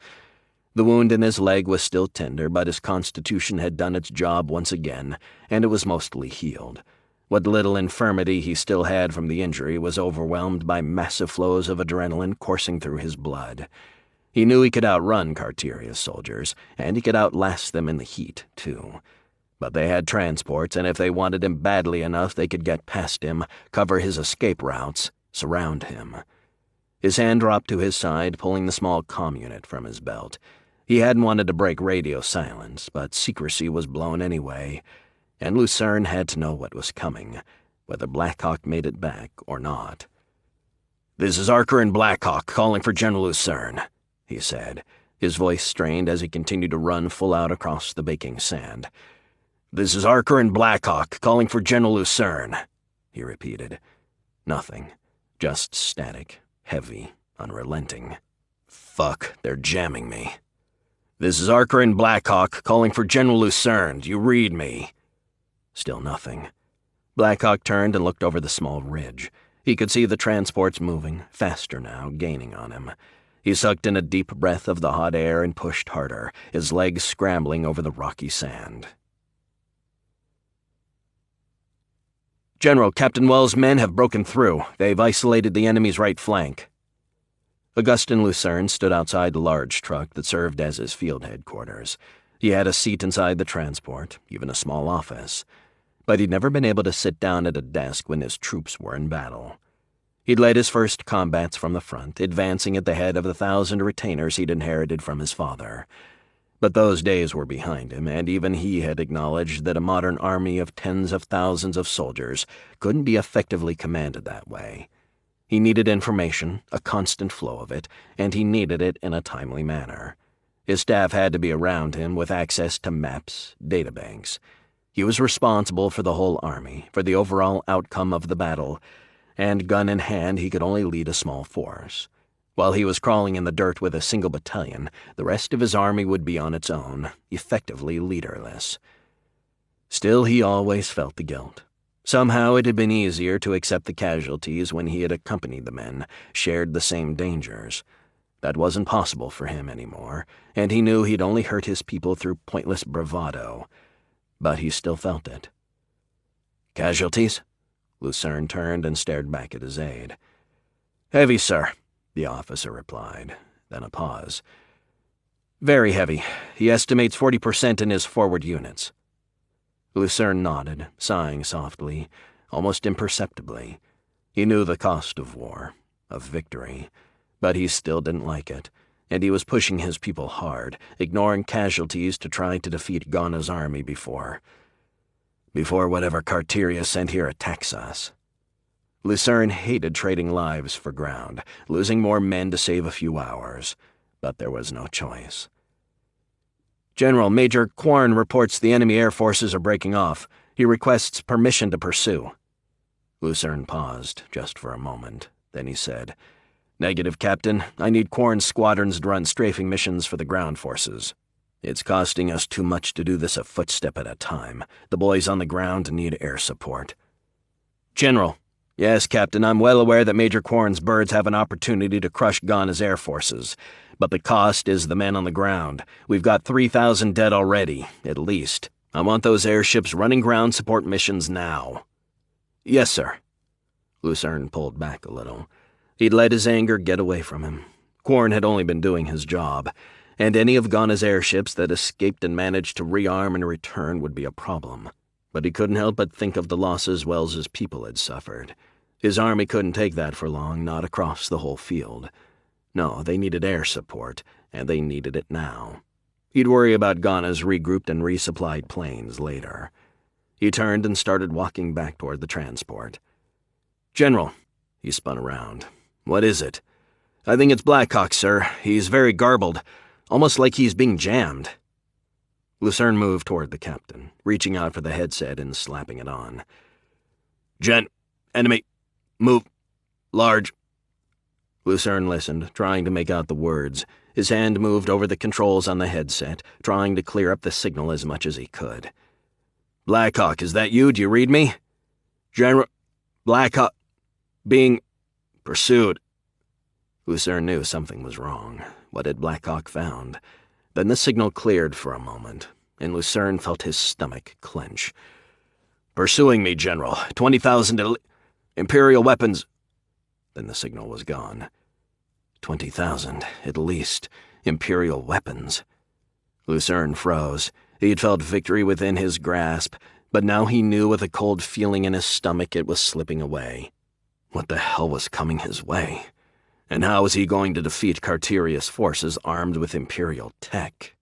Speaker 2: The wound in his leg was still tender, but his constitution had done its job once again, and it was mostly healed. What little infirmity he still had from the injury was overwhelmed by massive flows of adrenaline coursing through his blood. He knew he could outrun Carteria's soldiers, and he could outlast them in the heat, too. But they had transports, and if they wanted him badly enough, they could get past him, cover his escape routes, surround him. His hand dropped to his side, pulling the small comm unit from his belt. He hadn't wanted to break radio silence, but secrecy was blown anyway, and Lucern had to know what was coming, whether Blackhawk made it back or not. "This is Archer and Blackhawk calling for General Lucern," he said, his voice strained as he continued to run full out across the baking sand. "This is Archer and Blackhawk calling for General Lucern," he repeated. Nothing. Just static, heavy, unrelenting. Fuck, they're jamming me. "This is Archer and Blackhawk calling for General Lucern. Do you read me?" Still nothing. Blackhawk turned and looked over the small ridge. He could see the transports moving, faster now, gaining on him. He sucked in a deep breath of the hot air and pushed harder, his legs scrambling over the rocky sand. "General, Captain Wells' men have broken through. They've isolated the enemy's right flank." Augustin Lucern stood outside the large truck that served as his field headquarters. He had a seat inside the transport, even a small office. But he'd never been able to sit down at a desk when his troops were in battle. He'd led his first combats from the front, advancing at the head of the 1,000 retainers he'd inherited from his father. But those days were behind him, and even he had acknowledged that a modern army of tens of thousands of soldiers couldn't be effectively commanded that way. He needed information, a constant flow of it, and he needed it in a timely manner. His staff had to be around him with access to maps, databanks. He was responsible for the whole army, for the overall outcome of the battle, and gun in hand he could only lead a small force. While he was crawling in the dirt with a single battalion, the rest of his army would be on its own, effectively leaderless. Still, he always felt the guilt. Somehow it had been easier to accept the casualties when he had accompanied the men, shared the same dangers. That wasn't possible for him anymore, and he knew he'd only hurt his people through pointless bravado. But he still felt it. "Casualties?" Lucern turned and stared back at his aide. "Heavy, sir," the officer replied, then a pause. "Very heavy. He estimates 40% in his forward units." Lucern nodded, sighing softly, almost imperceptibly. He knew the cost of war, of victory, but he still didn't like it, and he was pushing his people hard, ignoring casualties to try to defeat Ghana's army before whatever Carteria sent here attacks us. Lucern hated trading lives for ground, losing more men to save a few hours, but there was no choice. "General, Major Quarn reports the enemy air forces are breaking off. He requests permission to pursue." Lucern paused, just for a moment. Then he said, "Negative, Captain. I need Quarn's squadrons to run strafing missions for the ground forces. It's costing us too much to do this a footstep at a time. The boys on the ground need air support." "General." "Yes, Captain, I'm well aware that Major Quarn's birds have an opportunity to crush Ghana's air forces, but the cost is the men on the ground. We've got 3,000 dead already, at least. I want those airships running ground support missions now." "Yes, sir." Lucern pulled back a little. He'd let his anger get away from him. Quarn had only been doing his job, and any of Ghana's airships that escaped and managed to rearm and return would be a problem. But he couldn't help but think of the losses Wells's people had suffered. His army couldn't take that for long, not across the whole field. No, they needed air support, and they needed it now. He'd worry about Ghana's regrouped and resupplied planes later. He turned and started walking back toward the transport. "General," he spun around. "What is it?" "I think it's Blackhawk, sir. He's very garbled, almost like he's being jammed." Lucern moved toward the captain, reaching out for the headset and slapping it on. Enemy, move, large." Lucern listened, trying to make out the words. His hand moved over the controls on the headset, trying to clear up the signal as much as he could. "Blackhawk, is that you? Do you read me?" "General, Blackhawk, being pursued." Lucern knew something was wrong. What had Blackhawk found? Then the signal cleared for a moment, and Lucern felt his stomach clench. "Pursuing me, General. 20,000 Imperial weapons." Then the signal was gone. 20,000, at least, Imperial weapons. Lucern froze. He'd felt victory within his grasp, but now he knew with a cold feeling in his stomach it was slipping away. What the hell was coming his way? And how was he going to defeat Carteria's forces armed with Imperial tech?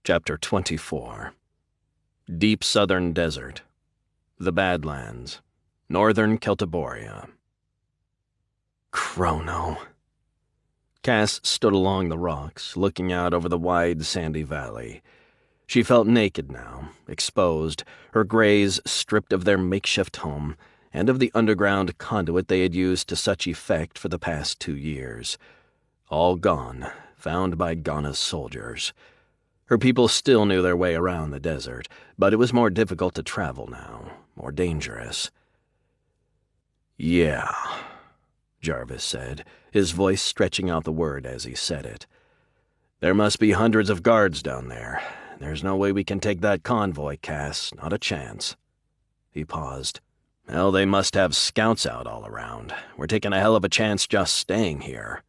Speaker 2: Chapter 24. Deep Southern Desert. The Badlands. Northern Celtiboria. Chrono. Cass stood along the rocks, looking out over the wide, sandy valley. She felt naked now, exposed, her grays stripped of their makeshift home, and of the underground conduit they had used to such effect for the past 2 years. All gone, found by Ghana's soldiers. Her people still knew their way around the desert, but it was more difficult to travel now, more dangerous. "Yeah," Jarvis said, his voice stretching out the word as he said it. "There must be hundreds of guards down there. There's no way we can take that convoy, Cass, not a chance." He paused. "Hell, they must have scouts out all around. We're taking a hell of a chance just staying here."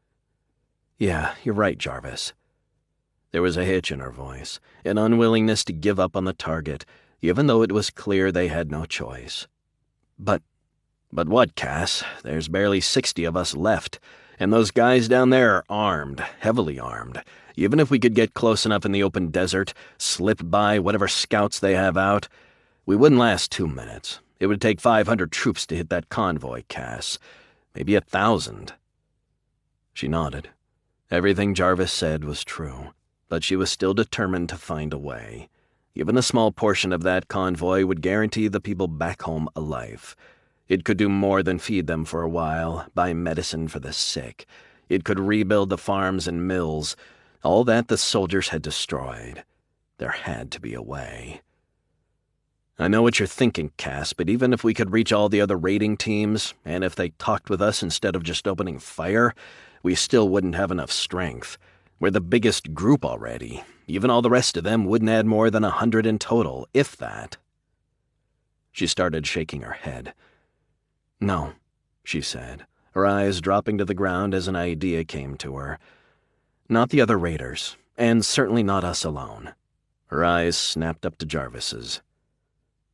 Speaker 2: "Yeah, you're right, Jarvis." There was a hitch in her voice, an unwillingness to give up on the target, even though it was clear they had no choice. But what, Cass? There's barely 60 of us left, and those guys down there are armed, heavily armed. Even if we could get close enough in the open desert, slip by whatever scouts they have out, we wouldn't last 2 minutes. It would take 500 troops to hit that convoy, Cass. Maybe 1,000. She nodded. Everything Jarvis said was true, but she was still determined to find a way. Even a small portion of that convoy would guarantee the people back home a life. It could do more than feed them for a while, buy medicine for the sick. It could rebuild the farms and mills, all that the soldiers had destroyed. There had to be a way. I know what you're thinking, Cass, but even if we could reach all the other raiding teams, and if they talked with us instead of just opening fire, we still wouldn't have enough strength. We're the biggest group already. Even all the rest of them wouldn't add more than 100 in total, if that. She started shaking her head. No, she said, her eyes dropping to the ground as an idea came to her. Not the other raiders, and certainly not us alone. Her eyes snapped up to Jarvis's.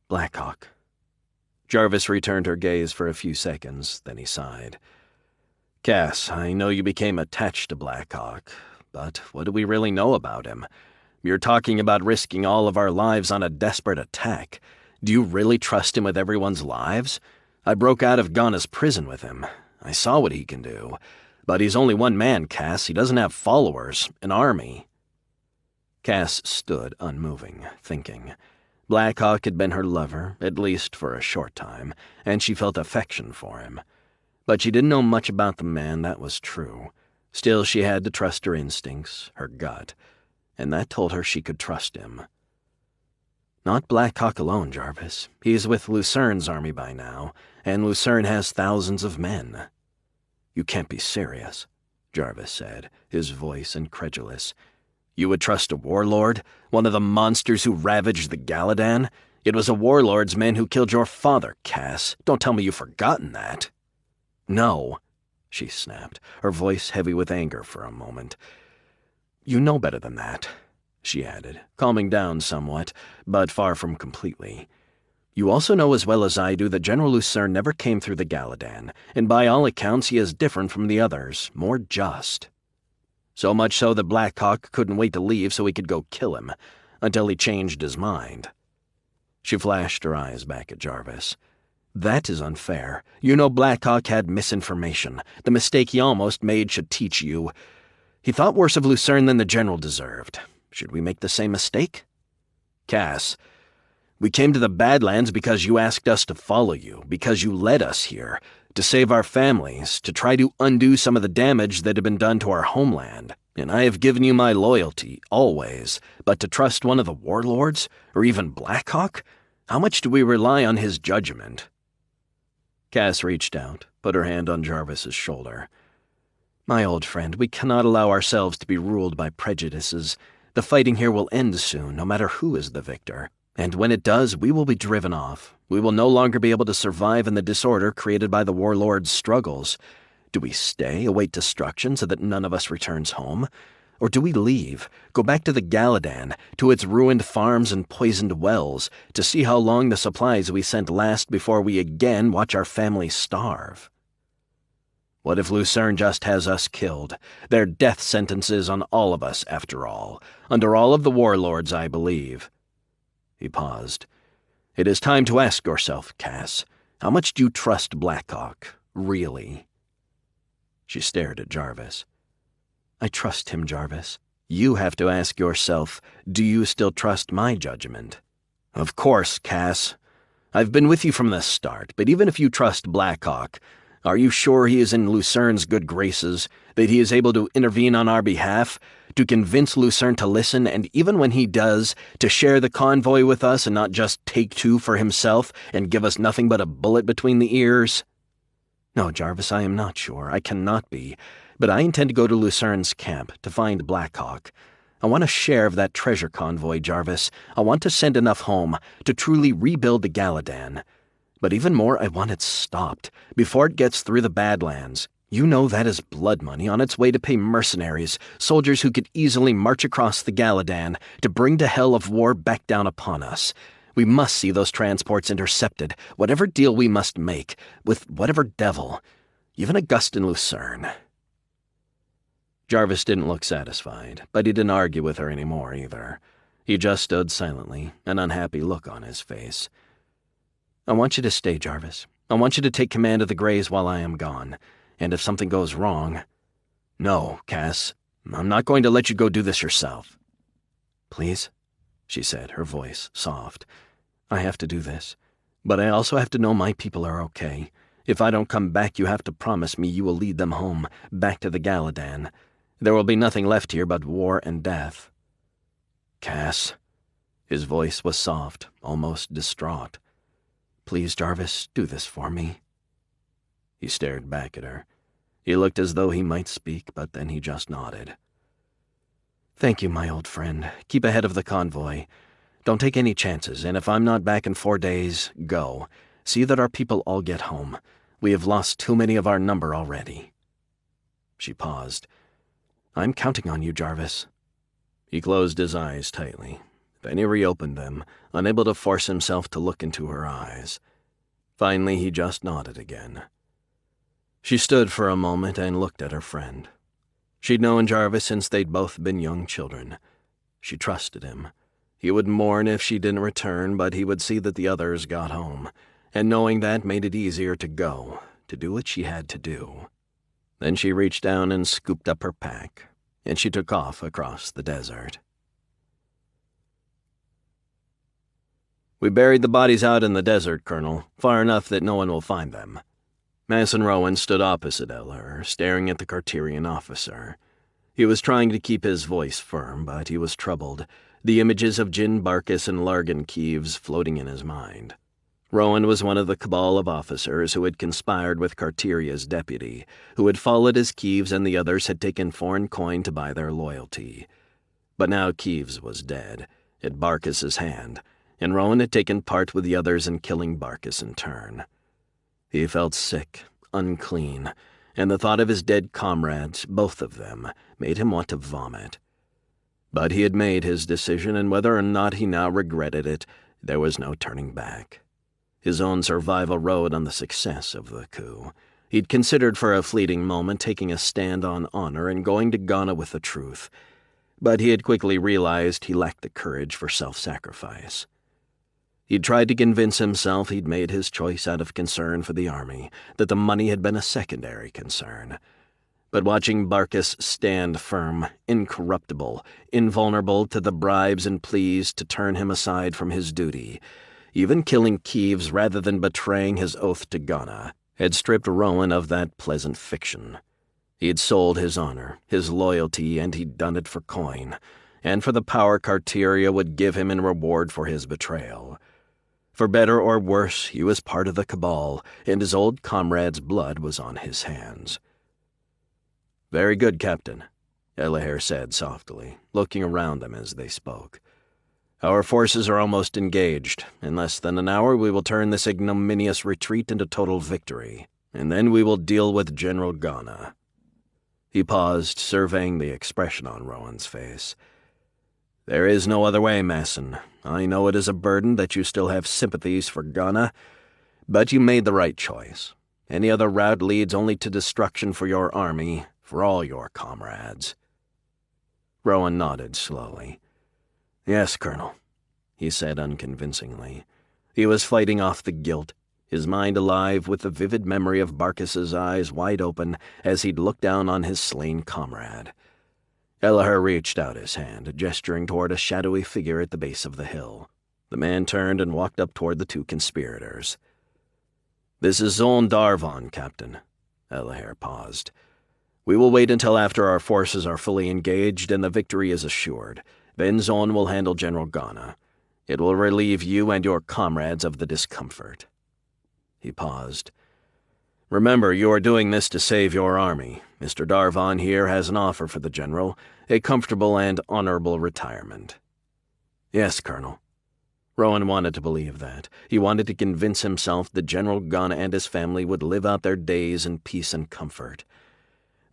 Speaker 2: Blackhawk. Jarvis returned her gaze for a few seconds, then he sighed. Cass, I know you became attached to Blackhawk, but what do we really know about him? You're talking about risking all of our lives on a desperate attack. Do you really trust him with everyone's lives? I broke out of Ghana's prison with him. I saw what he can do. But he's only one man, Cass. He doesn't have followers, an army. Cass stood unmoving, thinking. Blackhawk had been her lover, at least for a short time, and she felt affection for him. But she didn't know much about the man, that was true. Still, she had to trust her instincts, her gut, and that told her she could trust him. Not Blackhawk alone, Jarvis. He's with Lucern's army by now, and Lucern has thousands of men. You can't be serious, Jarvis said, his voice incredulous. You would trust a warlord? One of the monsters who ravaged the Galadan? It was a warlord's men who killed your father, Cass. Don't tell me you've forgotten that. No, she snapped, her voice heavy with anger for a moment. You know better than that, she added, calming down somewhat, but far from completely. You also know as well as I do that General Lucern never came through the Galadan, and by all accounts he is different from the others, more just. So much so that Blackhawk couldn't wait to leave so he could go kill him, until he changed his mind. She flashed her eyes back at Jarvis. That is unfair. You know Blackhawk had misinformation. The mistake he almost made should teach you. He thought worse of Lucern than the General deserved. Should we make the same mistake? Cass, we came to the Badlands because you asked us to follow you, because you led us here, to save our families, to try to undo some of the damage that had been done to our homeland. And I have given you my loyalty, always. But to trust one of the warlords, or even Blackhawk? How much do we rely on his judgment? Cass reached out, put her hand on Jarvis's shoulder. My old friend, we cannot allow ourselves to be ruled by prejudices. The fighting here will end soon, no matter who is the victor. And when it does, we will be driven off. We will no longer be able to survive in the disorder created by the warlord's struggles. Do we stay, await destruction so that none of us returns home? Or do we leave, go back to the Galadan, to its ruined farms and poisoned wells, to see how long the supplies we sent last before we again watch our family starve? What if Lucern just has us killed? Their death sentences on all of us, after all. Under all of the warlords, I believe. He paused. It is time to ask yourself, Cass, how much do you trust Blackhawk, really? She stared at Jarvis. I trust him, Jarvis. You have to ask yourself, do you still trust my judgment? Of course, Cass. I've been with you from the start, but even if you trust Blackhawk, are you sure he is in Lucern's good graces, that he is able to intervene on our behalf, to convince Lucern to listen, and even when he does, to share the convoy with us and not just take two for himself and give us nothing but a bullet between the ears? No, Jarvis, I am not sure. I cannot be. But I intend to go to Lucern's camp to find Blackhawk. I want a share of that treasure convoy, Jarvis. I want to send enough home to truly rebuild the Galadan. But even more, I want it stopped, before it gets through the Badlands. You know that is blood money on its way to pay mercenaries, soldiers who could easily march across the Galadan to bring the hell of war back down upon us. We must see those transports intercepted, whatever deal we must make, with whatever devil, even Augustin Lucern. Jarvis didn't look satisfied, but he didn't argue with her any more either. He just stood silently, an unhappy look on his face. I want you to stay, Jarvis. I want you to take command of the Greys while I am gone. And if something goes wrong... No, Cass, I'm not going to let you go do this yourself. Please, she said, her voice soft. I have to do this. But I also have to know my people are okay. If I don't come back, you have to promise me you will lead them home, back to the Galadan. There will be nothing left here but war and death. Cass, His voice was soft, almost distraught. "Please, Jarvis, do this for me." He stared back at her. He looked as though he might speak, but then he just nodded. "Thank you, my old friend. Keep ahead of the convoy. Don't take any chances, and if I'm not back in 4 days, go. See that our people all get home. We have lost too many of our number already." She paused. "I'm counting on you, Jarvis." He closed his eyes tightly. Then he reopened them, unable to force himself to look into her eyes. Finally, he just nodded again. She stood for a moment and looked at her friend. She'd known Jarvis since they'd both been young children. She trusted him. He would mourn if she didn't return, but he would see that the others got home, and knowing that made it easier to go, to do what she had to do. Then she reached down and scooped up her pack, and she took off across the desert. "We buried the bodies out in the desert, Colonel, far enough that no one will find them." Mason Rowan stood opposite Eller, staring at the Carterian officer. He was trying to keep his voice firm, but he was troubled, the images of Jin Barkis and Largan Keeves floating in his mind. Rowan was one of the cabal of officers who had conspired with Carteria's deputy, who had followed as Keeves and the others had taken foreign coin to buy their loyalty. But now Keeves was dead, at Barkis's hand, and Rowan had taken part with the others in killing Barkis in turn. He felt sick, unclean, and the thought of his dead comrades, both of them, made him want to vomit. But he had made his decision, and whether or not he now regretted it, there was no turning back. His own survival rode on the success of the coup. He'd considered for a fleeting moment taking a stand on honor and going to Ghana with the truth, but he had quickly realized he lacked the courage for self-sacrifice. He'd tried to convince himself he'd made his choice out of concern for the army, that the money had been a secondary concern. But watching Barkis stand firm, incorruptible, invulnerable to the bribes and pleas to turn him aside from his duty, even killing Keeves rather than betraying his oath to Ghana, had stripped Rowan of that pleasant fiction. He'd sold his honor, his loyalty, and he'd done it for coin, and for the power Carteria would give him in reward for his betrayal. For better or worse, he was part of the cabal, and his old comrade's blood was on his hands. "Very good, Captain," Elaher said softly, looking around them as they spoke. "Our forces are almost engaged. In less than an hour we will turn this ignominious retreat into total victory, and then we will deal with General Ghana." He paused, surveying the expression on Rowan's face. "There is no other way, Mason. I know it is a burden that you still have sympathies for Ghana, but you made the right choice. Any other route leads only to destruction for your army, for all your comrades." Rowan nodded slowly. "Yes, Colonel," he said unconvincingly. He was fighting off the guilt, his mind alive with the vivid memory of Barkis's eyes wide open as he'd looked down on his slain comrade. Elaher reached out his hand, gesturing toward a shadowy figure at the base of the hill. The man turned and walked up toward the two conspirators. "This is Zon Darvon, Captain." Elaher paused. "We will wait until after our forces are fully engaged and the victory is assured. Then Zon will handle General Ghana. It will relieve you and your comrades of the discomfort." He paused. "Remember, you are doing this to save your army. Mr. Darvon here has an offer for the general, a comfortable and honorable retirement." "Yes, Colonel." Rowan wanted to believe that. He wanted to convince himself that General Ghana and his family would live out their days in peace and comfort.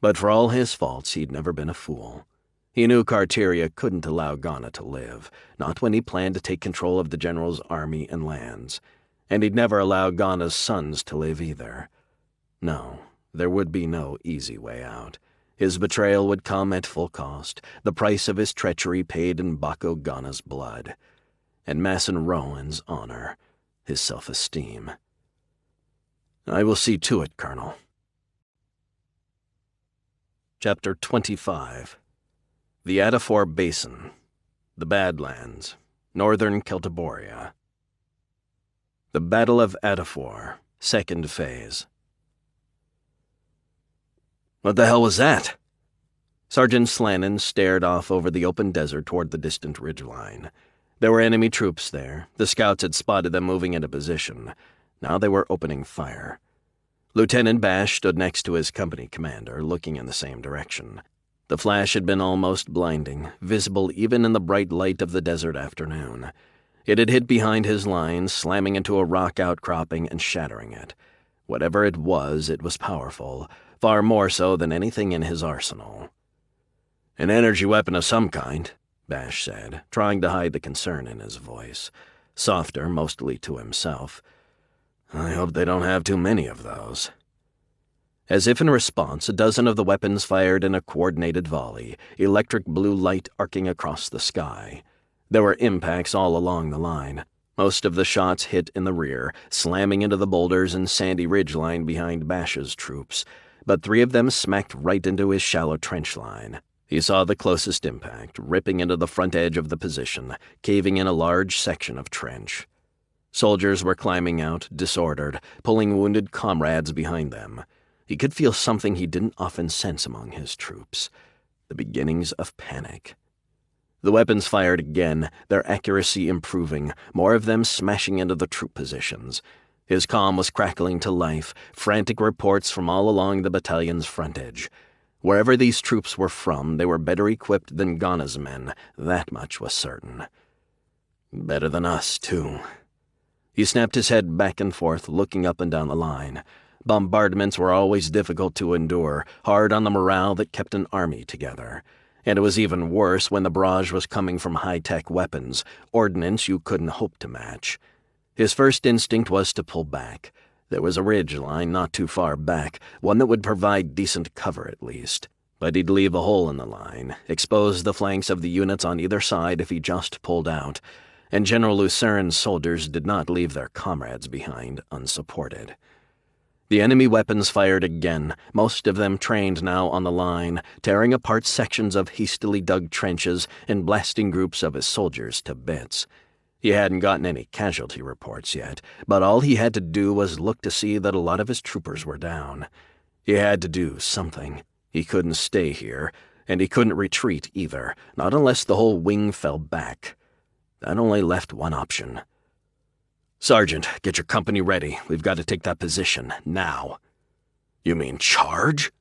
Speaker 2: But for all his faults, he'd never been a fool. He knew Carteria couldn't allow Ghana to live, not when he planned to take control of the general's army and lands. And he'd never allow Ghana's sons to live either. No, there would be no easy way out. His betrayal would come at full cost, the price of his treachery paid in Bako Ghana's blood. And Mason Rowan's honor, his self-esteem. "I will see to it, Colonel." Chapter 25. The Adafor Basin, the Badlands, Northern Celtiboria. The Battle of Adafor, Second Phase. "What the hell was that?" Sergeant Slannon stared off over the open desert toward the distant ridgeline. There were enemy troops there. The scouts had spotted them moving into position. Now they were opening fire. Lieutenant Bash stood next to his company commander, looking in the same direction. The flash had been almost blinding, visible even in the bright light of the desert afternoon. It had hit behind his lines, slamming into a rock outcropping and shattering it. Whatever it was powerful, far more so than anything in his arsenal. "An energy weapon of some kind," Bash said, trying to hide the concern in his voice, softer mostly to himself. "I hope they don't have too many of those." As if in response, a dozen of the weapons fired in a coordinated volley, electric blue light arcing across the sky. There were impacts all along the line. Most of the shots hit in the rear, slamming into the boulders and sandy ridgeline behind Bash's troops, but 3 of them smacked right into his shallow trench line. He saw the closest impact, ripping into the front edge of the position, caving in a large section of trench. Soldiers were climbing out, disordered, pulling wounded comrades behind them. He could feel something he didn't often sense among his troops, the beginnings of panic. The weapons fired again, their accuracy improving, more of them smashing into the troop positions. His comm was crackling to life, frantic reports from all along the battalion's front edge. Wherever these troops were from, they were better equipped than Ghana's men, that much was certain. Better than us, too. He snapped his head back and forth, looking up and down the line. Bombardments were always difficult to endure, hard on the morale that kept an army together. And it was even worse when the barrage was coming from high-tech weapons, ordnance you couldn't hope to match. His first instinct was to pull back. There was a ridge line not too far back, one that would provide decent cover at least. But he'd leave a hole in the line, expose the flanks of the units on either side if he just pulled out, and General Lucern's soldiers did not leave their comrades behind unsupported. The enemy weapons fired again, most of them trained now on the line, tearing apart sections of hastily dug trenches and blasting groups of his soldiers to bits. He hadn't gotten any casualty reports yet, but all he had to do was look to see that a lot of his troopers were down. He had to do something. He couldn't stay here, and he couldn't retreat either, not unless the whole wing fell back. That only left one option. "Sergeant, get your company ready. We've got to take that position, now." "You mean charge?"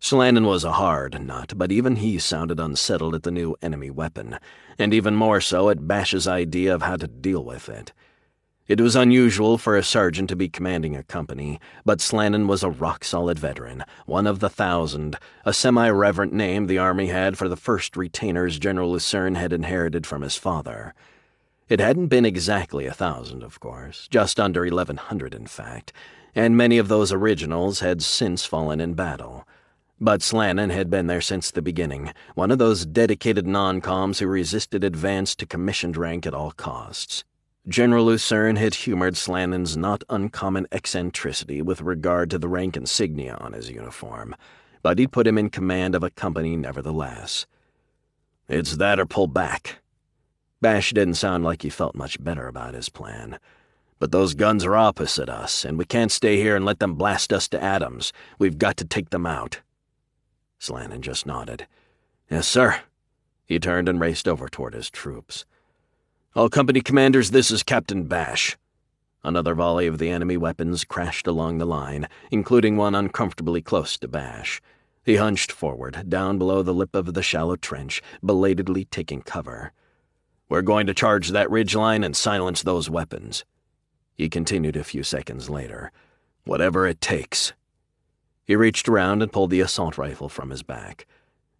Speaker 2: Slannon was a hard nut, but even he sounded unsettled at the new enemy weapon, and even more so at Bash's idea of how to deal with it. It was unusual for a sergeant to be commanding a company, but Slannon was a rock-solid veteran, one of the 1,000, a semi-reverent name the Army had for the first retainers General Lucern had inherited from his father. It hadn't been exactly 1,000, of course, just under 1,100 in fact, and many of those originals had since fallen in battle. But Slannon had been there since the beginning, one of those dedicated non-coms who resisted advance to commissioned rank at all costs. General Lucern had humored Slannon's not uncommon eccentricity with regard to the rank insignia on his uniform, but he'd put him in command of a company nevertheless. "It's that or pull back." Bash didn't sound like he felt much better about his plan. "But those guns are opposite us, and we can't stay here and let them blast us to atoms. We've got to take them out." Slannon just nodded. "Yes, sir." He turned and raced over toward his troops. "All company commanders, this is Captain Bash." Another volley of the enemy weapons crashed along the line, including one uncomfortably close to Bash. He hunched forward, down below the lip of the shallow trench, belatedly taking cover. "We're going to charge that ridgeline and silence those weapons." He continued a few seconds later. "Whatever it takes." He reached around and pulled the assault rifle from his back.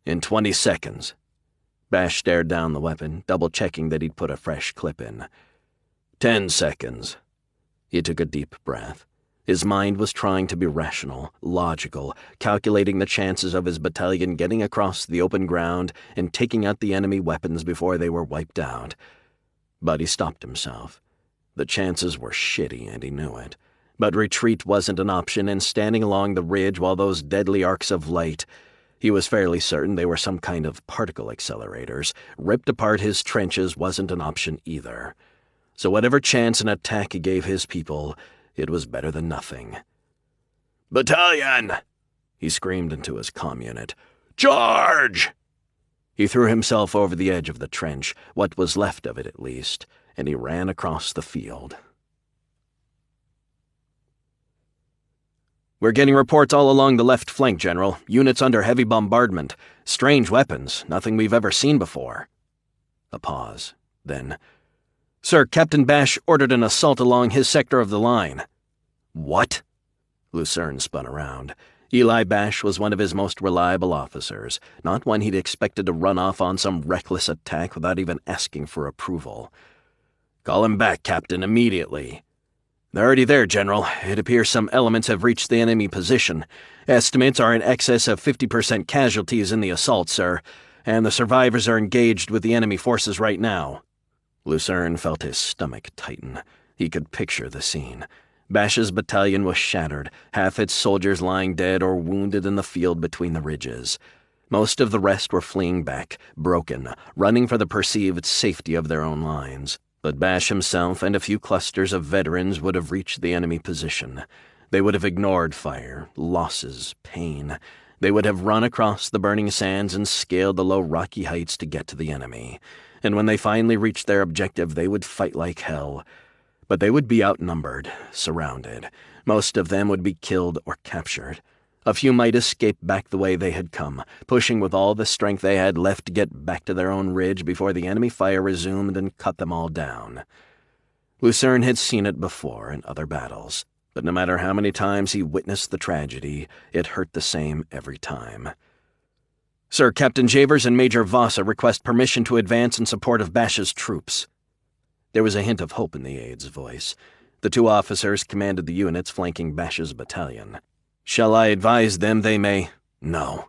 Speaker 2: "In 20 seconds. Bash stared down the weapon, double-checking that he'd put a fresh clip in. 10 seconds. He took a deep breath. His mind was trying to be rational, logical, calculating the chances of his battalion getting across the open ground and taking out the enemy weapons before they were wiped out. But he stopped himself. The chances were shitty, and he knew it. But retreat wasn't an option, and standing along the ridge while those deadly arcs of light, he was fairly certain they were some kind of particle accelerators, ripped apart his trenches wasn't an option either. So whatever chance an attack gave his people, it was better than nothing. "Battalion!" he screamed into his comm unit. "Charge!" He threw himself over the edge of the trench, what was left of it at least, and he ran across the field. "We're getting reports all along the left flank, General. Units under heavy bombardment. Strange weapons, nothing we've ever seen before." A pause. Then, "Sir, Captain Bash ordered an assault along his sector of the line." "What?" Lucern spun around. Eli Bash was one of his most reliable officers, not one he'd expected to run off on some reckless attack without even asking for approval. "Call him back, Captain, immediately." "They're already there, General. It appears some elements have reached the enemy position. Estimates are in excess of 50% casualties in the assault, sir, and the survivors are engaged with the enemy forces right now." Lucern felt his stomach tighten. He could picture the scene. Bash's battalion was shattered, half its soldiers lying dead or wounded in the field between the ridges. Most of the rest were fleeing back, broken, running for the perceived safety of their own lines. But Bash himself and a few clusters of veterans would have reached the enemy position. They would have ignored fire, losses, pain. They would have run across the burning sands and scaled the low rocky heights to get to the enemy. And when they finally reached their objective, they would fight like hell. But they would be outnumbered, surrounded. Most of them would be killed or captured. A few might escape back the way they had come, pushing with all the strength they had left to get back to their own ridge before the enemy fire resumed and cut them all down. Lucern had seen it before in other battles, but no matter how many times he witnessed the tragedy, it hurt the same every time. "Sir, Captain Javers and Major Vasa request permission to advance in support of Bash's troops." There was a hint of hope in the aide's voice. The two officers commanded the units flanking Bash's battalion. "Shall I advise them they may—" "No."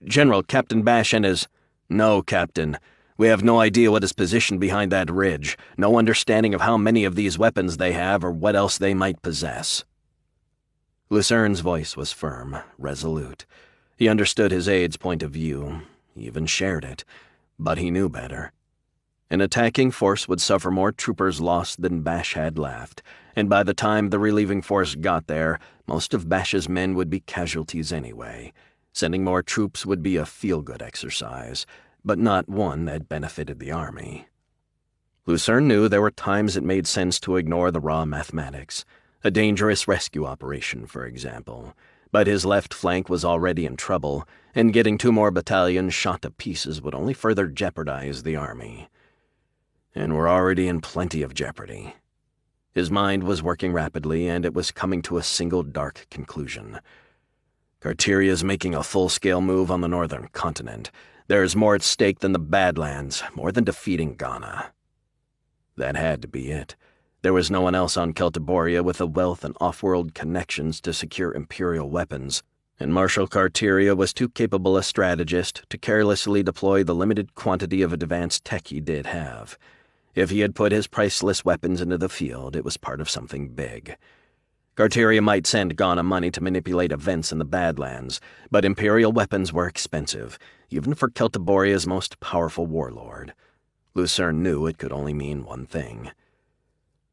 Speaker 2: "General, Captain Bash and his—" "No, Captain. We have no idea what is positioned behind that ridge, no understanding of how many of these weapons they have or what else they might possess." Lucern's voice was firm, resolute. He understood his aide's point of view, he even shared it, but he knew better. An attacking force would suffer more troopers lost than Bash had left, and by the time the relieving force got there, most of Bash's men would be casualties anyway. Sending more troops would be a feel-good exercise, but not one that benefited the army. Lucern knew there were times it made sense to ignore the raw mathematics. A dangerous rescue operation, for example. But his left flank was already in trouble, and getting two more battalions shot to pieces would only further jeopardize the army. And we're already in plenty of jeopardy. His mind was working rapidly, and it was coming to a single dark conclusion. Carteria's making a full-scale move on the northern continent. There's more at stake than the Badlands, more than defeating Ghana. That had to be it. There was no one else on Celtiboria with the wealth and off-world connections to secure Imperial weapons, and Marshal Carteria was too capable a strategist to carelessly deploy the limited quantity of advanced tech he did have. If he had put his priceless weapons into the field, it was part of something big. Carteria might send Ghana money to manipulate events in the Badlands, but Imperial weapons were expensive, even for Celtiboria's most powerful warlord. Lucern knew it could only mean one thing.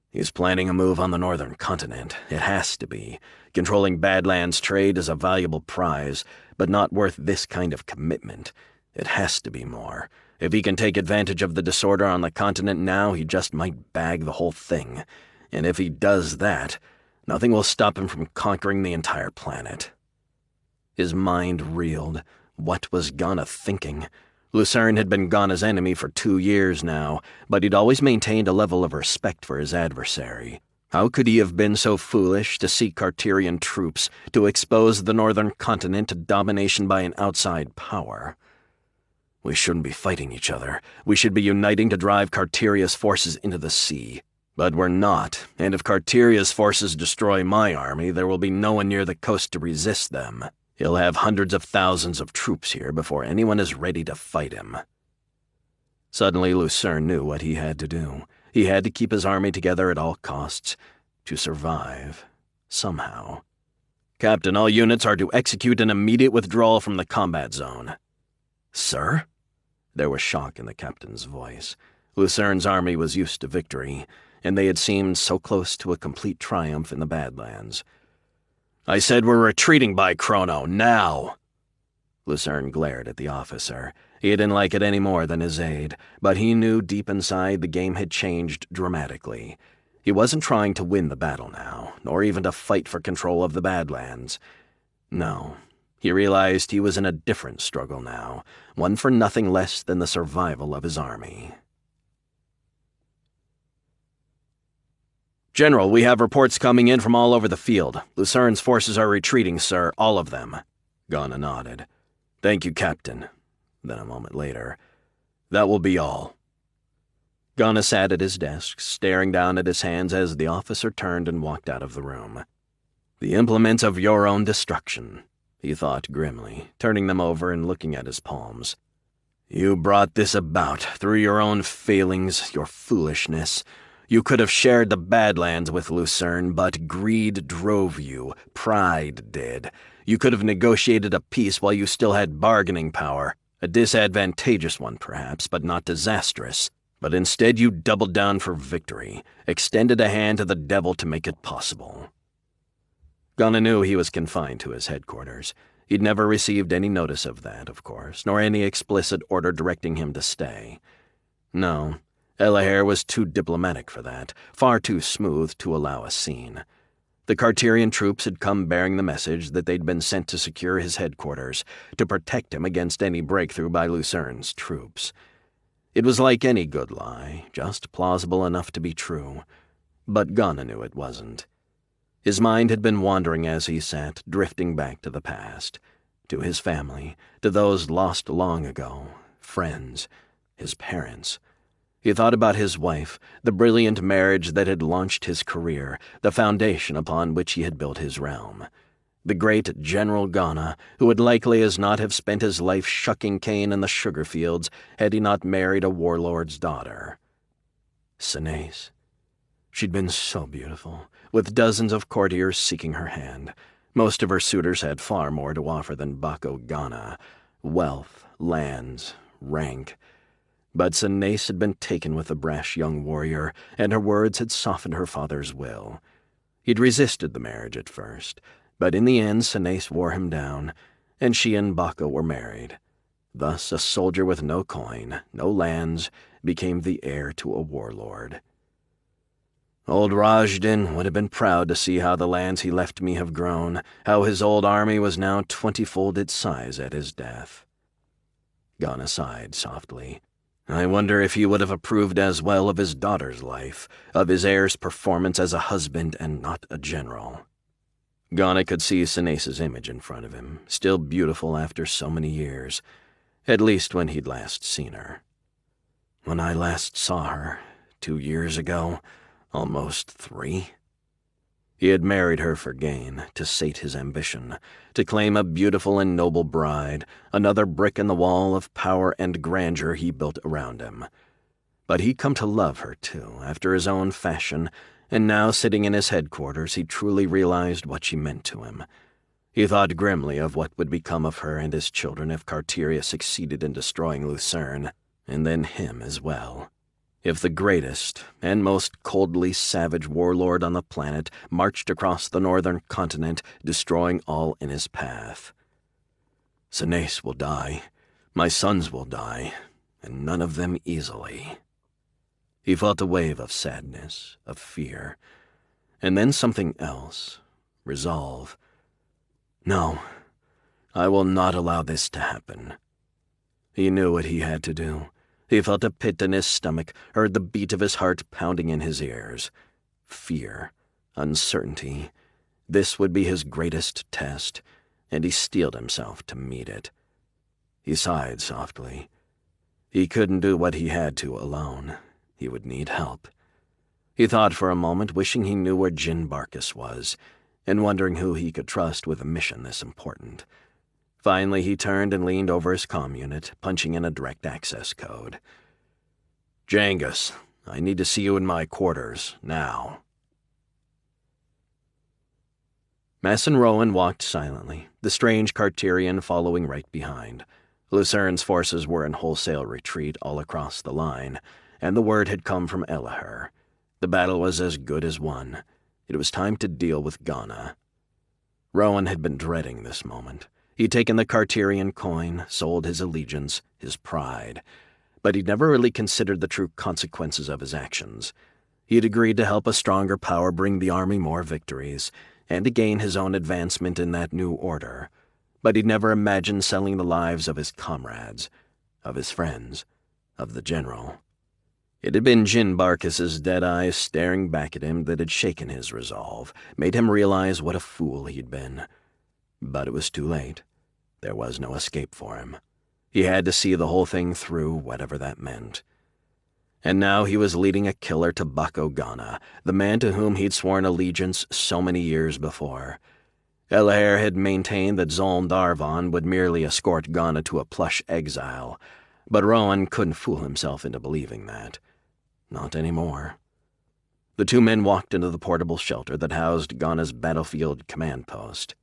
Speaker 2: He's planning a move on the northern continent. It has to be. Controlling Badlands trade is a valuable prize, but not worth this kind of commitment. It has to be more. If he can take advantage of the disorder on the continent now, he just might bag the whole thing. And if he does that, nothing will stop him from conquering the entire planet. His mind reeled. What was Ghana thinking? Lucern had been Ghana's enemy for 2 years now, but he'd always maintained a level of respect for his adversary. How could he have been so foolish to seek Carterian troops, to expose the northern continent to domination by an outside power? We shouldn't be fighting each other. We should be uniting to drive Carteria's forces into the sea. But we're not, and if Carteria's forces destroy my army, there will be no one near the coast to resist them. He'll have hundreds of thousands of troops here before anyone is ready to fight him. Suddenly Lucern knew what he had to do. He had to keep his army together at all costs, to survive, somehow. "Captain, all units are to execute an immediate withdrawal from the combat zone." "Sir?" There was shock in the captain's voice. Lucern's army was used to victory, and they had seemed so close to a complete triumph in the Badlands. "I said we're retreating by Chrono, now!" Lucern glared at the officer. He didn't like it any more than his aide, but he knew deep inside the game had changed dramatically. He wasn't trying to win the battle now, nor even to fight for control of the Badlands. No, he realized he was in a different struggle now, one for nothing less than the survival of his army. "General, we have reports coming in from all over the field. Lucern's forces are retreating, sir, all of them." Ghana nodded. "Thank you, Captain." Then a moment later, "That will be all." Ghana sat at his desk, staring down at his hands as the officer turned and walked out of the room. "The implements of your own destruction," he thought grimly, turning them over and looking at his palms. "You brought this about through your own failings, your foolishness. You could have shared the Badlands with Lucern, but greed drove you, pride did. You could have negotiated a peace while you still had bargaining power, a disadvantageous one perhaps, but not disastrous. But instead you doubled down for victory, extended a hand to the devil to make it possible." Ghana knew he was confined to his headquarters. He'd never received any notice of that, of course, nor any explicit order directing him to stay. No, Elaher was too diplomatic for that, far too smooth to allow a scene. The Carterian troops had come bearing the message that they'd been sent to secure his headquarters, to protect him against any breakthrough by Lucern's troops. It was like any good lie, just plausible enough to be true. But Ghana knew it wasn't. His mind had been wandering as he sat, drifting back to the past, to his family, to those lost long ago, friends, his parents. He thought about his wife, the brilliant marriage that had launched his career, the foundation upon which he had built his realm. The great General Ghana, who would likely as not have spent his life shucking cane in the sugar fields had he not married a warlord's daughter. Sinaise. She'd been so beautiful, with dozens of courtiers seeking her hand. Most of her suitors had far more to offer than Bako Ghana: wealth, lands, rank. But Sinaise had been taken with the brash young warrior, and her words had softened her father's will. He'd resisted the marriage at first, but in the end Sinaise wore him down, and she and Bako were married. Thus a soldier with no coin, no lands, became the heir to a warlord. Old Rajdin would have been proud to see how the lands he left me have grown, how his old army was now 20-fold its size at his death. Ghana sighed softly. I wonder if he would have approved as well of his daughter's life, of his heir's performance as a husband and not a general. Ghana could see Sinaise's image in front of him, still beautiful after so many years, at least when he'd last seen her. When I last saw her, 2 years ago, almost 3. He had married her for gain, to sate his ambition, to claim a beautiful and noble bride, another brick in the wall of power and grandeur he built around him. But he'd come to love her, too, after his own fashion, and now, sitting in his headquarters, he truly realized what she meant to him. He thought grimly of what would become of her and his children if Carteria succeeded in destroying Lucern, and then him as well. If the greatest and most coldly savage warlord on the planet marched across the northern continent, destroying all in his path. Sinaise will die, my sons will die, and none of them easily. He felt a wave of sadness, of fear, and then something else, resolve. No, I will not allow this to happen. He knew what he had to do. He felt a pit in his stomach, heard the beat of his heart pounding in his ears. Fear, uncertainty. This would be his greatest test, and he steeled himself to meet it. He sighed softly. He couldn't do what he had to alone. He would need help. He thought for a moment, wishing he knew where Jin Barkis was, and wondering who he could trust with a mission this important. Finally, he turned and leaned over his comm unit, punching in a direct access code. Jangus, I need to see you in my quarters, now. Masson Rowan walked silently, the strange Carterian following right behind. Lucern's forces were in wholesale retreat all across the line, and the word had come from Elaher. The battle was as good as won. It was time to deal with Ghana. Rowan had been dreading this moment. He'd taken the Carterian coin, sold his allegiance, his pride, but he'd never really considered the true consequences of his actions. He'd agreed to help a stronger power bring the army more victories, and to gain his own advancement in that new order, but he'd never imagined selling the lives of his comrades, of his friends, of the general. It had been Jin Barkis's dead eyes staring back at him that had shaken his resolve, made him realize what a fool he'd been. But it was too late. There was no escape for him. He had to see the whole thing through, whatever that meant. And now he was leading a killer to Bako Ghana, the man to whom he'd sworn allegiance so many years before. Elaher had maintained that Zoln Darvan would merely escort Ghana to a plush exile, but Rowan couldn't fool himself into believing that. Not anymore. The two men walked into the portable shelter that housed Ghana's battlefield command post.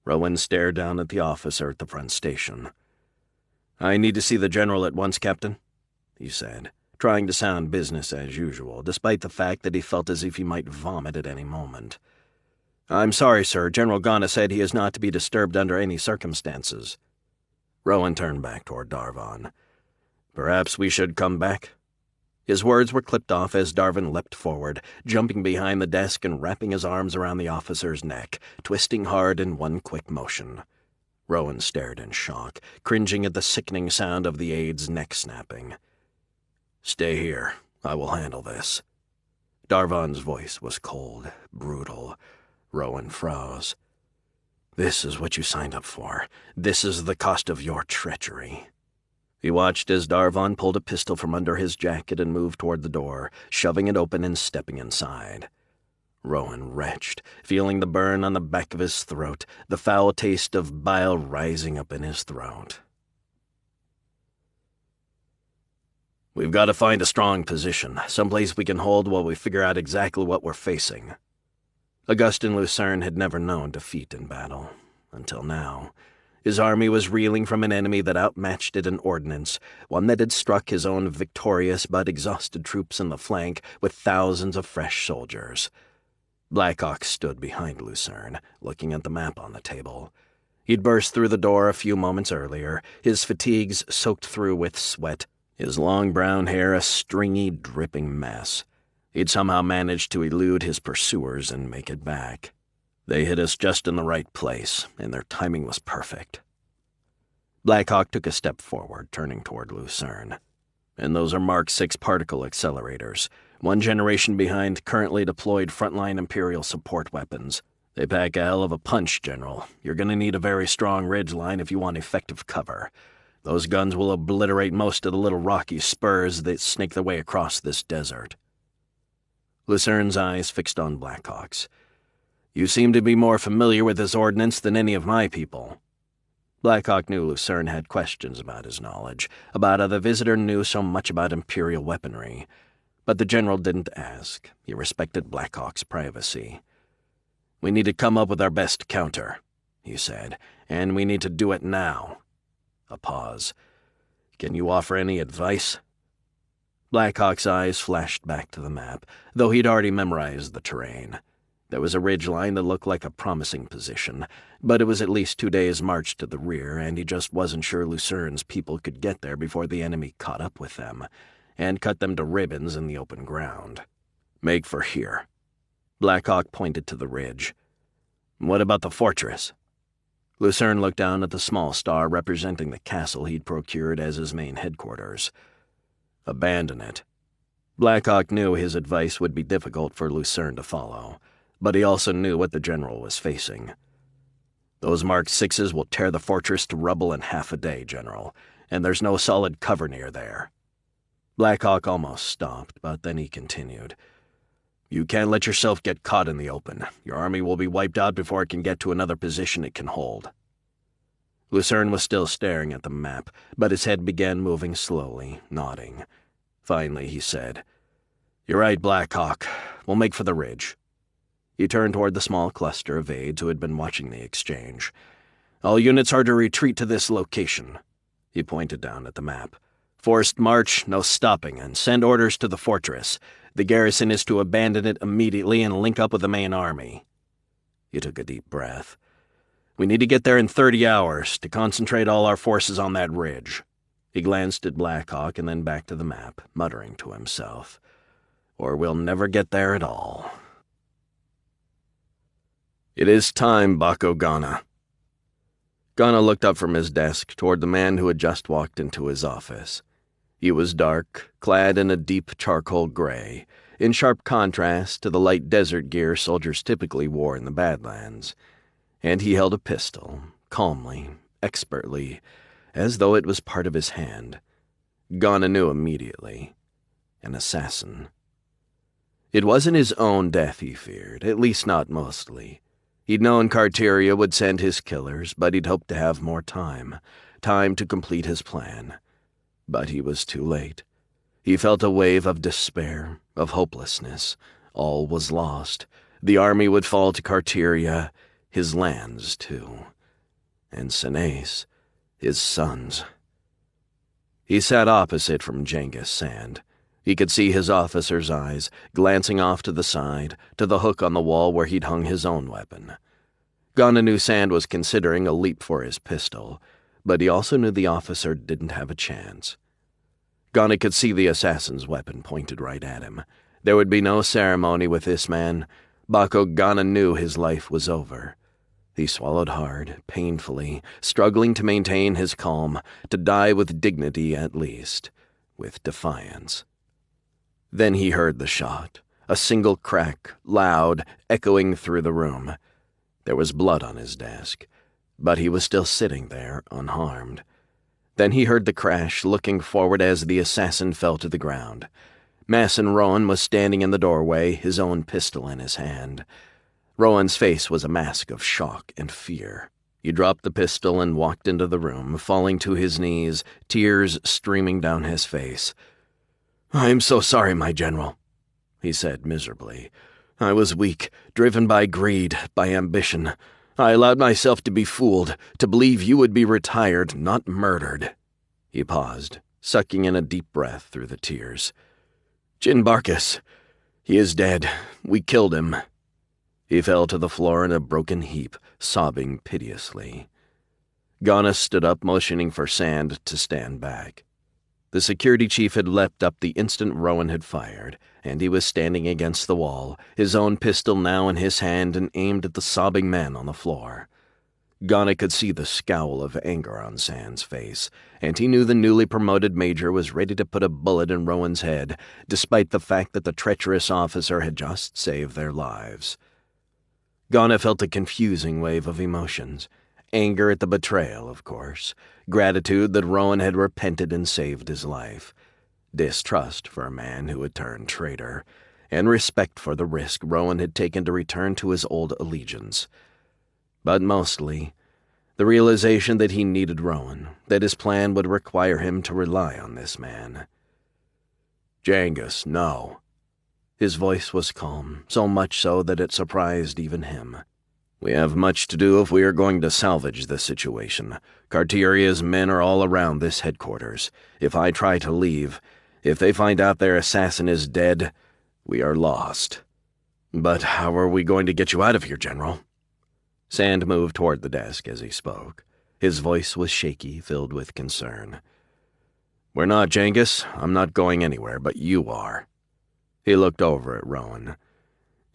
Speaker 2: Rowan stared down at the officer at the front station. "I need to see the general at once, Captain," he said, trying to sound business as usual, despite the fact that he felt as if he might vomit at any moment. "I'm sorry, sir. General Ghana said he is not to be disturbed under any circumstances." Rowan turned back toward Darvan. "Perhaps we should come back?" His words were clipped off as Darvan leapt forward, jumping behind the desk and wrapping his arms around the officer's neck, twisting hard in one quick motion. Rowan stared in shock, cringing at the sickening sound of the aide's neck snapping. "Stay here. I will handle this." Darvan's voice was cold, brutal. Rowan froze. "This is what you signed up for. This is the cost of your treachery." He watched as Darvan pulled a pistol from under his jacket and moved toward the door, shoving it open and stepping inside. Rowan retched, feeling the burn on the back of his throat, the foul taste of bile rising up in his throat. "We've got to find a strong position, someplace we can hold while we figure out exactly what we're facing." Augustin Lucern had never known defeat in battle, until now. His army was reeling from an enemy that outmatched it in ordnance, one that had struck his own victorious but exhausted troops in the flank with thousands of fresh soldiers. Blackhawk stood behind Lucern, looking at the map on the table. He'd burst through the door a few moments earlier, his fatigues soaked through with sweat, his long brown hair a stringy, dripping mess. He'd somehow managed to elude his pursuers and make it back. They hit us just in the right place, and their timing was perfect. Blackhawk took a step forward, turning toward Lucern. "And those are Mark 6 particle accelerators, one generation behind currently deployed frontline Imperial support weapons. They pack a hell of a punch, General. You're going to need a very strong ridgeline if you want effective cover. Those guns will obliterate most of the little rocky spurs that snake their way across this desert." Lucern's eyes fixed on Blackhawk's. "You seem to be more familiar with this ordnance than any of my people." Blackhawk knew Lucern had questions about his knowledge, about how the visitor knew so much about Imperial weaponry. But the general didn't ask. He respected Blackhawk's privacy. "We need to come up with our best counter," he said, "and we need to do it now." A pause. "Can you offer any advice?" Blackhawk's eyes flashed back to the map, though he'd already memorized the terrain. There was a ridgeline that looked like a promising position, but it was at least 2 days' march to the rear, and he just wasn't sure Lucern's people could get there before the enemy caught up with them, and cut them to ribbons in the open ground. "Make for here." Blackhawk pointed to the ridge. "What about the fortress?" Lucern looked down at the small star representing the castle he'd procured as his main headquarters. "Abandon it." Blackhawk knew his advice would be difficult for Lucern to follow, but he also knew what the general was facing. "Those Mark 6s will tear the fortress to rubble in half a day, General, and there's no solid cover near there." Blackhawk almost stopped, but then he continued. "You can't let yourself get caught in the open. Your army will be wiped out before it can get to another position it can hold." Lucern was still staring at the map, but his head began moving slowly, nodding. Finally, he said, "You're right, Blackhawk. We'll make for the ridge." He turned toward the small cluster of aides who had been watching the exchange. "All units are to retreat to this location." He pointed down at the map. "Forced march, no stopping, and send orders to the fortress. The garrison is to abandon it immediately and link up with the main army." He took a deep breath.
Speaker 3: We need to get there in 30 hours to concentrate all our forces on that ridge." He glanced at Blackhawk and then back to the map, muttering to himself, "Or we'll never get there at all." "It is time, Bako Ghana." Ghana looked up from his desk toward the man who had just walked into his office. He was dark, clad in a deep charcoal gray, in sharp contrast to the light desert gear soldiers typically wore in the Badlands, and he held a pistol, calmly, expertly, as though it was part of his hand. Ghana knew immediately. An assassin. It wasn't his own death he feared, at least not mostly. He'd known Carteria would send his killers, but he'd hoped to have more time to complete his plan. But he was too late. He felt a wave of despair, of hopelessness. All was lost. The army would fall to Carteria, his lands too. And Senes, his sons. He sat opposite from Genghis Sand. He could see his officer's eyes, glancing off to the side, to the hook on the wall where he'd hung his own weapon. Ghana knew Sand was considering a leap for his pistol, but he also knew the officer didn't have a chance. Ghana could see the assassin's weapon pointed right at him. There would be no ceremony with this man. Bako Ghana knew his life was over. He swallowed hard, painfully, struggling to maintain his calm, to die with dignity at least, with defiance. Then he heard the shot, a single crack, loud, echoing through the room. There was blood on his desk, but he was still sitting there, unharmed. Then he heard the crash, looking forward as the assassin fell to the ground. Masson Rowan was standing in the doorway, his own pistol in his hand. Rowan's face was a mask of shock and fear. He dropped the pistol and walked into the room, falling to his knees, tears streaming down his face. "I am so sorry, my general," he said miserably. "I was weak, driven by greed, by ambition. I allowed myself to be fooled, to believe you would be retired, not murdered." He paused, sucking in a deep breath through the tears. "Jin Barkas, he is dead. We killed him." He fell to the floor in a broken heap, sobbing piteously. Ghana stood up, motioning for Sand to stand back. The security chief had leapt up the instant Rowan had fired, and he was standing against the wall, his own pistol now in his hand and aimed at the sobbing man on the floor. Ghana could see the scowl of anger on Sand's face, and he knew the newly promoted major was ready to put a bullet in Rowan's head, despite the fact that the treacherous officer had just saved their lives. Ghana felt a confusing wave of emotions. Anger at the betrayal, of course. Gratitude that Rowan had repented and saved his life. Distrust for a man who had turned traitor. And respect for the risk Rowan had taken to return to his old allegiance. But mostly, the realization that he needed Rowan, that his plan would require him to rely on this man. "Genghis, no." His voice was calm, so much so that it surprised even him. "We have much to do if we are going to salvage this situation. Carteria's men are all around this headquarters. If I try to leave, if they find out their assassin is dead, we are lost." "But how are we going to get you out of here, General?" Sand moved toward the desk as he spoke. His voice was shaky, filled with concern. "We're not, Genghis. I'm not going anywhere, but you are." He looked over at Rowan.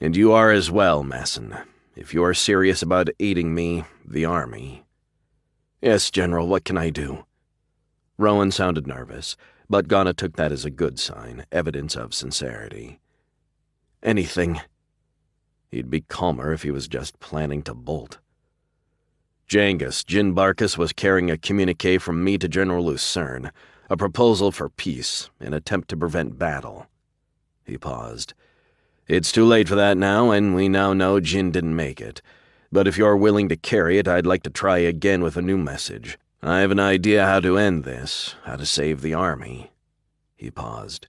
Speaker 3: "And you are as well, Masson. If you are serious about aiding me, the army." "Yes, General, what can I do?" Rowan sounded nervous, but Ghana took that as a good sign, evidence of sincerity. "Anything." He'd be calmer if he was just planning to bolt. "Genghis, Jin Barkas was carrying a communique from me to General Lucern, a proposal for peace, an attempt to prevent battle." He paused. "It's too late for that now, and we now know Jin didn't make it. But if you're willing to carry it, I'd like to try again with a new message. I have an idea how to end this, how to save the army." He paused.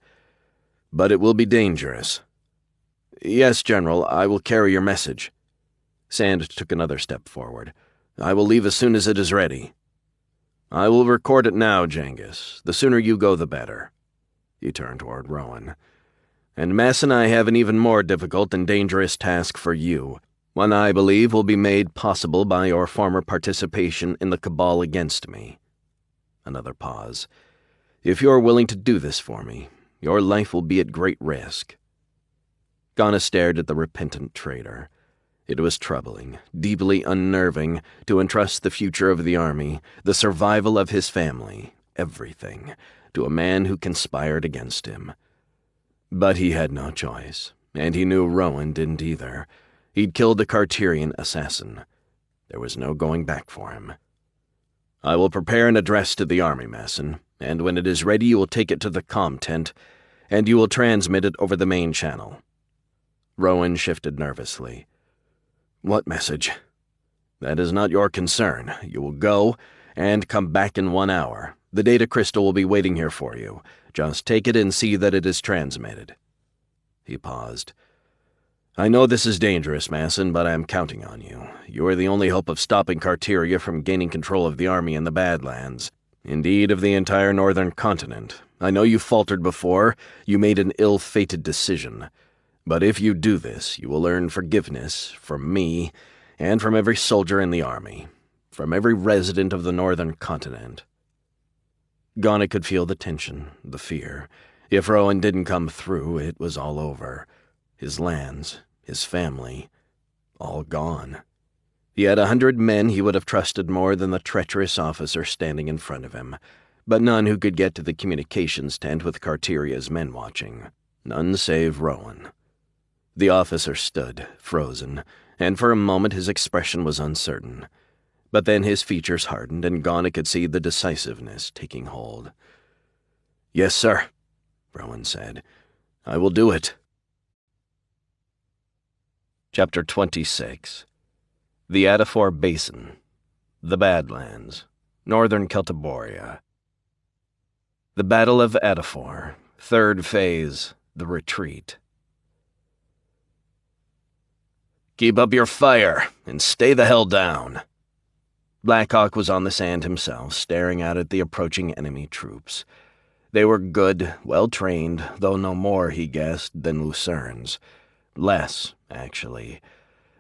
Speaker 3: "But it will be dangerous." "Yes, General, I will carry your message." Sand took another step forward. "I will leave as soon as it is ready." "I will record it now, Genghis. The sooner you go, the better." He turned toward Rowan. "And Mass and I have an even more difficult and dangerous task for you.
Speaker 2: One I believe will be made possible by your former participation in the cabal against me. Another pause. If you're willing to do this for me, your life will be at great risk. Ghana stared at the repentant traitor. It was troubling, deeply unnerving, to entrust the future of the army, the survival of his family, everything, to a man who conspired against him. But he had no choice, and he knew Rowan didn't either. He'd killed the Carterian assassin. There was no going back for him. I will prepare an address to the army, Masson, and when it is ready you will take it to the comm tent, and you will transmit it over the main channel. Rowan shifted nervously. What message? That is not your concern. You will go, and come back in 1 hour. The data crystal will be waiting here for you. Just take it and see that it is transmitted. He paused. I know this is dangerous, Masson, but I am counting on you. You are the only hope of stopping Carteria from gaining control of the army in the Badlands. Indeed, of the entire northern continent. I know you faltered before. You made an ill-fated decision. But if you do this, you will earn forgiveness from me and from every soldier in the army, from every resident of the northern continent. Ghana could feel the tension, the fear. If Rowan didn't come through, it was all over. His lands, his family, all gone. He had 100 men he would have trusted more than the treacherous officer standing in front of him, but none who could get to the communications tent with Carteria's men watching. None save Rowan. The officer stood, frozen, and for a moment his expression was uncertain. But then his features hardened, and Ghana could see the decisiveness taking hold. Yes, sir, Rowan said. I will do it.
Speaker 1: Chapter 26. The Adafor Basin. The Badlands. Northern Celtiboria. The Battle of Adafor. Third phase. The Retreat. Keep up your fire, and stay the hell down. Blackhawk was on the sand himself, staring out at the approaching enemy troops. They were good, well-trained, though no more, he guessed, than Lucerns. Less, actually.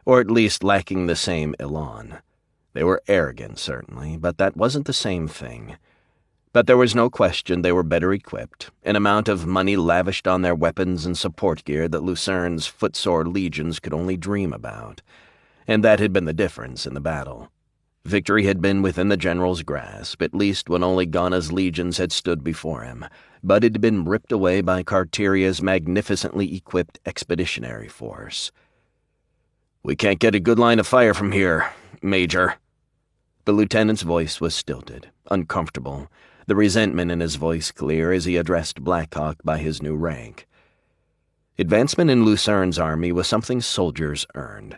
Speaker 1: Or at least lacking the same elan. They were arrogant, certainly, but that wasn't the same thing. But there was no question they were better equipped, an amount of money lavished on their weapons and support gear that Lucern's footsore legions could only dream about. And that had been the difference in the battle. Victory had been within the general's grasp, at least when only Ghana's legions had stood before him, but it had been ripped away by Carteria's magnificently equipped expeditionary force. We can't get a good line of fire from here, Major. The lieutenant's voice was stilted, uncomfortable, the resentment in his voice clear as he addressed Blackhawk by his new rank. Advancement in Lucern's army was something soldiers earned.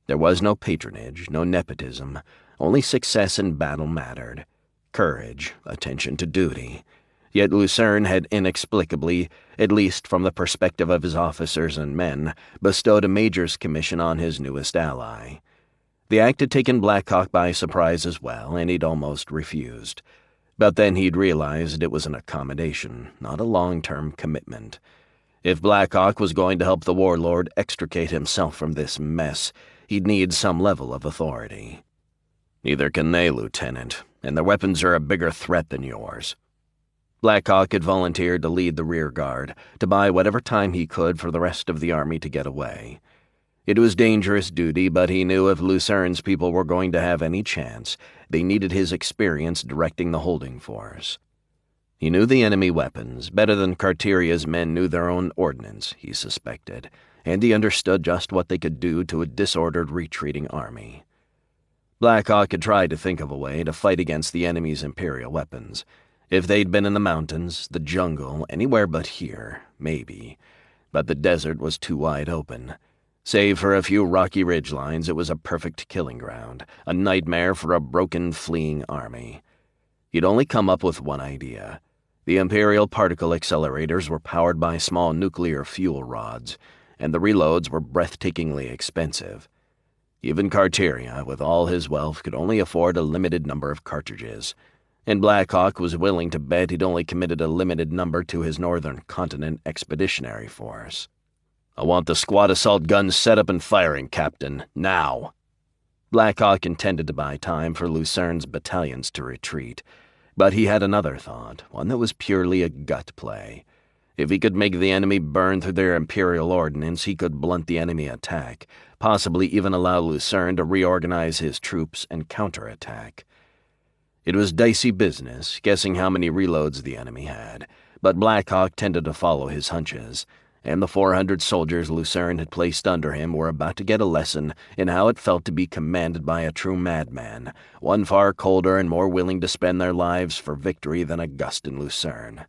Speaker 1: There was no patronage, no nepotism. Only success in battle mattered. Courage, attention to duty. Yet Lucern had inexplicably, at least from the perspective of his officers and men, bestowed a major's commission on his newest ally. The act had taken Blackhawk by surprise as well, and he'd almost refused. But then he'd realized it was an accommodation, not a long-term commitment. If Blackhawk was going to help the warlord extricate himself from this mess, he'd need some level of authority. Neither can they, Lieutenant, and their weapons are a bigger threat than yours. Blackhawk had volunteered to lead the rear guard, to buy whatever time he could for the rest of the army to get away. It was dangerous duty, but he knew if Lucern's people were going to have any chance, they needed his experience directing the holding force. He knew the enemy weapons, better than Carteria's men knew their own ordnance, he suspected, and he understood just what they could do to a disordered retreating army. Blackhawk had tried to think of a way to fight against the enemy's imperial weapons. If they'd been in the mountains, the jungle, anywhere but here, maybe. But the desert was too wide open. Save for a few rocky ridgelines, it was a perfect killing ground, a nightmare for a broken, fleeing army. He'd only come up with one idea. The Imperial particle accelerators were powered by small nuclear fuel rods, and the reloads were breathtakingly expensive. Even Carteria, with all his wealth, could only afford a limited number of cartridges, and Blackhawk was willing to bet he'd only committed a limited number to his northern continent expeditionary force.
Speaker 3: I want the squad assault guns set up and firing, Captain. Now.
Speaker 2: Blackhawk intended to buy time for Lucern's battalions to retreat, but he had another thought, one that was purely a gut play. If he could make the enemy burn through their Imperial ordnance, he could blunt the enemy attack, possibly even allow Lucern to reorganize his troops and counterattack. It was dicey business, guessing how many reloads the enemy had, but Blackhawk tended to follow his hunches, and the 400 soldiers Lucern had placed under him were about to get a lesson in how it felt to be commanded by a true madman, one far colder and more willing to spend their lives for victory than Augustin Lucern.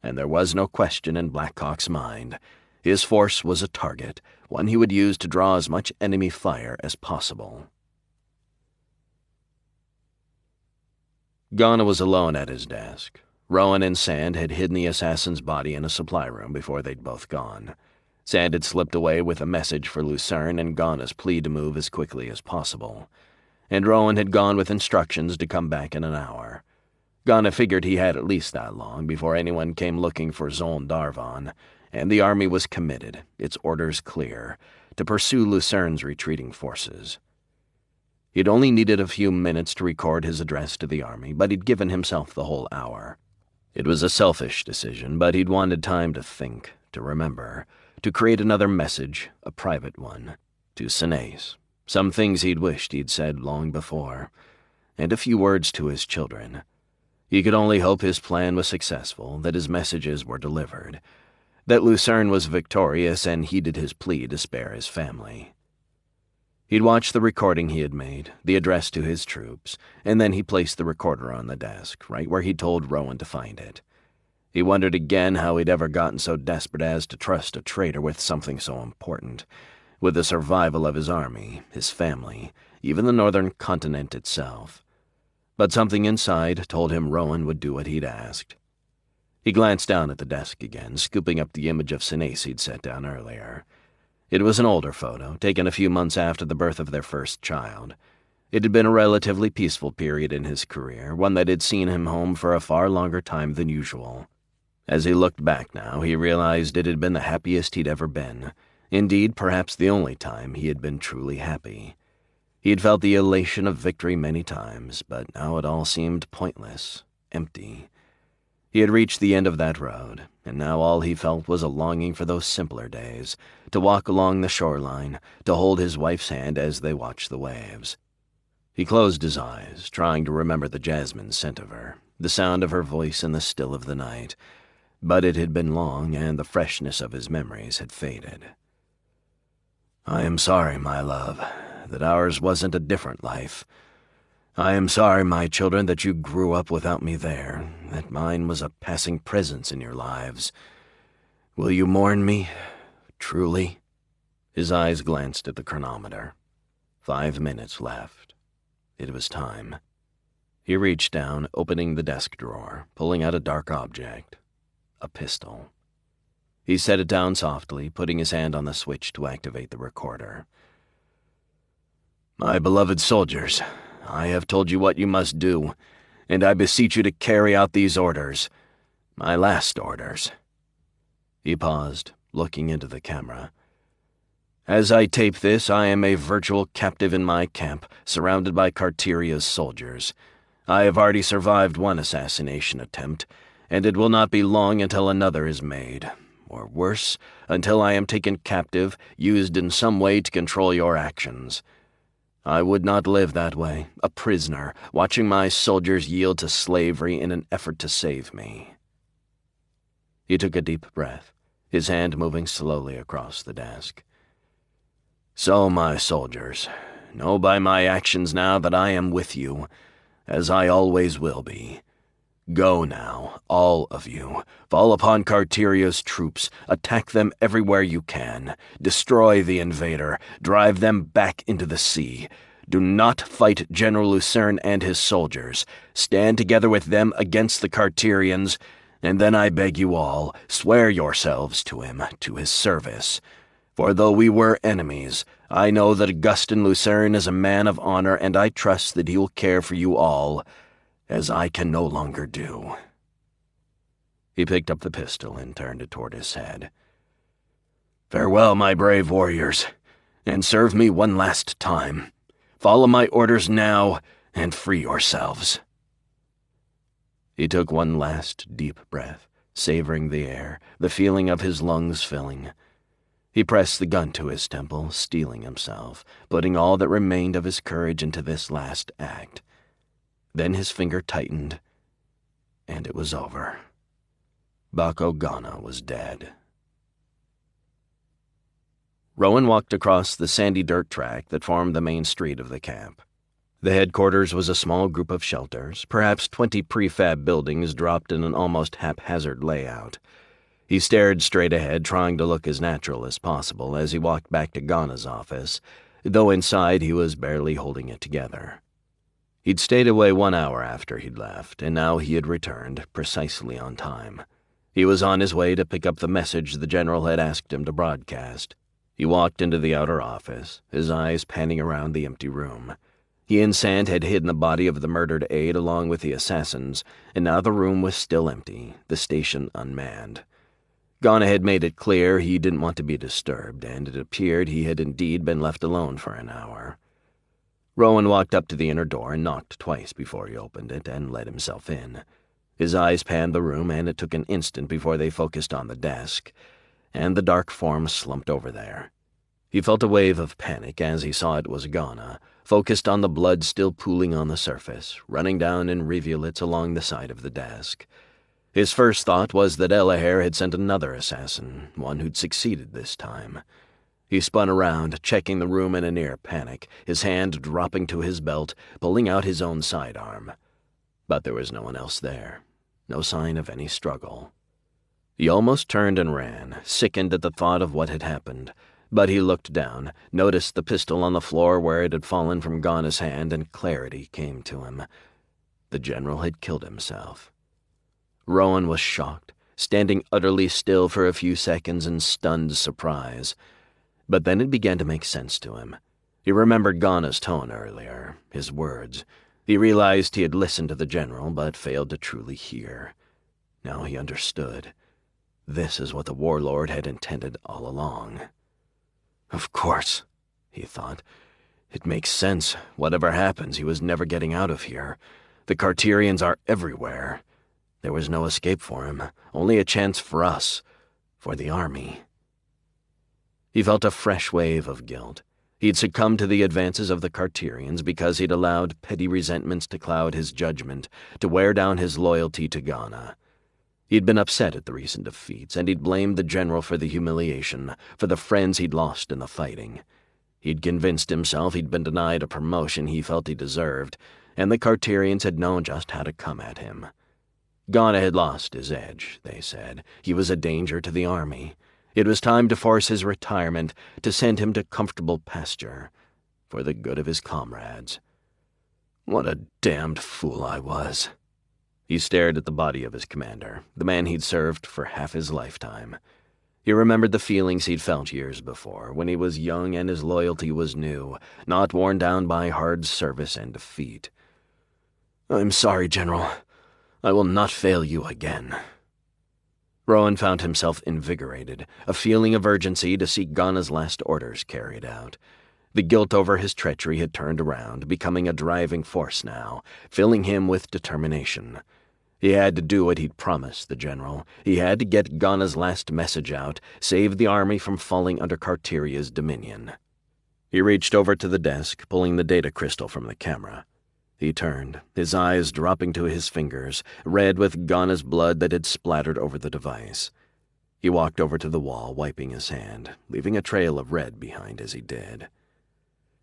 Speaker 2: And there was no question in Blackhawk's mind. His force was a target, one he would use to draw as much enemy fire as possible. Ghana was alone at his desk. Rowan and Sand had hidden the assassin's body in a supply room before they'd both gone. Sand had slipped away with a message for Lucern and Ghana's plea to move as quickly as possible. And Rowan had gone with instructions to come back in an hour. Ghana figured he had at least that long before anyone came looking for Zoln Darvan, and the army was committed, its orders clear, to pursue Lucern's retreating forces. He'd only needed a few minutes to record his address to the army, but he'd given himself the whole hour. It was a selfish decision, but he'd wanted time to think, to remember, to create another message, a private one, to Sinace, some things he'd wished he'd said long before, and a few words to his children. He could only hope his plan was successful, that his messages were delivered, that Lucern was victorious and heeded his plea to spare his family. He'd watched the recording he had made, the address to his troops, and then he placed the recorder on the desk, right where he'd told Rowan to find it. He wondered again how he'd ever gotten so desperate as to trust a traitor with something so important, with the survival of his army, his family, even the northern continent itself. But something inside told him Rowan would do what he'd asked. He glanced down at the desk again, scooping up the image of Sinace he'd set down earlier. It was an older photo, taken a few months after the birth of their first child. It had been a relatively peaceful period in his career, one that had seen him home for a far longer time than usual. As he looked back now, he realized it had been the happiest he'd ever been. Indeed, perhaps the only time he had been truly happy. He had felt the elation of victory many times, but now it all seemed pointless, empty. He had reached the end of that road, and now all he felt was a longing for those simpler days, to walk along the shoreline, to hold his wife's hand as they watched the waves. He closed his eyes, trying to remember the jasmine scent of her, the sound of her voice in the still of the night, but it had been long, and the freshness of his memories had faded. "I am sorry, my love, that ours wasn't a different life. I am sorry, my children, that you grew up without me there, that mine was a passing presence in your lives. Will you mourn me, truly?" His eyes glanced at the chronometer. 5 minutes left. It was time. He reached down, opening the desk drawer, pulling out a dark object. A pistol. He set it down softly, putting his hand on the switch to activate the recorder. "My beloved soldiers, I have told you what you must do, and I beseech you to carry out these orders. My last orders." He paused, looking into the camera. "As I tape this, I am a virtual captive in my camp, surrounded by Carteria's soldiers. I have already survived one assassination attempt, and it will not be long until another is made, or worse, until I am taken captive, used in some way to control your actions. I would not live that way, a prisoner, watching my soldiers yield to slavery in an effort to save me." He took a deep breath, his hand moving slowly across the desk. "So, my soldiers, know by my actions now that I am with you, as I always will be. Go now, all of you. Fall upon Carteria's troops, attack them everywhere you can. Destroy the invader, drive them back into the sea. Do not fight General Lucern and his soldiers. Stand together with them against the Carterians, and then I beg you all, swear yourselves to him, to his service. For though we were enemies, I know that Augustin Lucern is a man of honor, and I trust that he will care for you all, as I can no longer do." He picked up the pistol and turned it toward his head.
Speaker 3: Farewell, my brave warriors, and serve me one last time. Follow my orders now, and free yourselves." He took one last deep breath, savoring the air, the feeling of his lungs filling. He pressed the gun to his temple, steeling himself, putting all that remained of his courage into this last act. Then his finger tightened, and it was over. Bako Ghana was dead. Rowan walked across the sandy dirt track that formed the main street of the camp. The headquarters was a small group of shelters, perhaps 20 prefab buildings dropped in an almost haphazard layout. He stared straight ahead, trying to look as natural as possible as he walked back to Ghana's office, though inside he was barely holding it together. He'd stayed away 1 hour after he'd left, and now he had returned, precisely on time. He was on his way to pick up the message the general had asked him to broadcast. He walked into the outer office, his eyes panning around the empty room. He and Sand had hidden the body of the murdered aide along with the assassins, and now the room was still empty, the station unmanned. Ghana had made it clear he didn't want to be disturbed, and it appeared he had indeed been left alone for an hour. Rowan walked up to the inner door and knocked twice before he opened it and let himself in. His eyes panned the room, and it took an instant before they focused on the desk, and the dark form slumped over there. He felt a wave of panic as he saw it was Ghana, focused on the blood still pooling on the surface, running down in rivulets along the side of the desk. His first thought was that Elaher had sent another assassin, one who'd succeeded this time. He spun around, checking the room in a near panic, his hand dropping to his belt, pulling out his own sidearm. But there was no one else there, no sign of any struggle. He almost turned and ran, sickened at the thought of what had happened, but he looked down, noticed the pistol on the floor where it had fallen from Ghana's hand, and clarity came to him. The general had killed himself. Rowan was shocked, standing utterly still for a few seconds in stunned surprise. But then it began to make sense to him. He remembered Ghana's tone earlier, his words. He realized he had listened to the general, but failed to truly hear. Now he understood. This is what the warlord had intended all along. Of course, he thought. It makes sense. Whatever happens, he was never getting out of here. The Carterians are everywhere. There was no escape for him, only a chance for us, for the army. He felt a fresh wave of guilt. He'd succumbed to the advances of the Carterians because he'd allowed petty resentments to cloud his judgment, to wear down his loyalty to Ghana. He'd been upset at the recent defeats, and he'd blamed the general for the humiliation, for the friends he'd lost in the fighting. He'd convinced himself he'd been denied a promotion he felt he deserved, and the Carterians had known just how to come at him. Ghana had lost his edge, they said. He was a danger to the army. It was time to force his retirement, to send him to comfortable pasture, for the good of his comrades. What a damned fool I was. He stared at the body of his commander, the man he'd served for half his lifetime. He remembered the feelings he'd felt years before, when he was young and his loyalty was new, not worn down by hard service and defeat. "I'm sorry, General. I will not fail you again." Rowan found himself invigorated, a feeling of urgency to see Ghana's last orders carried out. The guilt over his treachery had turned around, becoming a driving force now, filling him with determination. He had to do what he'd promised the general. He had to get Ghana's last message out, save the army from falling under Carteria's dominion. He reached over to the desk, pulling the data crystal from the camera. He turned, his eyes dropping to his fingers, red with Ghana's blood that had splattered over the device. He walked over to the wall, wiping his hand, leaving a trail of red behind as he did.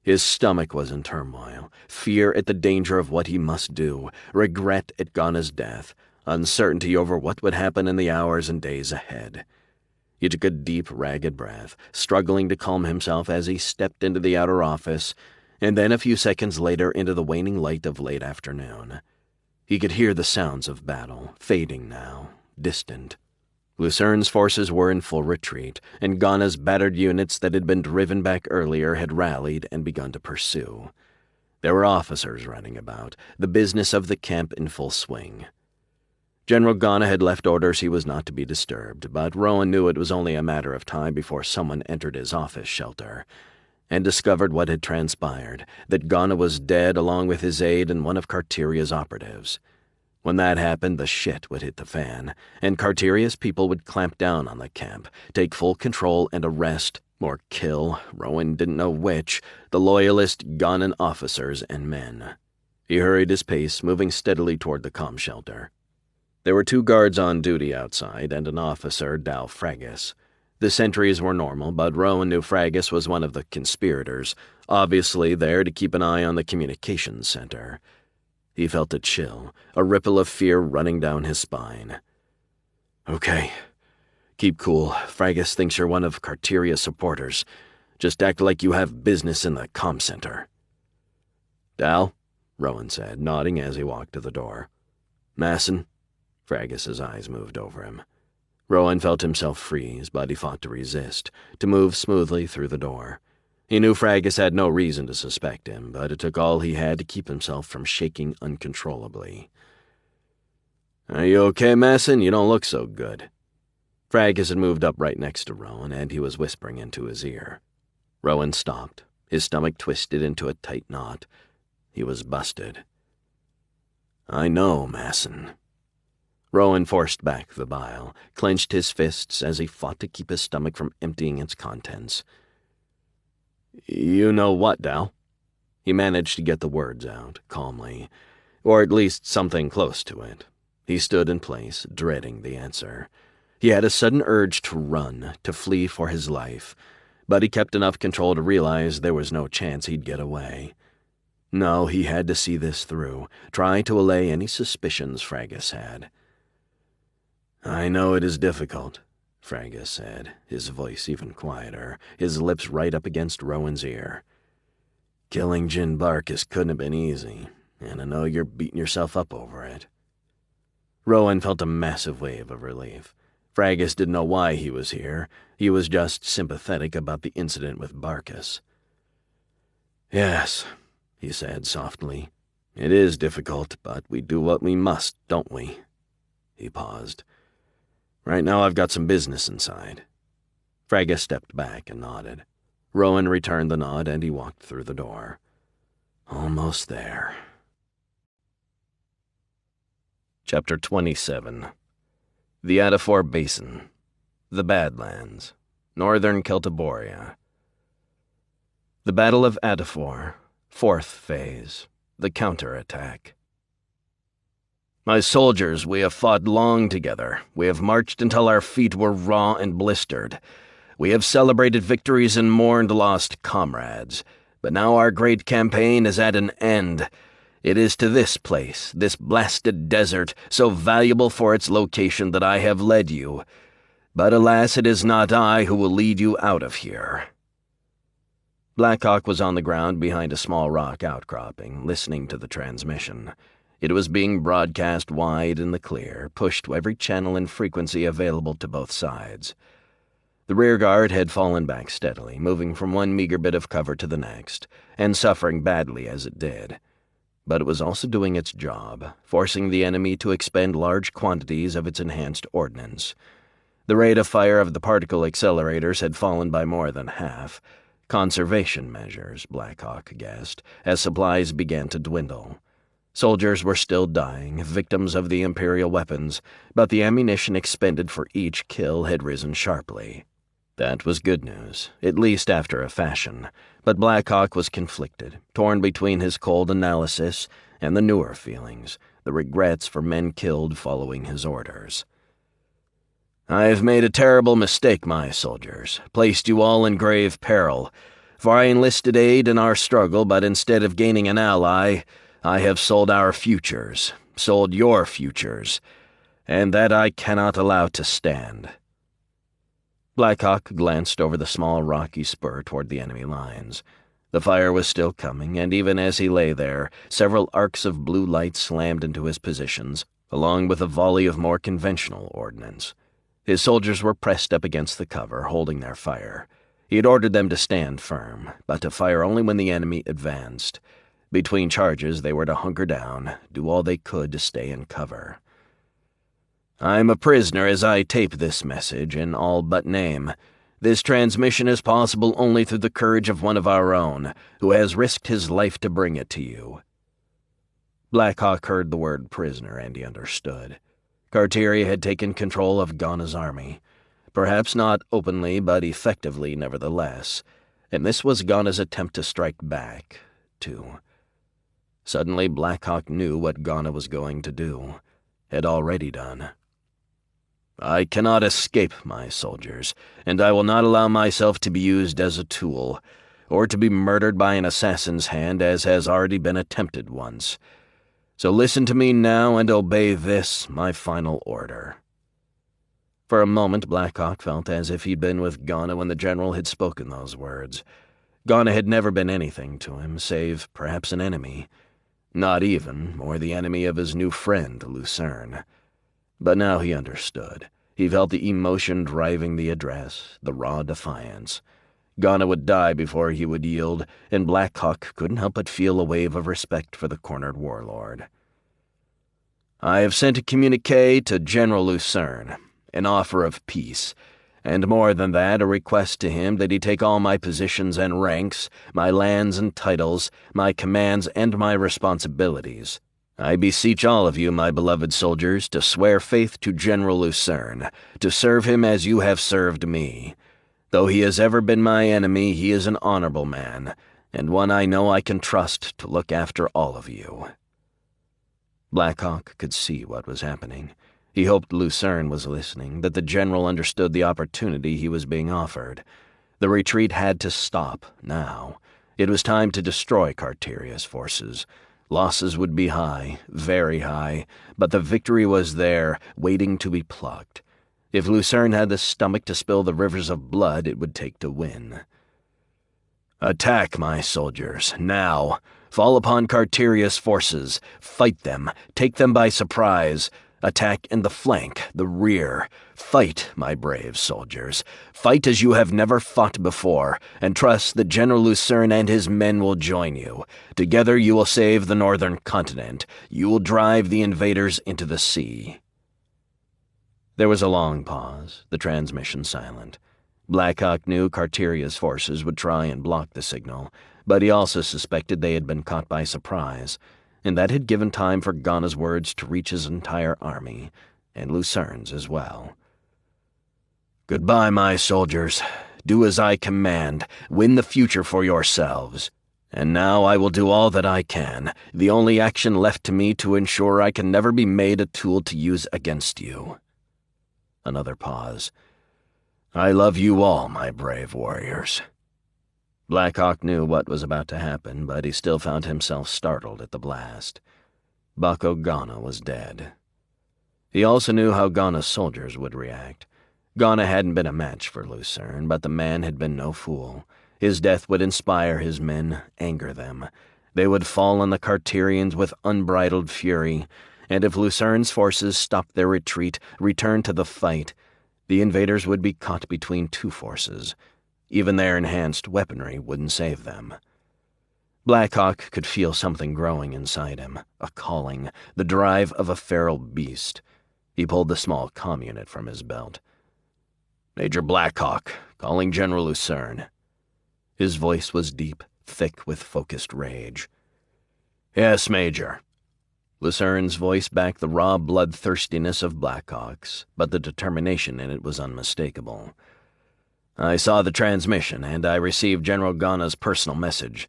Speaker 3: His stomach was in turmoil, fear at the danger of what he must do, regret at Ghana's death, uncertainty over what would happen in the hours and days ahead. He took a deep, ragged breath, struggling to calm himself as he stepped into the outer office, and then a few seconds later into the waning light of late afternoon. He could hear the sounds of battle, fading now, distant. Lucern's forces were in full retreat, and Ghana's battered units that had been driven back earlier had rallied and begun to pursue. There were officers running about, the business of the camp in full swing.
Speaker 2: General Ghana had left orders he was not to be disturbed, but Rowan knew it was only a matter of time before someone entered his office shelter and discovered what had transpired, that Ghana was dead along with his aide and one of Carteria's operatives. When that happened, the shit would hit the fan, and Carteria's people would clamp down on the camp, take full control and arrest, or kill, Rowan didn't know which, the loyalist Ghanan officers and men. He hurried his pace, moving steadily toward the comm shelter. There were 2 guards on duty outside and an officer, Dow Fragus. The sentries were normal, but Rowan knew Fragus was one of the conspirators, obviously there to keep an eye on the communications center. He felt a chill, a ripple of fear running down his spine. "Okay. Keep cool. Fragus thinks you're one of Carteria's supporters. Just act like you have business in the comm center." "Dal," Rowan said, nodding as he walked to the door. "Masson?" Fragus's eyes moved over him. Rowan felt himself freeze, but he fought to resist, to move smoothly through the door. He knew Fragus had no reason to suspect him, but it took all he had to keep himself from shaking uncontrollably. "Are you okay, Masson? You don't look so good." Fragus had moved up right next to Rowan, and he was whispering into his ear. Rowan stopped, his stomach twisted into a tight knot. He was busted. "I know, Masson." Rowan forced back the bile, clenched his fists as he fought to keep his stomach from emptying its contents. "You know what, Dal?" He managed to get the words out, calmly, or at least something close to it. He stood in place, dreading the answer. He had a sudden urge to run, to flee for his life, but he kept enough control to realize there was no chance he'd get away. No, he had to see this through, try to allay any suspicions Fragus had. "I know it is difficult," Fragus said, his voice even quieter, his lips right up against Rowan's ear. "Killing Jin Barkis couldn't have been easy, and I know you're beating yourself up over it." Rowan felt a massive wave of relief. Fragus didn't know why he was here. He was just sympathetic about the incident with Barkis. "Yes," he said softly. "It is difficult, but we do what we must, don't we?" He paused. "Right now I've got some business inside." Fragus stepped back and nodded. Rowan returned the nod and he walked through the door. Almost there.
Speaker 1: Chapter 27. The Adafor Basin. The Badlands. Northern Celtiboria. The Battle of Adafor. 4th phase. The counterattack. My soldiers, we have fought long together. We have marched until our feet were raw and blistered. We have celebrated victories and mourned lost comrades. But now our great campaign is at an end. It is to this place, this blasted desert, so valuable for its location, that I have led you. But alas, it is not I who will lead you out of here." Blackhawk was on the ground behind a small rock outcropping, listening to the transmission. It was being broadcast wide in the clear, pushed to every channel and frequency available to both sides. The rearguard had fallen back steadily, moving from one meager bit of cover to the next, and suffering badly as it did. But it was also doing its job, forcing the enemy to expend large quantities of its enhanced ordnance. The rate of fire of the particle accelerators had fallen by more than half. Conservation measures, Blackhawk guessed, as supplies began to dwindle. Soldiers were still dying, victims of the Imperial weapons, but the ammunition expended for each kill had risen sharply. That was good news, at least after a fashion, but Blackhawk was conflicted, torn between his cold analysis and the newer feelings, the regrets for men killed following his orders. "I have made a terrible mistake, my soldiers, placed you all in grave peril, for I enlisted aid in our struggle, but instead of gaining an ally, I have sold our futures, sold your futures, and that I cannot allow to stand." Blackhawk glanced over the small rocky spur toward the enemy lines. The fire was still coming, and even as he lay there, several arcs of blue light slammed into his positions, along with a volley of more conventional ordnance. His soldiers were pressed up against the cover, holding their fire. He had ordered them to stand firm, but to fire only when the enemy advanced. Between charges, they were to hunker down, do all they could to stay in cover.
Speaker 3: I'm a prisoner as I tape this message in all but name. This transmission is possible only through the courage of one of our own, who has risked his life to bring it to you." Blackhawk heard the word prisoner, and he understood. Carteria had taken control of Ghana's army. Perhaps not openly, but effectively nevertheless, and this was Ghana's attempt to strike back, too. Suddenly Blackhawk knew what Ghana was going to do, had already done. "I cannot escape, my soldiers, and I will not allow myself to be used as a tool, or to be murdered by an assassin's hand as has already been attempted once. So listen to me now and obey this, my final order." For a moment Blackhawk felt as if he'd been with Ghana when the general had spoken those words. Ghana had never been anything to him, save perhaps an enemy. Not even, or the enemy of his new friend, Lucern. But now he understood. He felt the emotion driving the address, the raw defiance. Ghana would die before he would yield, and Blackhawk couldn't help but feel a wave of respect for the cornered warlord. "I have sent a communique to General Lucern, an offer of peace, and more than that, a request to him that he take all my positions and ranks, my lands and titles, my commands and my responsibilities. I beseech all of you, my beloved soldiers, to swear faith to General Lucern, to serve him as you have served me. Though he has ever been my enemy, he is an honorable man, and one I know I can trust to look after all of you." Blackhawk could see what was happening. He hoped Lucern was listening, that the general understood the opportunity he was being offered. The retreat had to stop, now. It was time to destroy Carteria's forces. Losses would be high, very high, but the victory was there, waiting to be plucked. If Lucern had the stomach to spill the rivers of blood it would take to win. "Attack, my soldiers, now! Fall upon Carteria's forces, fight them, take them by surprise. Attack in the flank, the rear. Fight, my brave soldiers. Fight as you have never fought before, and trust that General Lucern and his men will join you. Together you will save the northern continent. You will drive the invaders into the sea." There was a long pause, the transmission silent. Blackhawk knew Carteria's forces would try and block the signal, but he also suspected they had been caught by surprise, and that had given time for Ghana's words to reach his entire army, and Lucern's as well. "Goodbye, my soldiers. Do as I command. Win the future for yourselves. And now I will do all that I can, the only action left to me to ensure I can never be made a tool to use against you." Another pause. "I love you all, my brave warriors." Blackhawk knew what was about to happen, but he still found himself startled at the blast. Bako Ghana was dead. He also knew how Ghana's soldiers would react. Ghana hadn't been a match for Lucern, but the man had been no fool. His death would inspire his men, anger them. They would fall on the Carterians with unbridled fury, and if Lucern's forces stopped their retreat, returned to the fight, the invaders would be caught between two forces. Even their enhanced weaponry wouldn't save them. Blackhawk could feel something growing inside him, a calling, the drive of a feral beast. He pulled the small comm unit from his belt. "Major Blackhawk, calling General Lucern." His voice was deep, thick with focused rage. "Yes, Major." Lucern's voice backed the raw bloodthirstiness of Blackhawk's, but the determination in it was unmistakable. "I saw the transmission, and I received General Ghana's personal message.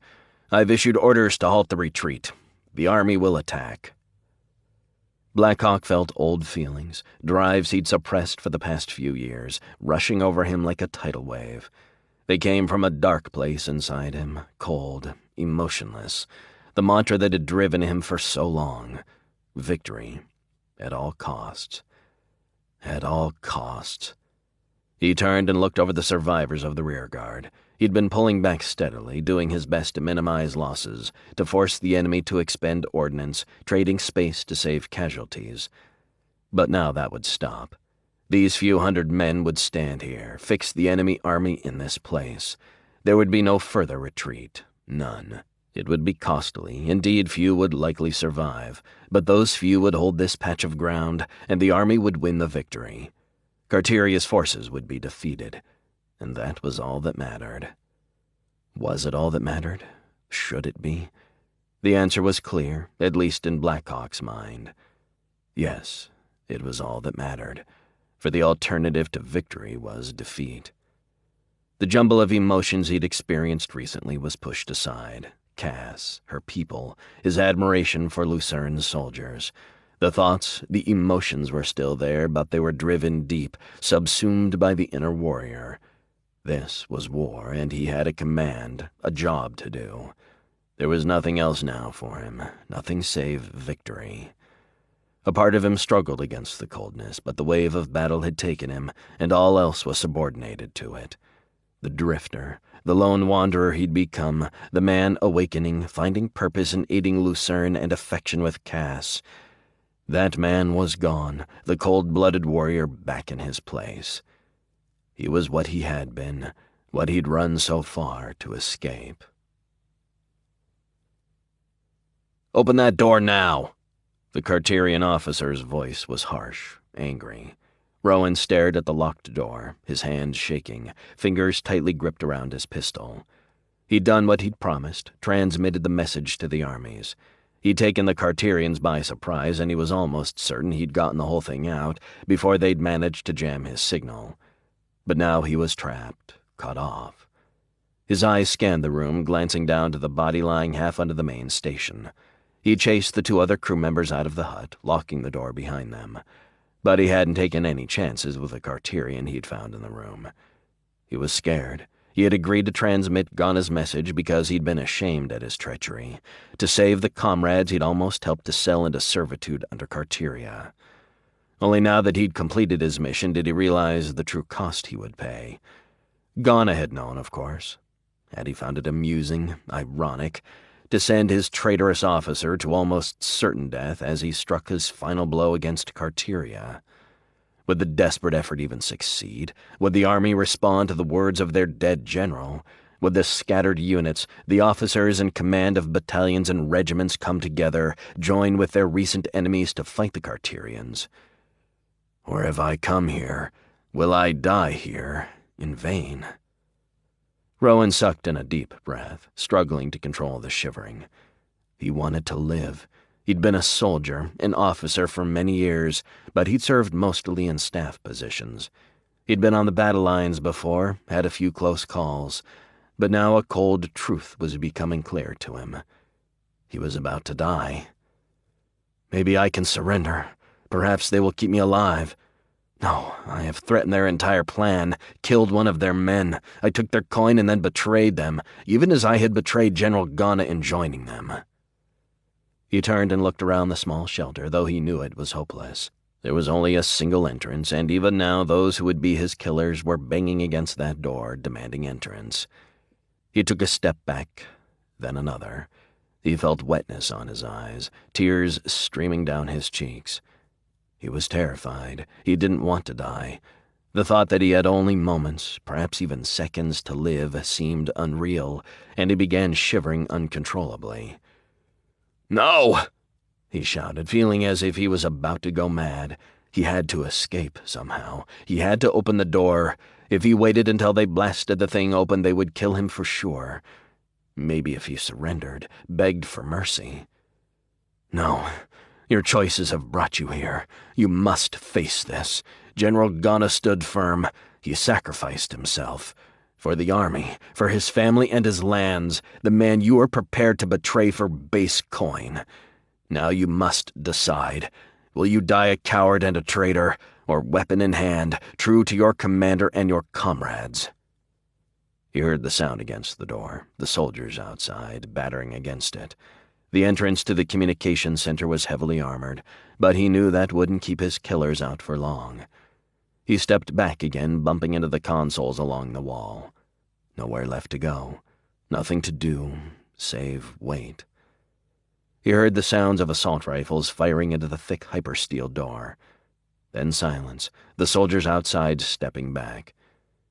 Speaker 3: I've issued orders to halt the retreat. The army will attack." Blackhawk felt old feelings, drives he'd suppressed for the past few years, rushing over him like a tidal wave. They came from a dark place inside him, cold, emotionless, the mantra that had driven him for so long. Victory. At all costs. At all costs. He turned and looked over the survivors of the rearguard. He'd been pulling back steadily, doing his best to minimize losses, to force the enemy to expend ordnance, trading space to save casualties. But now that would stop. These few hundred men would stand here, fix the enemy army in this place. There would be no further retreat. None.
Speaker 2: It would be costly, indeed few would likely survive, but those few would hold this patch of ground, and the army would win the victory. Carteria's forces would be defeated, and that was all that mattered. Was it all that mattered? Should it be? The answer was clear, at least in Blackhawk's mind. Yes, it was all that mattered, for the alternative to victory was defeat. The jumble of emotions he'd experienced recently was pushed aside. Cass, her people, his admiration for Lucern's soldiers. The thoughts, the emotions were still there, but they were driven deep, subsumed by the inner warrior. This was war, and he had a command, a job to do. There was nothing else now for him, nothing save victory. A part of him struggled against the coldness, but the wave of battle had taken him, and all else was subordinated to it. The drifter, the lone wanderer he'd become, the man awakening, finding purpose in aiding Lucern and affection with Cass. That man was gone, the cold-blooded warrior back in his place. He was what he had been, what he'd run so far to escape. "Open that door now!" The Carterian officer's voice was harsh, angry. Rowan stared at the locked door, his hands shaking, fingers tightly gripped around his pistol. He'd done what he'd promised, transmitted the message to the armies. He'd taken the Carterians by surprise, and he was almost certain he'd gotten the whole thing out before they'd managed to jam his signal. But now he was trapped, cut off. His eyes scanned the room, glancing down to the body lying half under the main station. He chased the two other crew members out of the hut, locking the door behind them. But he hadn't taken any chances with the Carterian he'd found in the room. He was scared. He had agreed to transmit Ghana's message because he'd been ashamed at his treachery, to save the comrades he'd almost helped to sell into servitude under Carteria. Only now that he'd completed his mission did he realize the true cost he would pay. Ghana had known, of course. Had he found it amusing, ironic, to send his traitorous officer to almost certain death as he struck his final blow against Carteria? Would the desperate effort even succeed? Would the army respond to the words of their dead general? Would the scattered units, the officers in command of battalions and regiments come together, join with their recent enemies to fight the Carterians? Or have I come here? Will I die here in vain? Rowan sucked in a deep breath, struggling to control the shivering. He wanted to live. He'd been a soldier, an officer for many years, but he'd served mostly in staff positions. He'd been on the battle lines before, had a few close calls, but now a cold truth was becoming clear to him. He was about to die. Maybe I can surrender. Perhaps they will keep me alive. No, I have threatened their entire plan, killed one of their men. I took their coin and then betrayed them, even as I had betrayed General Ghana in joining them. He turned and looked around the small shelter, though he knew it was hopeless. There was only a single entrance, and even now those who would be his killers were banging against that door, demanding entrance. He took a step back, then another. He felt wetness on his eyes, tears streaming down his cheeks. He was terrified. He didn't want to die. The thought that he had only moments, perhaps even seconds, to live seemed unreal, and he began shivering uncontrollably. "No!" he shouted, feeling as if he was about to go mad. He had to escape somehow. He had to open the door. If he waited until they blasted the thing open, they would kill him for sure. Maybe if he surrendered, begged for mercy. No. Your choices have brought you here. You must face this. General Ghana stood firm. He sacrificed himself. For the army, for his family and his lands, the man you are prepared to betray for base coin. Now you must decide. Will you die a coward and a traitor, or weapon in hand, true to your commander and your comrades? He heard the sound against the door, the soldiers outside, battering against it. The entrance to the communications center was heavily armored, but he knew that wouldn't keep his killers out for long. He stepped back again, bumping into the consoles along the wall. Nowhere left to go. Nothing to do, save wait. He heard the sounds of assault rifles firing into the thick hypersteel door. Then silence, the soldiers outside stepping back.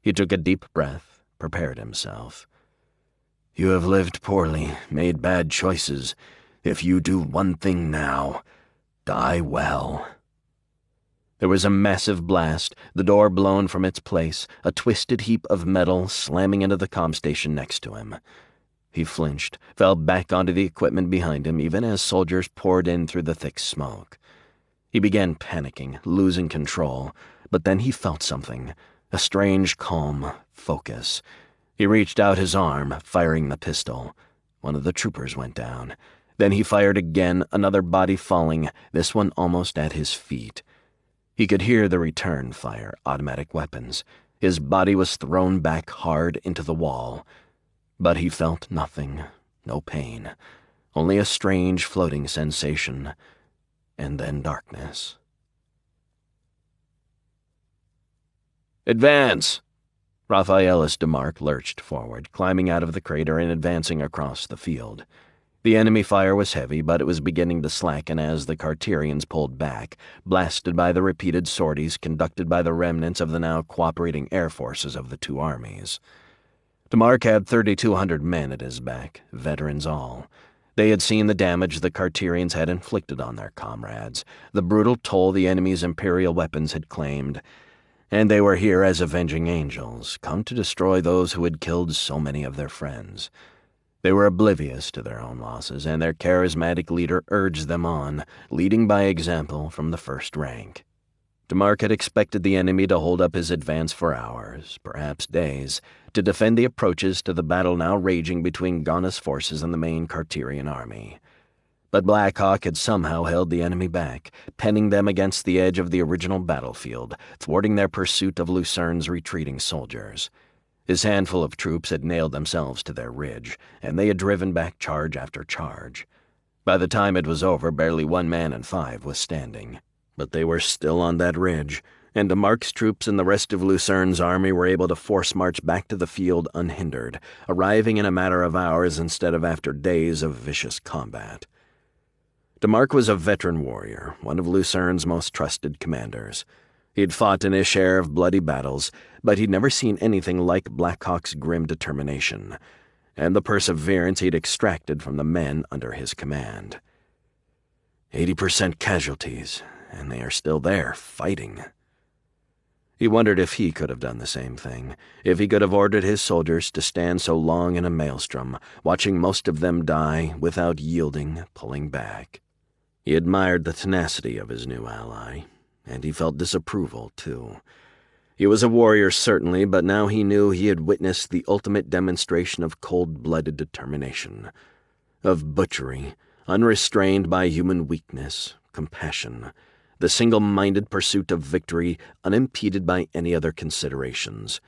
Speaker 2: He took a deep breath, prepared himself.
Speaker 3: You have lived poorly, made bad choices. If you do one thing now, die well."
Speaker 2: There was a massive blast, the door blown from its place, a twisted heap of metal slamming into the comm station next to him. He flinched, fell back onto the equipment behind him even as soldiers poured in through the thick smoke. He began panicking, losing control, but then he felt something, a strange, calm focus. He reached out his arm, firing the pistol. One of the troopers went down. Then he fired again, another body falling, this one almost at his feet. He could hear the return fire, automatic weapons. His body was thrown back hard into the wall. But he felt nothing, no pain, only a strange floating sensation, and then darkness.
Speaker 3: "Advance!"
Speaker 2: Raphaelis DeMarc lurched forward, climbing out of the crater and advancing across the field. The enemy fire was heavy, but it was beginning to slacken as the Carterians pulled back, blasted by the repeated sorties conducted by the remnants of the now cooperating air forces of the two armies. DeMarc had 3,200 men at his back, veterans all. They had seen the damage the Carterians had inflicted on their comrades, the brutal toll the enemy's Imperial weapons had claimed, and they were here as avenging angels, come to destroy those who had killed so many of their friends. They were oblivious to their own losses, and their charismatic leader urged them on, leading by example from the first rank. DeMarc had expected the enemy to hold up his advance for hours, perhaps days, to defend the approaches to the battle now raging between Gauna's forces and the main Carterian army. But Blackhawk had somehow held the enemy back, penning them against the edge of the original battlefield, thwarting their pursuit of Lucern's retreating soldiers. His handful of troops had nailed themselves to their ridge, and they had driven back charge after charge. By the time it was over, barely 1 man in 5 was standing. But they were still on that ridge, and DeMarc's troops and the rest of Lucern's army were able to force march back to the field unhindered, arriving in a matter of hours instead of after days of vicious combat. DeMarc was a veteran warrior, one of Lucern's most trusted commanders. He'd fought in his share of bloody battles, but he'd never seen anything like Blackhawk's grim determination, and the perseverance he'd extracted from the men under his command. 80% casualties, and they are still there, fighting. He wondered if he could have done the same thing, if he could have ordered his soldiers to stand so long in a maelstrom, watching most of them die without yielding, pulling back. He admired the tenacity of his new ally, and he felt disapproval, too. He was a warrior, certainly, but now he knew he had witnessed the ultimate demonstration of cold-blooded determination, of butchery, unrestrained by human weakness, compassion, the single-minded pursuit of victory unimpeded by any other considerations.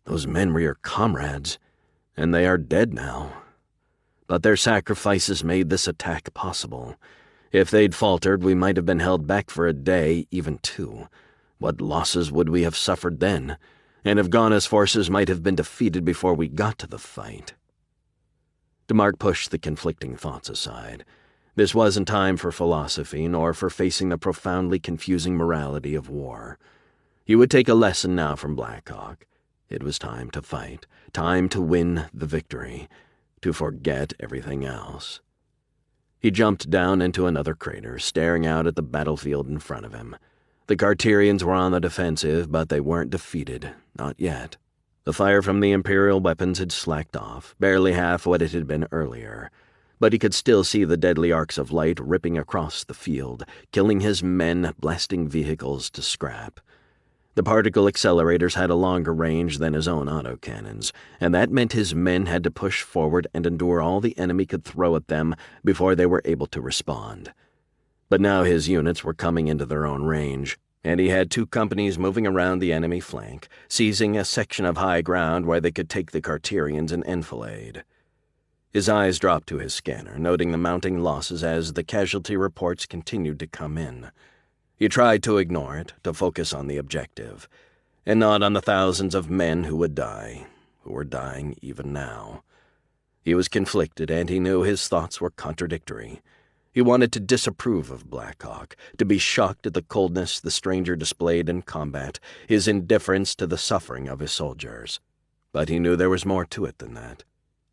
Speaker 2: Those men were your comrades, and they are dead now. But their sacrifices made this attack possible. If they'd faltered, we might have been held back for a day, even 2. What losses would we have suffered then? And if Gauna's forces might have been defeated before we got to the fight. DeMarc pushed the conflicting thoughts aside. This wasn't time for philosophy, nor for facing the profoundly confusing morality of war. He would take a lesson now from Blackhawk. It was time to fight, time to win the victory, to forget everything else. He jumped down into another crater, staring out at the battlefield in front of him. The Carterians were on the defensive, but they weren't defeated, not yet. The fire from the Imperial weapons had slacked off, barely half what it had been earlier, but he could still see the deadly arcs of light ripping across the field, killing his men, blasting vehicles to scrap. The particle accelerators had a longer range than his own autocannons, and that meant his men had to push forward and endure all the enemy could throw at them before they were able to respond. But now his units were coming into their own range, and he had 2 companies moving around the enemy flank, seizing a section of high ground where they could take the Carterians and enfilade. His eyes dropped to his scanner, noting the mounting losses as the casualty reports continued to come in. He tried to ignore it, to focus on the objective, and not on the thousands of men who would die, who were dying even now. He was conflicted, and he knew his thoughts were contradictory. He wanted to disapprove of Blackhawk, to be shocked at the coldness the stranger displayed in combat, his indifference to the suffering of his soldiers. But he knew there was more to it than that.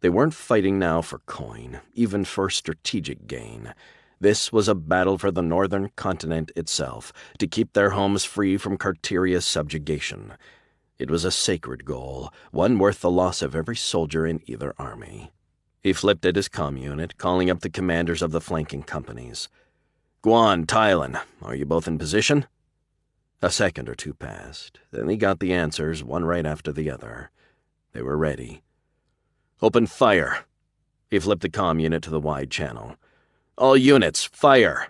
Speaker 2: They weren't fighting now for coin, even for strategic gain. This was a battle for the northern continent itself, to keep their homes free from Carteria's subjugation. It was a sacred goal, one worth the loss of every soldier in either army. He flipped at his comm unit, calling up the commanders of the flanking companies. "Guan, Tylan, are you both in position?" A second or two passed. Then he got the answers, one right after the other. They were ready. "Open fire." He flipped the comm unit to the wide channel. "All units, fire!"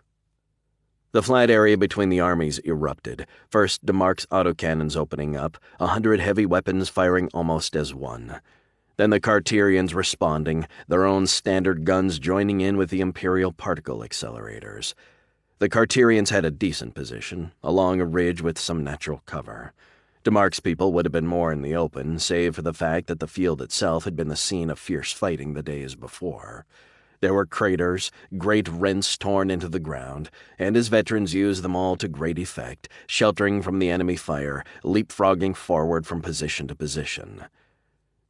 Speaker 2: The flat area between the armies erupted, first DeMarc's autocannons opening up, 100 heavy weapons firing almost as one. Then the Carterians responding, their own standard guns joining in with the Imperial particle accelerators. The Carterians had a decent position, along a ridge with some natural cover. DeMarc's people would have been more in the open, save for the fact that the field itself had been the scene of fierce fighting the days before. There were craters, great rents torn into the ground, and his veterans used them all to great effect, sheltering from the enemy fire, leapfrogging forward from position to position.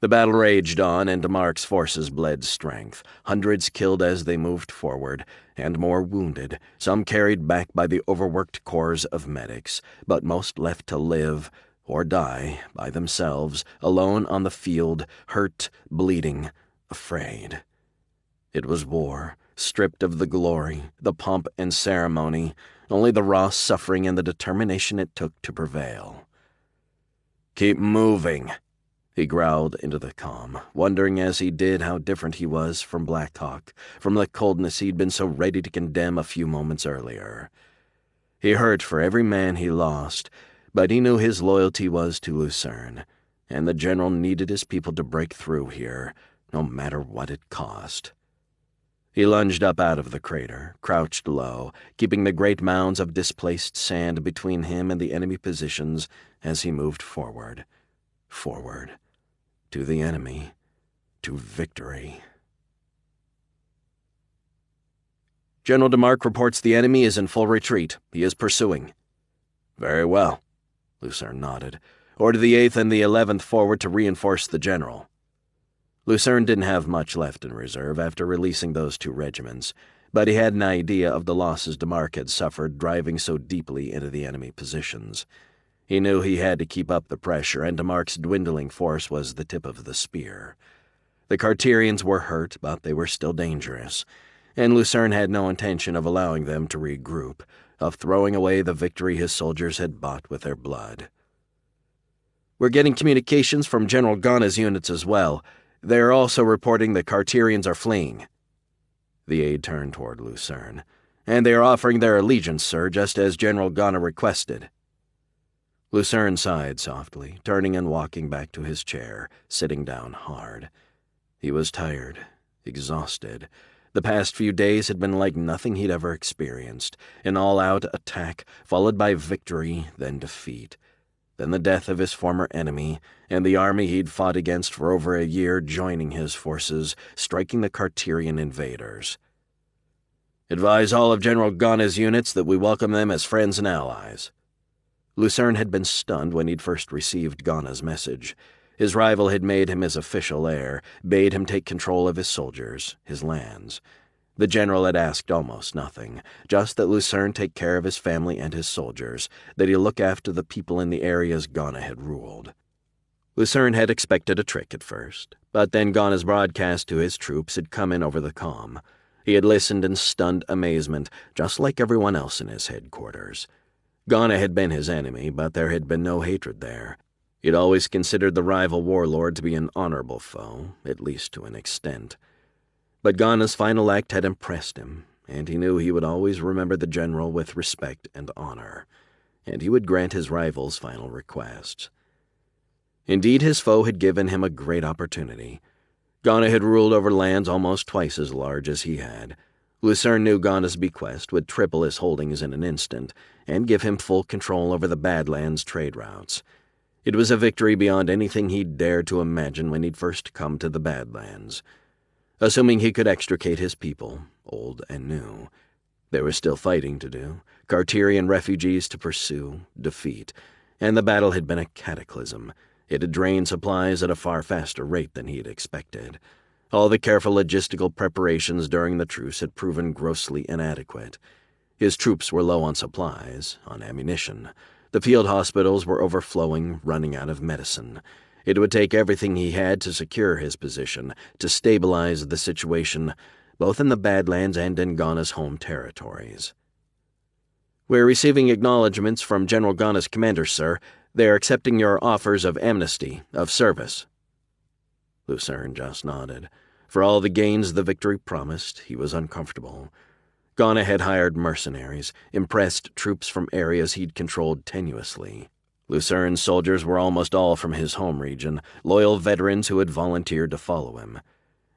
Speaker 2: The battle raged on, and DeMarc's forces bled strength, hundreds killed as they moved forward, and more wounded, some carried back by the overworked corps of medics, but most left to live or die by themselves, alone on the field, hurt, bleeding, afraid. It was war, stripped of the glory, the pomp and ceremony, only the raw suffering and the determination it took to prevail. "Keep moving," he growled into the comm, wondering as he did how different he was from Blackhawk, from the coldness he'd been so ready to condemn a few moments earlier. He hurt for every man he lost, but he knew his loyalty was to Lucern, and the general needed his people to break through here, no matter what it cost. He lunged up out of the crater, crouched low, keeping the great mounds of displaced sand between him and the enemy positions as he moved forward. Forward. To the enemy. To victory. "General DeMarc reports the enemy is in full retreat. He is pursuing." "Very well." Lucern nodded. "Order the 8th and the 11th forward to reinforce the general." Lucern didn't have much left in reserve after releasing those 2 regiments, but he had an idea of the losses DeMarc had suffered driving so deeply into the enemy positions. He knew he had to keep up the pressure, and DeMarc's dwindling force was the tip of the spear. The Carterians were hurt, but they were still dangerous, and Lucern had no intention of allowing them to regroup, of throwing away the victory his soldiers had bought with their blood. "We're getting communications from General Ghana's units as well. They are also reporting the Carterians are fleeing." The aide turned toward Lucern. "And they are offering their allegiance, sir, just as General Ghana requested." Lucern sighed softly, turning and walking back to his chair, sitting down hard. He was tired, exhausted. The past few days had been like nothing he'd ever experienced, an all-out attack, followed by victory, then defeat. Then the death of his former enemy, and the army he'd fought against for over a year joining his forces, striking the Carterian invaders. "Advise all of General Ghana's units that we welcome them as friends and allies." Lucern had been stunned when he'd first received Ghana's message. His rival had made him his official heir, bade him take control of his soldiers, his lands. The general had asked almost nothing, just that Lucern take care of his family and his soldiers, that he look after the people in the areas Ghana had ruled. Lucern had expected a trick at first, but then Ghana's broadcast to his troops had come in over the comm. He had listened in stunned amazement, just like everyone else in his headquarters. Ghana had been his enemy, but there had been no hatred there. He'd always considered the rival warlord to be an honorable foe, at least to an extent. But Ghana's final act had impressed him, and he knew he would always remember the general with respect and honor, and he would grant his rival's final requests. Indeed, his foe had given him a great opportunity. Ghana had ruled over lands almost twice as large as he had. Lucern knew Ghana's bequest would triple his holdings in an instant, and give him full control over the badlands trade routes. It was a victory beyond anything he'd dared to imagine when he'd first come to the badlands. Assuming he could extricate his people, old and new. There was still fighting to do, Carterian refugees to pursue, defeat, and the battle had been a cataclysm. It had drained supplies at a far faster rate than he had expected. All the careful logistical preparations during the truce had proven grossly inadequate. His troops were low on supplies, on ammunition. The field hospitals were overflowing, running out of medicine. It would take everything he had to secure his position, to stabilize the situation, both in the Badlands and in Ghana's home territories. "We're receiving acknowledgments from General Ghana's commander, sir. They are accepting your offers of amnesty, of service." Lucern just nodded. For all the gains the victory promised, he was uncomfortable. Ghana had hired mercenaries, impressed troops from areas he'd controlled tenuously. Lucern's soldiers were almost all from his home region, loyal veterans who had volunteered to follow him.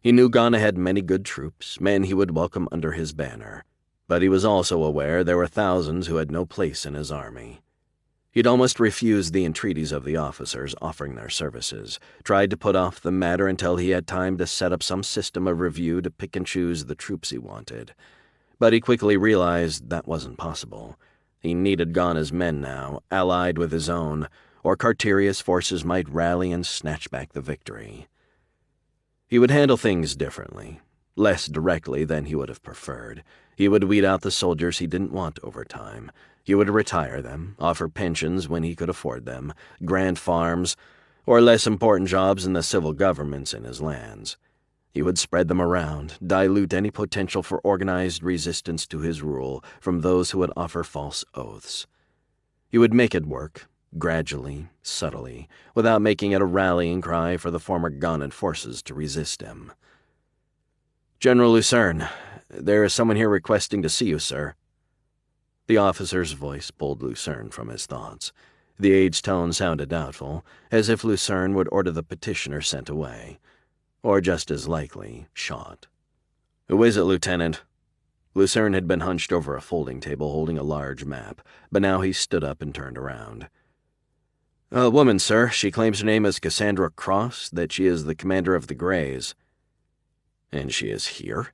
Speaker 2: He knew Ghana had many good troops, men he would welcome under his banner. But he was also aware there were thousands who had no place in his army. He'd almost refused the entreaties of the officers offering their services, tried to put off the matter until he had time to set up some system of review to pick and choose the troops he wanted. But he quickly realized that wasn't possible. He needed Ghana's men now, allied with his own, or Carteria's forces might rally and snatch back the victory. He would handle things differently, less directly than he would have preferred. He would weed out the soldiers he didn't want over time. He would retire them, offer pensions when he could afford them, grant farms, or less important jobs in the civil governments in his lands. He would spread them around, dilute any potential for organized resistance to his rule from those who would offer false oaths. He would make it work, gradually, subtly, without making it a rallying cry for the former Ghanan forces to resist him. "General Lucern, there is someone here requesting to see you, sir." The officer's voice pulled Lucern from his thoughts. The aged tone sounded doubtful, as if Lucern would order the petitioner sent away. Or just as likely, shot. "Who is it, Lieutenant?" Lucern had been hunched over a folding table holding a large map, but now he stood up and turned around. "A woman, sir. She claims her name is Cassandra Cross, that she is the commander of the Greys." "And she is here?"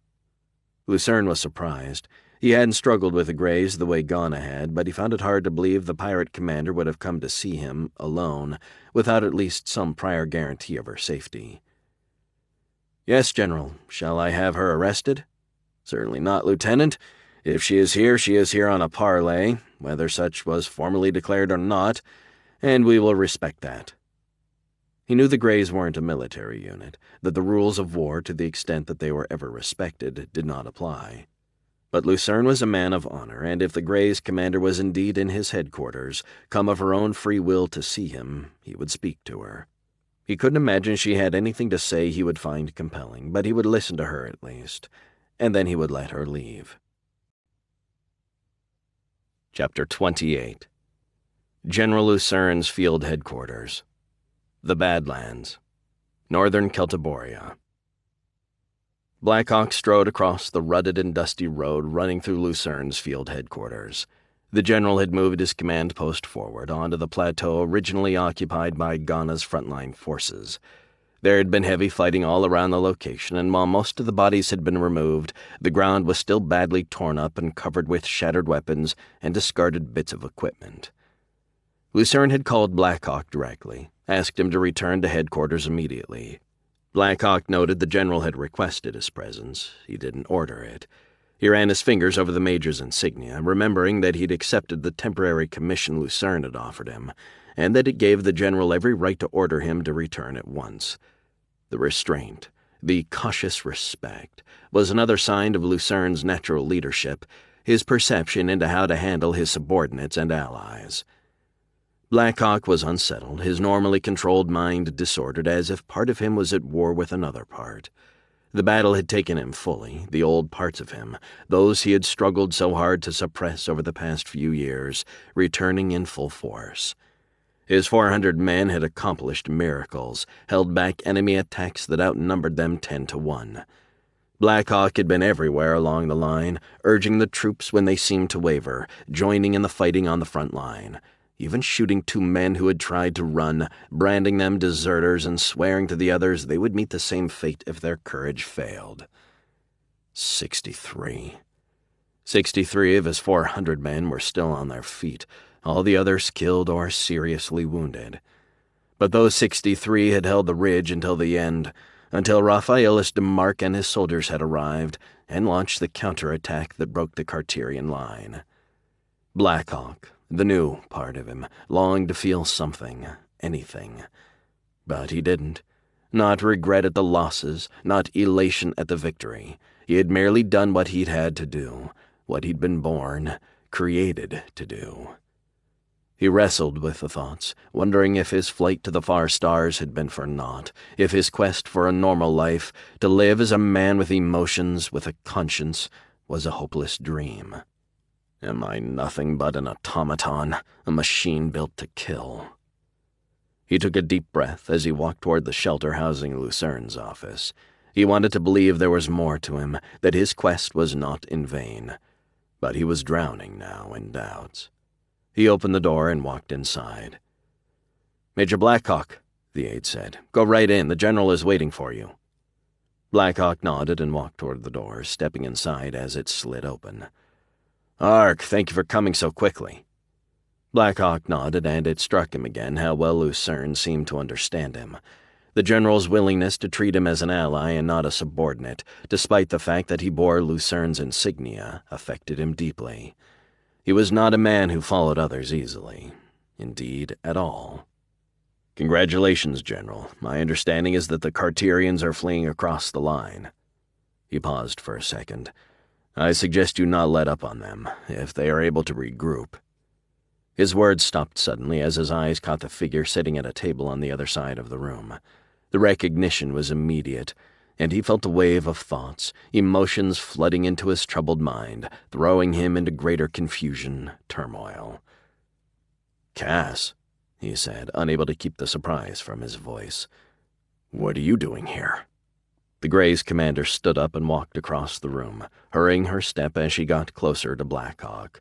Speaker 2: Lucern was surprised. He hadn't struggled with the Greys the way Ghana had, but he found it hard to believe the pirate commander would have come to see him, alone, without at least some prior guarantee of her safety. "Yes, General. Shall I have her arrested?" "Certainly not, Lieutenant. If she is here on a parley, whether such was formally declared or not, and we will respect that." He knew the Greys weren't a military unit, that the rules of war, to the extent that they were ever respected, did not apply. But Lucern was a man of honor, and if the Greys' commander was indeed in his headquarters, come of her own free will to see him, he would speak to her. He couldn't imagine she had anything to say he would find compelling, but he would listen to her at least, and then he would let her leave. Chapter 28. General Lucern's Field Headquarters. The Badlands. Northern Celtiboria. Blackhawk strode across the rutted and dusty road running through Lucern's field headquarters. The general had moved his command post forward onto the plateau originally occupied by Ghana's frontline forces. There had been heavy fighting all around the location, and while most of the bodies had been removed, the ground was still badly torn up and covered with shattered weapons and discarded bits of equipment. Lucern had called Blackhawk directly, asked him to return to headquarters immediately. Blackhawk noted the general had requested his presence. He didn't order it. He ran his fingers over the major's insignia, remembering that he'd accepted the temporary commission Lucern had offered him, and that it gave the general every right to order him to return at once. The restraint, the cautious respect, was another sign of Lucern's natural leadership, his perception into how to handle his subordinates and allies. Blackhawk was unsettled, his normally controlled mind disordered, as if part of him was at war with another part. The battle had taken him fully, the old parts of him, those he had struggled so hard to suppress over the past few years, returning in full force. His 400 men had accomplished miracles, held back enemy attacks that outnumbered them 10-1. Blackhawk had been everywhere along the line, urging the troops when they seemed to waver, joining in the fighting on the front line, even shooting 2 men who had tried to run, branding them deserters and swearing to the others they would meet the same fate if their courage failed. 63. 63 of his 400 men were still on their feet, all the others killed or seriously wounded. But those 63 had held the ridge until the end, until Raphaelis de Mark and his soldiers had arrived and launched the counterattack that broke the Carterian line. Blackhawk, the new part of him, longed to feel something, anything. But he didn't. Not regret at the losses, not elation at the victory. He had merely done what he'd had to do, what he'd been born, created to do. He wrestled with the thoughts, wondering if his flight to the far stars had been for naught, if his quest for a normal life, to live as a man with emotions, with a conscience, was a hopeless dream. Am I nothing but an automaton, a machine built to kill? He took a deep breath as he walked toward the shelter housing Lucern's office. He wanted to believe there was more to him, that his quest was not in vain. But he was drowning now in doubts. He opened the door and walked inside. "Major Blackhawk," the aide said. "Go right in. The general is waiting for you." Blackhawk nodded and walked toward the door, stepping inside as it slid open. "Ark, thank you for coming so quickly." Blackhawk nodded, and it struck him again how well Lucern seemed to understand him. The general's willingness to treat him as an ally and not a subordinate, despite the fact that he bore Lucern's insignia, affected him deeply. He was not a man who followed others easily. Indeed, at all. "Congratulations, General. My understanding is that the Carterians are fleeing across the line." He paused for a second. "I suggest you not let up on them, if they are able to regroup." His words stopped suddenly as his eyes caught the figure sitting at a table on the other side of the room. The recognition was immediate, and he felt a wave of thoughts, emotions flooding into his troubled mind, throwing him into greater confusion, turmoil. "Cass," he said, unable to keep the surprise from his voice. "What are you doing here?" The Grey's commander stood up and walked across the room, hurrying her step as she got closer to Blackhawk.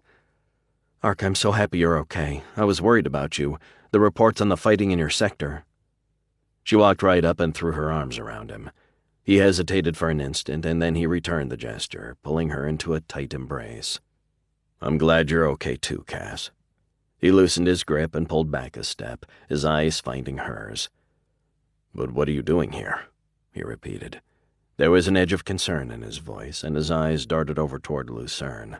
Speaker 2: "Ark, I'm so happy you're okay. I was worried about you. The reports on the fighting in your sector." She walked right up and threw her arms around him. He hesitated for an instant, and then he returned the gesture, pulling her into a tight embrace. "I'm glad you're okay too, Cass." He loosened his grip and pulled back a step, his eyes finding hers. "But what are you doing here?" he repeated. There was an edge of concern in his voice, and his eyes darted over toward Lucern.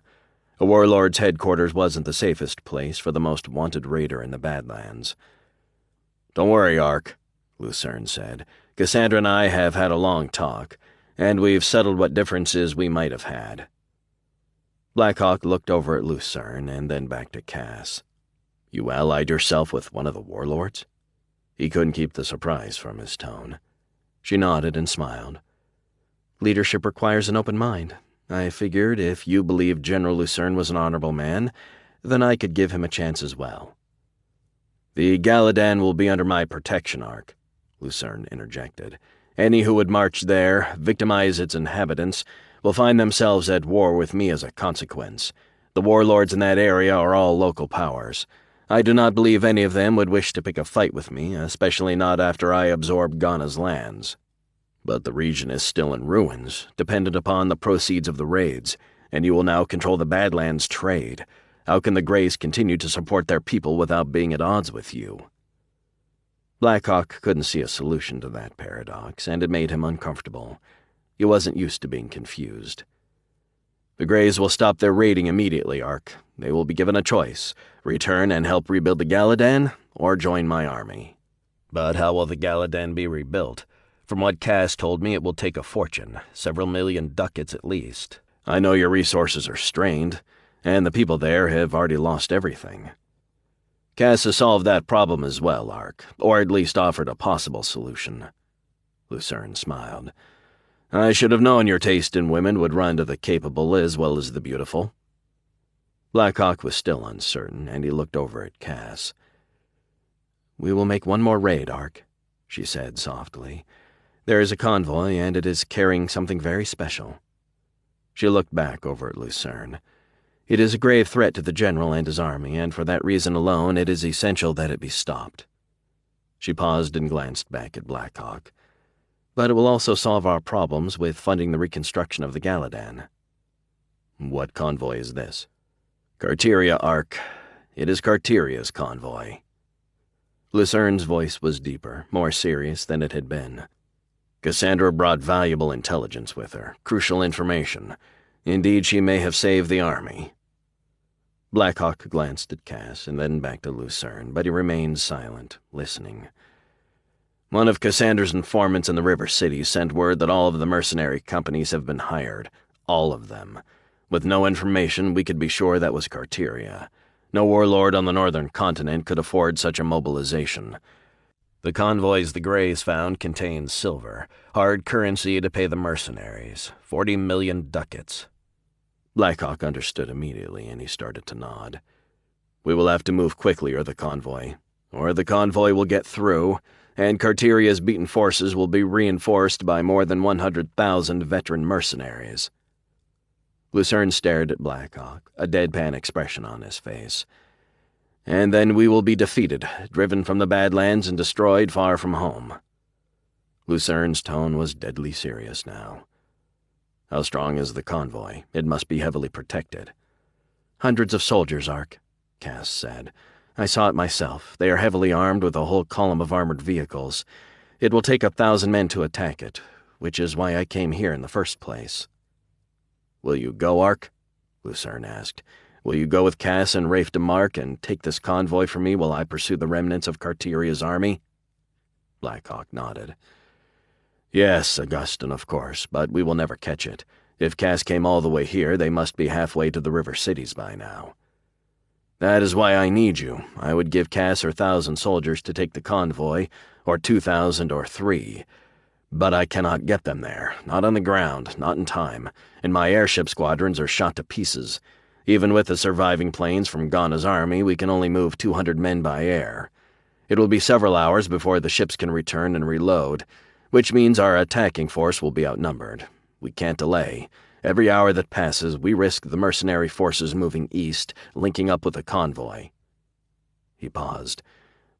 Speaker 2: A warlord's headquarters wasn't the safest place for the most wanted raider in the Badlands. "Don't worry, Ark," Lucern said. "Cassandra and I have had a long talk, and we've settled what differences we might have had." Blackhawk looked over at Lucern and then back to Cass. "You allied yourself with one of the warlords?" He couldn't keep the surprise from his tone. She nodded and smiled. "Leadership requires an open mind. I figured if you believed General Lucern was an honorable man, then I could give him a chance as well." "The Galadan will be under my protection, Ark," Lucern interjected. "Any who would march there, victimize its inhabitants, will find themselves at war with me as a consequence. The warlords in that area are all local powers. I do not believe any of them would wish to pick a fight with me, especially not after I absorb Ghana's lands. But the region is still in ruins, dependent upon the proceeds of the raids, and you will now control the Badlands trade. How can the Greys continue to support their people without being at odds with you?" Blackhawk couldn't see a solution to that paradox, and it made him uncomfortable. He wasn't used to being confused. "The Greys will stop their raiding immediately, Ark. They will be given a choice: return and help rebuild the Galadan, or join my army." "But how will the Galadan be rebuilt? From what Cass told me, it will take a fortune, several million ducats at least. I know your resources are strained, and the people there have already lost everything." "Cass has solved that problem as well, Ark, or at least offered a possible solution." Lucern smiled. "I should have known your taste in women would run to the capable as well as the beautiful." Blackhawk was still uncertain, and he looked over at Cass. "We will make one more raid, Ark," she said softly. "There is a convoy, and it is carrying something very special." She looked back over at Lucern. "It is a grave threat to the general and his army, and for that reason alone it is essential that it be stopped." She paused and glanced back at Blackhawk. "But it will also solve our problems with funding the reconstruction of the Galadan." "What convoy is this?" "Carteria, Ark. It is Carteria's convoy." Lucern's voice was deeper, more serious than it had been.
Speaker 3: Cassandra brought valuable intelligence with her, crucial information. Indeed, she may have saved the army." Blackhawk glanced at Cass and then back to Lucern, but he remained silent, listening. "One of Cassandra's informants in the River City sent word that all of the mercenary companies have been hired. All of them. With no information, we could be sure that was Carteria. No warlord on the northern continent could afford such a mobilization. The convoys the Greys found contained silver, hard currency to pay the mercenaries, 40 million ducats." Blackhawk understood immediately, and he started to nod. "We will have to move quickly, or the convoy will get through, and Carteria's beaten forces will be reinforced by more than 100,000 veteran mercenaries." Lucern stared at Blackhawk, a deadpan expression on his face. "And then we will be defeated, driven from the badlands and destroyed far from home." Lucern's tone was deadly serious now. "How strong is the convoy? It must be heavily protected." "Hundreds of soldiers, Ark," Cass said. "I saw it myself. They are heavily armed with a whole column of armored vehicles. It will take 1,000 men to attack it, which is why I came here in the first place." "Will you go, Ark?" Lucern asked. "Will you go with Cass and Rafe DeMark and take this convoy for me while I pursue the remnants of Carteria's army?" Blackhawk nodded. "Yes, Augustin, of course, but we will never catch it. If Cass came all the way here, they must be halfway to the river cities by now." "That is why I need you. I would give Cass her 1,000 soldiers to take the convoy, or 2,000 or 3. But I cannot get them there, not on the ground, not in time, and my airship squadrons are shot to pieces. Even with the surviving planes from Ghana's army, we can only move 200 men by air. It will be several hours before the ships can return and reload, which means our attacking force will be outnumbered. We can't delay. Every hour that passes, we risk the mercenary forces moving east, linking up with the convoy." He paused.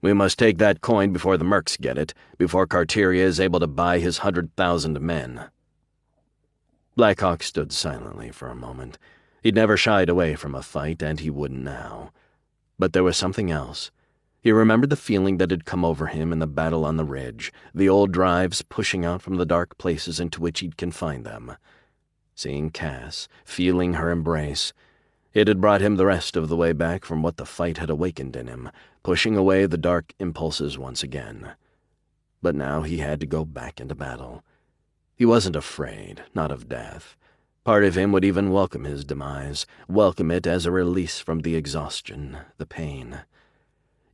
Speaker 3: "We must take that coin before the mercs get it, before Carteria is able to buy his 100,000 men." Blackhawk stood silently for a moment. He'd never shied away from a fight, and he wouldn't now. But there was something else. He remembered the feeling that had come over him in the battle on the ridge, the old drives pushing out from the dark places into which he'd confined them. Seeing Cass, feeling her embrace, it had brought him the rest of the way back from what the fight had awakened in him, pushing away the dark impulses once again. But now he had to go back into battle. He wasn't afraid, not of death. Part of him would even welcome his demise, welcome it as a release from the exhaustion, the pain.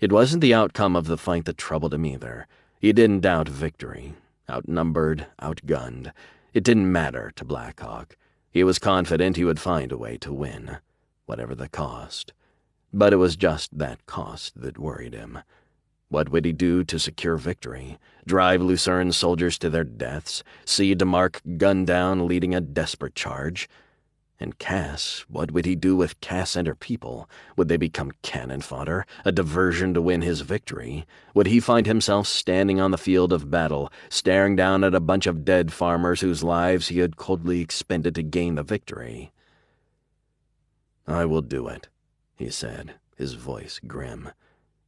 Speaker 3: It wasn't the outcome of the fight that troubled him either. He didn't doubt victory. Outnumbered, outgunned. It didn't matter to Blackhawk. He was confident he would find a way to win, whatever the cost. But it was just that cost that worried him. What would he do to secure victory? Drive Lucern's soldiers to their deaths? See DeMark gunned down leading a desperate charge? And Cass, what would he do with Cass and her people? Would they become cannon fodder, a diversion to win his victory? Would he find himself standing on the field of battle, staring down at a bunch of dead farmers whose lives he had coldly expended to gain the victory? "I will do it," he said, his voice grim.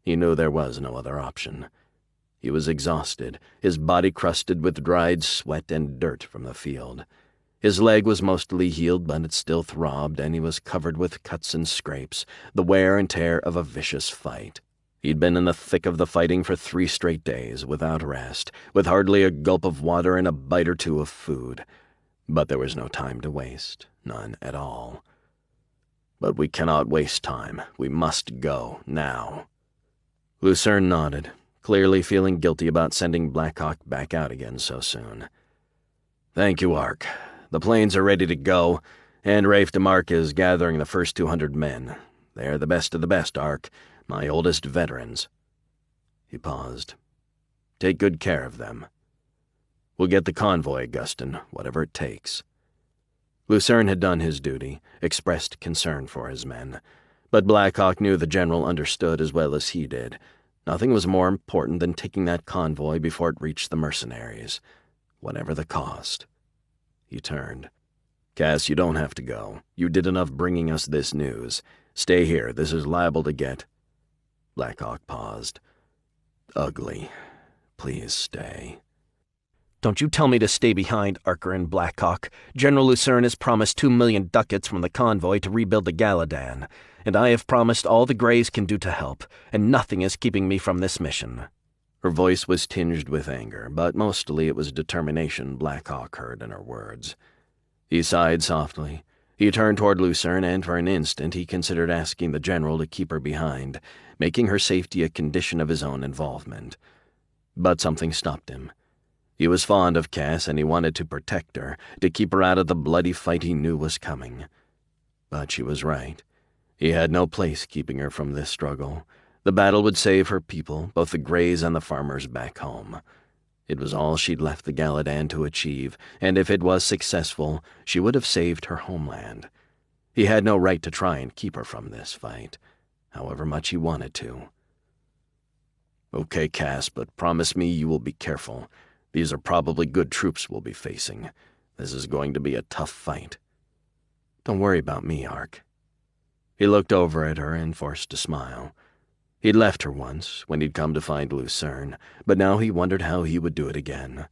Speaker 3: He knew there was no other option. He was exhausted, his body crusted with dried sweat and dirt from the field. His leg was mostly healed, but it still throbbed, and he was covered with cuts and scrapes, the wear and tear of a vicious fight. He'd been in the thick of the fighting for 3 straight days, without rest, with hardly a gulp of water and a bite or two of food. But there was no time to waste, none at all. "But we cannot waste time. We must go, now." Lucern nodded, clearly feeling guilty about sending Blackhawk back out again so soon. "Thank you, Ark. The planes are ready to go, and Rafe DeMark is gathering the first 200 men. They are the best of the best, Ark, my oldest veterans." He paused. "Take good care of them. We'll get the convoy, Augustin, whatever it takes." Lucern had done his duty, expressed concern for his men, but Blackhawk knew the general understood as well as he did. Nothing was more important than taking that convoy before it reached the mercenaries, whatever the cost. He turned. "Cass, you don't have to go. You did enough bringing us this news. Stay here. This is liable to get—" Blackhawk paused. "Ugly. Please stay."
Speaker 2: Don't you tell me to stay behind, Archer and Blackhawk. General Lucern has promised 2 million ducats from the convoy to rebuild the Galadan, and I have promised all the Greys can do to help, and nothing is keeping me from this mission." Her voice was tinged with anger, but mostly it was determination Blackhawk heard in her words. He sighed softly. He turned toward Lucern, and for an instant he considered asking the general to keep her behind, making her safety a condition of his own involvement. But something stopped him. He was fond of Cass, and he wanted to protect her, to keep her out of the bloody fight he knew was coming. But she was right. He had no place keeping her from this struggle. The battle would save her people, both the Greys and the farmers back home. It was all she'd left the Galadan to achieve, and if it was successful, she would have saved her homeland. He had no right to try and keep her from this fight, however much he wanted to. "Okay, Cass, but promise me you will be careful. These are probably good troops we'll be facing. This is going to be a tough fight." "Don't worry about me, Ark." He looked over at her and forced a smile. He'd left her once, when he'd come to find Lucern, but now he wondered how he would do it again.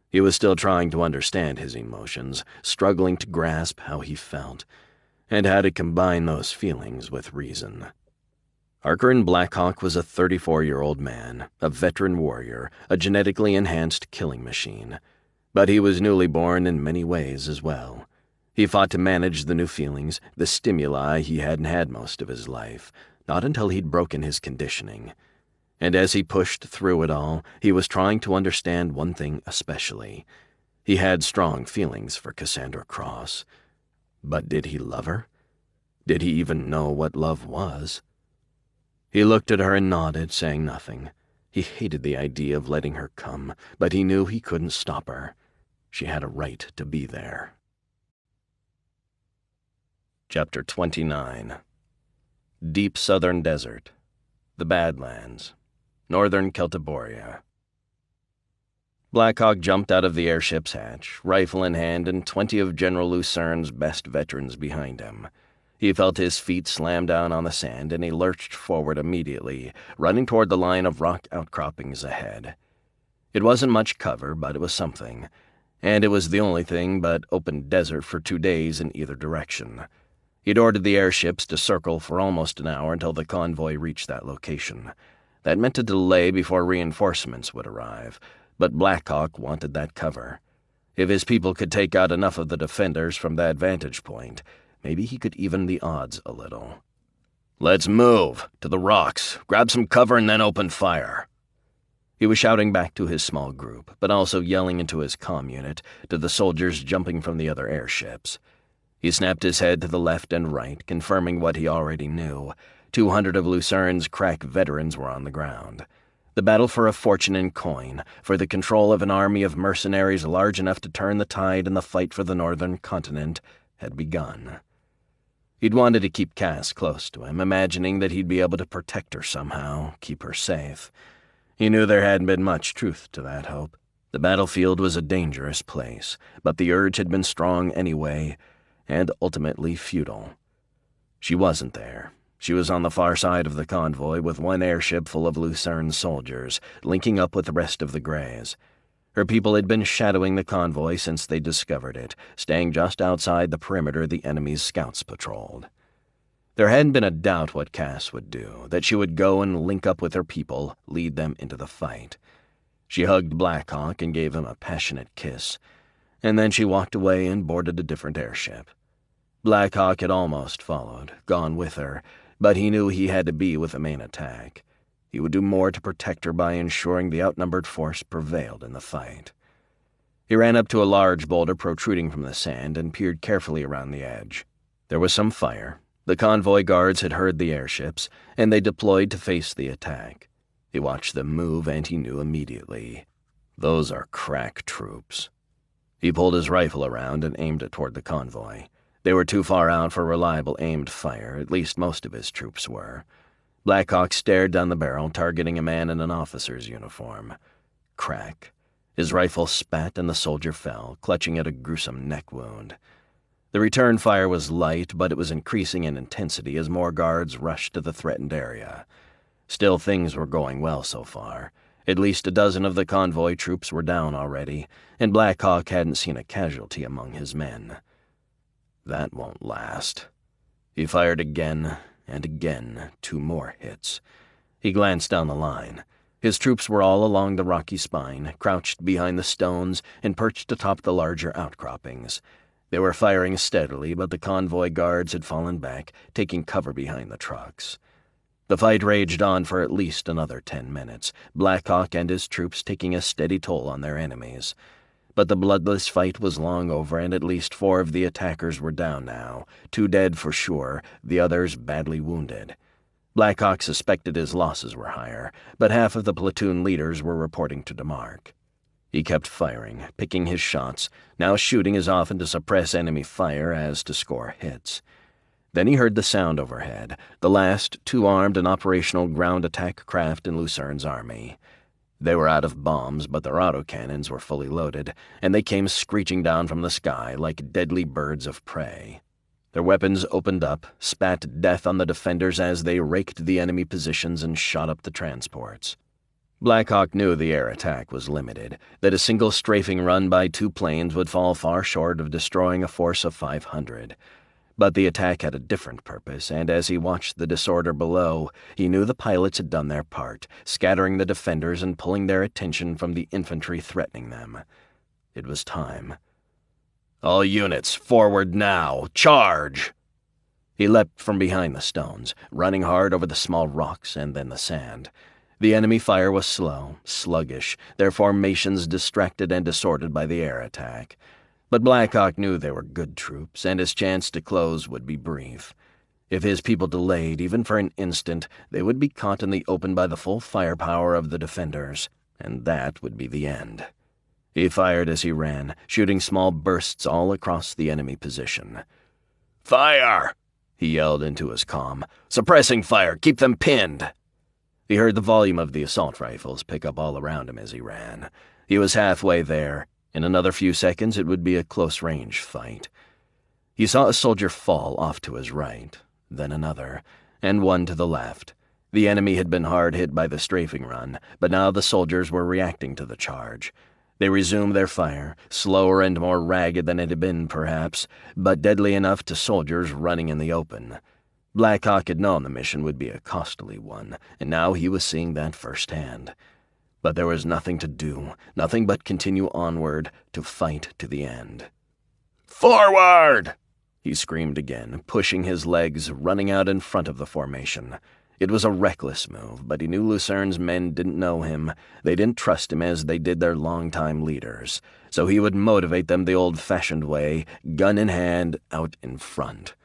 Speaker 2: He was still trying to understand his emotions, struggling to grasp how he felt, and how to combine those feelings with reason. Archer Blackhawk was a 34-year-old man, a veteran warrior, a genetically enhanced killing machine. But he was newly born in many ways as well. He fought to manage the new feelings, the stimuli he hadn't had most of his life, not until he'd broken his conditioning. And as he pushed through it all, he was trying to understand one thing especially. He had strong feelings for Cassandra Cross. But did he love her? Did he even know what love was? He looked at her and nodded, saying nothing. He hated the idea of letting her come, but he knew he couldn't stop her. She had a right to be there.
Speaker 1: Chapter 29. Deep Southern Desert. The Badlands. Northern Celtiboria. Blackhawk jumped out of the airship's hatch, rifle in hand and 20 of General Lucern's best veterans behind him. He felt his feet slam down on the sand, and he lurched forward immediately, running toward the line of rock outcroppings ahead. It wasn't much cover, but it was something, and it was the only thing but open desert for 2 days in either direction. He'd ordered the airships to circle for almost an hour until the convoy reached that location. That meant a delay before reinforcements would arrive, but Blackhawk wanted that cover. If his people could take out enough of the defenders from that vantage point, maybe he could even the odds a little. "Let's move! To the rocks! Grab some cover and then open fire!" He was shouting back to his small group, but also yelling into his comm unit to the soldiers jumping from the other airships. He snapped his head to the left and right, confirming what he already knew. 200 of Lucern's crack veterans were on the ground. The battle for a fortune in coin, for the control of an army of mercenaries large enough to turn the tide in the fight for the northern continent, had begun. He'd wanted to keep Cass close to him, imagining that he'd be able to protect her somehow, keep her safe. He knew there hadn't been much truth to that hope. The battlefield was a dangerous place, but the urge had been strong anyway, and ultimately futile. She wasn't there. She was on the far side of the convoy with one airship full of Lucerne soldiers, linking up with the rest of the Greys. Her people had been shadowing the convoy since they discovered it, staying just outside the perimeter the enemy's scouts patrolled. There hadn't been a doubt what Cass would do, that she would go and link up with her people, lead them into the fight. She hugged Blackhawk and gave him a passionate kiss, and then she walked away and boarded a different airship. Blackhawk had almost followed, gone with her, but he knew he had to be with the main attack. He would do more to protect her by ensuring the outnumbered force prevailed in the fight. He ran up to a large boulder protruding from the sand and peered carefully around the edge. There was some fire. The convoy guards had heard the airships, and they deployed to face the attack. He watched them move, and he knew immediately. Those are crack troops. He pulled his rifle around and aimed it toward the convoy. They were too far out for reliable aimed fire, at least most of his troops were. Blackhawk stared down the barrel, targeting a man in an officer's uniform. Crack. His rifle spat and the soldier fell, clutching at a gruesome neck wound. The return fire was light, but it was increasing in intensity as more guards rushed to the threatened area. Still, things were going well so far,
Speaker 2: At least a dozen of the convoy troops were down already, and Blackhawk hadn't seen a casualty among his men. That won't last. He fired again and again, 2 more hits. He glanced down the line. His troops were all along the rocky spine, crouched behind the stones and perched atop the larger outcroppings. They were firing steadily, but the convoy guards had fallen back, taking cover behind the trucks. The fight raged on for at least another 10 minutes, Blackhawk and his troops taking a steady toll on their enemies. But the bloodless fight was long over, and at least 4 of the attackers were down now, 2 dead for sure, the others badly wounded. Blackhawk suspected his losses were higher, but half of the platoon leaders were reporting to DeMarc. He kept firing, picking his shots, now shooting as often to suppress enemy fire as to score hits. Then he heard the sound overhead, the last 2 armed and operational ground attack craft in Lucern's army. They were out of bombs, but their autocannons were fully loaded, and they came screeching down from the sky like deadly birds of prey. Their weapons opened up, spat death on the defenders as they raked the enemy positions and shot up the transports. Blackhawk knew the air attack was limited, that a single strafing run by 2 planes would fall far short of destroying a force of 500. But the attack had a different purpose, and as he watched the disorder below, he knew the pilots had done their part, scattering the defenders and pulling their attention from the infantry threatening them. It was time. "All units, forward now! Charge!" He leapt from behind the stones, running hard over the small rocks and then the sand. The enemy fire was slow, sluggish, their formations distracted and disordered by the air attack. But Blackhawk knew they were good troops, and his chance to close would be brief. If his people delayed, even for an instant, they would be caught in the open by the full firepower of the defenders, and that would be the end. He fired as he ran, shooting small bursts all across the enemy position. "Fire!" he yelled into his comm. "Suppressing fire! Keep them pinned!" He heard the volume of the assault rifles pick up all around him as he ran. He was halfway there. In another few seconds it would be a close-range fight. He saw a soldier fall off to his right, then another, and one to the left. The enemy had been hard hit by the strafing run, but now the soldiers were reacting to the charge. They resumed their fire, slower and more ragged than it had been, perhaps, but deadly enough to soldiers running in the open. Blackhawk had known the mission would be a costly one, and now he was seeing that firsthand. But there was nothing to do, nothing but continue onward to fight to the end. "Forward!" he screamed again, pushing his legs, running out in front of the formation. It was a reckless move, but he knew Lucern's men didn't know him. They didn't trust him as they did their longtime leaders, so he would motivate them the old-fashioned way, gun in hand, out in front.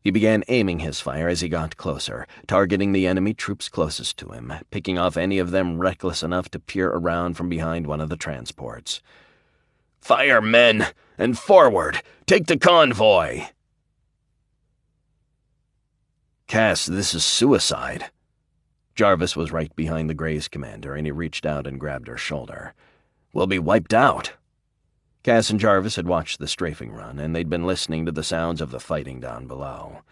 Speaker 2: He began aiming his fire as he got closer, targeting the enemy troops closest to him, picking off any of them reckless enough to peer around from behind one of the transports. "Fire, men, and forward! Take the convoy!" "Cass, this is suicide." Jarvis was right behind the Grey's commander, and he reached out and grabbed her shoulder. "We'll be wiped out." Cass and Jarvis had watched the strafing run, and they'd been listening to the sounds of the fighting down below.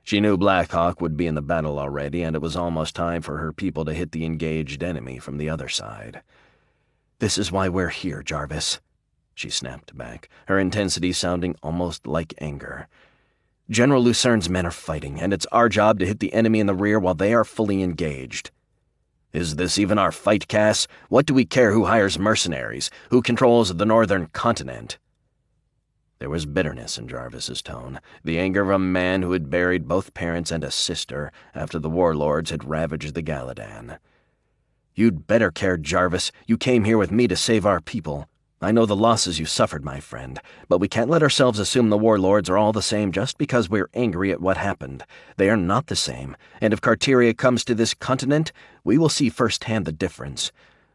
Speaker 2: She knew Blackhawk would be in the battle already, and it was almost time for her people to hit the engaged enemy from the other side. "This is why we're here, Jarvis," she snapped back, her intensity sounding almost like anger. "General Lucern's men are fighting, and it's our job to hit the enemy in the rear while they are fully engaged." "Is this even our fight, Cass? What do we care who hires mercenaries? Who controls the northern continent?" There was bitterness in Jarvis's tone, the anger of a man who had buried both parents and a sister after the warlords had ravaged the Galadan. "You'd better care, Jarvis. You came here with me to save our people. I know the losses you suffered, my friend, but we can't let ourselves assume the warlords are all the same just because we're angry at what happened. They are not the same, and if Carteria comes to this continent, we will see firsthand the difference.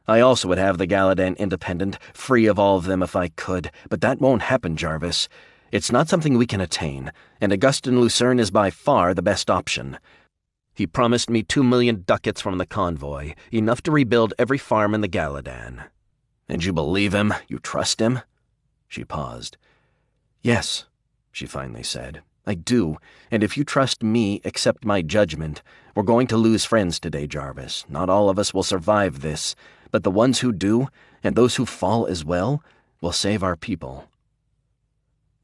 Speaker 2: I also would have the Galadan independent, free of all of them if I could, but that won't happen, Jarvis. It's not something we can attain, and Augustin Lucern is by far the best option. He promised me 2 million ducats from the convoy, enough to rebuild every farm in the Galadan." "And you believe him? You trust him?" She paused. "Yes," she finally said. "I do, and if you trust me, accept my judgment. We're going to lose friends today, Jarvis. Not all of us will survive this, but the ones who do, and those who fall as well, will save our people."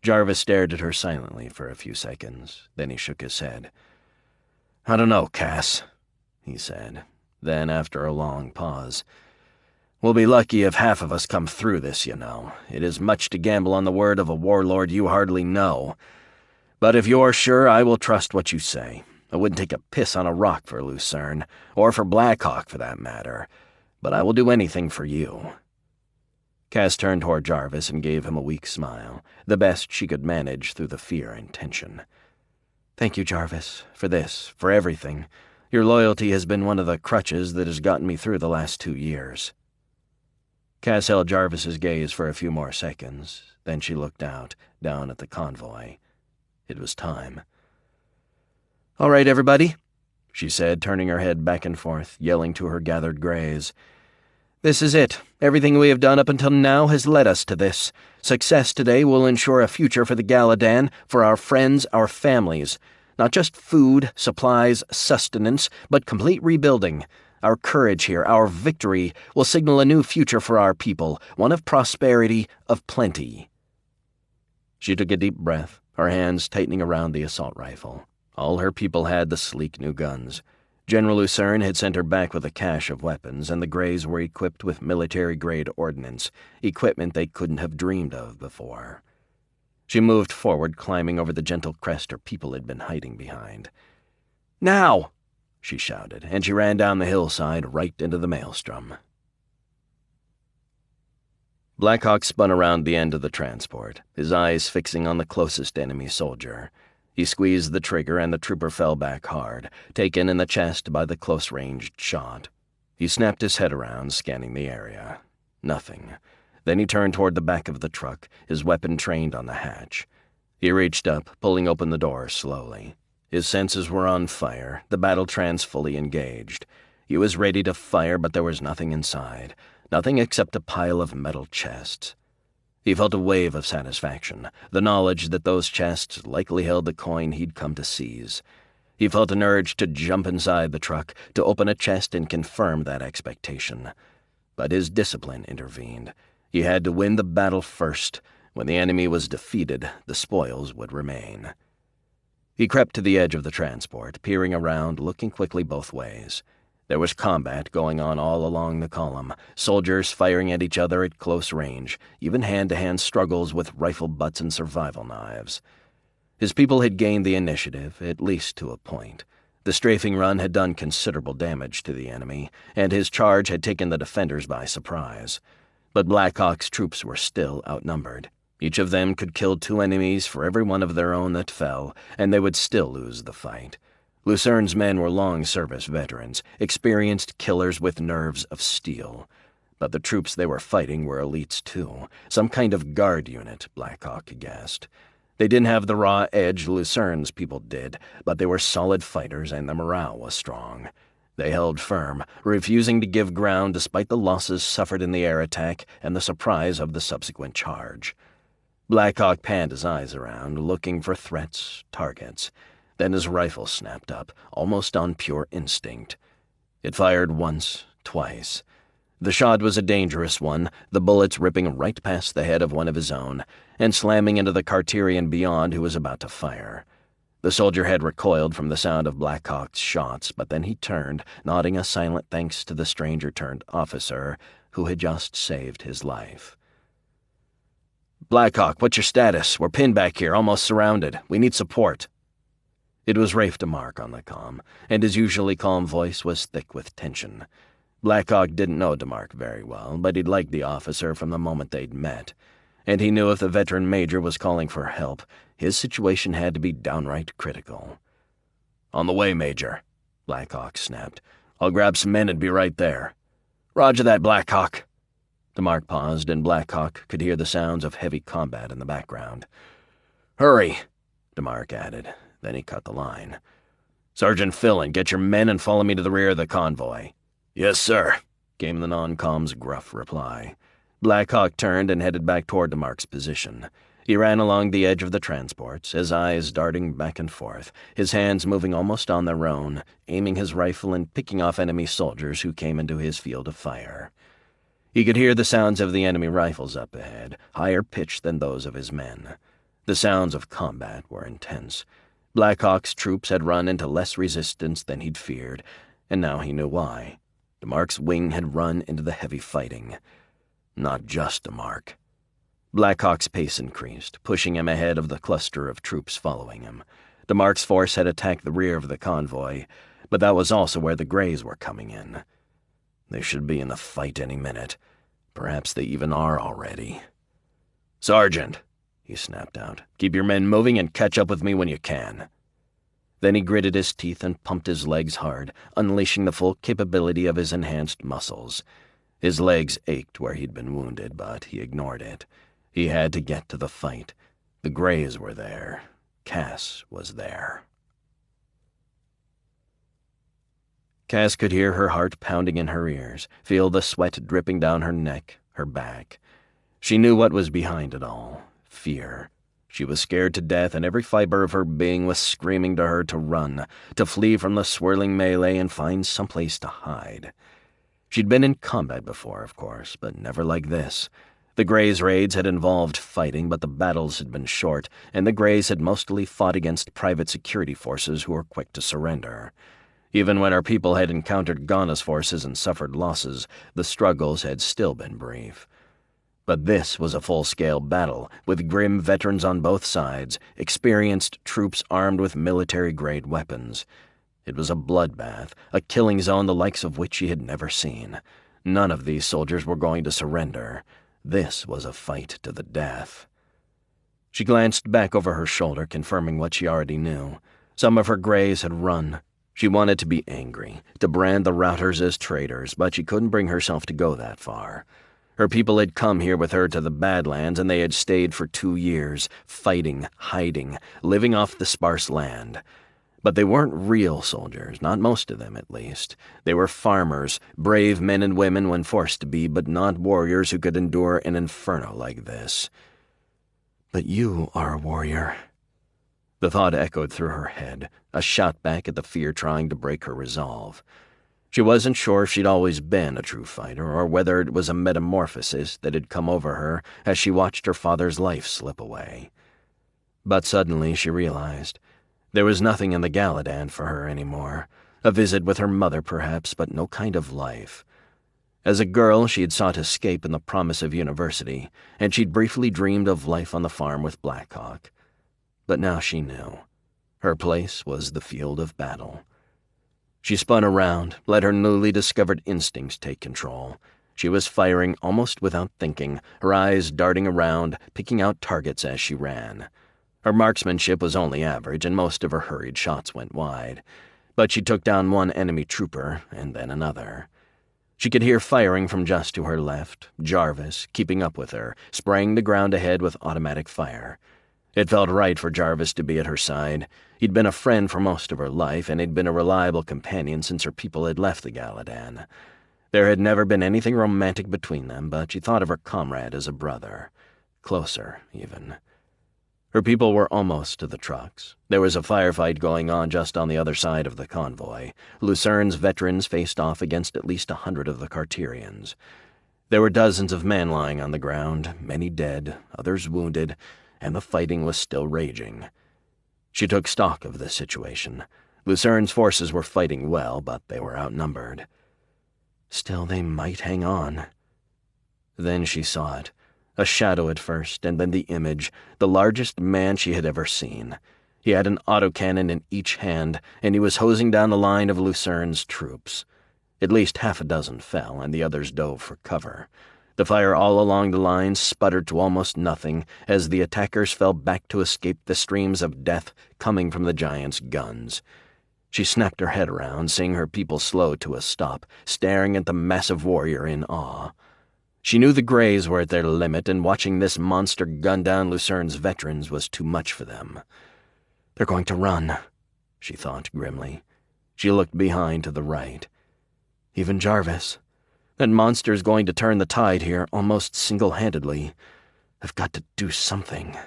Speaker 1: Jarvis stared at her silently for a few seconds. Then he shook his head. "I don't know, Cass," he said. Then, after a long pause, "We'll be lucky if half of us come through this, you know. It is much to gamble on the word of a warlord you hardly know. But if you're sure, I will trust what you say. I wouldn't take a piss on a rock for Lucern, or for Blackhawk for that matter, but I will do anything for you." Cass turned toward Jarvis and gave him a weak smile, the best she could manage through the fear and tension.
Speaker 2: "Thank you, Jarvis, for this, for everything. Your loyalty has been one of the crutches that has gotten me through the last 2 years."
Speaker 1: Cass held Jarvis's gaze for a few more seconds. Then she looked out, down at the convoy. It was time.
Speaker 2: "All right, everybody," she said, turning her head back and forth, yelling to her gathered greys. "This is it. Everything we have done up until now has led us to this. Success today will ensure a future for the Galadan, for our friends, our families. Not just food, supplies, sustenance, but complete rebuilding. Our courage here, our victory, will signal a new future for our people, one of prosperity, of plenty."
Speaker 1: She took a deep breath, her hands tightening around the assault rifle. All her people had the sleek new guns. General Lucern had sent her back with a cache of weapons, and the Greys were equipped with military-grade ordnance, equipment they couldn't have dreamed of before. She moved forward, climbing over the gentle crest her people had been hiding behind.
Speaker 2: "Now!"
Speaker 1: she shouted, and she ran down the hillside right into the maelstrom. Blackhawk spun around the end of the transport, his eyes fixing on the closest enemy soldier. He squeezed the trigger and the trooper fell back hard, taken in the chest by the close-ranged shot. He snapped his head around, scanning the area. Nothing. Then he turned toward the back of the truck, his weapon trained on the hatch. He reached up, pulling open the door slowly. His senses were on fire, the battle trance fully engaged. He was ready to fire, but there was nothing inside, nothing except a pile of metal chests. He felt a wave of satisfaction, the knowledge that those chests likely held the coin he'd come to seize. He felt an urge to jump inside the truck, to open a chest and confirm that expectation. But his discipline intervened. He had to win the battle first. When the enemy was defeated, the spoils would remain. He crept to the edge of the transport, peering around, looking quickly both ways. There was combat going on all along the column, soldiers firing at each other at close range, even hand-to-hand struggles with rifle butts and survival knives. His people had gained the initiative, at least to a point. The strafing run had done considerable damage to the enemy, and his charge had taken the defenders by surprise. But Blackhawk's troops were still outnumbered. Each of them could kill 2 enemies for every one of their own that fell, and they would still lose the fight. Lucern's men were long-service veterans, experienced killers with nerves of steel. But the troops they were fighting were elites too, some kind of guard unit, Blackhawk guessed. They didn't have the raw edge Lucern's people did, but they were solid fighters and the morale was strong. They held firm, refusing to give ground despite the losses suffered in the air attack and the surprise of the subsequent charge. Blackhawk panned his eyes around, looking for threats, targets. Then his rifle snapped up, almost on pure instinct. It fired once, twice. The shot was a dangerous one, the bullets ripping right past the head of one of his own, and slamming into the Carterian beyond who was about to fire. The soldier had recoiled from the sound of Blackhawk's shots, but then he turned, nodding a silent thanks to the stranger-turned-officer who had just saved his life. "Blackhawk, what's your status? We're pinned back here, almost surrounded. We need support." It was Rafe DeMark on the comm, and his usually calm voice was thick with tension. Blackhawk didn't know DeMark very well, but he'd liked the officer from the moment they'd met. And he knew if the veteran major was calling for help, his situation had to be downright critical. "On the way, Major," Blackhawk snapped. "I'll grab some men and be right there." "Roger that, Blackhawk." DeMark paused, and Blackhawk could hear the sounds of heavy combat in the background. "Hurry," DeMark added. Then he cut the line. "Sergeant Fillon, get your men and follow me to the rear of the convoy." "Yes, sir," came the non-com's gruff reply. Blackhawk turned and headed back toward DeMark's position. He ran along the edge of the transports, his eyes darting back and forth, his hands moving almost on their own, aiming his rifle and picking off enemy soldiers who came into his field of fire.
Speaker 2: He could hear the sounds of the enemy rifles up ahead, higher pitched than those of his men. The sounds of combat were intense. Blackhawk's troops had run into less resistance than he'd feared, and now he knew why. DeMark's wing had run into the heavy fighting. Not just DeMark. Blackhawk's pace increased, pushing him ahead of the cluster of troops following him. DeMark's force had attacked the rear of the convoy, but that was also where the Greys were coming in. They should be in the fight any minute. Perhaps they even are already. "Sergeant," he snapped out, "keep your men moving and catch up with me when you can." Then he gritted his teeth and pumped his legs hard, unleashing the full capability of his enhanced muscles. His legs ached where he'd been wounded, but he ignored it. He had to get to the fight. The Greys were there. Cass was there. Cass could hear her heart pounding in her ears, feel the sweat dripping down her neck, her back. She knew what was behind it all. Fear. She was scared to death, and every fiber of her being was screaming to her to run, to flee from the swirling melee and find someplace to hide. She'd been in combat before, of course, but never like this. The Greys' raids had involved fighting, but the battles had been short, and the Greys had mostly fought against private security forces who were quick to surrender. Even when our people had encountered Ghana's forces and suffered losses, the struggles had still been brief. But this was a full-scale battle, with grim veterans on both sides, experienced troops armed with military-grade weapons. It was a bloodbath, a killing zone the likes of which she had never seen. None of these soldiers were going to surrender. This was a fight to the death. She glanced back over her shoulder, confirming what she already knew. Some of her Greys had run. She wanted to be angry, to brand the routers as traitors, but she couldn't bring herself to go that far. Her people had come here with her to the Badlands, and they had stayed for 2 years, fighting, hiding, living off the sparse land. But they weren't real soldiers, not most of them at least. They were farmers, brave men and women when forced to be, but not warriors who could endure an inferno like this. "But you are a warrior." The thought echoed through her head, a shot back at the fear trying to break her resolve. She wasn't sure if she'd always been a true fighter, or whether it was a metamorphosis that had come over her as she watched her father's life slip away. But suddenly she realized there was nothing in the Galadan for her anymore. A visit with her mother, perhaps, but no kind of life. As a girl, she had sought escape in the promise of university, and she'd briefly dreamed of life on the farm with Blackhawk. But now she knew. Her place was the field of battle. She spun around, let her newly discovered instincts take control. She was firing almost without thinking, her eyes darting around, picking out targets as she ran. Her marksmanship was only average, and most of her hurried shots went wide. But she took down one enemy trooper, and then another. She could hear firing from just to her left, Jarvis, keeping up with her, spraying the ground ahead with automatic fire. It felt right for Jarvis to be at her side. He'd been a friend for most of her life, and he'd been a reliable companion since her people had left the Galadan. There had never been anything romantic between them, but she thought of her comrade as a brother. Closer, even. Her people were almost to the trucks. There was a firefight going on just on the other side of the convoy. Lucern's veterans faced off against at least 100 of the Carterians. There were dozens of men lying on the ground, many dead, others wounded, and the fighting was still raging. She took stock of the situation. Lucern's forces were fighting well, but they were outnumbered. Still, they might hang on. Then she saw it. A shadow at first, and then the image, the largest man she had ever seen. He had an autocannon in each hand, and he was hosing down the line of Lucern's troops. At least half a dozen fell, and the others dove for cover. The fire all along the line sputtered to almost nothing as the attackers fell back to escape the streams of death coming from the giant's guns. She snapped her head around, seeing her people slow to a stop, staring at the massive warrior in awe. She knew the Greys were at their limit, and watching this monster gun down Lucern's veterans was too much for them. "They're going to run," she thought grimly. She looked behind to the right. Even Jarvis. That monster's going to turn the tide here almost single-handedly. I've got to do something.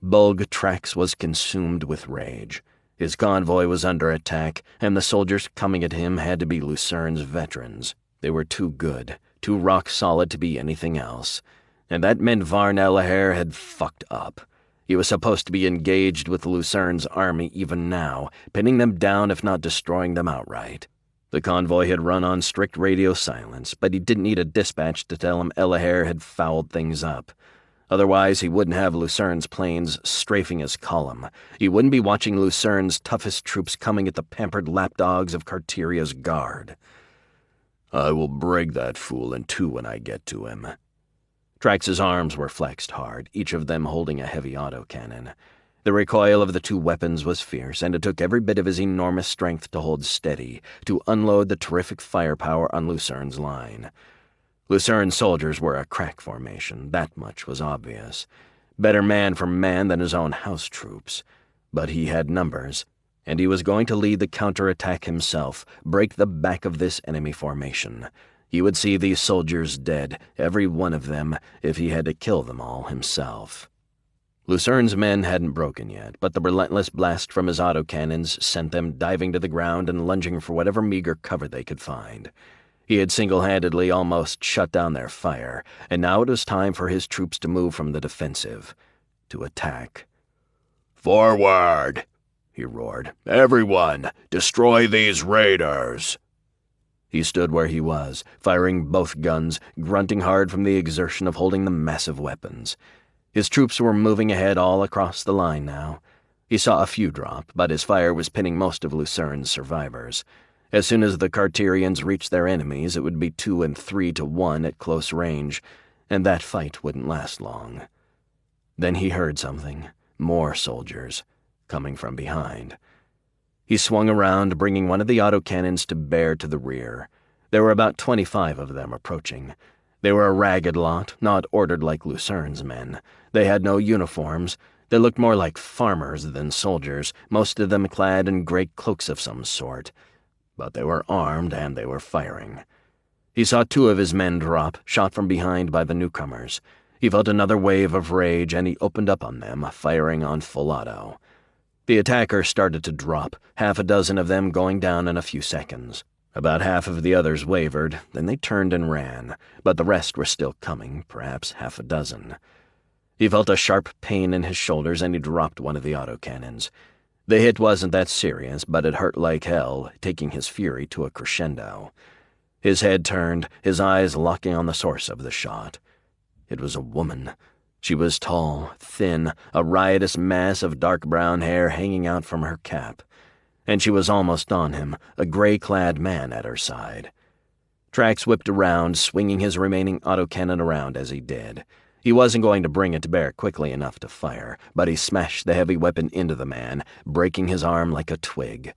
Speaker 2: Bulg Trax was consumed with rage. His convoy was under attack, and the soldiers coming at him had to be Lucern's veterans. They were too good, too rock-solid to be anything else. And that meant Varn Elaher had fucked up. He was supposed to be engaged with Lucern's army even now, pinning them down if not destroying them outright. The convoy had run on strict radio silence, but he didn't need a dispatch to tell him Elaher had fouled things up. Otherwise, he wouldn't have Lucern's planes strafing his column. He wouldn't be watching Lucern's toughest troops coming at the pampered lapdogs of Carteria's guard. "I will break that fool in two when I get to him." Trax's arms were flexed hard, each of them holding a heavy autocannon. The recoil of the two weapons was fierce, and it took every bit of his enormous strength to hold steady, to unload the terrific firepower on Lucern's line. Lucern's soldiers were a crack formation, that much was obvious. Better man for man than his own house troops. But he had numbers, and he was going to lead the counterattack himself, break the back of this enemy formation. He would see these soldiers dead, every one of them, if he had to kill them all himself. Lucern's men hadn't broken yet, but the relentless blast from his autocannons sent them diving to the ground and lunging for whatever meager cover they could find. He had single-handedly almost shut down their fire, and now it was time for his troops to move from the defensive, to attack. "Forward!" he roared. "Everyone, destroy these raiders!" He stood where he was, firing both guns, grunting hard from the exertion of holding the massive weapons. His troops were moving ahead all across the line now. He saw a few drop, but his fire was pinning most of Lucern's survivors. As soon as the Carterians reached their enemies, it would be 2 and 3 to 1 at close range, and that fight wouldn't last long. Then he heard something. More soldiers, coming from behind. He swung around, bringing one of the autocannons to bear to the rear. There were about 25 of them approaching. They were a ragged lot, not ordered like Lucern's men. They had no uniforms. They looked more like farmers than soldiers, most of them clad in great cloaks of some sort. But they were armed, and they were firing. He saw 2 of his men drop, shot from behind by the newcomers. He felt another wave of rage, and he opened up on them, firing on full auto. The attackers started to drop, half a dozen of them going down in a few seconds. About half of the others wavered, then they turned and ran, but the rest were still coming, perhaps half a dozen. He felt a sharp pain in his shoulders, and he dropped one of the autocannons. The hit wasn't that serious, but it hurt like hell, taking his fury to a crescendo. His head turned, his eyes locking on the source of the shot. It was a woman. She was tall, thin, a riotous mass of dark brown hair hanging out from her cap. And she was almost on him, a gray-clad man at her side. Trax whipped around, swinging his remaining autocannon around as he did. He wasn't going to bring it to bear quickly enough to fire, but he smashed the heavy weapon into the man, breaking his arm like a twig.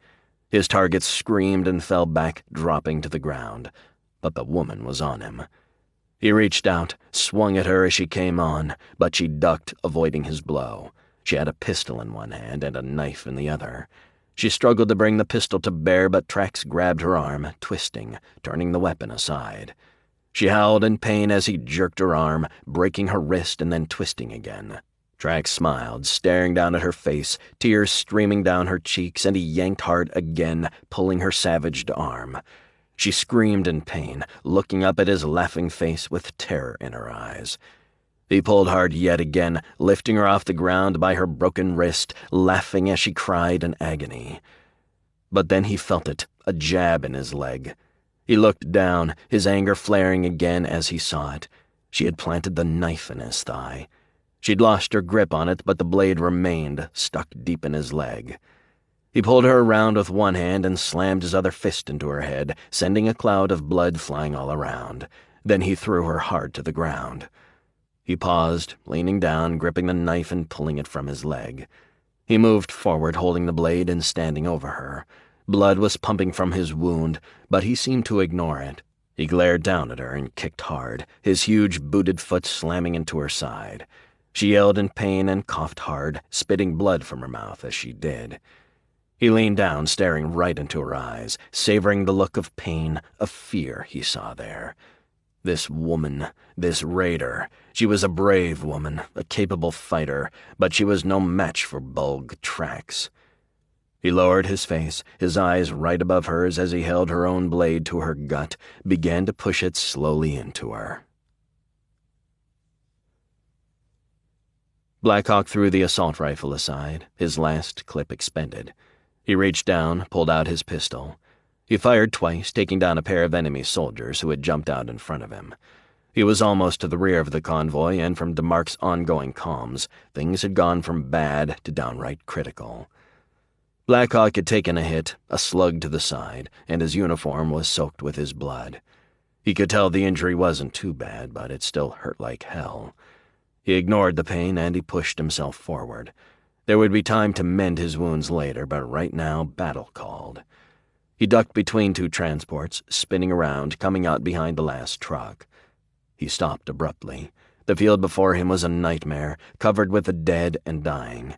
Speaker 2: His target screamed and fell back, dropping to the ground. But the woman was on him. He reached out, swung at her as she came on, but she ducked, avoiding his blow. She had a pistol in one hand and a knife in the other. She struggled to bring the pistol to bear, but Trax grabbed her arm, twisting, turning the weapon aside. She howled in pain as he jerked her arm, breaking her wrist and then twisting again. Trax smiled, staring down at her face, tears streaming down her cheeks, and he yanked hard again, pulling her savaged arm. She screamed in pain, looking up at his laughing face with terror in her eyes. He pulled hard yet again, lifting her off the ground by her broken wrist, laughing as she cried in agony. But then he felt it, a jab in his leg. He looked down, his anger flaring again as he saw it. She had planted the knife in his thigh. She'd lost her grip on it, but the blade remained, stuck deep in his leg. He pulled her around with one hand and slammed his other fist into her head, sending a cloud of blood flying all around. Then he threw her hard to the ground. He paused, leaning down, gripping the knife and pulling it from his leg. He moved forward, holding the blade and standing over her. Blood was pumping from his wound, but he seemed to ignore it. He glared down at her and kicked hard, his huge booted foot slamming into her side. She yelled in pain and coughed hard, spitting blood from her mouth as she did. He leaned down, staring right into her eyes, savoring the look of pain, of fear he saw there. This woman, this raider, she was a brave woman, a capable fighter, but she was no match for Bulg Trax. He lowered his face, his eyes right above hers as he held her own blade to her gut, began to push it slowly into her. Blackhawk threw the assault rifle aside, his last clip expended. He reached down, pulled out his pistol. He fired twice, taking down a pair of enemy soldiers who had jumped out in front of him. He was almost to the rear of the convoy, and from DeMarc's ongoing comms, things had gone from bad to downright critical. Blackhawk had taken a hit, a slug to the side, and his uniform was soaked with his blood. He could tell the injury wasn't too bad, but it still hurt like hell. He ignored the pain and he pushed himself forward. There would be time to mend his wounds later, but right now, battle called. He ducked between two transports, spinning around, coming out behind the last truck. He stopped abruptly. The field before him was a nightmare, covered with the dead and dying.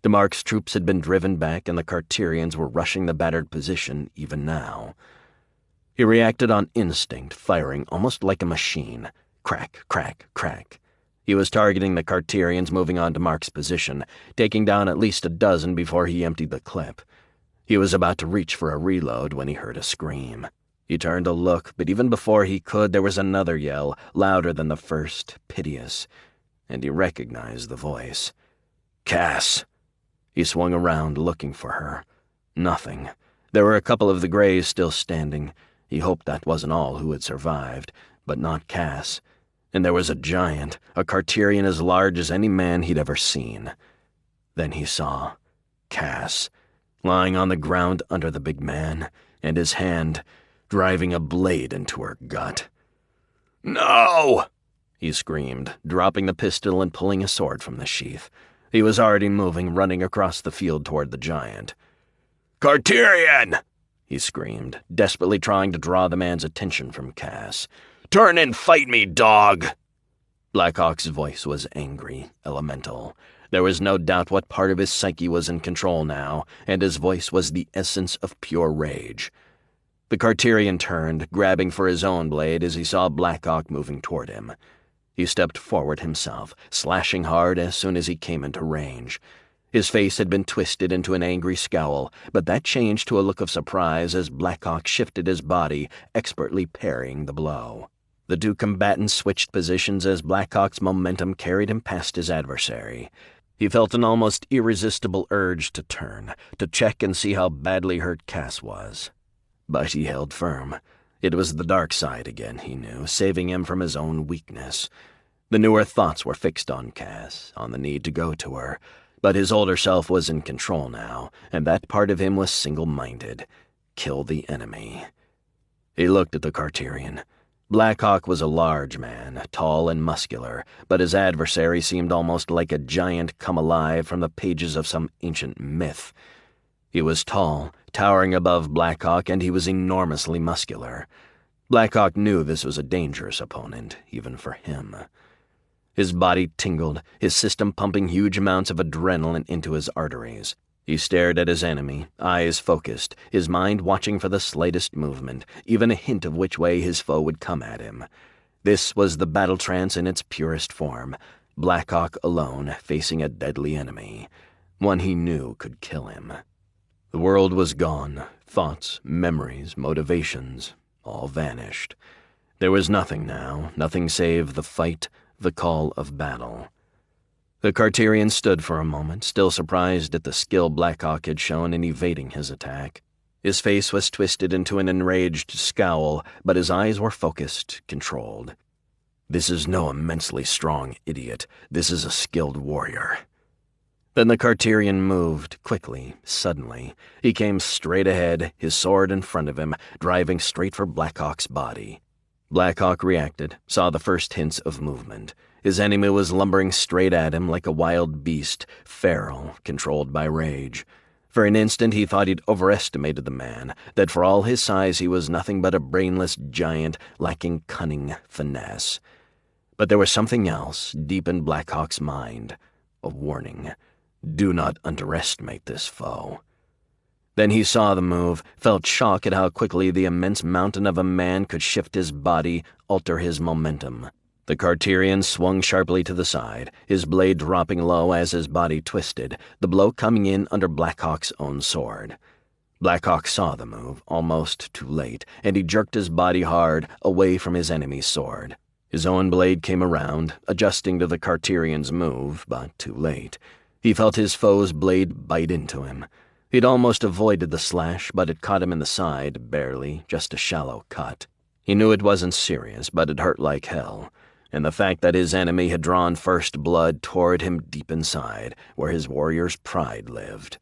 Speaker 2: DeMarc's troops had been driven back, and the Carterians were rushing the battered position even now. He reacted on instinct, firing almost like a machine. Crack, crack, crack. He was targeting the Carterians moving on DeMarc's position, taking down at least a dozen before he emptied the clip. He was about to reach for a reload when he heard a scream. He turned to look, but even before he could, there was another yell, louder than the first, piteous, and he recognized the voice. Cass! He swung around, looking for her. Nothing. There were a couple of the Greys still standing. He hoped that wasn't all who had survived, but not Cass. And there was a giant, a Carterian as large as any man he'd ever seen. Then he saw Cass, lying on the ground under the big man, and his hand driving a blade into her gut. "No!" he screamed, dropping the pistol and pulling a sword from the sheath. He was already moving, running across the field toward the giant. "Carterian!" he screamed, desperately trying to draw the man's attention from Cass. "Turn and fight me, dog!" Blackhawk's voice was angry, elemental. There was no doubt what part of his psyche was in control now, and his voice was the essence of pure rage. The Carterian turned, grabbing for his own blade as he saw Blackhawk moving toward him. He stepped forward himself, slashing hard as soon as he came into range. His face had been twisted into an angry scowl, but that changed to a look of surprise as Blackhawk shifted his body, expertly parrying the blow. The two combatants switched positions as Blackhawk's momentum carried him past his adversary. He felt an almost irresistible urge to turn, to check and see how badly hurt Cass was. But he held firm. It was the dark side again, he knew, saving him from his own weakness. The newer thoughts were fixed on Cass, on the need to go to her, but his older self was in control now, and that part of him was single-minded. Kill the enemy. He looked at the Carterian. Blackhawk was a large man, tall and muscular, but his adversary seemed almost like a giant come alive from the pages of some ancient myth. He was tall, towering above Blackhawk, and he was enormously muscular. Blackhawk knew this was a dangerous opponent, even for him. His body tingled, his system pumping huge amounts of adrenaline into his arteries. He stared at his enemy, eyes focused, his mind watching for the slightest movement, even a hint of which way his foe would come at him. This was the battle trance in its purest form, Blackhawk alone facing a deadly enemy, one he knew could kill him. The world was gone, thoughts, memories, motivations, all vanished. There was nothing now, nothing save the fight, the call of battle. The Carterian stood for a moment, still surprised at the skill Blackhawk had shown in evading his attack. His face was twisted into an enraged scowl, but his eyes were focused, controlled. This is no immensely strong idiot. This is a skilled warrior. Then the Carterian moved, quickly, suddenly. He came straight ahead, his sword in front of him, driving straight for Blackhawk's body. Blackhawk reacted, saw the first hints of movement. His enemy was lumbering straight at him like a wild beast, feral, controlled by rage. For an instant he thought he'd overestimated the man, that for all his size he was nothing but a brainless giant lacking cunning, finesse. But there was something else deep in Blackhawk's mind, a warning. Do not underestimate this foe. Then he saw the move, felt shock at how quickly the immense mountain of a man could shift his body, alter his momentum. The Carterian swung sharply to the side, his blade dropping low as his body twisted, the blow coming in under Blackhawk's own sword. Blackhawk saw the move, almost too late, and he jerked his body hard away from his enemy's sword. His own blade came around, adjusting to the Carterian's move, but too late. He felt his foe's blade bite into him. He'd almost avoided the slash, but it caught him in the side, barely, just a shallow cut. He knew it wasn't serious, but it hurt like hell, and the fact that his enemy had drawn first blood tore at him deep inside, where his warrior's pride lived.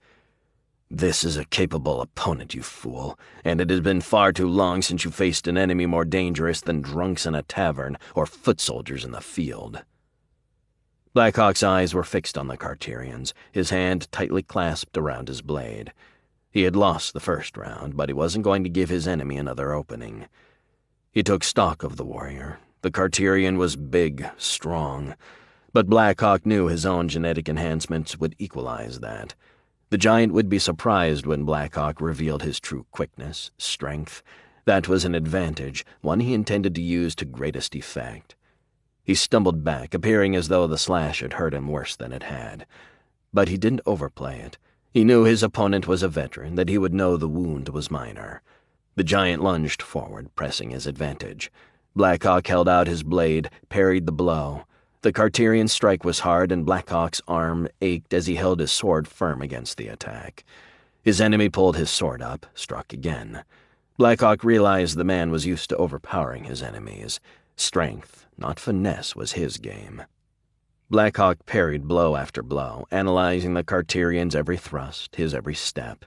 Speaker 2: "This is a capable opponent, you fool, and it has been far too long since you faced an enemy more dangerous than drunks in a tavern or foot soldiers in the field." Blackhawk's eyes were fixed on the Carterian's, his hand tightly clasped around his blade. He had lost the first round, but he wasn't going to give his enemy another opening. He took stock of the warrior. The Carterian was big, strong, but Blackhawk knew his own genetic enhancements would equalize that. The giant would be surprised when Blackhawk revealed his true quickness, strength. That was an advantage, one he intended to use to greatest effect. He stumbled back, appearing as though the slash had hurt him worse than it had. But he didn't overplay it. He knew his opponent was a veteran, that he would know the wound was minor. The giant lunged forward, pressing his advantage. Blackhawk held out his blade, parried the blow. The Carterian's strike was hard, and Blackhawk's arm ached as he held his sword firm against the attack. His enemy pulled his sword up, struck again. Blackhawk realized the man was used to overpowering his enemies. Strength, not finesse, was his game. Blackhawk parried blow after blow, analyzing the Carterian's every thrust, his every step.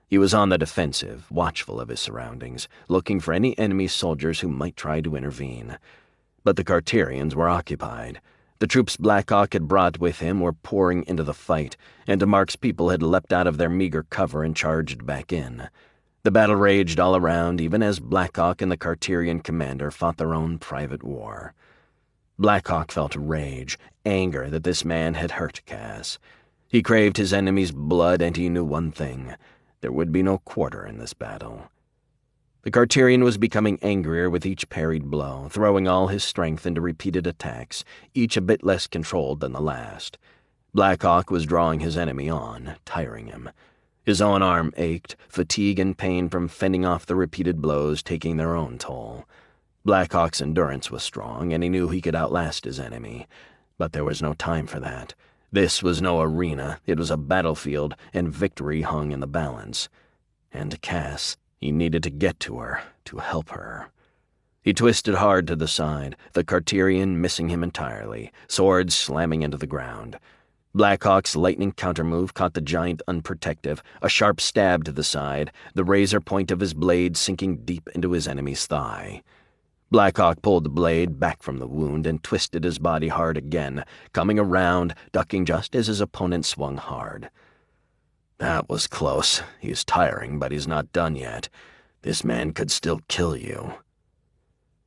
Speaker 2: He was on the defensive, watchful of his surroundings, looking for any enemy soldiers who might try to intervene. But the Carterians were occupied. The troops Blackhawk had brought with him were pouring into the fight, and DeMark's people had leapt out of their meager cover and charged back in. The battle raged all around, even as Blackhawk and the Carterian commander fought their own private war. Blackhawk felt rage, anger that this man had hurt Cass. He craved his enemy's blood, and he knew one thing: there would be no quarter in this battle. The Carterian was becoming angrier with each parried blow, throwing all his strength into repeated attacks, each a bit less controlled than the last. Blackhawk was drawing his enemy on, tiring him. His own arm ached, fatigue and pain from fending off the repeated blows taking their own toll. Blackhawk's endurance was strong, and he knew he could outlast his enemy. But there was no time for that. This was no arena, it was a battlefield, and victory hung in the balance. And Cass, he needed to get to her, to help her. He twisted hard to the side, the Carterian missing him entirely, sword slamming into the ground. Blackhawk's lightning countermove caught the giant unprotected, a sharp stab to the side, the razor point of his blade sinking deep into his enemy's thigh. Blackhawk pulled the blade back from the wound and twisted his body hard again, coming around, ducking just as his opponent swung hard. "That was close. He's tiring, but he's not done yet. This man could still kill you."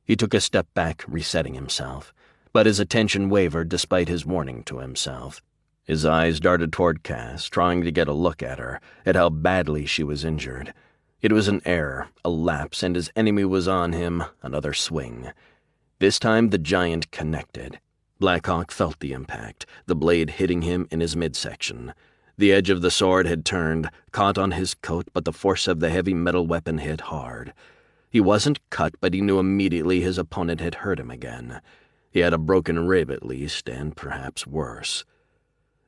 Speaker 2: He took a step back, resetting himself, but his attention wavered despite his warning to himself. His eyes darted toward Cass, trying to get a look at her, at how badly she was injured. It was an error, a lapse, and his enemy was on him, another swing. This time the giant connected. Blackhawk felt the impact, the blade hitting him in his midsection. The edge of the sword had turned, caught on his coat, but the force of the heavy metal weapon hit hard. He wasn't cut, but he knew immediately his opponent had hurt him again. He had a broken rib at least, and perhaps worse.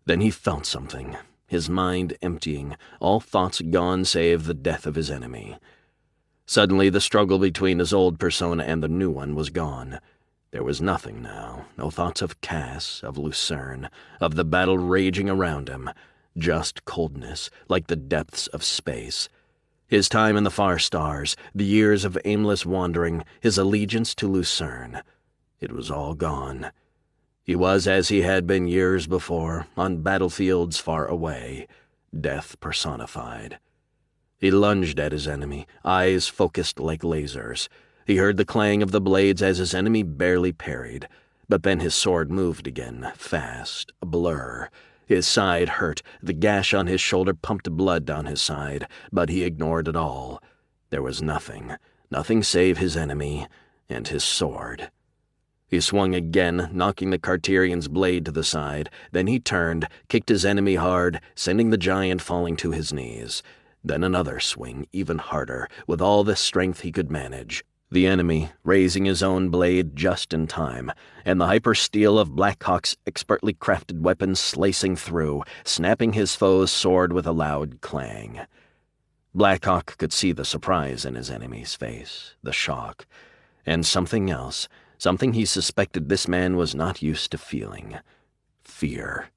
Speaker 2: Then he felt something, his mind emptying, all thoughts gone save the death of his enemy. Suddenly the struggle between his old persona and the new one was gone. There was nothing now, no thoughts of Cass, of Lucern, of the battle raging around him, just coldness, like the depths of space. His time in the far stars, the years of aimless wandering, his allegiance to Lucern. It was all gone. He was as he had been years before, on battlefields far away, death personified. He lunged at his enemy, eyes focused like lasers. He heard the clang of the blades as his enemy barely parried, but then his sword moved again, fast, a blur. His side hurt, the gash on his shoulder pumped blood down his side, but he ignored it all. There was nothing save his enemy and his sword. He swung again, knocking the Carterian's blade to the side. Then he turned, kicked his enemy hard, sending the giant falling to his knees. Then another swing, even harder, with all the strength he could manage. The enemy raising his own blade just in time, and the hyper-steel of Blackhawk's expertly crafted weapon slicing through, snapping his foe's sword with a loud clang. Blackhawk could see the surprise in his enemy's face, the shock, and something else, something he suspected this man was not used to feeling. Fear.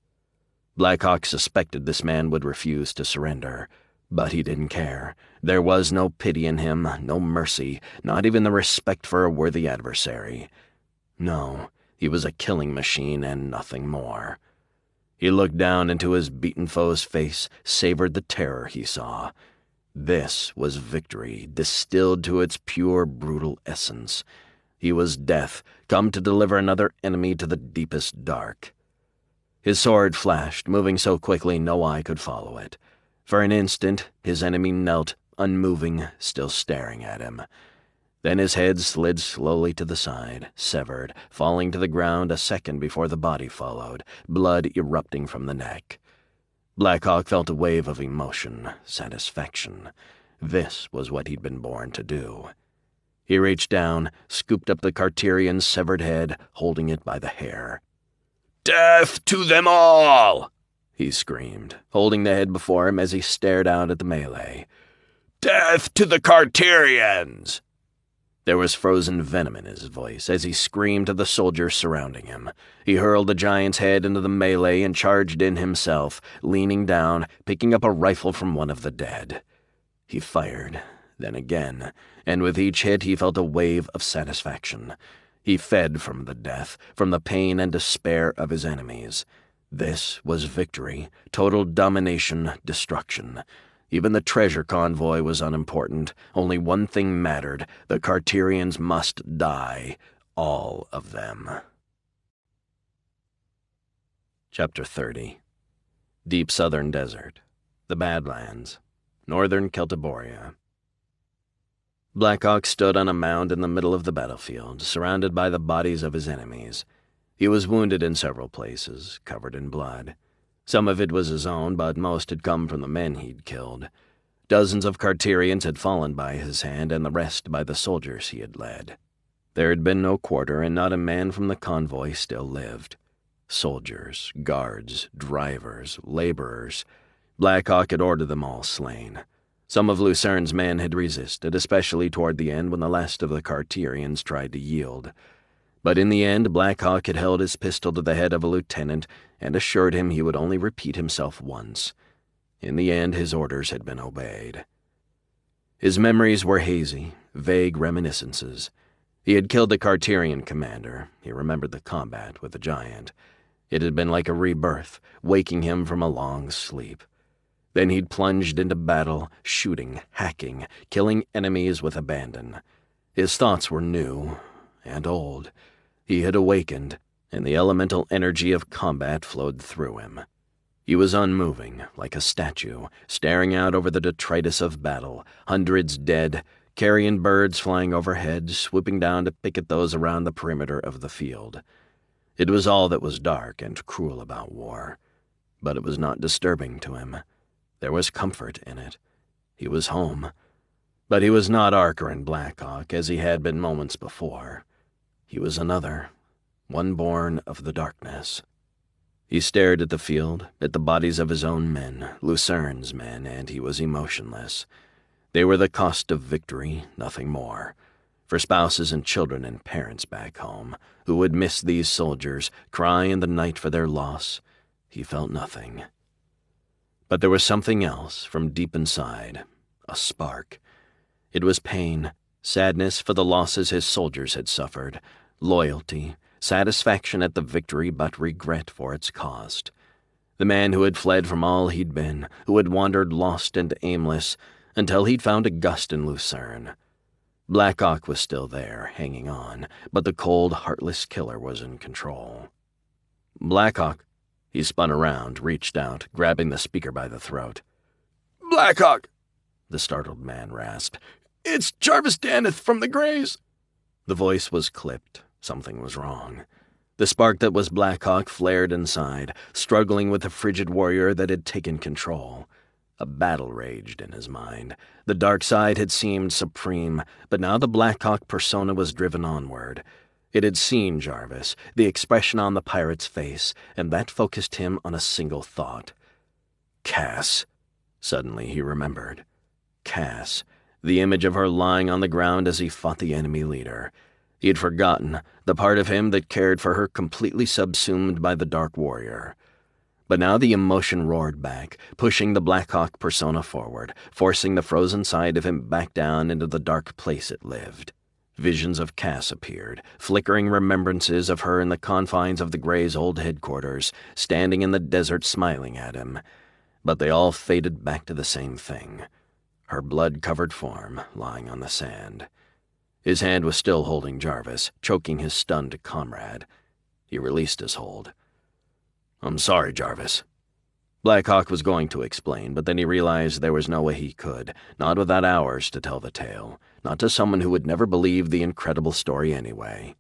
Speaker 2: Blackhawk suspected this man would refuse to surrender, but he didn't care. There was no pity in him, no mercy, not even the respect for a worthy adversary. No, he was a killing machine and nothing more. He looked down into his beaten foe's face, savored the terror he saw. This was victory, distilled to its pure, brutal essence. He was death, come to deliver another enemy to the deepest dark. His sword flashed, moving so quickly no eye could follow it. For an instant, his enemy knelt, unmoving, still staring at him. Then his head slid slowly to the side, severed, falling to the ground a second before the body followed, blood erupting from the neck. Blackhawk felt a wave of emotion, satisfaction. This was what he'd been born to do. He reached down, scooped up the Carterian's severed head, holding it by the hair. "Death to them all!" he screamed, holding the head before him as he stared out at the melee. "Death to the Carterians!" There was frozen venom in his voice as he screamed to the soldiers surrounding him. He hurled the giant's head into the melee and charged in himself, leaning down, picking up a rifle from one of the dead. He fired, then again, and with each hit he felt a wave of satisfaction. He fed from the death, from the pain and despair of his enemies. This was victory, total domination, destruction. Even the treasure convoy was unimportant. Only one thing mattered. The Carterians must die. All of them. Chapter 30. Deep Southern Desert. The Badlands. Northern Celtiboria. Blackhawk stood on a mound in the middle of the battlefield, surrounded by the bodies of his enemies. He was wounded in several places, covered in blood. Some of it was his own, but most had come from the men he'd killed. Dozens of Carterians had fallen by his hand, and the rest by the soldiers he had led. There had been no quarter, and not a man from the convoy still lived. Soldiers, guards, drivers, laborers. Blackhawk had ordered them all slain. Some of Lucern's men had resisted, especially toward the end when the last of the Carterians tried to yield. But in the end, Blackhawk had held his pistol to the head of a lieutenant and assured him he would only repeat himself once. In the end, his orders had been obeyed. His memories were hazy, vague reminiscences. He had killed the Carterian commander. He remembered the combat with the giant. It had been like a rebirth, waking him from a long sleep. Then he'd plunged into battle, shooting, hacking, killing enemies with abandon. His thoughts were new and old. He had awakened, and the elemental energy of combat flowed through him. He was unmoving, like a statue, staring out over the detritus of battle, hundreds dead, carrion birds flying overhead, swooping down to pick at those around the perimeter of the field. It was all that was dark and cruel about war, but it was not disturbing to him. There was comfort in it. He was home. But he was not Archer and Blackhawk as he had been moments before. He was another, one born of the darkness. He stared at the field, at the bodies of his own men, Lucern's men, and he was emotionless. They were the cost of victory, nothing more. For spouses and children and parents back home, who would miss these soldiers, cry in the night for their loss, he felt nothing. But there was something else from deep inside, a spark. It was pain, sadness for the losses his soldiers had suffered, loyalty, satisfaction at the victory, but regret for its cost. The man who had fled from all he'd been, who had wandered lost and aimless, until he'd found a gust in Lucern. Blackhawk was still there, hanging on, but the cold, heartless killer was in control. "Blackhawk." He spun around, reached out, grabbing the speaker by the throat. "Blackhawk," the startled man rasped. "It's Jarvis Daneth from the Greys." The voice was clipped, Something was wrong. The spark that was Blackhawk flared inside, struggling with the frigid warrior that had taken control. A battle raged in his mind. The dark side had seemed supreme, but now the Blackhawk persona was driven onward. It had seen Jarvis, the expression on the pirate's face, and that focused him on a single thought. Cass. Suddenly he remembered. Cass, the image of her lying on the ground as he fought the enemy leader. He had forgotten the part of him that cared for her completely subsumed by the Dark Warrior. But now the emotion roared back, pushing the Blackhawk persona forward, forcing the frozen side of him back down into the dark place it lived. Visions of Cass appeared, flickering remembrances of her in the confines of the Grey's old headquarters, standing in the desert smiling at him. But they all faded back to the same thing. Her blood-covered form lying on the sand. His hand was still holding Jarvis, choking his stunned comrade. He released his hold. "I'm sorry, Jarvis." Blackhawk was going to explain, but then he realized there was no way he could, not without hours to tell the tale, not to someone who would never believe the incredible story anyway.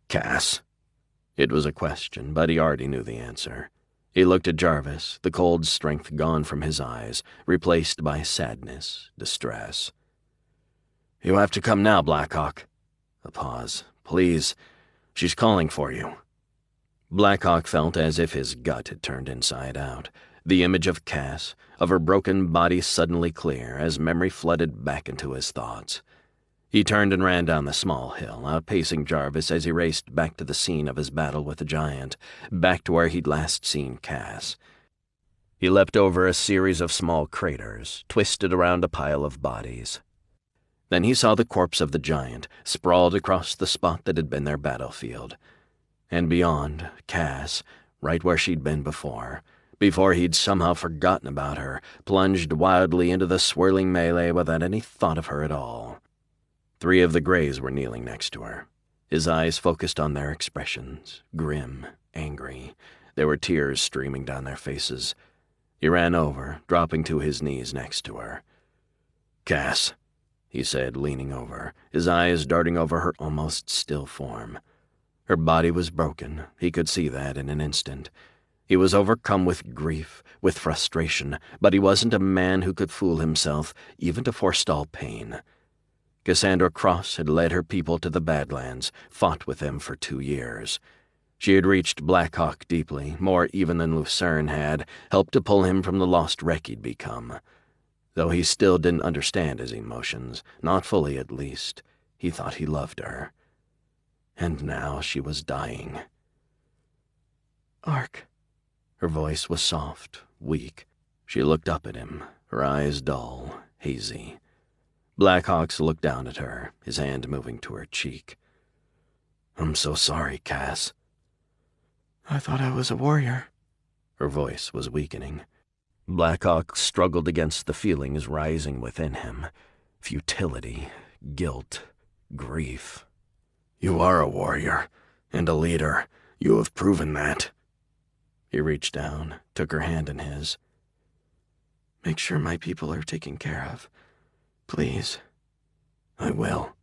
Speaker 2: "Cass?" It was a question, but he already knew the answer. He looked at Jarvis, the cold strength gone from his eyes, replaced by sadness, distress. "You have to come now, Blackhawk." A pause. "Please. She's calling for you." Blackhawk felt as if his gut had turned inside out. The image of Cass, of her broken body suddenly clear as memory flooded back into his thoughts. He turned and ran down the small hill, outpacing Jarvis as he raced back to the scene of his battle with the giant, back to where he'd last seen Cass. He leapt over a series of small craters, twisted around a pile of bodies. Then he saw the corpse of the giant, sprawled across the spot that had been their battlefield. And beyond, Cass, right where she'd been before he'd somehow forgotten about her, plunged wildly into the swirling melee without any thought of her at all. 3 of the Greys were kneeling next to her. His eyes focused on their expressions, grim, angry. There were tears streaming down their faces. He ran over, dropping to his knees next to her. "Cass," he said, leaning over, his eyes darting over her almost still form. Her body was broken, he could see that in an instant. He was overcome with grief, with frustration, but he wasn't a man who could fool himself, even to forestall pain. Cassandra Cross had led her people to the Badlands, fought with them for 2 years. She had reached Blackhawk deeply, more even than Lucern had, helped to pull him from the lost wreck he'd become. Though he still didn't understand his emotions, not fully at least, he thought he loved her. And now she was dying. "Ark." Her voice was soft, weak. She looked up at him, her eyes dull, hazy. Blackhawk looked down at her, his hand moving to her cheek. "I'm so sorry, Cass." "I thought I was a warrior." Her voice was weakening. Blackhawk struggled against the feelings rising within him. Futility, guilt, grief. "You are a warrior, and a leader. You have proven that." He reached down, took her hand in his. "Make sure my people are taken care of. Please." "I will,"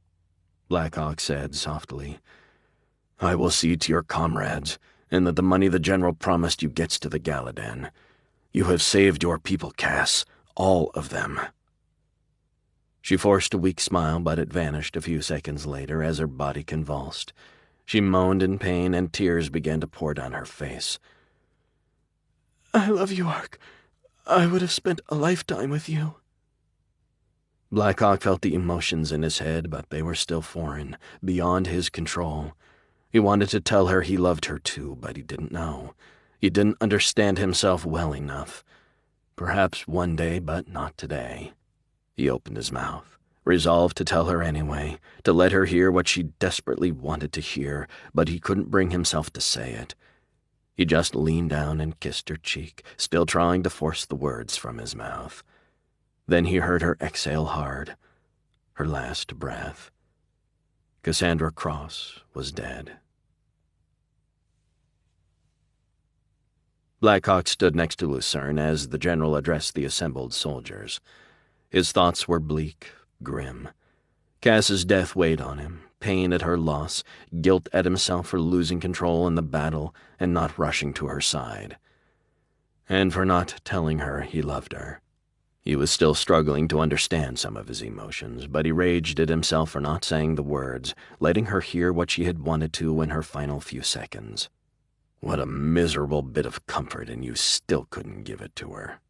Speaker 2: Blackhawk said softly. "I will see to your comrades, and that the money the General promised you gets to the Galadan. You have saved your people, Cass, all of them." She forced a weak smile, but it vanished a few seconds later as her body convulsed. She moaned in pain, and tears began to pour down her face. "I love you, Ark. I would have spent a lifetime with you." Blackhawk felt the emotions in his head, but they were still foreign, beyond his control. He wanted to tell her he loved her too, but he didn't know. He didn't understand himself well enough. Perhaps one day, but not today. He opened his mouth, resolved to tell her anyway, to let her hear what she desperately wanted to hear, but he couldn't bring himself to say it. He just leaned down and kissed her cheek, still trying to force the words from his mouth. Then he heard her exhale hard, her last breath. Cassandra Cross was dead. Blackhawk stood next to Lucern as the general addressed the assembled soldiers. His thoughts were bleak, grim. Cass's death weighed on him, pain at her loss, guilt at himself for losing control in the battle and not rushing to her side. And for not telling her he loved her. He was still struggling to understand some of his emotions, but he raged at himself for not saying the words, letting her hear what she had wanted to in her final few seconds. What a miserable bit of comfort, and you still couldn't give it to her.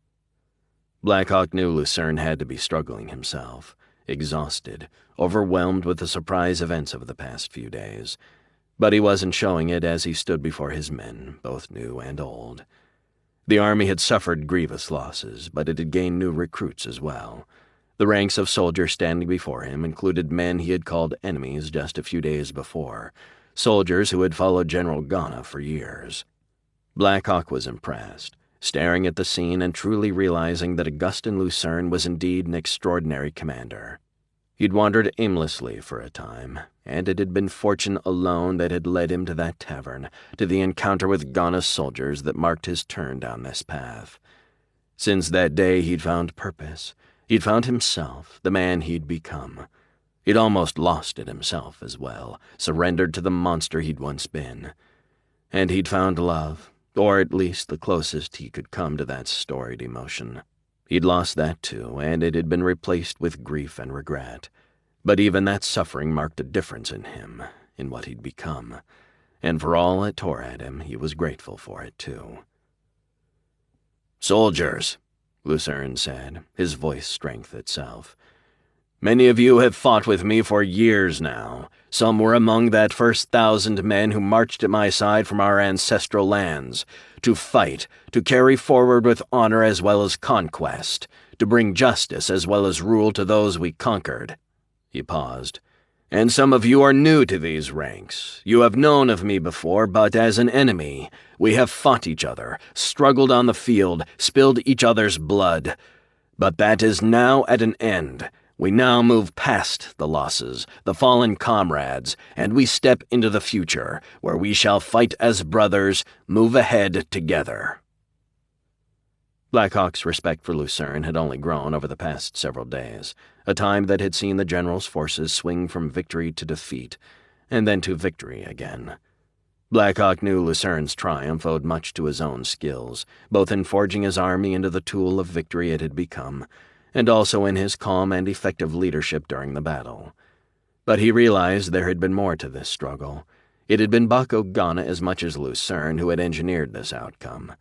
Speaker 2: Blackhawk knew Lucern had to be struggling himself, exhausted, overwhelmed with the surprise events of the past few days. But he wasn't showing it as he stood before his men, both new and old. The army had suffered grievous losses, but it had gained new recruits as well. The ranks of soldiers standing before him included men he had called enemies just a few days before, soldiers who had followed General Ghana for years. Blackhawk was impressed, staring at the scene and truly realizing that Augustin Lucern was indeed an extraordinary commander. He'd wandered aimlessly for a time, and it had been fortune alone that had led him to that tavern, to the encounter with Ghana's soldiers that marked his turn down this path. Since that day he'd found purpose. He'd found himself, the man he'd become. He'd almost lost it himself as well, surrendered to the monster he'd once been. And he'd found love, or at least the closest he could come to that storied emotion. He'd lost that too, and it had been replaced with grief and regret. But even that suffering marked a difference in him, in what he'd become. And for all it tore at him, he was grateful for it too. "Soldiers," Lucern said, his voice strength itself. "Many of you have fought with me for years now. Some were among that first 1,000 men who marched at my side from our ancestral lands, to fight, to carry forward with honor as well as conquest, to bring justice as well as rule to those we conquered." He paused. "And some of you are new to these ranks. You have known of me before, but as an enemy, we have fought each other, struggled on the field, spilled each other's blood. But that is now at an end. We now move past the losses, the fallen comrades, and we step into the future, where we shall fight as brothers, move ahead together." Blackhawk's respect for Lucern had only grown over the past several days, a time that had seen the general's forces swing from victory to defeat, and then to victory again. Blackhawk knew Lucern's triumph owed much to his own skills, both in forging his army into the tool of victory it had become, and also in his calm and effective leadership during the battle. But he realized there had been more to this struggle. It had been Bucko Ghana as much as Lucern who had engineered this outcome.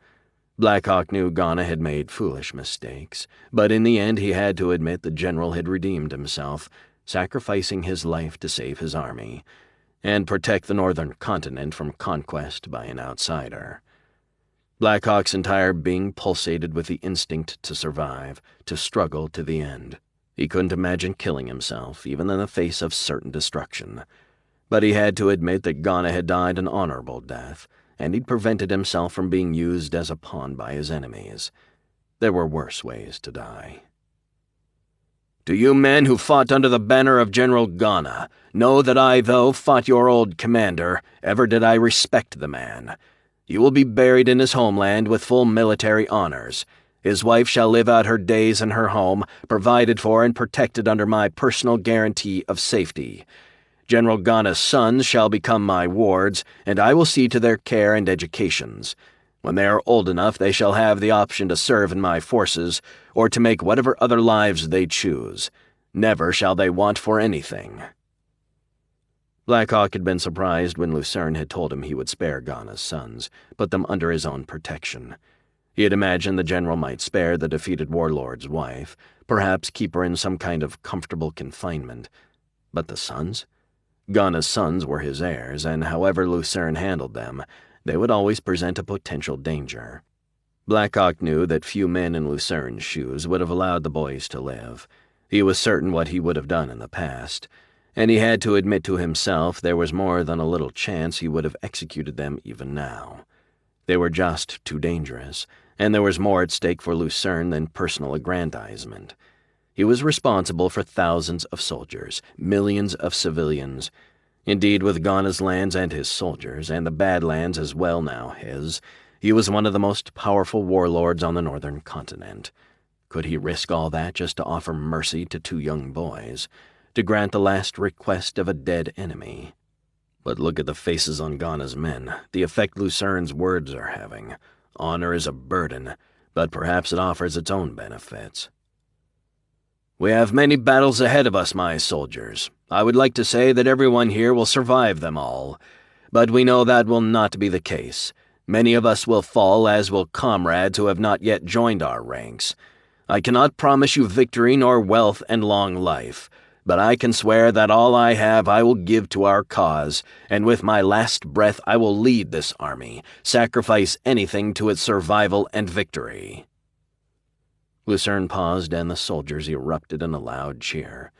Speaker 2: Blackhawk knew Ghana had made foolish mistakes, but in the end he had to admit the general had redeemed himself, sacrificing his life to save his army, and protect the northern continent from conquest by an outsider. Blackhawk's entire being pulsated with the instinct to survive, to struggle to the end. He couldn't imagine killing himself, even in the face of certain destruction. But he had to admit that Ghana had died an honorable death, and he'd prevented himself from being used as a pawn by his enemies. There were worse ways to die. "Do you men who fought under the banner of General Ghana know that I, though fought your old commander, ever did I respect the man? You will be buried in his homeland with full military honors. His wife shall live out her days in her home, provided for and protected under my personal guarantee of safety. General Ghana's sons shall become my wards, and I will see to their care and educations. When they are old enough, they shall have the option to serve in my forces, or to make whatever other lives they choose. Never shall they want for anything." Blackhawk had been surprised when Lucern had told him he would spare Ghana's sons, put them under his own protection. He had imagined the general might spare the defeated warlord's wife, perhaps keep her in some kind of comfortable confinement. But the sons? Ghana's sons were his heirs, and however Lucern handled them, they would always present a potential danger. Blackhawk knew that few men in Lucern's shoes would have allowed the boys to live. He was certain what he would have done in the past, and he had to admit to himself there was more than a little chance he would have executed them even now. They were just too dangerous, and there was more at stake for Lucern than personal aggrandizement. He was responsible for thousands of soldiers, millions of civilians. Indeed, with Ghana's lands and his soldiers, and the badlands as well now his, he was one of the most powerful warlords on the northern continent. Could he risk all that just to offer mercy to two young boys, to grant the last request of a dead enemy. But look at the faces on Ghana's men, the effect Lucern's words are having. Honor is a burden, but perhaps it offers its own benefits. We have many battles ahead of us, my soldiers. I would like to say that everyone here will survive them all, but we know that will not be the case. Many of us will fall, as will comrades who have not yet joined our ranks. I cannot promise you victory nor wealth and long life, but I can swear that all I have I will give to our cause, and with my last breath I will lead this army, sacrifice anything to its survival and victory." Lucern paused, and the soldiers erupted in a loud cheer.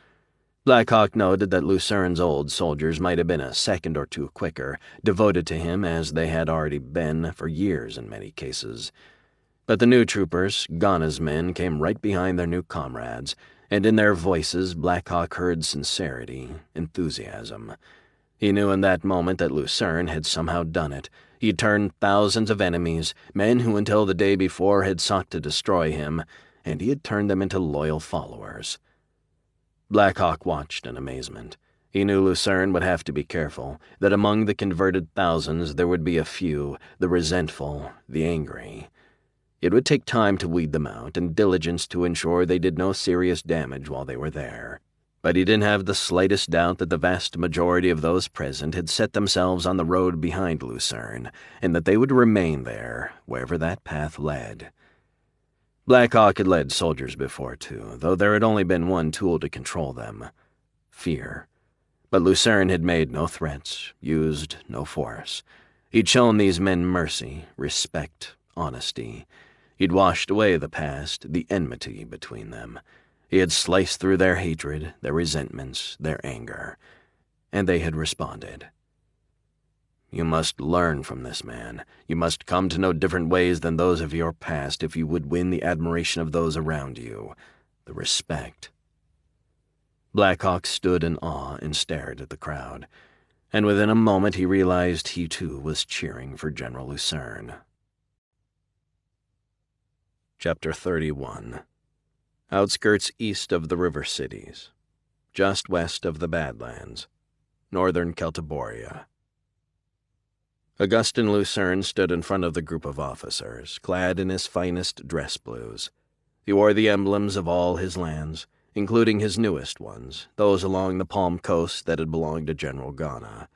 Speaker 2: Blackhawk noted that Lucern's old soldiers might have been a second or two quicker, devoted to him as they had already been for years in many cases. But the new troopers, Ghana's men, came right behind their new comrades, and in their voices Blackhawk heard sincerity, enthusiasm. He knew in that moment that Lucern had somehow done it. He had turned thousands of enemies, men who until the day before had sought to destroy him, and he had turned them into loyal followers. Blackhawk watched in amazement. He knew Lucern would have to be careful, that among the converted thousands there would be a few, the resentful, the angry. It would take time to weed them out, and diligence to ensure they did no serious damage while they were there. But he didn't have the slightest doubt that the vast majority of those present had set themselves on the road behind Lucern, and that they would remain there, wherever that path led. Blackhawk had led soldiers before, too, though there had only been one tool to control them: fear. But Lucern had made no threats, used no force. He'd shown these men mercy, respect, honesty. He'd washed away the past, the enmity between them. He had sliced through their hatred, their resentments, their anger. And they had responded. "You must learn from this man. You must come to know different ways than those of your past if you would win the admiration of those around you, the respect." Blackhawk stood in awe and stared at the crowd, and within a moment he realized he too was cheering for General Lucern. Chapter 31. Outskirts east of the river cities, just west of the Badlands, northern Celtiboria. Augustin Lucern stood in front of the group of officers, clad in his finest dress blues. He wore the emblems of all his lands, including his newest ones, those along the Palm Coast that had belonged to General Ghana.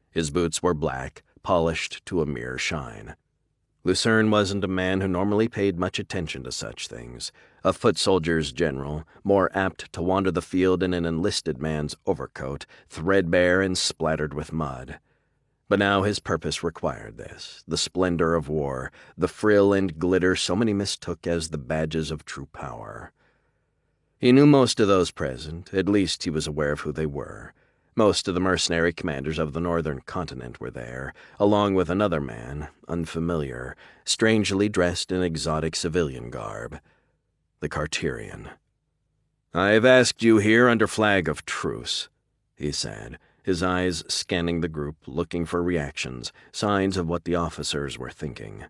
Speaker 2: His boots were black, polished to a mere shine. Lucern wasn't a man who normally paid much attention to such things, a foot soldier's general, more apt to wander the field in an enlisted man's overcoat, threadbare and splattered with mud. But now his purpose required this, the splendor of war, the frill and glitter so many mistook as the badges of true power. He knew most of those present, at least he was aware of who they were. Most of the mercenary commanders of the northern continent were there, along with another man, unfamiliar, strangely dressed in exotic civilian garb. The Carterian. "I have asked you here under flag of truce," he said, his eyes scanning the group, looking for reactions, signs of what the officers were thinking.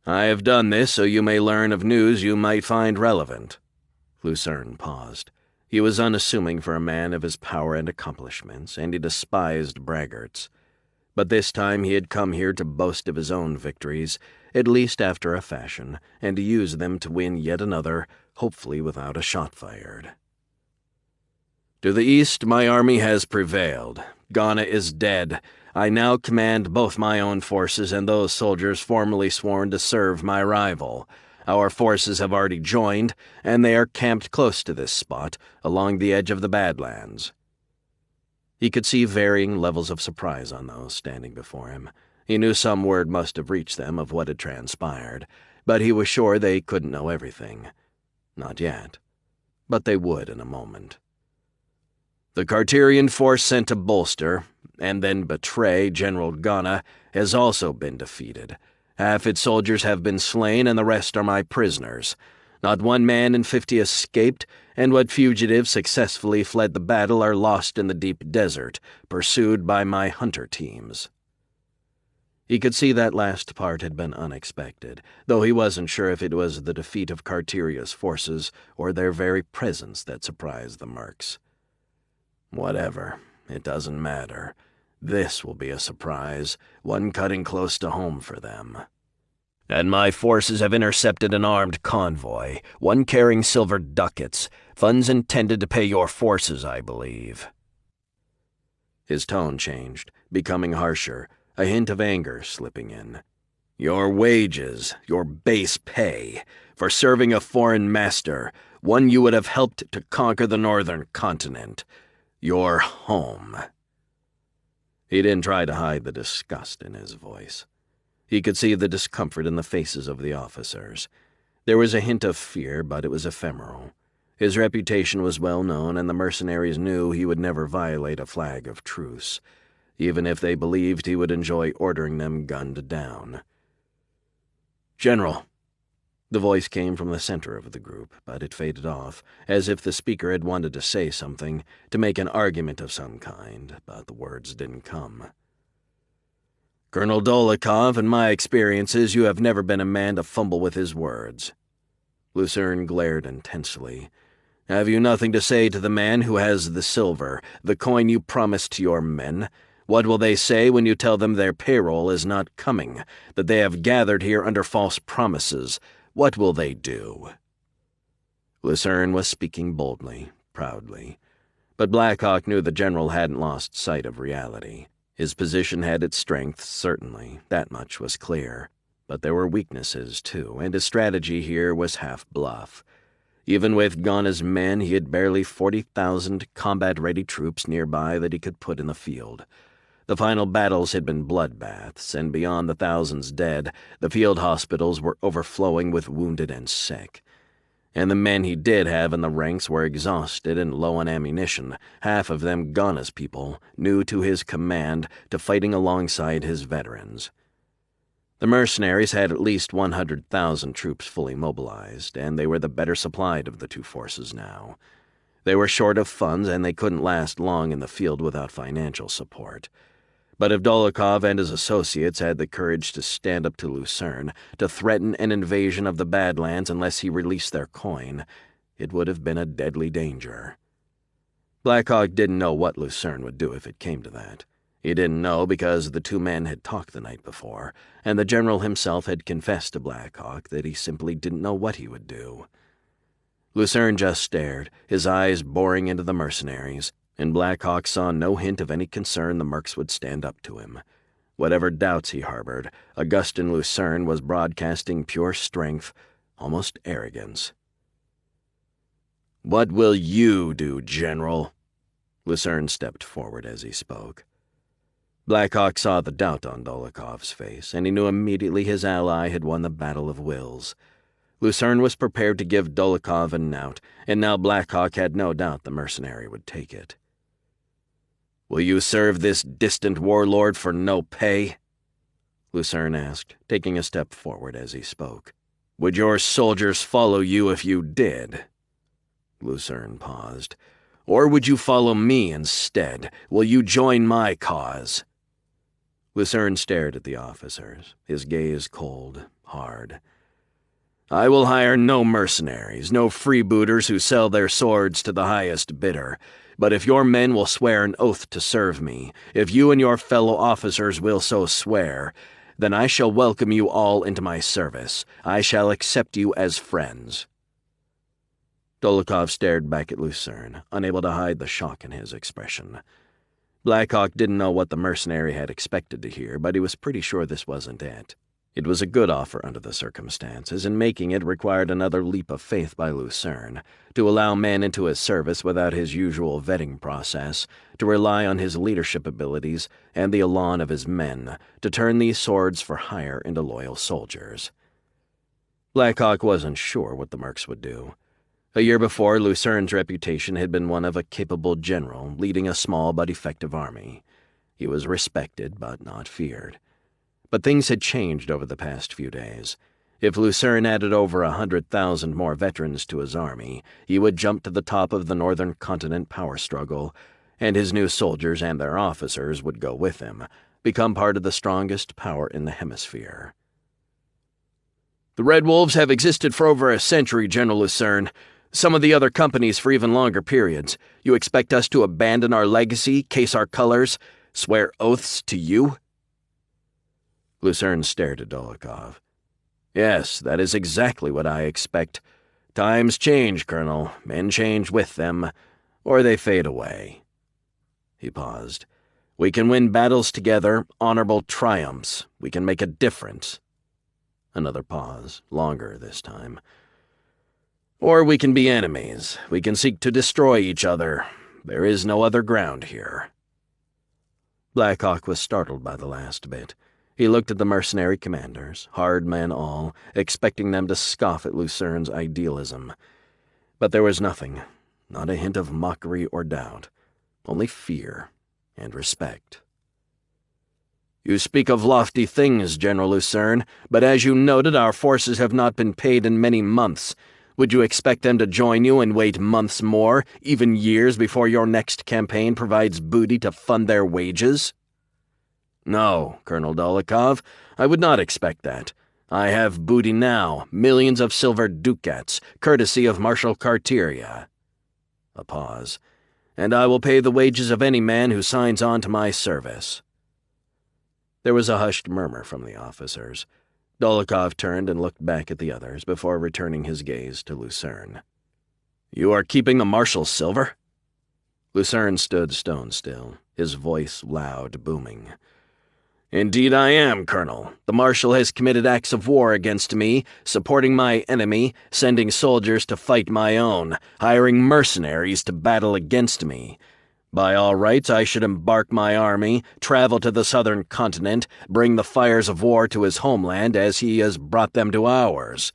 Speaker 2: "I have done this so you may learn of news you might find relevant." Lucern paused. He was unassuming for a man of his power and accomplishments, and he despised braggarts. But this time he had come here to boast of his own victories, at least after a fashion, and to use them to win yet another, hopefully without a shot fired. "To the east my army has prevailed. Ghana is dead. I now command both my own forces and those soldiers formerly sworn to serve my rival. Our forces have already joined, and they are camped close to this spot, along the edge of the Badlands." He could see varying levels of surprise on those standing before him. He knew some word must have reached them of what had transpired, but he was sure they couldn't know everything. Not yet. But they would in a moment. "The Carterian force sent to bolster, and then betray General Ghana, has also been defeated. Half its soldiers have been slain, and the rest are my prisoners. Not one man in 50 escaped, and what fugitives successfully fled the battle are lost in the deep desert, pursued by my hunter teams." He could see that last part had been unexpected, though he wasn't sure if it was the defeat of Carteria's forces or their very presence that surprised the mercs.
Speaker 3: Whatever. It doesn't matter. This will be a surprise, one cutting close to home for them.
Speaker 1: And my forces have intercepted an armed convoy, one carrying silver ducats, funds intended to pay your forces, I believe."
Speaker 3: His tone changed, becoming harsher, a hint of anger slipping in. "Your wages, your base pay, for serving a foreign master, one you would have helped to conquer the northern continent. Your home." He didn't try to hide the disgust in his voice. He could see the discomfort in the faces of the officers. There was a hint of fear, but it was ephemeral. His reputation was well known, and the mercenaries knew he would never violate a flag of truce, even if they believed he would enjoy ordering them gunned down. "General." The voice came from the center of the group, but it faded off, as if the speaker had wanted to say something, to make an argument of some kind, but the words didn't come. "Colonel Dolokhov, in my experiences, you have never been a man to fumble with his words." Lucern glared intensely. "Have you nothing to say to the man who has the silver, the coin you promised to your men? What will they say when you tell them their payroll is not coming, that they have gathered here under false promises? What will they do?" Lucern was speaking boldly, proudly. But Blackhawk knew the general hadn't lost sight of reality. His position had its strengths, certainly, that much was clear. But there were weaknesses, too, and his strategy here was half bluff. Even with gone as men, he had barely 40,000 combat-ready troops nearby that he could put in the field. The final battles had been bloodbaths, and beyond the thousands dead, the field hospitals were overflowing with wounded and sick. And the men he did have in the ranks were exhausted and low on ammunition, half of them gone as people, new to his command, to fighting alongside his veterans. The mercenaries had at least 100,000 troops fully mobilized, and they were the better supplied of the two forces now. They were short of funds, and they couldn't last long in the field without financial support. But if Dolokhov and his associates had the courage to stand up to Lucern, to threaten an invasion of the Badlands unless he released their coin, it would have been a deadly danger. Blackhawk didn't know what Lucern would do if it came to that. He didn't know because the two men had talked the night before, and the general himself had confessed to Blackhawk that he simply didn't know what he would do. Lucern just stared, his eyes boring into the mercenaries, and Blackhawk saw no hint of any concern the mercs would stand up to him. Whatever doubts he harbored, Augustin Lucern was broadcasting pure strength, almost arrogance. "What will you do, General?" Lucern stepped forward as he spoke. Blackhawk saw the doubt on Dolokhov's face, and he knew immediately his ally had won the battle of wills. Lucern was prepared to give Dolokhov a knout, and now Blackhawk had no doubt the mercenary would take it. "Will you serve this distant warlord for no pay?" Lucern asked, taking a step forward as he spoke. "Would your soldiers follow you if you did?" Lucern paused. "Or would you follow me instead? Will you join my cause?" Lucern stared at the officers, his gaze cold, hard. "I will hire no mercenaries, no freebooters who sell their swords to the highest bidder. But if your men will swear an oath to serve me, if you and your fellow officers will so swear, then I shall welcome you all into my service. I shall accept you as friends." Dolokhov stared back at Lucern, unable to hide the shock in his expression. Blackhawk didn't know what the mercenary had expected to hear, but he was pretty sure this wasn't it. It was a good offer under the circumstances, and making it required another leap of faith by Lucern, to allow men into his service without his usual vetting process, to rely on his leadership abilities and the elan of his men, to turn these swords for hire into loyal soldiers. Blackhawk wasn't sure what the mercs would do. A year before, Lucern's reputation had been one of a capable general leading a small but effective army. He was respected but not feared. But things had changed over the past few days. If Lucern added over 100,000 more veterans to his army, he would jump to the top of the northern continent power struggle, and his new soldiers and their officers would go with him, become part of the strongest power in the hemisphere. "The Red Wolves have existed for over a century, General Lucern. Some of the other companies for even longer periods. You expect us to abandon our legacy, case our colors, swear oaths to you?"
Speaker 2: Lucern stared at Dolokhov. "Yes, that is exactly what I expect. Times change, Colonel. Men change with them, or they fade away." He paused. "We can win battles together, honorable triumphs. We can make a difference." Another pause, longer this time. "Or we can be enemies. We can seek to destroy each other. There is no other ground here." Blackhawk was startled by the last bit. He looked at the mercenary commanders, hard men all, expecting them to scoff at Lucern's idealism. But there was nothing, not a hint of mockery or doubt, only fear and respect. "You speak of lofty things, General Lucern, but as you noted, our forces have not been paid in many months. Would you expect them to join you and wait months more, even years, before your next campaign provides booty to fund their wages?" "No, Colonel Dolokhov, I would not expect that. I have booty now, millions of silver ducats, courtesy of Marshal Carteria." A pause. "And I will pay the wages of any man who signs on to my service." There was a hushed murmur from the officers. Dolokhov turned and looked back at the others before returning his gaze to Lucern. "You are keeping the Marshal's silver?" Lucern stood stone still, his voice loud, booming. "Indeed I am, Colonel. The Marshal has committed acts of war against me, supporting my enemy, sending soldiers to fight my own, hiring mercenaries to battle against me. By all rights, I should embark my army, travel to the southern continent, bring the fires of war to his homeland as he has brought them to ours.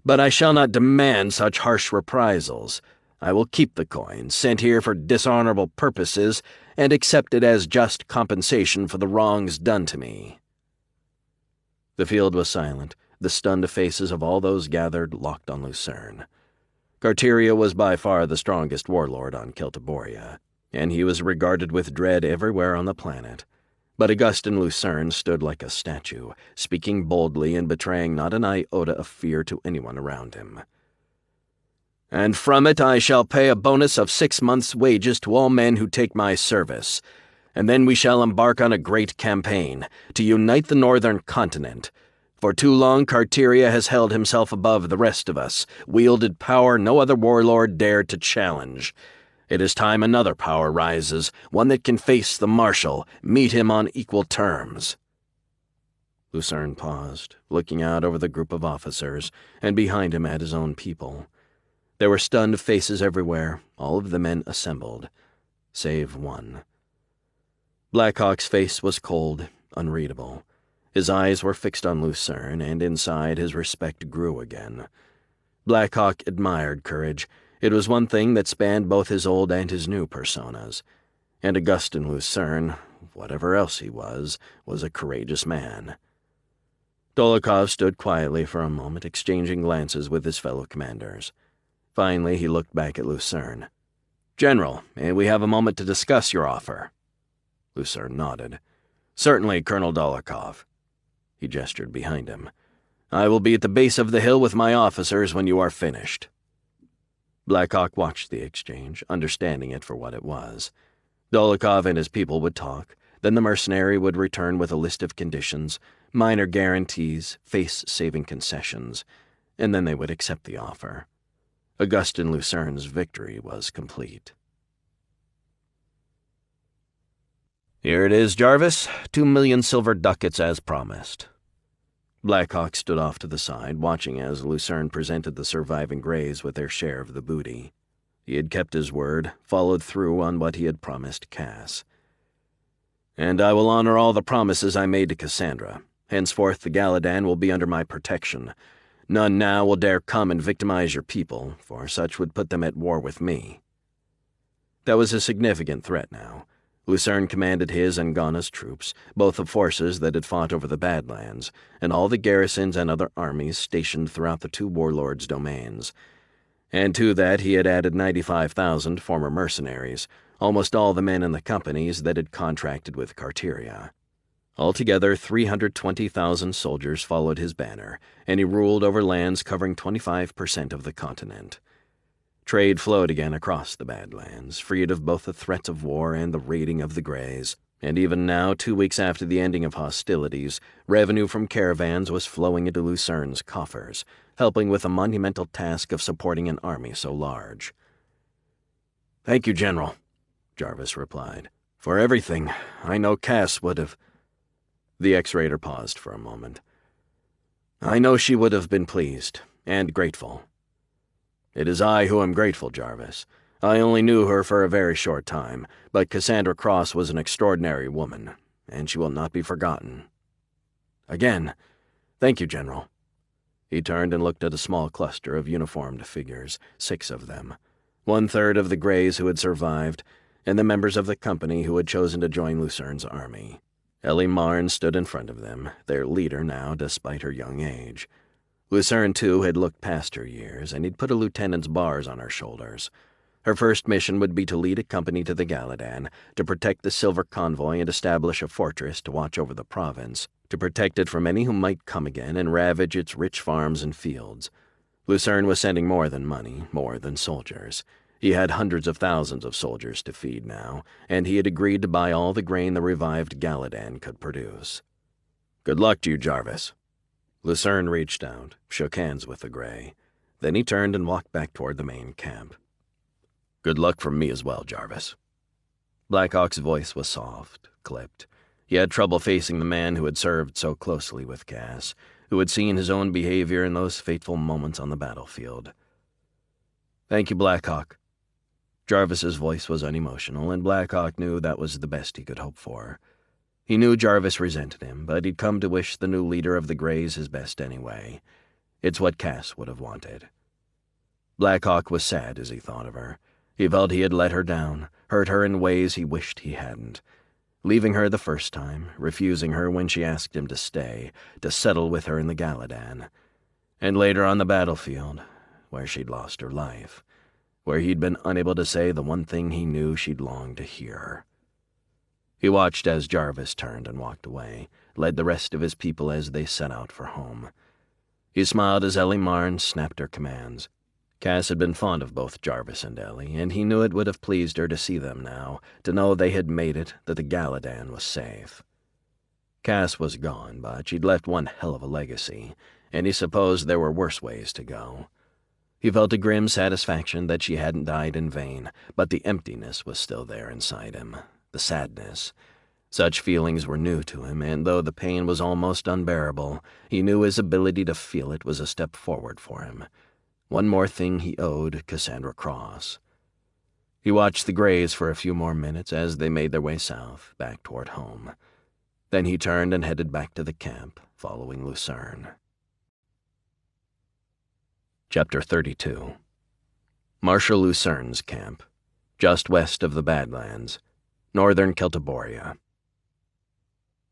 Speaker 2: But I shall not demand such harsh reprisals. I will keep the coin, sent here for dishonorable purposes, and accept it as just compensation for the wrongs done to me." The field was silent, the stunned faces of all those gathered locked on Lucern. Carteria was by far the strongest warlord on Celtiboria, and he was regarded with dread everywhere on the planet. But Augustin Lucern stood like a statue, speaking boldly and betraying not an iota of fear to anyone around him. "And from it I shall pay a bonus of 6 months' wages to all men who take my service. And then we shall embark on a great campaign, to unite the northern continent. For too long Carteria has held himself above the rest of us, wielded power no other warlord dared to challenge. It is time another power rises, one that can face the Marshal, meet him on equal terms." Lucern paused, looking out over the group of officers, and behind him at his own people. There were stunned faces everywhere, all of the men assembled, save one. Blackhawk's face was cold, unreadable. His eyes were fixed on Lucern, and inside his respect grew again. Blackhawk admired courage. It was one thing that spanned both his old and his new personas. And Augustin Lucern, whatever else he was a courageous man. Dolokhov stood quietly for a moment, exchanging glances with his fellow commanders. Finally, he looked back at Lucern. "General, may we have a moment to discuss your offer?" Lucern nodded. "Certainly, Colonel Dolokhov." He gestured behind him. "I will be at the base of the hill with my officers when you are finished." Blackhawk watched the exchange, understanding it for what it was. Dolokhov and his people would talk, then the mercenary would return with a list of conditions, minor guarantees, face-saving concessions, and then they would accept the offer. Augustin Lucern's victory was complete. "Here it is, Jarvis. 2 million silver ducats as promised." Blackhawk stood off to the side, watching as Lucern presented the surviving Greys with their share of the booty. He had kept his word, followed through on what he had promised Cass. "And I will honor all the promises I made to Cassandra. Henceforth the Galadan will be under my protection. None now will dare come and victimize your people, for such would put them at war with me." That was a significant threat now. Lucern commanded his and Ghana's troops, both the forces that had fought over the Badlands, and all the garrisons and other armies stationed throughout the two warlords' domains. And to that he had added 95,000 former mercenaries, almost all the men in the companies that had contracted with Carteria. Altogether, 320,000 soldiers followed his banner, and he ruled over lands covering 25% of the continent. Trade flowed again across the Badlands, freed of both the threats of war and the raiding of the Greys, and even now, 2 weeks after the ending of hostilities, revenue from caravans was flowing into Lucern's coffers, helping with the monumental task of supporting an army so large.
Speaker 3: "Thank you, General," Jarvis replied. "For everything. I know Cass would have—"
Speaker 2: The X-Raider paused for a moment.
Speaker 3: "I know she would have been pleased, and grateful."
Speaker 2: "It is I who am grateful, Jarvis. I only knew her for a very short time, but Cassandra Cross was an extraordinary woman, and she will not be forgotten."
Speaker 3: "Again, thank you, General."
Speaker 2: He turned and looked at a small cluster of uniformed figures, 6 of them, 1/3 of the Greys who had survived, and the members of the company who had chosen to join Lucern's army. Ellie Marn stood in front of them, their leader now despite her young age. Lucern, too, had looked past her years, and he'd put a lieutenant's bars on her shoulders. Her first mission would be to lead a company to the Galadan, to protect the Silver Convoy and establish a fortress to watch over the province, to protect it from any who might come again and ravage its rich farms and fields. Lucern was sending more than money, more than soldiers. He had hundreds of thousands of soldiers to feed now, and he had agreed to buy all the grain the revived Galadan could produce. "Good luck to you, Jarvis." Lucern reached out, shook hands with the Grey. Then he turned and walked back toward the main camp. "Good luck from me as well, Jarvis." Blackhawk's voice was soft, clipped. He had trouble facing the man who had served so closely with Cass, who had seen his own behavior in those fateful moments on the battlefield. "Thank you, Blackhawk." Jarvis's voice was unemotional, and Blackhawk knew that was the best he could hope for. He knew Jarvis resented him, but he'd come to wish the new leader of the Greys his best anyway. It's what Cass would have wanted. Blackhawk was sad as he thought of her. He felt he had let her down, hurt her in ways he wished he hadn't. Leaving her the first time, refusing her when she asked him to stay, to settle with her in the Galadan. And later on the battlefield, where she'd lost her life, where he'd been unable to say the one thing he knew she'd longed to hear. He watched as Jarvis turned and walked away, led the rest of his people as they set out for home. He smiled as Ellie Marn snapped her commands. Cass had been fond of both Jarvis and Ellie, and he knew it would have pleased her to see them now, to know they had made it, that the Galadan was safe. Cass was gone, but she'd left one hell of a legacy, and he supposed there were worse ways to go. He felt a grim satisfaction that she hadn't died in vain, but the emptiness was still there inside him, the sadness. Such feelings were new to him, and though the pain was almost unbearable, he knew his ability to feel it was a step forward for him. One more thing he owed Cassandra Cross. He watched the Greys for a few more minutes as they made their way south, back toward home. Then he turned and headed back to the camp, following Lucern. Chapter 32. Marshal Lucern's camp, just west of the Badlands, northern Celtiboria.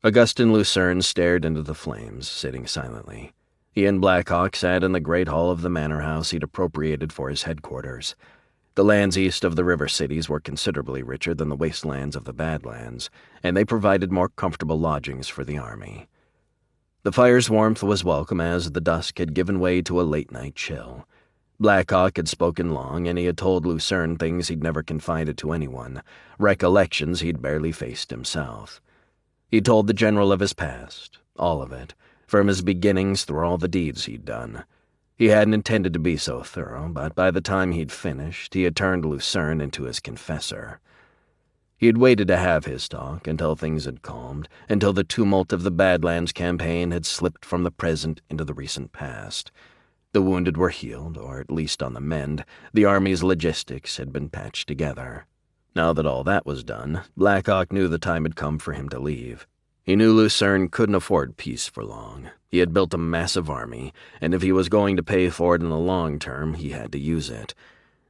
Speaker 2: Augustin Lucern stared into the flames, sitting silently. He and Blackhawk sat in the great hall of the manor house he'd appropriated for his headquarters. The lands east of the river cities were considerably richer than the wastelands of the Badlands, and they provided more comfortable lodgings for the army. The fire's warmth was welcome as the dusk had given way to a late-night chill. Blackhawk had spoken long, and he had told Lucern things he'd never confided to anyone, recollections he'd barely faced himself. He told the general of his past, all of it, from his beginnings through all the deeds he'd done. He hadn't intended to be so thorough, but by the time he'd finished, he had turned Lucern into his confessor. He had waited to have his talk until things had calmed, until the tumult of the Badlands campaign had slipped from the present into the recent past. The wounded were healed, or at least on the mend. The army's logistics had been patched together. Now that all that was done, Blackhawk knew the time had come for him to leave. He knew Lucern couldn't afford peace for long. He had built a massive army, and if he was going to pay for it in the long term, he had to use it.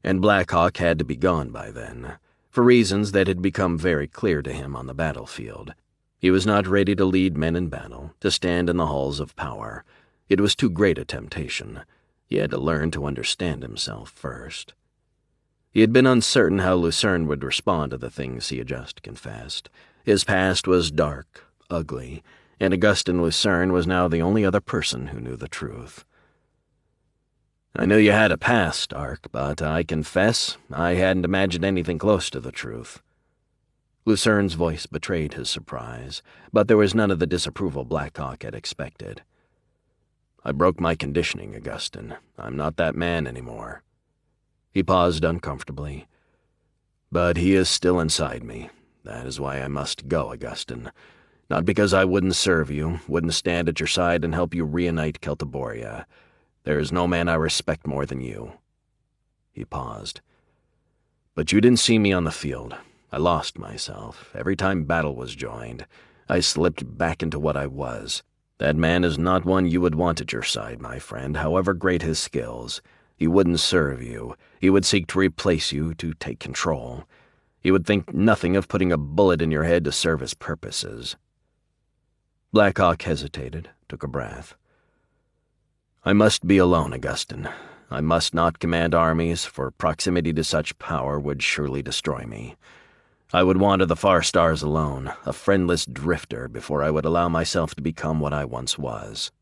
Speaker 2: And Blackhawk had to be gone by then, for reasons that had become very clear to him on the battlefield. He was not ready to lead men in battle, to stand in the halls of power. It was too great a temptation. He had to learn to understand himself first. He had been uncertain how Lucern would respond to the things he had just confessed. His past was dark, ugly, and Augustin Lucern was now the only other person who knew the truth. I knew you had a past, Ark, but I confess I hadn't imagined anything close to the truth. Lucern's voice betrayed his surprise, but there was none of the disapproval Blackhawk had expected. I broke my conditioning, Augustin. I'm not that man anymore. He paused uncomfortably. But he is still inside me. That is why I must go, Augustin. Not because I wouldn't serve you, wouldn't stand at your side and help you reunite Celtiboria. There is no man I respect more than you. He paused. But you didn't see me on the field. I lost myself. Every time battle was joined, I slipped back into what I was. That man is not one you would want at your side, my friend, however great his skills. He wouldn't serve you. He would seek to replace you, to take control. He would think nothing of putting a bullet in your head to serve his purposes. Blackhawk hesitated, took a breath. I must be alone, Augustin. I must not command armies, for proximity to such power would surely destroy me. I would wander the far stars alone, a friendless drifter, before I would allow myself to become what I once was.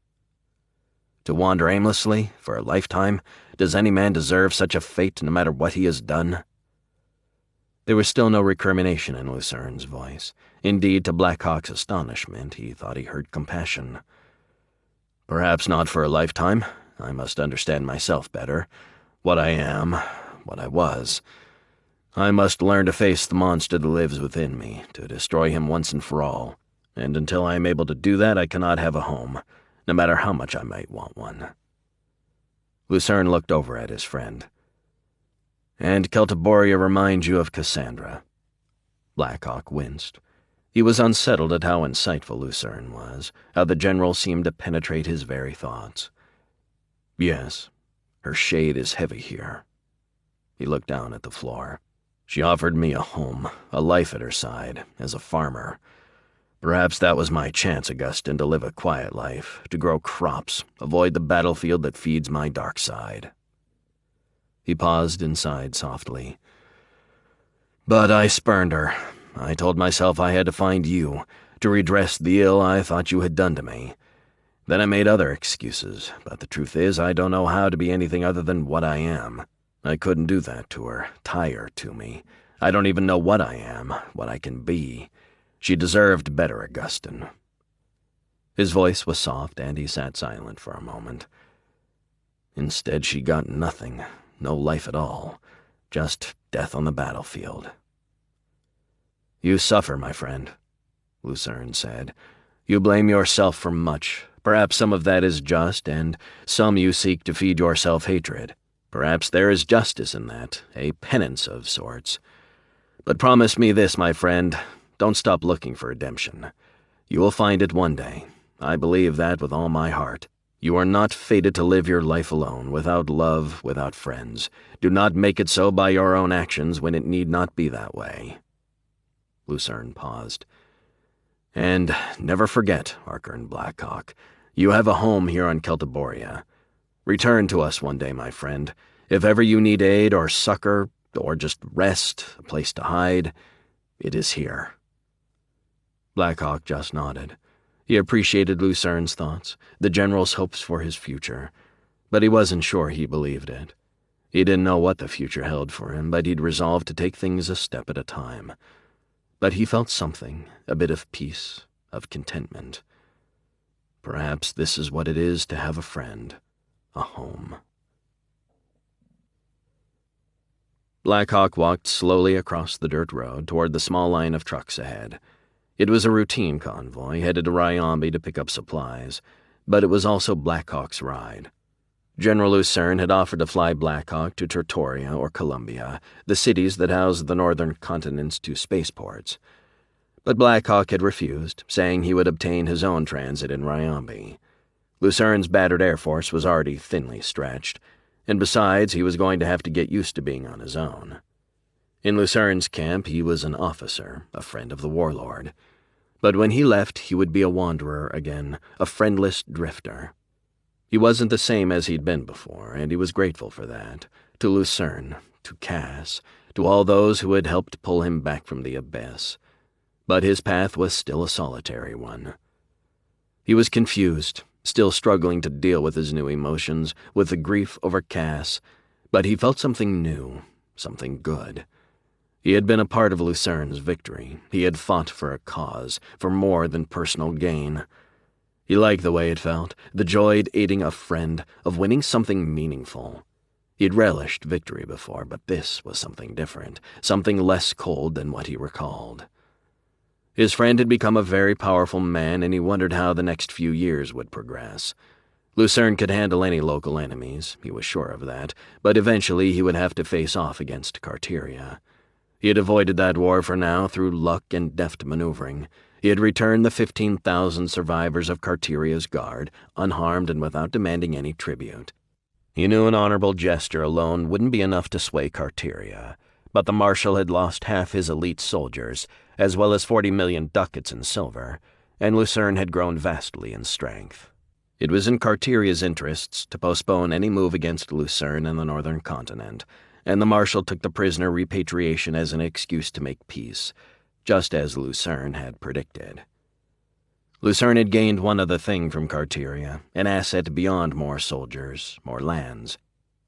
Speaker 2: To wander aimlessly, for a lifetime, does any man deserve such a fate, no matter what he has done? There was still no recrimination in Lucern's voice. Indeed, to Blackhawk's astonishment, he thought he heard compassion. Perhaps not for a lifetime. I must understand myself better. What I am, what I was. I must learn to face the monster that lives within me, to destroy him once and for all. And until I am able to do that, I cannot have a home, no matter how much I might want one. Lucern looked over at his friend. And Celtiboria reminds you of Cassandra. Blackhawk winced. He was unsettled at how insightful Lucern was, how the general seemed to penetrate his very thoughts. Yes, her shade is heavy here. He looked down at the floor. She offered me a home, a life at her side, as a farmer. Perhaps that was my chance, Augustin, to live a quiet life, to grow crops, avoid the battlefield that feeds my dark side. He paused and sighed softly. But I spurned her. I told myself I had to find you, to redress the ill I thought you had done to me. Then I made other excuses, but the truth is I don't know how to be anything other than what I am. I couldn't do that to her, tie her to me. I don't even know what I am, what I can be. She deserved better, Augustin. His voice was soft, and he sat silent for a moment. Instead, she got nothing, no life at all, just death on the battlefield. You suffer, my friend, Lucern said. You blame yourself for much. Perhaps some of that is just, and some you seek to feed your self-hatred. Perhaps there is justice in that, a penance of sorts. But promise me this, my friend, don't stop looking for redemption. You will find it one day. I believe that with all my heart. You are not fated to live your life alone, without love, without friends. Do not make it so by your own actions when it need not be that way. Lucern paused. And never forget, Arkern Blackhawk, you have a home here on Celtiboria. Return to us one day, my friend. If ever you need aid or succor, or just rest, a place to hide, it is here. Blackhawk just nodded. He appreciated Lucern's thoughts, the general's hopes for his future, but he wasn't sure he believed it. He didn't know what the future held for him, but he'd resolved to take things a step at a time. But he felt something, a bit of peace, of contentment. Perhaps this is what it is to have a friend, a home. Blackhawk walked slowly across the dirt road toward the small line of trucks ahead. It was a routine convoy headed to Ryombi to pick up supplies, but it was also Blackhawk's ride. General Lucern had offered to fly Blackhawk to Carteria or Columbia, the cities that housed the northern continent's two spaceports. But Blackhawk had refused, saying he would obtain his own transit in Ryombi. Lucern's battered Air Force was already thinly stretched, and besides, he was going to have to get used to being on his own. In Lucern's camp, he was an officer, a friend of the warlord. But when he left, he would be a wanderer again, a friendless drifter. He wasn't the same as he'd been before, and he was grateful for that, to Lucern, to Cass, to all those who had helped pull him back from the abyss. But his path was still a solitary one. He was confused, still struggling to deal with his new emotions, with the grief over Cass, but he felt something new, something good. He had been a part of Lucern's victory. He had fought for a cause, for more than personal gain. He liked the way it felt, the joy of aiding a friend, of winning something meaningful. He'd relished victory before, but this was something different, something less cold than what he recalled. His friend had become a very powerful man, and he wondered how the next few years would progress. Lucern could handle any local enemies, he was sure of that, but eventually he would have to face off against Carteria. He had avoided that war for now through luck and deft maneuvering. He had returned the 15,000 survivors of Carteria's guard, unharmed and without demanding any tribute. He knew an honorable gesture alone wouldn't be enough to sway Carteria, but the Marshal had lost half his elite soldiers, as well as 40 million ducats in silver, and Lucern had grown vastly in strength. It was in Carteria's interests to postpone any move against Lucern in the northern continent, and the Marshal took the prisoner repatriation as an excuse to make peace, just as Lucern had predicted. Lucern had gained one other thing from Carteria, an asset beyond more soldiers, more lands.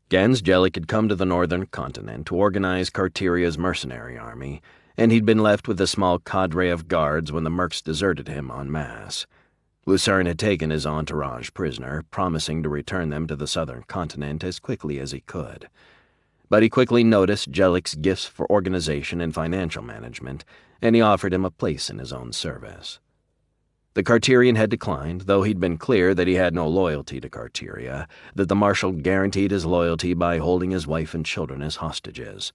Speaker 2: Gans Jellic had come to the northern continent to organize Carteria's mercenary army, and he'd been left with a small cadre of guards when the mercs deserted him en masse. Lucern had taken his entourage prisoner, promising to return them to the southern continent as quickly as he could. But he quickly noticed Jellic's gifts for organization and financial management, and he offered him a place in his own service. The Carterian had declined, though he'd been clear that he had no loyalty to Carteria, that the Marshal guaranteed his loyalty by holding his wife and children as hostages.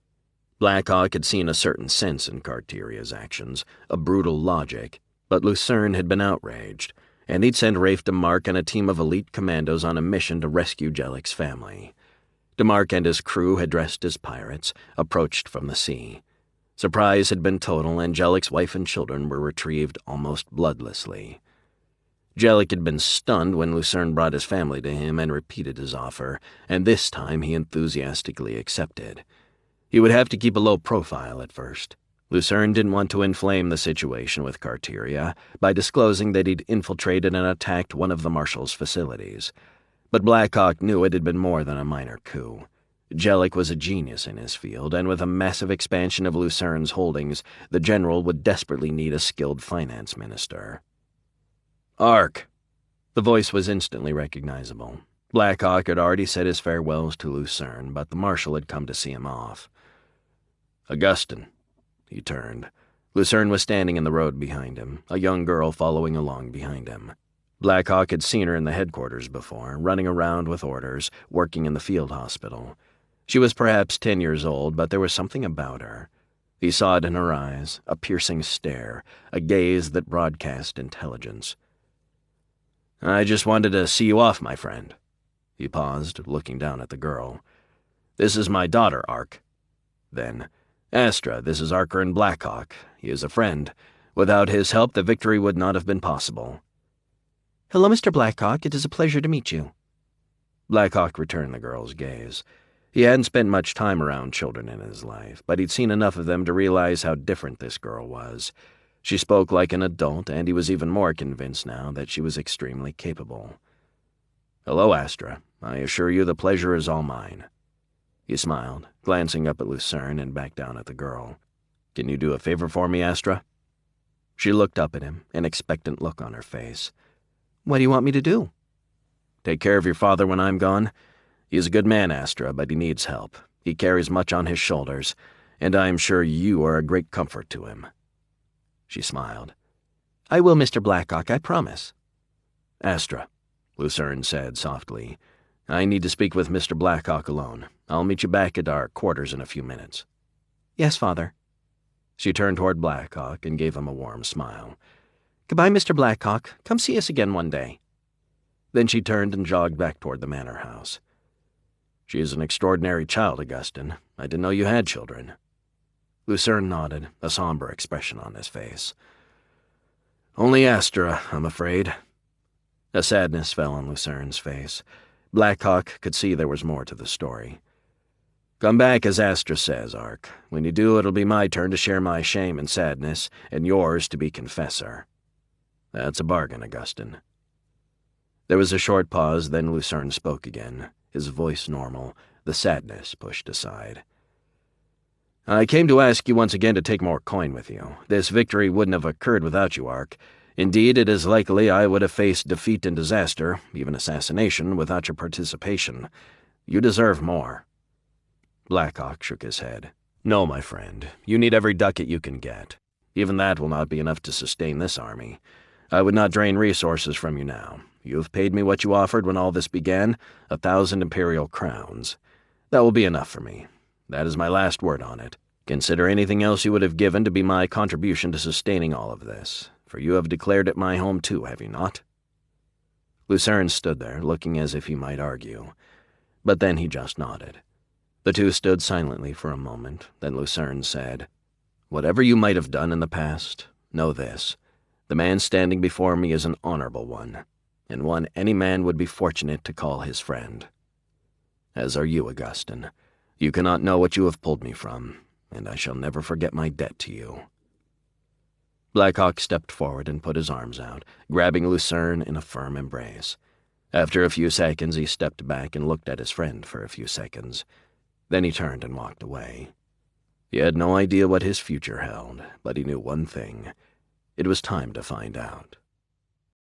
Speaker 2: Blackhawk had seen a certain sense in Carteria's actions, a brutal logic, but Lucern had been outraged, and he'd sent Rafe DeMarc and a team of elite commandos on a mission to rescue Jellic's family. DeMarc and his crew had dressed as pirates, approached from the sea. Surprise had been total, and Jellic's wife and children were retrieved almost bloodlessly. Jellic had been stunned when Lucern brought his family to him and repeated his offer, and this time he enthusiastically accepted. He would have to keep a low profile at first. Lucern didn't want to inflame the situation with Carteria by disclosing that he'd infiltrated and attacked one of the Marshal's facilities. But Blackhawk knew it had been more than a minor coup. Jellic was a genius in his field, and with a massive expansion of Lucern's holdings, the general would desperately need a skilled finance minister. "Ark!" The voice was instantly recognizable. Blackhawk had already said his farewells to Lucern, but the Marshal had come to see him off. "Augustin." He turned. Lucern was standing in the road behind him, a young girl following along behind him. Blackhawk had seen her in the headquarters before, running around with orders, working in the field hospital. She was perhaps 10 years old, but there was something about her. He saw it in her eyes, a piercing stare, a gaze that broadcast intelligence. "I just wanted to see you off, my friend." He paused, looking down at the girl. "This is my daughter, Ark." Then, "Astra, this is Arker Blackhawk. He is a friend. Without his help, the victory would not have been possible."
Speaker 4: "Hello, Mr. Blackhawk. It is a pleasure to meet you."
Speaker 2: Blackhawk returned the girl's gaze. He hadn't spent much time around children in his life, but he'd seen enough of them to realize how different this girl was. She spoke like an adult, and he was even more convinced now that she was extremely capable. "Hello, Astra. I assure you the pleasure is all mine." He smiled, glancing up at Lucern and back down at the girl. "Can you do a favor for me, Astra?" She looked up at him, an expectant look on her face.
Speaker 4: "What do you want me to do?"
Speaker 2: "Take care of your father when I'm gone. He is a good man, Astra, but he needs help. He carries much on his shoulders, and I am sure you are a great comfort to him." She smiled.
Speaker 4: "I will, Mr. Blackhawk, I promise."
Speaker 2: "Astra," Lucern said softly, "I need to speak with Mr. Blackhawk alone. I'll meet you back at our quarters in a few minutes."
Speaker 4: "Yes, Father."
Speaker 2: She turned toward Blackhawk and gave him a warm smile.
Speaker 4: "Goodbye, Mr. Blackhawk. Come see us again one day."
Speaker 2: Then she turned and jogged back toward the manor house. "She is an extraordinary child, Augustin. I didn't know you had children." Lucern nodded, a somber expression on his face. "Only Astra, I'm afraid." A sadness fell on Lucern's face. Blackhawk could see there was more to the story. "Come back as Astra says, Ark. When you do, it'll be my turn to share my shame and sadness, and yours to be confessor." "That's a bargain, Augustin." There was a short pause, then Lucern spoke again, his voice normal, the sadness pushed aside. I came to ask you once again to take more coin with you. This victory wouldn't have occurred without you, Ark. Indeed, it is likely I would have faced defeat and disaster, even assassination, without your participation. You deserve more. Blackhawk shook his head. No, my friend. You need every ducat you can get. Even that will not be enough to sustain this army. I would not drain resources from you now. You have paid me what you offered when all this began, 1,000 imperial crowns. That will be enough for me. That is my last word on it. Consider anything else you would have given to be my contribution to sustaining all of this, for you have declared it my home too, have you not? Lucern stood there, looking as if he might argue, but then he just nodded. The two stood silently for a moment, then Lucern said, Whatever you might have done in the past, know this. The man standing before me is an honorable one, and one any man would be fortunate to call his friend. As are you, Augustin. You cannot know what you have pulled me from, and I shall never forget my debt to you. Blackhawk stepped forward and put his arms out, grabbing Lucern in a firm embrace. After a few seconds, he stepped back and looked at his friend for a few seconds. Then he turned and walked away. He had no idea what his future held, but he knew one thing. It was time to find out.